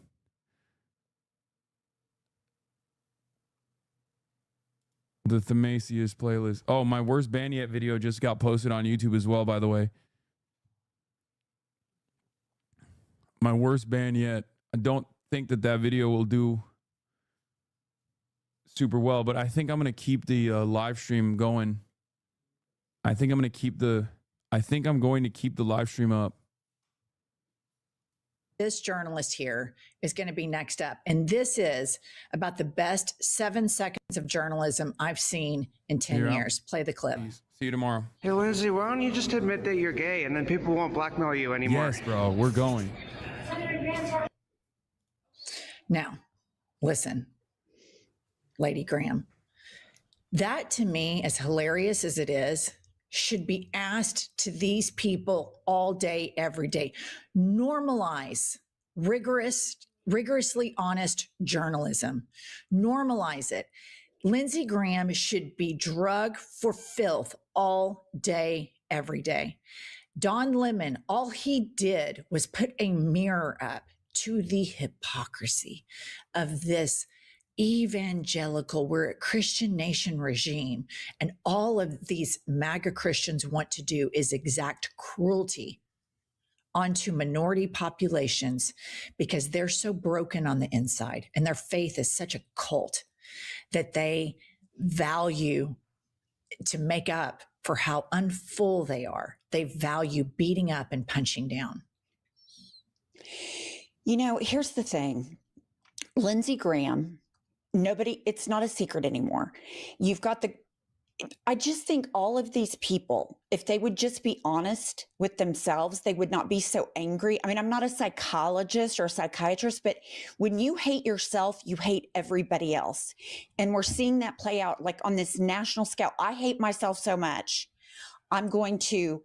The Themasius playlist. Oh, my worst band yet video just got posted on YouTube as well, by the way. My worst band yet. I don't think that video will do super well, but I think I'm going to keep the live stream going. I think I'm going to keep the live stream up. This journalist here is going to be next up. And this is about the best 7 seconds of journalism I've seen in 10 years. Play the clip. Please. See you tomorrow. Hey, Lindsay, why don't you just admit that you're gay and then people won't blackmail you anymore? Yes, bro. We're going. Now, listen, Lady Graham, that to me, as hilarious as it is, should be asked to these people all day, every day. Normalize rigorously honest journalism. Normalize it. Lindsey Graham should be drug for filth all day, every day. Don Lemon, all he did was put a mirror up to the hypocrisy of this evangelical, we're a Christian nation regime, and all of these MAGA Christians want to do is exact cruelty onto minority populations because they're so broken on the inside and their faith is such a cult that they value to make up for how unfull they are. They value beating up and punching down. Here's the thing. Lindsey Graham, it's not a secret anymore. I just think all of these people, if they would just be honest with themselves, they would not be so angry. I mean, I'm not a psychologist or a psychiatrist, but when you hate yourself, you hate everybody else. And we're seeing that play out like on this national scale. I hate myself so much. I'm going to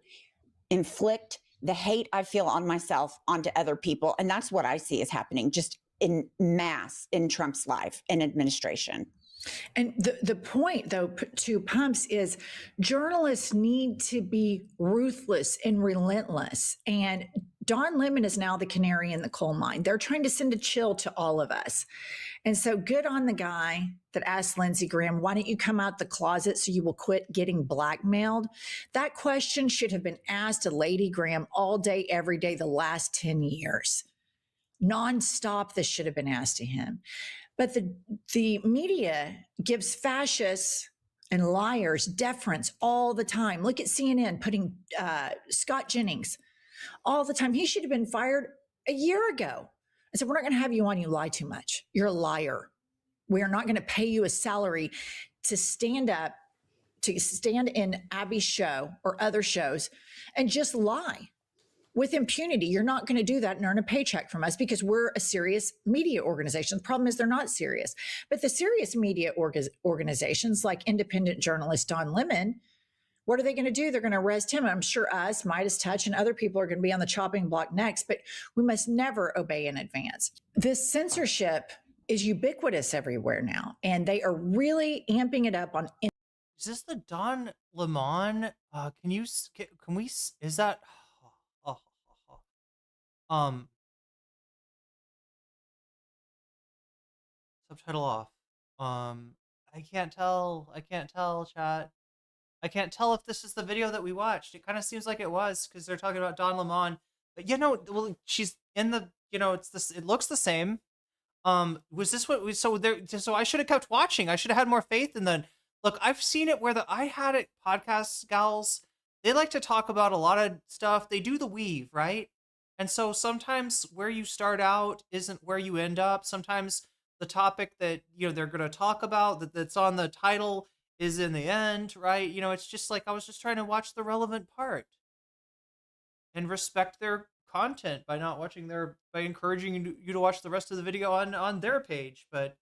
inflict the hate I feel on myself onto other people. And that's what I see is happening just in mass in Trump's life and administration. And the point, though, to Pumps is journalists need to be ruthless and relentless. And Don Lemon is now the canary in the coal mine. They're trying to send a chill to all of us. And so good on the guy that asked Lindsey Graham, why don't you come out the closet so you will quit getting blackmailed? That question should have been asked to Lady Graham all day, every day, the last 10 years. Nonstop, this should have been asked to him. But the media gives fascists and liars deference all the time. Look at CNN putting Scott Jennings all the time. He should have been fired a year ago. I said, we're not going to have you on. You lie too much. You're a liar. We are not going to pay you a salary to stand up, to stand in Abby's show or other shows and just lie with impunity. You're not going to do that and earn a paycheck from us because we're a serious media organization. The problem is they're not serious. But the serious media organizations like independent journalist Don Lemon, what are they going to do? They're going to arrest him. I'm sure us, Midas Touch, and other people are going to be on the chopping block next, but we must never obey in advance. This censorship is ubiquitous everywhere now, and they are really amping it up on. Is this the Don Lemon? Can we, is that, subtitle off. I can't tell, chat. I can't tell if this is the video that we watched. It kind of seems like it was because they're talking about Don Lemon. But well, she's in the, it's this, it looks the same. Was this what we, so I should have kept watching. I should have had more faith. And then look, I've seen it where I had it podcast gals, they like to talk about a lot of stuff. They do the weave, right? And so sometimes where you start out isn't where you end up. Sometimes the topic that, they're going to talk about that's on the title is in the end, right? It's just like, I was just trying to watch the relevant part and respect their content by not watching by encouraging you to watch the rest of the video on their page. But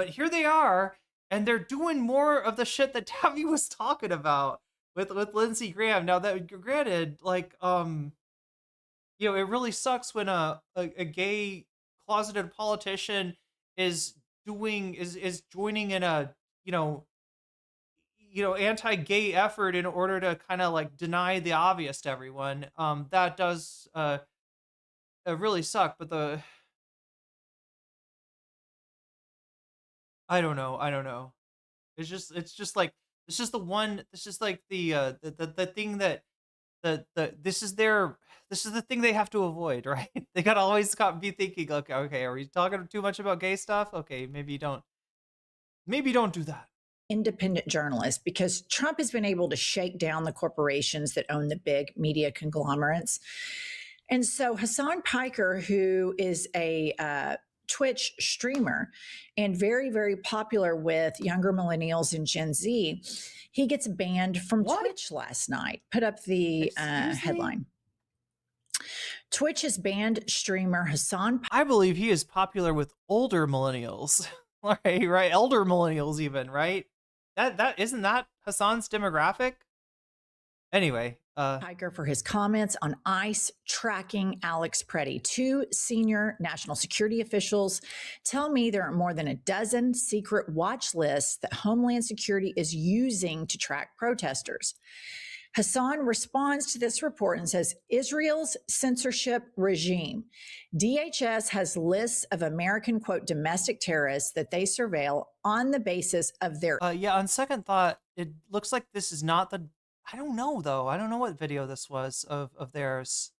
here they are, and they're doing more of the shit that Tavi was talking about with Lindsey Graham. Now that granted, like, it really sucks when a gay closeted politician is joining in a, anti-gay effort in order to kind of like deny the obvious to everyone. That does really suck, but I don't know. It's just like, it's just like the thing that this is the thing they have to avoid, right? They gotta always be thinking, okay, are we talking too much about gay stuff? Okay, maybe don't do that. Independent journalists, because Trump has been able to shake down the corporations that own the big media conglomerates. And so Hasan Piker, who is a Twitch streamer and very, very popular with younger millennials and Gen Z, he gets banned from Twitch last night. Put up the headline. Twitch has banned streamer Hasan. I believe he is popular with older millennials, right? Elder millennials even, right? That isn't that Hasan's demographic? Anyway, Piker for his comments on ICE tracking Alex Preddy. 2 senior national security officials tell me there are more than a dozen secret watch lists that Homeland Security is using to track protesters. Hasan responds to this report and says, Israel's censorship regime. DHS has lists of American, quote, domestic terrorists that they surveil on the basis of their... on second thought, it looks like this is not the... I don't know, though. I don't know what video this was of theirs.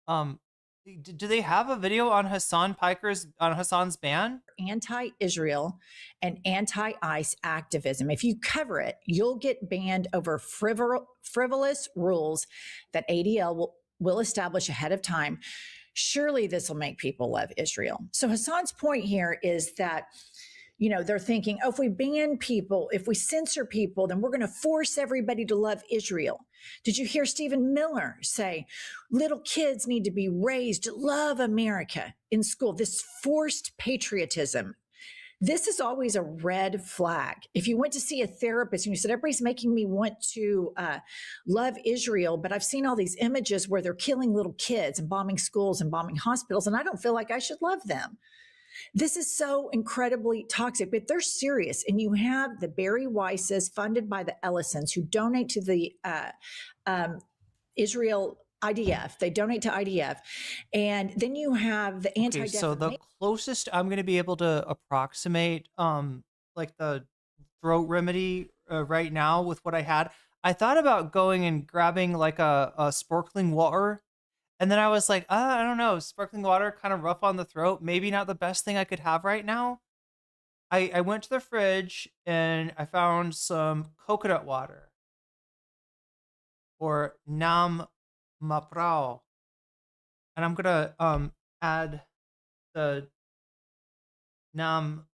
Do they have a video on Hasan's ban? Anti-Israel and anti-ICE activism. If you cover it, you'll get banned over frivolous rules that ADL will establish ahead of time. Surely this will make people love Israel. So Hasan's point here is that, they're thinking, if we ban people, if we censor people, then we're going to force everybody to love Israel. Did you hear Stephen Miller say little kids need to be raised to love America in school? This forced patriotism. This is always a red flag. If you went to see a therapist and you said, everybody's making me want to love Israel, but I've seen all these images where they're killing little kids and bombing schools and bombing hospitals, and I don't feel like I should love them. This is so incredibly toxic, but they're serious. And you have the Barry Weisses funded by the Ellisons who donate to the Israel IDF. They donate to IDF. And then you have the anti-defamation. So the closest I'm going to be able to approximate like the throat remedy right now with what I had, I thought about going and grabbing like a sparkling water. And then I was like, I don't know, sparkling water, kind of rough on the throat. Maybe not the best thing I could have right now. I went to the fridge and I found some coconut water or Nam Maprao. And I'm gonna add the Nam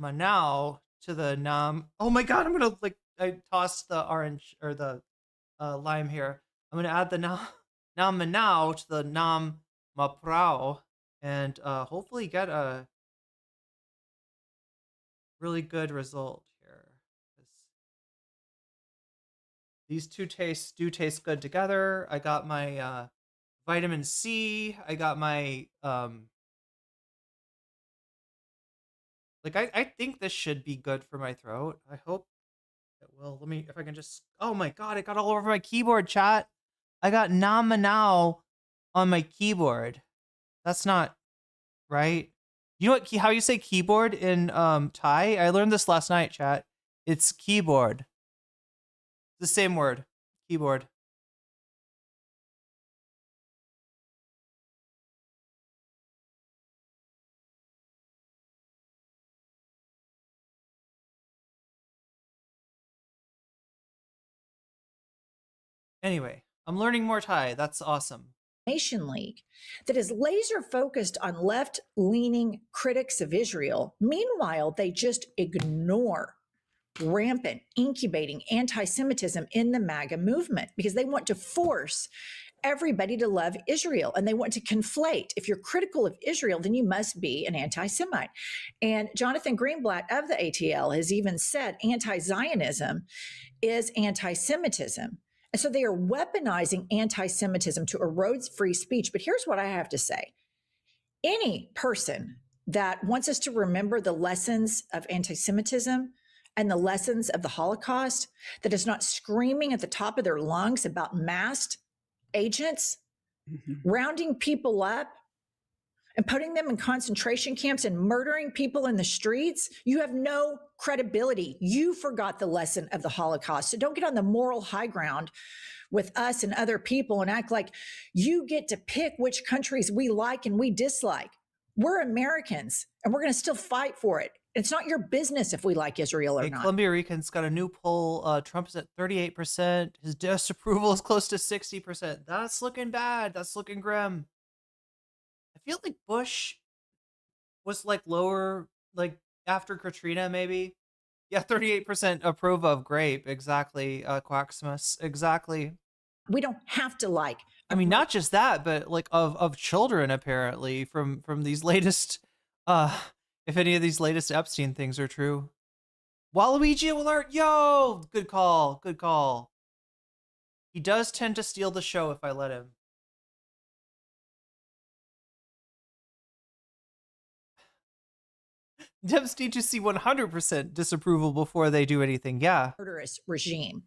Manao to the Nam. Oh my god, I'm gonna like I tossed the orange or the lime here. I'm gonna add the Nam Manao to the Nam Maprao and hopefully get a really good result here. These two tastes do taste good together. I got my vitamin C. I got my like I think this should be good for my throat. I hope it will. Let me if I can just oh my god, it got all over my keyboard, chat. I got Nam Manao on my keyboard. That's not right. You know what how you say keyboard in Thai? I learned this last night, chat. It's keyboard. The same word. Keyboard. Anyway, I'm learning more Thai. That's awesome. Nation League that is laser focused on left leaning critics of Israel. Meanwhile, they just ignore rampant, incubating anti Semitism in the MAGA movement because they want to force everybody to love Israel and they want to conflate. If you're critical of Israel, then you must be an anti Semite. And Jonathan Greenblatt of the ATL has even said anti Zionism is anti Semitism. And so they are weaponizing anti Semitism to erode free speech. But here's what I have to say any person that wants us to remember the lessons of anti Semitism and the lessons of the Holocaust, that is not screaming at the top of their lungs about masked agents rounding people up and putting them in concentration camps and murdering people in the streets, you have no credibility. You forgot the lesson of the Holocaust. So don't get on the moral high ground with us and other people and act like you get to pick which countries we like and we dislike. We're Americans and we're going to still fight for it. It's not your business if we like Israel or not. Columbia Rican's got a new poll. Trump is at 38%. His disapproval is close to 60%. That's looking bad. That's looking grim. I feel like Bush was like lower, like after Katrina, maybe. Yeah, 38% approve of. Great. Exactly. Quacksmas. Exactly. We don't have to like. I mean, not just that, but like of children, apparently, from these latest, if any of these latest Epstein things are true. Waluigi alert. Yo, good call. Good call. He does tend to steal the show if I let him. Dems need to see 100% disapproval before they do anything. Yeah. Murderous regime.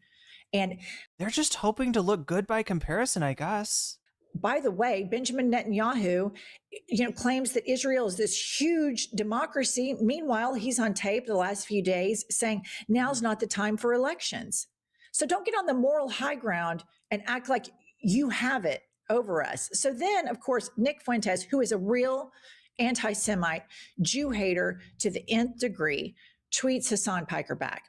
And they're just hoping to look good by comparison, I guess. By the way, Benjamin Netanyahu, claims that Israel is this huge democracy. Meanwhile, he's on tape the last few days saying now's not the time for elections. So don't get on the moral high ground and act like you have it over us. So then, of course, Nick Fuentes, who is a real anti-Semite, Jew hater to the nth degree, tweets Hasan Piker back.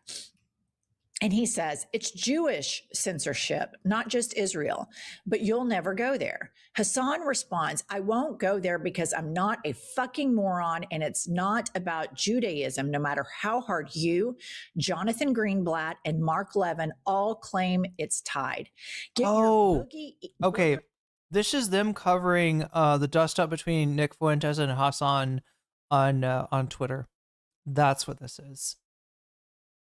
And he says, it's Jewish censorship, not just Israel, but you'll never go there. Hasan responds, I won't go there because I'm not a fucking moron and it's not about Judaism, no matter how hard you, Jonathan Greenblatt, and Mark Levin all claim it's tied. Okay. This is them covering the dust up between Nick Fuentes and Hasan on Twitter. That's what this is.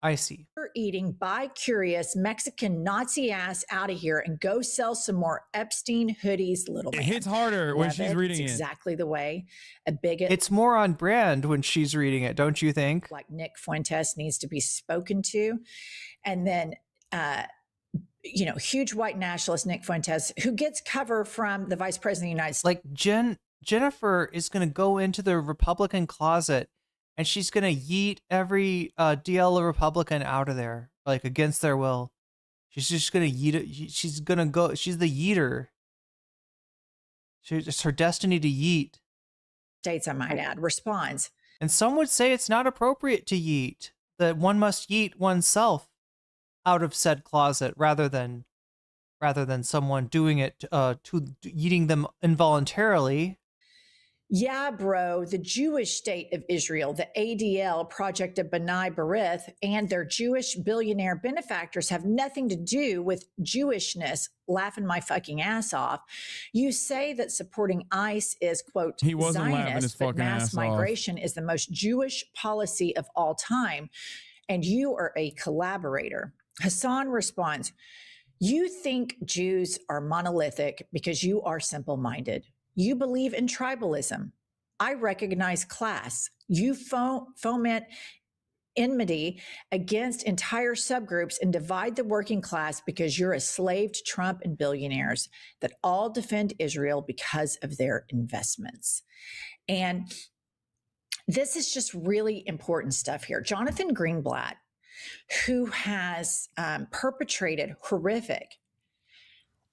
I see. Eating bi-curious Mexican Nazi ass out of here and go sell some more Epstein hoodies, little man. It hits harder when she's reading it. Exactly the way a bigot. It's more on brand when she's reading it, don't you think? Like Nick Fuentes needs to be spoken to. And then, huge white nationalist Nick Fuentes, who gets cover from the vice president of the United States. Like Jennifer is going to go into the Republican closet and she's going to yeet every DL Republican out of there, like against their will. She's just going to yeet it. She's going to go. She's the yeeter. It's her destiny to yeet. States, I might add, responds. And some would say it's not appropriate to yeet, that one must yeet oneself out of said closet rather than rather than someone doing it to eating them involuntarily. Yeah, bro, the Jewish state of Israel, the ADL, Project of B'nai B'rith, and their Jewish billionaire benefactors have nothing to do with Jewishness, laughing my fucking ass off. You say that supporting ICE is, quote, He wasn't laughing his Zionist, but fucking mass ass off. migration is the most Jewish policy of all time, and you are a collaborator. Hasan responds, you think Jews are monolithic because you are simple-minded. You believe in tribalism. I recognize class. You foment enmity against entire subgroups and divide the working class because you're a slave to Trump and billionaires that all defend Israel because of their investments. And this is just really important stuff here. Jonathan Greenblatt, who has perpetrated horrific.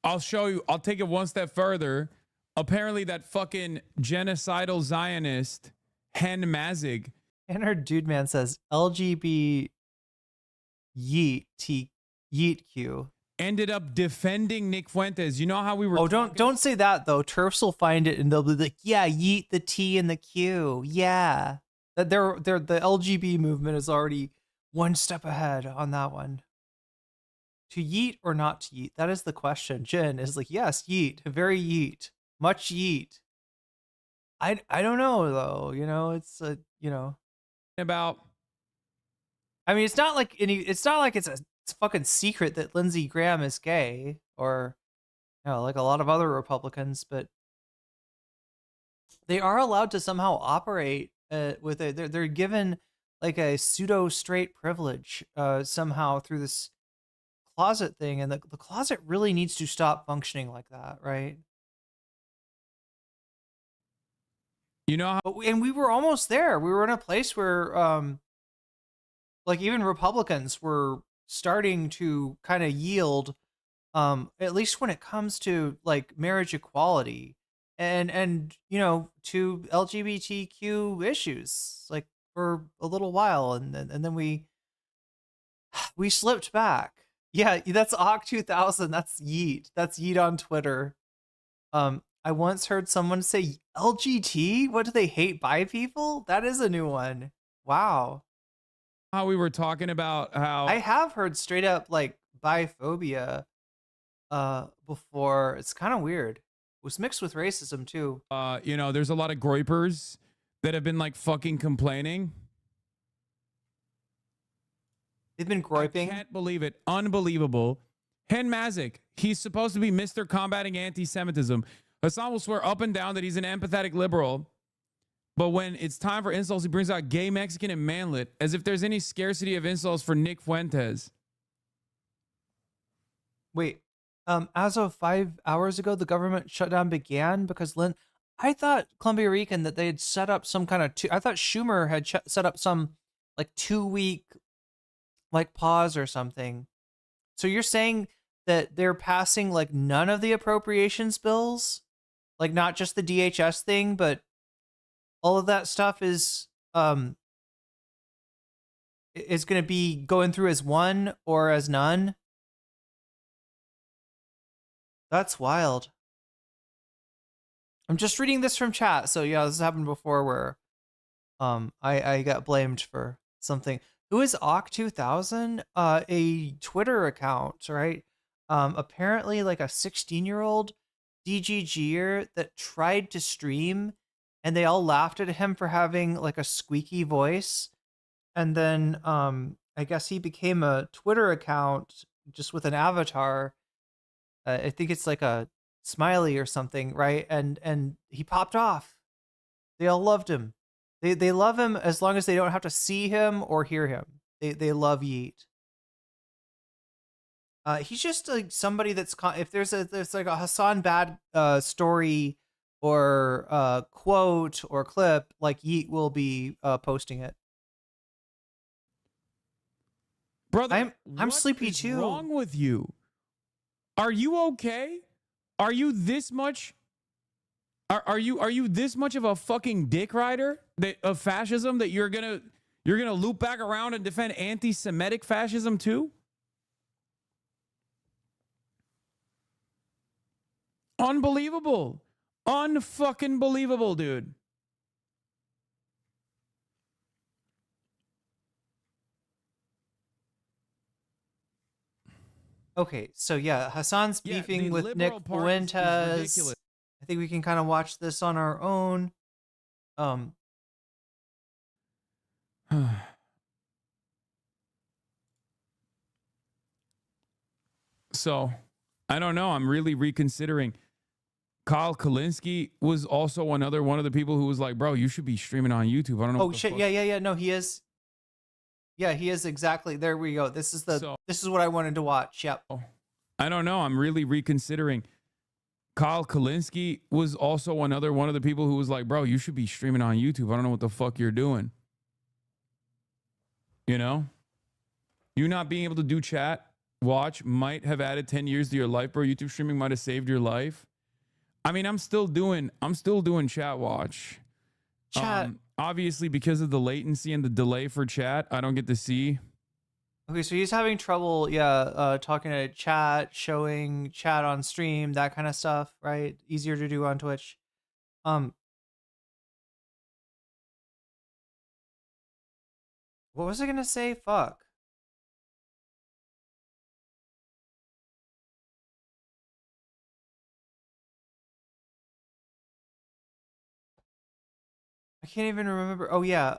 I'll show you. I'll take it one step further. Apparently that fucking genocidal Zionist, Hen Mazig. And our dude man says LGB yeet Q. Ended up defending Nick Fuentes. You know how we were. Oh, don't say that though. Turfs will find it and they'll be like, yeah, yeet the T and the Q. Yeah. That they're the LGB movement is already one step ahead on that one. To yeet or not to yeet? That is the question. Jen is like, yes, yeet. Very yeet. Much yeet. I don't know though. You know, it's about. I mean, it's not like it's a fucking secret that Lindsey Graham is gay, or like a lot of other Republicans, but they are allowed to somehow operate with it. They're given like a pseudo straight privilege somehow through this closet thing, and the closet really needs to stop functioning like that, right? You know how, and we were almost there. We were in a place where like even Republicans were starting to kind of yield, at least when it comes to like marriage equality and to LGBTQ issues, like for a little while, and then we slipped back. Yeah, that's Ock 2000. That's Yeet. That's Yeet on Twitter. I once heard someone say LGT. What, do they hate bi people? That is a new one. Wow. How we were talking about how I have heard straight up like biphobia before. It's kind of weird. It was mixed with racism too. There's a lot of groypers that have been like fucking complaining. They've been groyping. I can't believe it. Unbelievable. Hen Mazik, he's supposed to be Mr. Combating Anti-Semitism. Hasan will swear up and down that he's an empathetic liberal. But when it's time for insults, he brings out gay Mexican and manlet, as if there's any scarcity of insults for Nick Fuentes. Wait, as of 5 hours ago, the government shutdown began because I thought Columbia Rican that they had set up some kind of I thought Schumer had set up some like 2-week like pause or something. So you're saying that they're passing like none of the appropriations bills, like not just the DHS thing, but all of that stuff is going to be going through as one or as none. That's wild. I'm just reading this from chat. So yeah, this happened before where I got blamed for something. Who is Ock 2000? A Twitter account, right? Apparently like a 16-year-old DGGer that tried to stream, and they all laughed at him for having like a squeaky voice. And then I guess he became a Twitter account just with an avatar. I think it's like a smiley or something, right? And he popped off. They all loved him. They love him as long as they don't have to see him or hear him. They love Yeet. He's just like somebody that's if there's like a Hasan bad story or quote or clip, like Yeet will be posting it. Brother, I'm sleepy too. What's wrong with you? Are you okay? Are you this much? Are you this much of a fucking dick rider of fascism that you're gonna loop back around and defend anti-Semitic fascism too? Unbelievable. Unfucking believable, dude. Okay, so yeah, Hasan's Yeah, beefing the with Nick liberal part is ridiculous. Fuentes. I think we can kind of watch this on our own. So, I don't know. I'm really reconsidering. Kyle Kalinske was also one of the people who was like, bro, you should be streaming on YouTube. I don't know. Oh shit! Yeah. No, he is. Yeah, he is exactly. There we go. This is what I wanted to watch. Yep. I don't know. I'm really reconsidering. Kyle Kalinske was also one of the people who was like, bro, you should be streaming on YouTube. I don't know what the fuck you're doing. You know? You not being able to do chat, watch, might have added 10 years to your life, bro. YouTube streaming might have saved your life. I mean, I'm still doing chat watch. Chat. Obviously, because of the latency and the delay for chat, I don't get to see. Okay, so he's having trouble, talking to chat, showing chat on stream, that kind of stuff, right? Easier to do on Twitch. What was I gonna say? Fuck. I can't even remember. Oh yeah.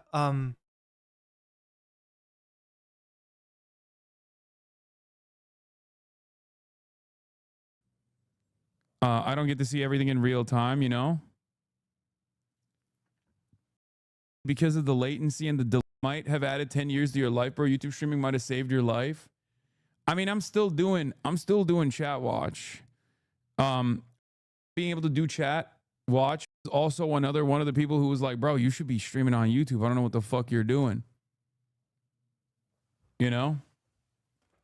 I don't get to see everything in real time, you know? Because of the latency and the delay, might have added 10 years to your life, bro. YouTube streaming might have saved your life. I mean, I'm still doing chat watch. Being able to do chat watch. Also one of the people who was like, bro, you should be streaming on YouTube. I don't know what the fuck you're doing. You know?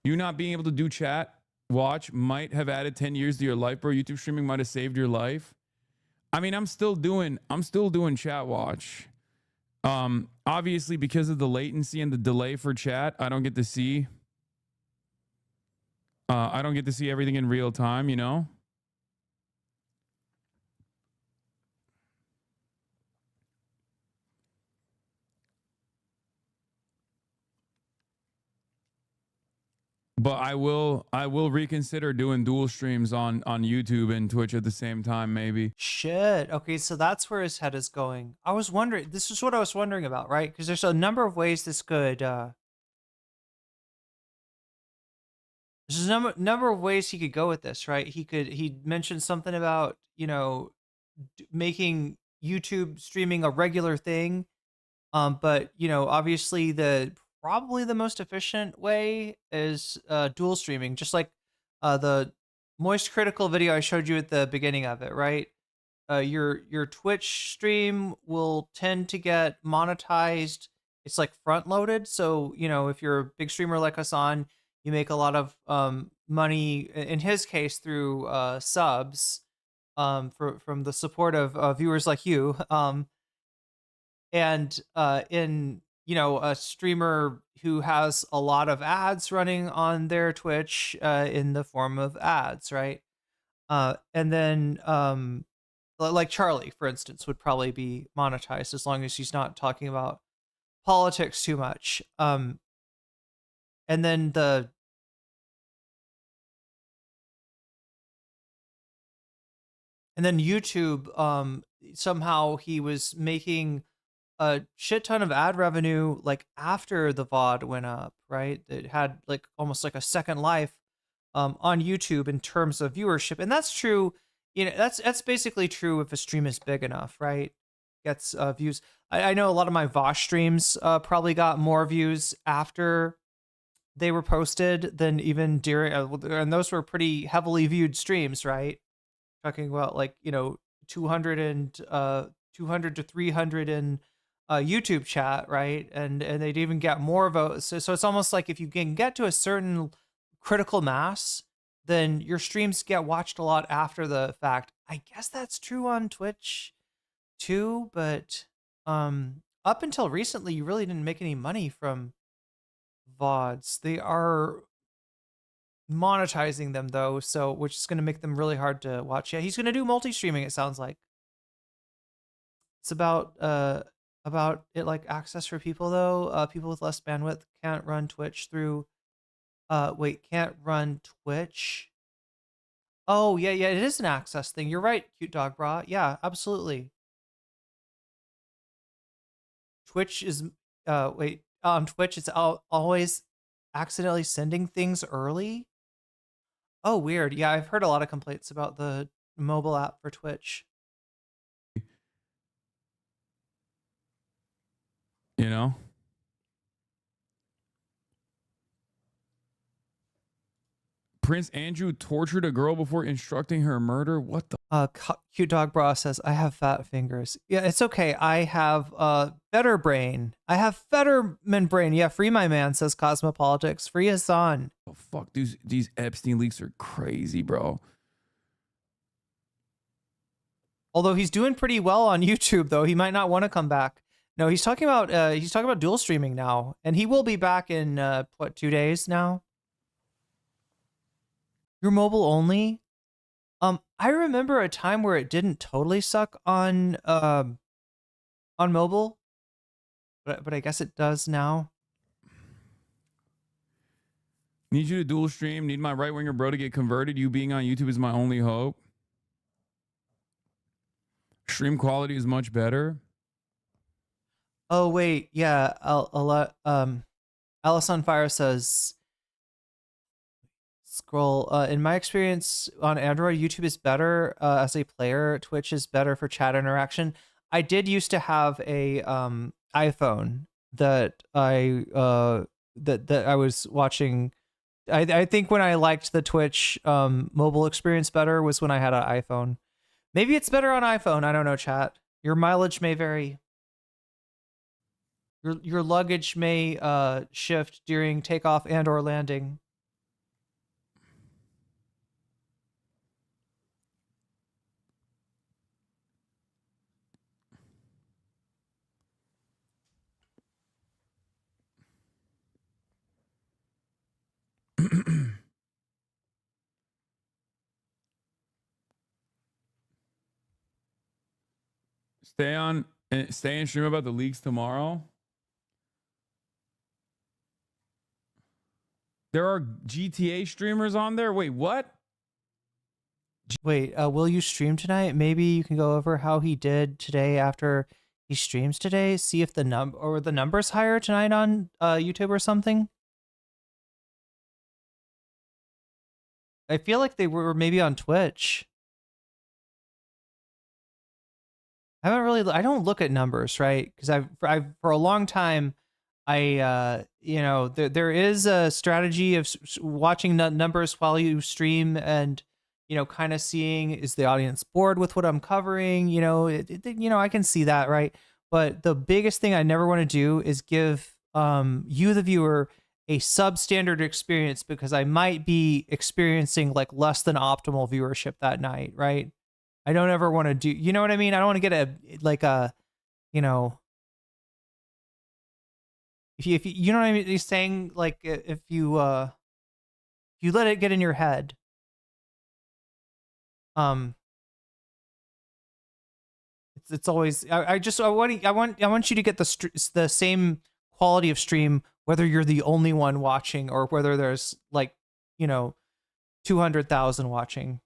You not being able to do chat watch might have added 10 years to your life, bro. YouTube streaming might have saved your life. I mean, I'm still doing chat watch. Obviously, because of the latency and the delay for chat, I don't get to see everything in real time, you know? But I will reconsider doing dual streams on YouTube and Twitch at the same time, maybe. Shit. Okay, so that's where his head is going. I was wondering. This is what I was wondering about, right? Because there's a number of ways this could. There's a number of ways he could go with this, right? He mentioned something about making YouTube streaming a regular thing, but obviously probably the most efficient way is dual streaming, just like the moist critical video I showed you at the beginning of it, right? Your Twitch stream will tend to get monetized. It's like front loaded, so if you're a big streamer like Hasan, you make a lot of money. In his case, through subs, from the support of viewers like you, and in a streamer who has a lot of ads running on their Twitch in the form of ads, right? And then like Charlie, for instance, would probably be monetized as long as he's not talking about politics too much. And then YouTube, somehow he was making a shit ton of ad revenue like after the VOD went up, right? It had like almost like a second life on YouTube in terms of viewership. And that's true. That's basically true if a stream is big enough, right? Gets views. I know a lot of my Vosh streams probably got more views after they were posted than even during, and those were pretty heavily viewed streams, right? Talking about like 200 to 300 in YouTube chat, right? And they'd even get more votes. So it's almost like if you can get to a certain critical mass, then your streams get watched a lot after the fact. I guess that's true on Twitch too, but up until recently, you really didn't make any money from VODs. They are monetizing them though, so which is going to make them really hard to watch. Yeah, he's going to do multi-streaming, it sounds like. It's about it like access for people though. People with less bandwidth can't run Twitch through can't run Twitch. Oh, yeah, it is an access thing. You're right, Cute Dog Bra. Yeah, absolutely. Twitch is on Twitch it's always accidentally sending things early. Oh, weird. Yeah, I've heard a lot of complaints about the mobile app for Twitch. You know? Prince Andrew tortured a girl before instructing her murder. What the? Cute Dog Bra says, I have fat fingers. Yeah, it's okay. I have better brain. I have Fetterman brain. Yeah, free my man, says Cosmopolitics. Free Hasan. Oh, fuck. These Epstein leaks are crazy, bro. Although he's doing pretty well on YouTube, though. He might not want to come back. No, he's talking about dual streaming now. And he will be back in, 2 days now? You're mobile only? I remember a time where it didn't totally suck on mobile, but I guess it does now. Need you to dual stream. Need my right winger bro to get converted. You being on YouTube is my only hope. Stream quality is much better. Oh wait, yeah. Alice on Fire says. Scroll. In my experience on Android, YouTube is better as a player. Twitch is better for chat interaction. I did used to have a iPhone that I was watching. I think when I liked the Twitch mobile experience better was when I had an iPhone. Maybe it's better on iPhone. I don't know, chat. Your mileage may vary. Your luggage may shift during takeoff and or landing. Stay and stream about the leaks tomorrow. There are GTA streamers on there. Wait, what? Wait, will you stream tonight? Maybe you can go over how he did today after he streams today. See if the numbers higher tonight on YouTube or something. I feel like they were maybe on Twitch. I don't look at numbers, right? Because I've for a long time, there is a strategy of watching numbers while you stream and, kind of seeing, is the audience bored with what I'm covering? I can see that, right? But the biggest thing I never want to do is give you, the viewer, a substandard experience because I might be experiencing like less than optimal viewership that night, right? I don't ever want to do, you know what I mean? I don't want to get if you know what I mean? He's saying like if you let it get in your head, it's always I want you to get the same quality of stream whether you're the only one watching or whether there's 200,000 watching.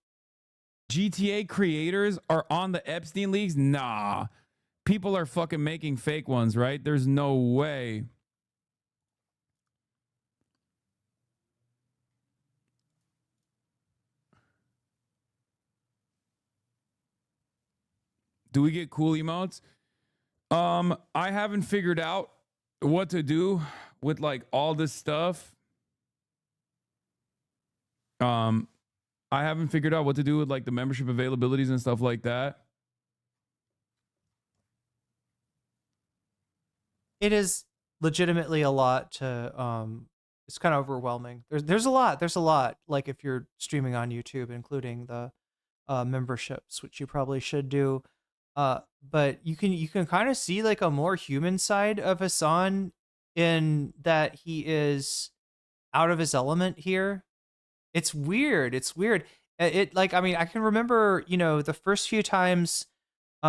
GTA creators are on the Epstein leaks? Nah. People are fucking making fake ones, right? There's no way. Do we get cool emotes? I haven't figured out what to do with like all this stuff. I haven't figured out what to do with like the membership availabilities and stuff like that. It is legitimately a lot to it's kind of overwhelming. There's a lot like if you're streaming on YouTube, including the memberships, which you probably should do. But you can kind of see like a more human side of Hasan in that he is out of his element here. It's weird. It's weird. It like, I mean, I can remember, the first few times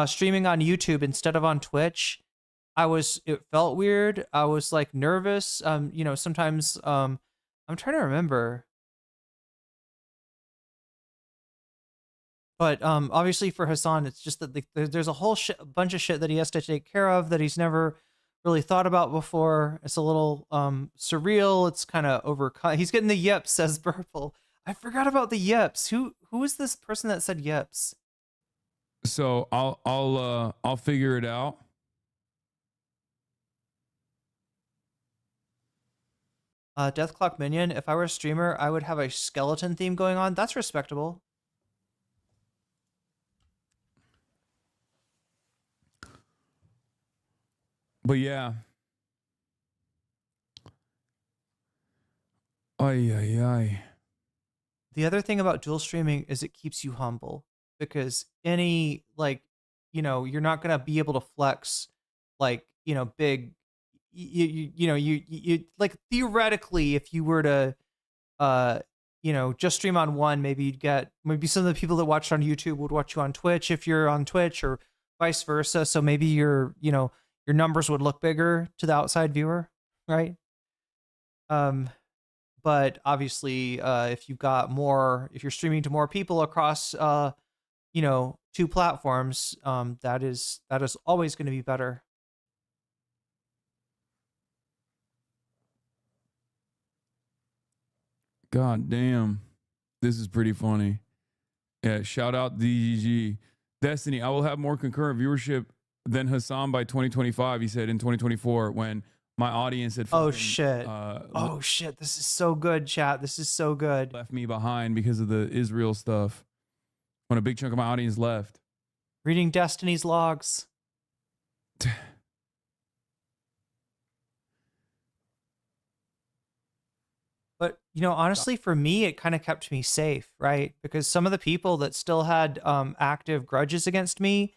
streaming on YouTube instead of on Twitch, it felt weird. I was like nervous. Sometimes I'm trying to remember. But obviously for Hasan, it's just that there's a whole bunch of shit that he has to take care of that he's never really thought about before. It's a little surreal. It's kind of overcut. He's getting the yips, says Purple. I forgot about the yips. Who is this person that said yips? So I'll figure it out. Death Clock Minion. If I were a streamer, I would have a skeleton theme going on. That's respectable. But yeah. Ay. The other thing about dual streaming is it keeps you humble, because you're not going to be able to flex big, you like theoretically, if you were to, just stream on one, maybe some of the people that watched on YouTube would watch you on Twitch if you're on Twitch, or vice versa. So maybe your numbers would look bigger to the outside viewer, right? But obviously, if you're streaming to more people across, 2 platforms, that is always going to be better. God damn. This is pretty funny. Yeah, shout out DGG. Destiny, I will have more concurrent viewership than Hasan by 2025, he said, in 2024, when my audience had oh shit. This is so good, chat. This is so good. Left me behind because of the Israel stuff. When a big chunk of my audience left. Reading Destiny's logs. But, honestly, for me, it kind of kept me safe, right? Because some of the people that still had active grudges against me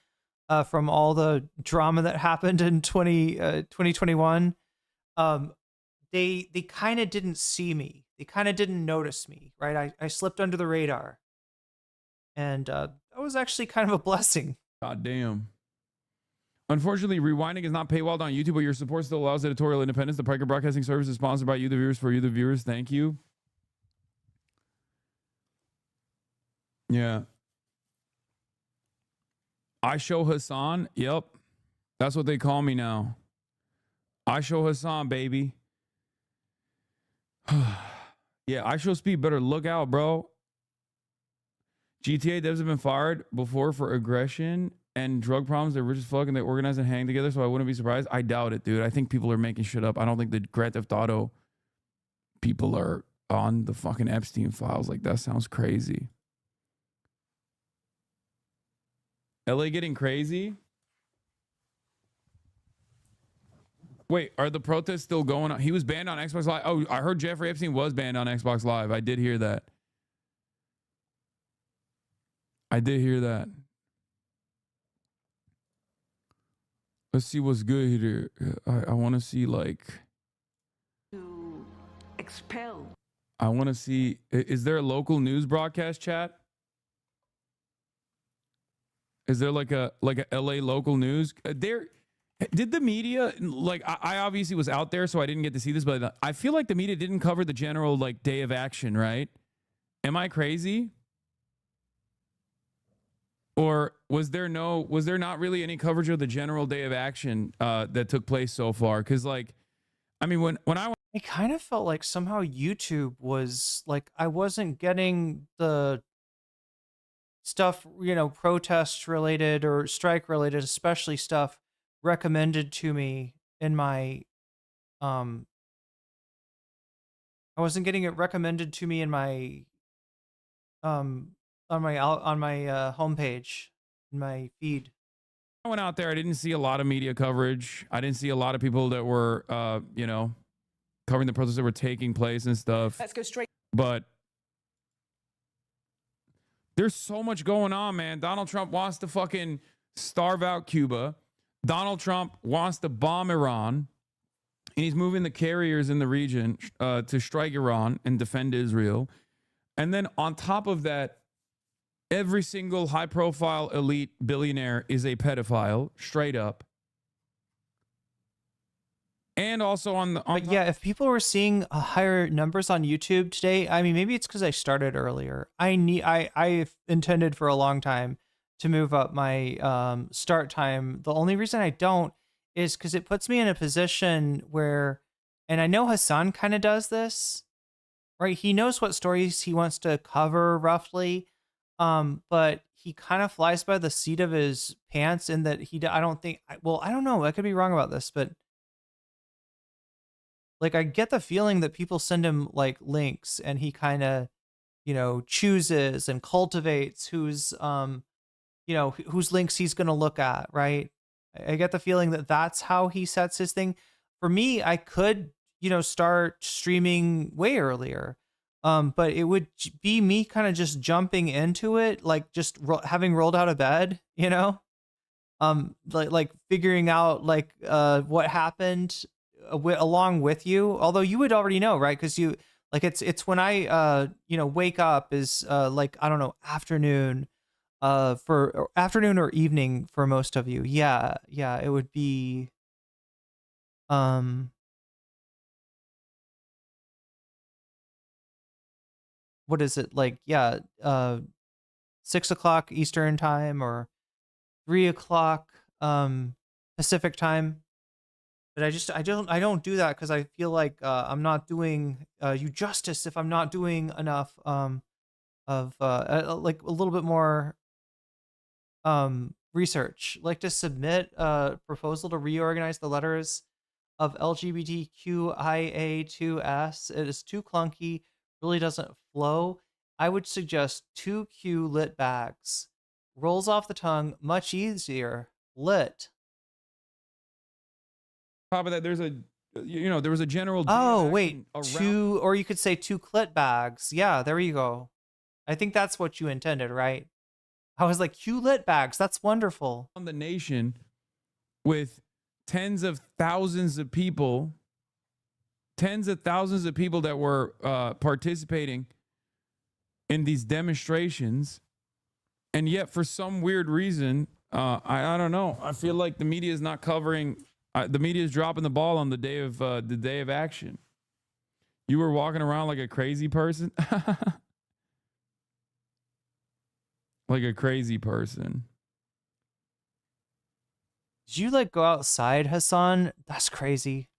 from all the drama that happened in 2021, they kind of didn't see me. They kind of didn't notice me, right? I slipped under the radar. And that was actually kind of a blessing. God damn. Unfortunately, rewinding is not paywalled on YouTube, but your support still allows editorial independence. The Piker Broadcasting Service is sponsored by you, the viewers, for you, the viewers. Thank you. Yeah. I show Hasan. Yep. That's what they call me now. I show Hasan, baby. Yeah, I show speed. Better look out, bro. GTA devs have been fired before for aggression and drug problems. They're rich as fuck and they organize and hang together, so I wouldn't be surprised. I doubt it, dude. I think people are making shit up. I don't think the Grand Theft Auto people are on the fucking Epstein files. Like, that sounds crazy. LA getting crazy? Wait, are the protests still going on? He was banned on Xbox Live. Oh, I heard Jeffrey Epstein was banned on Xbox Live. I did hear that. Let's see what's good here. I want to see, like... To expel. I want to see... Is there a local news broadcast, chat? Is there like a LA local news? Did the media, like, I obviously was out there, so I didn't get to see this, but I feel like the media didn't cover the general, like, day of action, right? Am I crazy? Or was there not really any coverage of the general day of action that took place so far? Because, like, I mean, when I kind of felt like somehow YouTube was like, I wasn't getting the stuff, protest related or strike related, especially stuff recommended to me in my I wasn't getting it recommended to me in my on my homepage, in my feed. I went out there, I didn't see a lot of media coverage. I didn't see a lot of people that were covering the protests that were taking place and stuff. Let's go straight. But there's so much going on, man. Donald Trump wants to fucking starve out Cuba. Donald Trump wants to bomb Iran. And he's moving the carriers in the region to strike Iran and defend Israel. And then on top of that, every single high-profile elite billionaire is a pedophile, straight up. And also but yeah, if people were seeing higher numbers on YouTube today, I mean, maybe it's because I started earlier. I intended for a long time to move up my start time. The only reason I don't is because it puts me in a position where, and I know Hasan kind of does this, right? He knows what stories he wants to cover roughly, but he kind of flies by the seat of his pants in that I don't think, well, I don't know, I could be wrong about this, but like I get the feeling that people send him like links and he kind of, chooses and cultivates whose links he's going to look at, right? I get the feeling that that's how he sets his thing. For me, I could, start streaming way earlier. But it would be me kind of just jumping into it, like just having rolled out of bed, like figuring out like what happened along with you. Although you would already know, right? Because you like it's when I wake up is like I don't know, afternoon for afternoon or evening for most of you. Yeah, it would be what is it like? Yeah, 6 o'clock Eastern time or 3 o'clock Pacific time. But I don't do that because I feel like I'm not doing you justice if I'm not doing enough of like a little bit more research. Like to submit a proposal to reorganize the letters of LGBTQIA2S. It is too clunky, really doesn't flow. I would suggest 2Q lit bags. Rolls off the tongue, much easier. Lit. Top of that, there was a general. Oh wait, two, or you could say 2 clit bags. Yeah, there you go. I think that's what you intended, right? I was like, Q lit bags. That's wonderful. On the nation, with tens of thousands of people that were participating in these demonstrations, and yet for some weird reason, I don't know. I feel like the media is not covering. The media is dropping the ball on the day of action. You were walking around like a crazy person, like a crazy person. Did you like go outside, Hasan? That's crazy.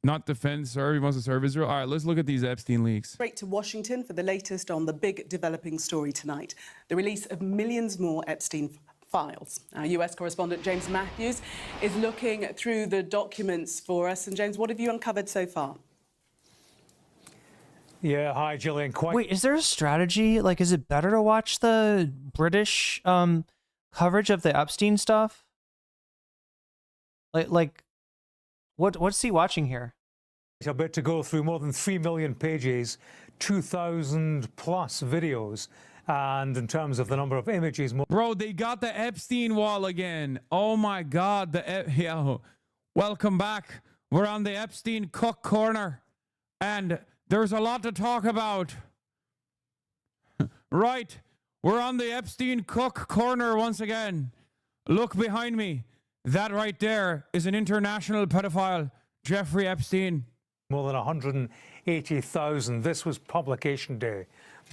Not defend, serve. He wants to serve Israel. All right, let's look at these Epstein leaks. Straight to Washington for the latest on the big developing story tonight, the release of millions more Epstein files. Our US correspondent James Matthews is looking through the documents for us. And James, what have you uncovered so far? Yeah, hi, Gillian. Wait, is there a strategy? Like, is it better to watch the British coverage of the Epstein stuff? Like, what's he watching here? A bit to go through more than 3 million pages, 2,000 plus videos. And in terms of the number of images, bro, they got the Epstein wall again. Oh my God, welcome back. We're on the Epstein Cook corner, and there's a lot to talk about. Right, we're on the Epstein Cook corner once again. Look behind me. That right there is an international pedophile, Jeffrey Epstein. More than 180,000. This was publication day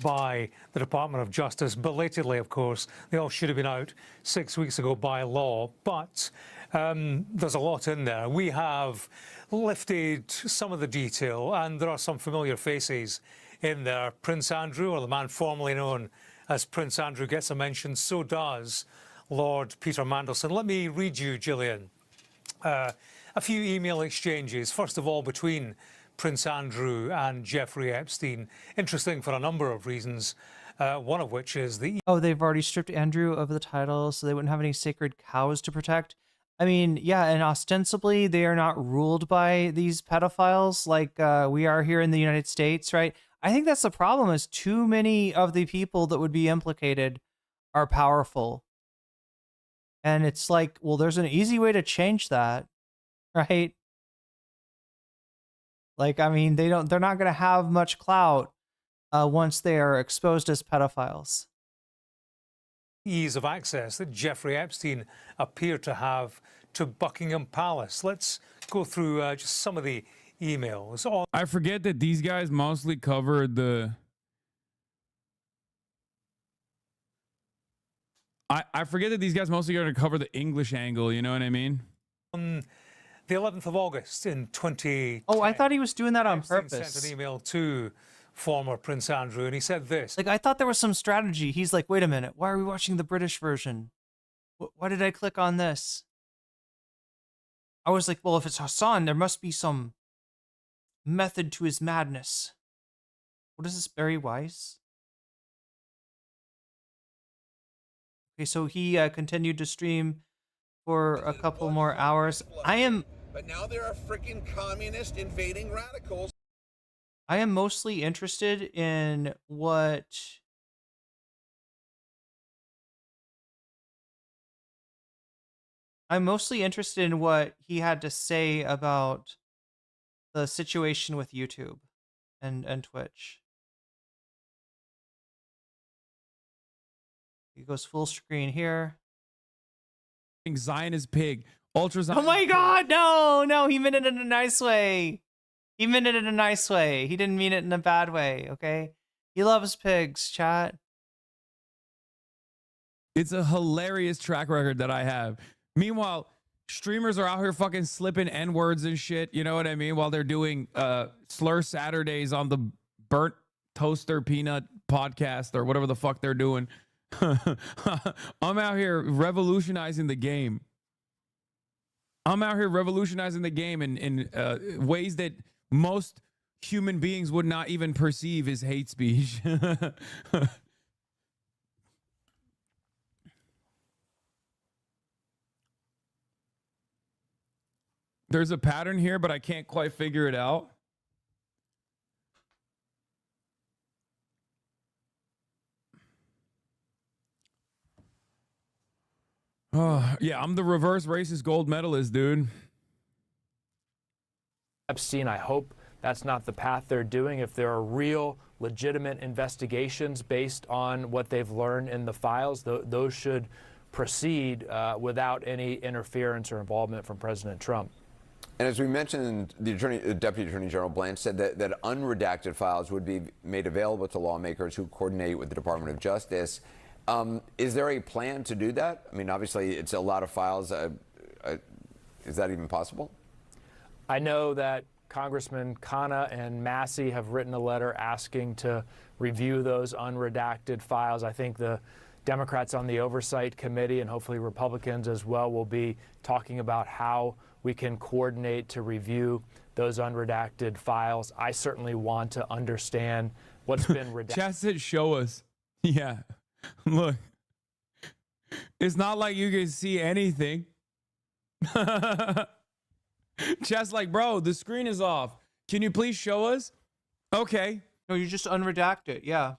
by the Department of Justice. Belatedly, of course. They all should have been out 6 weeks ago by law. But there's a lot in there. We have lifted some of the detail, and there are some familiar faces in there. Prince Andrew, or the man formerly known as Prince Andrew, gets a mention. So does Lord Peter Mandelson. Let me read you, Gillian, a few email exchanges. First of all, between Prince Andrew and Jeffrey Epstein. Interesting for a number of reasons, one of which is they've already stripped Andrew of the title, so they wouldn't have any sacred cows to protect. I mean, yeah, and ostensibly they are not ruled by these pedophiles like we are here in the United States, right? I think that's the problem, is too many of the people that would be implicated are powerful. And it's like, well, there's an easy way to change that, right? Like, I mean, they're not going to have much clout once they are exposed as pedophiles. Ease of access that Jeffrey Epstein appeared to have to Buckingham Palace. Let's go through just some of the emails. I forget that these guys mostly covered the. I forget that these guys mostly are going to cover the English angle. You know what I mean? On the 11th of August in 2010. Oh, I thought he was doing that on Epstein purpose. sent an email to former Prince Andrew, and he said this. Like, I thought there was some strategy. He's like, wait a minute, why are we watching the British version? Why did I click on this? I was like, well, if it's Hasan, there must be some method to his madness. What is this, Barry Weiss? Okay, so he continued to stream for a couple more hours. But now there are freaking communist invading radicals. I am mostly interested in what he had to say about the situation with YouTube and Twitch. He goes full screen here. Zionist pig. Ultra Oh my God, no, he meant it in a nice way. He meant it in a nice way. He didn't mean it in a bad way, okay? He loves pigs, chat. It's a hilarious track record that I have. Meanwhile, streamers are out here fucking slipping N-words and shit, you know what I mean? While they're doing Slur Saturdays on the Burnt Toaster Peanut podcast or whatever the fuck they're doing. I'm out here revolutionizing the game. I'm out here revolutionizing the game in ways that most human beings would not even perceive as hate speech. There's a pattern here, but I can't quite figure it out. Oh, yeah, I'm the reverse racist gold medalist, dude. Epstein, I hope that's not the path they're doing. If there are real, legitimate investigations based on what they've learned in the files, those should proceed without any interference or involvement from President Trump. And as we mentioned, the Deputy Attorney General Blanche said that unredacted files would be made available to lawmakers who coordinate with the Department of Justice. Is there a plan to do that? I mean, obviously, it's a lot of files. Is that even possible? I know that Congressman Khanna and Massey have written a letter asking to review those unredacted files. I think the Democrats on the Oversight Committee and hopefully Republicans as well will be talking about how we can coordinate to review those unredacted files. I certainly want to understand what's been redacted. Chat said show us. Yeah. Look. It's not like you can see anything. Chat's like, bro, the screen is off. Can you please show us? Okay. No, you just unredact it. Yeah.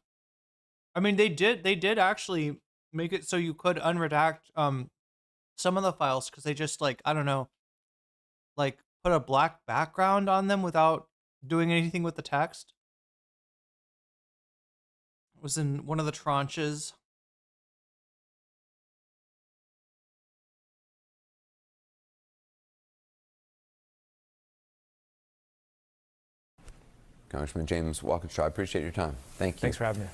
I mean, they did actually make it so you could unredact some of the files because they just like, I don't know, like put a black background on them without doing anything with the text. It was in one of the tranches. Congressman James Walkinshaw, I appreciate your time. Thank you. Thanks for having me.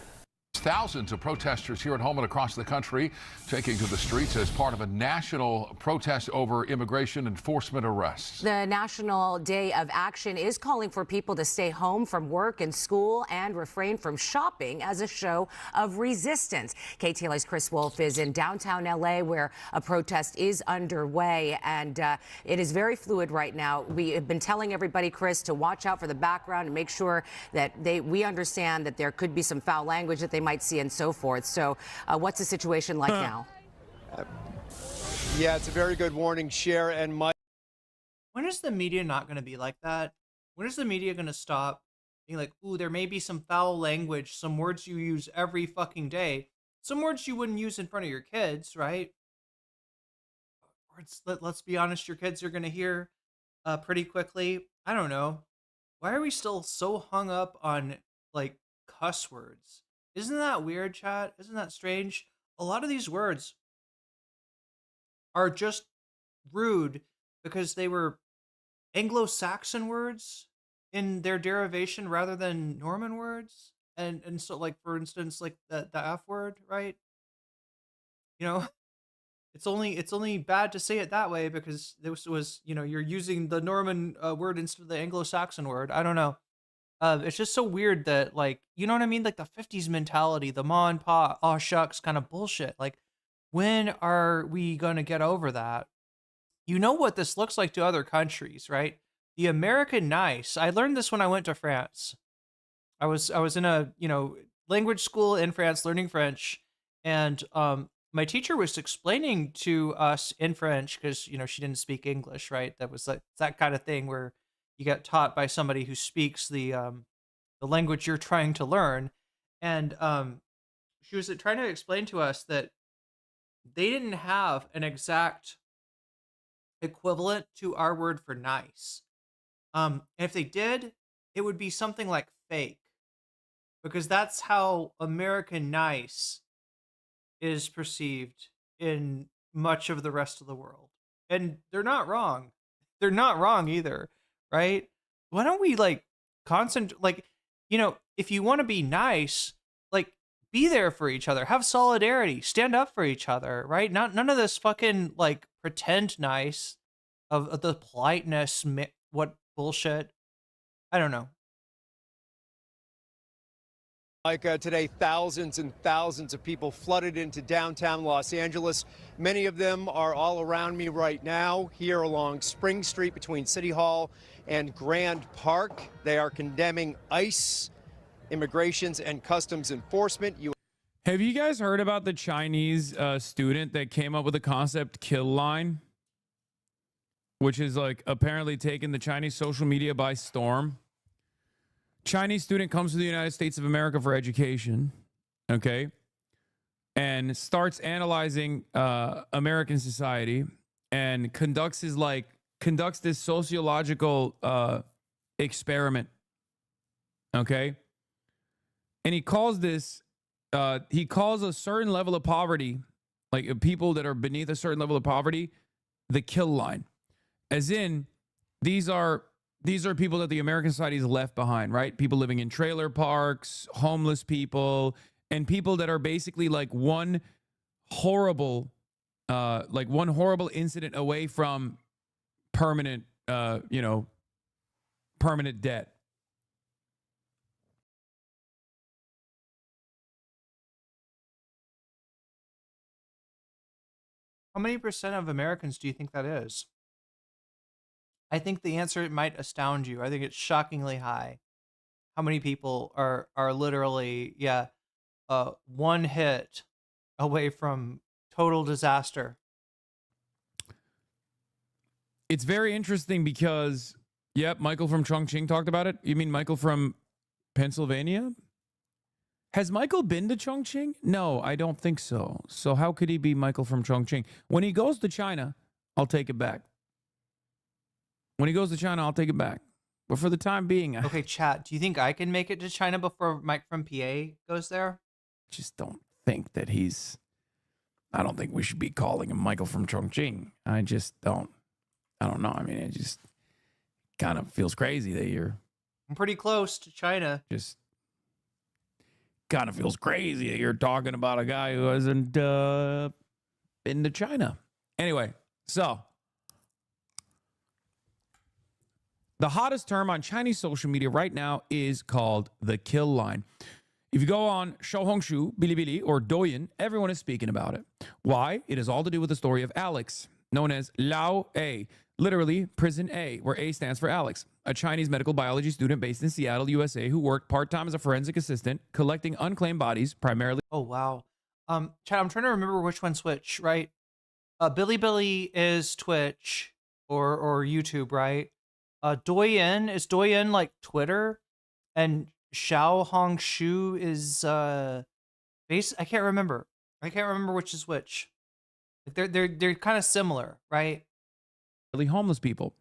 Thousands of protesters here at home and across the country taking to the streets as part of a national protest over immigration enforcement arrests. The National Day of Action is calling for people to stay home from work and school and refrain from shopping as a show of resistance. KTLA's Chris Wolf is in downtown LA where a protest is underway, and it is very fluid right now. We have been telling everybody, Chris, to watch out for the background and make sure that we understand that there could be some foul language that they might see and so forth. So what's the situation like now? Yeah, it's a very good warning, Cher and Mike. When is the media not going to be like that? When is the media going to stop being like, ooh, there may be some foul language, some words you use every fucking day, some words you wouldn't use in front of your kids, right? Words, let's be honest, your kids are going to hear pretty quickly. I don't know. Why are we still so hung up on like cuss words. Isn't that weird, chat? Isn't that strange? A lot of these words are just rude because they were Anglo-Saxon words in their derivation rather than Norman words. And so, like, for instance, like the F word, right? You know, it's only bad to say it that way because this was, you know, you're using the Norman word instead of the Anglo-Saxon word. I don't know. It's just so weird that, like, you know what I mean? Like the 50s mentality, the ma and pa, aw shucks kind of bullshit. Like, when are we going to get over that? You know what this looks like to other countries, right? The American nice. I learned this when I went to France. I was in a, you know, language school in France learning French, and my teacher was explaining to us in French because, you know, she didn't speak English, right? That was like that kind of thing where you get taught by somebody who speaks the language you're trying to learn, and she was trying to explain to us that they didn't have an exact equivalent to our word for nice. If they did, it would be something like fake, because that's how American nice is perceived in much of the rest of the world. And they're not wrong. They're not wrong either, right? Why don't we like concentrate, like, you know, if you want to be nice, like, be there for each other, have solidarity, stand up for each other, right? None of this fucking like pretend nice of the politeness, what bullshit. I don't know. Like today, thousands and thousands of people flooded into downtown Los Angeles. Many of them are all around me right now, here along Spring Street between City Hall and Grand Park. They are condemning ICE, Immigrations and Customs Enforcement. Have you guys heard about the Chinese student that came up with the concept kill line? Which is like apparently taking the Chinese social media by storm. Chinese student comes to the United States of America for education, okay, and starts analyzing American society and conducts this sociological experiment, okay, and he calls a certain level of poverty, like people that are beneath a certain level of poverty, the kill line, as in these are people that the American society has left behind, right? People living in trailer parks, homeless people, and people that are basically like one horrible incident away from permanent, permanent debt. How many percent of Americans do you think that is? I think the answer might astound you. I think it's shockingly high. How many people are literally, one hit away from total disaster? It's very interesting because, yep, Michael from Chongqing talked about it. You mean Michael from Pennsylvania? Has Michael been to Chongqing? No, I don't think so. So how could he be Michael from Chongqing? When he goes to China, I'll take it back. When he goes to China, I'll take it back. But for the time being... Okay, chat, do you think I can make it to China before Mike from PA goes there? Just don't think that he's... I don't think we should be calling him Michael from Chongqing. I just don't. I don't know. I mean, it just kind of feels crazy that you're... I'm pretty close to China. Just kind of feels crazy that you're talking about a guy who hasn't been to China. Anyway, so... the hottest term on Chinese social media right now is called the kill line. If you go on Xiaohongshu, Bilibili, or Douyin, everyone is speaking about it. Why? It is all to do with the story of Alex, known as Lao A, literally Prison A, where A stands for Alex, a Chinese medical biology student based in Seattle, USA, who worked part-time as a forensic assistant, collecting unclaimed bodies, primarily... Oh, wow. Chad, I'm trying to remember which one's which, right? Bilibili is Twitch or YouTube, right? Douyin, is Douyin like Twitter? And Xiaohongshu is I can't remember. I can't remember which is which. Like they're kind of similar, right? Homeless people.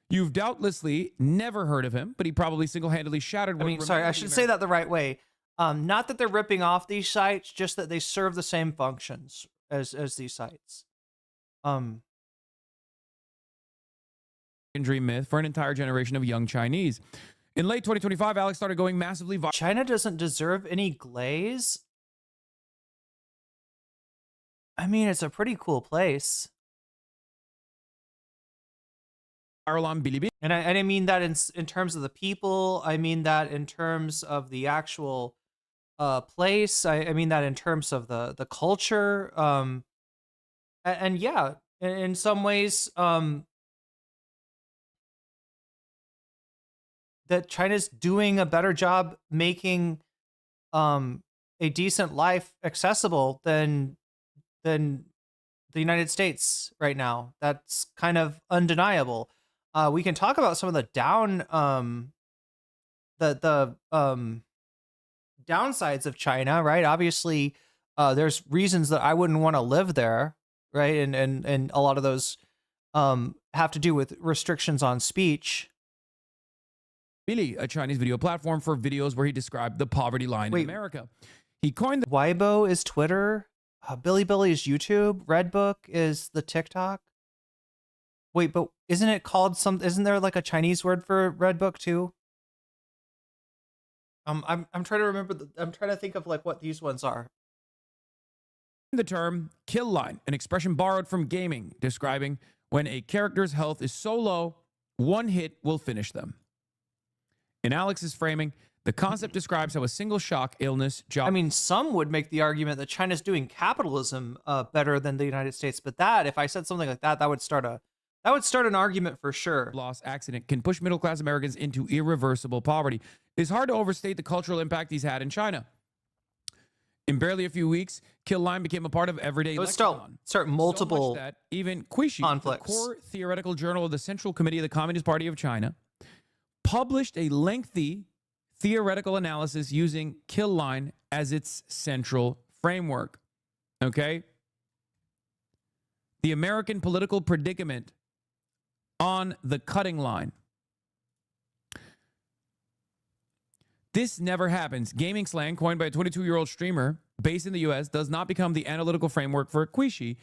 You've doubtlessly never heard of him, but he probably single-handedly shattered... I mean, sorry, I should say that the right way. Not that they're ripping off these sites, just that they serve the same functions as these sites. Dream myth for an entire generation of young Chinese. In late 2025, Alex started going massively viral. China doesn't deserve any glaze. I mean, it's a pretty cool place. On Bilibili. And I mean that in terms of the people. I mean that in terms of the actual place. I mean that in terms of the culture. And yeah, in some ways, that China's doing a better job making a decent life accessible than the United States right now. That's kind of undeniable. We can talk about some of the downsides of China, right? Obviously, there's reasons that I wouldn't want to live there, right? And a lot of those have to do with restrictions on speech. Billy, a Chinese video platform for videos where he described the poverty line in America. He coined the Weibo is Twitter. Bilibili is YouTube. Redbook is the TikTok. Wait, but isn't it called isn't there like a Chinese word for Redbook too? I'm trying to remember. I'm trying to think of like what these ones are. The term kill line, an expression borrowed from gaming, describing when a character's health is so low, one hit will finish them. In Alex's framing, the concept describes how a single shock, illness, job... I mean, some would make the argument that China's doing capitalism better than the United States, but that, if I said something like that, that would start an argument for sure. Loss accident can push middle-class Americans into irreversible poverty. It's hard to overstate the cultural impact he's had in China. In barely a few weeks, kill line became a part of everyday lexicon. Start multiple so much that even Quishi, conflicts. The core theoretical journal of the Central Committee of the Communist Party of China, published a lengthy theoretical analysis using kill line as its central framework. Okay? The American political predicament on the cutting line. This never happens. Gaming slang coined by a 22-year-old streamer based in the US does not become the analytical framework for Quishi,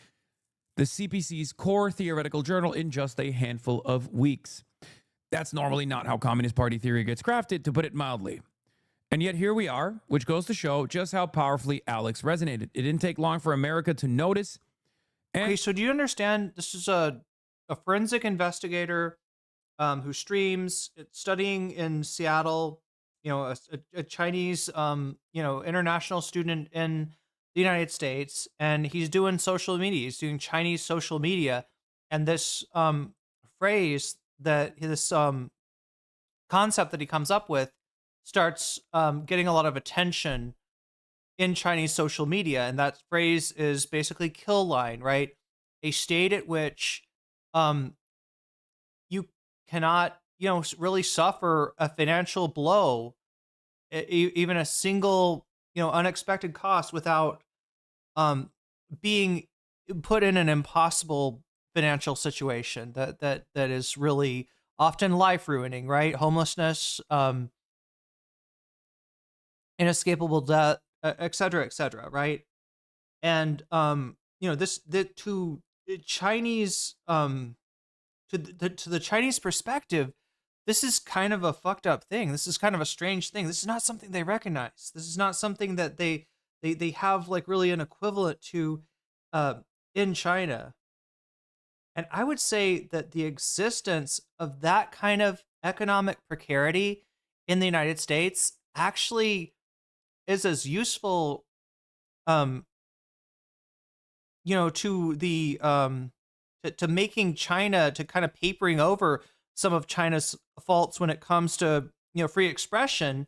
the CPC's core theoretical journal, in just a handful of weeks. That's normally not how Communist Party theory gets crafted, to put it mildly. And yet here we are, which goes to show just how powerfully Alex resonated. It didn't take long for America to notice. Okay, so do you understand? This is a forensic investigator who streams, studying in Seattle, you know, a Chinese, you know, international student in the United States, and he's doing social media. He's doing Chinese social media. And this phrase that this concept that he comes up with starts getting a lot of attention in Chinese social media, and that phrase is basically kill line, right? A state at which you cannot, you know, really suffer a financial blow, even a single, you know, unexpected cost, without being put in an impossible financial situation that is really often life ruining, right? Homelessness, inescapable death, et cetera, right? And you know, to the Chinese, to the Chinese perspective, this is kind of a fucked up thing. This is kind of a strange thing. This is not something they recognize. This is not something that they have like really an equivalent to in China. And I would say that the existence of that kind of economic precarity in the United States actually is as useful, you know, to the to making China, to kind of papering over some of China's faults when it comes to, you know, free expression,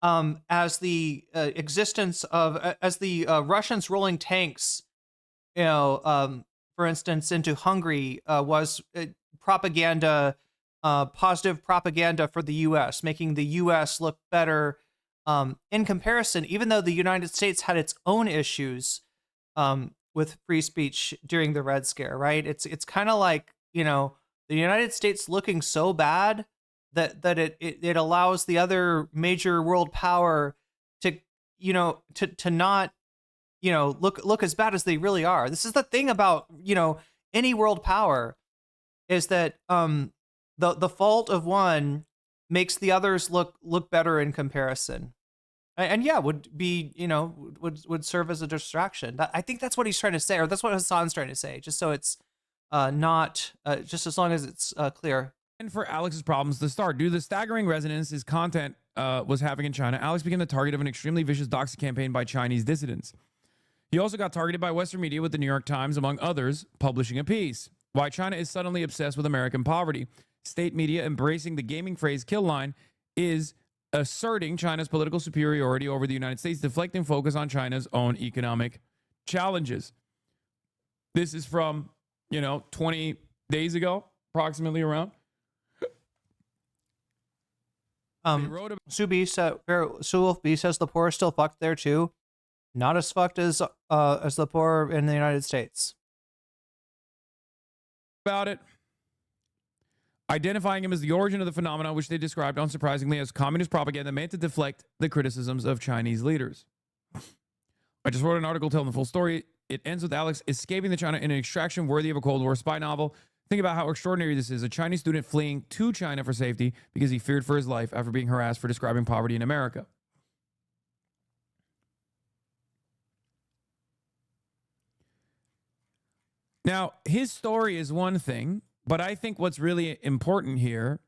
as the existence of as the Russians rolling tanks, you know, for instance, into Hungary was propaganda, positive propaganda for the U.S., making the U.S. look better in comparison, even though the United States had its own issues with free speech during the Red Scare, right? It's kind of like, you know, the United States looking so bad that it allows the other major world power to not, look as bad as they really are. This is the thing about, any world power, is that the fault of one makes the others look better in comparison. And yeah, would be, would serve as a distraction. I think that's what he's trying to say, or that's what Hasan's trying to say, just so it's not, just as long as it's clear. And for Alex's problems to start, due to the staggering resonance his content was having in China, Alex became the target of an extremely vicious doxing campaign by Chinese dissidents. He also got targeted by Western media, with the New York Times, among others, publishing a piece. Why China is suddenly obsessed with American poverty. State media embracing the gaming phrase kill line is asserting China's political superiority over the United States, deflecting focus on China's own economic challenges. This is from, 20 days ago, approximately around. Sue B says the poor are still fucked there too. Not as fucked as the poor in the United States. About it. Identifying him as the origin of the phenomenon, which they described, unsurprisingly, as communist propaganda meant to deflect the criticisms of Chinese leaders. I just wrote an article telling the full story. It ends with Alex escaping the China in an extraction worthy of a Cold War spy novel. Think about how extraordinary this is. A Chinese student fleeing to China for safety because he feared for his life after being harassed for describing poverty in America. Now, his story is one thing, but I think what's really important here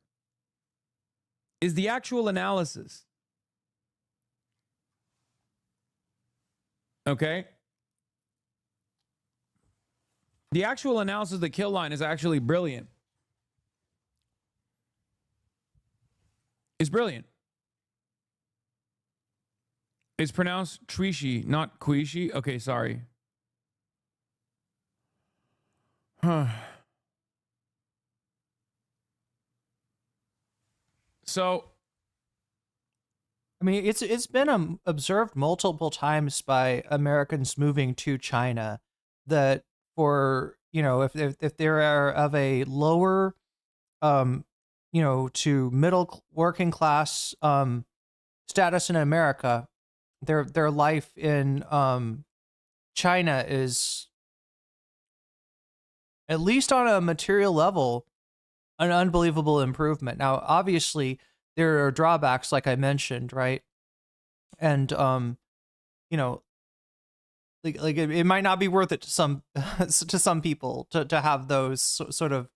is the actual analysis. Okay? The actual analysis of the kill line is actually brilliant. It's brilliant. It's pronounced Trishi, not Quishi. Okay, sorry. So, I mean, it's been observed multiple times by Americans moving to China that for, if they are of a lower, to middle working class status in America, their life in China is, at least on a material level, an unbelievable improvement. Now, obviously, there are drawbacks, like I mentioned, right? And it might not be worth it to some people to have those sort of,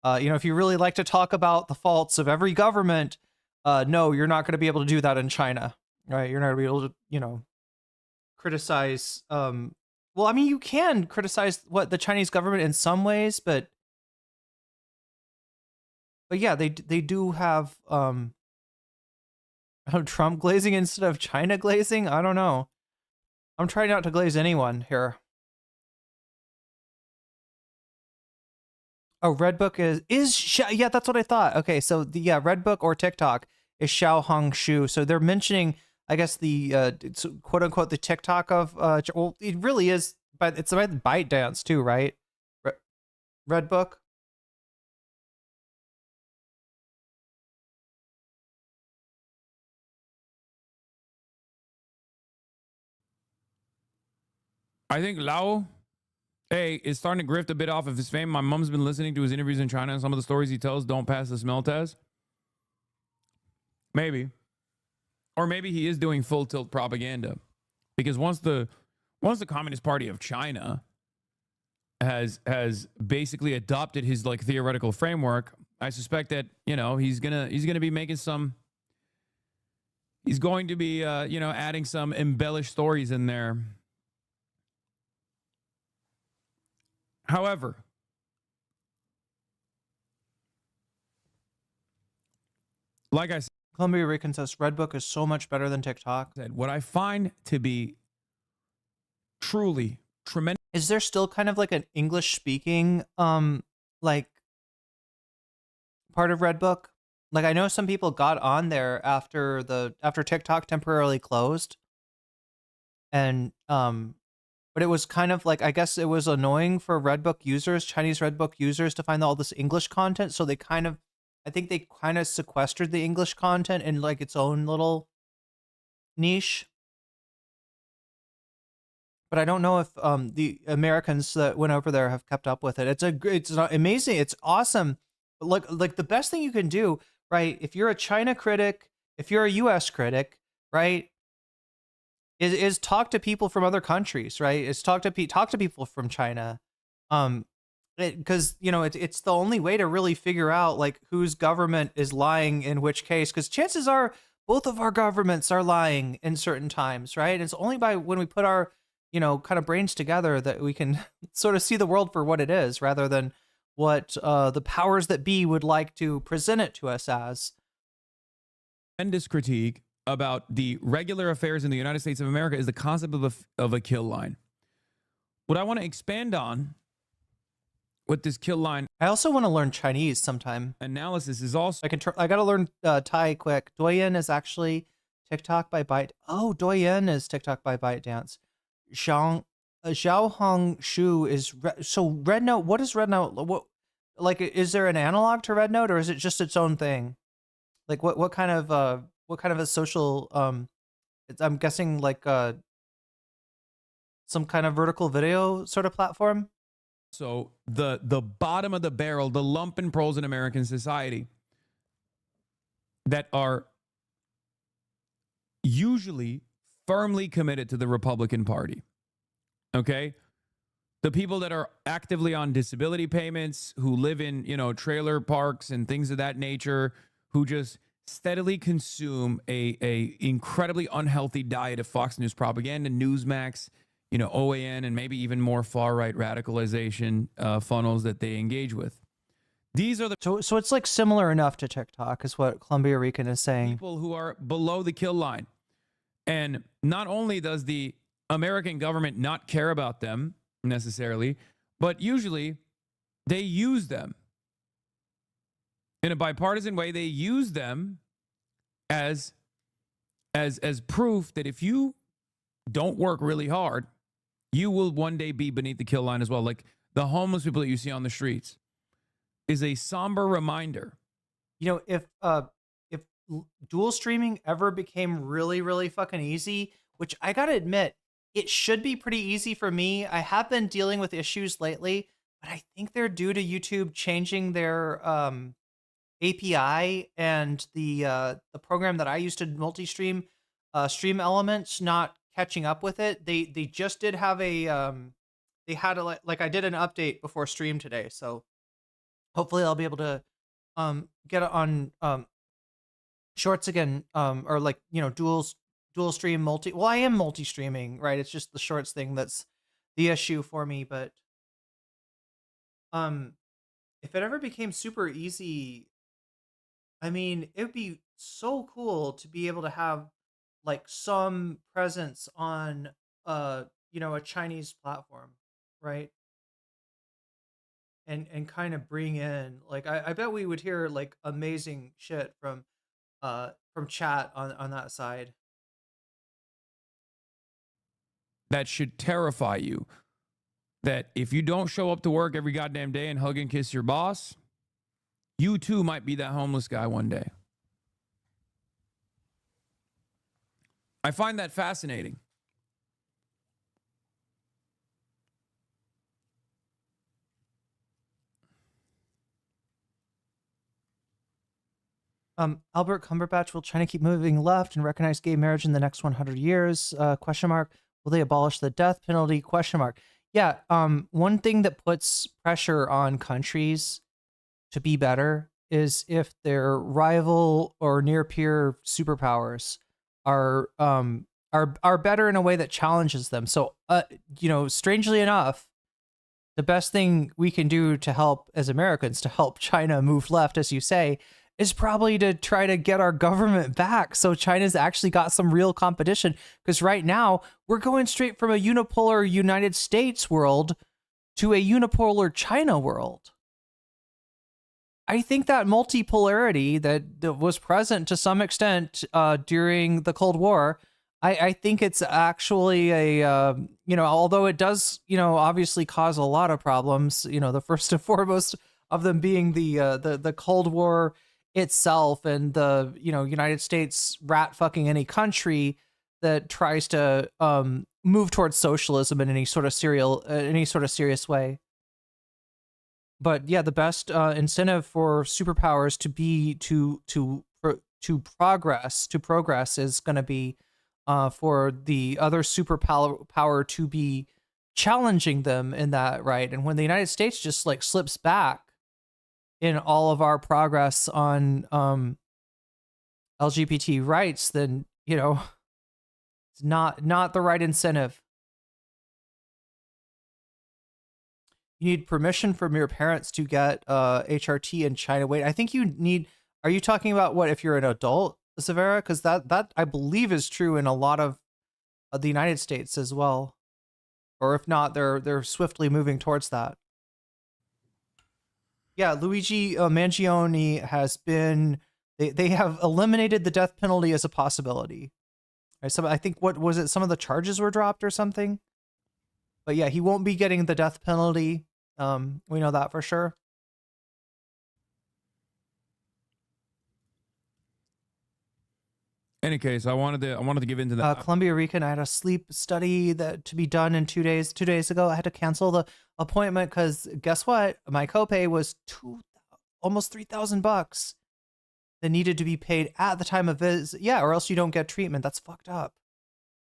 if you really like to talk about the faults of every government, no, you're not going to be able to do that in China, right? You're not going to be able to, criticize. Well, I mean, you can criticize the Chinese government in some ways, but yeah, they do have Trump glazing instead of China glazing. I don't know. I'm trying not to glaze anyone here. Oh, Redbook yeah, that's what I thought. Okay, so the Redbook or TikTok is Xiao Hong Shu. So they're mentioning, I guess, the quote unquote the TikTok of well, it really is, but it's about ByteDance too, right? Redbook. I think Lao is starting to grift a bit off of his fame. My mom's been listening to his interviews in China, and some of the stories he tells don't pass the smell test. Maybe. Or maybe he is doing full tilt propaganda. Because once the Communist Party of China has basically adopted his theoretical framework, I suspect that, he's gonna be making some, he's going to be adding some embellished stories in there. However, like I said, Columbia Rican says Redbook is so much better than TikTok. What I find to be truly tremendous. Is there still kind of like an English speaking part of Redbook? Like, I know some people got on there after TikTok temporarily closed. And but it was kind of like, I guess it was annoying for Redbook users, Chinese Redbook users, to find all this English content. So I think they kind of sequestered the English content in its own little niche. but I don't know if the Americans that went over there have kept up with it. It's amazing. It's awesome. Like the best thing you can do, right? If you're a China critic, if you're a U.S. critic, right, is talk to people from other countries, right? Is talk to people from China, because it's the only way to really figure out like whose government is lying in which case. Because chances are both of our governments are lying in certain times, right? And it's only by when we put our kind of brains together that we can sort of see the world for what it is, rather than what the powers that be would like to present it to us as. Tremendous critique about the regular affairs in the United States of America is the concept of a kill line. What I want to expand on with this kill line, I also want to learn Chinese sometime. Analysis is also I got to learn Thai quick. Douyin is actually TikTok by Byte. Oh, Douyin is TikTok by ByteDance. Xiao Hong Shu is so Red Note. What is Red Note? What, like, is there an analog to Red Note, or is it just its own thing? Like, what kind of a social I'm guessing like some kind of vertical video sort of platform. So the bottom of the barrel, the lump and pearls in American society that are usually firmly committed to the Republican Party. Okay? The people that are actively on disability payments, who live in, trailer parks and things of that nature, who just steadily consume a incredibly unhealthy diet of Fox News propaganda, Newsmax, OAN, and maybe even more far-right radicalization funnels that they engage with. These are the so it's like similar enough to TikTok is what Columbia Rican is saying. People who are below the kill line. And not only does the American government not care about them necessarily, but usually they use them. In a bipartisan way, they use them as proof that if you don't work really hard, you will one day be beneath the kill line as well. Like the homeless people that you see on the streets is a somber reminder. If dual streaming ever became really, really fucking easy, which I gotta admit, it should be pretty easy for me. I have been dealing with issues lately, but I think they're due to YouTube changing their API and the program that I use to multi-stream stream elements not catching up with it. They just did have a they had a like I did an update before stream today, so hopefully I'll be able to get it on shorts again, or like dual stream multi. Well, I am multi-streaming, right? It's just the shorts thing that's the issue for me. But if it ever became super easy, I mean, it would be so cool to be able to have like some presence on a Chinese platform, right? And kind of bring in like I bet we would hear like amazing shit from chat on that side. That should terrify you. That if you don't show up to work every goddamn day and hug and kiss your boss, you too might be that homeless guy one day. I find that fascinating. Albert Cumberbatch, will China keep moving left and recognize gay marriage in the next 100 years? Question mark. Will they abolish the death penalty? Question mark. Yeah. One thing that puts pressure on countries to be better is if their rival or near peer superpowers are better in a way that challenges them. So, strangely enough, the best thing we can do to help as Americans to help China move left, as you say, is probably to try to get our government back so China's actually got some real competition. Because right now, we're going straight from a unipolar United States world to a unipolar China world. I think that multipolarity that was present to some extent during the Cold War, I think it's actually a, although it does, obviously cause a lot of problems, the first and foremost of them being the Cold War itself and the United States rat fucking any country that tries to move towards socialism in any sort of serious way. But yeah, the best incentive for superpowers to progress is going to be for the other superpower to be challenging them in that, right? And when the United States just like slips back in all of our progress on LGBT rights, then it's not the right incentive. You need permission from your parents to get HRT in China. Wait, I think you need. Are you talking about what if you're an adult, Severa? Because that I believe is true in a lot of the United States as well. Or if not, they're swiftly moving towards that. Yeah, Luigi Mangione has been. They have eliminated the death penalty as a possibility. Right, so I think what was it? Some of the charges were dropped or something. But yeah, he won't be getting the death penalty. We know that for sure. Any case, I wanted to give into that. Columbia Rican, I had a sleep study that to be done in 2 days. 2 days ago, I had to cancel the appointment because guess what? My copay was almost $3,000 that needed to be paid at the time of visit. Yeah, or else you don't get treatment. That's fucked up.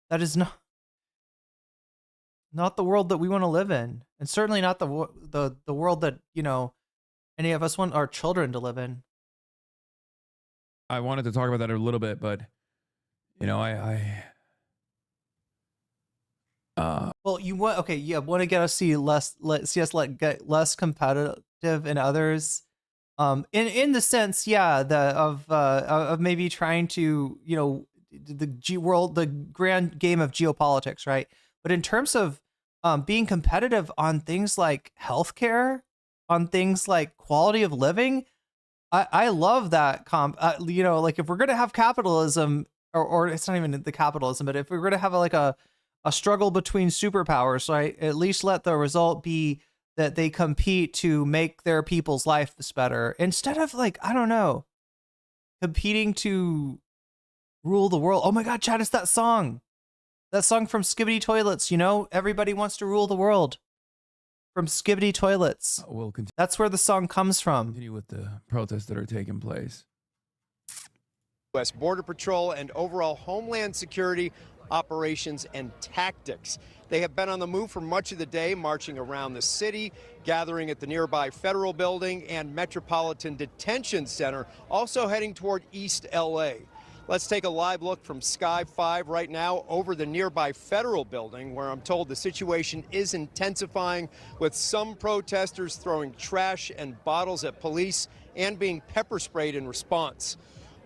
That is not the world that we want to live in, and certainly not the world that any of us want our children to live in. I wanted to talk about that a little bit, but well, you want want to get us get less competitive in others, in the sense, of maybe trying to the grand game of geopolitics, right? But in terms of being competitive on things like healthcare, on things like quality of living, I love that like if we're gonna have capitalism, or it's not even the capitalism, but if we're gonna have a struggle between superpowers, right? At least let the result be that they compete to make their people's lives better, instead of competing to rule the world. Oh my God, Chad, it's that song from Skibbity Toilets. Everybody wants to rule the world. From Skibbity Toilets. We'll continue. That's where the song comes from. Continue with the protests that are taking place. U.S. Border Patrol and overall Homeland Security operations and tactics. They have been on the move for much of the day, marching around the city, gathering at the nearby Federal Building and Metropolitan Detention Center, also heading toward East L.A. Let's take a live look from Sky 5 right now over the nearby Federal Building, where I'm told the situation is intensifying, with some protesters throwing trash and bottles at police and being pepper sprayed in response.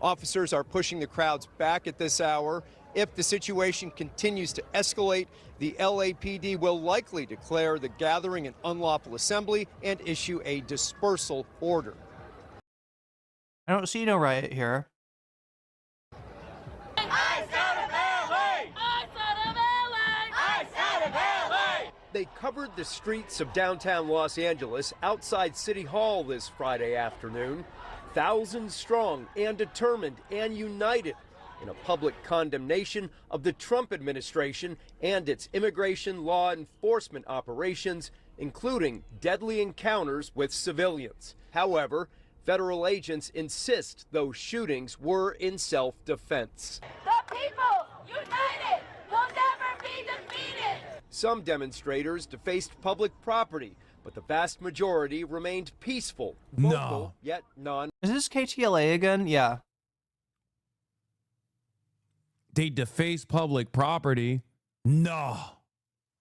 Officers are pushing the crowds back at this hour. If the situation continues to escalate, the LAPD will likely declare the gathering an unlawful assembly and issue a dispersal order. I don't see no riot here. They covered the streets of downtown Los Angeles outside City Hall this Friday afternoon, thousands strong and determined and united in a public condemnation of the Trump administration and its immigration law enforcement operations, including deadly encounters with civilians. However, federal agents insist those shootings were in self-defense. The people united will never be defeated. Some demonstrators defaced public property, but the vast majority remained peaceful, vocal, yet non. Is this KTLA again? Yeah. They deface public property. No.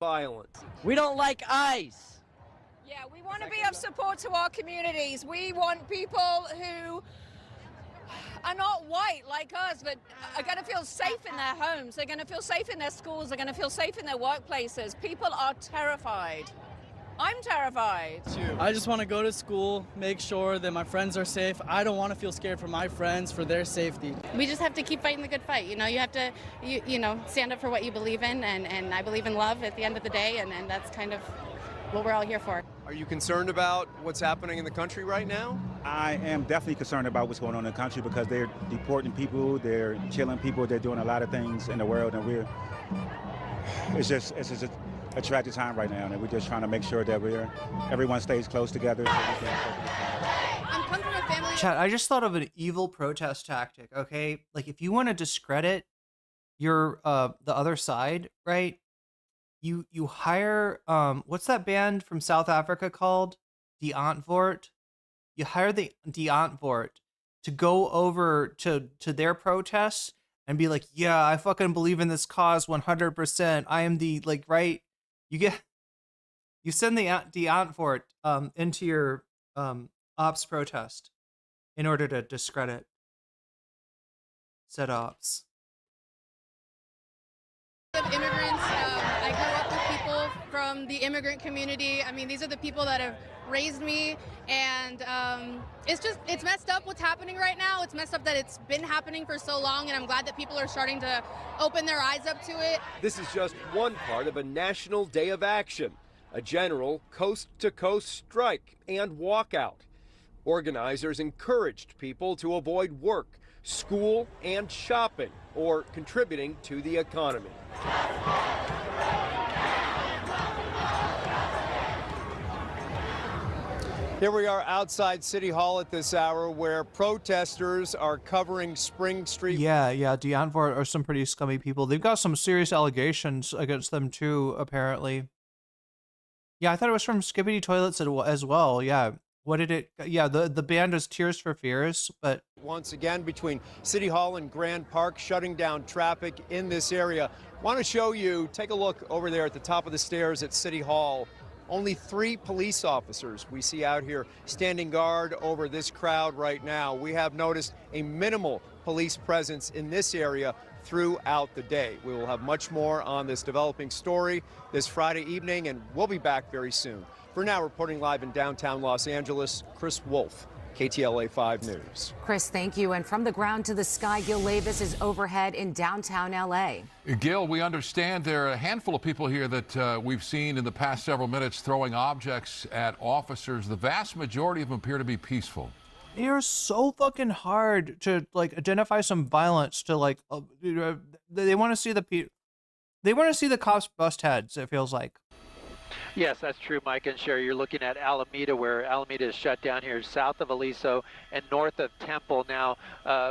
Violent. We don't like ICE. Yeah, we want to be of support to our communities. We want people who are not white like us, but are going to feel safe in their homes. They're going to feel safe in their schools. They're going to feel safe in their workplaces. People are terrified. I'm terrified. I just want to go to school, make sure that my friends are safe. I don't want to feel scared for my friends, for their safety. We just have to keep fighting the good fight. You have to, stand up for what you believe in, and I believe in love at the end of the day, and that's kind of what we're all here for. Are you concerned about what's happening in the country right now? I am definitely concerned about what's going on in the country, because they're deporting people, they're killing people, they're doing a lot of things in the world, and it's just a tragic time right now, and we're just trying to make sure that everyone stays close together. So we can I'm coming from a family. Chat, I just thought of an evil protest tactic, okay? Like, if you want to discredit your the other side, right? You hire what's that band from South Africa called? Die Antwoord. You hire the Die Antwoord to go over to their protests and be like, yeah, I fucking believe in this cause 100%. I am the, like, right? You send the Die Antwoord into your ops protest in order to discredit said ops. Of immigrants, I grew up with people from the immigrant community. I mean, these are the people that have raised me, and it's messed up what's happening right now. It's messed up that it's been happening for so long, and I'm glad that people are starting to open their eyes up to it. This is just one part of a national day of action, a general coast-to-coast strike and walkout. Organizers encouraged people to avoid work, school, and shopping, or contributing to the economy. Here we are outside City Hall at this hour, where protesters are covering Spring Street. Yeah, Die Antwoord are some pretty scummy people. They've got some serious allegations against them too, apparently. Yeah, I thought it was from Skibbity Toilets as well. Yeah. What did it? Yeah, the band is Tears for Fears, but Once again, between City Hall and Grand Park, shutting down traffic in this area. Want to show you, take a look over there at the top of the stairs at City Hall. Only 3 police officers we see out here standing guard over this crowd right now. We have noticed a minimal police presence in this area throughout the day. We will have much more on this developing story this Friday evening, and we'll be back very soon. For now, reporting live in downtown Los Angeles, Chris Wolf, KTLA 5 News. Chris, thank you. And from the ground to the sky, Gil Levis is overhead in downtown L.A. Gil, we understand there are a handful of people here that we've seen in the past several minutes throwing objects at officers. The vast majority of them appear to be peaceful. they are so fucking hard to like identify some violence to like. They want to see the cops bust heads. It feels like. Yes, that's true, Mike and Sherry. You're looking at Alameda, where Alameda is shut down here south of Aliso and north of Temple. Now,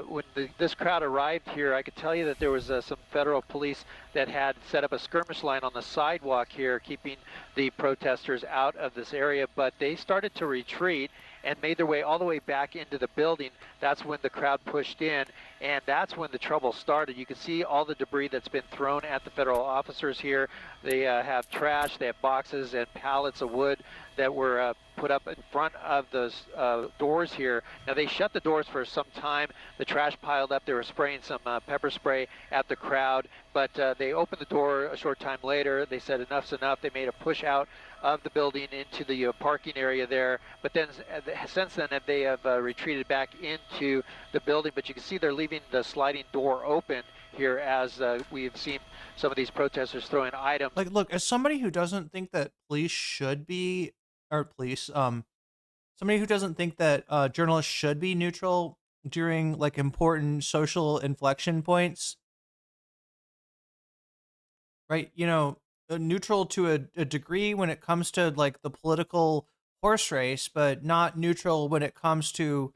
when this crowd arrived here, I could tell you that there was some federal police that had set up a skirmish line on the sidewalk here, keeping the protesters out of this area, but they started to retreat and made their way all the way back into the building. That's when the crowd pushed in, and that's when the trouble started. You can see all the debris that's been thrown at the federal officers here. They have trash, they have boxes and pallets of wood that were put up in front of those doors here. Now, they shut the doors for some time. The trash piled up. They were spraying some pepper spray at the crowd, but they opened the door a short time later. They said enough's enough. They made a push out of the building into the parking area there, but then since then they have retreated back into the building. But you can see they're leaving the sliding door open here as we've seen some of these protesters throwing items. Like, look, as somebody who doesn't think that police should be, or somebody who doesn't think that journalists should be neutral during like important social inflection points, right? You know, neutral to a degree when it comes to like the political horse race, but not neutral when it comes to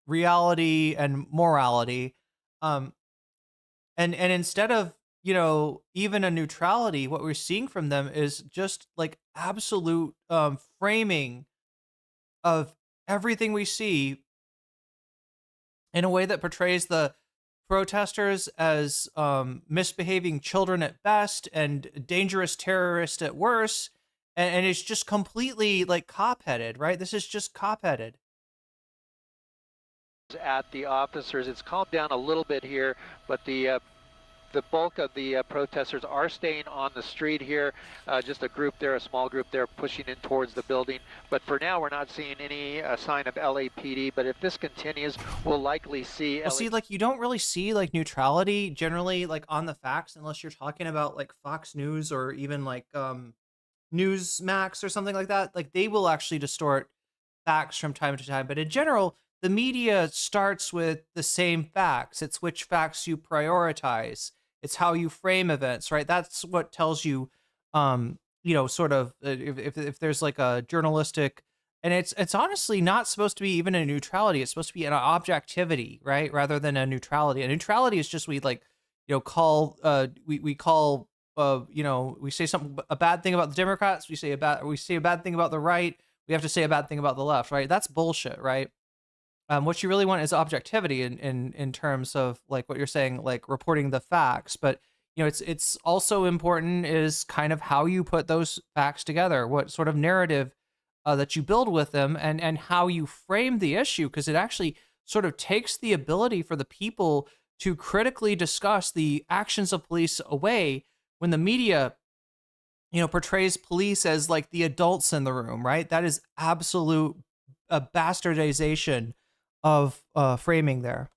reality and morality. And instead of, you know, even a neutrality, what we're seeing from them is just like absolute framing of everything we see in a way that portrays the protesters as misbehaving children at best and dangerous terrorists at worst, and it's just completely like cop-headed, right? This is just cop-headed. At the officers, it's calmed down a little bit here, but the bulk of the protesters are staying on the street here. Just a group there, a small group there, pushing in towards the building. But for now, we're not seeing any sign of LAPD. But if this continues, we'll likely see. Well, see, like, you don't really see like neutrality generally like on the facts unless you're talking about like Fox News or even like Newsmax or something like that. Like, they will actually distort facts from time to time. But in general, the media starts with the same facts. It's which facts you prioritize. It's how you frame events, right? That's what tells you, sort of if there's like a journalistic, and it's honestly not supposed to be even a neutrality. It's supposed to be an objectivity, right? Rather than a neutrality. A neutrality is just we like, call we call we say a bad thing about the Democrats. We say a bad thing about the right. We have to say a bad thing about the left, right? That's bullshit, right? What you really want is objectivity in terms of like what you're saying, like reporting the facts. But it's also important is kind of how you put those facts together, what sort of narrative that you build with them, and how you frame the issue, because it actually sort of takes the ability for the people to critically discuss the actions of police away when the media portrays police as like the adults in the room, right? That is absolute bastardization of framing there.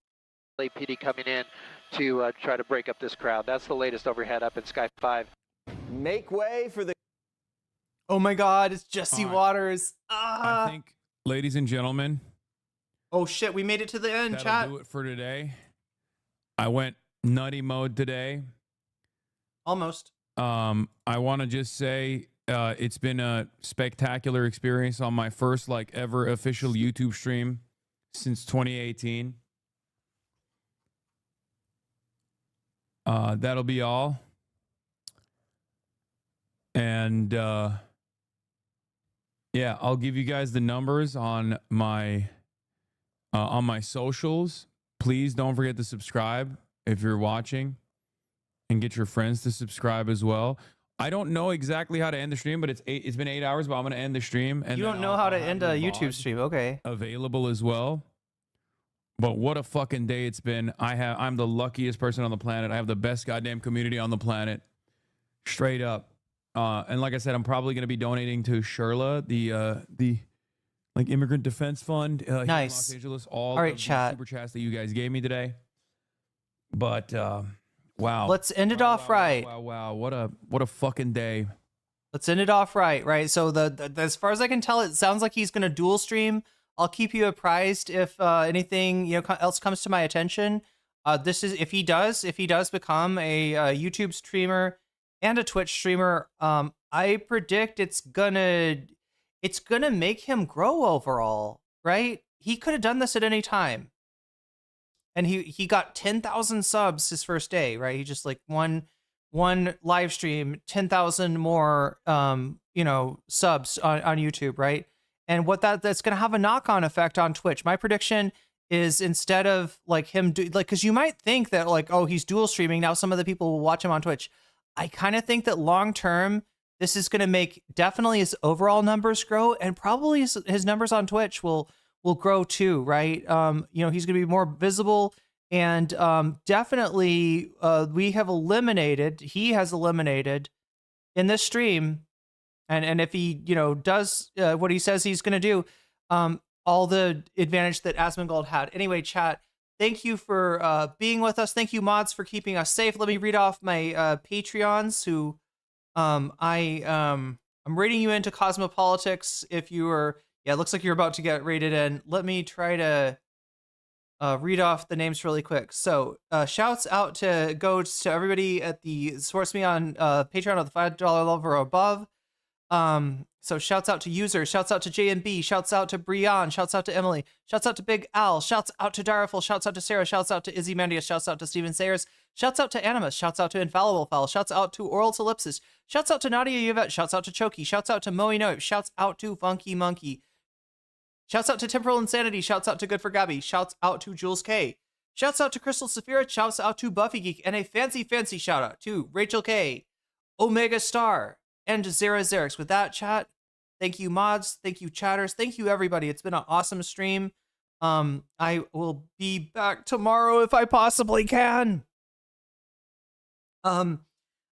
LAPD coming in to try to break up this crowd. That's the latest overhead up in Sky 5. Make way for the... Oh my God, it's Jesse Waters. I think, ladies and gentlemen. Oh shit, we made it to the end, that'll chat. Do it for today. I went nutty mode today. Almost. I want to just say it's been a spectacular experience on my first like ever official YouTube stream since 2018. That'll be all. And yeah, I'll give you guys the numbers on my socials. Please don't forget to subscribe if you're watching, and get your friends to subscribe as well. I don't know exactly how to end the stream, but it's been 8 hours, but I'm going to end the stream. And you don't know how to end a YouTube stream. Okay. Available as well. But what a fucking day it's been. I'm the luckiest person on the planet. I have the best goddamn community on the planet. Straight up. And like I said, I'm probably going to be donating to Sherla, the like immigrant defense fund here in Nice. Los Angeles. All right, of the chat. super chats that you guys gave me today. But wow. Let's end it off right. Wow. What a fucking day. Let's end it off right? So the as far as I can tell, it sounds like he's gonna dual stream. I'll keep you apprised if anything else comes to my attention. This is if he does become a YouTube streamer and a Twitch streamer. I predict it's gonna make him grow overall, right? He could have done this at any time. And he got 10,000 subs his first day, right? He just like one live stream, 10,000 more subs on YouTube, right? And what that's going to have a knock-on effect on Twitch. My prediction is instead of like him because you might think that like, oh, he's dual streaming, now some of the people will watch him on Twitch. I kind of think that long term this is going to make definitely his overall numbers grow, and probably his numbers on Twitch will grow too, right? He's going to be more visible, and definitely he has eliminated in this stream, and if he does what he says he's going to do, all the advantage that Asmongold had. Anyway, chat, thank you for being with us. Thank you, mods, for keeping us safe. Let me read off my Patreons who I'm rating you into Cosmopolitics. If you were, it looks like you're about to get rated in. Let me try to read off the names really quick. So shouts out to everybody at the supports me on Patreon at the $5 level or above. So shouts out to users, shouts out to JMB, shouts out to Brian, shouts out to Emily, shouts out to Big Al, shouts out to Daraful, shouts out to Sarah, shouts out to Izzy Mandius, shouts out to Steven Sayers, shouts out to Animus, shouts out to Infallible Fowl, shouts out to Oral Ellipsis, shouts out to Nadia Yvette, shouts out to Choki, shouts out to Moe Noip, shouts out to Funky Monkey, shouts out to Temporal Insanity, shouts out to Good for Gabby, shouts out to Jules K, shouts out to Crystal Saphira, shouts out to Buffy Geek, and a fancy shout out to Rachel K, Omega Star, and Zara Xerix. With that, chat, thank you, mods. Thank you, chatters. Thank you, everybody. It's been an awesome stream. I will be back tomorrow if I possibly can.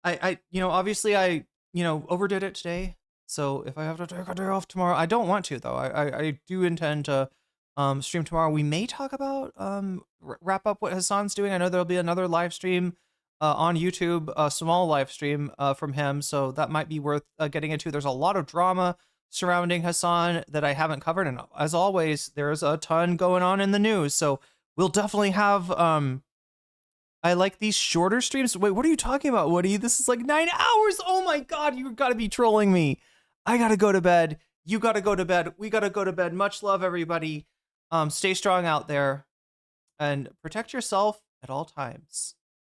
Obviously I overdid it today. So if I have to take a day off tomorrow, I don't want to though. I do intend to stream tomorrow. We may talk about wrap up what Hasan's doing. I know there'll be another live stream on YouTube, a small live stream from him, so that might be worth getting into. There's a lot of drama surrounding Hasan that I haven't covered, and as always, there's a ton going on in the news, so we'll definitely have I like these shorter streams. Wait, what are you talking about, Woody? This is like 9 hours. Oh my God, you gotta be trolling me. I gotta go to bed. You gotta go to bed. We gotta go to bed. Much love, everybody. Stay strong out there and protect yourself at all times.